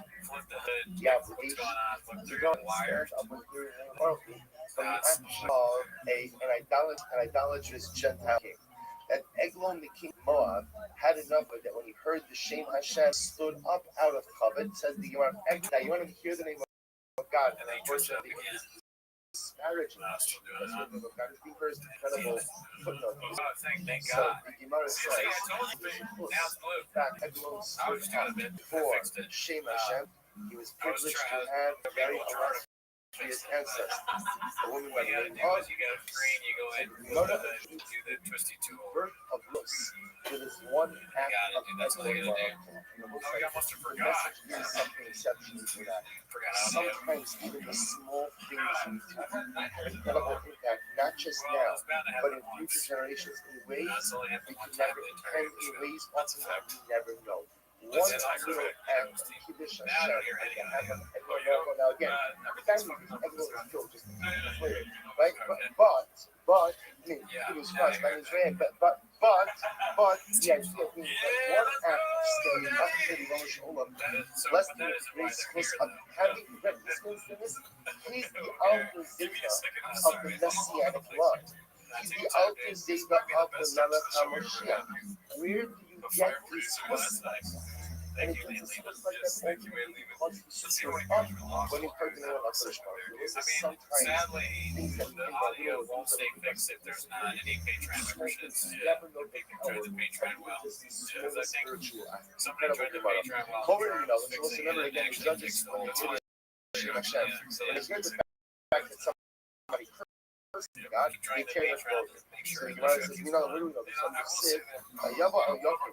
the obligation to go and stand up with your name of Baruch Hu from the action of an idolatrous Gentile king. That Eglon, the king of Moab, had enough of it when he heard the Shem Hashem stood up out of Chavod. Says the Gemara, that you want to hear the name of God, and unfortunately, disparaging the name of God. It's the first incredible footnote. So the Gemara says, in fact, Eglon stood up for Shem Hashem. He was privileged to have a very illustrious ancestor. A woman by the name of birth of Luz. It is one act of Eglon. The message is something exceptional to that. Sometimes even the small things we do have incredible impact, not just now, but in future generations in ways we can never intend, in ways often we never know. One little act of Kiddush Hashem can happen. Now again, the family is killed just right? But I mean, it was Christ, but the idea being that one act of standing up to the Rosh Olam, less than the grace of having read this instance, he's the Alter Zeta of the Messianic blood. He's the Alter Zeta of the Melech HaMoshiach. Where do you get these whistles? And it gets us like that once you secure up when you heard the name of HaKadosh Baruch Hu. Sometimes things that we think are real won't stay fixed if there's not any pay transmissions. You never know the power of this small spiritual act. Incredible Gemara. What we're going to know, let's also remember again, the judges when you hear Hashem, and it's good the fact that somebody cursed God, they carry us forward. So the Gemara says, we know, literally know, there's some sick, Yava al Yaakov,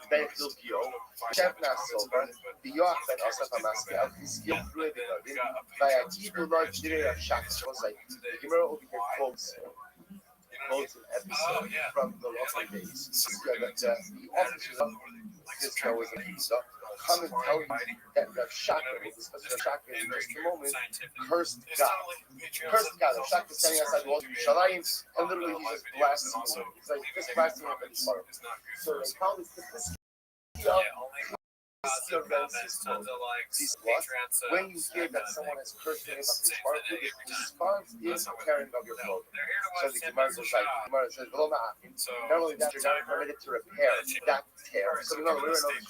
Ben Hilkio, Chef Nasover, the Yoachben Asaf Hamaski, Al Hiskio Grueviga, Vayakidu Lord Jireh Shach. The Gemara over here quotes an episode from the local days. The officers of this guy was a Hisa. Come and tell you that Rav Shaka, we'll discuss Rav Shaka in just a moment, cursed God. Cursed God. Rav Shaka is standing outside the walls of Yerushalayim, and literally he's just blaspheming. He's like, just blaspheming at his heart. So they call this when you hear that someone has cursed the name of his heart, the response is carrying of your clothing. So the Gemara goes like, the Gemara says, not only that, you're not permitted to repair that tear. So we know we're in those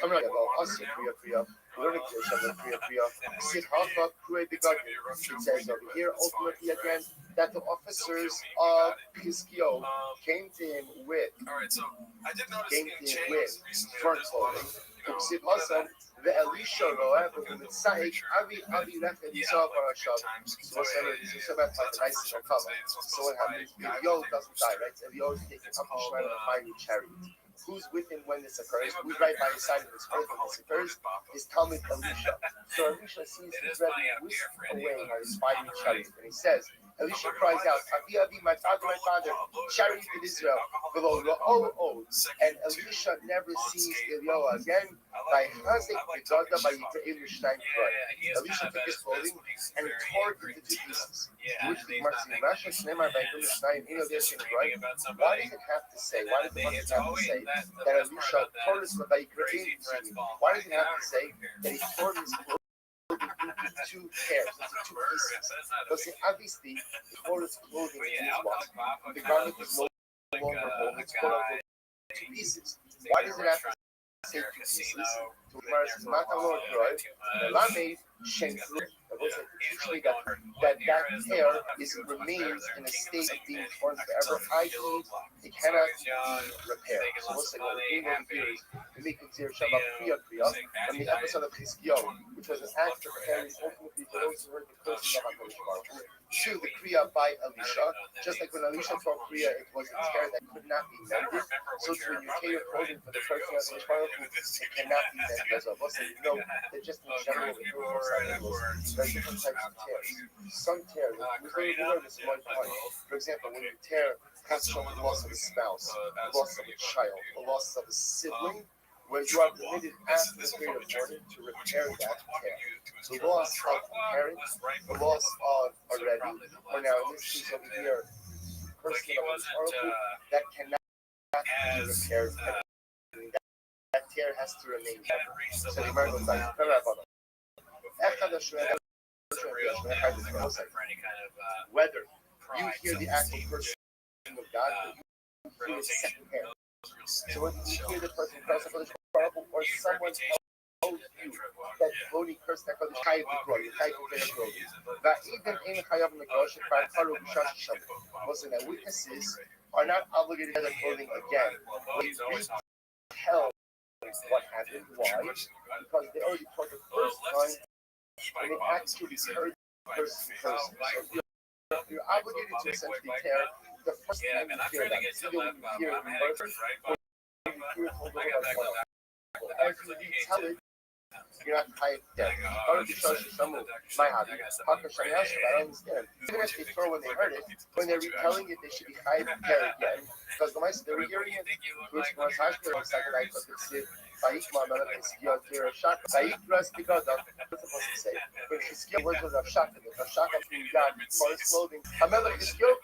I'm not about us, Kriya. Learning Kriya. Sit Hafa, Kruay Bigad. It says over here, ultimately again, that the officers of Hiskio came to him with front clothing. Sit Hasan, the Elisha Roab, the Messiah, Avi left Elisha Barashab. So what's that? This is about the nice cover. So what happens? Elio doesn't die, right? Elio is taken up to Shemai on a fiery chariot. Who's with him when this occurs? Who's right by his side of this earth when this occurs? Is Talmud Elisha. So Elisha sees his brethren whisk away on his fiery chariot, and he says, Elisha cries out, Avi, my father, chariot in Israel, below and Elisha never sees Eliyahu again. By Hazek Begoda by Yitre'im Mishnayim Kroy. Elisha took his clothing and tore it into two pieces. Which the Gemara says, Why does it have to say? Why does the Gemara have to say that Elisha tore his clothing? Why does it have to say that he tore his clothing into two pairs, into two pieces? Because obviously, he tore his clothing into one. The garment is no longer whole; it's torn into two pieces. Why does it have to say two pieces? To Gemara says, "Matalor Kroy, Melamed Shen Kroy." That hair remains in a state of being torn forever, i.e., it cannot be repaired. So we'll say what we're doing over here is we make it clear Shabbat Kriya from the episode of Chizkiyahu, which was an act of preparing ultimately for those who heard the cursing of HaKadosh Baruch Hu, to the Kriya by Elisha. Just like when Elisha taught Kriya, it was a tear that could not be mended. So when you tear your clothing for the cursing of HaKadosh Baruch Hu, it cannot be mended as well. So you know that just in general, the there are different types of tears. Some tears, we learned this one time. For example, when you tear, from the loss of a spouse, the loss of a child, the loss of a sibling, where you are permitted after the period of mourning to repair that tear. The loss of a parent, the loss of a Rabbi, or now in this case over here, person of historical, that cannot be repaired. That tear has to remain there. So the Gemara goes like, whether you hear the actual person of God, or you hear the second hand. So when you hear the person curse HaKadosh Baruch Hu, or someone tells you that Bodhi cursed HaKadosh Chayiv B'Kro, you Chayiv B'Kro, that even in Chayav L'Krosh, if I follow B'Shash Shabbat, listen, that witnesses are not obligated to their clothing again. When you retell what happened, why? Because they already taught the first time, and they actually heard the person cursing. So you're obligated to essentially tear the first time you hear that. So you'll hear it first, or you hear it over as you retell it, you're not tied down. My hobby. I understand. Even if they throw when they heard it, when they're retelling it, they should be high there again. Because the mice, they were hearing it. Which was Hashker, the second I took it, said, Baikma, Melachis, Shaka. Baikras, because that's supposed to say. But Chizkiyahu was of Shaka. The Shaka being God for his clothing. Amelach is Kara,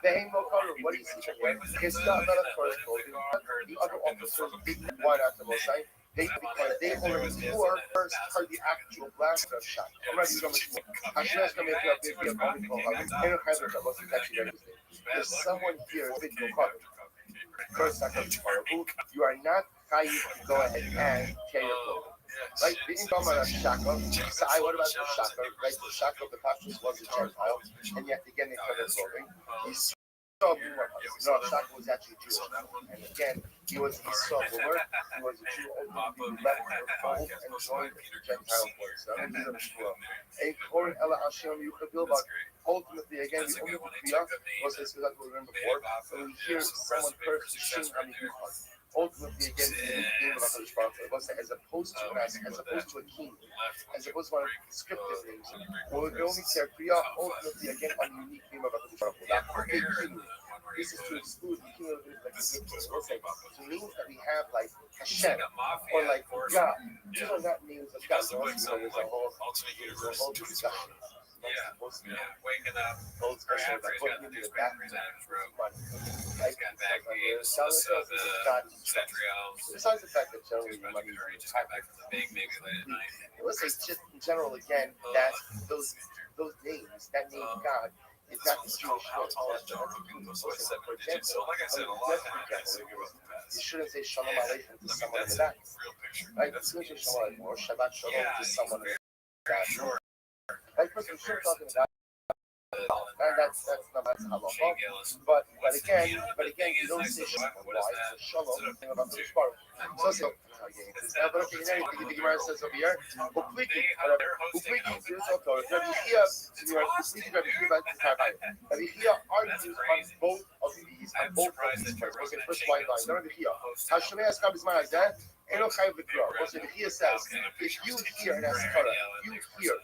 the Haimo Kara. What do you see here? It's not Melach for his clothing. The other officers didn't want out the Mosai. Because they already first heard the actual blast of shot. I'm ready to go much more. Hashem's going to make you a big deal. There's someone here, video covered. First, you are not trying to go ahead and tear your clothing. Right? We didn't talk about Shaka. So what about the Shaka? Right? The Shaka of the Pashtus was a Gentile, and yet again they cut their clothing. No, Shaka was actually Jewish. And again, he was Esau Boomer. He was a Jew ultimately left the fold and joined the Gentile boys. And Koren Ella Hashem Yuchabil, but ultimately, again, the only Kriya was this, because we remember before, when we hear someone curse Shin Amichuchad. Ultimately, again, the name of HaKadosh Baruch Hu, as opposed to an as opposed to a king, as opposed to one of the descriptive names. Well, we only say Kriya, ultimately, again, on the unique name of HaKadosh Baruch Hu. This is to exclude the king of Israel, like the king of Israel. So it means that we have like Hashem or like God. These are not names of God. There's a whole discussion. Waking up, Old special that put him in the back of like God. Besides the fact that generally money is back from the big, maybe late at night. It was just in general again that those names, that name God. It's not the Jewish name. For example, you shouldn't say Shalom Aleichem to someone in the back. Right? You shouldn't say Shalom Aleichem or Shabbat Shalom to someone in the back. Right? First, we shouldn't talk about and that's halacha. But again, you don't say Shalom. Why? It's Shalom. Thing about the Shbar. So. Now, but okay, now the Gemara says over here, Upliki, argues on both of these, Okay, first white line. Now, Hashemei Askab is like that. Eno Chayiv B'Kro. Also, the Chia says, if you hear an Askara, you hear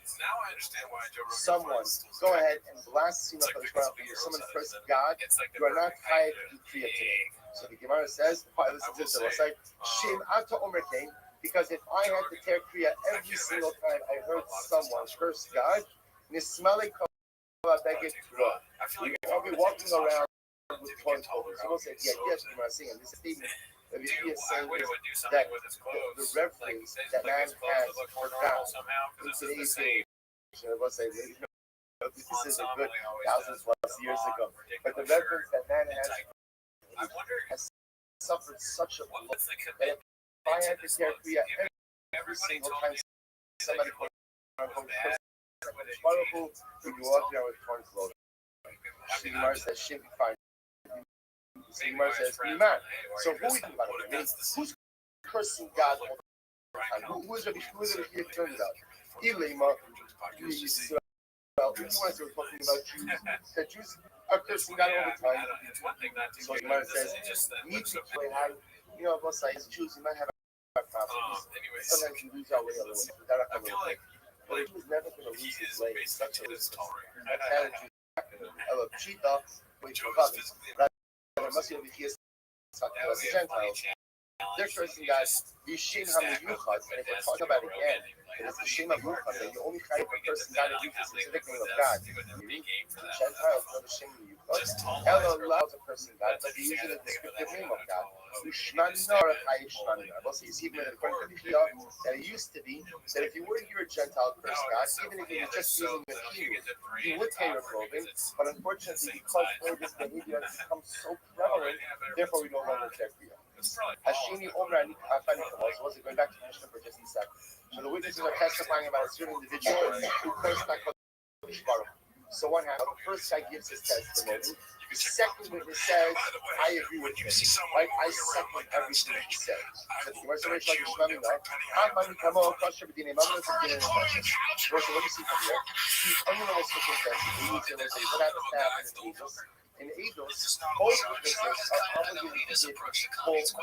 someone go ahead and blaspheme someone curse God, you are not Chayiv B'Kriya today. So the Gemara says, listen to this, it'll say, Shem Ata Omer Kain, because if I had to tear Kriya every single time I heard someone curse God, Nismale Kala Begit Kro. I'll be walking around with torn clothes. You will say, yeah, yes, the Gemara is saying, this statement of Yeshua is saying that the reverence that man has for God in today's day, I will say, this is a good 1,000+ years ago, but the reverence that man has suffered such a blow that if I had to tear Kriya every single time somebody would walk around with torn clothes. The Gemara says, should be fine. So the Gemara says, "Iman." So who are we talking about? Who's cursing God all the time? Who is Rabbi here turns out? Ilema, Israel. We want to talking about Jews. The Jews are cursing God all the time. So the Gemara says, "Need to play high." You know, both sides, Jews, you might have problems. Sometimes you lose our way a little bit. But a Jew is never going to lose his way. Such a lose. That's how a Jew. Pshita, which is must be here. Gentiles. They're cursing God. Yishim HaMiyuchad, and if we're talking about it again, it is the Shem HaMiyuchad, that you only try to cursing God and use the specific name of God. Gentiles know the Shem HaMiyuchad. Ella allows a cursing God, but they use it in the descriptive name of God. Also, you see according to the Shia, that it used to be that if you were to hear a Gentile curse God, even if he was just using the Hebrew, he would tear your clothing. But unfortunately, because this behavior has become so prevalent, therefore we no longer care for you. Hashimi Omer was going back to the Mishnah for just a second. So the witnesses are testifying about a certain individual who cursed by Kodesh Baruch. So one happened. The first guy gives his testimony. The second witness says, "I agree with him. Right? I second everything he said." So the Gemara says, "Like Shmami, no. How many come on? Kosher b'dinei mamon to b'dinei nefesh." What do you see from here? See, under the circumstances, we need to say what happens to happen in Egypt. In Eidos, all witnesses are obligated to give full accounts. A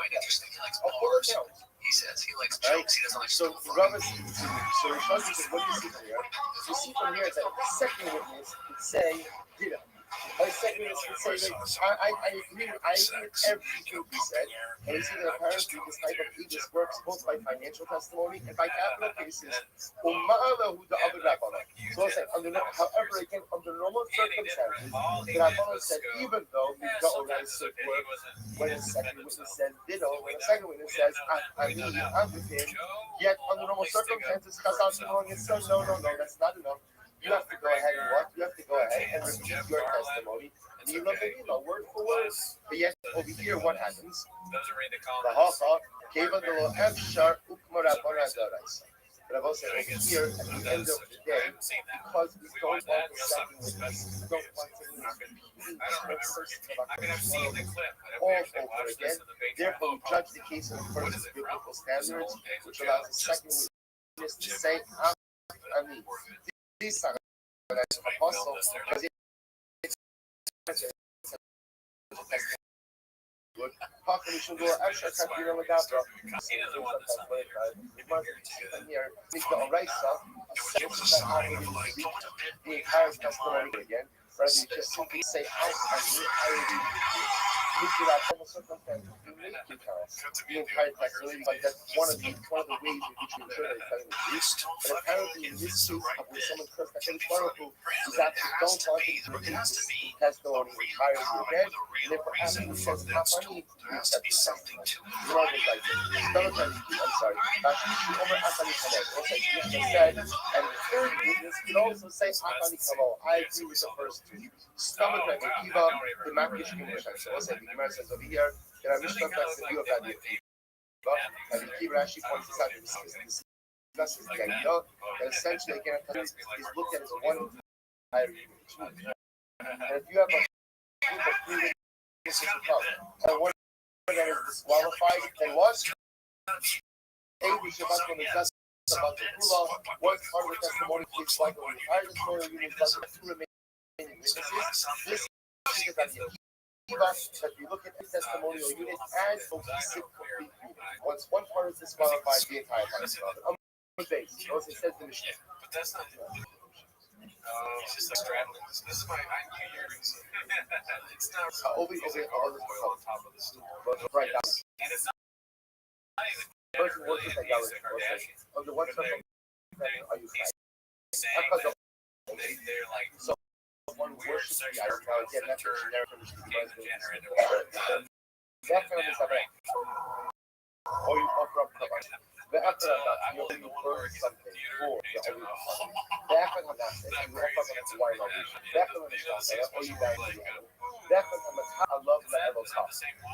full account. He says he likes jokes. He doesn't like so Rabbi, so Rothschild says, what do you see from here? You see from here that the second witness could say, "Did a second witness could say, I agree with everything he said." And you see that apparently this type of Aegis works both by financial testimony and by capital cases. So it's like, however, again, under normal circumstances, the Rabbanon said, even though the Gaoraisa work, when a second witness says ditto, when a second witness says, I'm with him, yet under normal circumstances, Chazal Shimon and said, no, that's not enough. You have to go ahead and what? You have to go ahead and repeat your testimony. And you love the word for word. But yet, over here, what happens? The Hacha gave a little Efshar Ukmara Bonadorais. But I've also said over here, at the end of the day, because we don't want the second witness, we don't want to repeat the person all over again. Therefore, we judge the case in accordance with biblical standards, which allows the second witness to say, I mean, these are apostle, because it's good. Here, make the Oraisa, the entire testimony again, rather than just simply say, I agree. The entire testimony, like that's one of the ways in which we ensure that it's telling the truth. But apparently, in this case, when someone cursed the Kodesh Baruch Hu, is actually don't want to repeat this testimony entirely again, and therefore after he says, Hafani, you accept the testimony. You know what it's like. I'm sorry. Also, said, and the third witness can also say, Hafani Kamo, I agree with the first two. Stomach like a kiva, the Makish English. So also, the Gemara says over here, there are Mishnah that's the view of that idea. And the Kiva Rashi points this out in this discusses the idea that essentially, again, is looked at as one entire image. And if you have a group of three witnesses who come, and one that is disqualified, then what? A, we should not when it's about the Kula, one part of the testimony is like the entire story unit doesn't have two remaining witnesses. This is that the that we look at the testimonial unit as cohesive complete unit. Once one part is disqualified, the entire part is disqualified. On the base, also says the Mishnah. But that's not he's just like straddling this. This is my new earrings. It's not Over the top of the stool. Right down. And it's not even Person working at gallery. On the one side, are you saying they're like so one worships the idol. Now again, that's a generic generator. That kind of is a rank. Or you offer up the the after that, you burn something for the only the after that, you offer up a wine of it. The after that, or you die to the animal. The after that, I love the animal top.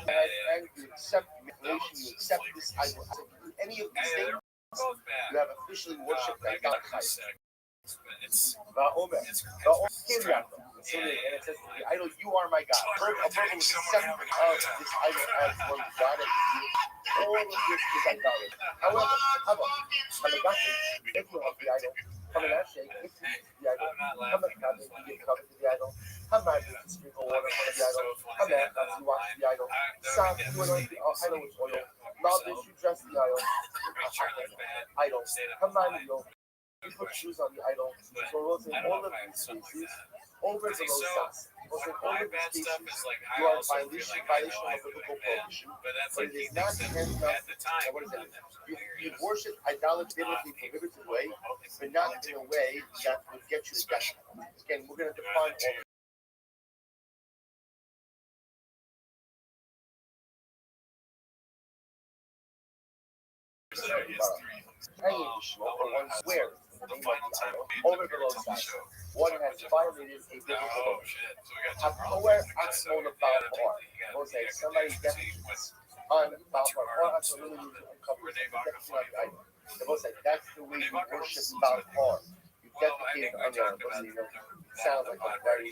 And you accept manipulation, you accept this idol. Any of these things, you have officially worshipped that God Christ. It's conciliate, and it says to the idol, "You are my God." A verbal acceptance of this idol as one God and all of this is idolatry. However, if you have the idol, Hamanashek, if you use the idol, Hamakabin, you give cover to the idol, Hamad, you sprinkle water on the idol, Hamad, you wash the idol, Sam, you anoint the idol with oil, Maldish, you dress the idol, Haman, you put shoes on the idol, so those in all of these cases, over the Losas. Also, in all of these cases, you are in violation of biblical prohibition, but it is not enough. What is it? You worship idolatry biblically prohibited way, but not in a way that would get you to death. Again, we're going to define all of hanging Ishmael or one swears in the name of the idol over the Losas. One has violated a biblical prohibition. However, somebody defecates on Balfour or absolutely uncovers defecation on the idol. The most like that's the way you worship Balfour. You defecate on your sounds like a very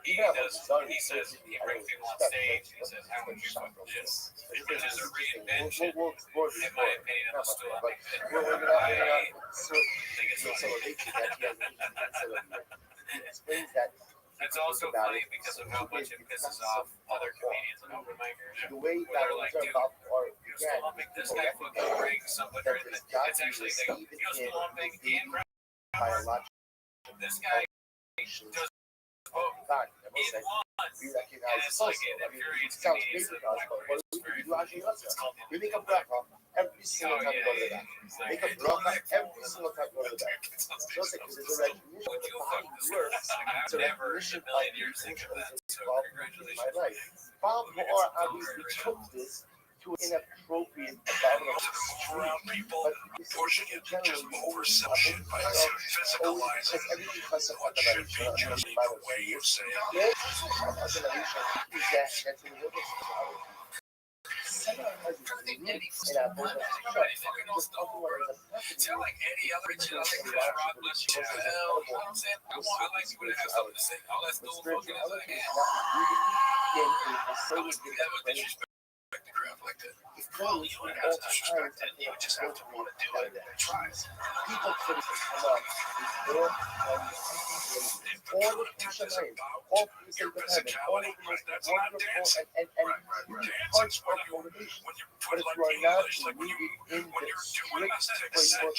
he says he brings people on stage. He says how would you fuck this? Which is a reinvention. We'll explore this in my opinion of the stool. We're explains that. It's also funny because of how much it pisses off other comedians and open micers. The way that are like, dude, you're still this guy fucking brings somebody in the, it's actually, they go, you're still lumping and this guy does both in one. And it's like, it infuriates me. It's very we make a bracha every single time we go to the back. Make a bracha every single time we go to the back. Just like there's a recognition of the body works. It's a recognition of the essential involved in my life. Bob Moore obviously took this to an inappropriate Around people, pushing it just oversell shit by physicalizing. What should be just a way of saying. Tell like any other original thing that God bless you. You know what I'm saying? I like people to have something to say. All that still fucking is like, never disrespect the crap like that. Well, you don't have to disrespect it. You just have to want to do it and try. People could come up with all the things of heaven, all the most wonderful and parts of motivation. But if you are not rooted in the strict framework of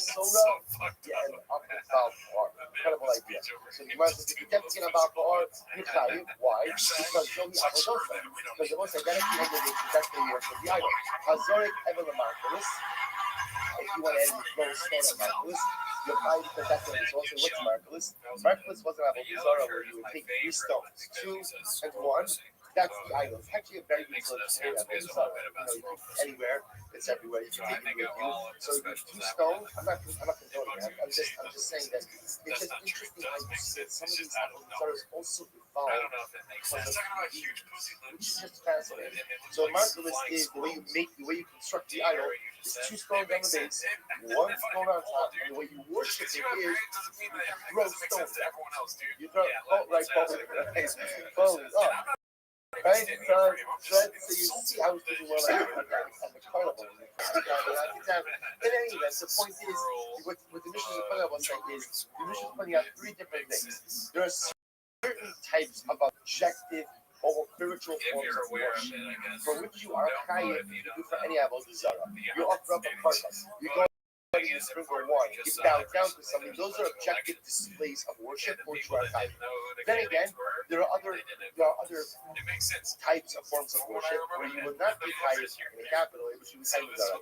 Torah, you end up with Balfour. Incredible idea. So you must be defecating about Balfour, you chayiv. Why? Because you'll be avodosa. Because the most identity negative is that's the work of the idol. Hazoric Evelyn. If you want to add the flow stand on Marvelous, you're fine because that's what it's also what's Marvelous. Marvelous wasn't about Zara where you would take 3 stones, 2 and 1. That's the idol. It's actually a very good sort of story about Zara. Anywhere, it's everywhere. You can take it with you. So you use 2 stones. I'm not condoning it. I'm just saying that it's just interesting how you see that some of these Zaras also evolve. I don't know if it makes sense. Which is just fascinating. So Marvelous is the way you construct the idol. It's 2 stones on the base, 1 stone on top, and the way you worship it is you throw stones. You throw right, both up. Right? So you see how it's doing well at the carnival. In any event, the point is, what the mission of the carnival was saying is, the mission is pointing out 3 different things. There are certain types of objective or spiritual forms of worship for which you are chayiv to do for any avodah zarah. You offer up a karkas. You go and you sprinkle wine. You bow down to something. Those are objective displays of worship for which you are chayiv. Then again, there are other types of forms of worship where you would not be chayiv in the capital, which you would chayiv zarah.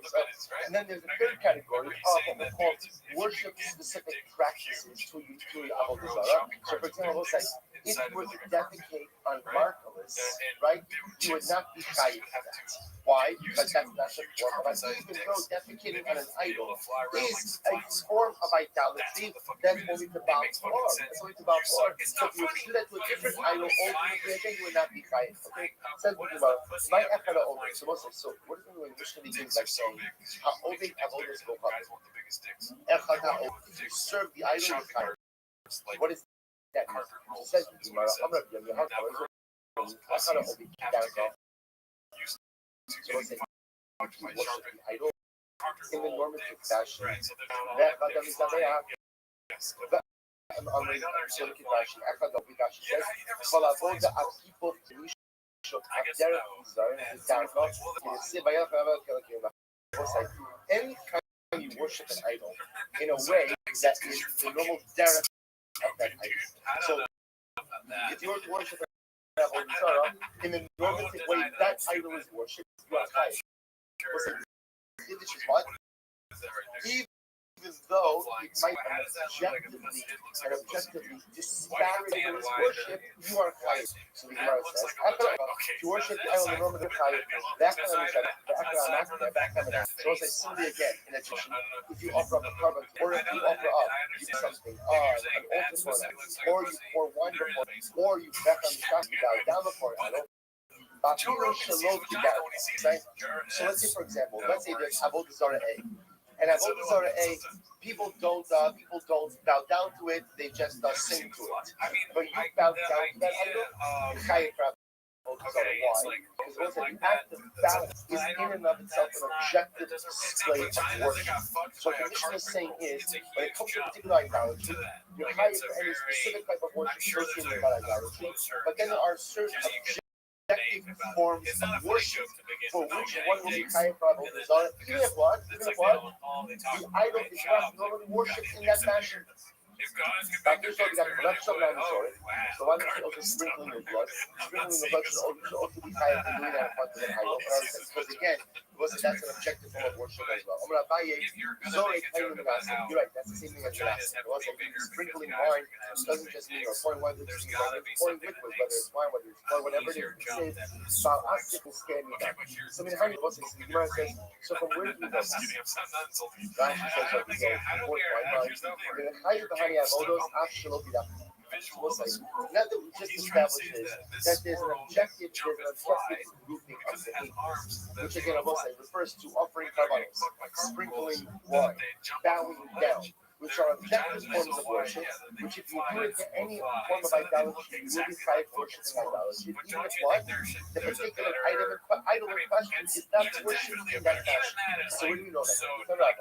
And then there's a third category of what we call worship-specific practices to avodah zarah. So, for example, we'll say, if you were to defecate on Marvelous, right, you would not be chayiv for that. Why? Because that's not the form of idolatry. Even though defecating on an idol is a form of idolatry, that's only to bow for. That's only to bow for. So if you would do that to a different idol, ultimately again, you would not be chayiv. Okay? Says about my echada over. So what does it mean when Mishnah begins by saying, ha'oved avodas go up? Echada over. If you serve the idol, you're chayiv. What is that says I'm gonna be on your heart. I kind of open down so let's say you worship the idol in the normative fashion. That Adam is אחד הביקש כל עבודה הקיפות מישהו הדרך מזרם ודרכו כנשיא ביחד anytime you worship an idol in a way that is the normal derech of that idol. So if you were to worship in the normative way that idol is worshipped, you are high. Even though it might objectively disparage his worship, you are high. So the Gemara says, to worship the idol in the normative high, so as I simply again, in addition, if you offer up a carbon, or if you offer up something, an altar for that, or you pour wine before, or you back on the shop, you bow down before it, right? So let's say, for example, let's say there's Avodah Zarah A, and Avodah Zarah A, people don't bow down to it; they just sing to it. But you bow down to that idol, you chayav for Avodah Zarah. Why? Because also the act of bowing is in and of itself an objective display of worship. So what the Mishnah is saying is, when it comes to particular idolatry, you're chayav for any specific type of worship associated with that idolatry. But then there are certain objective forms of worship for which one will be chayav for Avodah Zarah, even if what? The idol is not normally worshipped in that fashion. So why don't you also sprinkling the blood? Sprinkling the blood should also be chayav for doing that in front of an idol. Because again, that's an objective form of worship as well. You're right, that's the same thing as the last. Sprinkling wine doesn't just mean pouring wine, pouring liquid, whether it's wine, whether it's blood, whatever it is. It's about us to stand me down. So I mean, how do you say? The Gemara says, so from where do you go? Rashi says that we go important now that we just established is that there's an objective grouping of behaviors, which again I will say refers to offering karbanos, sprinkling wine, bowing down, which are objective forms of worship, which if you do it to any form of idolatry, you will be tried worshiping idolatry. Even if what? The particular idol in question is not worshipped in that fashion. So when you know that,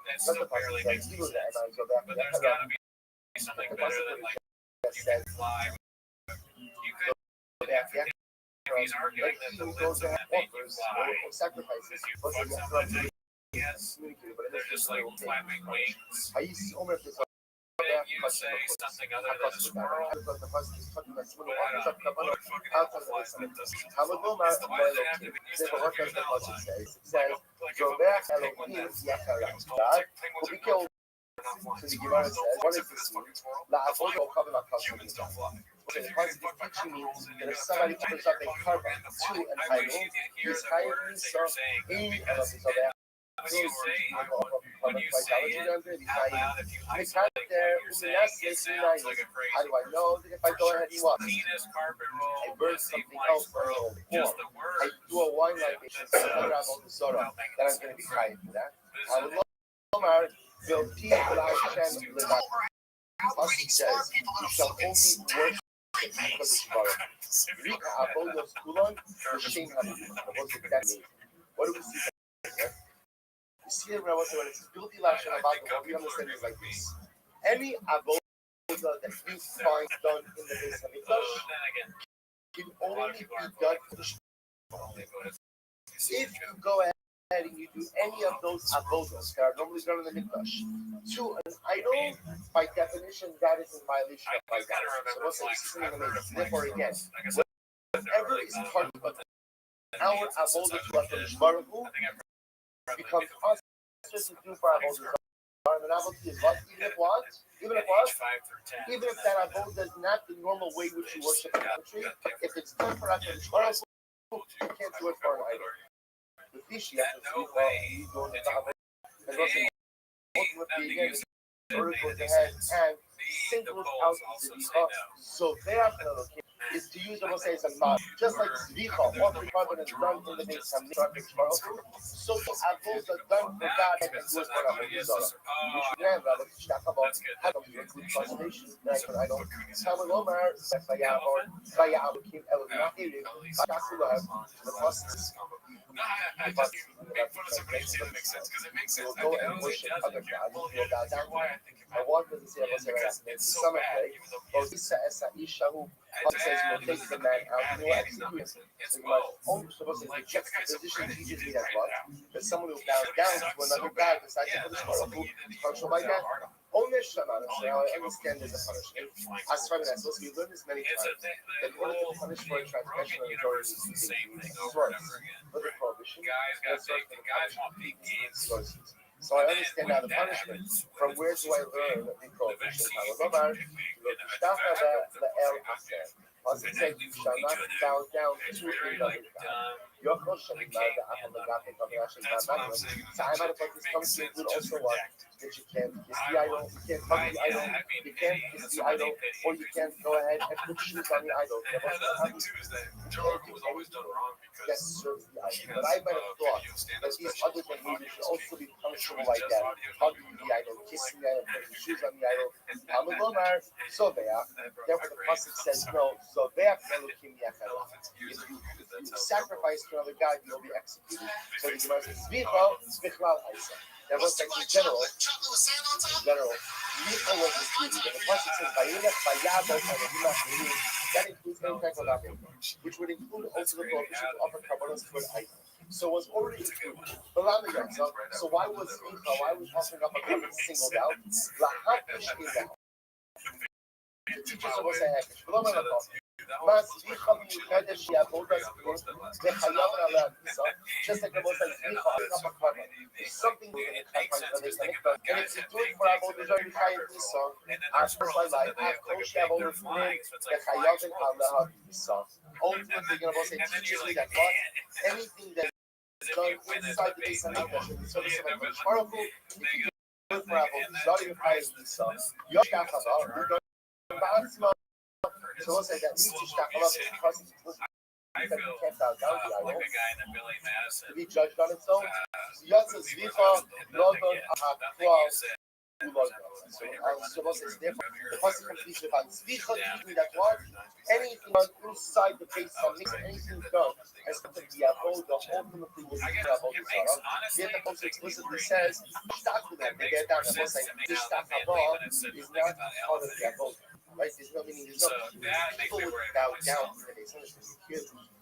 that's the pasuk says, you know that, and so that the pasuk says, he's arguing that he who goes to have offers or sacrifices, communicated, but it's just like flapping wings. Then you say something other than a squirrel. It says, so the Gemara says, what does this mean? The positive teaching means that if somebody puts up a carbon to an idol, he's highly so in of his other. When you say it out loud, if you highlight there, sounds like a phrase. How do I know that if I go ahead and what? Penis, carpet roll, I burn something else for a whole just the I word. do a wine libation for another Avodah Zarah, that I'm going to be high for that. I would love will teach Hashem Levat. Pasuk says, you shall only worship because it's Baruch. Rika Avodos Kulon, L'Shem Hamid. What do we see here? We see it when it's Bilti Lashem about what we understand is like this. Any Avodah that you find done in the base of Mikdash can only be done for the Shema. If you go ahead and you do any of those avodas that are normally done in the mikdash to an idol, by definition, that is in violation of idolatry. So what's the amazing? Therefore, again, whatever is part of our avodah to HaKadosh Baruch Hu becomes us to do for avodah. And an avodah is what? Even if that avodah is not the normal way which you worship idolatry, if it's done for HaKadosh Baruch Hu, you can't do it for an idol. The fish you have to see how you go and ultimately again in order to go ahead and sing those out to the so therefore is to use almost as a model. Just like Zvicha, offering carbon is done in the base of so the apples are done for God and do it for the Zara. We should have a stack about how to do good conservation. That's what I don't. Talmud Omar, Vayavor, Kim Elnahirim, Shakulav, the process. I just make fun of somebody and say that makes sense because it makes sense. Go and worship other gods. You bow down to them. I want them to say, it's so bad. Odisa Esa Ishahu. Says you'll take the man out. You will execute him. So you must only supposed to be juxtaposition teaches me that what? That someone who bows down to another god decides to put his Torah who functional like that. Only Shemana, so I understand there's a punishment. As far as we learned this many times, that in order to punish for a transgression of the Torah needs to be source for the prohibition, and source for the punishment. Sources. So I understand now the punishment. From where do I learn the prohibition? Pasuk said, you shall not bow down to another god. Yochel Shemimah Aham Agape Kamerashin Bamanu. So I'm out of this comes to include also what? That you can't kiss the idol, you can't hug the idol, you can't kiss the idol, or you can't go ahead and put shoes on the idol. Another thing too is that Joe was always done wrong because serves the idol. But I might have thought that these other behaviors should also be punishable like that. Hugging the idol, kissing the idol, putting shoes on the idol. Talmud Lomar, Soveach. Therefore the pasuk says no. Soveach Elokim Yachel. If you sacrifice to another god, you'll be executed. So the Gemara says Zvicha Bichlal Haisa. That was like in general, Zvicha was included. And the pasuk says Vayilech Vayavot Elohim. That includes any type of offering, which would include also the prohibition to offer karbonos to an idol. So it was already included. So why was Zvicha, why was offering up a carbon singled out? The teachers of us say, just like the most like something we can and it's included for our bodies are behind this song. Our personal life, our social bodies, the Chayav and Allah song. Ultimately, you're going to say teaches me that what anything that is done inside the base of the service of a powerful, you can do it for our bodies. Not even higher than this song. You're going to so we'll say that needs to stack up because I feel like a guy in the Billy Madison. to be judged on its own. Yatsa Zvicha, Lodon, so we'll say it's different. The pasuk completes with Zvicha teaches me that what anything done inside the base of anything done as to the abode, the ultimately will be the abode. Yet the pasuk explicitly says, "Stack with them." They get down and we'll say, "This stack above is not part of the abode." Right? There's no meaning. There's no people would bow down to the base.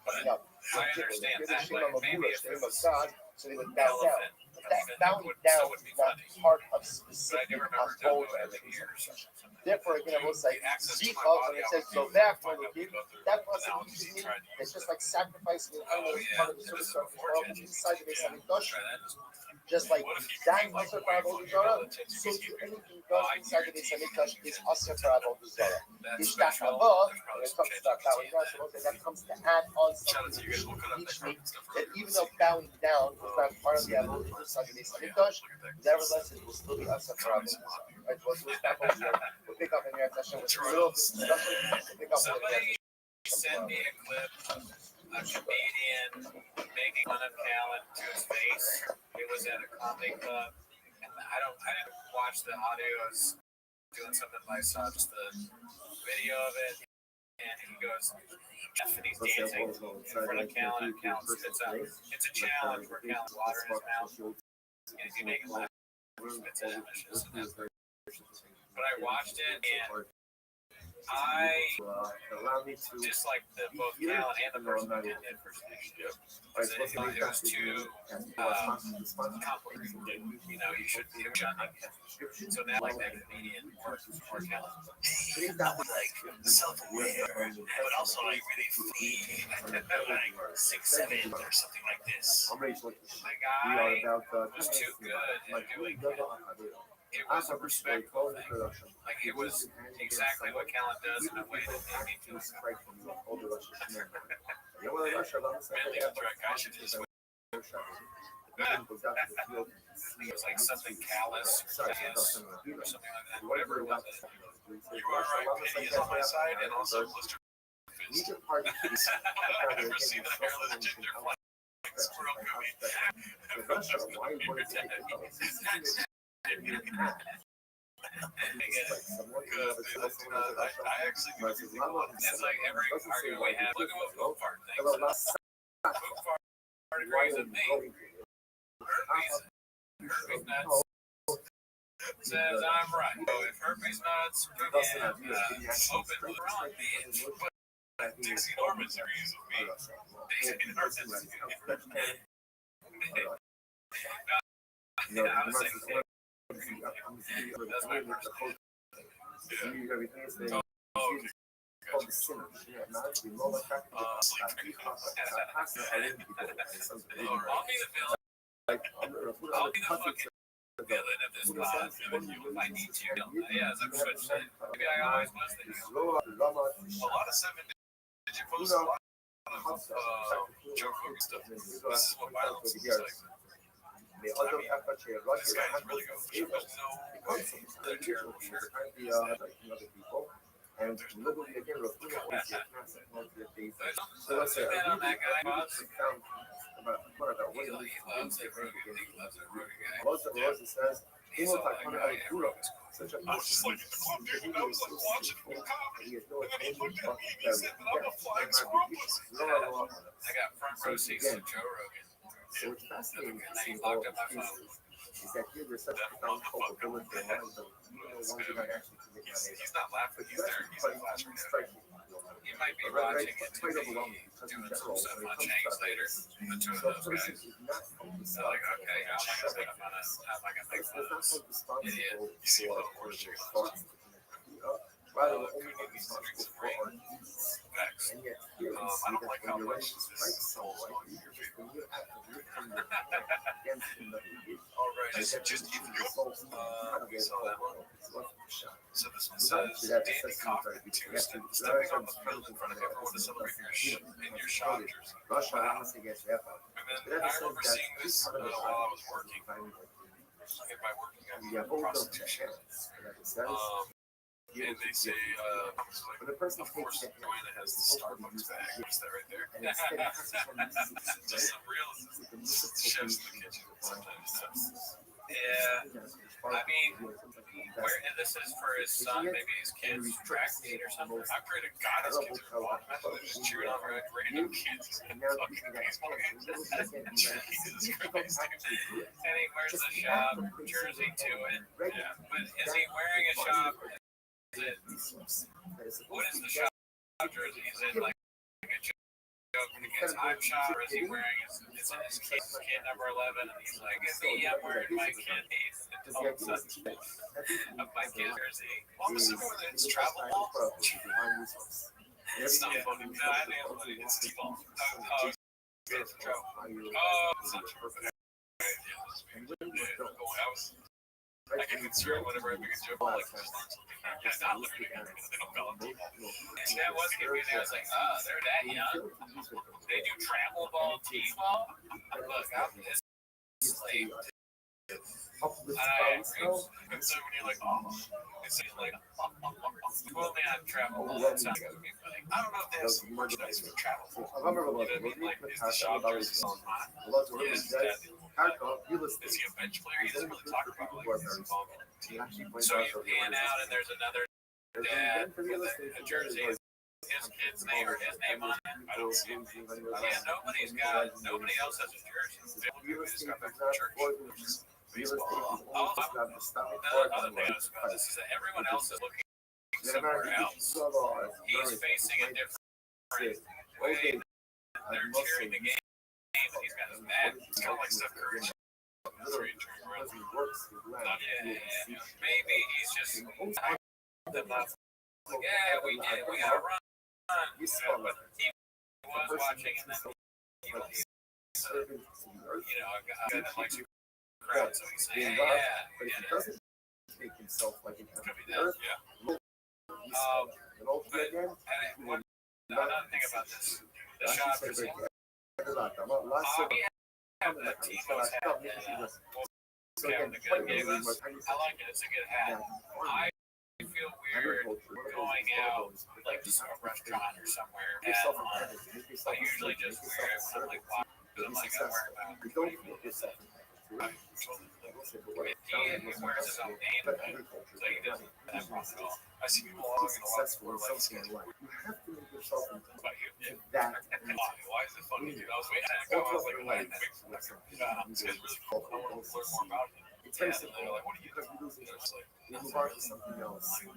Coming up. I understand that, but maybe if the name of God, so they would bow down. But that bowing down is not part of specific abode. Therefore, again, I will say, Zvicha, when it says go back for the king, that wasn't usually, it's just like sacrificing an animal as part of the service of the world inside the base of the just like dying also for Avodah Zarah, so to anything done inside the Beis Hamikdash is also for Avodah Zarah. Ishtach Haba, when it comes to that bowing down, that comes to add on something to teach me that even though bowing down is not part of the Avodah inside the Beis Hamikdash, nevertheless it will still be also for Avodah Zarah. Right? We'll pick up in your session with a little discussion. We'll pick up in your send me a clip of a comedian making fun of Callan to his face. It was at a comedy club, and I didn't watch the audio. I was doing something, I saw just the video of it, and he goes, and he's dancing in front of Callan, and Callan spits out. It's a challenge where Callan's water in his mouth, and if you make it laugh, spits it out. But I watched it, and I just like both Callan and the person who did the impersonation. It was too complicated. You know, you should be shunning. So now, like that comedian or Callan. Like self-aware, but also like really free, like 6'7" or something like this. The guy was too good at doing it. It was a respectful thing. Like, it was exactly what Callan does in a way that made me feel Really a drug guy should just it was like something callous or something like that. Whatever it was. You are right, Penny is on my side, and also Blister Neither party is Ever seen the hair of the ginger flag squirrel movie? Russia, why would it take I actually it's like every argument we have. Look at what Folk Fart thinks. Folk Fart agrees with me. Herpes nuts says I'm right. If herpes nuts began open with Ron being but Dixie Norman agrees with me. Dixie Norman agrees with me. I was saying that's my personal. Yeah. Oh, okay. I'll be the villain. I'll be the fucking villain of this pod. If I need to. Yeah, as I've switched it. Maybe I always was the hero. A lot of 7-digit posts. A lot of Joe Rogan stuff. This is what violence looks like. This guy's really good for sure. They're terrible for sure. And nobody again was looking at so let's say on that guy, Boss. Rosa says, such a I was just like in the club, dude. I was like watching full comedy. And then he looked at me and he said, I'm a flying squirrel pussy. I got front row seats to Joe Rogan. So it's fascinating to And then see he all locked of up my these phone. is that here there's such profound culpability in lives of ones that are actually committing on He's not laughing. He's there. He's in class right now. He might be watching it. It's quite overwhelming because in Doing general, some stuff when on it Shanks comes later. to The two of so a those person guys. is not focused They're like, okay, I'll check this stuff on us. I'm like, I'm It's not responsible Idiot. for You see a little more their shit. thoughts. Rather, we're only responsible for our deeds. Facts. And yet, here we I see don't that like when how you're ready much to this strike falls someone, on you your just people. when you act from your against him that you did. All right. And that Just you even results in we saw that one. it's left the shot. So this one Without says, that Danny assessment, Cochran, right, too, you have to- stepping on the field in front of everyone to celebrate your shot jersey. Russia, Wow. honestly, gets that one. And then I remember seeing this while I was working. If by working, I mean Yeah, hold up to prostitution. chance. Whatever it says. And they say, When a person of course, takes Joanna has the Starbucks bag. What's that right there? and instead of Just some real chefs in the kitchen sometimes. Yeah. I mean, where and this is for his son, maybe his kids track meet or something. I pray to God his kids are fun. Imagine they're just cheering on random kids in fucking baseball games. Jesus Christ. And he wears the shop jersey to it. Yeah. But is he wearing a shop? What is the shop jersey? Is it like a joke against I'm shop, or is he wearing his kid number 11? And he's like, me, I'm wearing my kid of my kid jersey. Well, I'm assuming whether it's travel ball. It's not funny. No, I think it's funny. It's T-ball. Oh, it's travel. Oh, such perfect. I can consider whenever I make a joke like this. It's not literally they don't call it T-ball. And that was confusing. I was like, they're that young. They do travel ball, T-ball. Look, I'm this slave. I agree. And so when you're like, it's like, well, they have travel ball. That sounds like it would be funny. I don't know if they have some merchandise for travel ball. You know what I mean? Like, is the shop jersey on hot? Is he a bench player? He doesn't really talk about like his involvement in the team. So you pan out and there's another dad with a jersey. His kid's name or his name on it. I don't see anything. Yeah, nobody else has a jersey. We just got back from church. Baseball. Another thing I was about this is that everyone else is looking somewhere else. He's facing a different way. They're cheering the game. And he's got his bat. It's kind of like Steph Curry. Maybe he's just yeah, we did. We got to run. But he was watching, and then he was, a guy that likes to crowd, so he's saying, yeah, we did it. Take himself like in Could be that, yeah. But another thing about this, the shop is we have the Tito's hat that Kevin the Good gave us. I like it. It's a good hat. I feel weird going out, like to a restaurant or somewhere. And I usually just wear it when I'm like walking. I'm like, I'm wearing my own. Don't feel yourself. He wears his own name, so he doesn't have a problem at all. I see people walking a lot Successful in more like something in life. You have to make yourself into about you. Yeah. that. Why is it funny? Dude? I was waiting to go. I was like, wait, this guy's really cool. I want to learn more about him. It's very And simple. they're like, what do you do? Because we lose And I was like, we move on to something else. We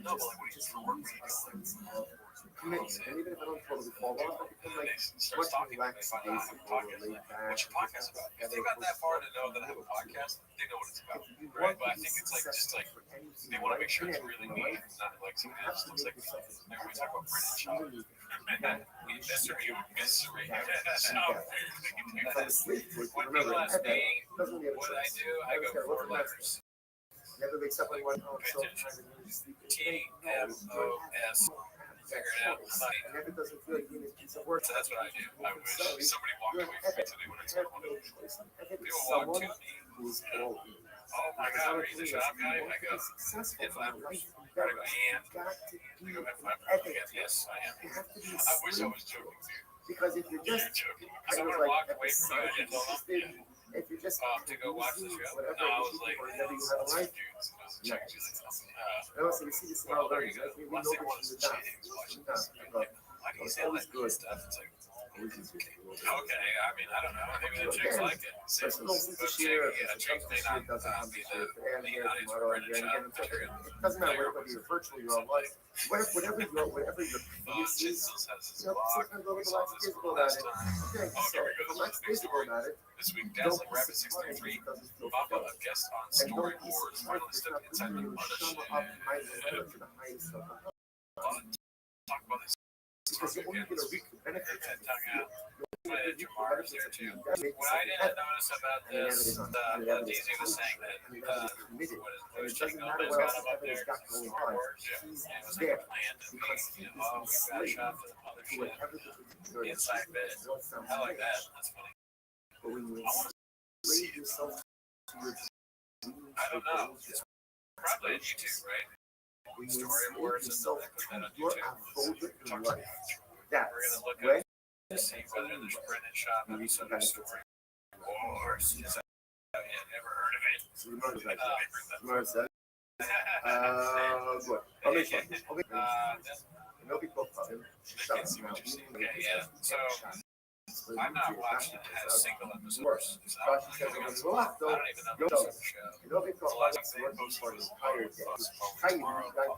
just lose a sense of commitment. And even if I don't totally fall off, I become like much relaxed and laid back. what's your podcast about? If they got that far to know that I have a podcast, they know what it's about. Right? But I think it's like just like they want to make sure it's really me, not like something else. Looks like we talk about Brennan Shaw. Misery. If I'm asleep, When remember, people ask me doesn't really have a what I choice. do, I go 4 letters. Never wakes up and one, oh, I'm so tired and you sleep. TMOS. Figure it out. And never doesn't feel like doing a piece of work. So that's what I do. I wish somebody walked away from me today when I talk about it. People walk Someone to me. who's all in. Oh my God, are you the shop guy? I go, Successful if in I'm life, I go, and you've got to be I go, an if ethic. yes, I am. You have to be I wish I asleep. was joking, dude. Because if you're You're just, joking. I Because I was want to like, walk away from you. I didn't know them. if you're just To go watch the show. whatever No, I was like, or whatever you have in life, dudes. no. Uh, And also, we see this in our learning. Like, we know Once they this want from to the change, dance. why do you say all that good stuff? It's like, okay, I mean, I don't know. Maybe the chicks like it. Personal Chick, yeah, chick may not be the lead audience for Brennan Shaw. It doesn't matter whether you're virtually or online. Whatever your face is, Jizzles has his you know, blog. sometimes a We little saw relax this physical one about last it. time. Okay, Oh, so here we if go. relax Big physical story. about it, This week, don't Dazzling be Rabbit surprised 63. if it doesn't feel Bob fulfilling. guest on And Story don't be Wars. surprised Finally if it's stepped not inside the bringing your mothership. shama up high level to the highest of the Talk about this. because you're only going to reap the benefits of it. But Jamar was there too. What I didn't notice about this, DZ was saying that, what is it, Chick Nolan's got him up there. It was like a plan to be, oh, we got a shot for the mothership. Inside bed. I like that. That's funny. But when you I want to see raise yourself to your I don't know. It's probably on YouTube, right? when you Story enslave Wars and yourself put that on to your YouTube. avoda in Talk life, We're that's gonna look when up to see whether there's Brennan Shaw episode of Story Wars. Is that, yeah, never heard of it. Tomorrow's like Uh, tomorrow says, good. Okay, so, okay. Nobody booked him. Shut up now. Okay, yeah. So I'm not watching it as a single episode. Worse. So Rashi says it was relaxed I though. don't even know the rest of the show. Nobody The thought last about thing working posted for an was entire day. Tiny, like, I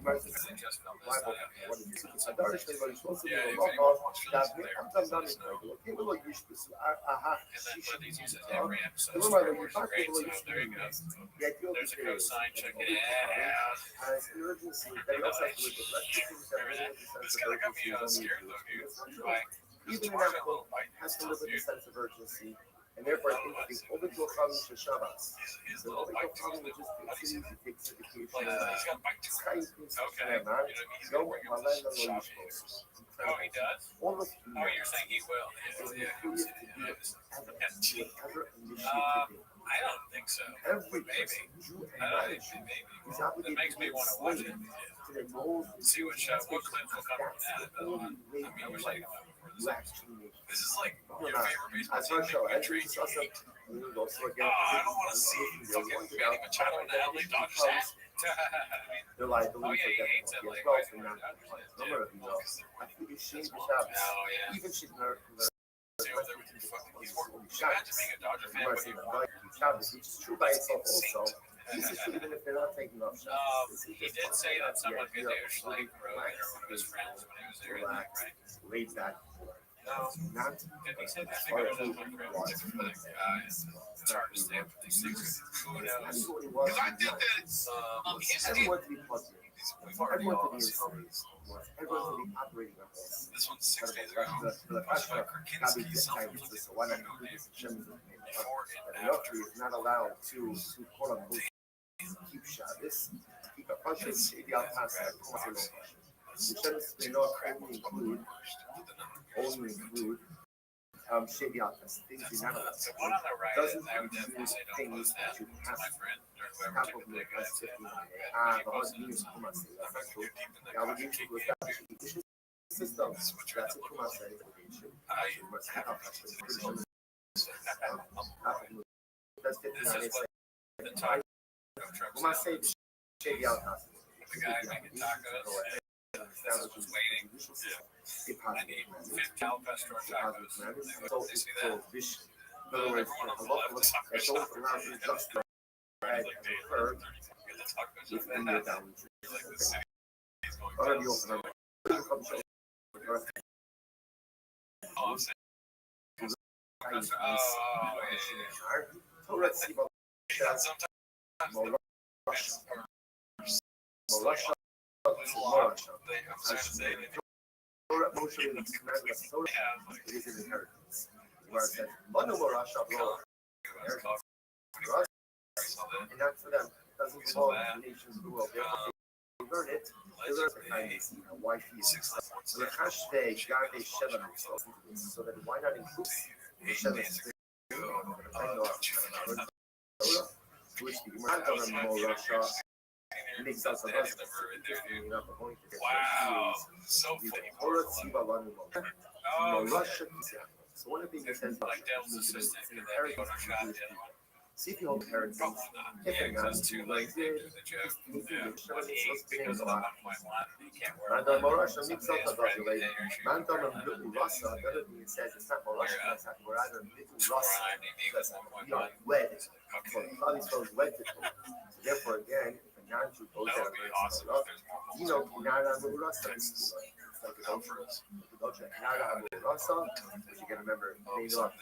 just filmed this. Bible, what is it? I don't understand what he's supposed to do. Yeah, if Rock anyone off. wants to That listen me, there, I'm done let us it. know. Okay, well, you should. Aha. And then put these uses every episode. Remember, Story when you Wars talk is great, to people, so there you go. The idea of There's a the video cosign, check it is out. has an urgency that he also has to live with. Let's take things that Remember that? have a This sense kind of of got me urgency. scared though, dude. It's not true. Like, Even an Marshall animal bite has to himself, live with a dude. sense of urgency, and therefore I think that the Ovid Yocham Shabbos, His the little Ovid bite to Yocham his which nipple. How do you is say easy, that? takes education. Like, he's got a bite to it. Sky things Okay. man, You know, he's no, gonna bring my up land this on shop. the Oh, he does? Almost Oh, you're saying he will? Yeah, yeah. curious to do it ever initiate I don't think so. every Maybe. person, Jew and I don't non-Jew, think maybe. is That obligated makes me to want to watch it. to their mold. See what clips will come from that. That's the only way I in wish life I knew that before you this. actually make it. This is like No, your no. favorite baseball That's our team show. I documentary. just saw some. So again, I don't want to see fucking Manny Machado and the LA Dodgers hat. they're like, Oh yeah, he hates it. Like, well, why is he they're wearing not Dodgers hats? number of you know. I think it's shame Oh Shabbos. yeah. Even she's not. See over there with your fucking. He's more. Imagine being a Dodger fan, but you're Shabbos, which is true by itself also. This is true even if they're not taking off Shabbos. He did say that someone could do Schlag wrote it, or one of his friends when he was there, I think, right? Laid back. No. Not Did he say that? I think it was one of my friends. But, it's hard to say after these things. Who knows? Because I think that it's Everyone to be positive. We've already Everyone all to be seen all these. everyone to be operating on this. This one's 6 days ago. The Watched by Gobi Kurkinski, gets self-inflicted guidance, so why not no do name. this? Hashem is the name. Before But and the after. Notary is not allowed to quote unquote keep Shabbos, keep a punch and say the Al-Pasa, the Shabbos may not only include Shady Al-Pasa, things you're not allowed The to one on the right, Doesn't I would definitely include say don't things post that that you to have my friend. Or System. That's a Kumase. That's 59. Kumase. Shady out. The guy making tacos was waiting. I need 50 al pastor tacos. So, in other words, a local that goes around and just bread and herb with the year down. Already open up. So let's see about Russia. Mostly in command of Torah, it is an inheritance. Where it says, Manu Russia, inheritance. And not for them. It doesn't belong to the nations of the world. They learn it. They learn the kindness, why he is. So that why not include the Shem? Which the Russia makes us a husband. Wow, so funny. So one of the things it says Like that was assistant. see if you hold inheritance. If you're not, you like it. Because of that 1.1, you can't wear And the Morasha mix up the document. Manton and Little Rasa, the other thing it says it's not Morasha, it's not Morada, Little Rasa. That's we are wed. So the body spells wed to them. So therefore, again, if a non-Jew goes there and learns about you know, Nara Morasa is like a culture. Nara Morasa, which you can remember, they know have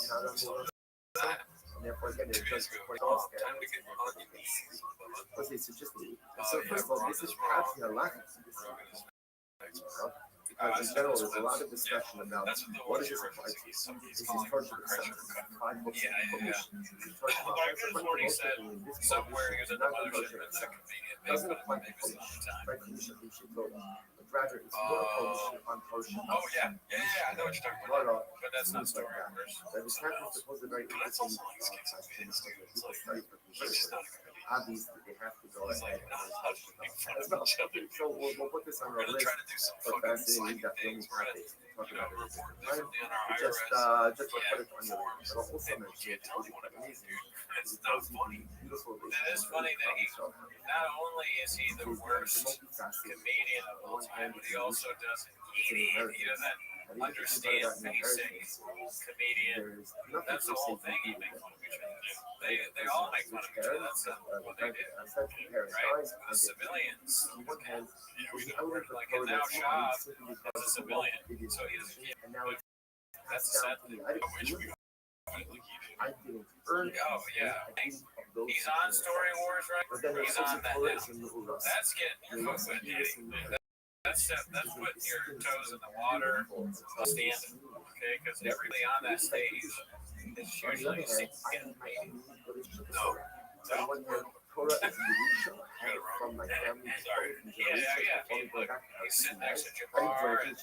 Nara Morasa. And therefore, again, it's just for those guys. Okay, so just so first of all, this is perhaps the halacha. Because in general, there's a lot of discussion about what is this applied to. This is torture itself. 5 books of commission. somewhere he was at the mothership and second Doesn't apply to Polish, right? Polish of Polish Torah. But rather, it's more Polish on Polish. Oh, yeah. I know what you're talking about. But that's not story verse. But this happens to pose a very interesting question. People study for conversion. Obviously, they have to go ahead and as well. So we'll put this on our list. But that's it. We got the only topics to talk about it at a different time. Just put it on your list. But also mention it. Amazing. It's not funny. It is funny that he, not only is he the worst comedian of all time, but he also doesn't understand basic comedian. That's the whole thing he makes fun of each other. They all make fun of each other. That's what they do. Right? The civilians. Like and now Shab is a civilian. So he doesn't care. That's the sad thing. I didn't earn it. Oh, yeah. He's on Story Wars, right? He's on that now. That's getting your foot wet. That's putting your toes in the water, standing, okay? Because everybody on that stage is usually getting paid. No. Torah is Yerusha from my family. Sorry. Yeah. He's sitting next to Jabbar and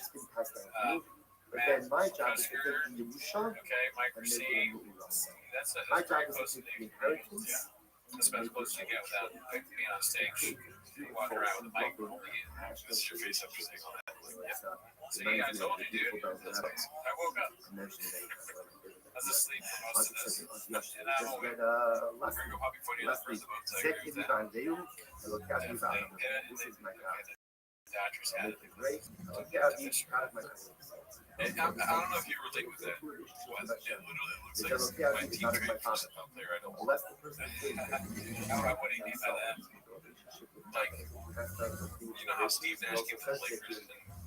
but then my job is to take the Yerusha Mike and make it a Yerusha. That's My job is to take the inheritance. That's about as close as you get without being on stage. You walk around with a mic only. That's your face up saying all that. See, I told you, dude. I woke up. I was asleep for most of this. And I'm awake. We're going to go before you left for the boat. This is my job. Dodgers had it. Great. I don't know if you relate with that. It literally looks like my team trained for football player. I don't know. What do you mean by that? Like, you know how Steve Nash came to the Lakers and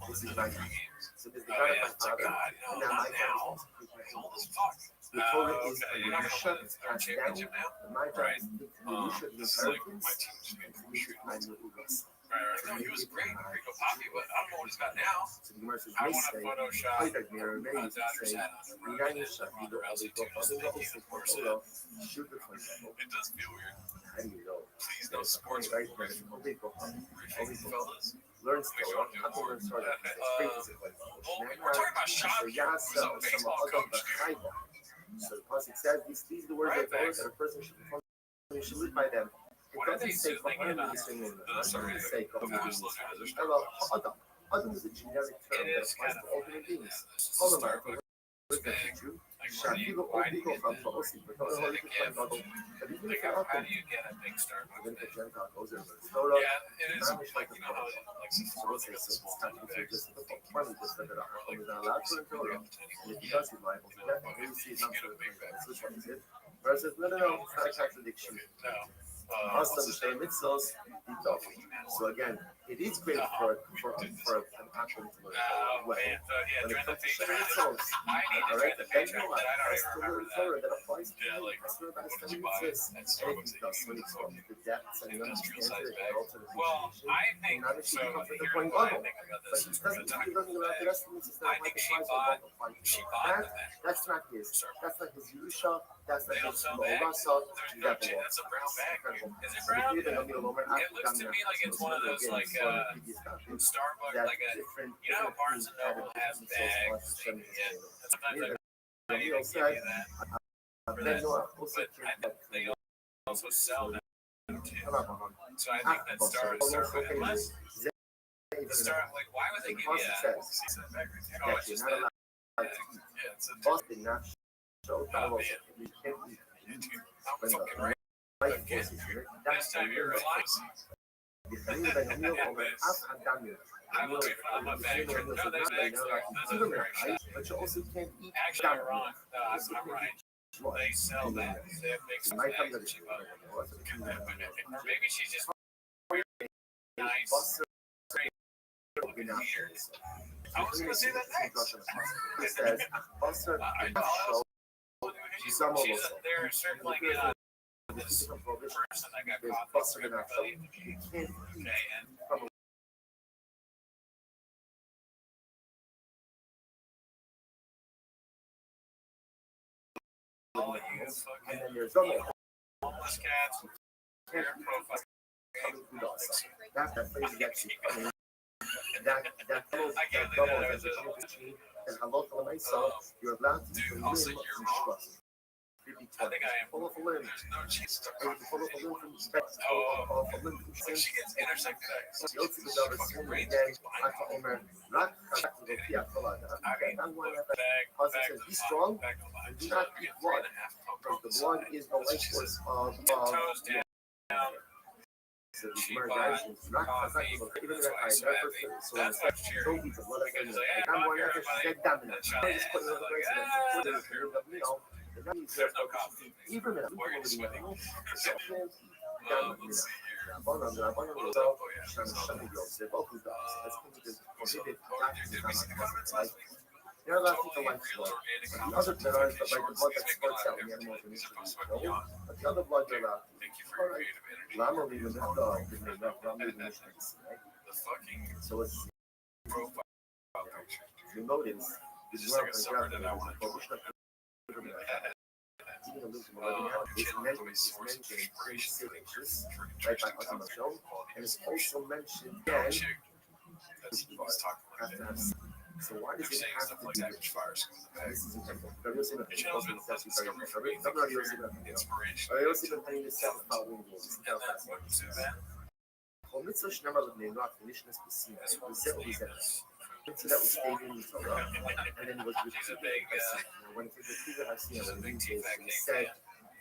This is my job. games? So this is the God of my father. And now my job is to How old as fuck? the Torah is a You're not Yerusha, going it's to passed down. championship now? And my job is to take the Yerusha, the This is like inheritance, my team's and favorite to make shoot. my little Russ. No, he was great. Rico Poppy, but I don't know what he's got now. So the Gemara says, I may want to say, Photoshop Haydak Mirror, may Dodgers say, hat on the road Miran and Yisha, then Yido Ronda Rousey Ali too. Gofa, So Yido they Ali can't force it. Gofa, shoot the front level. It does feel weird. How do you know? Please, no sports Right, movies. Only Gofa. Only Gofa. Fellas. Learns Torah, how to learn Torah. It's great. Well, we're talking about shot. So Yasa, some baseball other coach. Chayda. So the Pasuk says, these are the words of Torah that a person should live by them. It doesn't say Kohanim in the same way. It doesn't say Kohanim in the same way. Adam. Adam is a generic term that applies to all human beings. All of our Jew, Shafigo, Obigo, Famfosi, but all the Holy Bible, but even if you're up in even if a Gentile goes in the Torah, Mamish like a Torah. So we'll say, so it's time to say just the funny, just that Adam is not allowed to in Torah, and if he does, he libels death, and he sees I'm sure which one is it? Whereas says, no, it's not a contradiction. Awesome, Shay Mitzvahs, so again, it is great for an action to learn way. When it comes to Shay Mitzvahs, all right, then you know what? That's the word Torah that applies to you. That's what about Shay Mitzvahs. Anything does when it's from the depths and you understand it and also the appreciation. And not that you come to the point level. But he doesn't keep learning about the rest of the mitzvahs that might apply to you. That's not his. That's not his Yerusha. That's not his Mo'orasa. That belongs. Is it brown? It looks to me like it's one of those like Starbucks, like a, you know how Barnes and Noble has bags. Sometimes I give you that. For that, but they also sell them too. So I think that Starbucks, unless like why would they give you that? Oh, it's just that. Boston not show I'm fucking right. Next time you're relaxing. I'm a bad trip. No, there's actually, but you also can't eat. actually I'm wrong. No, I'm right. They sell that. They have mixed bags. Or maybe she's just nice. I was going to say that next. It says, They're circling in on this person that got caught. Okay, and all you fucking homeless cats, their profile. that phrase is actually funny. That double as a and halot l'maisa, you're allowed to use a limb from trust. I think I am. Pull off a limb. No, she's And you pull off a limb from respect. Off a limb from sin. she gets intersected. יוצא בדבר sin again. אתה אומר, רק חזק ובפי התולד. Pastor says, be strong and do not eat blood, because the blood is the life force of so these murder guys is not even that I never so it's like trophies of blood like I'm one after she said dominant. I just put it on the grace and then you know the numbers there even if I'm living in the there are a lot of people like blood. The other that are like the blood that squirts out when the animals are initially killed, but the other blood you're allowed to. Lama leaving this dog is made up. Lama leaving this right? So it's you notice it's like a sucker that I want to it's mentioned right by Ottoman show, and it's also mentioned again. So why does it have to be this is important. Pero yo siempre tengo mitzvah shnama l'bnei noach v'nishnas b'sina. So that was stated in the Torah, and then was repeated by Hasina. When it was repeated by Hasina, when it said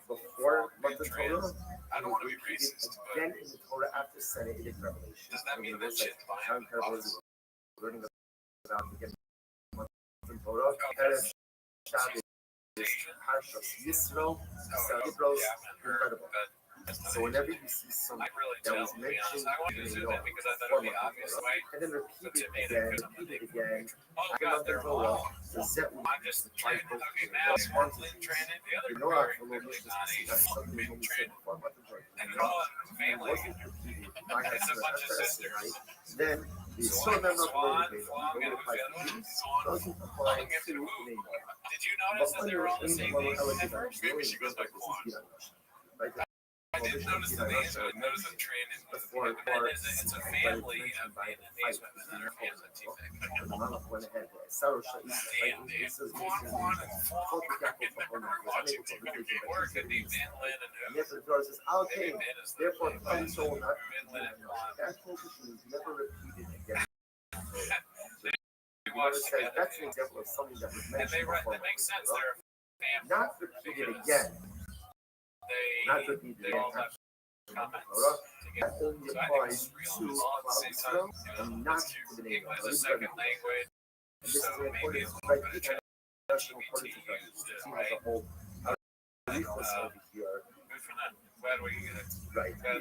before but the Torah, and it was repeated again in the Torah after Senate in Revelation. Does that mean that shit's behind? Learning about the from Torah, Erev Shabbos, Parshas Yisro, incredible. So whenever you see something that was mentioned in the form of Torah, and then repeat it again, I love the Torah, the Zet will try to respond to it. You know how to learn this, that's something when we said before about the Torah. And it wasn't repeated by Hashem, right? Then the sort of member of the Lord applies to peace, doesn't apply to Neymar. Did you notice that they were all the same name? Maybe she goes by Kwan. Right? didn't notice the names, but I noticed the train in the and it's a family of Vietnamese women that are fans of T-Vic. Went ahead. Sarah shut Damn, dude. Quan and Fong are watching T-Vic at work, and they Van Lin and who? Never does this. Okay, Maybe Van is the therefore, name, comes so not Van Lin and Quan. that position is never repeated again. They watch together, That's an example of something that was and mentioned before. that makes sense. They're a family. Not repeated again. Not repeated They again. all have comments That together. only So I think applies it's real. to All at the same time, Cloud and not to the name. English is a second language, And this is so an maybe important it's a little bit of international LGBT politics that used the it, team right? as a whole. Over here. Good for them. Glad we get it. Right. Glad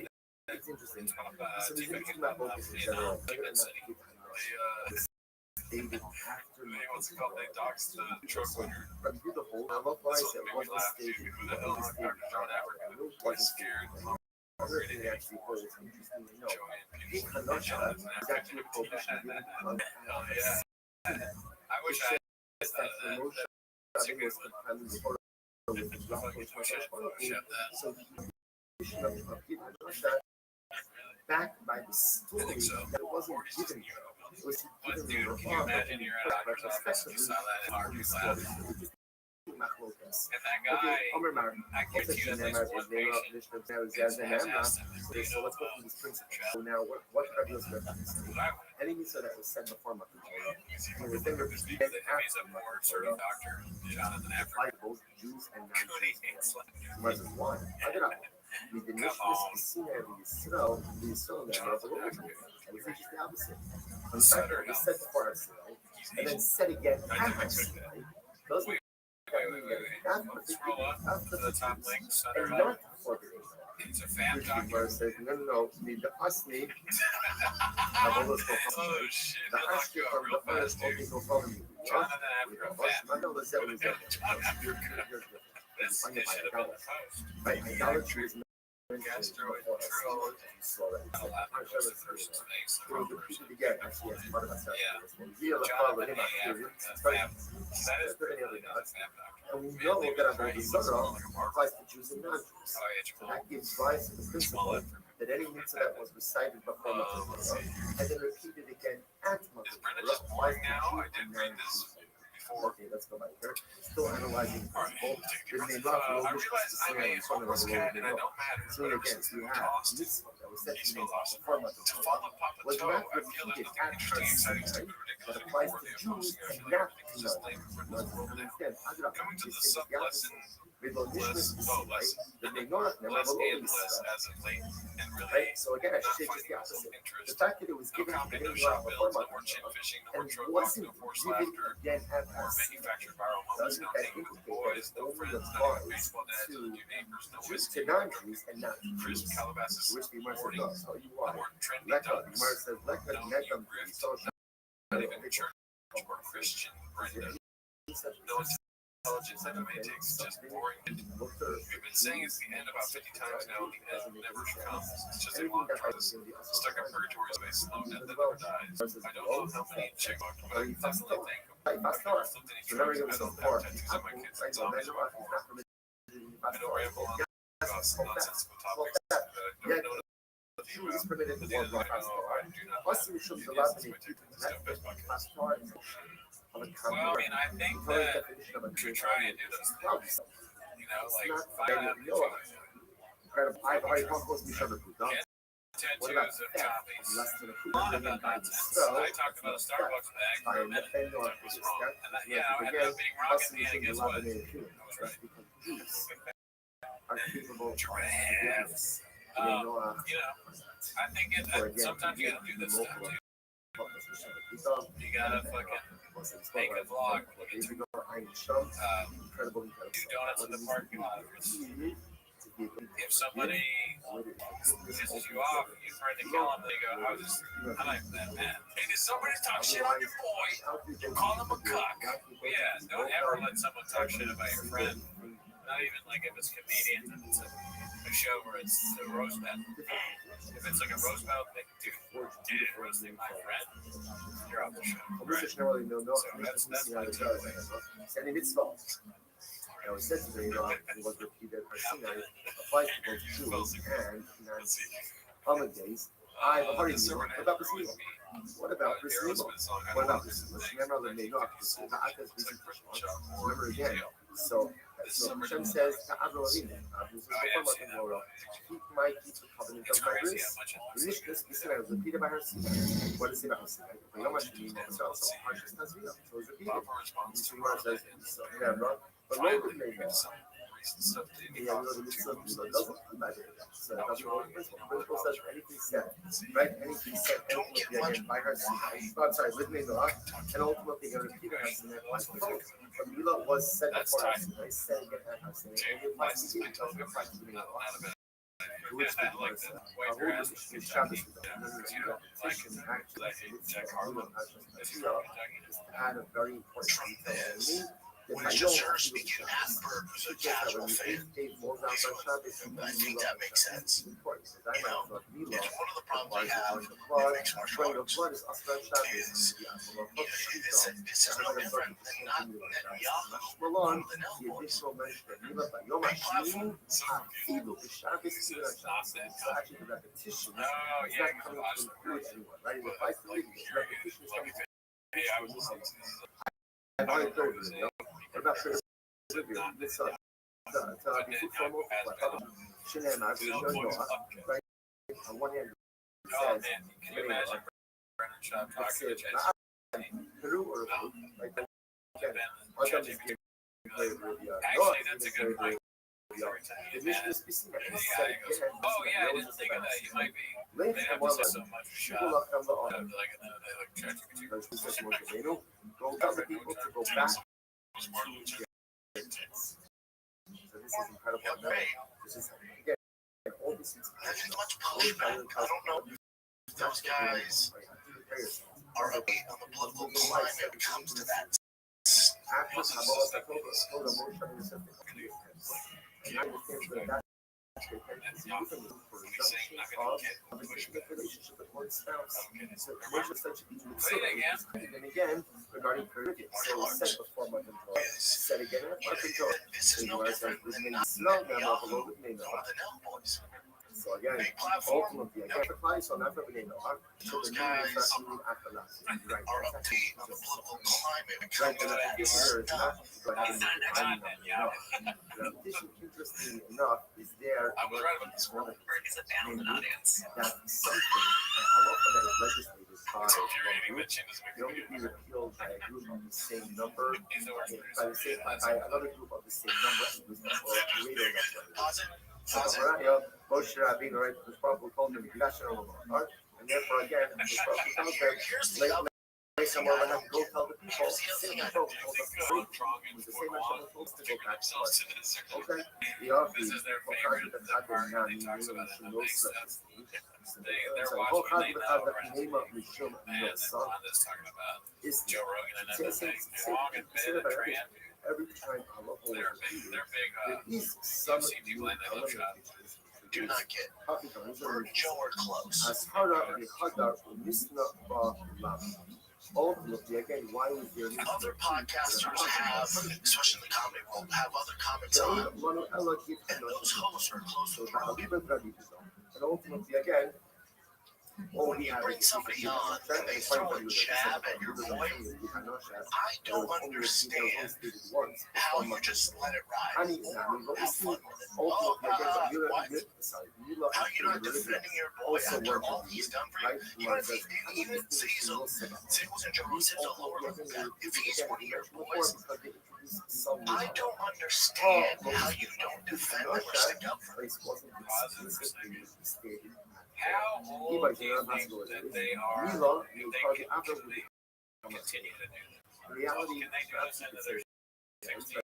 It's interesting. it's up, So there's T-Vic interesting about focus in general. Cleveland City. Dated after What's it called? They doxed the truck winner. From you the whole I love why I said Made me what was laugh, dude. stated. Who the hell are Dr. John Africa? Was scared. Other thing that actually holds interesting to know. Joanne In Peterson. Kenosha is actually a prohibition given Oh, yeah. I wish I had that promotion. I think it was completely for with the black so the prohibition of giving Kenosha backed by the story that it wasn't given. It was But given dude, can you imagine you're at a doctor's office and you saw that in our class? And that guy, I guarantee you, that's like one patient. So let's go through this principle. So now, what fabulous reference? Anything so that was said before Matan Torah, and was then repeated If he's after a board Matan certified Torah, doctor, Jonathan by Africa, both Jews and Cody non-Jews. ain't slept. Verses 1. מדמשמש בסין בישראל, בישראל נאמר, and it's just the opposite. In fact, it was said before our Sinai, and then said again after Sinai. Those are Scroll up to the top link, and Sutter not Health. for the It's a fan Which doctor. says, no, need the Asni, Oh shit, the he'll knock Asni you out from real the first fast, dude. only go follow me. Jonathan Africa fan. I know the Zell is there. This should have been the post. Right, idolatry is Gastroenterology. Allow the person's face. again, actually, as part of myself. Jonathan Africa fan. That is pretty really not a fan doctor. And we know that about the Torah applies to Jews and non-Jews. Oh, yeah, Jamal. That gives rise to the principle that any mitzvah that was recited before Matan Torah and then repeated again at Matan Is Brenda Torah just applies boring to now? I Jews and did read this non-Jews. before. Okay, let's go back here. Still analyzing the principle. There's been a lot of I realized I may almost cat and I don't matter. So But again, since you we have tossed mitzvah that was said he's to so be lost. before Matan To Torah follow Papa was Toe, not I feel there's repeated nothing at interesting, exciting, Sinai stupid, that ridiculous, applies worthy to of Jews posting. I and feel not like it's to just non-Jews. lame for this world now. Understand? Coming to the sub lesson, less and less as of late, and really Right? So again, I not should say just finding the myself opposite. The interest. fact that it was No given comedy, to no the shop before builds, no Matan more chin Torah fishing, no more and trope walk, wasn't no forced given laughter, again at or us. manufactured viral moments, Doesn't no that hanging with the indicate boys, that no only friends, not even applies baseball dads, to or new neighbors, no Jews whiskey, to no non-Jews and not crisp Jews? Calabasas, Which the Gemara morning, says, no, you no are. more trendy Lekka, the dunks, Gemara says, Lekka, no Nekam, new grift, social. not even church or Christian Brenda. No intelligence and romantics, just boring. We've been saying it's the end about 50 times now, and the end never comes. It's just a long process. Stuck in purgatory space, slow death that never dies. I don't know how many chicks, but I definitely think I've never flipped any drugs. I don't have tattoos on my kids and zombies on my forearm. I don't ramble on about nonsensical topics that I don't know nothing about. But either that I know, I do not have any ideas my technical stuff is podcast. Well, I mean, I think that to try and do those things, you know, like find out the truth. Get tattoos of topics. On about nonsense. I talked about a Starbucks bag for a minute. That was wrong. And that, yeah, I ended up being wrong at the end. Guess what? I was right. Giraffes. You know, I think sometimes you gotta do this stuff too. You gotta fucking make a vlog. Do donuts in the parking lot. If somebody pisses you off, you try to kill them, they go, I was just, I'm like that man. Hey, did somebody talk shit on your boy? You call him a cuck. Yeah, don't ever let someone talk shit about your friend. Not even like if it's comedians and it's a show where it's a roast battle. If it's like a roast battle, they can do roasting my friend. You're off the show. Right? So that's my take. And it was said to me, it was repeated by Sinai, applies to both Jews and non-Amid days. What about Bris Milah? What about Bris Milah? What about Bris Milah? Remember the Menorah, remember again. So Hashem says to Avraham Avinu, keep my covenant of my grace. The Mishnah is repeated by her Sinai. What is it about Sinai? So it's repeated. The Gemara says, but Lord would make it. So the principle says anything said, right? Anything said, anything again by her Sinai. I'm sorry, with Menorah, and ultimately going to repeat her Sinai applies to both. But Milah was said before her Sinai, said again at her Sinai, and it applies to Menorah. Which is Shabbos add a very important detail. When it's just her speaking Asper, who's a casual fan, I think that makes sense. You know, it's one of the problems we have that makes martial arts is, this is no different than not Netanyahu, one of the Nell boys. Big platform. On one hand, it says, can you imagine Peru or like actually, that's a good point. The Mishnah is speaking. Oh yeah, I didn't think of that. You might be. They have so much shot. Go tell the people to go back. So this is incredible. This is again all this is. There's much pushback. I don't know. Those guys are okay on the political climate when it comes to that. And again, regarding Caribbean, so said before my control, said again in the This is no different than not boys. So again, ultimately, again, the price on that revenue, those guys are upbeat on the political climate when it comes to that. Interesting enough, is there I was right about this one. Is a fan of an audience. That something, how often that is legislated by a group, it only be repealed by a group of the same number, by another group of the same number, or a greater number. So Moshe Rabbeinu, right, the Prophet called him national, and therefore again, the Prophet tells them, someone will have to go tell the people, same people told us the same the same Hashem told us to go back to us. Okay? The Afi, Hochad B'Chad B'Nami, Nima Mishum Nosa. So Hochad B'Chad B'Nima Mishum Nosa is every time Allah was repeated, there is some new element which do not get Virgil or close. as Hara Hadar Misna Ba. Ultimately, again, why is there other podcasters have, especially in the comedy world, have other comments on, and those hosts are close to the and ultimately, again, when you bring somebody on and they throw a jab at your boy, I don't understand how you just let it ride or have fun with it. Oh, what? How you not defending your boy after all he's done for you? Even if he didn't say so, say was in Jerusalem, a lower level guy. If he's one of your boys, I don't understand how you don't defend him or stick up for him. How old do you think that they are if they continue to do that? reality, Can they do this into their 16,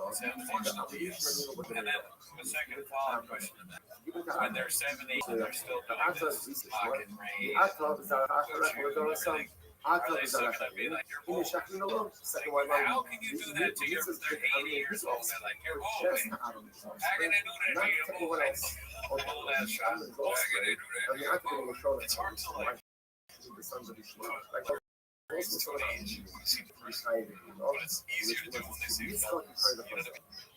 17, and then the second follow-up question to that. When they're 70 and they're still doing this pocket range, are they still going to be like your boy? How can you do that to your, they're 80 years old, they're like your boy? How can they do that to your boy? Old ass shot. How can they do that to your boy? It's hard to like. also sort of decided, But it's easier to do when they say Yitzchak fellas. is You know what I mean?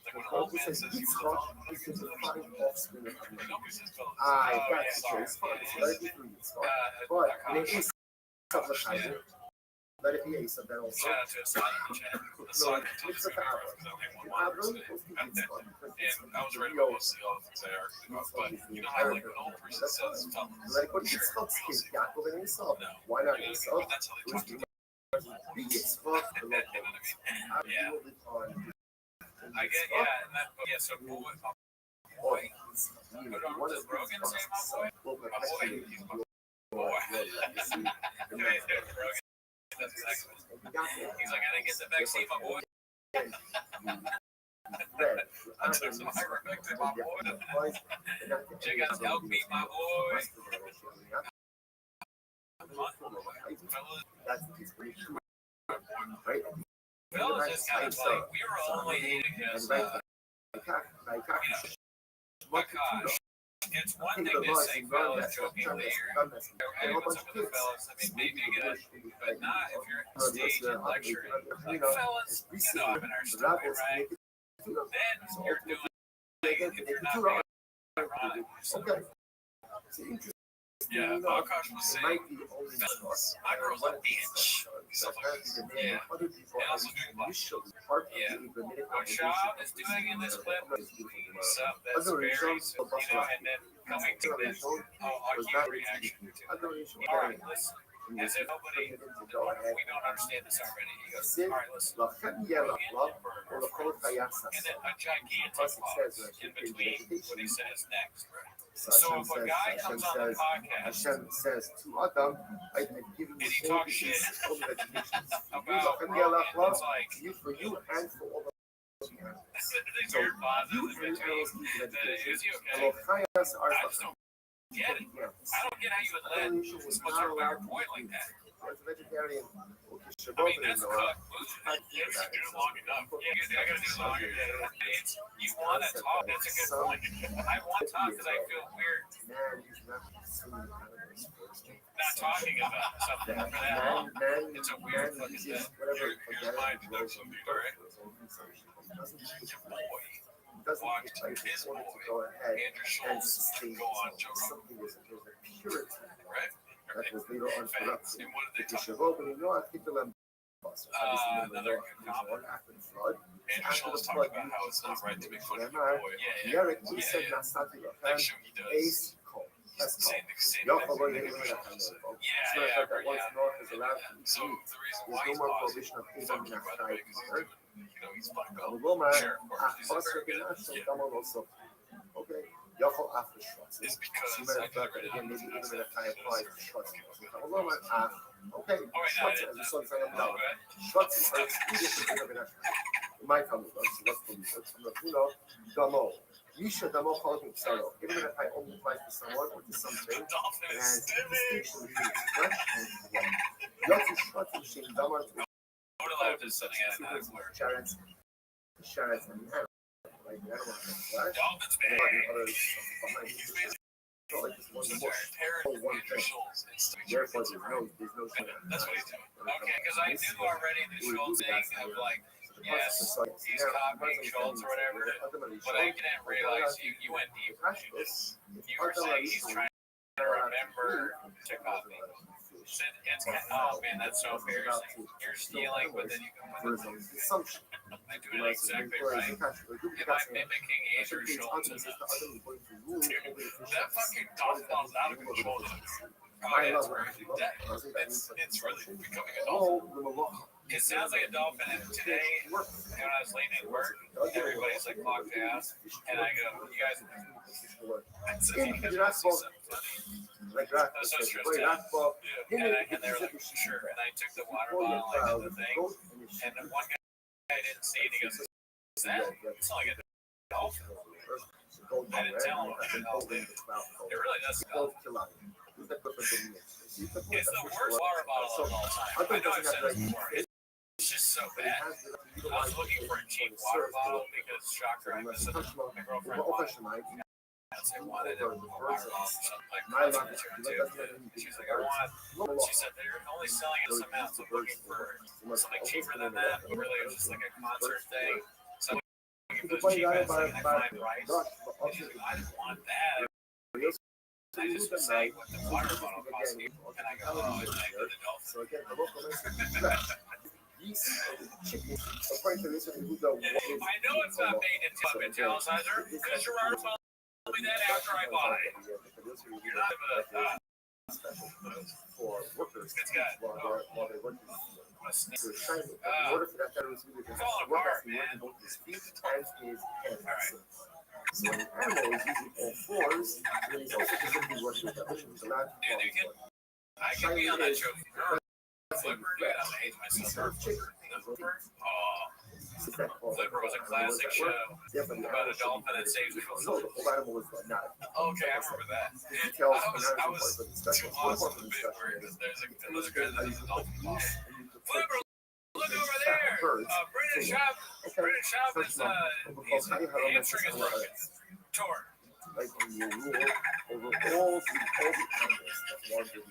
Like when an the old man says says you Yitzchak fellas, is the divine offspring of Abraham. nobody says fellas. Ah, Oh, that's yeah, true. It's fine. It's very good for Yitzchak. But But it is yeah. let it be Asa then also. Shout out to Hassan in the chat. Hassan took us because I only have one person today. And I was right about mostly all the things I argued about. But you know how like an old person says fellas. Like what Sure, Yitzchak's we don't kid, say Yaakov and Esau. no. Why not You know what I mean? Esau? But that's how they talk to me. Be Yitzchak, the You know local. what I mean? Yeah. I get, yeah, and that, yeah, so boy, my boy. What did Rogan say, my boy? My boy, he's my boy. Rogan, that's exactly what he's like, I didn't get the vaccine, my boy. I took some ivermectin, my boy. Check out the outbeat, my boy. Right? Fellas just kind of like, we were only eating his, my gosh. It's one thing to say fellas jokingly or hey, what's up with the fellas? I mean, maybe you get it, but not if you're on stage and lecturing. Like, fellas, you know I'm in our story, right? Then you're doing, if you're not being ironic. Okay. It's interesting. Yeah, Akash was saying, fellas, my girl's a bitch. Stuff like this. Yeah. And also doing black. Yeah. What Shah is doing in this clip, that's very, you know, and then coming to this, a huge reaction to it. All right, listen. As if nobody, what if we don't understand this already? He goes, all right, listen. And then a gigantic pause in between what he says next. So if a guy comes on the podcast Hashem says to Adam, I have given and you he all talks these shit about about it's like, you for you and for all the these weird pauses in between. Is he okay? I just don't get it. I don't get how you would let someone talk about your point like that. vegetarian. I mean, that's cut. You have to do it long enough. I gotta do it longer. It's, you want to talk. That's a good point. I want to talk because I feel weird not talking about something for that long. It's a weird fucking thing. Here's my introduction. All right. Your boy watched his boy, Andrew Schultz, go on Joe Rogan. Right? That was later on corrupted. And what did they talk Another another good comment. after the flood. Andrew Schultz talked about how it's not right to make fun of your boy. Yeah. Like, sure he does. Same thing. So So the the reason why he's pausing, he's talking about the way because he's doing, you know, he's black belt. Sure, of course, he's a very good. Yeah. Okay. Yachol after shots. It's because I never did it. Maybe even if I apply for shots. Okay. Oh, wait, no, I didn't. Oh, go ahead. Shots are excluded. My family what's from the Damo. Misha Damo calls himself. Even if I only apply to someone or to something, The dolphin and is distinction stimming. between expression and one. Yachol shots and Shin Damo. What allowed is something out of that where Sharats and animals. Like the animal right? dolphins bang. Others behind He's it. basically So like this one so more. they're pairing Andrew Schultz and Steve Therefore, Jobs. there's no That's what he's doing. Okay, because I knew already the Schultz thing of like, yes, he's copying Schultz or whatever, but I didn't realize you went deep into this. You were saying he's trying to remember to copy. It's kind of, oh man, that's so embarrassing. You're stealing, but then you can win. I do it exactly right. Am I mimicking Andrew Schultz enough? That fucking golf ball's out of control. It's really becoming a dolphin. It sounds like a dolphin. And today, when I was late at work, everybody's like clocked ass, and I go, "You guys," I said, "You guys want to see something funny?" I was so stressed out. Yeah. And they were like, "Sure." And I took the water bottle, I did the thing, and then one guy didn't see it. He goes, "Is that? It's not like a dolphin." I didn't tell him what a dolphin. It really does smell. It's the worst water bottle of all time. I know I've said this before. It's just so bad. I was looking for a cheap water bottle because, shocker, I miss my girlfriend bought it. nuts. They wanted it. over the birds. Something like My that. luck is She's like, I want. She said they're only selling us some out. So looking for something cheaper than that. But really, it was just like a concert thing. So if it was cheap as like a fine price, and she's like, I didn't want that. I just was saying what the water bottle cost you, and I go, oh, it's like the dolphin. So again, the local geese, chickens, according to this, who the I know it's not made in Italianizer. Because Gerard told me that after I bought it. You're not for workers It's got while they're working. a So it's trying to, in order for that guy to really work off the work both his feet and his hands. So an animal is using all fours, and he's also physically working with that vision. So not I can be on that show. Flipper, dude, I'm age myself. Flipper? Oh. Flipper was a classic show about a dolphin that saves people. No, the whole animal was not. Okay, I remember that. Details I was too awesome the bit where there's another guy that has a dolphin ball. Flipper, look over there. British Shop is he's answering his tour. Like when you rule over all the animals that wander the earth.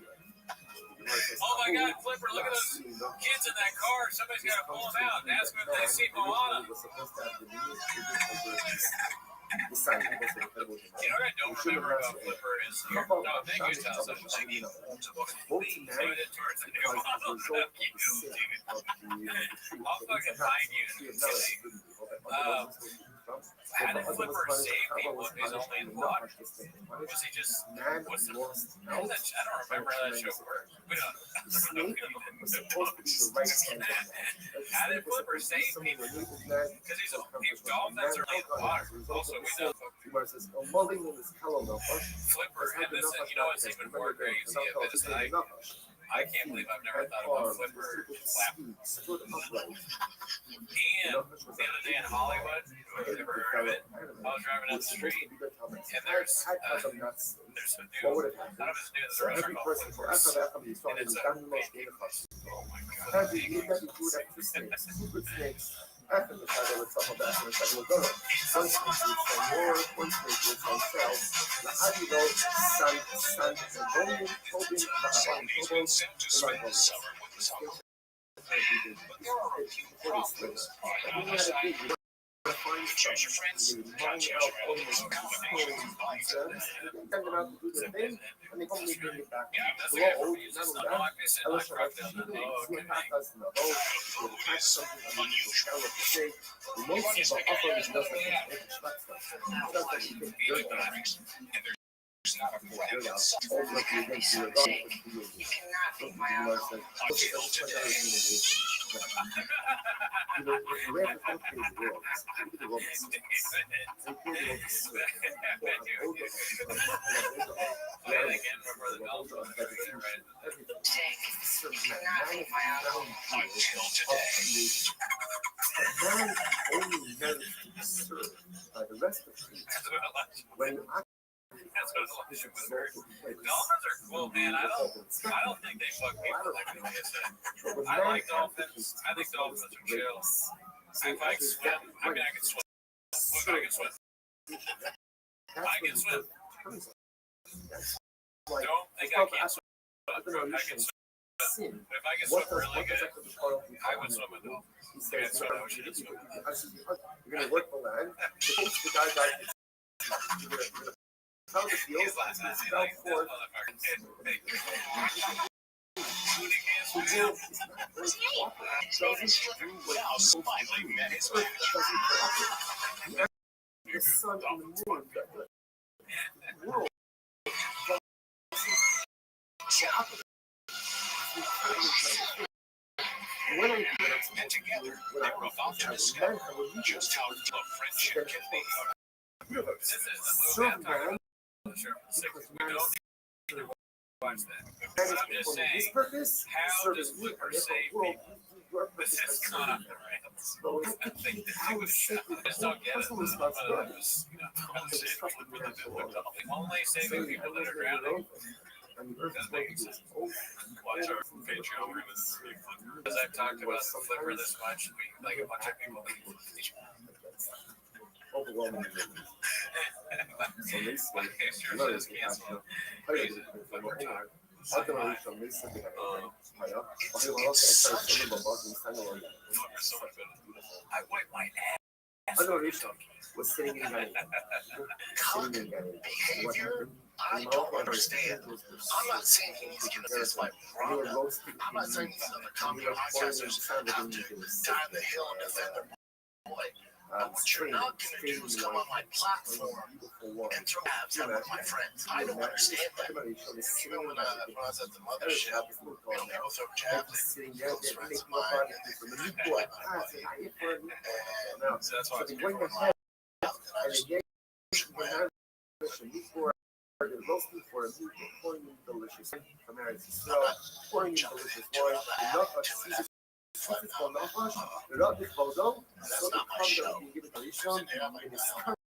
Oh my God, Flipper, look at those kids in that car. Somebody's got to pull them out and ask them if they see Moana. You know what I don't remember about Flipper is no, thank you, Tom. So I didn't towards the new Moana. I'll fucking find you. How did Flipper save people if he's only in water? Was he just, what's the, I don't remember how that show worked. We don't know. How did Flipper save people? Because he's dolphins are in the water. Also, we know Flipper, and this, you know what's even more crazy of it is that I can't believe I've never thought about Flipper flap. And the other day in Hollywood, I've never heard of it. I was driving up the street, and there's a new, none of us knew there's a restaurant called Flipper's. And it's a, oh my God. Choose your friends. It's not a friend. You cannot be my uncle. Until today. You cannot be my uncle. Until today. Man only managed to be served by the rest of the when Dolphins are cool, man. I don't think they fuck people like they said. I like dolphins. I think dolphins are chill. If I can swim, I mean, I can swim. Look, I can swim. I can swim. Don't think I can't swim. I can swim. If I can swim really good, I would swim with dolphins. He says, you're going to work the land. The guy died. You're going to tell the field. He's like, for the sun and the moon. The world. When I And together, they were about to discover just how tough friendship can be. this is the movie I'm talking about. We don't watch that. I'm just saying, how does Flipper save people? This is kind of the rants. I think that they would have I just don't get it. Only saving people that are drowning. Doesn't make sense. Watch our Patreon. Because I've talked about the Flipper this much, we like a bunch of people. overwhelming. So they say, My hair no, just they canceled. I wipe my ass. Was sitting in Galilee. Cuck behavior, I don't understand. I'm not saying he needs to get this like ground up. I'm not saying the comedy podcasters have to die on the hill and defend their boy. But what you're not going to do is come on my platform and throw abs at one of my friends. I don't understand that. Even when I was at the mothership, they would throw jabs at close friends of mine. And so that's why it's good for my mouth. And I just Roasting for a meat, pouring in delicious American pouring in delicious wine, enough of season for nafash, enough of bozo, so the conduct being given to Rishon, and his current.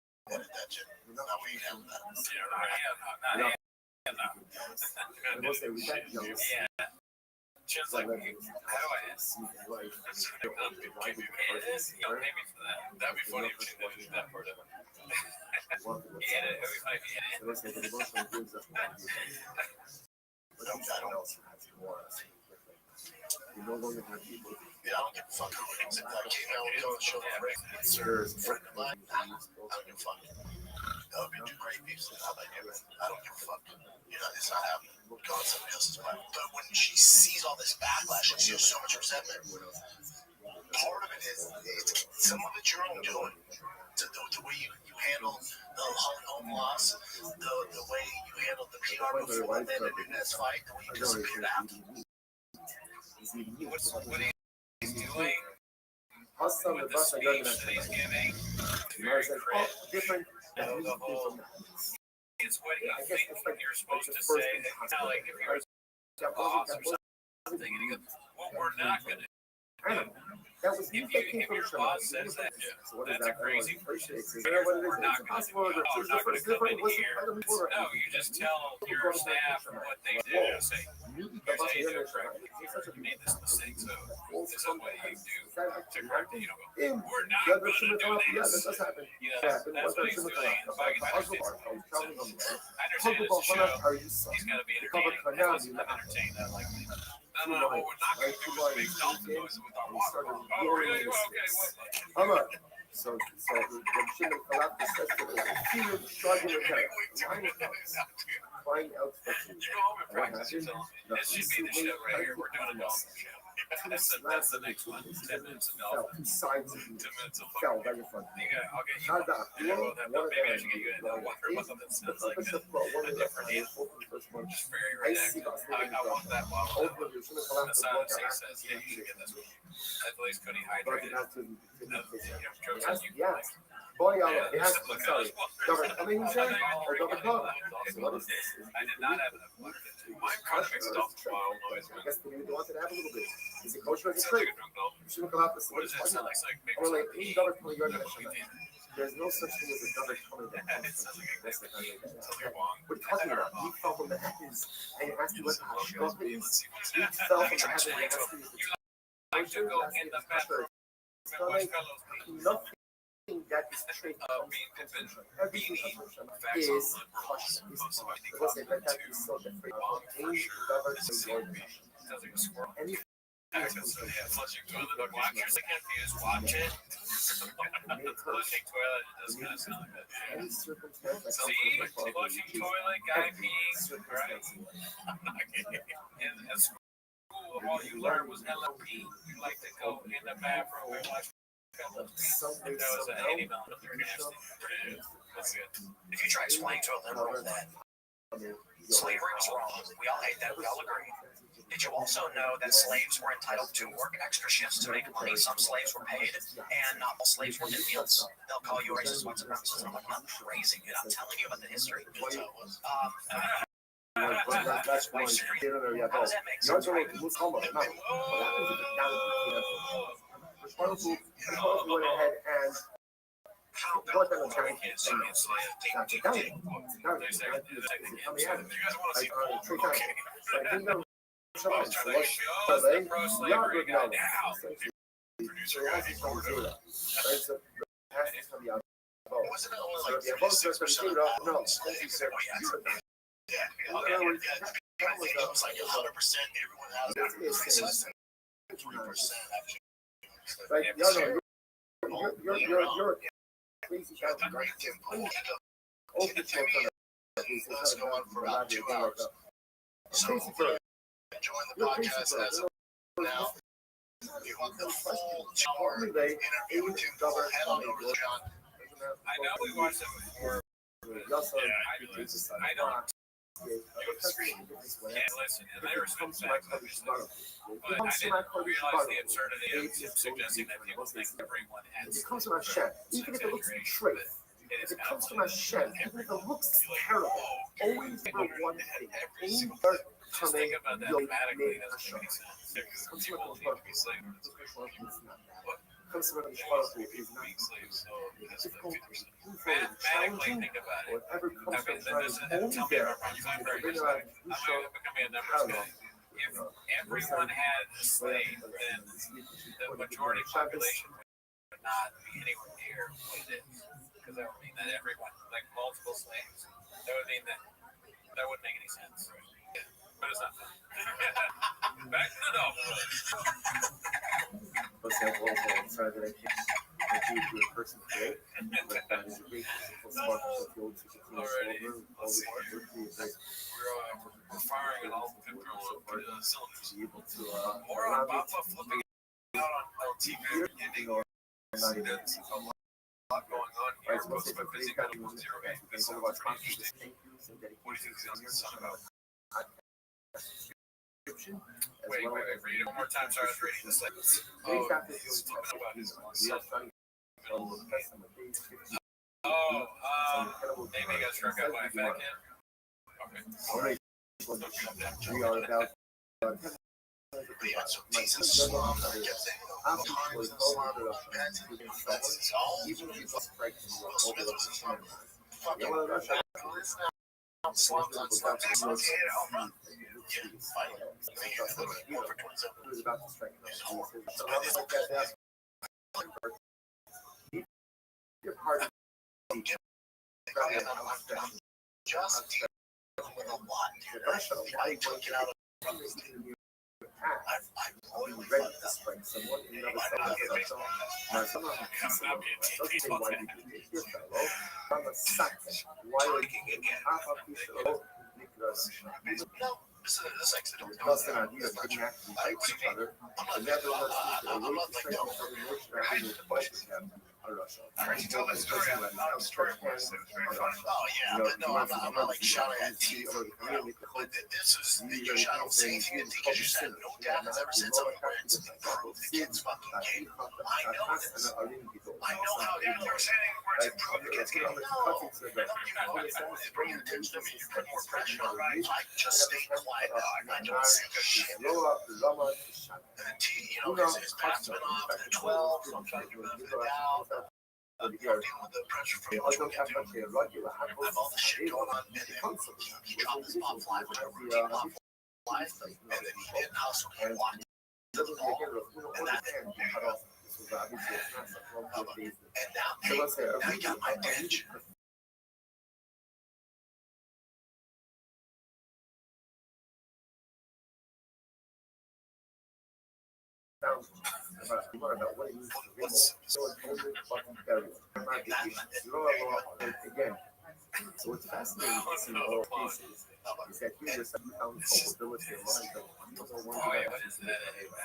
I will say, we thank you. Just like, how do I ask? Maybe for that. That'd be funny if you did that part of it. Yeah, it'd be funny if you had it. So let's say the emotional gives us more. But someone else has more. You no longer have people. Yeah, I don't give a fuck who it is. If I came out on the show for a friend of mine, I don't give a fuck. I've been too great people. I don't give a fuck. You know, it's not happening. Go on somebody else's way. But when she sees all this backlash and she has so much resentment, part of it is it's some of it your own doing. The way you handle the home loss, the way you handle the PR before and then in this fight, the way you disappeared after. What he's doing, Hustle the bus, I got it. he's giving, very crit. Different. The whole, it's what you I guess think it's like you're supposed to first say. It's not like if you're a boss or something, and he goes, well, we're not going to. That was If your boss says that, so what is that's that? a crazy person. Is that what it is? We're not It's going to. impossible. No, we're not going to come in here. No, you just tell your staff what they do. Say, here's how you do it correctly. You made this mistake, so this is what you do to correct it. You know, we're not going to do this. You know, that's what he's doing. If I can understand, I understand it's a show. He's got to be entertaining. I'm entertained. I like it. No, we're not going to do is make dolphin noises with our water. Oh, really? Okay, All right. So the Shimon Kalaf says to the fear, struggling with that. Crying out for You go home and practice yourself. This should be the show right here. We're doing a dolphin show. That's the next one. 10 minutes of dolphin. 2 sides of 10 minutes of fell fucking. very funny. I'll get you one. Maybe I should get you a water one that sounds like a different animal. Just very redacted. I want that bottle. That's how the says, yeah, you should get this one. At least could he hydrate it? Yes. Boy, it has to be, sorry. Double coming in or double cup? So what is this? I did not have enough water. My country stuff wild noise. I guess we wanted to have a little bit. Is it kosher or is it Sounds like great? a drunk dolphin. Shimon Kalaf is What does that sound like? It's like big or like sardine. double coming yard. No, There's no such thing as a double coming that it sounds like a that's like sounds like a wong. what are you talking about? You fell from the heavens and you asked me what the hashkaf is. Let's see what's You that. fell Let me from the try heavens and explaining to asked him. me You like to go in the bathroom and watch fellows leave. nothing that is trade Being Pippin, everything facts is on kosher. most of it Because they let that be so different. Any government Sounds like a squirrel. any Accents, so yeah, flushing toilet. Watch your confused. Watch it. Flushing toilet. It does kind of sound like that. any circumstance that See, comes from flushing toilet, guy peeing, right? In school, all you learned was LLP. You like to go in the bathroom and watch fellows. some way, That was somehow, any mountain. They're nasty. That's good. If you try explaining to a liberal that slavery was wrong, we all hate that, we all agree. Did you also know that slaves were entitled to work extra shifts to make money? Some slaves were paid, and not all slaves worked in fields. They'll call you racist, white supremacist, and I'm like, I'm not praising it, I'm telling you about the history. that's why How does that make sense, right? Responsible went ahead and How brought them a about giant you can't say Not to die. You guys want to see Three Paul? times. Okay. But I think that was I was trying to show us the pro-slavery guy now. Producer has to come to right? So has to come out. both. Wasn't it only So like if you have both 36% of no, ballots? thank you, sir. Yeah. In other words, I think it was like 100%. Everyone has it's less than 3% actually. like, you're crazy guy. The great Tim Pool ended up Open us going for about 2 hours. So join the podcast as of now. You want the full 2-hour interview with Tim Pool, head on over to John. I know we watched it before. I don't disagree. Yeah, listen, and I respect that, obviously. But I didn't realize the absurdity of him suggesting that people think everyone has. It comes from Hashem, even if it looks straight. If it comes from Hashem, even if it looks terrible, always remember one thing. Any dirt Just coming, think about that you'll mathematically. make Doesn't make Hashem. sense. Because people need to be slaves. Comes from Hashem is not Being slaves, so that's difficult. 50%. Mathematically, think about it. Whatever comes I from mean, this is, Hashem, tell me if I'm wrong, 'cause I'm very just like, I'm not becoming a numbers guy. If everyone had a slave, then the majority population would not be anywhere near what it is. Because that would mean that everyone, like multiple slaves, that would mean that wouldn't make any sense. But it's not fun. Back to the novel. let's say, well, sorry that I can't do a person today, but that is a great spot to feel to Alrighty, let's see here. We're firing on all cylinders. be able to More on Bappa flipping out on LTV ending or there's a lot going on here. Most of my busy got 0 game. This sounds pretty interesting. What do you think he's talking about? Wait, read it one more time. Sorry, I was reading this. Like, oh, he's flipping about his self. Maybe I got struck out by a fat kid. Okay. We are about We had some decent slum that kept saying, behind the slum, that's all. even if you just break the Will Smith was in some fucking lives now. Slums on slums on slums. Yeah, finally. Over 27. it was about to strike. It's horrible. Your party Just dealing with a lot, dude. I took it out of I'll be ready to strike someone in another side. Now, someone doesn't say why did you take your fellow. I'm a sack. Why are you half a piece of Nicholas? No, this is accident. Thus, an idea of getting actually fight each other. The never I'm not like no. I heard you tell that story on the story force. It was very funny. Oh yeah, but no, I'm not like shouting at teeth. But this is I don't say anything because you said no dad has ever said something where it's improved. The kid's fucking game. I know this. I know how They were saying where it's improved. The kids get No, it's bringing attention to me. You're putting more pressure on me. I just stay quiet now. I don't say shit. And then his back's been off at 12, so I'm trying to get rid of it now. I'm dealing with the pressure from what you get to. I have all the shit going on, and then he dropped his pop fly, whatever, he pop fly, and then he didn't hustle, he walked to the ball, and that, and now he got my attention. Again, so what's fascinating to see in all cases is that here there's some found culpability in line, but people don't want Oh, yeah, to what is that?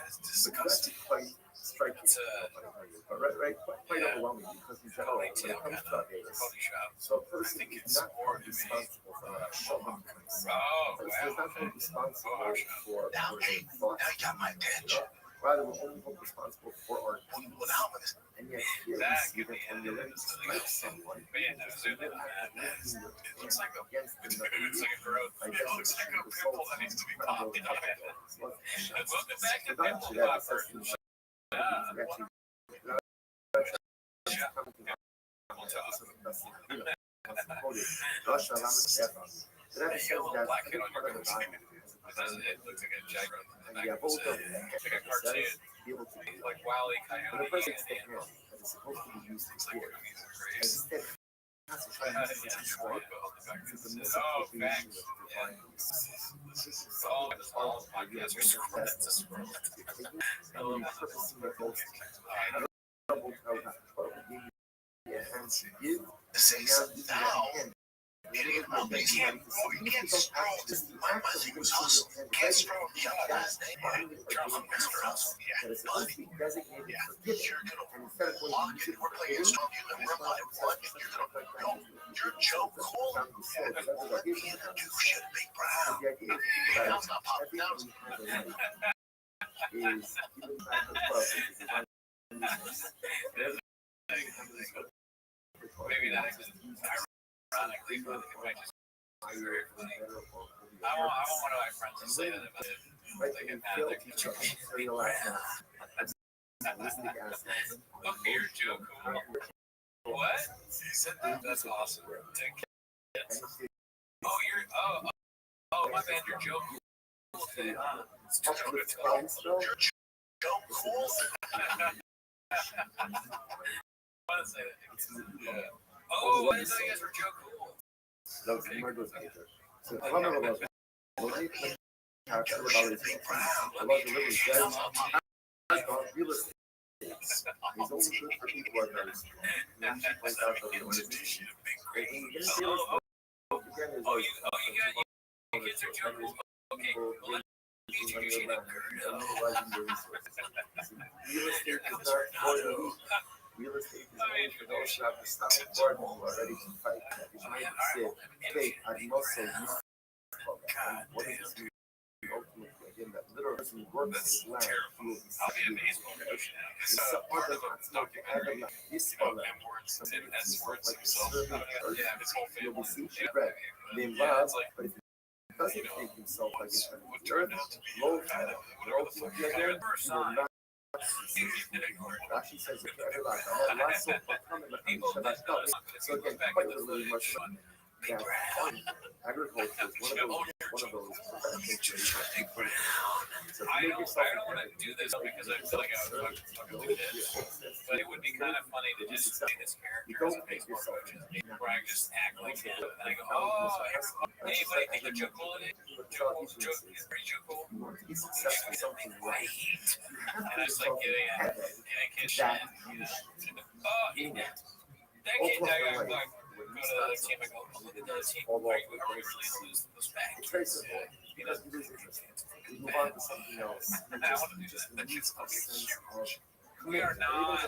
It's that's disgusting. quite striking. It's But quite overwhelming because in general, when it comes to our data, coffee shop. so a person think is it's not more responsible for that. Oh, It's wow. not responsible for Now, hey, now you got my attention. rather we're only responsible for our deeds. Without this, And yet here we That see could that be when you're ready to strike someone, But yeah, no, zoom in on that. It looks like a, against it's another like a growth. I It guess looks like a the pimple results that needs to be are popped. really tough. And welcome back to So not Pimple only that, it Popper. says in the Russia, You got a little black kid on your nose. It looks like a jaguar. yeah, both of them. It's like a cartoon. Be able to Like Wile E. When a Coyote person takes the and hand that is supposed to be used it's to like work, movies are great. instead has to try and destroy the misappropriation of divine resources. This is all podcast repurposing the most terrible and to give now You can't scroll. My he was hustle. Can't scroll beyond the last name. From Mr. Hustle. Yeah. that is supposed to be designated for giving, You're and gonna instead of going lock to it. use it We're for playing giving, strong. You're gonna reply one. You're gonna go. You're Joe Cole. Let me introduce you to Big Brown. the idea is Now it's not popping down. is given back the club is designed Maybe that is ironically, but it might just be very funny. I want one of my friends to say that about it. right Like, in if Phil like, teacher for your last assets. okay, you're Joe Cool. What? He said that? That's awesome. Oh, my bad, you're Joe Cool. Okay. Joe Cole. I want to say that. Yeah. Oh, I didn't know you guys were Joe Cool. So I remember about Big Brown. real estate. It's only good for people who are very strong. And she points out that the Introduce you to Big Greg. again is like You kids are Joe Cool. Okay, well, let me introduce you to utilizing the resources. Real estate is not for the weak. Real estate is only for those who have the stomach for it, who are ready to fight. It's not to say, hey, I'm also used to that. What is this ultimately again that literal person who works this land who will be I'll be a baseball coach now. it's a part of it's not the other land. This About land. imports Something and that's exports like himself. serving earth. Yeah, his whole You'll be family. seeing bread. Named Bob, but if he doesn't think himself like it's What the turned earth, out to be low kind of low whatever the fuck again, kind of you will sign. not Rashi says it to everybody. I'm not so coming to People Shabbat. So again, quite literally much that agriculture is one of those professions. So if I you make don't yourself want to do this because I feel like I was fucking do this. But it would be kind of funny to just say this you character as don't a make baseball yourself coach where I just act like him and I go, oh, anybody think of Joe Cool today? Joe Cool? you want to be successful in something right. And I just like getting kid shit. Oh, he did. That kid, I go to the other team, I go, oh, look at that team. Are we really lose those back? It's very simple. He doesn't It is interesting. We move on to something else. You just needs a sense of We are not.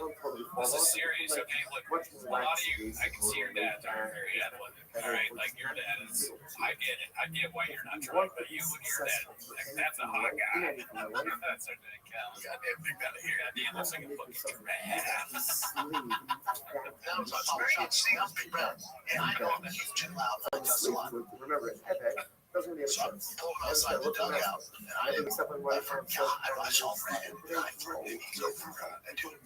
This is serious, okay? Look, a lot of you, I can see your dads aren't very athletic. All right, like your dad is. I get it. I get why you're not trying, but you and your dad, like, that's a hot guy. That's a big cow. Goddamn big guy here. Goddamn, looks like a fucking giraffe. Now it's on see, I'm Big Brown. And I know I'm a huge and loud. I does a lot. Remember, Epic doesn't really have a So I'm chance. pulling outside the dugout. And I Every step on right hand yeah, I watch all Fred and I throw and do it.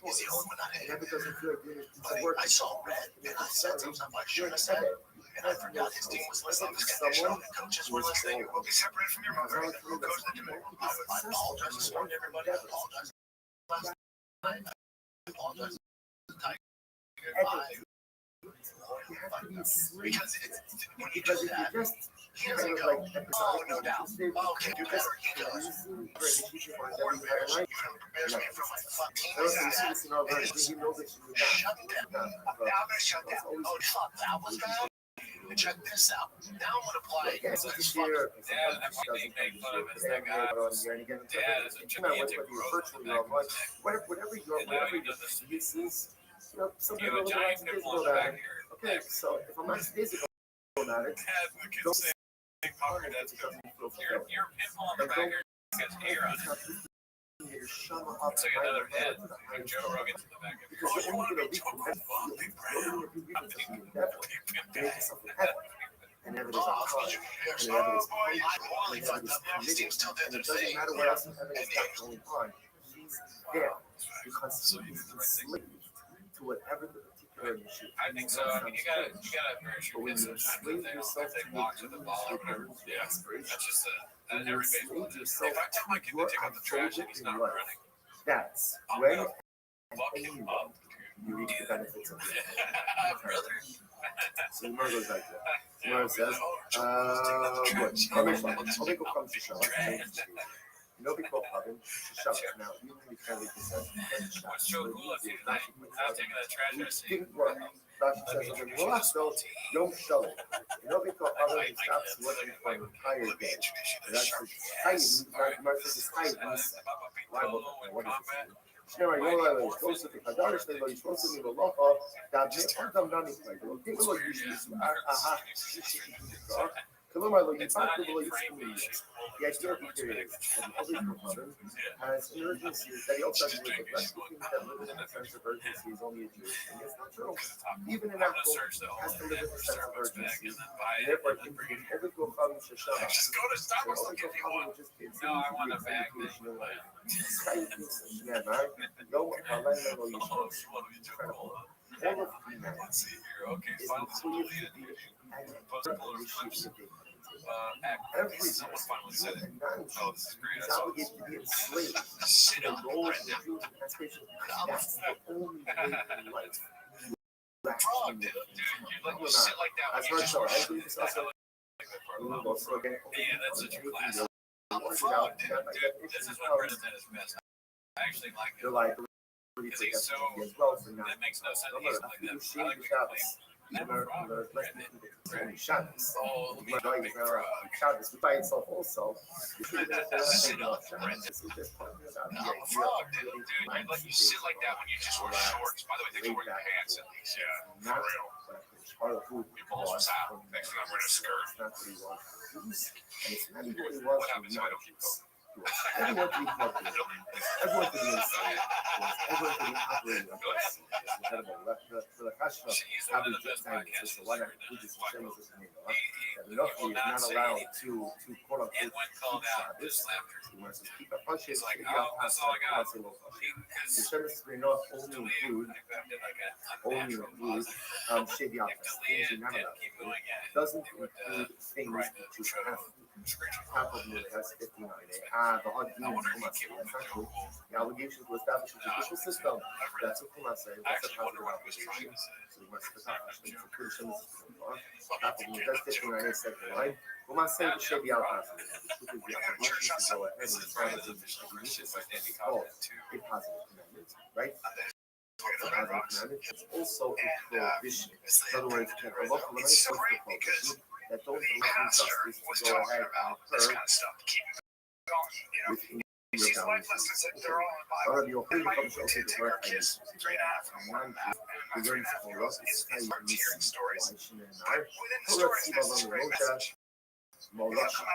He's the only one I had. Never doesn't feel like doing But it work. I saw Red and I said something on my shirt. I said, and I forgot his team was listening to conditional. The coaches were listening. We'll be separated from your mother. Who goes to the debate? I apologize this morning, everybody. I apologize. I apologize. You have to be asleep. Because when you Because do if that, you just he kind doesn't of go, like oh, episodic, no doubt. Oh, okay, do better. He does. Or embarrass you. You embarrass me from my fucking I don't think dad. this is all right. You know that you Shut down. Now I'm gonna shut down. Oh, fuck, that was bad. And check this out. Now I'm gonna apply it. Yes, it's here. Dad, that's what they make fun of is that guy. Dad is a gigantic growth. Whatever your use is, you know, some You have people a giant days pimple ago on the that. back here. Okay, so if I'm not days ago about it, Dad, the don't kids say, that's good. your Your pimple on the back here has hair on it. It's like another head. Like Joe Rogan's in the back of your Because you're only going to and ever there's a Oh, cause, and ever there's punishment, and ever there's commitment, and it doesn't matter what else heaven is going on. He's there because he's enslaved to whatever the particular issue. I think so. I mean, you gotta embarrass your kids sometimes if they walk to the ball or whatever. Yeah, that's just every baseball. If I tell my kid to take out the trash and he's not running, That's I'm when gonna fuck him up. you reap the benefits of it. Brother. So the Gemara goes like that. The Gemara says, good. No big problem. Now, even if family says, What's so cool if you like, I'm taking that trash out of the didn't work. Rashi says, don't show it. No big problem. He stops working for an entire day. That's the height. Gemara says it's height. What is it? Shneimar Yoel Yishvos Oti Chadash Lo Yishvos Oti Molocha Davnei Adam Nani Chaydo Lo Yishvos Aha Kalomar Lo Yitzchak Lo Yitzchak. The idea here is that the Holy Mother has an urgency that he also has to live with. That's the thing that living in a sense of urgency is only a Jewish thing. It's not true. Even an apple has to live in a sense of urgency. And therefore, it can be Holy Chachamim Sheshama. Just go to Starbucks and get me one. No, I want a bag. Let's see here. Okay, final solution. Every someone finally said it. Oh, this is great. is obligated to be enslaved to the roles of Jewish emancipation. That's the only way in life. Frog, dude, you sit like that. I've heard so. I believe it's also. Yeah, that's such a class. I'm a frog, dude. This is what President is missed. I actually like it. They're like, Because he's so. That makes no sense. He's like that. I like the Shabbos. Oh, We by itself also. I'm a frog, dude. Like you sit like that when you just wear shorts. By the way, they can wear your pants at least. Yeah, for real. Part of who Your balls was out. Next thing I'm wearing a skirt. That's what he wants. And it's not even what he wants. What happens if I don't keep going? Everyone to be popular. Everyone to be inside. Everyone to be operating on this. For the Kashfa, having just time, so why not do this? Hashem is just name. That Rothschild is not allowed to quote unquote keep Shabbos. He wants to keep a punch. It's like, oh, that's all I got. The Shabbos is not only include Shevi Alphas, things you're not allowed to do. Doesn't include things that you have. Half of it has 59. They have the obligation to establish a judicial system. That's what Kumase. That's a positive obligation. So we must establish the Christian system. Half of it has 59. Is second line. Kumase should be out. Which is the obligation to go ahead and establish a judicial system. Oh, a positive commandment, right? It's also a prohibition. In other words, a local prohibition that don't allow justice to go ahead and occur within your boundaries. However, your whole comes to the work I use. The words for us is how you use stories. Morasha.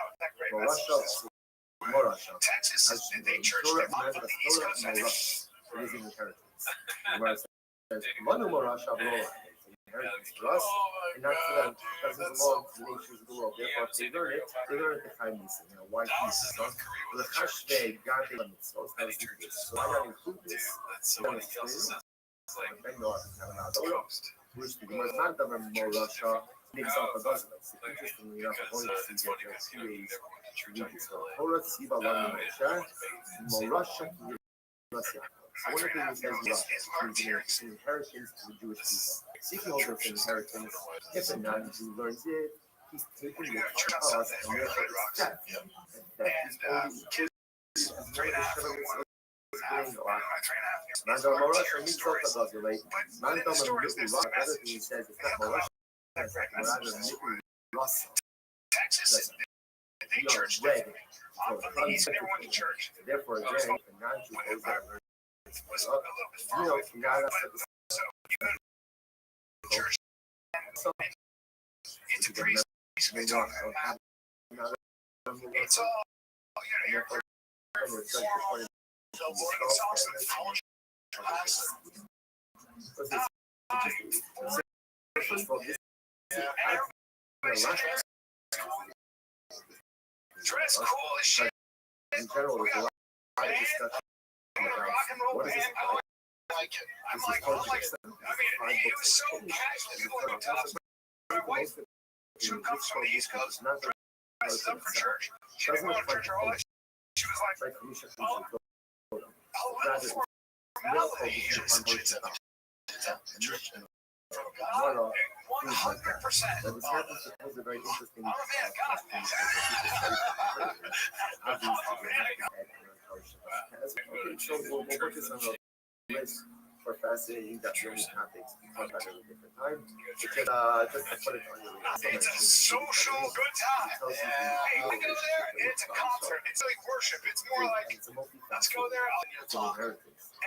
Texas, they church it is an inheritance. Whereas Manu Morasha inheritance for us, and not for them. It doesn't belong to the nations of the world. Therefore, if they learn it to kindness. Why peace? The Chashvei, God, they limit. So why not include this? Which the Gemara is not the Morasha. Interestingly enough, going to see there are 2 ways to read this. Torah Siba Lanu Moshe, Morasha Kirasya. So one of the things he says is inheritance to the Jewish people. Seeking holds of inheritance, if a non-Jew learns it, he's taking it from us, and therefore it's death. And death is only Mandam Morasha means also does relate. Mandam Morasha, other thing he says, it's not Morasha, it's rather Morasha. Texas, they church red. Therefore, again, if a non-Jew goes there, was a little bit far away from God, so even church, it's a priest, we talk about it's all, dress cool as shit. In general, there's a lot of discussion. What is this about? I like it. I'm like, oh my, I mean, it was so casual. People would tell us, my wife, she comes from the East Coast, dresses up for church. She didn't go to church her whole life. She was like, oh, well, for Malibu, she was Tomorrow, things like that. But this happens to pose a very interesting question so we'll put this on the list for fascinating many topics. We talk about it at a different time. Just to put it on your list. It's a social good time. Hey, we go there, it's a concert. It's like worship. It's more like, let's go there, I'll talk. And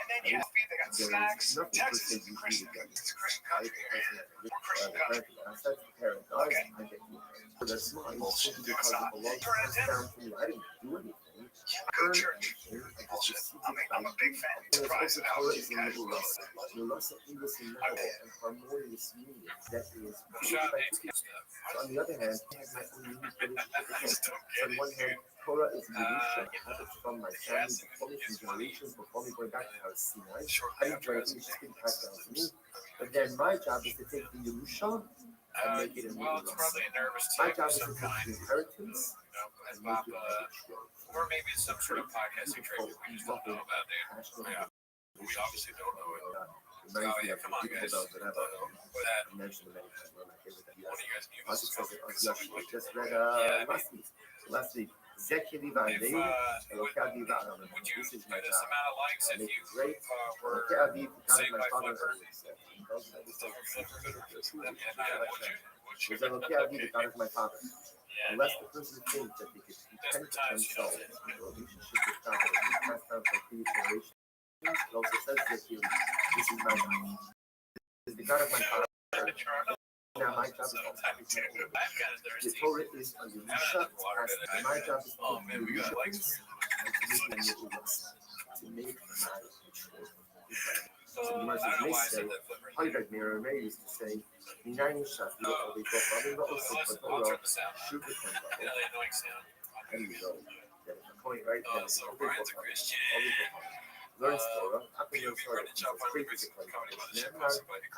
then you have to feed, they got snacks. Texas is a Christian country. It's a Christian country here. We're a Christian country. Okay. That's smart. Because it belongs down to me. I didn't do anything. Good church. I'm a big fan. Surprised at how these guys love it. And harmonious union that is on the other hand, I have my own unique relationship. On one hand, Torah is Yerusha, habits from my family before me, from generations before me, going back to how it's Sinai. I didn't do anything, it's just been passed down to me. But then my job is to take the Yerusha and make it a new Well, it's probably a nervous My tick job of is to some take kind. the inheritance As and make Bob, it a true. or maybe it's some sort of podcasting trait that we just don't know about, dude. Yeah. We obviously don't know it. Oh, yeah, come on, guys. That That, mentioned many times. One of my favorite one of you guys knew I this. just read last week. Zekiri If, Vaydein, would Elokadi Va'aram. you This do is my this job. amount of likes I if make you it great. were Elokadi, because saved my by father Flipper? is Would you? was Elokadi, because of my father. Yeah, Unless the person thinks that they could content themselves in a relationship with God that has been passed down from previous generations, it also says that this is my job. This is the God of my father. Now my job is to establish my own. The Torah is a Yerusha, and my job is to take the Yerusha piece and to make it a little less. To make my mature. So the Mercy may say, Heiberg Mirror May used to say, Nine Shaf, you know, they go from the also for Torah, shoot the pen level. And you know, that is the point, right? So Brian's a Christian. Learns Torah, after you learn Torah, it's great to play.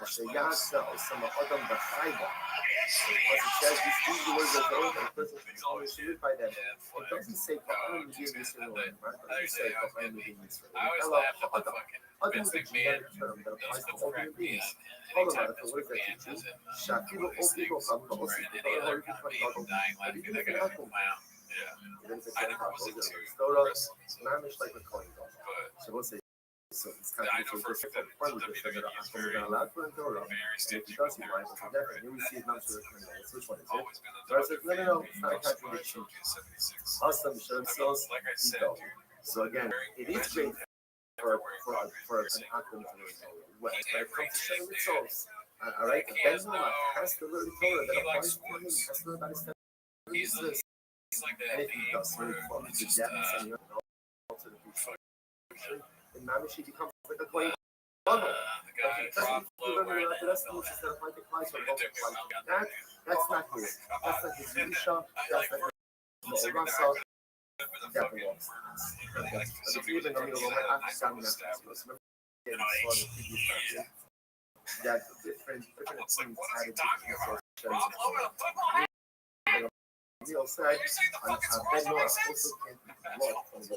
Asher Yasa or some Adam B'Chayda. Because it says these words are known and a person can always live by them. It doesn't say Ba'am Yisrael Yisrael, right? It doesn't say Ba'am Yisrael I always Yisrael. laugh at the fucking Adam is Vince a McMahon. generic term that Those applies to couple all crack human me beings. up. All Anytime about it, Vince what does that McMahon teach does you? it, Shafilu, one of all these people things come from where any other kind of even dying laughing, that guy's a clown. Yeah. Even if it's I not never was possible, into Torah, wrestling, so, Mamish like a coin dog. but So we'll say, so it's kind I of know for a fact that fun with this, that WWE is they're not allowed to in Torah. very And if strict he people does, he there. rivals the death. And here we see it not to return. Which one is it? Always been a So I said, no, it's not a Dr. contradiction. Trilogy 76. Awesome, show themselves. Like I said, Ego. dude, So again, it is great for an Akum to learn Torah. When it comes to showing themselves, all right, the Benjamin has to learn Torah. That applies to him. He has to learn about his he's like that. and if he does learn from the depths and the also the future, then Mamish he becomes like a great bundle. The guy from Florida. That's the which is going to apply to Christ or multiply. That's not his. That's not his Yusha. That's not his Rasa. That belongs to us. But if you even know I understand that. That different things added to the Neil said, Ben Noah also can't be blood from the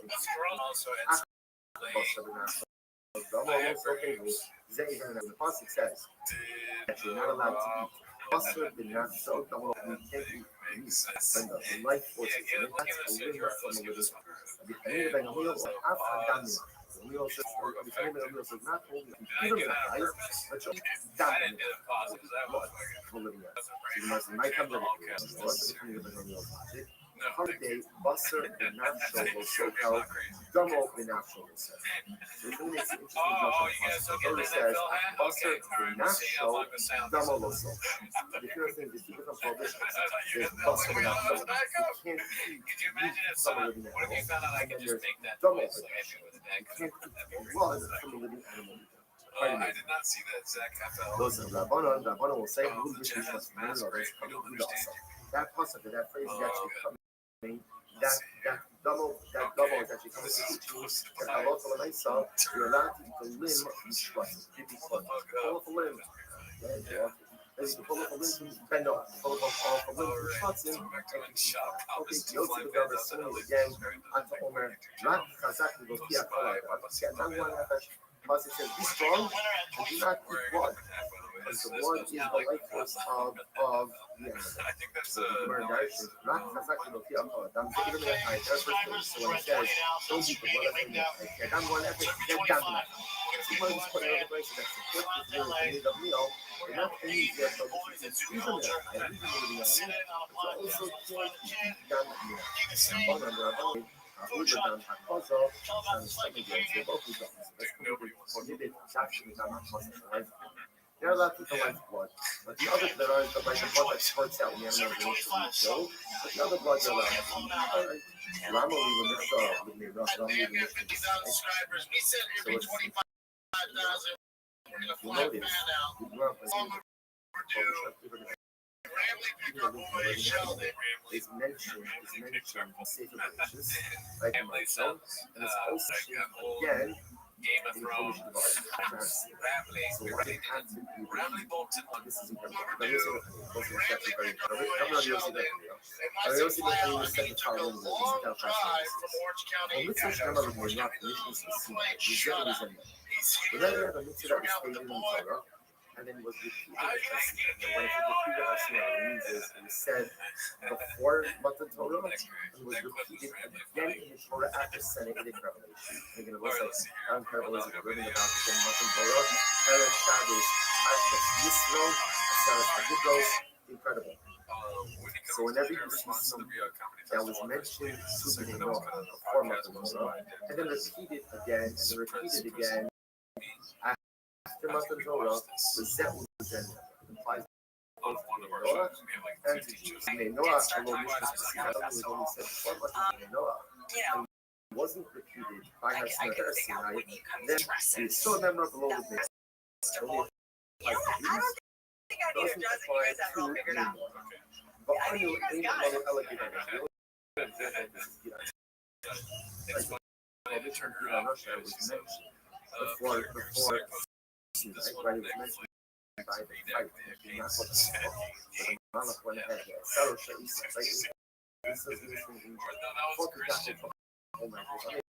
the Pasuk says that you're not allowed to eat. Basar did not show the world we can't eat meat when the life forces and that's a limit from the living. Becoming Ben Amil or half Adamia. Amil says, becoming Ben Amil says, not only even the eyes, but you're dying blood from living. So you must might have the becoming Ben Amil logic. Holiday, Basar did not show was so called Dumbo did not show this. So it makes an interesting judgment. It says, Basar did not show Dumbo was so. The first thing is two different prohibitions. There's Basar did not show. You can't eat some living animal. And then there's Dumbo. You can't eat blood from a living animal. I did not see that, Zach. Those are Rabbanon will say, who wishes must learn others coming to the also. That pasuk, that phrase is actually coming. That double is actually coming to teach you that Allah Ta'ala you're allowed to eat the limb you trust. Pull off a limb. There's the pull off a limb from bend off. Pull off a limb from trust him. Okay, Yosef the Rabbi singing again. Anta Omer. Not Kazak Gokia Kala. Moses says, be strong and do not eat blood, because the blood is the life force of the animal. I think that's So the Gemara Darshan, that's not going to be okay. That's first thing. So when it says, don't eat the blood, I'm going to have to get down to that. People just put it over place and that's the first thing you need a meal. And not only is there no difference in the meal, I reason maybe on it, but also can't eat down the meal. And one under a Uber down to Koso, and the second game, so both of them. That's prohibited, actually, not Koso, right? They're allowed to eat the life blood, but the other, there are the blood that squirts out when the animal goes to be killed, but the other blood you're allowed to eat. Ramo even this with me, Ramo even this with me. So it's, you know this, you grew up as is mentioned safer gracious, like in my son, and it's also again Game of Thrones. so what it had to be this is incredible. But you see the steps are very incredible. I'm not using that video. I also think that you said the following this is how fascinating. Well, mitzvah shema was not missions to see you said it was in there. But then you have a mitzvah that was stated in the Torah, and then was repeated in the Testament. And when it was repeated in the Testament, what it means is it was said before Matan Torah and was repeated again in the Torah after Senate in Revelation. Again, it was like incredible as it written about the Matan Torah, Erev Shabbos, Hashdas Yisro, Asaras Hagidros, incredible. So whenever you see something that was mentioned to the Noah before Matan Torah, and then repeated again, and then repeated again, after Matan Torah, the Zet was then implies both Noah and to Jews. Noah, although Mishnah specifically was only said before Matan Noah, and wasn't repeated by Hashem or Sinai, then we saw them up below the base. Only doesn't apply to anymore. But I knew any mother elegant the term Russia was mentioned before right, it was mentioned by the fight, not what the fuck. But the Malach went ahead there. Sarah Sha'isa, right? This is this thing. Fuck is that? Oh my God.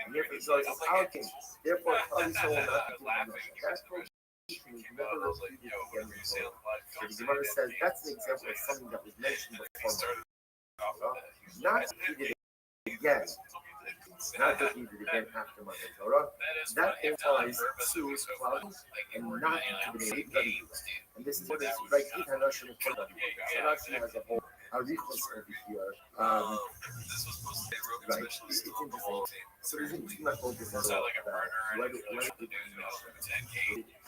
And therefore, so it's our king. Therefore, Kali Soul not to do that prohibition is never repeated again in the Torah. So the Gemara says that's an example of something that was mentioned before. Not repeated again. Not repeated again after Matan Torah. That implies to cloud and not to the name. And this is what is right. Rashi has a whole arichos over here. Right. It's interesting. So there's two my focus on that. What did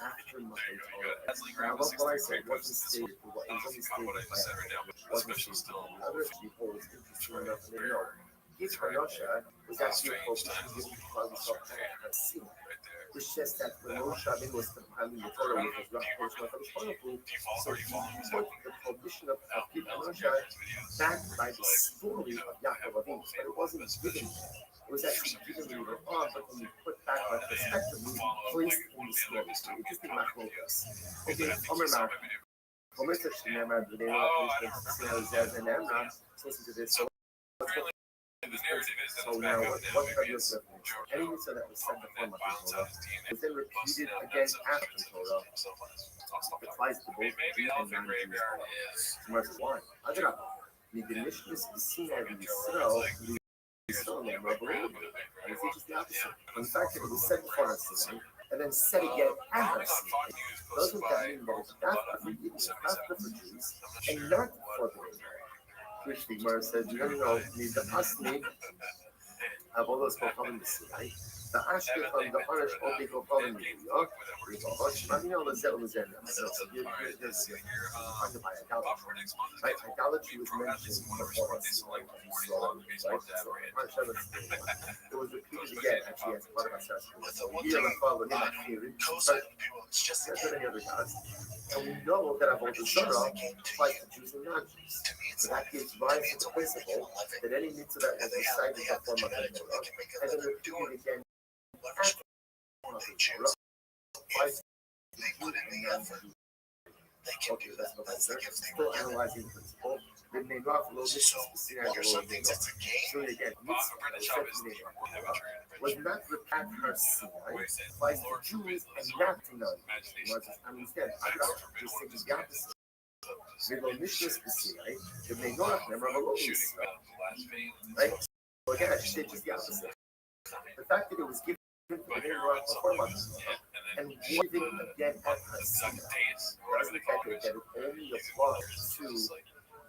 after Matan Torah? Now, what I said wasn't stated. It was only stated. Wasn't stated. Other people was interesting enough to know. His Russia was actually a focus on giving people who saw seen. Which says that when Moshe Rabbeinu was compiling the Torah with his Rothschild, so he put the prohibition of giving Russia back by the story of Yaakov Avinu, but it wasn't given there. It was actually given later on, but when you put back by perspective, we placed in the story. So it just did not focus. Okay, Omer Mar. Omer touched the Nemar, the name of the Nemar, listen to this. So now, what Rabbi Yosef mentioned? Any mitzvah that was said before Matan Torah was then repeated again after Torah. It applies to both Jews and non-Jews. Gemara says, why? Adrabah. Midinishnis b'sinai v'Yisrael v'Yisrael ne'mar. And it's just the opposite. In fact, it was said before Sinai and then said again after Sinai. Doesn't that mean that it's after for Jews, after for Jews, and not for the Jews? Which the Gemara says, no, need the Asli have all those coming to see, right? The Ashke from the Irish only go coming to New York. The Zel was in them. So here's funded by idolatry. Right? Idolatry was mentioned before us. Right? So it was repeated again, actually, as part of our session. So here we follow the theory. But there's many other gods. And we know that Avodah Zarah applies to Jews and non-Jews. So that gives rise to the principle that any mitzvah that was recited before Matan Torah and then repeated again after Matan Torah applies to Jews and non-Jews. Okay, that's what I said. Still analyzing the principle. The name of Lotus is the scenario. So again, mitzvah that was said to the name of was not repacked her Sinai, applies to Jews and not to none. And instead, just think the opposite. V'lo nishnas b'Sinai, v'bnei Noach ne'emar v'lo b'Yisrael. Right? So again, I should say just the opposite. The fact that it was given to the Noach before months and given again at her Sinai doesn't calculate that it only applies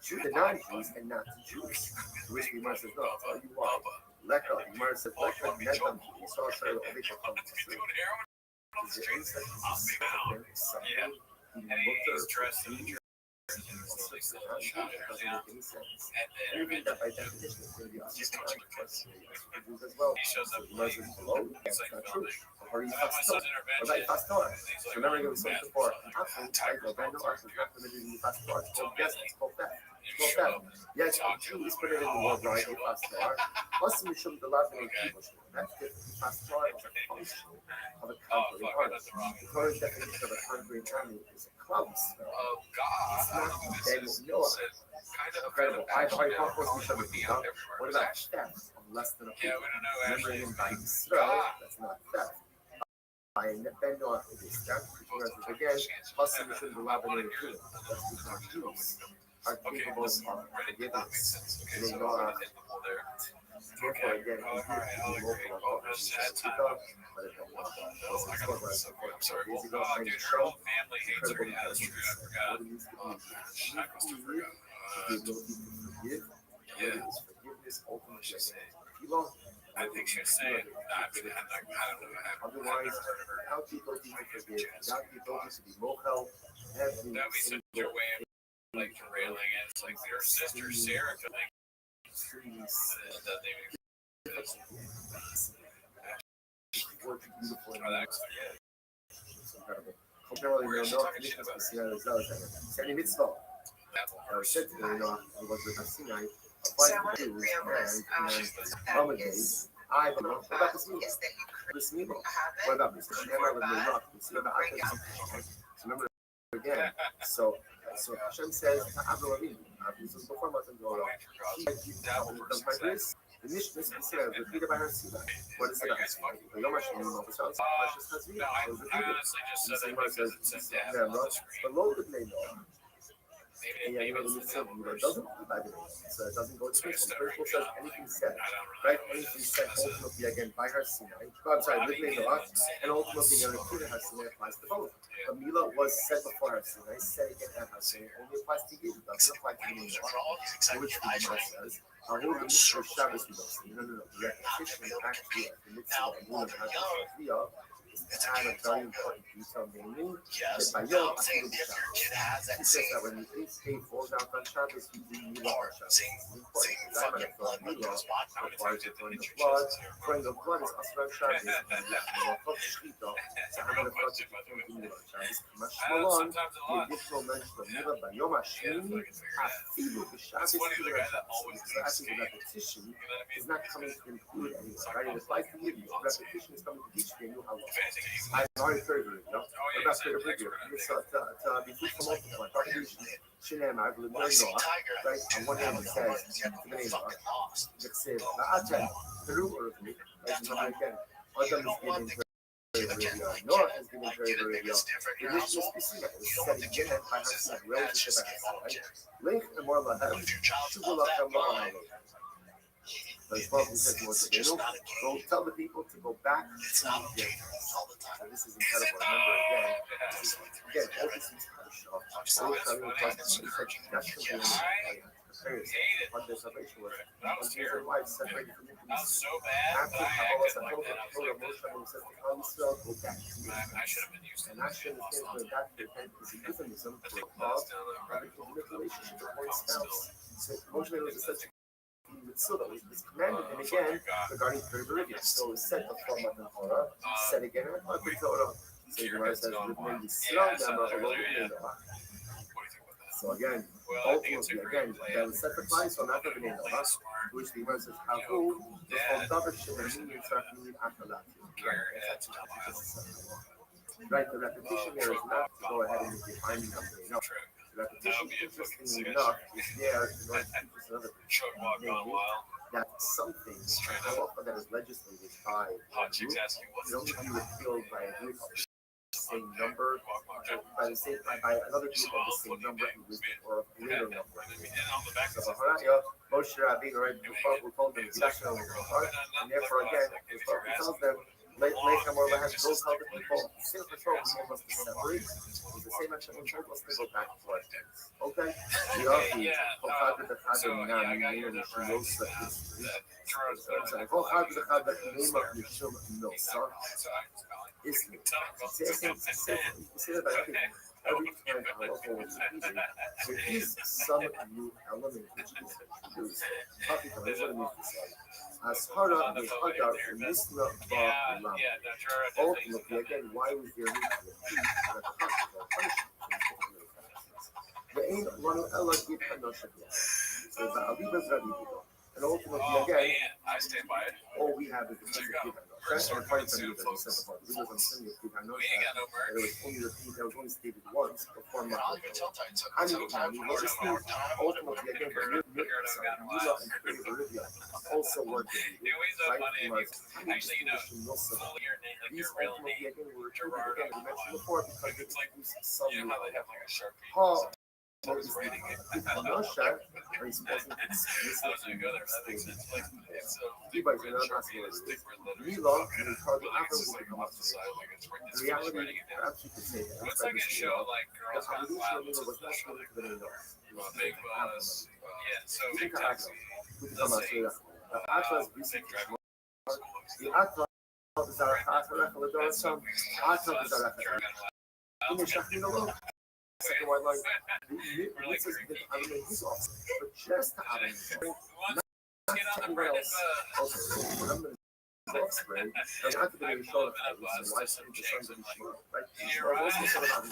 to the non-Jews and not to Jews. To which the Gemara says, no, I'll tell you why. Leka, the Gemara says, Leka metam Yisrael Shayla Ovika Kam Tzri. Is there any such thing as something he looked at or doesn't make any sense. Anything that by definition is going to be Jews as well. So the Gemara says, below, that's not true. Or you fast Torah. Or by fast Torah. Remember, it was said before, Ben Noach is not permitted in the fast Torah. It's called guessing. It's called theft. Yes, a Jew is permitted in the world, right? You fast Torah. Plus, we should be allowed to make people. That's different. Fast Torah is a function of a conquering army. The Torah's definition of a conquering army is a club spell. It's not Ben Noach. Incredible. I thought we should be done. What about theft of less than a people? Remembering him by Yisrael, that's not theft. By Ben Noach, it is theft. Again, plus, we should be allowed to make people. That's because Jews are capable of forgiveness. They know therefore, again, we need to be local about what we should speak of, but it don't want to. I'm sorry. Incredible intelligence. What it means to be the ability to forgive. What is forgiveness ultimately? If you don't, I think she was saying, I don't know. Otherwise, without the ability to forgive, without the ability to be mochel, every That would be such a way of like derailing it. It's like their sister Sarah could like Any mitzvah. Said to the was the Sinai, applied to Jews and holidays. I don't know. What about this meal? This meal. What about this? Remember again. So Hashem says to Avraham Avinu, this was before Matan Torah. He does my grace. The Mishnah says repeated by her Sinai. What is it? The Yom HaSheni Moshe Tzvi. It was repeated. The same one says, below the Bnei Noach. And yeah, you know, the mitzvah doesn't apply by the name, so it doesn't go to the First says anything said, right? Anything said ultimately again by her Sinai. I'm sorry, with Noach, and ultimately going to repeat her Sinai applies to both. The Milah was said before her Sinai, said again at her Sinai, only applies to you, doesn't apply to the Noach, which the Gemara says. I hold the mitzvah Shabbos we don't see. No. The repetition actually of the mitzvah of Mulah HaShaviyah is to add a very important detail, namely that by Yom HaShaviyah Shabbos. He says that when the eighth day falls out on Shabbos, we do Milah HaShaviyah. It's important. The diamond of the Milah requires to throwing the blood. Throwing the blood is Asra Shabbos. And the Malachot Shechita, so I'm going to put it in Milah HaShaviyos. Mashmalon, the additional mention of Milah by Yom HaShaviyah, Afilu B'Shabbos Milah HaShaviyos. So actually the repetition is not coming to include anyone, right? It applies to you. Repetition is coming to teach you a new halach. I already heard of it, you know? What about third video? To be free from multiple, contribution, Shinem, I believe, right? On one hand, it says, to the name of it says, La'atan, Peru or me, right? And again, Adam is given Noah is given very, very well. The mission is specific. It's said again by herself, relative to herself, right? Link and more lahem, shubulachem la'amalot. As well as we said more to go tell the people to go back to the Gentiles. So this is incredible. Remember again, all this is Hashem. All coming plus the that's the way on their salvation was husbands and wives separated from intimacy. After Kabbalah Torah Moshe says to Am Yisrael, go back to the and Hashem is saying going back to repent is a euphemism for love, having a relationship with one spouse. So Moshe was such mitzvah was commanded, and again regarding third meridian. So it's said before Matan Torah, said again in Matan Torah. So the Gemara says, so again, ultimately, again, that was sacrifice on after the Noah, which the Gemara says, Havu, the Davar Shemini Tzarchini Achalati. Right, the repetition there is not to go ahead and make the finding of the Noah. Repetition, interestingly enough, is there in order to teach us another Truck walk gone namely wild. that something, halacha that is legislated by a Hot group, chicks asking what's can only be repealed by a group of the same number, by another group of the same number and wisdom, or a greater number. And on the back So Baharaya, Moshe Rabbi, right before we told them, and therefore again, he tells them, Lechem or Lehem, go tell the people, same control, we told us to separate, it's the same action we told us to go back to our things. Okay? The Chachad the Chad Nam, Yinam Yishimosa is, I'm sorry, Chachad the Chad Nema Yishim Milsa is, say that I think every time halacha was repeated, there is some new element which is introduced. Here's what it means to say. As Hara the Hadar Misna Ba Lam. Ultimately, again, why was there a need to repeat the punishment? The ain one ella git hanoshavia. So the Alibas Rabbi. And ultimately, again, I stand by it. all we have is the message of That's our point of view that we said before. We was understanding of Hanosha, that it was only repeated, that was only stated once before Makar. Ultimately, again, the Mila and Praise Olivia also were debated, right? Actually, These ultimately, again, were repeated again, we mentioned before, because they introduced some new Paul. Hanosha, or he's supposed to explicitly state Levites are not possibilities. Mila, and we call the opera will become obsolete. In reality, perhaps you could say that. What's like a show like The Girls Gone evolution of Wild? Mila was not limited to the name of Big Buzz. Yeah, so we Big can Taxi. The Atlas recently the Atlas is our Atlas, the Dorsum, Atlas is our in the Shachino, second white line, this is the Adam his office, but just to Adam, not anyone else. Okay, so I'm going to offspring, and not to be shown why should the sons of Ishmael, right? Ishmael also said about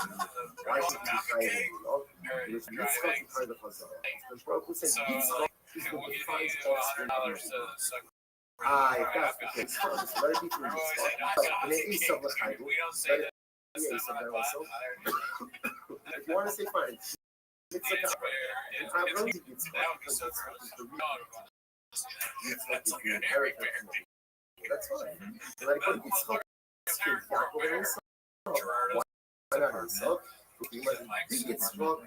why should he be fighting in love? It was Yitzchak to try the Chazal. Because Baruch Hu said Yitzchak is the defined offspring of Ishmael. If that's the case, first, let it be through Yitzchak. And it is some L'chayim, let it be a some there also. If you want to say fine, Yitzchak, and I will be Yitzchak, because Yitzchak is the real. Yitzchak is the inheritance. That's fine. Let it go to Yitzchak. Yaakov and Esau. Why not Esau? If you let it be Yitzchak, the local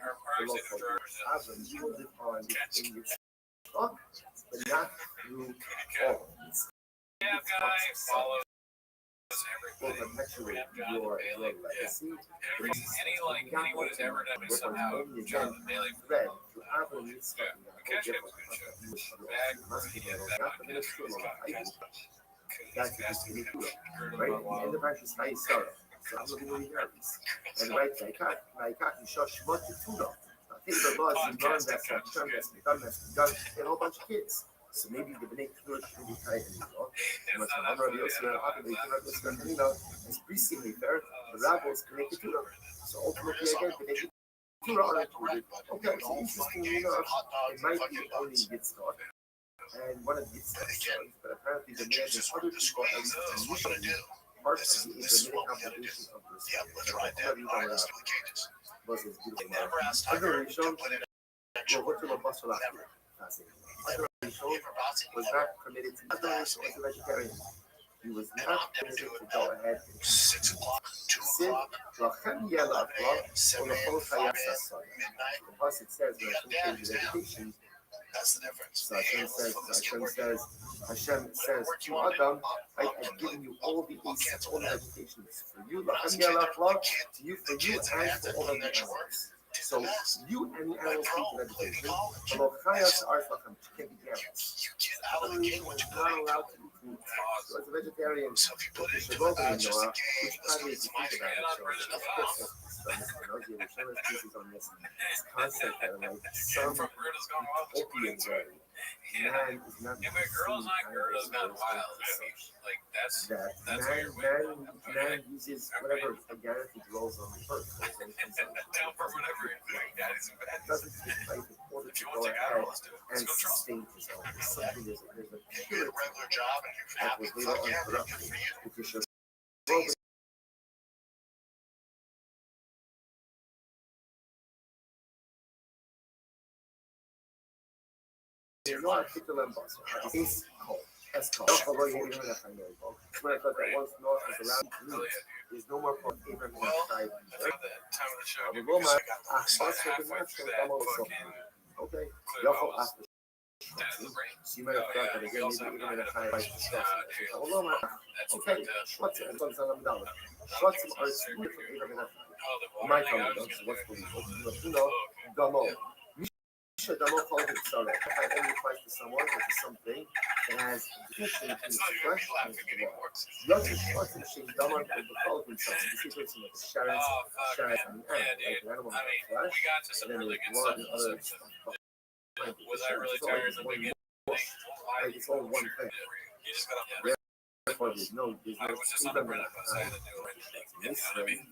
Avram, you will live on in Yitzchak, but not through all of Yitzchak. Will perpetuate your legacy. Anyone who's ever done it somehow only again thread through Avram and Yitzchak. That's the Mikura, right? And the Parashas Chai Sarah. So I'm looking at the Arabs. And right, Vaikat, and Shosh Shmot Tuna. I think the laws you learn that's Hashem, that's begun, and a whole bunch of kids. So maybe the Bnei Kedusha should be tied in, you know? And what's another Rabbi Yossi, it's precedingly fair, the rabbis Bnei Kedusha. So ultimately, again, Bnei Kedusha are included. Okay, so interestingly enough, it might be only Yitzchak. And one of the stories, but apparently the man and other people, at least initially, part of the Islamic obligation of this was his beautiful man. Other Rishon, was not permitted to other Rishon was a vegetarian. He was not permitted to go ahead and 6 o'clock, 2 sit. o'clock, On the whole Chayas Hassan. The Pasuk says, when it comes to vegetation, that's the difference. so Hashem says to Adam, I have given you all the beasts, all the vegetation for you, to you, for you, and for all of the animals. So you and the animals eat the vegetation. Although Chayas are can't be animals. Other reason is not allowed to eat meat. So as a vegetarian, So if you put it which into the digestive which cage, probably is think about it, so species on this concept that like some utopian way. Man is not If a girl's not Gerda's not wild, like that's man uses whatever organic he grows on the earth. down for whatever. Daddy's in bed. Doesn't take life in order If to you go want to take ahead out, let's do it. and Let's go trust. sustain his own. There's something there's a you get a purity regular job and you're that happy, was later fuck on yeah, good corrupted for you. because you're No article and bus. It's called. That's called. Although you even have to know. When I thought that once North was allowed to leave, there's no more for Abraham to try. We go, man. Okay. Y'all after. You might have thought that again, maybe even in a high right discuss. Although, man. Okay. What's it? What's on the What's some arts from Abraham? My comment, what's the you know, Gamo. Should Gamo call it so that if I only price to someone or to something that has description in the flesh and the law. Lots of shots and shit, Gamo can call themselves. You see, it's like the shards, and the animal has flesh, and then there's blood and other stuff. Was I really tired in the beginning? Like it's all one thing. You just got up there. Therefore, there's no I was just on the bread. I had to do it. You know what I mean?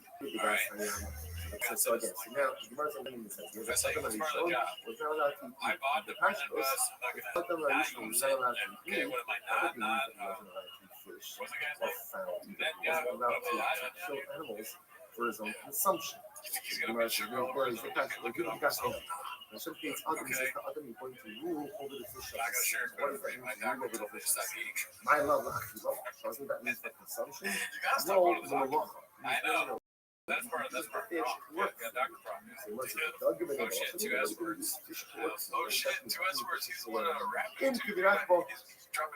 So again, so now the Gemara is saying there's a second Rishon was not allowed to eat the pashtos. The second Rishon was not allowed to eat. That would mean that he wasn't allowed to eat fish or fowl. He wasn't allowed to kill animals for his own consumption. The Gemara says, no, where is the pashtos? We're giving the pashtos. Hashem creates Adam and says to Adam, you're going to rule over the fish. What does that mean to rule over the fish? My love, doesn't that mean for consumption? No, no. That's part wrong. Yeah, Dr. Problem. Two S words. Oh shit, two S words. He's the one rapping. Dropping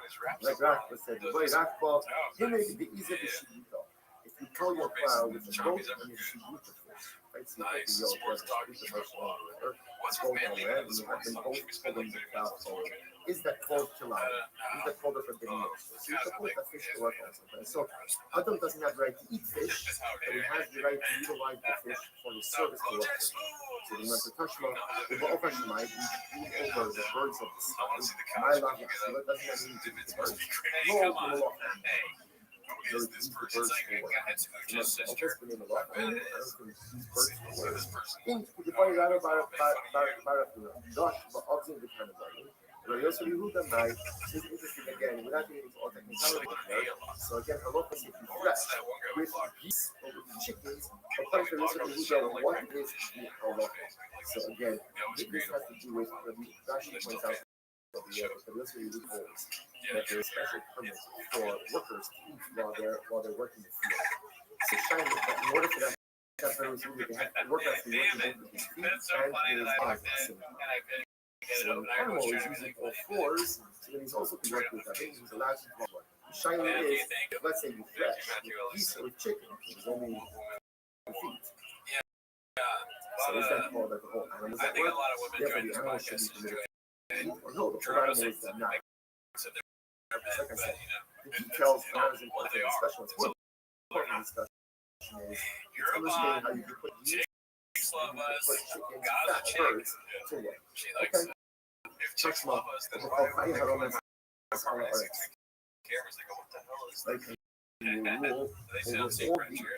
his raps. Like Rothschild said, the way Rothschild, he made it the easier to shoot though. If you pull your plow with the boat and you shoot with the fish, right? So you take the yellow brush, shoot the first one on the river, go on land, and you have them both pulling the plow forward. Is that called killing? Is that called a forbidden use? So you can put the fish to work on something. So Adam doesn't have the right to eat fish, but he has the right to utilize the fish for his service to work. So the Master Tashma, the Ba'ofa Shemai, we over the birds of the sky. My love, what doesn't that mean to eat the birds? No, no, no. Who is this person? It's like a guy who just sister. So again, without getting into all technicality, so again, halakha is if you flesh with geese or with chickens, according to what is the halakha? So again, this has to do with what Rashi points out over here, but the rest of the holes that there is special permits for workers to eat while they're working the field. So shine that in order for that they have to work out the working with his feet and his eyes. So an animal is using all fours, so then he's also can work with that. He's allowed to work. Shiny is, let's say you flesh, geese or chicken, it's only the feet. So is that called that the whole animal is at work? Therefore the animal should be permitted or no, the whole animal is not. Like I said, the details are not as important as the special ones. What important discussion is it's understanding how you can put geese and you can put chickens, fat birds to work. Okay. Touch love. Like you rule over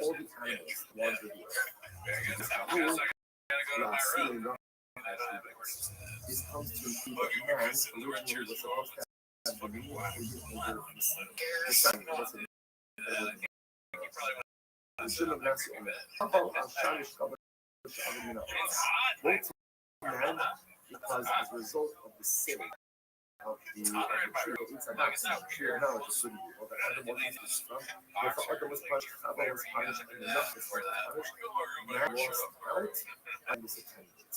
all the animals, the ones with you. This comes to prove that man originally was supposed to have the meaning of the sun. We shouldn't have messed with it. How about Shanish covered man, because as a result of the sin of the tree inside the tree of knowledge of good and evil that Adam was from, therefore Adam was punished, Chava was punished, and enough was punished, man lost out and was attendant.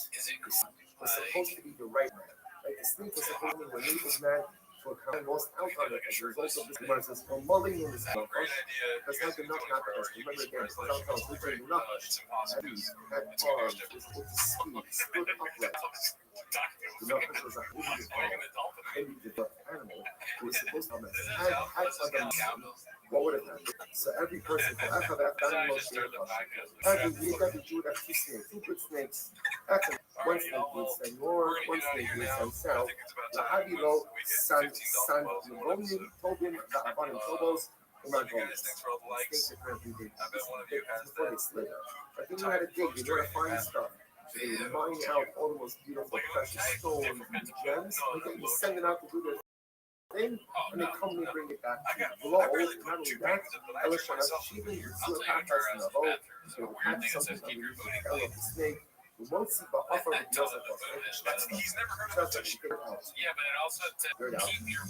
Was supposed to be the right man. Right? The sleep was supposed to be when he was man, for man lost out on it as a result of this verses from mulling in this nakash, because that did not happen. Remember again, it's not how we bring nakash, had arms, was able to speak, stood upright. The nakash was a heavy developed animal who was supposed to have had Adam, what would have happened? So every person, every Jew would have two snakes, two good snakes. One snake would send north, one snake would send south. Lahavilo san Lugomim, Tobim, Abanim Tobos, and Margolis. Snakes are currently big. Before they slid. But then you had to dig, you had to find stuff. So they would mine out all the most beautiful precious stones and gems, and then you send it out to do their thing, and they come and bring it back to you. Not only that, Elishon has achievement, you see what happens in the boat, so you will catch something underneath the tail of the snake, We won't see but offer with Tell yourself. them he's never heard of Just it. like you out. Yeah, but it also to keep your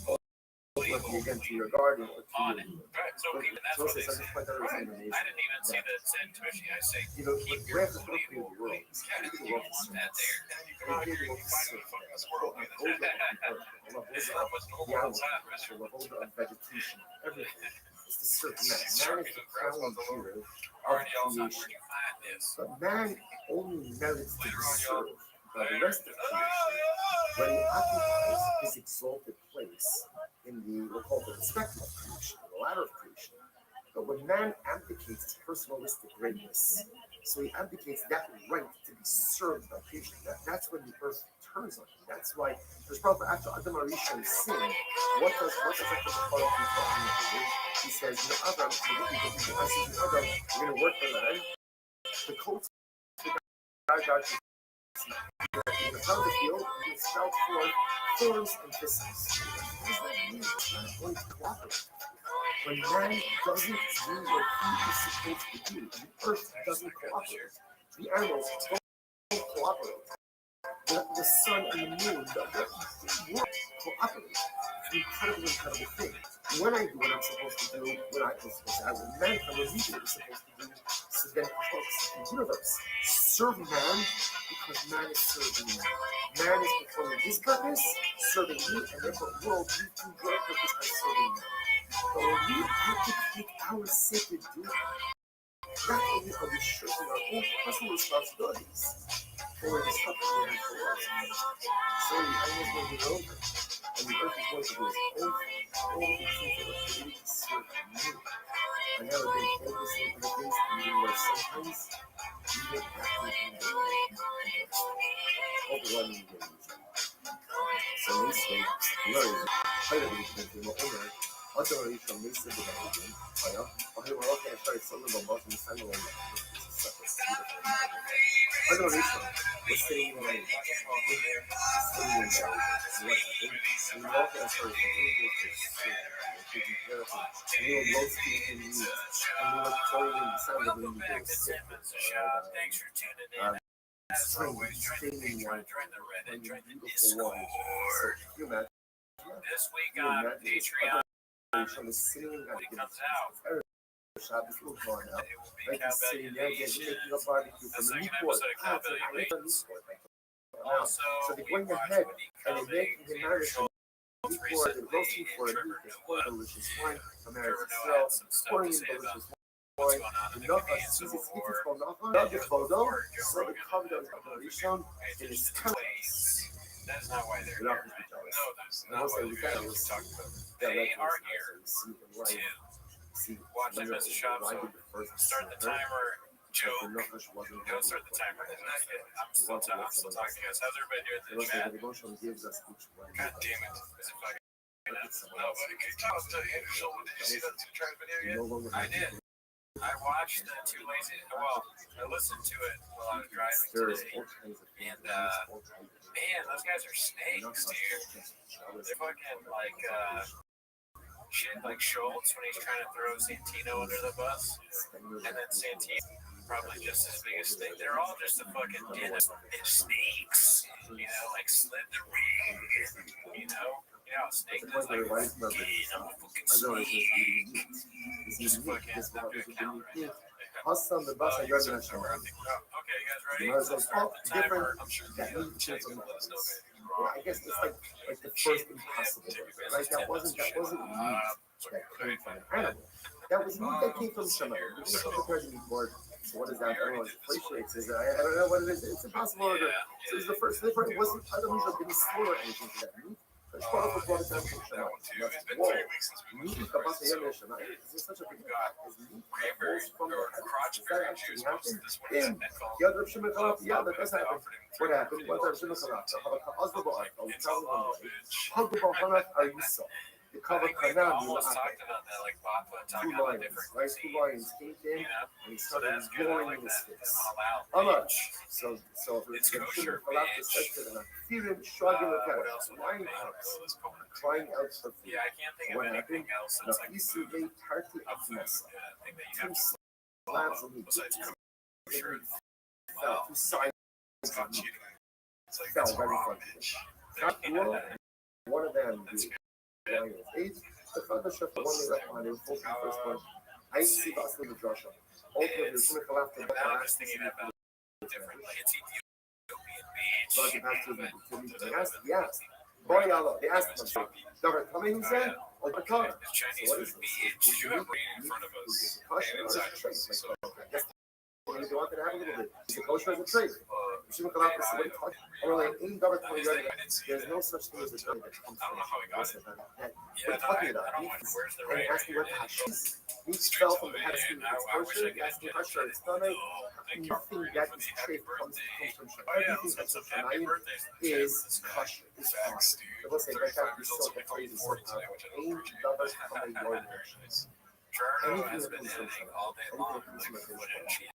Ultimately, again, to your garden or to on you. it. Right. So But even that's so what they it's say. like point that Right. was amazing. I didn't even see the said tushy. I say You know, keep we your have to look belief. through the world. Yeah, Look at the you world. want that there. And then you come out here and you find a fucking squirrel. This stuff was normal outside, right? The whole of vegetation, everything. It's the certain man. It's Man is circuit the of grounds crown of the Lord. jewel of Already also, where creation. do you find this? But man only merits to be Later on, y'all. served by the rest of creation when he occupies his exalted place in the, we'll call it the spectrum of creation, the ladder of creation. But when man abdicates his personalistic greatness, so he abdicates that right to be served by creation, that's when the earth turns on him. That's why there's probably after Adam Arishon sinned, what does actually follow from talking? He says, you know, Adam, we're going to work the land. The coats, the guy, in the field, you sprout forth thorns and thistles. What does that mean? It's not going to cooperate. When man doesn't do what he is supposed to do, the earth doesn't cooperate. The animals don't cooperate. The sun and the moon, the world cooperate. It's an incredible thing. When I do what I'm supposed to do, when I was supposed to, when mankind, when we do what we're supposed to do, so then the universe serve man because man is serving man. Man is performing his purpose, serving me, and therefore the world we do your purpose by serving man. But when we abdicate our sacred duty, not only are we shirking our own personal responsibilities for the stuff that we have for us, so the animals will be over, and the earth is going to do its own all the things that are created to serve me. I never been focusing on the things where sometimes we get acting in the overwhelming ways. So they say, learn, highly thinking, over, otherwise from this is the game. I will look at first some of the bottom side of the I don't know what's saying what I saying and walk as far as the English is taking care of it. And we will roast it in meat. And we will throw in the sound of the Welcome back to 10 Minutes of Shop. Thanks for tuning in. As always, join the Reddit, join the Discord. This week on Patreon, when it comes out, This little bar now. it will be Like you say, Cowbelly yeah, getting making a barbecue the from the second Newport. episode of Cowbelly Wings. So Also, they're we going watch ahead Woody and they're Coming, making the marriage Control Newport and roasting recently, for a Trevor meat. It's Noah. delicious wine. Trevor American Noah style. had some stuff Pouring to in say about delicious what's wine. going on in the Enough Canadian of Civil seasons, War. Not the photo. Before Joe So the Rogan cover that and was already Rogan shown. pay It is attention to place. That is not why they're We're not here. going to be jealous. No, that's And not also, why we they're got here. to We're talking about. that They are reference here see and to see. watch them as a shop. So start the timer. Joke. Don't start the timer. I'm still talking to you guys. How's everybody doing in the chat? Devotion gives us each one. God damn it. Is it fucking Nobody can tell us to Andrew Schulman. Did you see that two-track video yet? No longer I did. I watched Too Lazy. Well, I listened to it while I was driving There's today. all kinds of things. And, man, those guys are snakes, dude. They're fucking like, shit like Schultz when he's trying to throw Santino under the bus. And then Santino, probably just as big a snake. They're all just a fucking den of snakes. You know, like Slytherin. You know? You know how a snake does like, I'm a fucking snake. Just fucking, I'm doing count right now. Hassan the bus, I got an extra. Okay, you guys ready? So start the timer. I'm sure the chat will let us know if anything wrong. I guess it's like the first impossible burger. Like that wasn't meat that came from an animal. That was meat that came from somebody. We're just prepared to be bored. So what is that? I don't know what appreciates is. I don't know what it is. It's impossible burger. So it was the first. It wasn't. I don't usually didn't slaughter anything for that meat. But it's part of what down from Shema. Whoa, meat is about the other Shema. Is such a big guy? Is meat that goes from the head? Does that actually happen? The other Shema Kalaf, yeah, that does happen. What happened? What are Shema Kalaf? The Havaka Azlaba Arka, we tell them away. Hagba Hanat Arisa. The Kava Kanam, Almost talked about that, like Bapa talking two about lions, different right? Two lions came in you know? and he So started that's good. I roaring like in his that. face. All out. How much? So It's the kosher, Kalaf bitch. said to them, fearing, shrugging the What head, else would crying I out, make? crying out for food. Yeah, I can't think of What anything happened? else Now, that's like Isu food. gave party Of of food. masa. Yeah, I think that you Two have to slabs of meat. besides kosher. Two sides caught cheating. It's like, felt that's very wrong, funny. bitch. Not cool. One of them, eight, the father chef, one day left behind, they were full first one. I used to see us in the drasha. Ultimately, the Shimon left the And now I'm just thinking about different, like, it's Ethiopian beach. but the back to the yes. Boy, Allah, they asked him, Governor, tell me who said, like the car. It's Chinese food beach. You have rain in front of us. And inside of us. So, They wanted to have a little bit. It's a kosher as a trade. Shimon Kalaf is what or like any government there's no such thing as a government that comes I don't know how we got it. We're talking about Where's the and rain? asking what the hashish means fell from the hashish it's kosher, asking kosher, it's not a nothing that is trade comes from China. Everything that's from China is kosher, is fine. So let's say that that is so the phrase is so powerful. Ain't government coming your Cherno has been editing all day long, like footage.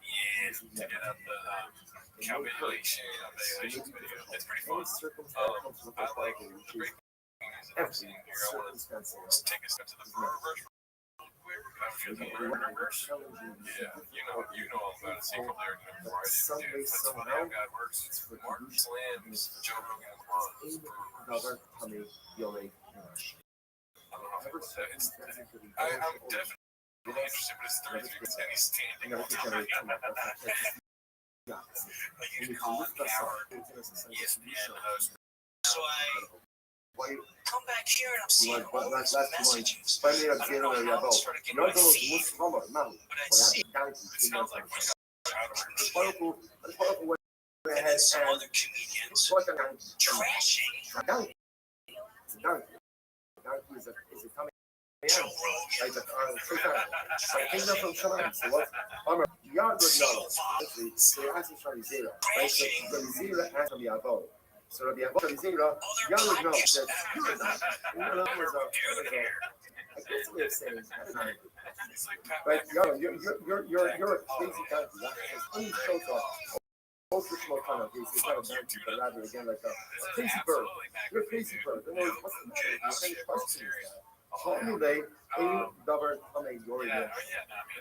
Years to get up the calculation of evaluations video. It's pretty fun. I like the big every here. I want to circumstance. take a step to the reverse. Yeah, you know all about it. See from there before I Some do. way, That's funny somehow, how God works. it's for Martin slams Joe Rogan on in the another coming Yole Nash. I don't know how to put that. I'm definitely interested, but it's 33 and he's standing all the time. Like you can call him Howard, ESPN host. So I come back here and I'm seeing all these messages. Finally, I don't know how it's started getting my feed, but I'd see It sounds like we're and then some other comedians trashing Joe Rogan, So Rabbi Zera, young knows that I guess we are saying right, you're a crazy guy. When you show off, most of the time, it's not a donkey, but rather again like a crazy bird. You're a crazy bird. Then what's the matter? You're saying question. So anyway, any double come a your yeah,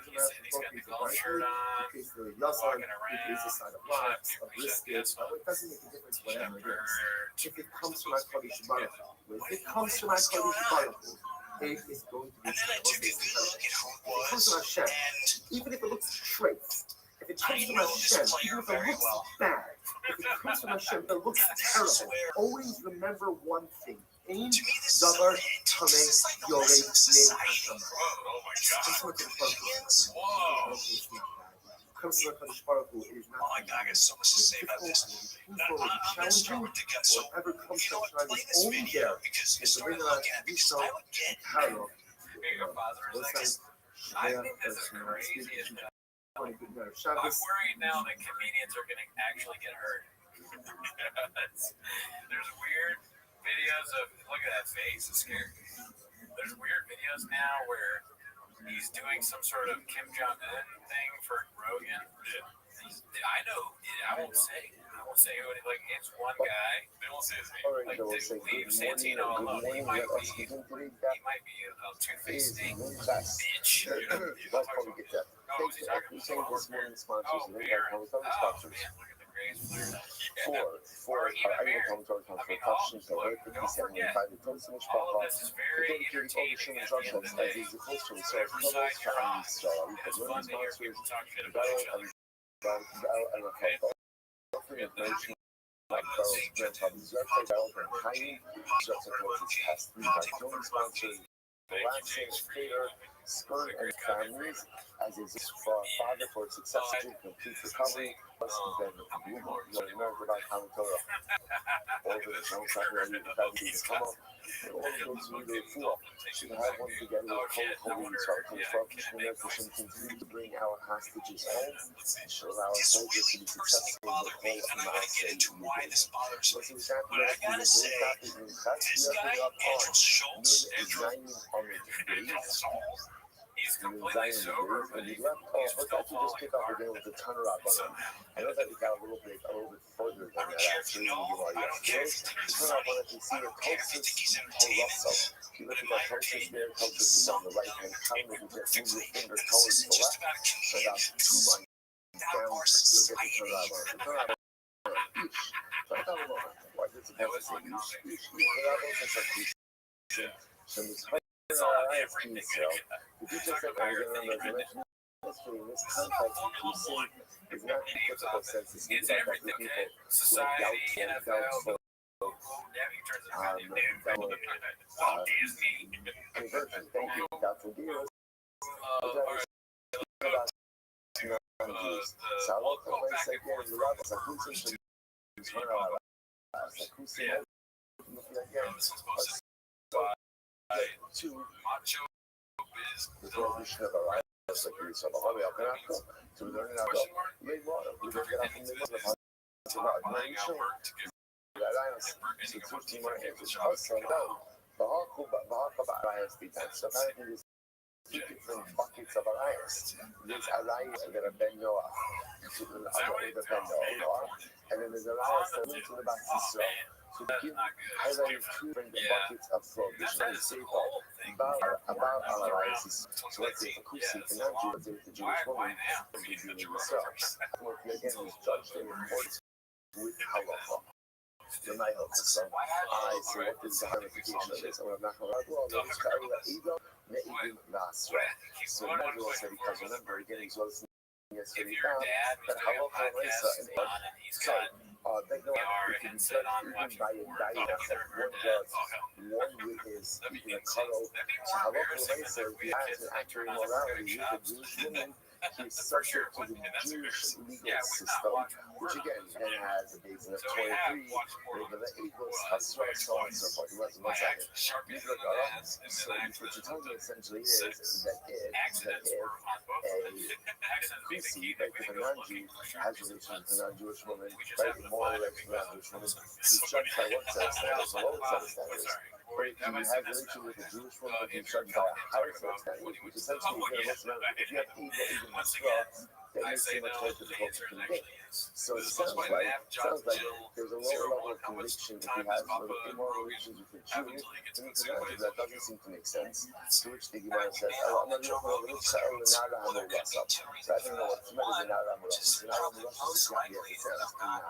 he's got the golf shirt on, case the walking Yasser, around, case the side of blocks, a brisket. It doesn't make a difference whatever it is. If it comes from my Kodesh Baruch, if it comes from my Kodesh Baruch, it is going to be. and then I took a good look at who it It comes was, from Hashem. and Even if it looks straight, if it I comes from know this Hashem, player even if it very looks well. bad, if it comes from Hashem, if it looks terrible, always remember one thing. Ain To me, this is davar something intense. tamei It's like the yorei rest of min society. Hashem. oh my This god, is what the fuck is. whoa, It's not bad. Comes from HaKadosh Baruch Hu, it is not Oh my God, I got so much to say about this. painful, I'm gonna start with the gun. So, whatever comes you know from what? Hashem Play is this only video there. because you It's the started reason looking at it because I would get Harrow. being a father is like, I think this is crazy as hell. I'm worried now that comedians are going to actually get hurt. There's weird videos of, look at that face, it's scary. There's weird videos now where he's doing some sort of Kim Jong-un thing for Rogan. I know, I won't say who it is. Like, it's one guy. They won't say his name. Like, leave Santino alone. He might be a two-faced snake bitch. You know? Let's probably get that. Oh, who's he talking Thank you about? this morning sponsors Oh, and beer. then comes other Oh, sponsors. man, look at the Grays flare. Four, I will come to our country, touching the way that we send me by the Thompson All of this is very entertaining at the end of the day. Besides your eyes, it's fun to hear people talk shit about each other. Spur and families as a father for successful complete recovery. Remember that how to over the zone ready to come up. All those who they fool. Should have once again with police are construction to continue to bring our hostages home. Should allow us soldiers to be successful in the whole and I'm gonna get into why this bothers me. But I gotta say, this guy, Andrew Schultz, He's completely sober, but he's still falling apart. I know that it got a little bit further than I don't care if you know him. I don't care if you think he's funny. I don't care if you think he's entertaining. But in my opinion, some people do it perfectly. This isn't just about a comedian. It's about our society. ish. So I thought about why did it supposed to say ish? But I also said ish. So this whole piece, so if you just said I'm going to remember history in this context, you see is not in typical sense to speak about that with people who are doubtful. Conversion, thank you, doubtful deals. Two different buckets of alliance. There's alliance that are Ben Noah to the other Ben Noah, and then there's alliance that went to the back Israel. So they give highlighted two different buckets of prohibition and safeguard about our alliances. So let's say for Kusi, for non-Jew, let's say the Jewish woman, and the Jewish Israel. What we again was judged in accordance with halacha. The night of the sun. I say what is the ramification of this? I'm not going to go. Let's carry that ego. So Emmanuel said, because remember, again, he's listening yesterday down, that halacha Lisa and so they know it can be judged even by a diet of one judge, one with his eating a cuddle. So halacha Lisa, if he has an accurate morality with a Jewish woman, he's subject to the Jewish legal system, which again has a basis of 23, regular Eagles, Hasra, so on and so forth. He wasn't one second. So what you're telling me essentially is that if a Kusi, like if a non-Jew has a relationship with a non-Jewish woman, right, a moral relationship with a non-Jewish woman, he's judged by one set of standards, a lower set of standards. Or if you have a relationship with a Jewish woman, he's judged by a higher set of standards, which essentially is going to mess around. If you have ego, even Hasra, that makes it much more difficult to convict. So it sounds like there's a lower level of conviction if he has immoral relations with a Jew. That doesn't seem to make sense. To which the Gemara says, I'm not sure what Rothschild and Nara Hamur Rasa. So I don't know what's better than Nara Hamur Rasa. Nara Hamur Rasa is not yet the same as Nara,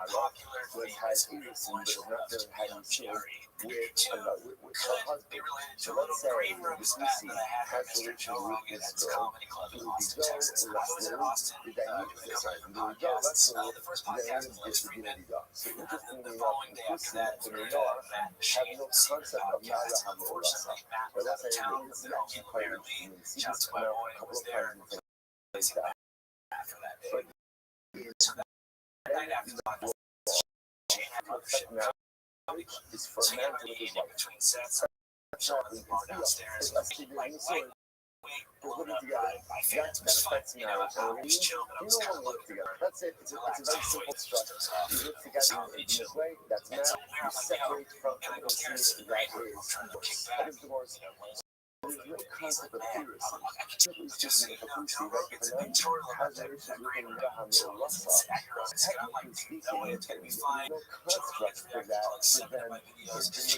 so it has Erisin, but it's not that it has Erisin with her husband. So let's say the Kusi has relations with this girl. He would be go less than the so interestingly enough, Kusi and Noah have no concept of Nara Hamur Rasa. But that's how this is actually quite interesting. You see this come out a couple of times in things like that. But it's for a man to look his wife. We're living together. That affects marriage. You don't want to live together. That's it. It's a very simple structure. You live together in this way. That's marriage. You separate from intimacy. That is divorce. There's no concept of purity. Simply speaking, if a Kusi, right, if a man has a relationship with a Raham or Rasa, technically speaking, there's no construct for that to then in the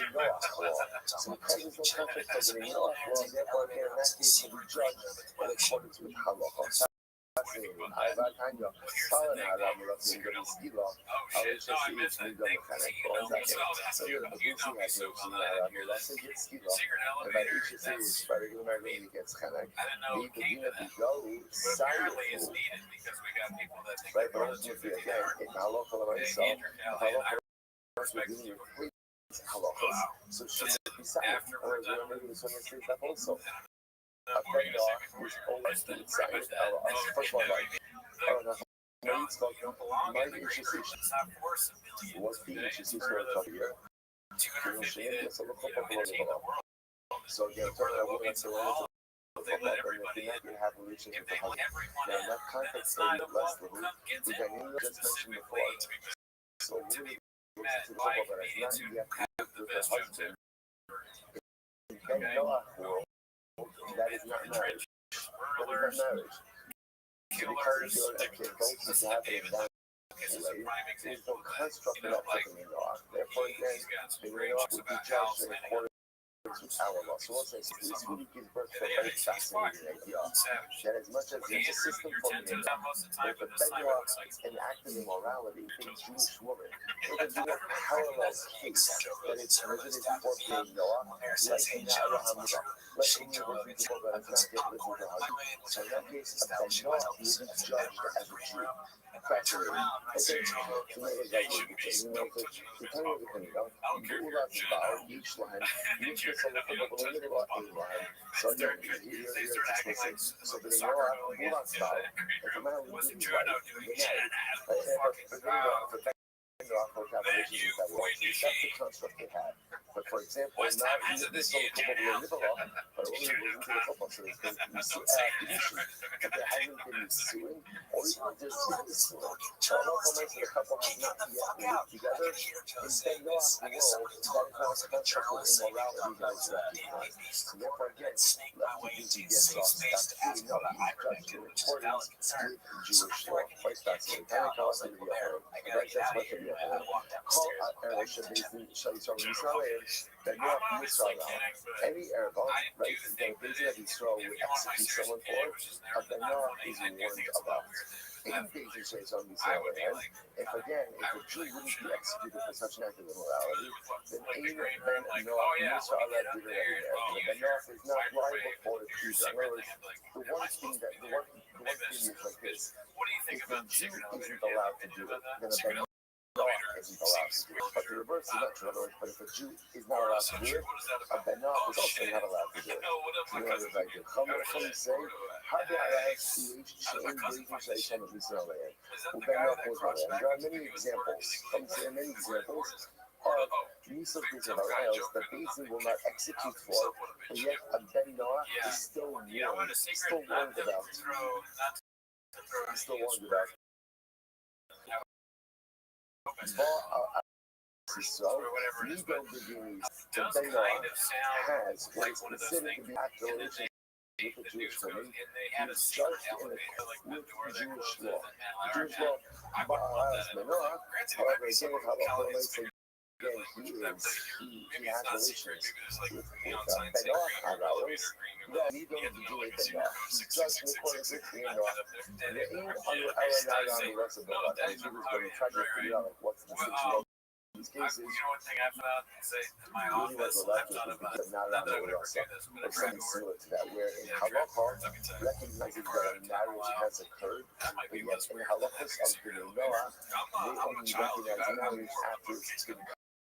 Noah law. So because there's no construct for the Noah law, therefore, in that case, will be judged in accordance with halacha. Tanya, Paula Adam Russell Gila, HSC, Nidom Mechanic, so you're the Busi has no Russell gets Skila, and by HSC, by regular Marlene gets Hanak, the Dina Bigo, Silent, right? But ultimately, again, in halacha myself, halacha we're giving you halachas, so should be silent. Otherwise, we're going to do this one yesterday stuff also. A friend who's always been silent. First one, like, my interest was the interest for a couple years. So, again, turning I wouldn't like to run into the football, and if you're not going to have a relationship with the husband. Now, in that context, maybe less than which I knew just mentioned before. So, really, to the football that has not yet happened with her husband. That is not marriage. That is not marriage. So because you're actually both need to have an environment, there's no construct of something in law. Therefore, again, the law would be judged in accordance with our law. So also, this really gives birth to a very fascinating idea that as much as there's a system formulated, both the bedrock and active immorality in Jewish woman, it is a parallel case that is prohibited for being Noah, like in Abraham, like in the people that is not yet living to husband. So in that case, a Ben Noah will be judged as a Jew. Fascinating. Okay, so now we're going to the time of the Kanina, Gula Tzbao, each line, each is a little bit of a line. So again, here it's so the Noah, Gula Tzbao, if a man will do right, that's the construct they had. But for example, not in this whole Nivola, but only into the football, so there's been acquisition, but there hasn't been suing, or even just suing. So I don't know the couple have not yet lived together. In the Noah's world, that construct of immorality that is recognized. So therefore, again, left to be gets off. That's really not judged in accordance with Jewish law. Quite fascinating. Kind of call us into the other. That's what the other. Call should be Israel. That Noah Yisrael, any Arab, right? The Bezin of Israel would execute someone for it, but the Noah is warned about. In Bezin says on Israel, if again, if a Jew wouldn't be executed for such an act of immorality, then Ein Ben Noah Yisrael did it everywhere. The Ben Noah is not liable for it either. In other words, the one thing is like this: if the Jew isn't allowed to do it, then a Ben Noah isn't allowed to do it. But the reverse is not true. In other words, but if a Jew is not allowed to do it, a Ben Noah is also not allowed to do it. So in other words, like the Chum say, how do I ask there are many examples. There are many examples of use of these arayos that Bezin will not execute for, and yet a Ben Noah is still warned about. So, legal beginnings, the Ben Noah has what is considered to be active relationship with the Jewish woman. He is judged in with Jewish law. Jewish law allows Menorah, however, again, he has relations with Menorah Hagawis. Then he don't do it Menorah. He's judged in accordance with Menorah. And the aim on the rest of the law, and he was going to try to figure out what's the situation. In these cases, really was allowed to because not around the world, or something similar to that, where in Halacha, recognizing that a marriage has occurred, but yet in Halachas of the Noah, they only recognize marriage after it's been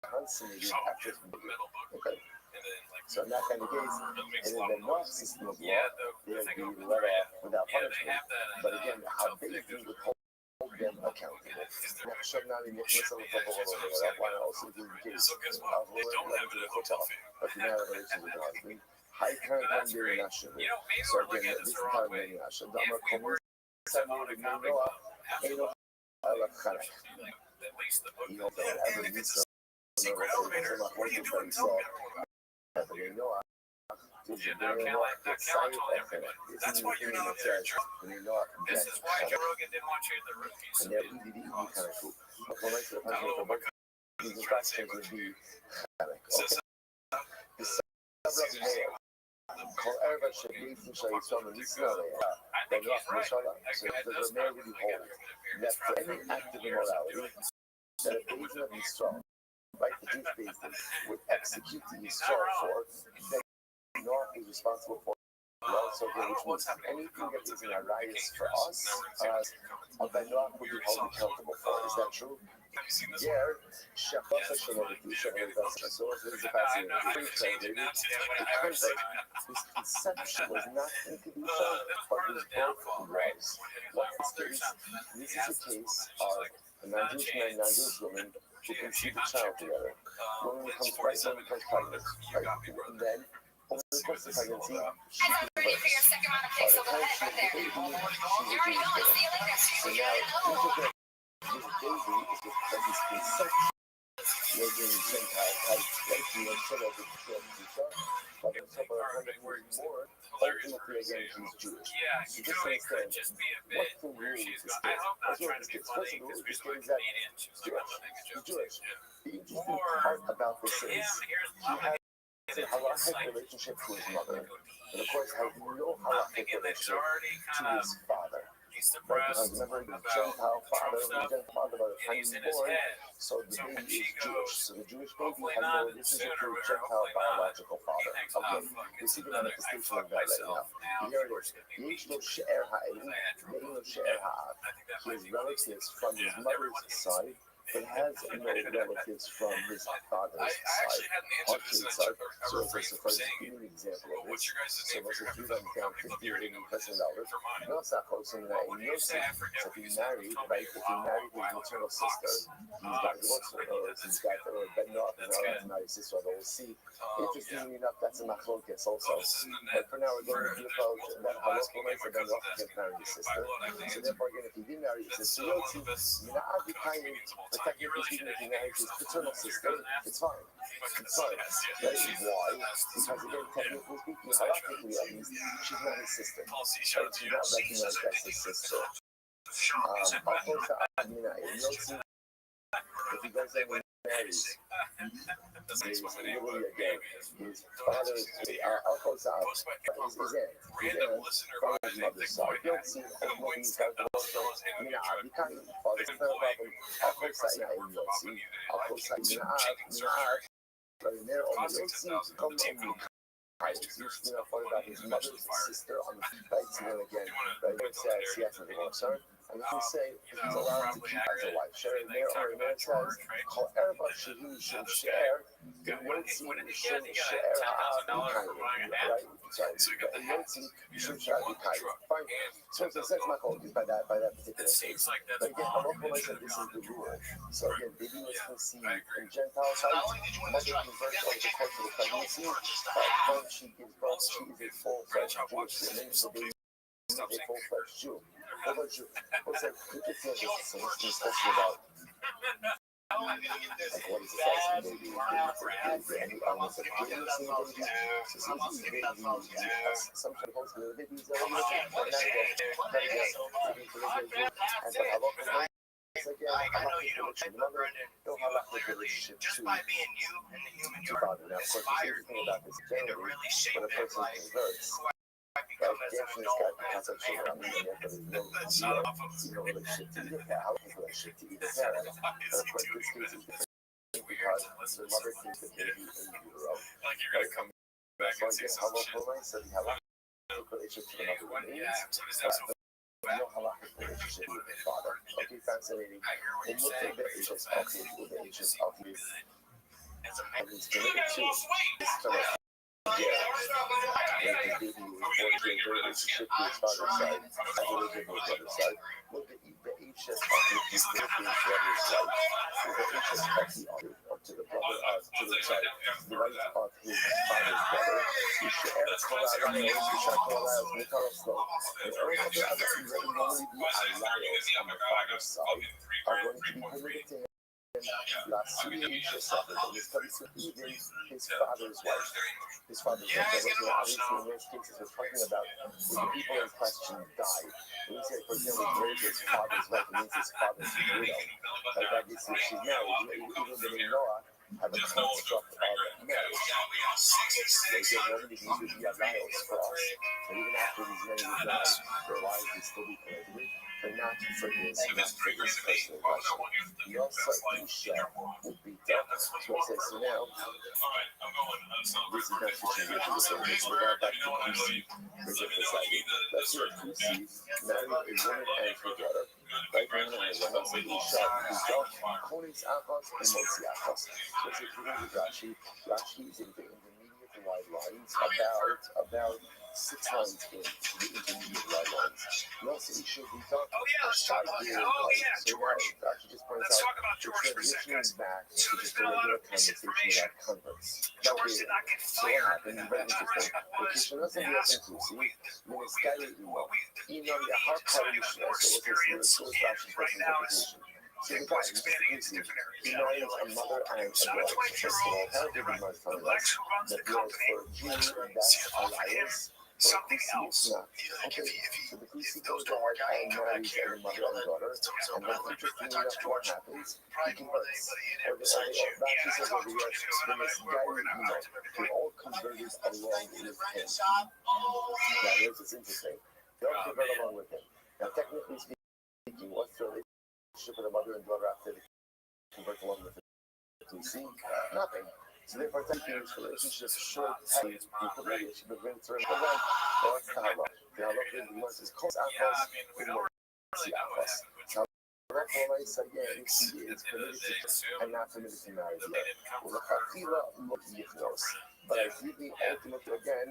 consummated, after it's been okay. So in that kind of case, and in the Noah system of law, they'll be let off without punishment. But again, how they do with them accountable. Should not be missing the football over there. Why also do the case? I'll roll it to the football. But you know, it's a good thing. High current and very national. So again, this is how many national. Dama comes. Samuel Noah. Eno. Alakara. You know, whatever you saw. What you saw. Noah. That's why you're not there. This is why Joe Rogan didn't want you in the room. And they're EDD kind of cool. But when I say the question would be however, should be to show you some of these snow they're not mashallah. So there's a man really hold that for any act of immorality that a Bezin of Yisrael, like the Jewish Bezin, would execute the Yisrael for, then Noah is responsible for. Also, which means anything that is in a riot for us, a Ben Noah would be held accountable for. Is that true? Yeah, Shafasa Shalom, so there's a fascinating thing. Because this conception was not in Kedusha, but was both was. What's this? This is a case of a non-Jewish man, non-Jewish woman who conceive a child together. Woman becomes pregnant, right? And then over the course of pregnancy, she gives birth. By the time she has a baby, she was so now, this baby is with this conception. You're doing Gentile type, like you are sort of the Kedusha, but in some other more, ultimately again, he's Jewish. So just understand, what's the rule with this kid? What's wrong with this kid? First of all, this kid is that he's Jewish. The interesting part about this is, he has has a halachic relationship to his mother, and of course has no halachic relationship to his father. Right, because remember, the Gentile father, by the time he's born, so the baby is Jewish. So the Jewish baby has no relationship to his Gentile biological father. Okay, we see the manifestation of that right now. Here it is. Yeshlo she'er ha'elu, ve'eno she'er ha'av. He has relatives from his mother's side, but has no relatives from his father's side. So let's give you an example of this. So let's just do that down $50,000. No, it's not close in that. So if he married, right? If he married his maternal sister, he's got he's got Ben Noach, and now his sister. We'll see. Interestingly enough, that's a machlokes also. But for now, we're going to the approach that halacha makes that Ben Noach can't marry his sister. So therefore, again, if he did marry his sister, but technically speaking, if he married his paternal sister, it's fine. It's fine. Right? Why? Because again, technically speaking, halachically at least, she's not his sister. Right? She's not recognized as his sister. If he goes in and marries his father, his aunt from his mother's side. You don't see ultimately he's got the you can't even father. It's not a problem. You know, about his mother's sister on the right, so then again, right, says yes, and you can say he's allowed to keep as a wife. Share there or there says, however, she should share. The word should share right? Sorry, you should share the kind. Fine. So it says my whole is by that particular case. But again, I said this is the rule. So again, baby was conceived in Gentile sites. Mother converts over the course of the pregnancy. When she gives birth, she is a full-fledged Jewish woman. So baby is a full-fledged Jew. What's that? We could say this discussion about like what is the size of the baby? Any elements of goodness in the baby? So some people say the baby's a little bit more I know you don't take the Brendan. Don't have a relationship just by being you and the human you are. Inspired me to really shape their life. Become as an adult man. That's not off of the relationship to either parent. Because the mother keeps the baby in utero. Like you're gonna come back and say some shit. Relationship to the mother. No halachic relationship with the father. Okay, fascinating. And look at the ages of his as a man. He's committed to his baby was born to a relationship to his father's side, as well as his brother's side. Look at the ages of his brother's side, the ages of to the brother to the side, the right of his father's brother. You should and all of the other things that would normally be alliance on the father's side are going to be permitted to him. Last year, he just suffered, and this comes to even his father's wife. His father's wife. Obviously, in most cases, we're talking about when the people in question died. When we say, for example, married his father's wife, it means his father's widow. Like, obviously, if she's married, even the Noah have a construct of marriage. They get nobody who would be alliance for us. And even after these men would die, their wives would still be connected. But not for his personal question. He also Isha would be done. So it says, so now, this is not switching gears to the service. We're now back to Kusi for just a second. Let's see what Kusi married a woman and her daughter. Right now, the house of Isha, Konis Achos, and Motsi Achos. So it's a pretty good Rashi. Rashi is in the intermediate wide lines, about 6 lines in the intermediate wide lines. You also should be done. So George. Actually just points out the transitioning back to just a regular conversation about converts. George did not get fired. So what happened? Very interesting. Because doesn't be as inclusive. When it's got it, you know, the hard part of the show. So what's this Rashi's interpretation? So the guy is inclusive. He marries a mother and a daughter. First of all, how did he marry that goes for Jew, and that's alliance. something else. Not. Like Okay. if So the Kusi those goes don't work out, ahead he and come back marries here, the mother you know, and that daughter, so and no, then when I interestingly talked to enough, what George, happens? He probably more than converts. anybody in Or there besides you. Rashi Yeah, says I talked over to George, here, he goes, then this guy, we're gonna talk to him every they day. all converted along with him. Now, this is interesting. They all convert along with him. Now, technically speaking, what's the relationship with the mother and daughter after they convert along with him? Do you see? Nothing. So therefore, technically, this relationship should have a relationship of inter and then what's the halach? The halach is the most is called afos, the most is afos. Now, again, she is permitted to and not permitted to marry yet. Well, the chatila look yichnos. But ideally, ultimately, again,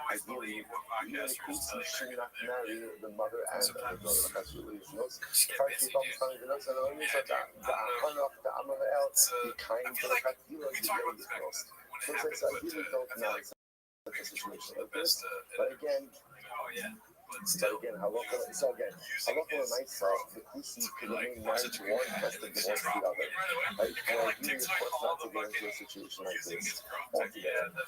ideally, even the kusi should not marry the mother and the daughter. The chatila yichnos. The first thing comes from the notes and the only so that the hanach, the amalel, the kind of the chatila yichnos. So it says, ideally, don't marry such a situation like this. But again, halacha myself, the kusi can remain married to one, has to divorce the other. Right? And ideally, of course, not to get into a situation like this altogether.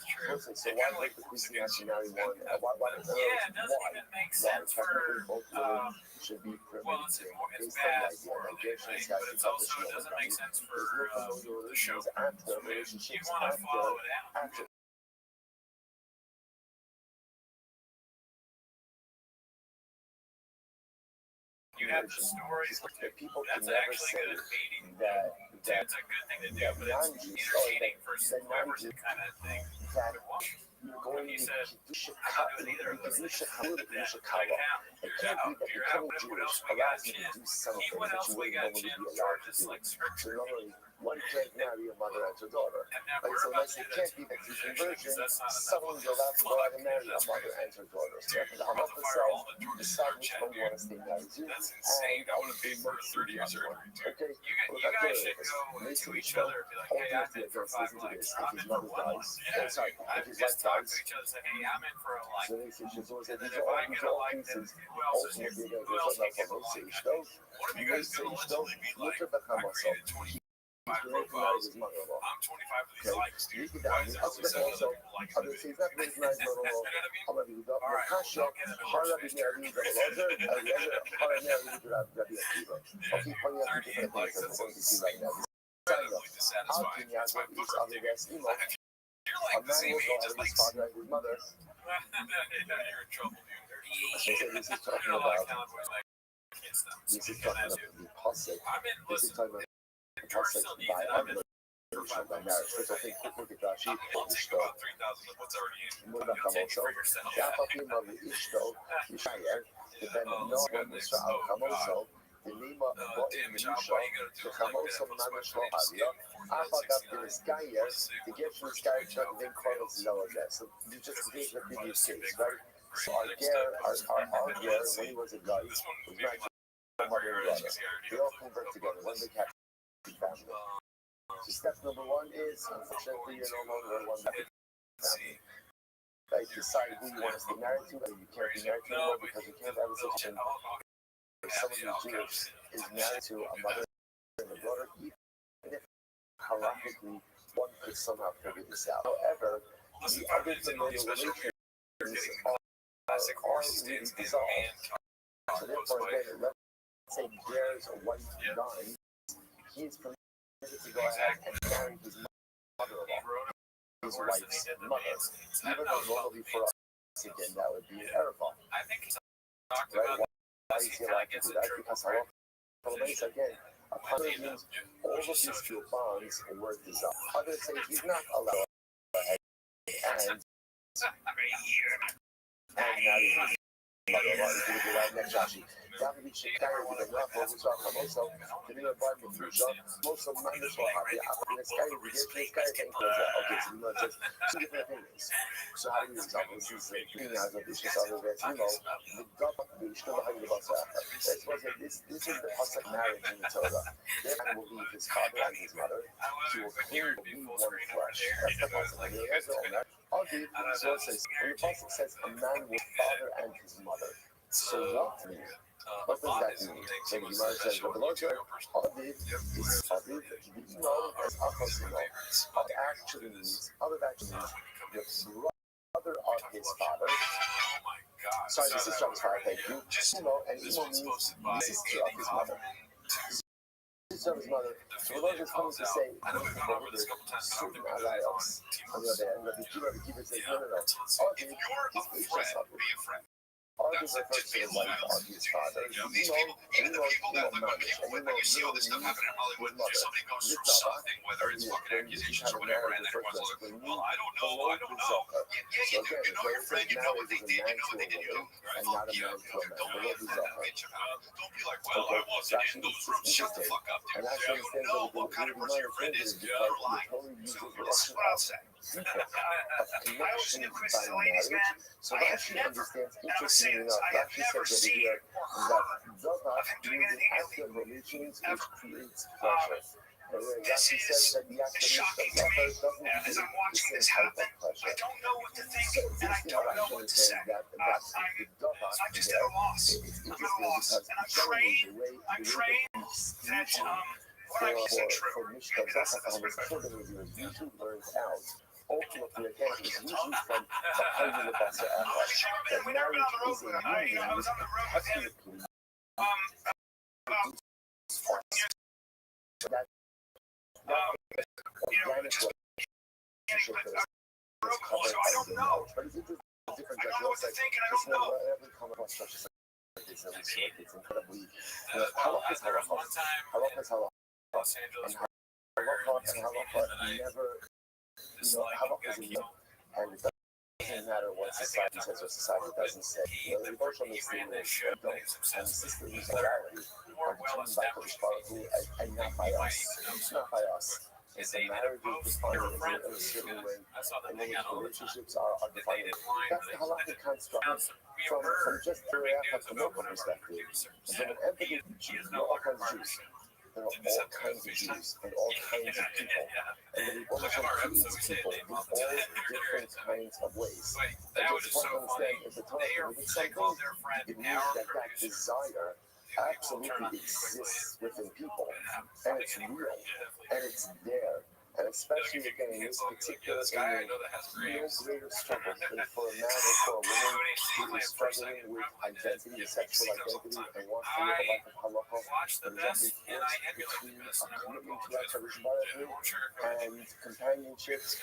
So why would the kusi have to marry one? Why? Technically, both women should be permitted to, based on the idea that Gershon has to publish monogamy. There's no familial relations after relationships after. You have the stories. People That's can never actually say good at feeding. that It's a good thing to do, but it's cheating for whoever's kind of thing. that going He to said, Shikala, because you Shikala, it can't be that becoming Jewish allows you to do something that you wouldn't normally be allowed to do. So normally, one can't marry a mother and a daughter. Like, so nice, it can't be that through conversion, someone's allowed to go out and marry a mother and her daughter. So you have to halacha itself, decide which one you want to stay married to, and obviously most of the other one. Okay? you guys should go to each other and be like, hey, I'm in for 5 likes. If his mother dies, if his wife Talk dies, to each other and say, hey, I'm in for a like. so they say, so And then these if are I get a all like, then pieces. who else is here? Ultimately, Who else can get a they're like? going What if you guys could allegedly be like, I created 25 profiles. his mother-in-law. I'm 25 of these Okay. likes, dude. You can Why down. is Also, there only 7 also, other people likes other things that recognize You know what I mean? Rabbi Yehuda, All right, Kasha, don't get in the horse Rabbi face territory. Rabbi Akiva. Okay, funny enough, 38 different likes, things that that we're going to seems see right now. incredibly How dissatisfying. can you That's why have these other guys, if you're like the same age as like, his father and his mother? you're in trouble, dude. So this is talking You know, like about, Cowboys, like, against them. this is talking about the pasuk. I mean, This is listen, talking about the George pasuk still needs by it. I'm in unbelievable by marriage. First, I think look at Rashi. I'll take about 3,000 of what's already in. You'll take it for yourself. That fucking mother Ishto, Yishayer, the Ben Noah, Mr. Al Chamoso, the Lima, Damn job, Misha, why you gotta do the it like Chamoso, that? Mamish Lohavia, Afagat, the Skyer, the gift from Skyer, then Carlos Zelozer. So you just take the previous case, right? So our Ger, when he was a guy, was married to a mother and daughter. They all convert together, one big happy family. So step number one is, unfortunately, you're no longer one big family. Right? Decide who you want to stay married to, and you can't be married to anymore because you can't have a situation where someone who's Jewish is married to a mother and a daughter, even if halakhically one could somehow figure this out. However, the other familial relations are really dissolved. So therefore, again, let's say there's a wife dying, he is permitted to go ahead and marry his mother-in-law, his wife's mother. Even though normally for us, again, that would be an error. Right? Why is he allowed to do that? Because again, Apollo means all of these two bonds were dissolved. Others say he's not allowed to go ahead and marry his mother-in-law. He's going to do that next Rashi. That would be Shikari with the Rafa, who's our Hamoso, to be a bar with Fusha, most of Manish will have the African Sky, we get this guy can close that. Okay, so you know, just two different opinions. So how do you resolve this? This is a thing as a business other than, you know, the God, the Ishto behind the Basa. That's what this is the Pasuk marriage in the Torah. This man will leave his father and his mother. He will clearly be one flesh. That's the Pasuk. And he has the owner. I'll give the source says, when the Pasuk says a man will father and his mother. So what means? What does that mean? So the Gemara says, the Belocher, Aviv is Aviv, the Ino is Achosino. It actually means, your brother mother of his father. Sorry, the sister of his father, thank you. Emo, and Emo means the sister of his mother. Sister of his mother. So we're just coming to say, certain alliance. On the other hand, Rabbi Kiva says, no. Aviv is Isha's mother. Aviv refers to his wife, Aviv's father. Emo manish, and Emo literally means his mother. Litzavah, when you have a marriage, refers to us when you below the Zohar. So again, it's very says marriage is a man to a woman and not a man to a man. Below the Zohar. Okay, Rashi is interesting. And Rashi understands that the Rabbi understands is because the Torah uses the Rothschild people of connection by marriage. So Rashi understands, interestingly enough, Rashi says over here that Zohar means an act of relations which creates pleasure. Rashi says that the act of Zohar doesn't create the same type of pleasure. So it's interesting how Rashi understands that that's the Zohar there. It's interesting because generally the way that exclusion for Mishka Zohar was children of yours usually learns out. Ultimately, again, is usually from the height of the Basa Echad. That marriage is a union which technically that organic relationship that is covered under marriage. But it's different judge. Looks like this one, whenever we come across structures like this, and we see it, it's incredibly, halakha is halakha. Halakha is halakha. And halakha never, halakha is a no. And it doesn't matter what society says or society doesn't say. The devotion is the don't, and sister is morality are determined by Kodesh Baruch Hu and not by us. It's not by us. It's the marriage is defined in a certain way, and then the relationships are defined. That's the halakhic construct from just the local perspective. And from an empathy, there are all kinds of Jews. There are all kinds of Jews and all kinds of people. And the Rebbe creates people in all different kinds of ways. And just want to understand, if the Torah is something, it means that that desire absolutely exists within people. And it's real. And it's there. And especially again in this particular area, no greater struggle than for a man or for a woman who is struggling with identity, sexual identity, and wants to live a life of halakha, but is often forced between a commitment to HaKadosh Baruch Hu and companionships.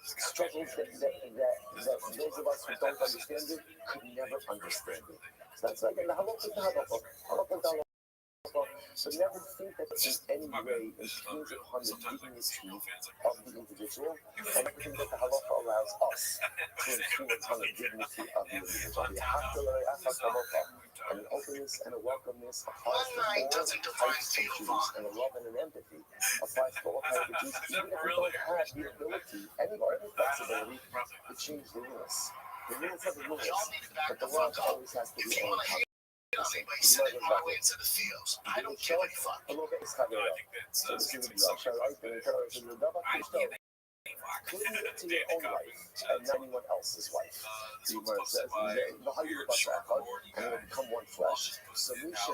Struggles that those of us who don't understand it could never understand it. So that's like, and the halakha is the halakha. Halakha is the halakha. So never think that in any way impinges upon the dignity of the individual, and never think that the halakha allows us to impinge upon the dignity of the individual. And an openness and a welcomeness applies to all types of Jews, and a love and an empathy applies to all types of Jews, even if we don't have the ability, any flexibility to change the rules. The rules are the rules, but the love always has to be on top. He's sending my way into the fields. I don't give a fuck. So this is the cling to your own wife and not anyone else's wife. The Gemara says, and it will become one flesh. So it's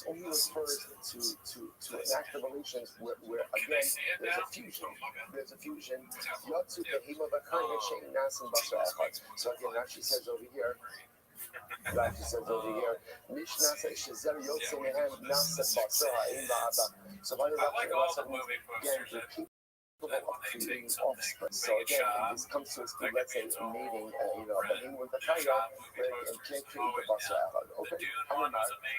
only referred to an act of relations where again there's a fusion. There's a fusion. So again, Rashi says over here. Rashi says over here, so why does that mean? Again, the people of creating offspring. So again, this comes to us through, let's say, mating, mating with the chaya, and can't create the basar echad. Okay, Amar,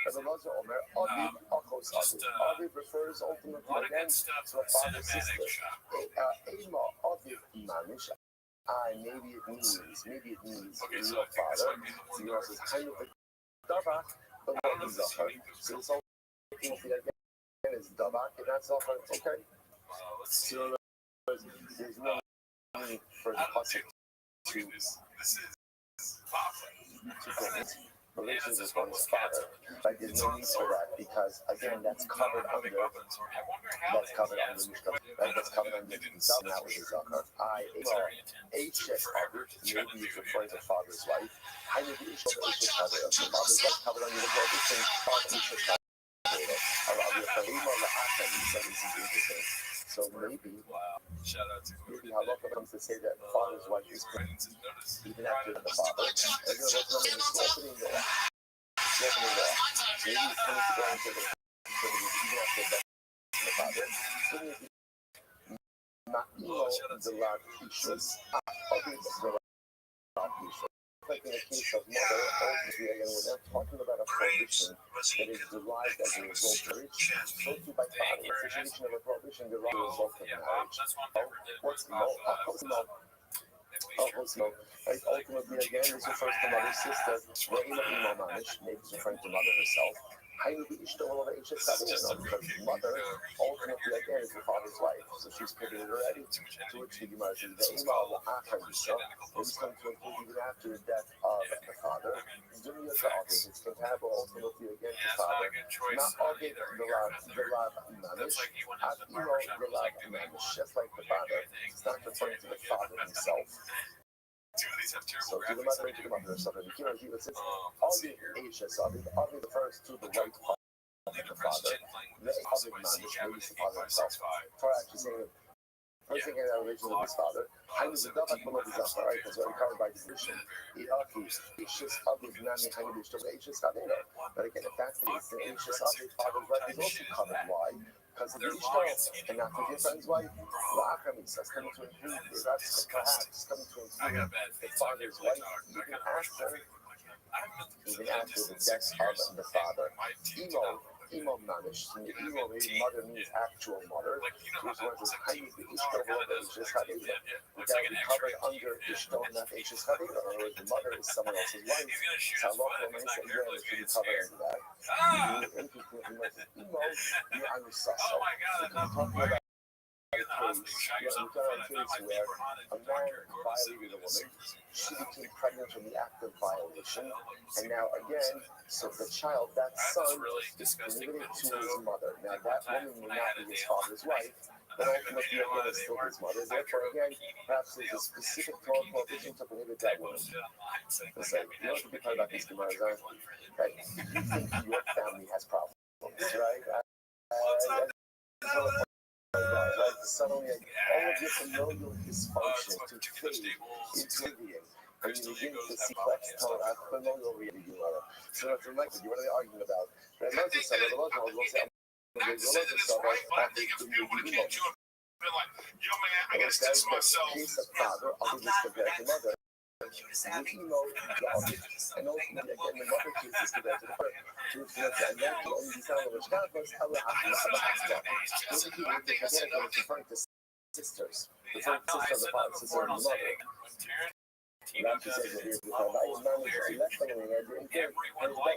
the Raza Omer, Aviv, Akos Aviv. Aviv refers ultimately again to a father sister. Ema Aviv Manish. Maybe it means real father. So you also say, Davak, but not the Zachar. So this whole thing again is Davak, and that's Zachar. Okay. So there's no need for the pasuk to relations with one's father. Like there's no need for that because again that's covered under Mishkan. That's covered under Zal. That was the Zakar. Hs maybe it's referring to father's wife. I may be Ish's father. The father's wife covered under the prohibition of Ish's father. So maybe Shout out to maybe halacha comes to say that the father's wife is pregnant even after the father. And you're going to opening the law. Opening the law. Maybe it's coming to go into the even after the father. Ma'imo the lad ishus. Like in the case of mother, ultimately, again, we're not talking about a prohibition that is derived as a result of marriage. So too by father, a situation of a prohibition derived as a result of marriage. What's no? Right? Ultimately, again, this refers to mother's sister. Maybe it's referring to mother herself. Because mother, ultimately, again, is the father's wife. So she's prohibited already. To which the Gemara says, maybe it's going to include even after the death of the father. It's compatible ultimately again to father. Not Ovid the Rav Manish. Just like the father. It's not referring to the father himself. So to the mother herself. And he was says, Ovid Aisha, so Ovid refers to the right part of the father. The Ovid Manish, maybe it's the father himself. Torah actually saying first thing I originally of his father, I was a Davat Malobizah, right? Because already covered by definition. Ishus Aviv Nami Hanibish to Ishus Kadero. But again, if that's the case, then Ishus Aviv, father's wife, is also covered. Why? Because of the Ishto, and not with your friend's wife. La'akamis, that's coming to include, that's perhaps coming to include the father's wife, even after the death of the father. Imo Manish. Imo means mother means actual mother. Which was as high as the Ishto of Ish's Hadida. That would be covered under Ishto, not Ish's Hadida. In other words, the mother is someone else's wife. So Allah means that again, it should be covered under that. Imo, you're on your sussel. We're talking about a case where a man violated a woman, she became pregnant from the act of violation, and now again, so the child, that son, is committed to his mother. Now that woman will not be his father's wife, but ultimately again is still his mother. Therefore again, perhaps there's a specific Torah prohibition to prohibit that woman. Listen, you know what the part about this Gemara is, right? You think your family has problems, right? Right? Suddenly, all of your familial dysfunction to fade into oblivion. And you begin to see flex tone out familial reality. So it's like what are they arguing about? The Muslim side, the Muslim will say, the religious side, case of father, other than compared to mother. We know the object, and ultimately again the mother case is compared to the father. To and then to only sound of which campus, Allah This is referring to sisters. The first sister of the father, sister of the mother. Not to say that he is the father. I am managed to let them in and everyone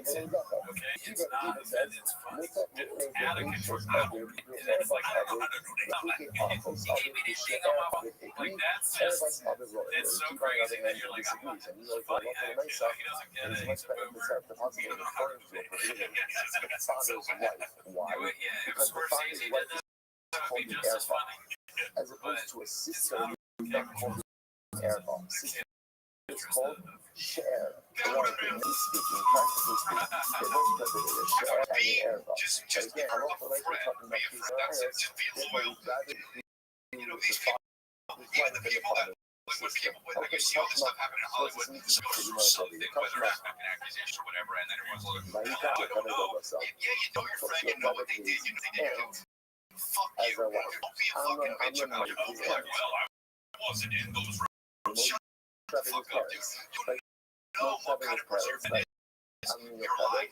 says, because the father's wife is called the air bomb, as opposed to a sister who's not called the air bomb. It's called share. Speaking, practically speaking, they both consider it share and the air bomb. But again, I'm also like we're talking about these areas, therefore we'd rather include the father's wife than the father's sister. Okay, talk about sources need to be remarkable. Talk about Vayikach HaKadosh Baruch Hu. Your mother is aunt as a wife. I'm your mother, his aunt. Having parents, like not having parents, like I'm your father.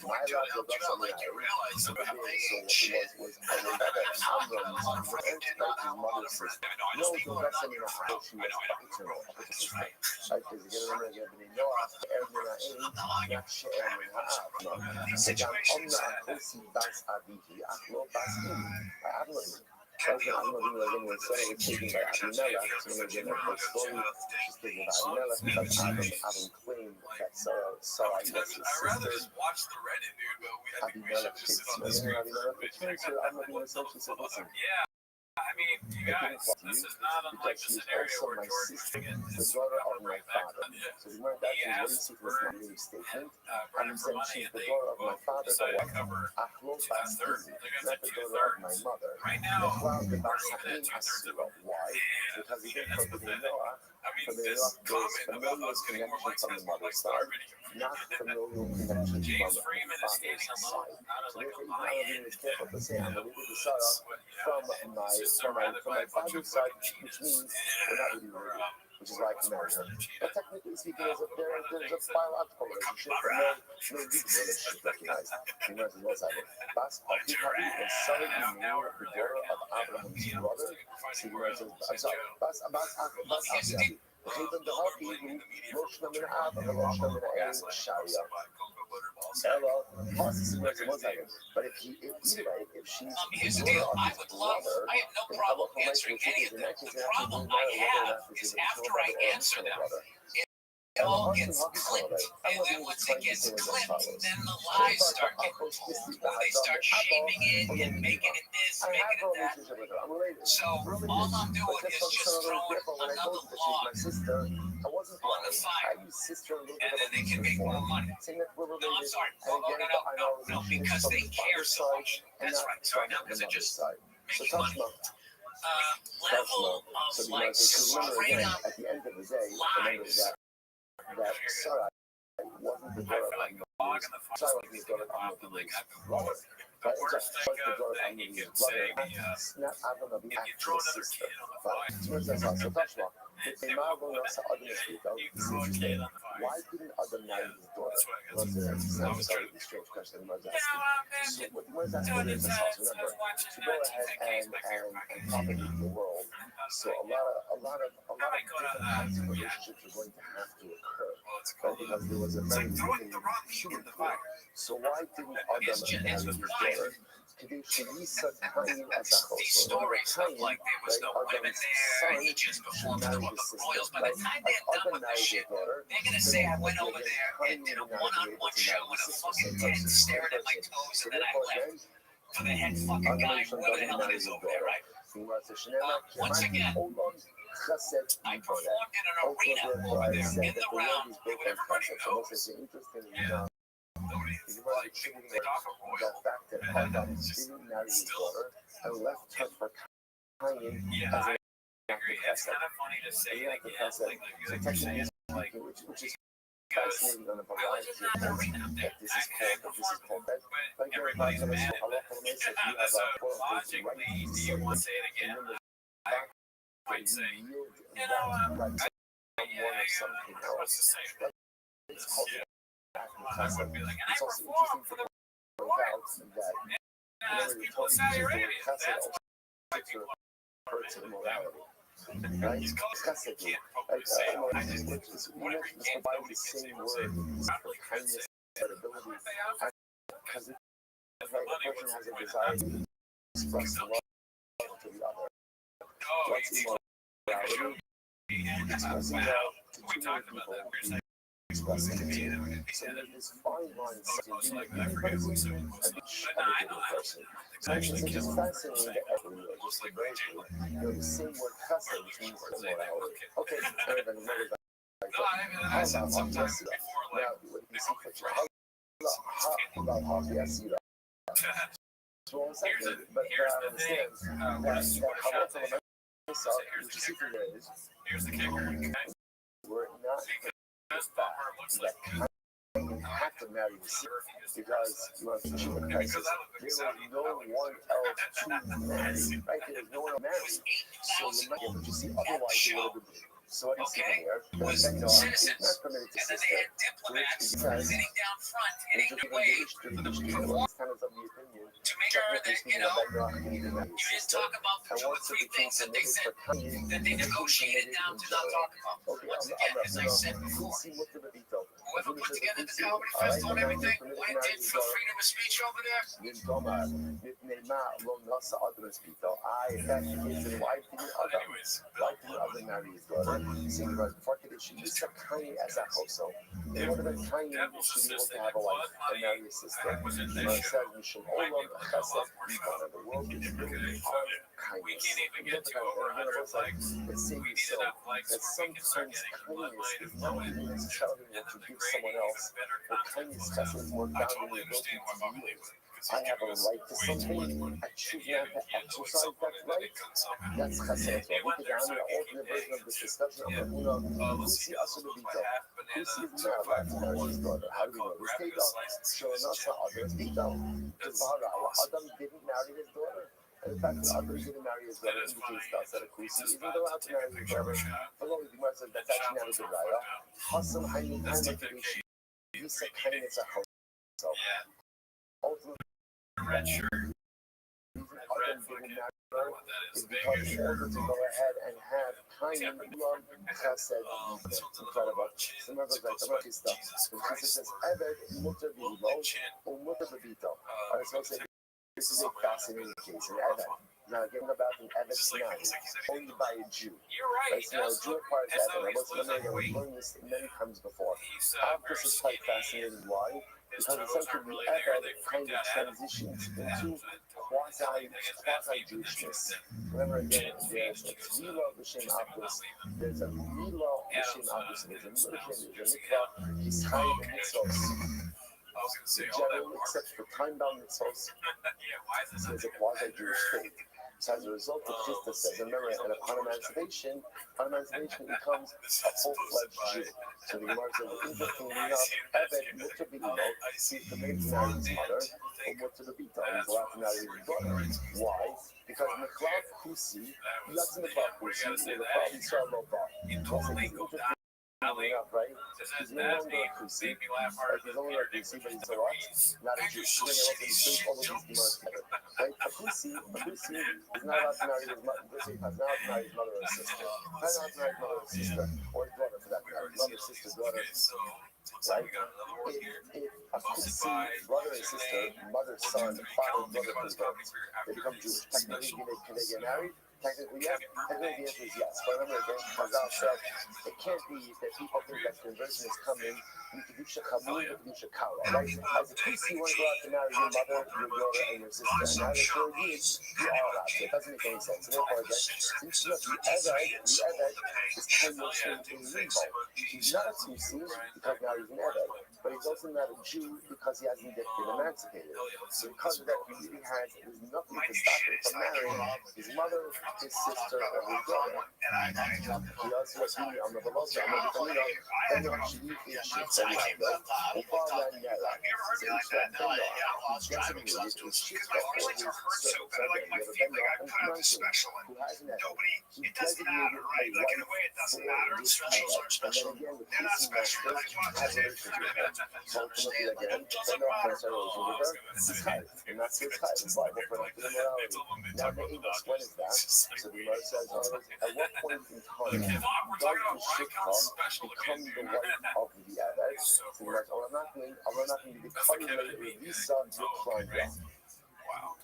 My love was on the island. So was Amram's mother's sister. No, that's in a house. She was paternal sister. Right? Because again, remember, you have no after Erminaim, not She'ermin Ha'av. Sejam Omna Akosi Bas Avihi, Achlo Bas Im. I have no. I'm not saying it's taken by Abimelech. So again, the story she's taken by Abimelech because Adam claimed that Sarah was his sister. Abimelech hates her. Abimelech returns her. I'm not going to say, she said, listen, mean, you guys, this is not unlike the scenario where George was thinking the this daughter of right my back father. on the So the Gemara he actually asked what is this new statement? Brennan And for saying money, she's and the they daughter of my both father, the decided to what? cover Achlo a bas third. Imi, They're not gonna say the daughter of my 2/3. mother. Right now, Meanwhile, the we're bas even at Hakim 2/3 of Asura. it. Why? Yeah, Because he didn't that's put the pathetic. Noah. I mean, For the this Noah, there's comment about familial us getting more connection likes from has the more mother's likes than our side, video. not familial connection James from the Freeman is father's standing alone, side. not as So like therefore, a even Alavin lion is careful to say, I'm in the going to leave the woods, Sarah but from it's just surrounded by my a bunch of father's side, fucking which cheetahs. means we're not really Or, related, which is why I can marry worse her. than a But cheetah. technically speaking, there's a One of the things that biological relationship, but no legal relationship recognized. The Gemara is not silent. Bas like Hakim giraffe. was Sarah Half an hour the earlier, daughter of yeah, Abraham's yeah, brother. fighting So the where Gemara says, Saint I'm sorry, Joe. Bas Achavi. Even the Haki who Roshna min Av and Roshna min El Sharia. Hello, but if either way, if she's Here's the the deal. daughter of I his would love. brother, I have no then problem how answering any of them. The problem to I whether or have not this is a after brother I or a answer Muslim them, brother. it all gets clipped. And then once it gets clipped, then the lies start getting told, or they start shaming it and making it this, I making have a it that. relationship with her. I'm related. So all I'm doing is just throwing when I another told you that she's log my sister, I wasn't on the lying. fire. I use sister a little And bit then of a they can make more money. saying that we're No, related. I'm sorry. And Oh, again, no, because they care so much. That's right. Sorry, not because they're just so making touch money. my Level so of the like remember straight again, up at the end of the day, remember lies. that Sarah wasn't the daughter of Sarah was the daughter of brother. But it just was the daughter of his brother, not Adam of the actual sister. So touch my if they marvel not to Adam is interesting. Why didn't Adam marry his daughter? That's a strange question. So what was that for this house? Remember, to go ahead and propagate the world. So a lot of different kinds of relationships are going to have to occur. Right? Because there was a very limited human pool. So why didn't Adam marry his daughter? Today she Lisa Kain as a These stories of like there was no women there, and he just performed to the royals. By the time they're done with the shit, they're gonna say I went over there and did a one-on-one show with a fucking tent staring at my toes, and then I left for the head fucking guy, whoever the hell it is over there, right? Once again, I performed in an arena over there in the round. It would everybody know. Like, they talk about the fact that Adam didn't marry his daughter and left her for Cain as an It's kind of funny to say it again, like you're saying, like, which is fascinating on a variety of levels. That this is called that. Like everybody's mad at that. So logically, do you want to say it again? I might say, you know, what's to say? It's called I would be like, and I performed for the royals. And people in Saudi Arabia, that's why people hurts immorality. Right? Chesed. I just mentioned this by the same word for kindness, credibility, because a person has a desire to express love to the other. What's immorality? Expressing love to too many people. Expressing it to you. So there's this fine line between you and a each other person. So it's just fascinating that everyone is just the same word chesed, which means immorality. Okay, everybody knows that. How about hockey asira? Now, what you see picture, how about hockey asira? So one second, but understand that how often what you see from there is, Here's the kicker. we're not that have to marry the sister because you have to show a crisis. There was no one else to marry, right? There was no one to marry. So remember what you see, otherwise it would have been. So what you see here, was citizens, it's not permitted to and then they had diplomats sitting down front, hitting the wave for the performance to make sure that, you just talk about the 2 or 3 things that they said that they negotiated down to not talk about. Once again, as I said before, whoever put together the comedy festival and everything, what it did for freedom of speech over there. Anyways, to marry his daughter. Saying about she is a kind as a household. In order that kind should be able to have a wife and marry a sister. The Gemara says we should all love chesed b'ibana. The world is built on kindness. Let's say you so that sometimes kindness is not even necessarily what you give someone else, but kindness is more valuable than ability to yield. I have a right to something. I choose not to exercise that right. That's chesed. So we could have an alternate version of this discussion of Rabuna. Kusi asubita. Kusi is not allowed to marry his daughter. How do we know this? Take off. Shonasa Adam Tita. Adam didn't marry his daughter. And in fact, Adam didn't marry his daughter indicates to us that a Kusi isn't allowed to marry his daughter. Although the Gemara says that's actually not a good raya. Hasam Hayim Hayim Kibishi. Yisa kindness a house. So ultimately. Red shirt. Is because in order to go ahead and have time love chesed incredible. Some of us like the Rocky stuff. Because it says Eved mutter b'ilo or mutter b'bito. I was going to say this is a fascinating case in Eved. Now again about an Eved snag owned by a Jew. Right, so now a Jew acquires Eved. I wasn't learning this many times before. This is quite fascinating. Why? Because essentially Eved kind of transitions into quasi-Jewishness. Remember again, there's a Tvila B'Shem Avos, there's a Mila B'Shem Avos, there's a Mikvah, he's high in mitzvos. The general accepts the time-bound mitzvos, so there's a quasi-Jewish faith. So as a result of Chisda says, remember, and upon emancipation becomes a full-fledged Jew. So the Gemara says, interestingly enough, Eved mutter b'imo, he's permitted to marry his mother, or mutter b'bito, he's allowed to marry his daughter. Why? Because Mechlav Kusi, that's Mechlav Kusi, the Mechlav Yisrael lo ba. Enough, right? He's no longer a Kusi, right? He's only a Kusi, but he's a what? Not a Jew. So they also all of these Gemaras together, right? A Kusi is not allowed to marry his mother. Kusi is not allowed to marry his mother or sister. Not allowed to marry his mother or sister, or his daughter for that matter. Mother, sister, daughter. Right? If a Kusi brother and sister, mother, son, father, brother convert, they become Jewish. Technically, can they get married? Technically, yes. Technically, the answer is yes. But remember, again, Chazal said it can't be that people think that conversion is coming. You can do shachamur, you can do shakara, right? As a priest, you want to go out to marry your mother, your daughter, and your sister. And now that you're you are allowed to. It doesn't make any sense. So therefore, again, since you have the Eved is kind of in limbo. He's not a Tusi because now he's an Eved, but he's also not a Jew because he hasn't yet been emancipated. So because of that, there's nothing to stop him from marrying his mother, his sister, or his daughter. He also has been on the Velosa, and the Shani is shit. So we have the Father and Yara. So each that Benya, he's designated as shit for all his servants. So again, we have a Benya and Mansion who has an Eved. He's designated a wife for this Eved. And then again, the priest master has a relationship with her. So ultimately, again, Benya has a relationship with her. He's high. And that's his high. His Bible for not immorality. Now the Amos, when is that? So the Gemara says, at what point in time does the Shikha become the wife of the Eved? So the Gemara says, I'm not going to be cutting a visa recliner.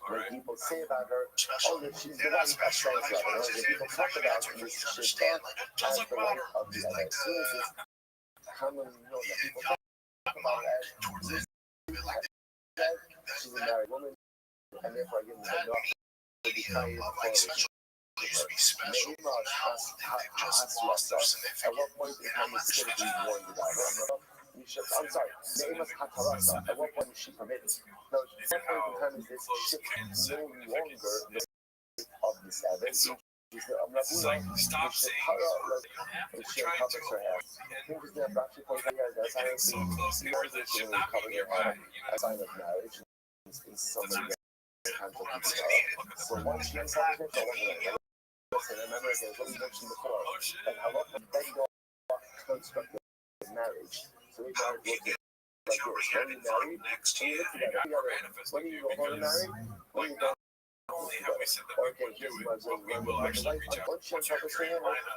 When people say about her, oh, that she's the wife of Translator. When people talk about this Shikha as the wife of the Eved, as soon as it's common, that people talk about as she's a married woman, and therefore I give them the knock to be kind of followers. At what point in time is she warned about her? I'm sorry, at what point is she permitted? No, at what point in time is this ship no longer the of this Eved? I'm not saying stop saying it should cover her hair. I think it's not actually point out that's how it's so close to her that should not cover your hair. A sign of marriage in some way. So once she uncovers it, listen, remember again, what we mentioned before, that halacha bend off construct of marriage. So we married like this. When you marry, when you live together, when you go to marry, when you go only how we said that we would do it, but we will actually reach out to your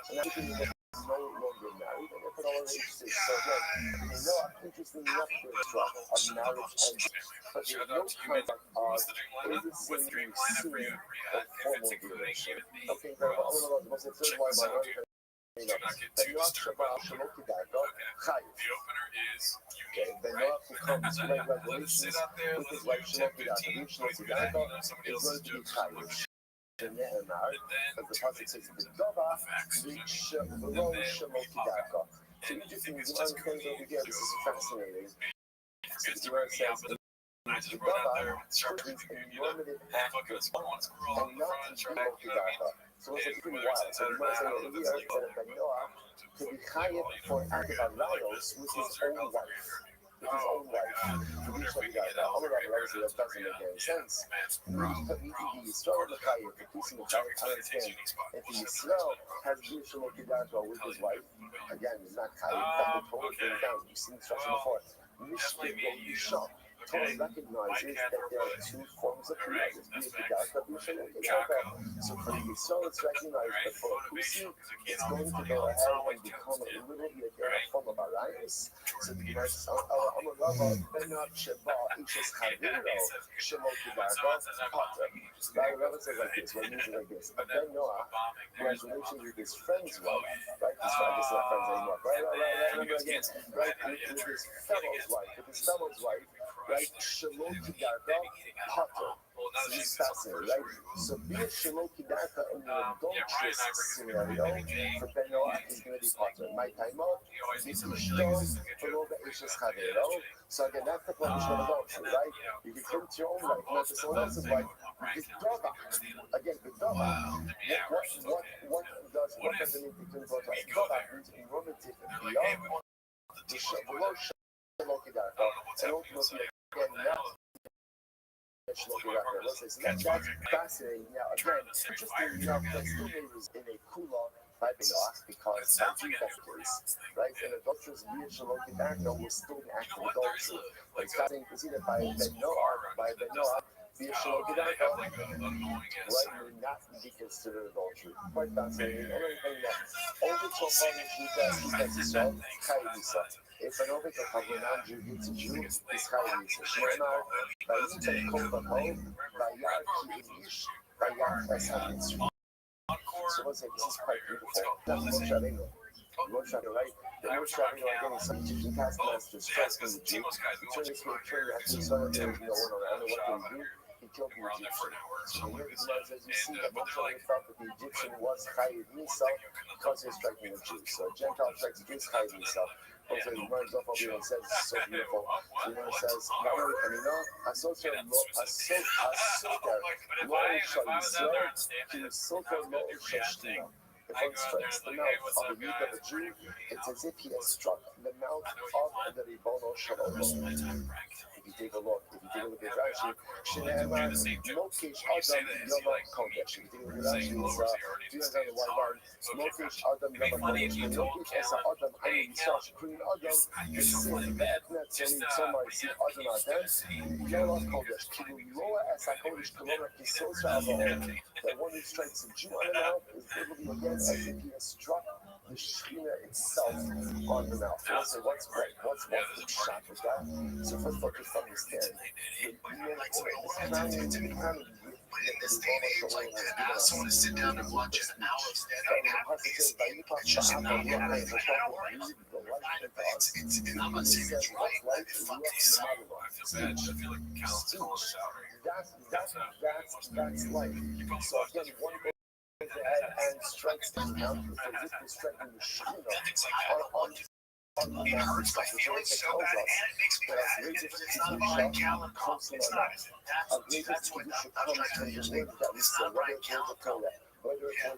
and everything is no longer married, and if it all is so again, they know I'm interested enough to instruct of marriage and but there's no contact of innocent receiving a formal relation. Okay, very well. I don't know about the most third one, Do not get too disturbed by the opener. Okay. The opener is Okay, unique, then right? Noah who comes to make Let it regulations sit out there. with Let his it wife do 10, Shemoti 15, Shemoti wait for that. Somebody is else's going to be jokes. chayiv. And Ne'emar, then as the two pasuk says, "V'dova facts. v'lo And then Shemoti pop Daka." out. So And you you just think need it's to just understand kooky. over here. This is fascinating. Forgets to bring me out, but I just run out there and start is drinking, a normative act fucking spawn squirrel and in the not front, to try be to, you know what I mean? So it's And pretty whether it's wild. So inside the or not, I don't know Gemara if says it's here legal that there, Noah but to be well, chayiv you for know, an act of alayos with his own wife. With his own wife. I wonder if we can get Now, out I'm there. going to that doesn't make any sense. Yisrael L'chayiv, the piece of the I understand. If Yisrael has Bishul Kidato with his wife, again, he's not chayiv, but the Torah brings down. You've seen instruction before. Mishkin Go Yisham. Torah recognizes that there are two forms of Kidato. Bishul Kidato. So for the Yisrael, it's recognized, but for a Kusi, it's going to go ahead and become a little bit again a form of alliance. So the Gemara says, I'm a Rabbi, Benot Sheba, Ishes Chaviro, Shemot Kidato, Potter. Right, Rabbi says like this, what means it like this. But then Noah, who has relations with his friend's wife, right? This guy is not friends anymore. Right, again. Right, with his fellow's wife, right? Shemot Kidato, Potter. So this is fascinating, right? So be it Shemot Kidato in the adulterous scenario, for Ben Noah is going to be Potter. My time out, this is Ishto, below the Ishes Chaviro. So again, that's the position of adultery, right? You can put it to your own wife, not to someone else's wife. Vidova. Again, Vidova. What does it mean to do Vidova? Vidova means in normative beyond the below Shemot Kidato, and ultimately, again, not so that's fascinating. Now, again, interesting enough, that still is in a kula by Benoach, because by Jews that's the case, right? And adulterous being Shalom Kidato was still an act of adultery. But it's fascinating to see that by Benoach, being Shalom Kidato, right, may not be considered adultery. Quite fascinating. Another thing that only so far in Shita, Yisrael, Chayiv Yisrael. If an Ovid of a non-Jew hits a Jew, it's Chayiv Yisrael. Shneimar, Vayitem Kol B'Kol, Vayar Ki Ish, Vayar Es HaMitzri. So let's say this is quite beautiful. That's Moshe Rabbeinu. Moshe Rabbeinu, right? The Moshe Rabbeinu, again, is some Egyptian taskmaster stressed from the Jew. He turned his way, actually, someone there was no one around, and what did he do? He killed the Egyptian. So here the Gemara says, you see that Moshe Rabbeinu felt that the Egyptian was Chayiv Yisrael because he was striking a Jew. So a Gentile strikes a Jew, is Chayiv Yisrael. Also, he runs off over here and says, it's so beautiful. So he says, Rabbi, Asoter Lo Shal Yisrael, Ki Soter Lo Shal Shtina. If one strikes the mouth of the youth of a Jew, it's as if he has struck the mouth of the Ribono Shel Olam. If you take a look at Rashi, Shneimar Mokish Adam Yom Kodesh. If you take a look at Rashi, it's 301 line. Mokish Adam Yom Kodesh. Mokish Esa Adam Ani Yisrael Shekrin Adam Yisim Be'etnet Zoni Tzomar Yisim Adam Adam Yom Kodesh. Kilu Loa Esa Kodesh Koloma Kisosra Avon. That one who strikes a Jew on the mouth is literally again as if he has struck the Shekhinah itself on the mouth. What's the shot with that? So first of all, just understand this day and age, like to ask someone to sit down and watch an hour of stand-up comedy it's just not like an hour. It's I'm not saying it's right, but fuck these. I feel like Cal's calling us out right That's life. So again, one goes ahead and strikes the mouth as if he's striking the Shekhinah on it hurts my feelings so bad, and it makes me mad. It's not about like Cal and Paul. It's not. That's what I'm trying to understand. It's not about Cal and Paul.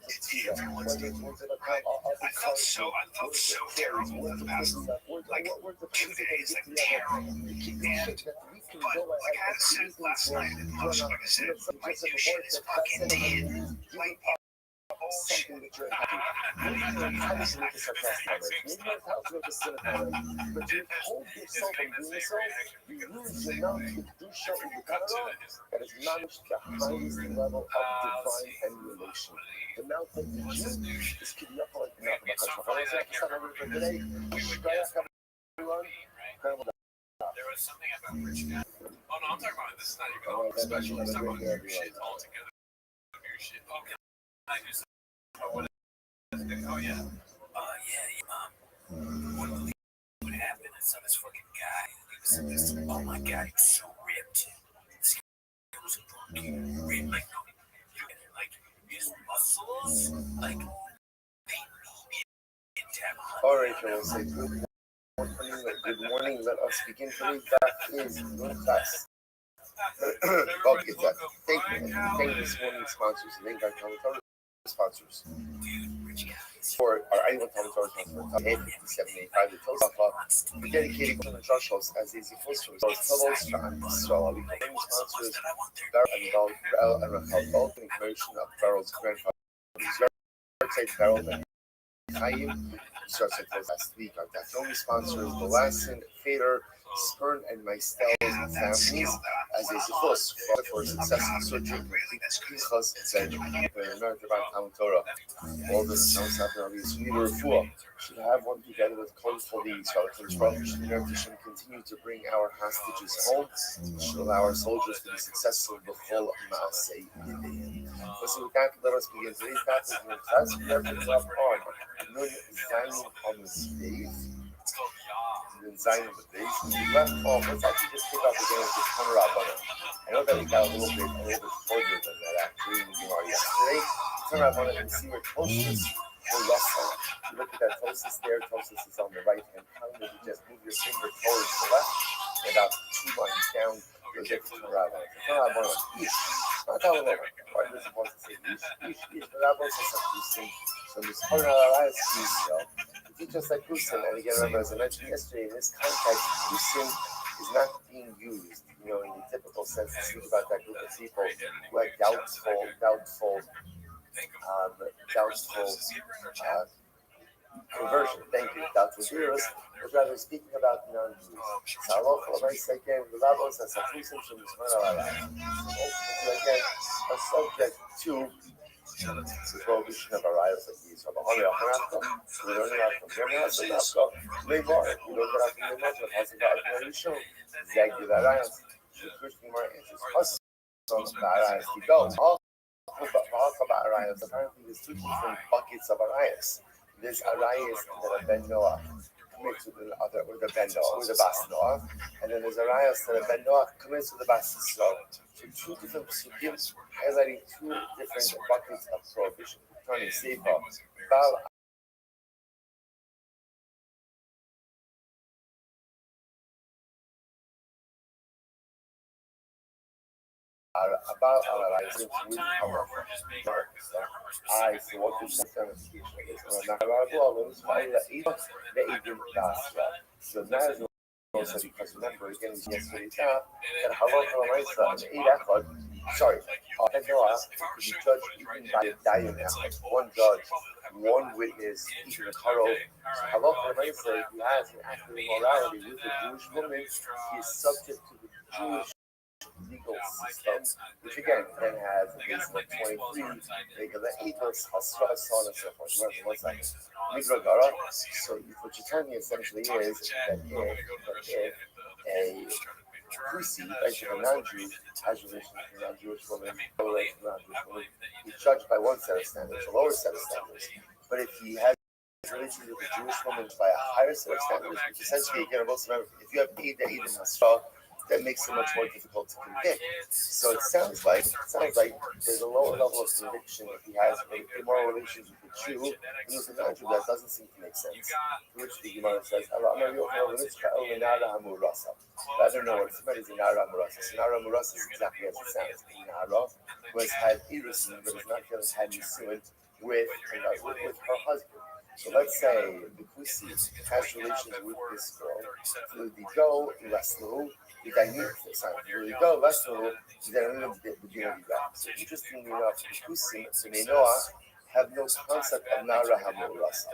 It's everyone's deal. I felt so terrible about like 2 days, like terrible. But like I said last night, like I said, my new shit is fucking dead. Like something that you're happy. Maybe you're enticed with the sarcastic, maybe you're enticed with the cynical, but you hold yourself from doing so, you use your mouth to do show the Torah that has managed the highest level of divine emulation. The mouth of the Jew is Kidiyako like the mouth of the Kasha. I was like, today, Shkaya, everyone, there was something about rich guy. Oh no, I'm talking about this is not even all special. I'm talking about new shit altogether. New shit. Okay. I do something. Oh yeah. Wouldn't believe what happened. I saw this fucking guy. He was, oh my god, he was so ripped. This guy was a fucking ripped, like, like his muscles, like, they All right, I will say good morning. Let us begin today. That is your class. Okay, that. Thank this morning's sponsors. Thank our Talmud sponsors. For our annual Talmud for 5785, the Toast we dedicated to the Rothschilds as easy full service. Fellows and Israel. We have sponsors Beryl and Rothschild, both in information of Beryl's grandfather. Website Beryl and Chaim. Starts last week. Our Dafyomi sponsors the Lassen, Fader, Spern, and Meistell's families as a zichus for successful surgery complete Pichas said American Talmud Torah. All this sounds after Rabbi's leader Refuah should have one together with close for the Israel. Should continue to bring our hostages home. Should allow our soldiers to be successful in the whole Maaseh Yidei. So with that, let us begin today's class. We are picking up on Nun Zayin on the stage. Nun Zayin on the base. We left off. Let's actually just pick up again with the Tanur Rabbanan. I know that we got a little bit further than that actually in the Gemara yesterday. Tanur Rabbanan, and see where Tosis will rest on. You look at that Tosis there. Tosis is on the right hand column. If you just move your finger towards the left, and about 2 lines down, you'll get to Tanur Rabbanan. Tanur Rabbanan, not that one. Why does it supposed to say Ish? The Rabbi says that so this Tanur Rabbanan is Yisrael. It's just like Kusin, and again, remember, as I mentioned yesterday, in this context, Kusin is not being used, in the typical sense to speak about that group of people who had doubtful conversion. Thank you, doubtful heroes. Was rather speaking about non-Jews. So Allah, again, the Rabbi says that Kusin from this ultimately, again, are subject to the prohibition of arayos like these. So we don't get out from Lemar. We don't get out from Lemar. But has it got a relation? Zaggy the arayos. The Christian Gemara answers us on the arayos to go. Apparently, there's 2 different buckets of arayos. There's arayos that are ben Noah commits with the other, or the ben Noah, or the bas Noah, and then there's arayos that are ben Noah commits with the bas Yisrael. So 2 different psukim highlighting 2 different buckets of prohibition. Turning Sefer, Bal about our lives with our eyes. So what is the so now is also because remember again yesterday that Halacha and 8 Echad. Sorry, Ben Noah could be judged even by a Dayan Echad. 1 judge, 1 witness, even a Karol. So Halacha and if he has an act of immorality with a Jewish woman, he is subject to the Jewish legal system, which again then has a basis of 23, the ethos, hasra, so on and so forth. What's that? Migra Gara. So what you're telling me essentially is that if a Kusi, a non-Jew, has relations with a non-Jewish woman, he's judged by 1 set of standards, a lower set of standards. But if he has relations with a Jewish woman by a higher set of standards, which essentially, again, also remember, if you have Eid and Hasra, that makes it much more difficult to convict. So it sounds like there's a lower level of conviction if he has immoral relations with a Jew and with a non-Jew. That doesn't seem to make sense. To which the Gemara says, rather know what it's meant is Inara Murasa. So Inara Murasa is exactly as it sounds. Inara, who has had Irisin, but has not yet had Nisuin with her husband. So let's say the Kusi has relations with this girl. So the go Laslu. The go Laslu, then the Dina. So interestingly enough, the Kusi and Noah have no concept of Nara Hamurasa.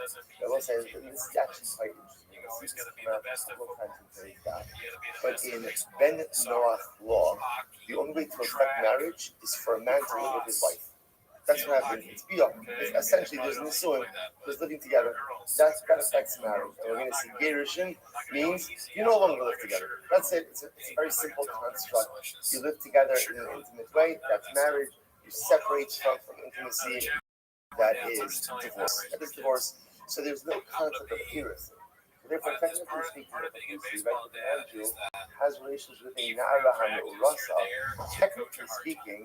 I will say this is actually quite interesting. But in Ben Noah law, the only way to affect marriage is for a man to live with his wife. That's what happens. It's biyah. Essentially, there's nisuin, there's living together. That affects marriage. And we're going to see gerushin means you no longer live together. That's it. It's a very simple construct. You live together in an intimate way. That's marriage. You separate from intimacy. That is divorce. So there's no concept of iris. Therefore, technically speaking, if a Jew has relations with a Na'ara HaMe'urasa, technically speaking,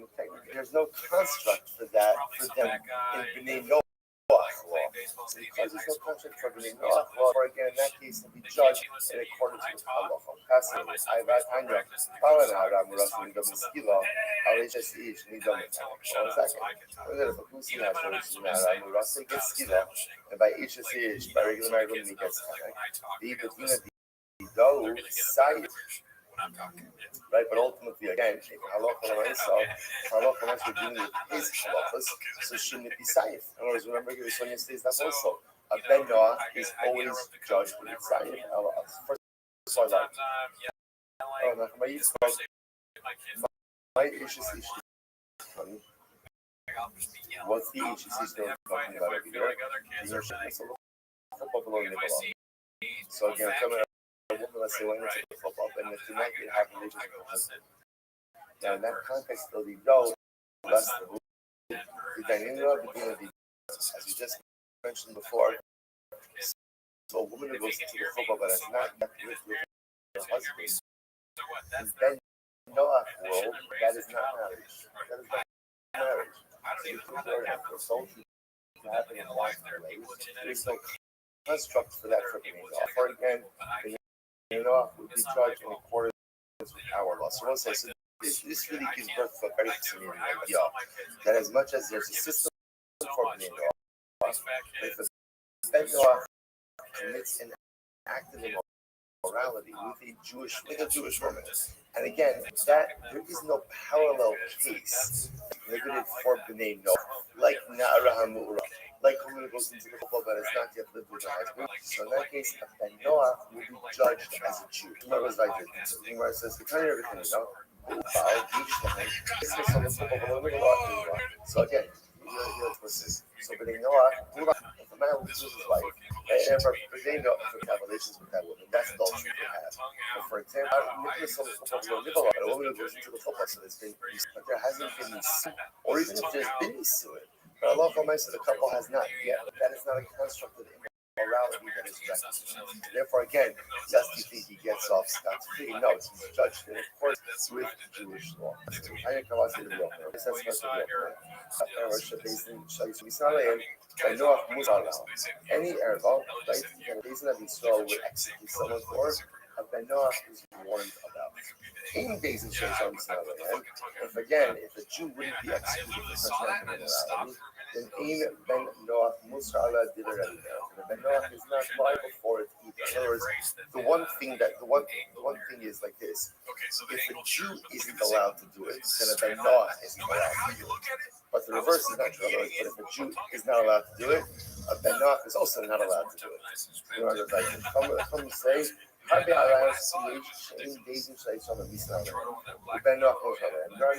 there's no construct for that for them in B'nai Noach law. Because there's no contract for B'nai Noach law, or again, in that case, they'll be judged in accordance with halacha. Fascinating. I've Tanya, Palan Hara Murasa Nidam Skila, Alishas Ish Nidam. 1 second. If a Pussy has relations with Nara Murasa gets Skila, and by Ishas Ish, by regular Margum, he gets Tanak. The Bettina Dido Sai. Right, but ultimately, again, if halacha we're dealing with his halachas, so shouldn't it be safe? In other words, remember, Sonia says that also. A ben Noah is always judged with safe. First of all, my issue is what's the issue is talking about over here? So again, let's say when it's a football, and if you might have religious with the husband. Now, in that context, though, the go less the dynamic of the as we just mentioned before. So, a woman who goes into the football but has not yet lived with her husband, in Ben Noah world, that is not marriage. That is not marriage. So, you can learn after adultery to happen in life. There's no construct for that for being off. Or again, Noah would be judged in accordance with our law. So, once I said, this really gives birth to a very fascinating idea that as much as there's a system for Bnei Noah, if a Ben Noah commits an act of immorality with a Jewish woman, and again, that there is no parallel case prohibited for Bnei Noah, like Na'ara HaMu'ura, like a woman who goes into the football but has not yet lived with her husband. So in that case, a Ben Noah will be judged as a Jew. Gemara was like this. Gemara says, "We tell you everything, you know." So again, so Bnei Noah, if a man loses his wife, and Bnei Noah have relations with that woman, that's adultery to have. But for example, a woman who goes into the football, so there's been, but there hasn't been suit, or even if there's been suit, but Allah said the couple has not yet. That is not a construct of immorality that is justice. Therefore, again, lest you think he gets off scot-free, no, he's judged in accordance with Jewish law. Any error, right, the reason that Israel would execute someone for, a Ben Noah is warned about. In days and shows on the other hand, if a Jew wouldn't be executed for such an act of immorality, then Ein Ben Noach Musala did it already. The Ben Noach is not liable for it either. In other words, the one thing is like this: if a Jew isn't allowed to do it, then a Ben Noach isn't allowed to do it. But the reverse is not true. But if a Jew is not allowed to do it, a Ben Noach is also not allowed to do it. You know, like some say. There are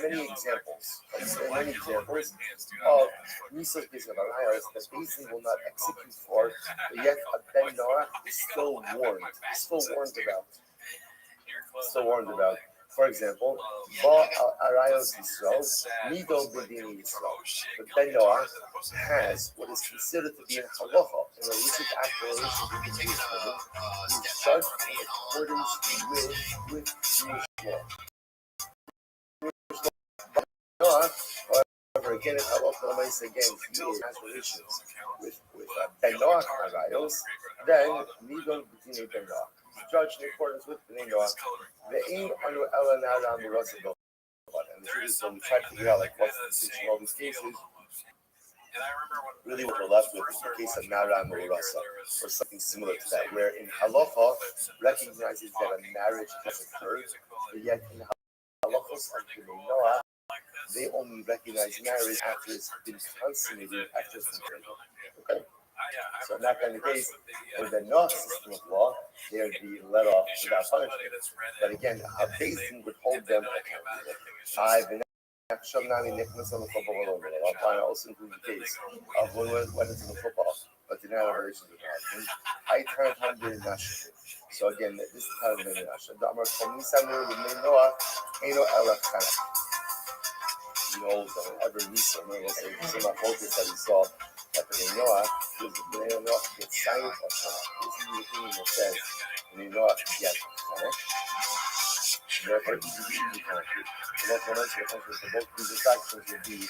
many examples of Mises Bishop Arayos that Basin will not execute for, but yet a Ben Noah is still warned about. For example, Ba Arayos Yisrael, Nido Bedini Yisrael. The Ben Noah has what is considered to be in halacha, in a illicit act of relation with the Jewish woman, is judged in accordance with Jewish law. Noah, however, again in halacha, again, he has relations with Ben Noah Arayos, then Nido Bedini Ben Noah. Judged in accordance with Bnei Noah. The aim on Ella Nara Mirasabel. And this is when we try to figure out like what's the distinction of all these cases. Really, what we're left with is the case of Nara Mirasa, or something similar to that, where in halacha recognizes that a marriage has occurred, but yet in halachos of Bnei Noah, they only recognize marriage after it's been consummated, after it's been married. Okay. So in that kind of case, with the Noah system of law, they would be let off without punishment. But again, a basin would hold them accountable. I've been also include the case of when we went into the football, but did not have relations with her husband. I turned hungry and Nashim. So again, this is kind of the Nashim. The Amar Komisamur with Noah, Eno Elachana. You know, ever Nisa, we'll say, some of focus that he saw. that the Noah is the Noah gets silent or not. This is the opinion that says the Noah gets punished. Therefore, easy country. The local mention of both these attractions would be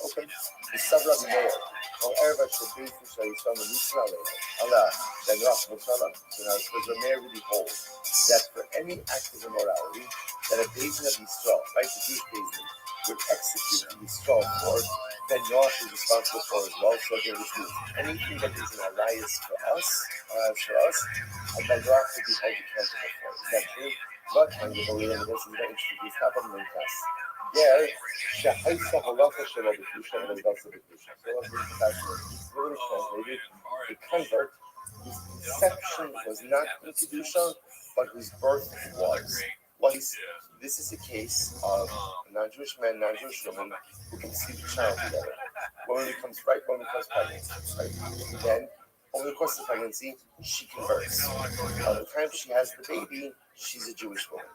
open. The subject mayor. However, should be to say some of these Allah, then Roth Musala, the mayor really holds that for any act of immorality, that a basin of Yisrael, right, the Jewish basin, would execute the Yisrael for, then Roth is responsible for as well. So there is anything that is an alliance for us, and then Roth would be held accountable for. Is that true? But I'm going to believe in this is going to introduce top of the class. There, Shahaisa Halacha Shalom B'Kedusha and Adasa B'Kedusha. So what this passage is literally translated, the convert, whose conception was not in Kedusha, but whose birth was. This is a case of a non-Jewish man, non-Jewish woman who conceive a child together. When it becomes pregnant, right? Then, over the course of pregnancy, she converts. By the time she has the baby, she's a Jewish woman.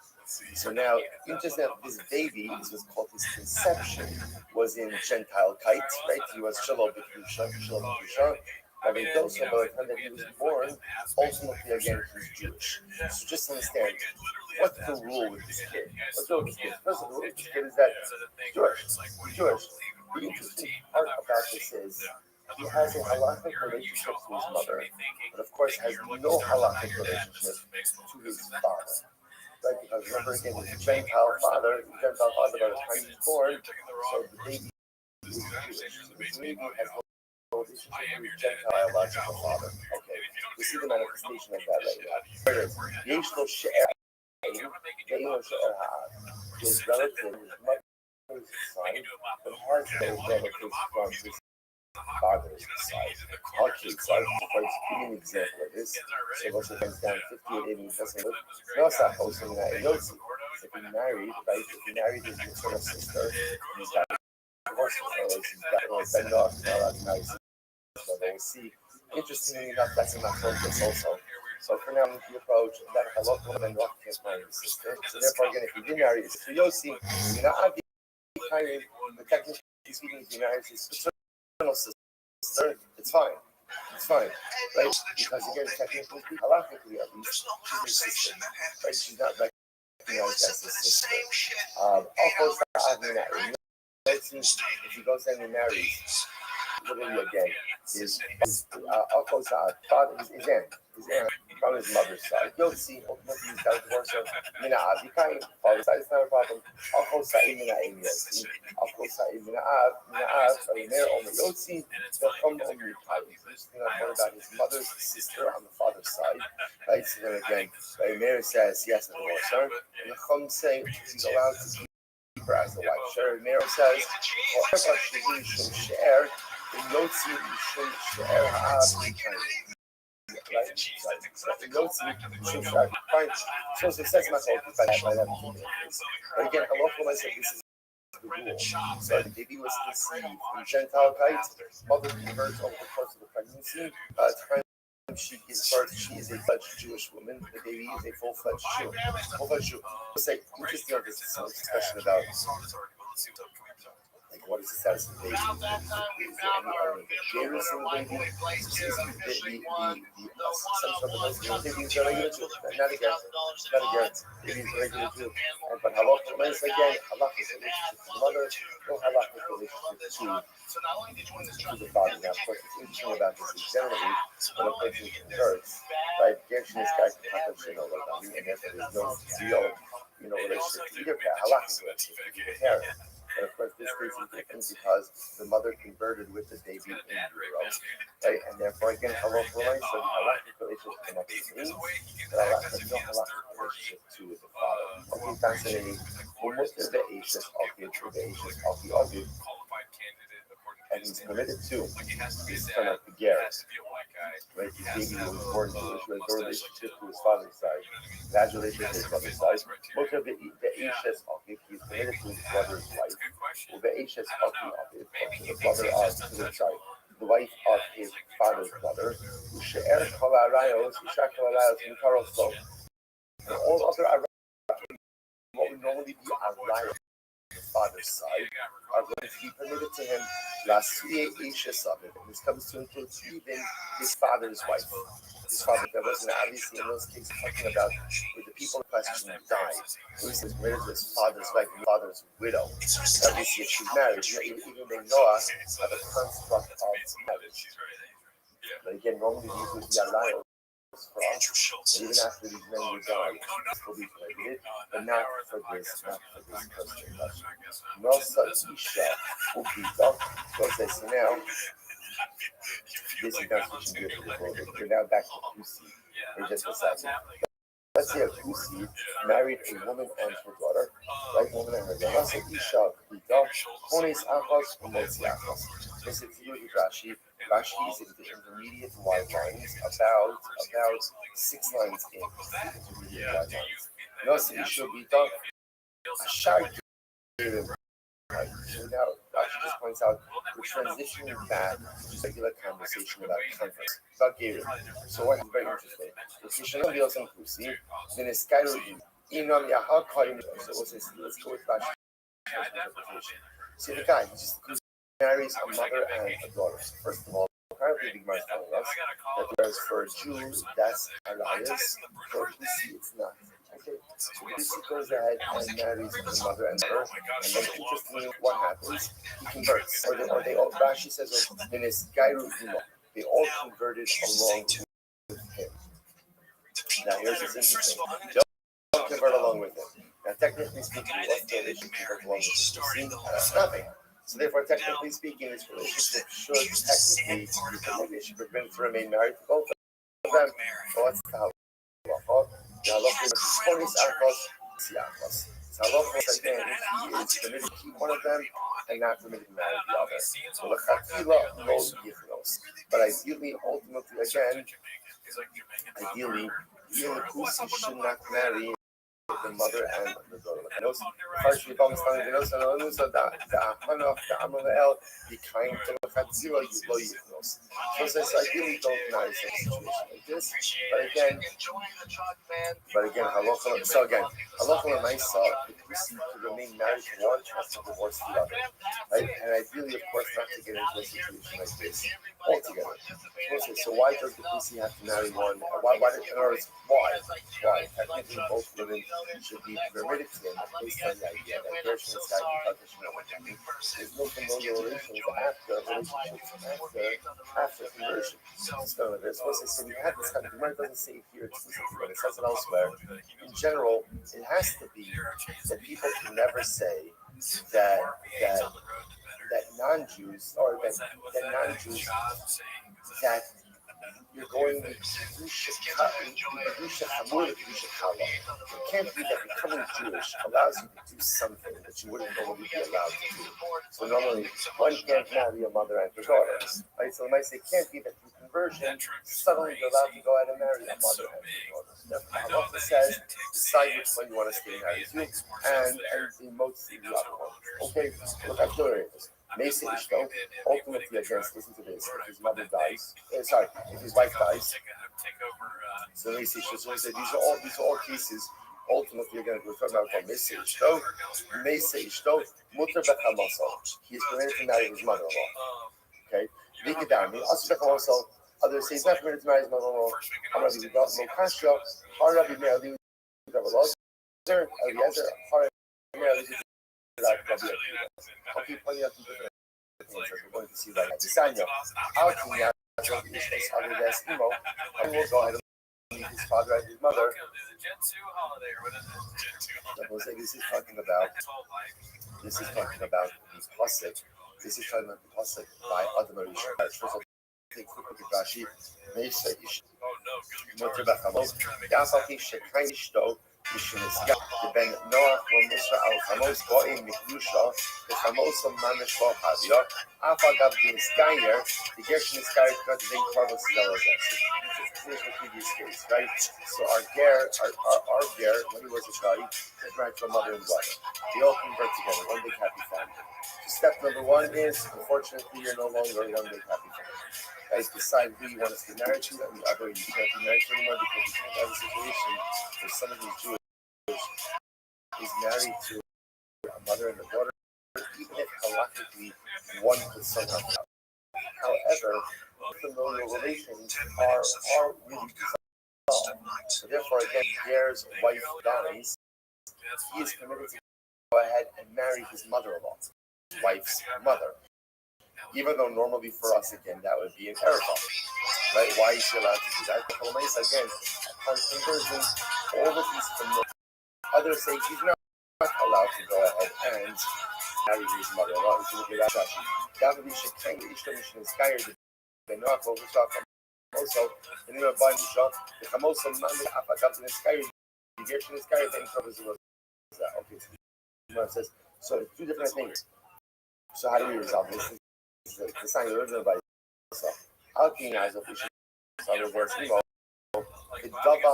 So now, interesting that this baby, this was called his conception, was in Gentile kite, right? He was Shalom B'Kedusha. By the time that he was born, ultimately again he's Jewish. So just understand, what's the rule with this kid? What's the rule with this kid? First of all, this kid is that he's Jewish. The interesting part about this is he has a halachic relationship to his mother, but of course has no halachic relationship to his father. Right, because remember again, his Gentile father by the time he's born, so the baby is Jewish. So the baby has no relationship to his Gentile biological father. Okay, we see the manifestation of that later. Here it is. Yeshlo She'er, his relative, his mother's side, but has no relatives from his father's side. Okay, so I'll give you an example of this. So let's say it's down 58 in the Testament. Nosa also in that Yotzi. If he married, right? If he married his maternal sister, he's got divorced. So he's got Ben Noah, not allowed to marry his sister. So we'll see. Interestingly enough, that's in that focus also. So for now, the approach that a lot of Ben Noah can't marry his sister. So therefore, again, if he did marry his sister Yotzi, you're not out the but technically speaking, if he marries his paternal sister, it's fine. It's fine, right? Because again, technically, halachically at least, she's his sister, right? She's not recognized as his sister. If he goes and he marries, literally again, his father, his aunt from his mother's side. You'll see, ultimately, he's got a divorce of Mina Avikai, father's side, it's not a problem. About his mother's sister on the father's side, right? So then again, Mary says yes, the divorce her, and the Chum say he's allowed to keep her as a wife. Mary says, whatever she should share, the Yotzi should share fine. So it says my fault by that. But again, a local man said this is the rule. So the baby was conceived in Gentile kite, mother converts over the course of the pregnancy. Time she gives birth, she is a fledged Jewish woman. The baby is a full-fledged Jew. Say, interesting, this is some discussion about like what is the status of the baby? Is there any element of Jairus in the baby? Some sort of baby is a regular Jew. Not against. Baby is a regular Jew. But halacha is again, halacha is relationship to the mother, no halacha is relationship to the father. Now, of course, it's interesting about this is generally when a person converts, right? Gershon is guys to happen, and therefore there's no real, relationship to either pair, halacha relationship to either parent. But of course, this case is different because the mother converted with the baby in utero, right? And therefore, again, halacha relationship, so the halachic relationship connects to me, but no halachic relationship to the father. Okay, fascinating. And he's permitted to. He's kind of the Garrett, right? His baby was born Jewish, who has no relationship to his father's side, has relationship to his mother's side. Most of the Ashes of he's permitted to his brother's wife. The Ashes of the brother of his side, the wife of his father's brother. And all other what would normally be Arayos father's side are going to be permitted to him Lasuye Isha of it. And this comes to include even his father's wife. His father, that wasn't obviously in those cases talking about where the people in question died. It was married to his father's wife and father's widow. Obviously, if she's married, even when Noah had a construct of marriage. But again, normally these would be allowed for us, and even after these men would die, this will be prohibited, but not for this question. Nosa Isha Ubita, so now, this is not switching gears a little bit. We're now back to Kusi, for just a second. Let's say a Kusi married a woman and her daughter, right? Woman and her daughter. Nosa Isha Ubita, Kones Achos, Umotzi Achos. This is to do with Rashi. Rashi is in the intermediate wide lines, about 6 lines in intermediate wide lines. Nosa Isha Ubita, Ashar Gerim. Right. So now, Rashi just points out we're transitioning back to regular conversation about conference, about Gerim. So what is very interesting? If you should not be also inclusive, then it's Skyrim. Let's go with Rashi's interpretation. So the guy, he just marries a mother and a daughter. First of all, apparently the Gemara is telling us that whereas for a Jew, that's Elias, for a Pussy, it's not. Okay, so Pussy goes ahead and marries his mother and daughter, and then interestingly, what happens? He converts. Or they all, Rashi says, they all converted along with him. Now here's what's interesting. They all convert along with him. Now technically speaking, what's the relationship convert along with him? Nothing. So therefore, technically speaking, this relationship should technically be forbidden to remain married to both of them. So what's the halacha? The halacha is Konis Achos, Siachos. So halacha is again, he is permitted to keep one of them and not permitted to marry the other. So lechatchila lo yichnos. But ideally, ultimately, again, ideally, the Kusi should not marry the mother and the daughter. Partially, the so says ideally don't marry such a situation like this. But again, halacha. So again, halacha l'maisa, the Kusi to remain married to one has to divorce the other, right? And ideally, of course, not to get into a situation like this altogether. So why does the Kusi have to marry one? Why? In other words, why? Technically, both women should be permitted to him based on the idea that Gershon is there's no familial relations after conversion. So they're supposed to say, we have this kind of, the Gemara doesn't say it here explicitly, but it says it elsewhere. In general, it has to be that people can never say that non-Jews, or that non-Jews, that you're going to Kedusha Hamur, Kedusha Kala. It can't be that becoming Jewish allows you to do something that you wouldn't normally be allowed to do. So normally, one can't marry a mother and her daughter. Right? So it might say it can't be that through conversion, suddenly you're allowed to go out and marry a mother and her daughter. Therefore, Allah says, decide which one you want to stay married to, and emote the other one. Okay, look, I'm curious. Mesa Ishto, ultimately, again, listen to this. If his mother dies, if his wife dies, so Mesa Ishto, so he said, these are all cases. Ultimately, again, we're talking about Mesa Ishto, Mutter Bechamasa. He is permitted to marry his mother-in-law. Okay, Vikadami, also Bechamasa. Others say he's not permitted to marry his mother-in-law. Rabbi Vidal, Lokasha, Rabbi Me'ali, Eliezer, Rabbi Me'ali. Okay, pointing out some different things as we're going to see like Desanya. How can we have and we'll go ahead and meet his father and his mother. This is talking about the pasuk. This is talking about the pasuk by Adam Rishon. First of all, take a look at Rashi. Meisa Ish. Moter Bachamos. Yafati Shekai Ishto. Ben Noach Musra al Chamos Goim Mikdusha, the Chamos of Mamish Lo Havia, Afagav Din Skyer, the Gershon Skyer got the Din Karvos Zelazes. Here's the previous case, right? So our Ger, when he was a child, was married to a mother and daughter. They all convert together, one big happy family. So step number one is, unfortunately, you're no longer one big happy family. Guys, decide who you want to be married to, and the other you can't be married to anymore because you can't have a situation where some of these Jewish is married to a mother and a daughter. halachically one could somehow. However, familial relations are really dissolved. So therefore, again, Ger's wife dies, he is permitted to go ahead and marry his mother-in-law, his wife's mother. Even though normally for us, again, that would be an error, right? Why is he allowed to do that? Again, upon conversion, all of these familial. Others say he's not allowed to go ahead and marry his mother-in-law. If you look at that, David should claim the Ishtar Mission is scared. They know how to talk. Also, in the Bible, the Chamosa Manda Apakab in the sky, the Gershon is sky, then covers the okay. So it says, so it's two different things. So how do we resolve this? The sign of the original Bible. So, Alkin has a fish, other words, the Dava,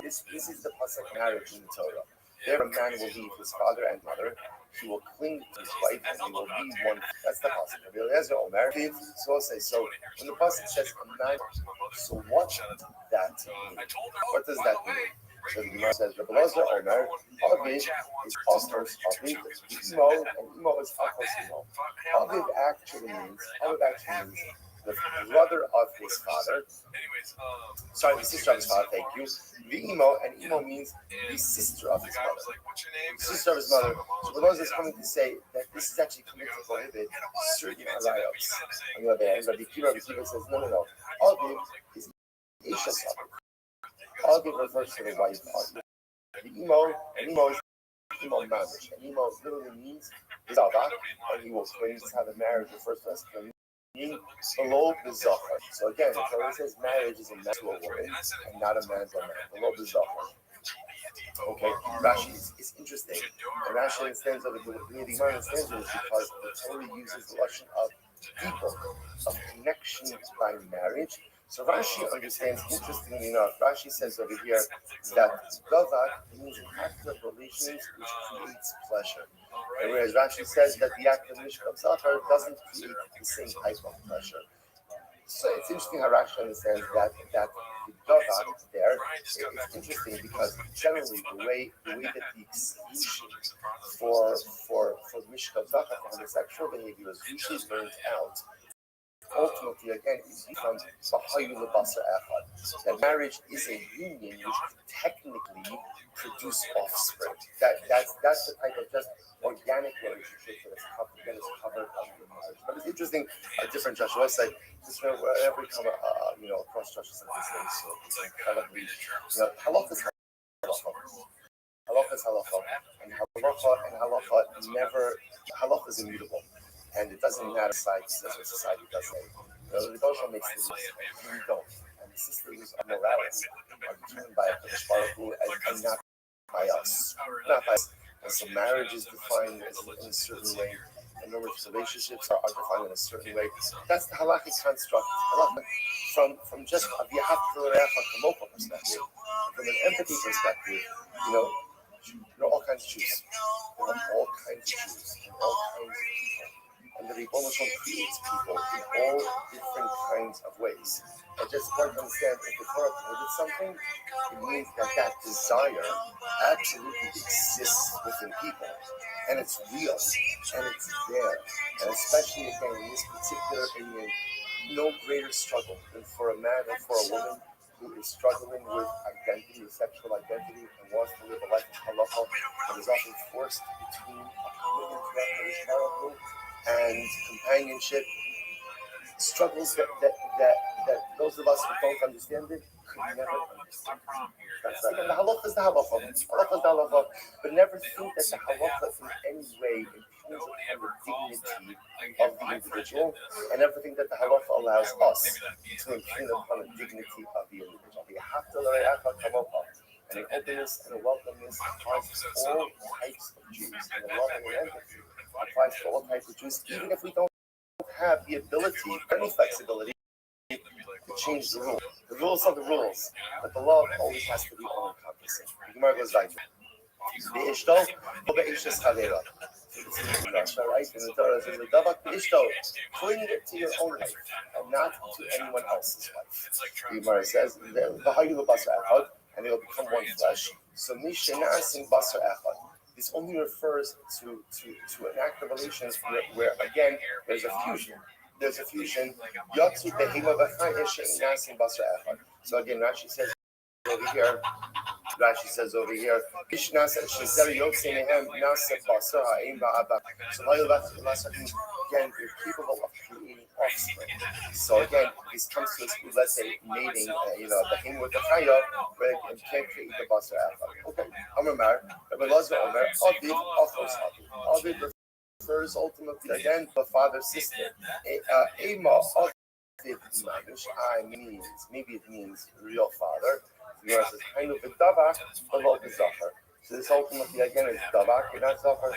this is the pasuk marriage in the Torah. There, a man will leave his father and mother. He will cling to his wife, and they will be one. That's the pasuk. Rabbi Eliezer Omer. So say so. When the pasuk says a man, so what that mean? What does that mean? So the Gemara says Rabbi Eliezer Omer. Aviv is Osnos Aviv. Imo and Imo is Akos Imo. Aviv actually means the brother of his father. Sorry, the sister of his father, thank you. The Imo, and Imo means the sister of his mother. The sister of his mother. So the Lord is coming to say that this is actually coming to prohibit certain arayos. On the other hand, Rabbi Kiva says, no. Aviv is Isha Sabbath. Aviv refers to the wife of Aviv. The Imo is Imo Mamish. And Imo literally means Zava, and he will claim to have a marriage refers to us. Below the Zachar. So again, the Torah says marriage is a man to a woman and not a man to a man. Below the Zachar. Okay, Rashi is interesting. And Rashi understands that the Gemara understands it is because the Torah uses the lesson of people, of connection by marriage. So Rashi understands, interestingly enough, Rashi says over here that Gavak means an act of relations which creates pleasure. And whereas Rashi says that the act of Mishkav Zachar doesn't create the same type of pleasure. So it's interesting how Rashi understands that the Gavak there, it's interesting because generally the way that the exclusion for Mishkav Zachar, for homosexual behavior is usually burnt out. Ultimately, again, is from Bahayul Basar Echad. That marriage is a union which technically produce offspring. That's the type of just organic relationship that is covered under marriage. But it's interesting, a different Joshua website. Just whenever we come across Joshua's like this, so it's like halakha is halakha. Halakha is halakha, and halakha never. Halakha is immutable. And it doesn't matter society says what society does say. The Rothschild makes the rules. We don't. And the systems of morality are determined by a Baruch Hu and not by us. Not by us. And so marriage is defined in a certain way. And relationships are defined in a certain way. That's the halakhic construct. From just a kamoka perspective, from an empathy perspective, there are all kinds of Jews. There are all kinds of Jews and all kinds of people. And the Rebbe creates people in all different kinds of ways. And just important to understand, if the Torah prohibits something, it means that desire absolutely exists within people. And it's real, and it's there. And especially, again, in this particular opinion, no greater struggle than for a man and for a woman who is struggling with identity, with sexual identity, and wants to live a life of halacha, but is often forced between a commitment to that and companionship, struggles that those of us who don't understand it could never understand. That's right. And the halacha is the halacha. Halacha is the halacha. But never think that the halacha in any way impinges upon the dignity of the individual, and never think that the halacha allows us to impinge upon the dignity of the individual. We have to learn and an openness and a welcomeness applies to all types of Jews, and a love and an empathy applies to all types of Jews, even if we don't have the ability, any flexibility, to change the rules. The rules are the rules, but the love always has to be all-encompassing. The Gemara goes like, "Be'ishto, be'ishtos chavera." Right? And the Torah says, "Be'ishto, cling to your own wife and not to anyone else's wife." The Gemara says, "V'hayu basar echad," and they will become one flesh. So mishenasim basar echad. This only refers to an act of relations where again there's a fusion. There's a fusion. Yatsu behema v'chai she'ein nasin basar echad. So again, Rashi says over here. Ishnasa shezer yotze mehem nasa basar ha'im ba'abak. So now again, you're capable of creating offspring. So again, this comes to us, let's say, mating, the him with the chaya, where it can't create the basar echad. Okay, Amar, Rabbi Lazar Omer, Aviv, Achos Aviv. Aviv refers ultimately again to the father sister. Ema Aviv Manish, means maybe it means real father. Says kind of a dabak, below the zachar. So this ultimately again is dabak, and not zachar.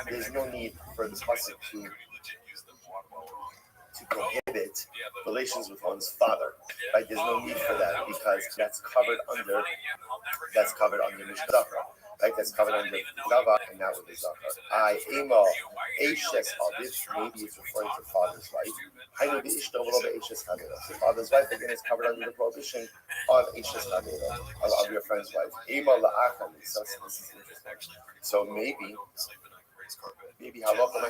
There's no need for the pasuk to prohibit relations with one's father. Right? There's no need for that because that's covered under Mishnah. Right? That's covered under Dava and not with the Zachar. Ema Eishes Aviv, maybe it's referring to father's wife. I know the Ishto will be Eishes Chavera. So father's wife again is covered under the prohibition of Eishes Chavera, of your friend's wife. Ema La'acham, so this is interesting. So maybe halacha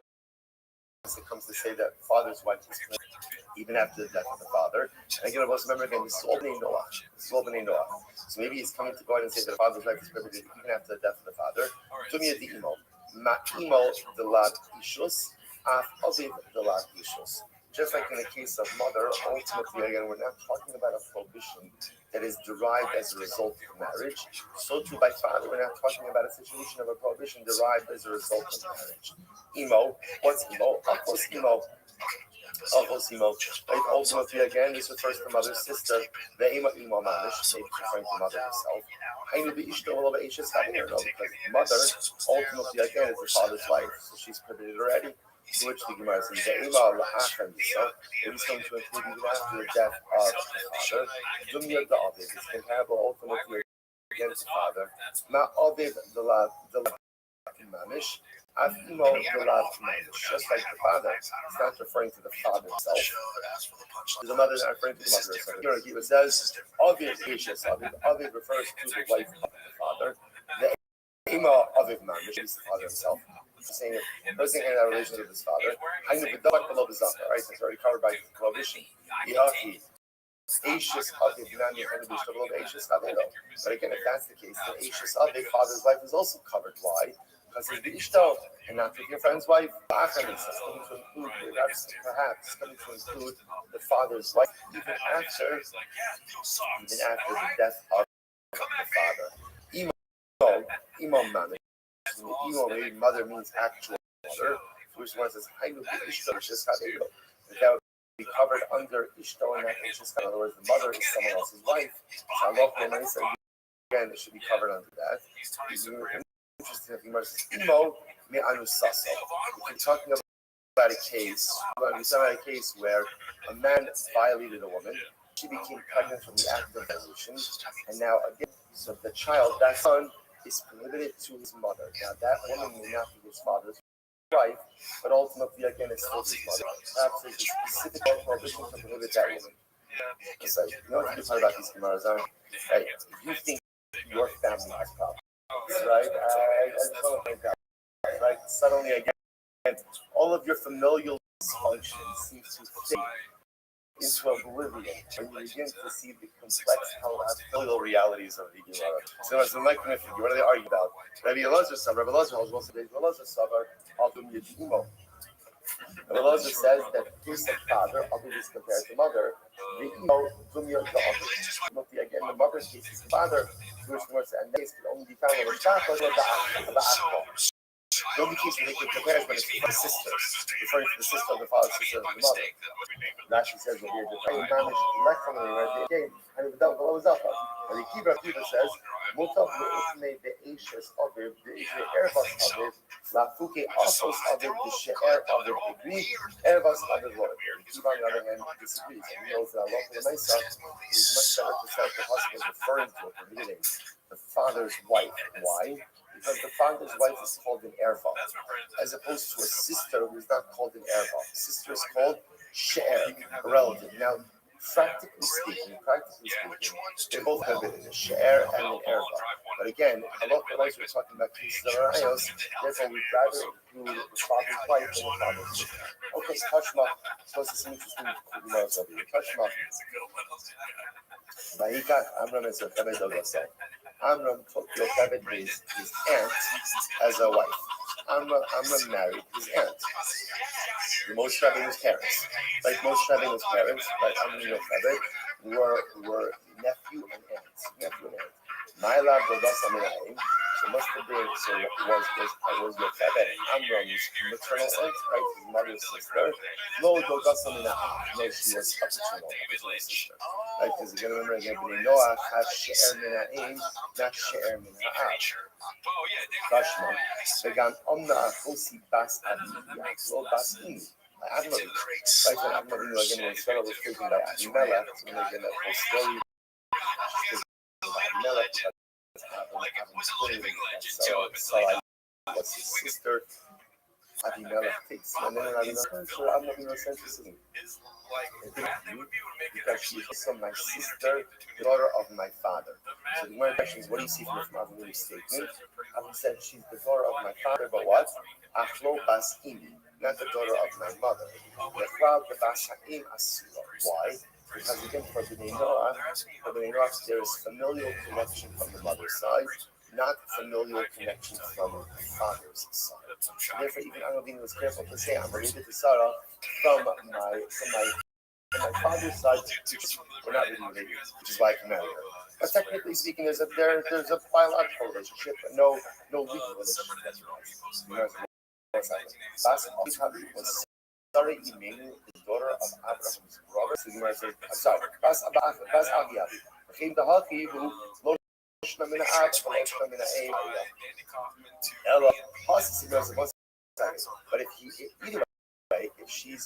it comes to say that father's wife is clean even after the death of the father. And again, I must remember again, this is all b'nei Noah. So maybe he's coming to go ahead and say that the father's wife is prohibited even after the death of the father. Tumia di imo, ma'imo delad ishus, af aviv delad ishus. Just like in the case of mother, ultimately again, we're not talking about a prohibition that is derived as a result of marriage. So too by father, we're not talking about a situation of a prohibition derived as a result of marriage. Imo, what's imo? Achos imo. Right? Ultimately, again, this refers to mother's sister. The imo manish, maybe referring to mother herself. I know the ishto will be because mother, ultimately, again, is the father's wife, so she's prohibited already. To which the Gemara says, the imo la'acham, so it is going to include even after the death of the father. Dumya the aviv, it's comparable ultimately against the father. Ma aviv the manish. Afimo the manish, just like the father. It's not referring to the father himself. The mother is not referring to the mother herself. Here it says, aviv ishes aviv. Aviv refers to the wife of the father. The imo aviv manish is the father himself. Saying that person can have a relationship with his father. I know the dog below the zaka, right? It's already covered by the prohibition. Ashes Aviv Nani and the below Ashes Avelo. But again, if that's the case, then Ashes Aviv, father's wife, is also covered. Why? Because it's the Ishto, and not with your friend's wife. Achamis is coming to include, perhaps coming to include the father's wife, even after the death of the father. Imam Mani. Maybe mother means actual mother, which one says that would be covered under Ishto and not Ishto. In other words, the mother is someone else's wife. Again, it should be covered under that. Interesting that the says Imo me anusasa. We're talking about a case where a man violated a woman. She became pregnant from the act of violation, and now again, so the child, that son, is prohibited to his mother. Now that woman may not be his father's wife, but ultimately again it's still his mother. Perhaps there's a specific prohibition to prohibit that woman. So, you know what you talk about these Gemaras, right? You think your family has problems, right? I just want to think that, right? Suddenly again, all of your familial dysfunction seems to fit into oblivion, and you begin to see the complex familial realities of the Gemara. So it's like what do they argue about? Rabbi Elazar holds most of the Elazar Savar Altum Yedimo. Rabbi Elazar says that his father, Altum is compared to mother, the Imo Dumya the Altum. Again, the mother's case is father, which was and this can only be found in the Shachos or the Akko. The only case we make a comparison is for the sisters, referring to the sister of the father, sister of the mother. Rashi says that here, the time managed left from the right again, and the double was up. And the Hebrew says, Mutav Le'ifne the Ashes Aviv, the Ishe Erebus Aviv, Lafuke Asos Aviv, the She'er Aviv, the Greek Erebus Aviv. Kiva, on the other hand, disagrees. And he knows that Allah for the Mesa is much better to say the husband is referring to it, permitting the father's wife. Why? Because the father's wife is called an erva, as opposed to a sister who is not called an erva. Sister is called she'er, a relative. Now, Practically speaking, they both have it in a share and an erva. But again, halacha wise, we're talking about cases of arayos. Therefore, we'd rather include the father's wife than the father's sister. Okay, Tashma. Suppose it's some interesting laws of you. Tashma. Vayikach Amram es Yocheved Dogasai. Amram took Yocheved, his aunt, as a wife. Amram married his aunt. Moshe Rabbeinu's parents. Like Moshe Rabbeinu's parents, like Amram and Yocheved, were nephew and aunt. Myla Dodasa Minaim. So must have been, so was Yocheved Amram's maternal aunt, right? His mother's sister. Lo Dodasa Minaim. No, she was a paternal sister. Right? Because you're going to remember again, Bnei Noach have she'er minaim, not she'er min ha'av. Kashma, vegan omna achosi bas abiyah, lo bas imi. Right, when Avinu again was Sarah was taken by Abimelech, when again that whole story of Abimelech, Sarah was his sister. Abimelech takes and then Abimelech, so Avinu sent to see him. Because she is also my sister, daughter of my father. So the one question is, what do you see from Avinu's statement? Avinu said she's the daughter of my father, but what? Achlo bas imi, not the daughter of my mother. Why? Because again, for Bnei Noach, there is familial connection from the mother's side, not familial connection from the father's side. Therefore, even Avinu was careful to say, I'm related to Sarah from my father's side, we're not really related, which is why I can marry her. But technically speaking, there's a biological relationship, but no legal relationship. That's right. Was Sarah Imenu, the daughter of Abraham's brother. So you might say, I'm sorry, Bas Aviyav. Came the Haki who but if she's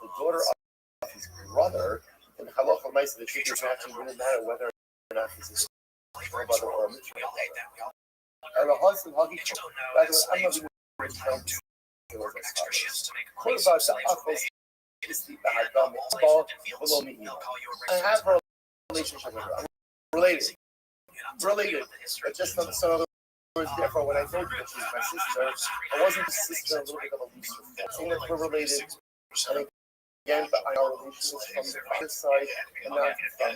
the daughter of his brother, then halacha ma'aseh the truth actually wouldn't matter whether or not he's his brother or a maternal brother. And the husband, by the way, I'm not even trying to do this. What about the office? I have a relationship with her. I'm related. But just on some other words, therefore, when I told you that she's my sister, I wasn't a sister, a little bit of a loose saying that we're related. And again, but our relation is from the father's side and not from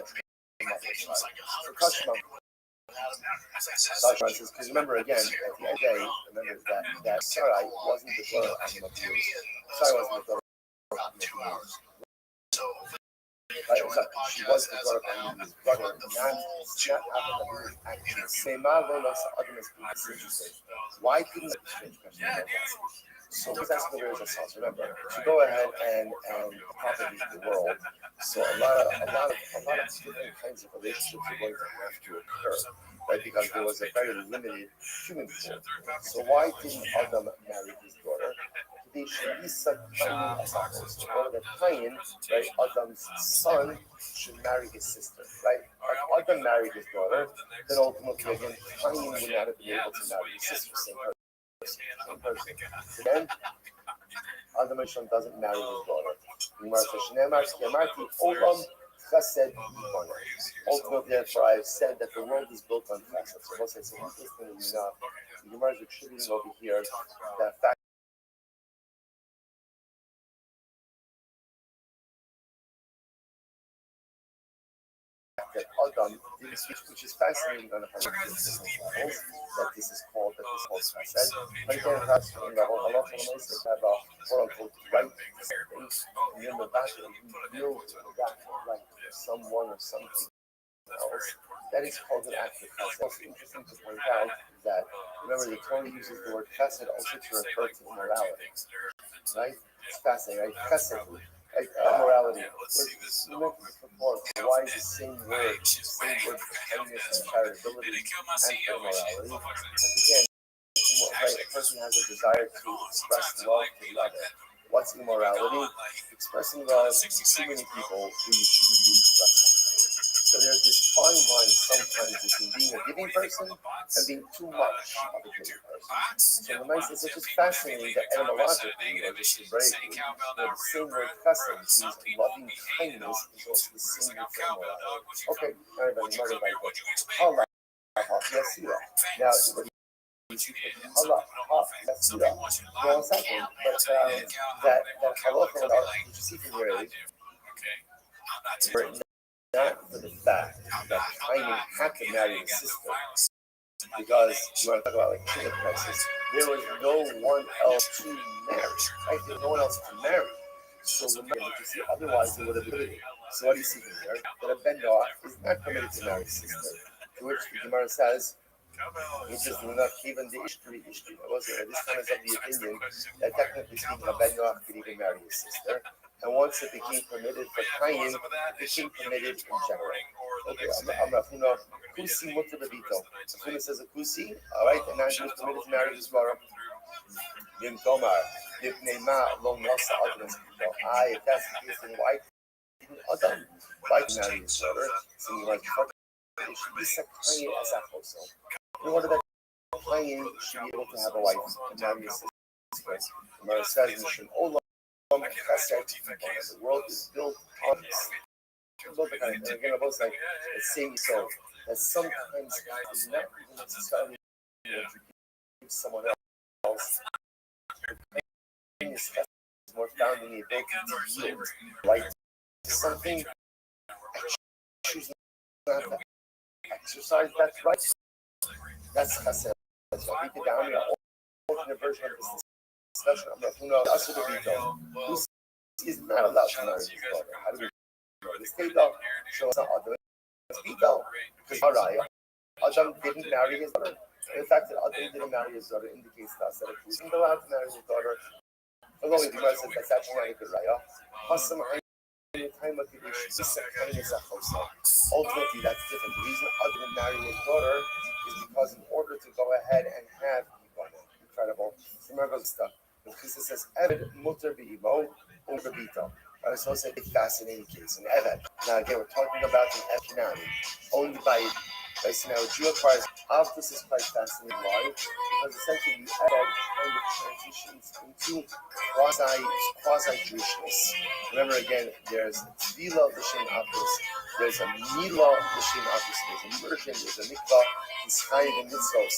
the mother's side. So Kashma. Because remember again, at the end of the day, remember that Sarai wasn't the daughter of Abimelech. Sarai wasn't the daughter of Abimelech. She was the daughter of Abimelech's brother, not Abimelech actually. Why couldn't the strange question? So who's asking the various assaults? Remember, to go ahead and propagate the world. So a lot of different kinds of relationships are going to have to occur, right? Because there was a very limited human pool. So why didn't Adam marry his daughter? They should be such or that Cain, right, Adam's son, should marry his sister, right? If Adam married his daughter, then ultimately again Cain would not have been able to marry his sister, same person. Then Adam doesn't marry his daughter. Ultimately, therefore, I have said that the world is built on chesed. So we'll say, so interestingly enough, the Gemara is attributing over here that fact that Adam didn't switch, which is fascinating on a hundred different levels. That this is called chesed. But again, perhaps on level, a lot of them have a quote unquote right space, and then the back of you build that right for someone or something else. That is called an act of chesed. Also interesting to point out that remember the Torah uses the word chesed also to refer to immorality, right? It's fascinating, right? Chesed. Immorality. Why is the same word for kindness and charitability and for morality? Because again, a person has a desire to express love to the other. What's immorality? Expressing love to too many people who you shouldn't be expressing. So there's this fine line sometimes between being a giving person and being too much of a giving person. So the nice is it's just fascinating that etymologically, or just Hebraically, the same word chesed means loving kindness is also the same word for immorality. Okay, everybody, Allah, yes, now, Allah, yes, no, second, but that halacha which you see from here is written not for the fact that Cain had to marry his sister, because you want to talk about like kingdom crisis, there was no one else to marry. Right? There was no one else to marry. So remember, you see, otherwise it would have been limited. So what do you see here? That a Ben Noach is not permitted to marry his sister. To which the Gemara says, interesting enough, even the Ishtri, this time is of the opinion that technically speaking, a Ben Noach could even marry his sister. And once it became permitted for Cain, it became permitted in general. Okay, I'm Rafuna, Kusi Mutter Bebito. Rafuna says a Kusi, all right, and now she was permitted to marry his daughter. Yim Tomar, Yipnema, Long Nasa Adams. If that's the case, then why didn't Adam like to marry his daughter? Seeing like, it should be Cain as a household. In order that Cain should be able to have a wife and marry his sister. Gemara says, Mission Olam. The world is built on this. And again, I was like, it's saying so that sometimes is not even necessarily to give someone else. Is more found in the ability to yield, right? Something I choose not to exercise that's right. That's chesed. So I beat it down here. Alternate version of this discussion. I'm like, who knows? Us would be done. He's not allowed to marry his daughter. How do we know? The state law shows not other. It's Bito. Because Adam didn't marry his daughter. And the fact that Adam didn't marry his daughter indicates to us that if he wasn't allowed to marry his daughter, although the Gemara says that's actually not a good raya. Ultimately, that's different. The reason Adam didn't marry his daughter is because in order to go ahead and have incredible. Remember stuff. Because it says Eved Mutter Be'ibo over Bito. It's also a fascinating case. An Eved. Now again, we're talking about an Eved owned by now a Jew acquires. This is quite fascinating. Why? Because essentially the Eved kind of transitions into quasi-Jewishness. Remember again, there's Tvila L'Shem Apis, there's a Mila L'Shem Apis, there's a immersion, there's a mikvah, there's Chayim and Mitzvos.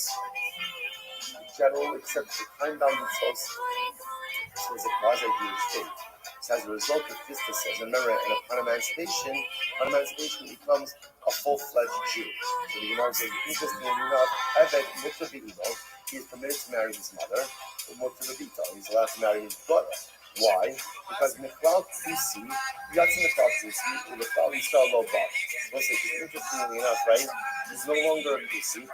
General, except the time-bound mitzvos, is a quasi-Jewish state. So as a result of this, it says, remember, and upon emancipation becomes a full-fledged Jew. So the Gemara says, interestingly enough, Eved Mutter Be'ibo, he is permitted to marry his mother, or Mutter Be'ito, he's allowed to marry his daughter. Why? Because Mechlal Kusi, Yatsi Mechlal Kusi, Mechlal Yisrael Lo Ba. Interestingly enough, right? He's no longer a Kusi.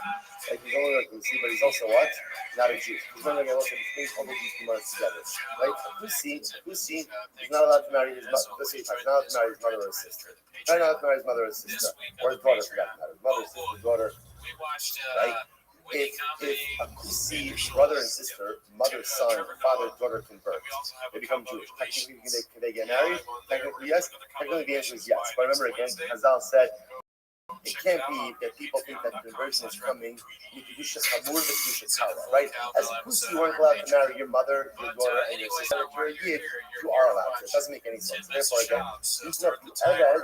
Like he's no longer a Kusi, but he's also what? Not a Jew. He's not going to look at all of these Gemaras together. Right? Kusi is not allowed to marry his mother. Let's say he's not allowed to marry his mother or his sister. Not allowed to marry his mother or his sister. Or his daughter for that matter. His mother, sister, daughter. Right? If a Kusi brother and sister, mother, son, father, daughter convert, they become Jewish. Technically, can they get married? Technically, yes. Technically, the answer is yes. But remember again, Hazal said, it can't be that people think that conversion is coming, right? As a Kusi, you weren't allowed to marry your mother, your daughter, and your sister. If you're a Yid, you are allowed to. It doesn't make any sense. Therefore, again, the Eved is kind of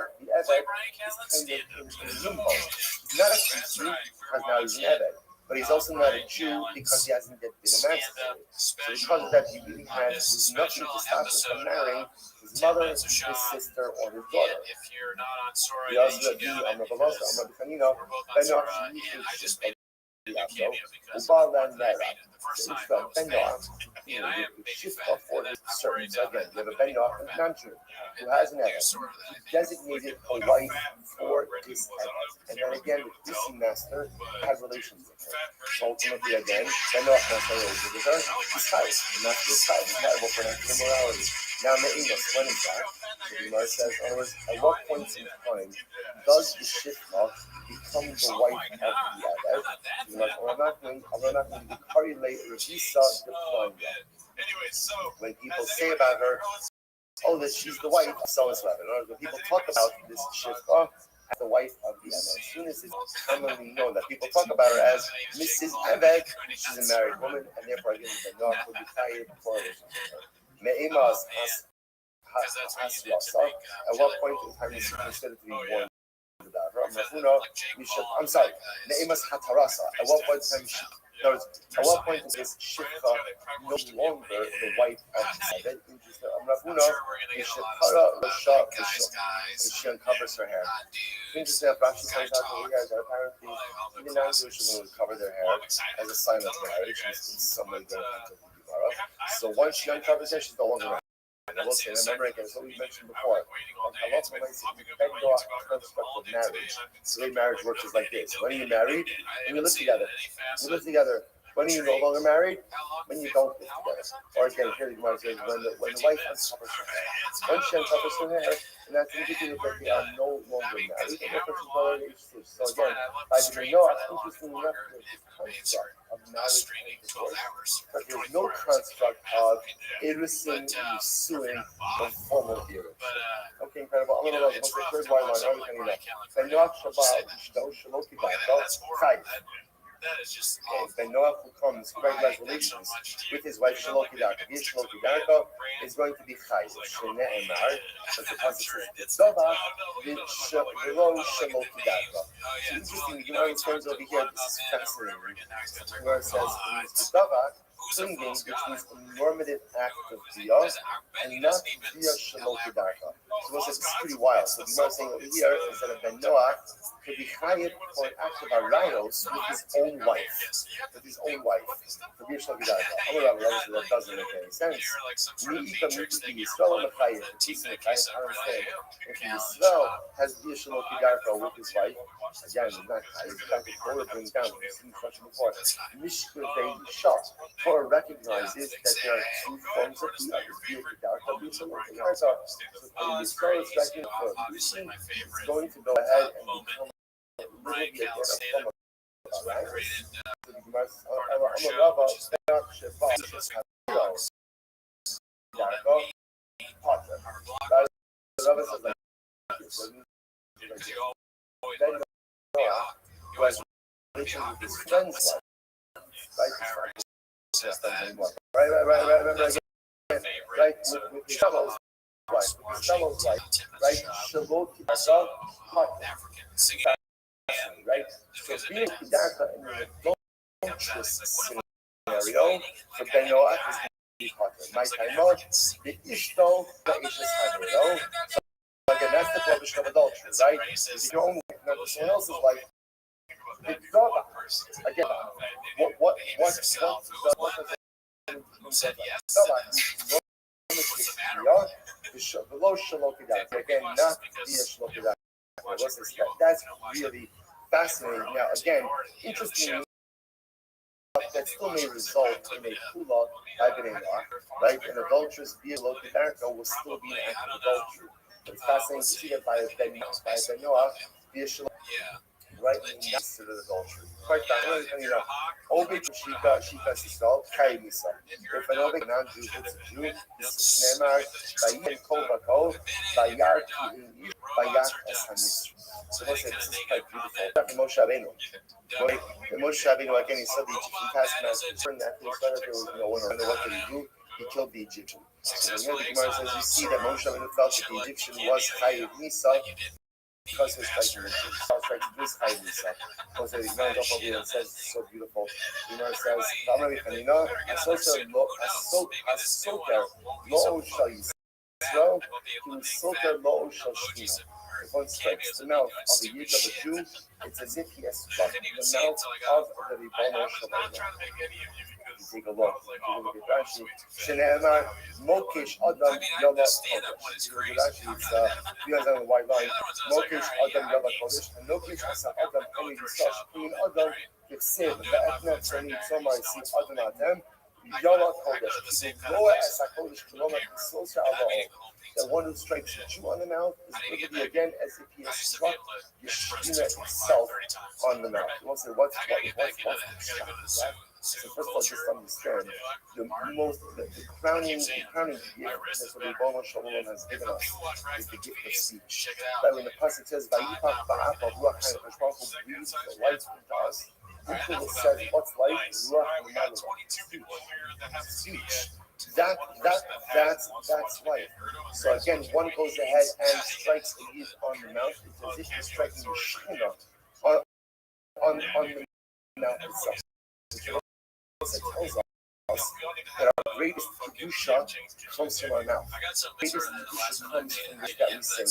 in limbo. He's not a Kusi, because now he's an Eved. But he's also not a Jew because he hasn't yet been emancipated. So because of that, he really has nothing to stop him from marrying his mother, his sister, or his daughter. He also had Amr Balosa, Amr Bichanino, Ben Noach, Ben Noach, you shift off for his servants. Again, you have a Ben Noach, a non-Jew, who has an Eved. He designated a wife for this Eved. And then again, the Kusi master had relations with her. So ultimately, again, Ben Noach has no relations with her. He's tied. The master is tied. He's liable for an immorality. Now, Me'inus, when is that? The Gemara says, in other words, at what point in time does the shifta become the wife of the Eved? The Gemara says, I'm not correlate Revisa the when people say about her, oh, that she's the wife of so and so. When people talk about this shifta, as the wife of the Eved. As soon as it's commonly known that people talk about her as Mrs. Eved, she's a married woman, and therefore again the Noah will be fired for her. Me'imas at what point in time is she considered to be born? I'm sorry, Ne'imas Hatarasa. At what point in time is she? At what point is Shifcha no longer the wife of Eved? She uncovers her hair. Interesting enough, Rashi points out over here that apparently even non-Jewish women would cover their hair as a sign of marriage in some way going on to the Gemara. So once she uncovers her, she's no longer married. I will say, remember again, as we mentioned before, a lot of construct of marriage. The way marriage works is like this. When are you married? When you live together. You live together. When are you no longer married? When you don't live together. Or again, here the Gemara says, when the wife uncovers her hair. When she uncovers her hair, and that's indicative that they are no longer married, and therefore she's no longer exclusive. So again, by the Noah, interestingly enough, there's this construct of marriage and divorce, but there's no construct of Erusin, Yisuin, or formal marriage. Okay, incredible. I'm going to look at the third white line. Everything you know. Ben Noach Shabbat, Shaloki Bato, Chayv. Ben Noach, who comes to regular relations with his wife Shaloki Darko, Shaloki Darko is going to be Chayv. Shene Emar, as the passage says, Dova, V'lo Shaloki Darko. So interesting, the Gemara turns over here. This is fascinating. The Gemara says, Dova, clinging, which means a normative act of Biyah, and not Biyah Shaloki Darko. So this is pretty wild. So the Gemara is saying over here is that a Ben Noach could be hired for an act of Arayos with his own wife. With his own wife. For Biyah Shaloki Darko. Obviously that doesn't make any sense. Yisrael Mechayev, I understand. If Yisrael has Biyah Shaloki Darko with his wife, again, it's not Chayev, in fact, the Torah brings down, we've seen the question before, Mishkevei Isha. Torah recognizes that there are two forms of Biyah. Biyah Darko, Biyah Shaloki Darko. So Yisrael is reckoning for Lucy, it's going to go ahead and become a little bit again a form of Arayos. So the Gemara says, Amarava, Be'ach Sheba, Sheba, Darko, Potter. The Rabbi says like this. Then Noah, who has relations with his friend's wife, right, with his fellow's wife, right, Shaloti Darko, Potter, right, so being Darko in the adulterous scenario, for Ben Noach is my time out, the Ishto, the Ish's Havero. So again, that's the prohibition of adultery, right? If your own wife, not someone else's wife, the dog. Again, what said yes. Below Shaloki Darko. Again, not the Shaloki Darko. That's really fascinating. Now, again, interestingly, that still may result in a kula by Ben Noach, right? An adulteress via Shaloki Darko will still be an act of adultery. But it's fascinating to see that by Ben Noach via Shaloki, right? Not considered adultery. Quite fascinating. Obik Shika Sisal Kai Misa. If an Obik non-Jew hits a Jew, this is Neymar by Yen Kovako by Yar by Yak as Hamistri. So this is quite beautiful. Moshe Rabbeinu, again, he said the Egyptian taskmaster turned that thing started. There was no one or what did he do? He killed the Egyptian. So here the Gemara says you see that Moshe Rabbeinu felt that the Egyptian was Chayiv Misa because he was fighting the Jews. So it's like this Chayiv Misa. Because the Gemara up over here and says it's so beautiful. The Gemara says, "V'amar Yichanina, Asoter lo shal Yisrael, Kim Soter lo shal Shechina." If one strikes the mouth of the Yid of a Jew, it's as if he has struck the mouth of the Ribono Shalom. Take a look. At Rashi. Shene'emar Mokish Adam Yala Kodesh. Rashi is you guys on the white line. Mokish Adam Yala Kodesh. And Mokish Asa Adam Eli Yisash Queen Adam Yifsev Ve'etnet Shani Tzomar Yisi Adam Adem Yala Kodesh. Loa Asa Kodesh Kuloma Kisosa Alo. The one who strikes the Jew on the mouth is going to be again as if he has struck Yeshua itself on the mouth. You won't say what's the shot? So first of all, just understand the crowning gift that the Ribono Shel Olam has given us is the gift of speech. That when the pasuk says, "Vayipach ba'apav ruach hayim," Hakadosh Baruch Hu breathes the life into us. It says, "What's life? Ruach l'maila." Speech. That's life. So again, one goes ahead and strikes a yid on the mouth. It's as if you're striking the shechina on the mouth itself. It tells us that our greatest kedusha comes from our mouth. Greatest kedusha comes from the that we say,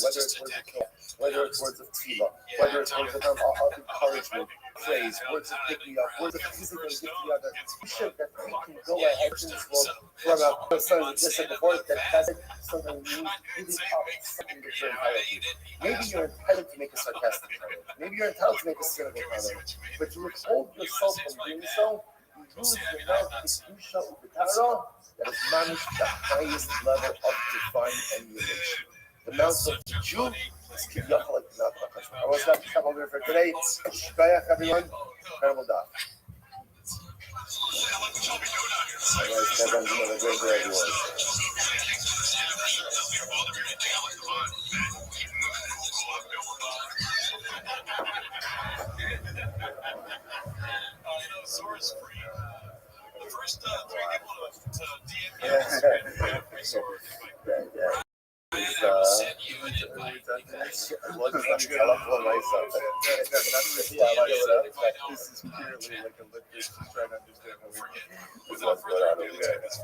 whether it's words of Torah, whether it's words of tefillah, whether it's words of encouragement, praise, words of picking up, words of physical gift to the other. Kedusha that we can go ahead in this world from our son just said before that doesn't something really something different. Maybe you're entitled to make a sarcastic comment. Maybe you're entitled to make a cynical comment, but you withhold yourself from doing so. Use your mouth to kedusha u'b'tara that has managed the highest level of divine emulation. The mouth of the Jew is kivyachol like the mouth of HaKadosh. I was going to come over for today. Shbayach, everyone. Incredible daf. Otherwise, everyone's another great day, everyone. The first 3 people to DM me free sword. Send you an invite. This is purely like a look just trying to understand what's going on over there. This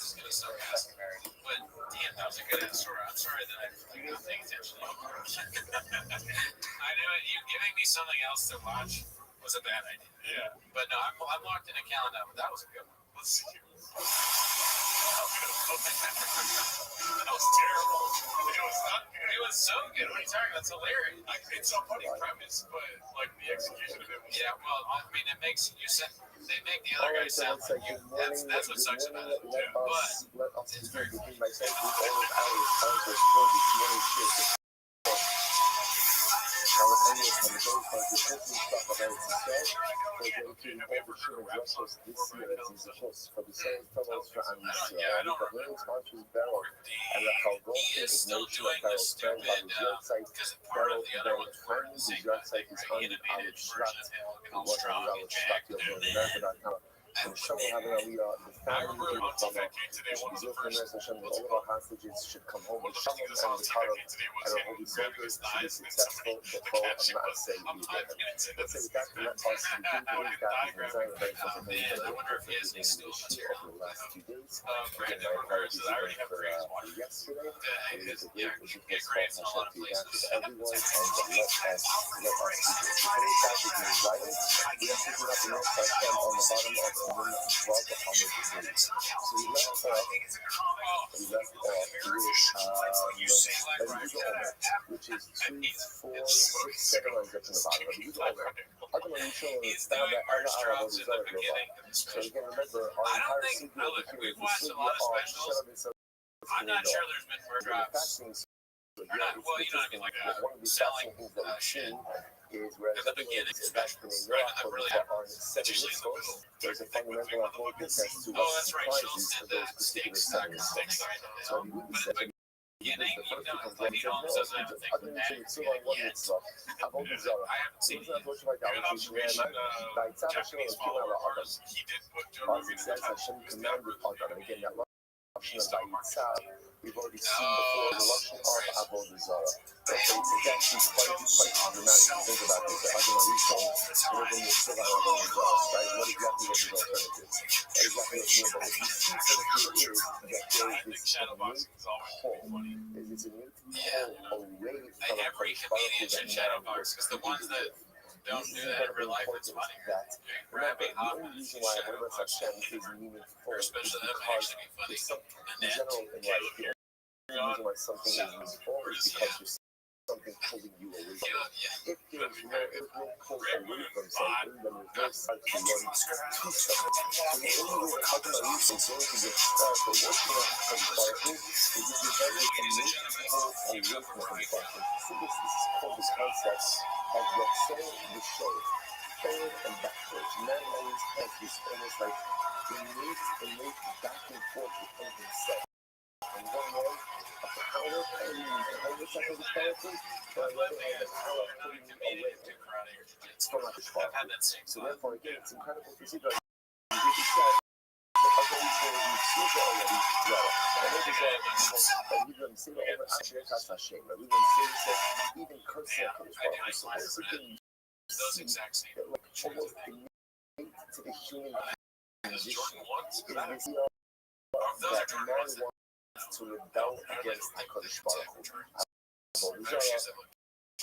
is gonna sound sarcastic, but damn, that was a good answer. I'm sorry that I'm not paying attention. I knew it. You giving me something else to watch was a bad idea. Yeah, but no, I'm locked in a calendar. That was a good one. Let's see. That was terrible. It was so good. What are you talking about? It's hilarious. It's a funny premise, but like the execution of it was. Yeah, well, I mean, it makes you sound. They make the other guy sound like you. That's what sucks about it. But it's very funny. He is still doing the stupid, because part of the other one's part of the same thing, right? Animated version of him looking all strong and jacked. And Shalom Aliyah, the family of Baba, all of our hostages should come home with Shalom and the Kara, and our holy soldiers should be successful, the Bo of Maaseh Yideh. Let's say with that, let us begin today's daf with Zion Bank of the Holy Spirit for the Shia over the last 2 days. Again, my apologies again for yesterday. It is a great issue for Hashem to adapt with everyone, and let us begin. Today's daf is in Zion. We are picking up the next Hashem on the bottom of so we left off with which is 2, 4, 6, 7 lines up in the bottom. So again, remember, our entire signal over here is the signal of I'm not sure there's been more drops. Well, you know what I mean, like selling is where at the beginning, especially in right? I really have usually there's a fundamental focus as to oh, what that's right. She'll surprises send for those the specific sticks, seven sticks. So he wouldn't say Beginning, you know, like he almost doesn't have a thing with that yet. I haven't seen it. Japanese followers. He did put Joe Rogan in the title. We've already seen before the Lashon of Avodah Zarah. It's actually quite dramatic to think about this. Agama Rishon, living with Sivan Avodah Zarah, right? What exactly was his alternative? Exactly what's new, but what you see for the here is that there is this innate whole. There's an innate whole away from a every comedian should shadowbox, because the ones that don't do that in real life, it's funny. Remember, the only reason why Avodah Hashem is meaningful is because there's something in general in life. The only reason why something is meaningful is because there's something pulling you away from it. If there's pulled away from something, then reverse starts to run to something. So the only way that automatically is going to get started working on some particle is if you have a commit pull away from some particle. So this is called this concept of Rothschild the show. Forward and backwards. Man always has this almost like innate back and forth within himself. On one way, a power pulling me over top of the particle, but on the other hand, a power pulling me away from the particle. So therefore, again, it's incredible to see that you get the shot. The other reason you see it already, well, I know there's a we don't say it over actually that's a shame, but we don't say it even cursing at this particle. So basically, Those exact same that like almost innate to the human condition is this that man wants to rebel against the Kurdish particle. These are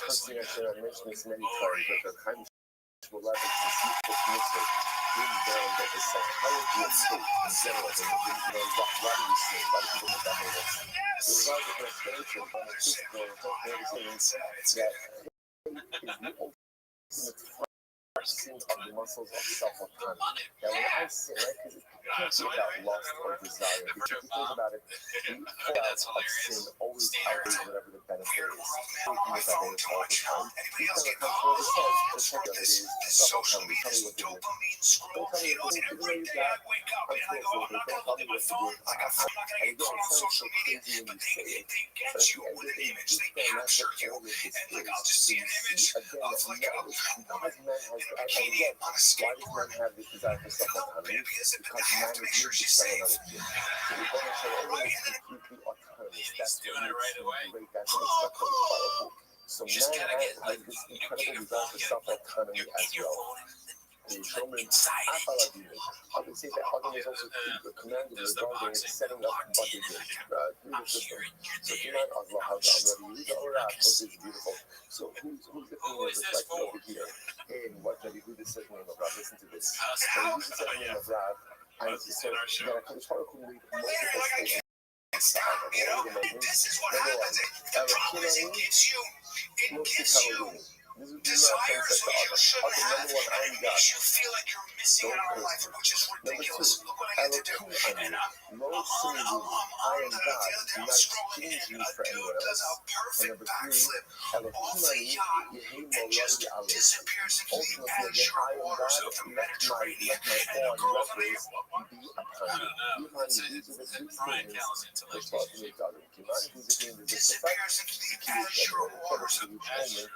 cursing, I mentioned this many times, but they're kind of related to deceitful missile being down that the psychology of state in general, why do we see why do people think that way? There's a lot of different explanations, but it's just the things that is the ultimate flexing of the muscles of self-autonomy. Now, when I say, right, because it can't be about lust or desire. If you think about it, the fallout of sin always outweighs whatever the benefit is. We think about it all the time. We kind of control the self. The check of it is self-autonomy. Tell me what to do. Don't tell me what to do. Even though you got, unfortunately, don't tell me what to do. And again, it sounds so crazy when you say it, but at the end of the day, deep down, that's what all of this is. So you see, again, that knowledge, because man has, and again, why does man have this desire for self-autonomy? Because man is made to sell another human. So we're going to show everyone is completely autonomous. That's what makes him great. That's what makes him powerful. So man has this incredible desire for self-autonomy as well. I would say that Adam is also commanded regarding setting up bondages through the system. So tonight, Allah has already used our app, which is beautiful. So who's the thing is reflected over here in what Rabbi Huda says in the name of Rab? Listen to this. So Huda says in the name of Rab, and he said that a Kaddish who made multiple statements. You know, this is what happens. The problem is it gives you desires that you shouldn't have, and it makes you feel like you're missing out on life, which is ridiculous. Look what I get to do. And Allah, the other day I was scrolling and a dude does a perfect backflip off a yacht and just disappears into the azure waters of the Mediterranean. And the girls are like, what? I don't know. It's Ryan Call's intellect. Disappears into the azure waters of the Mediterranean.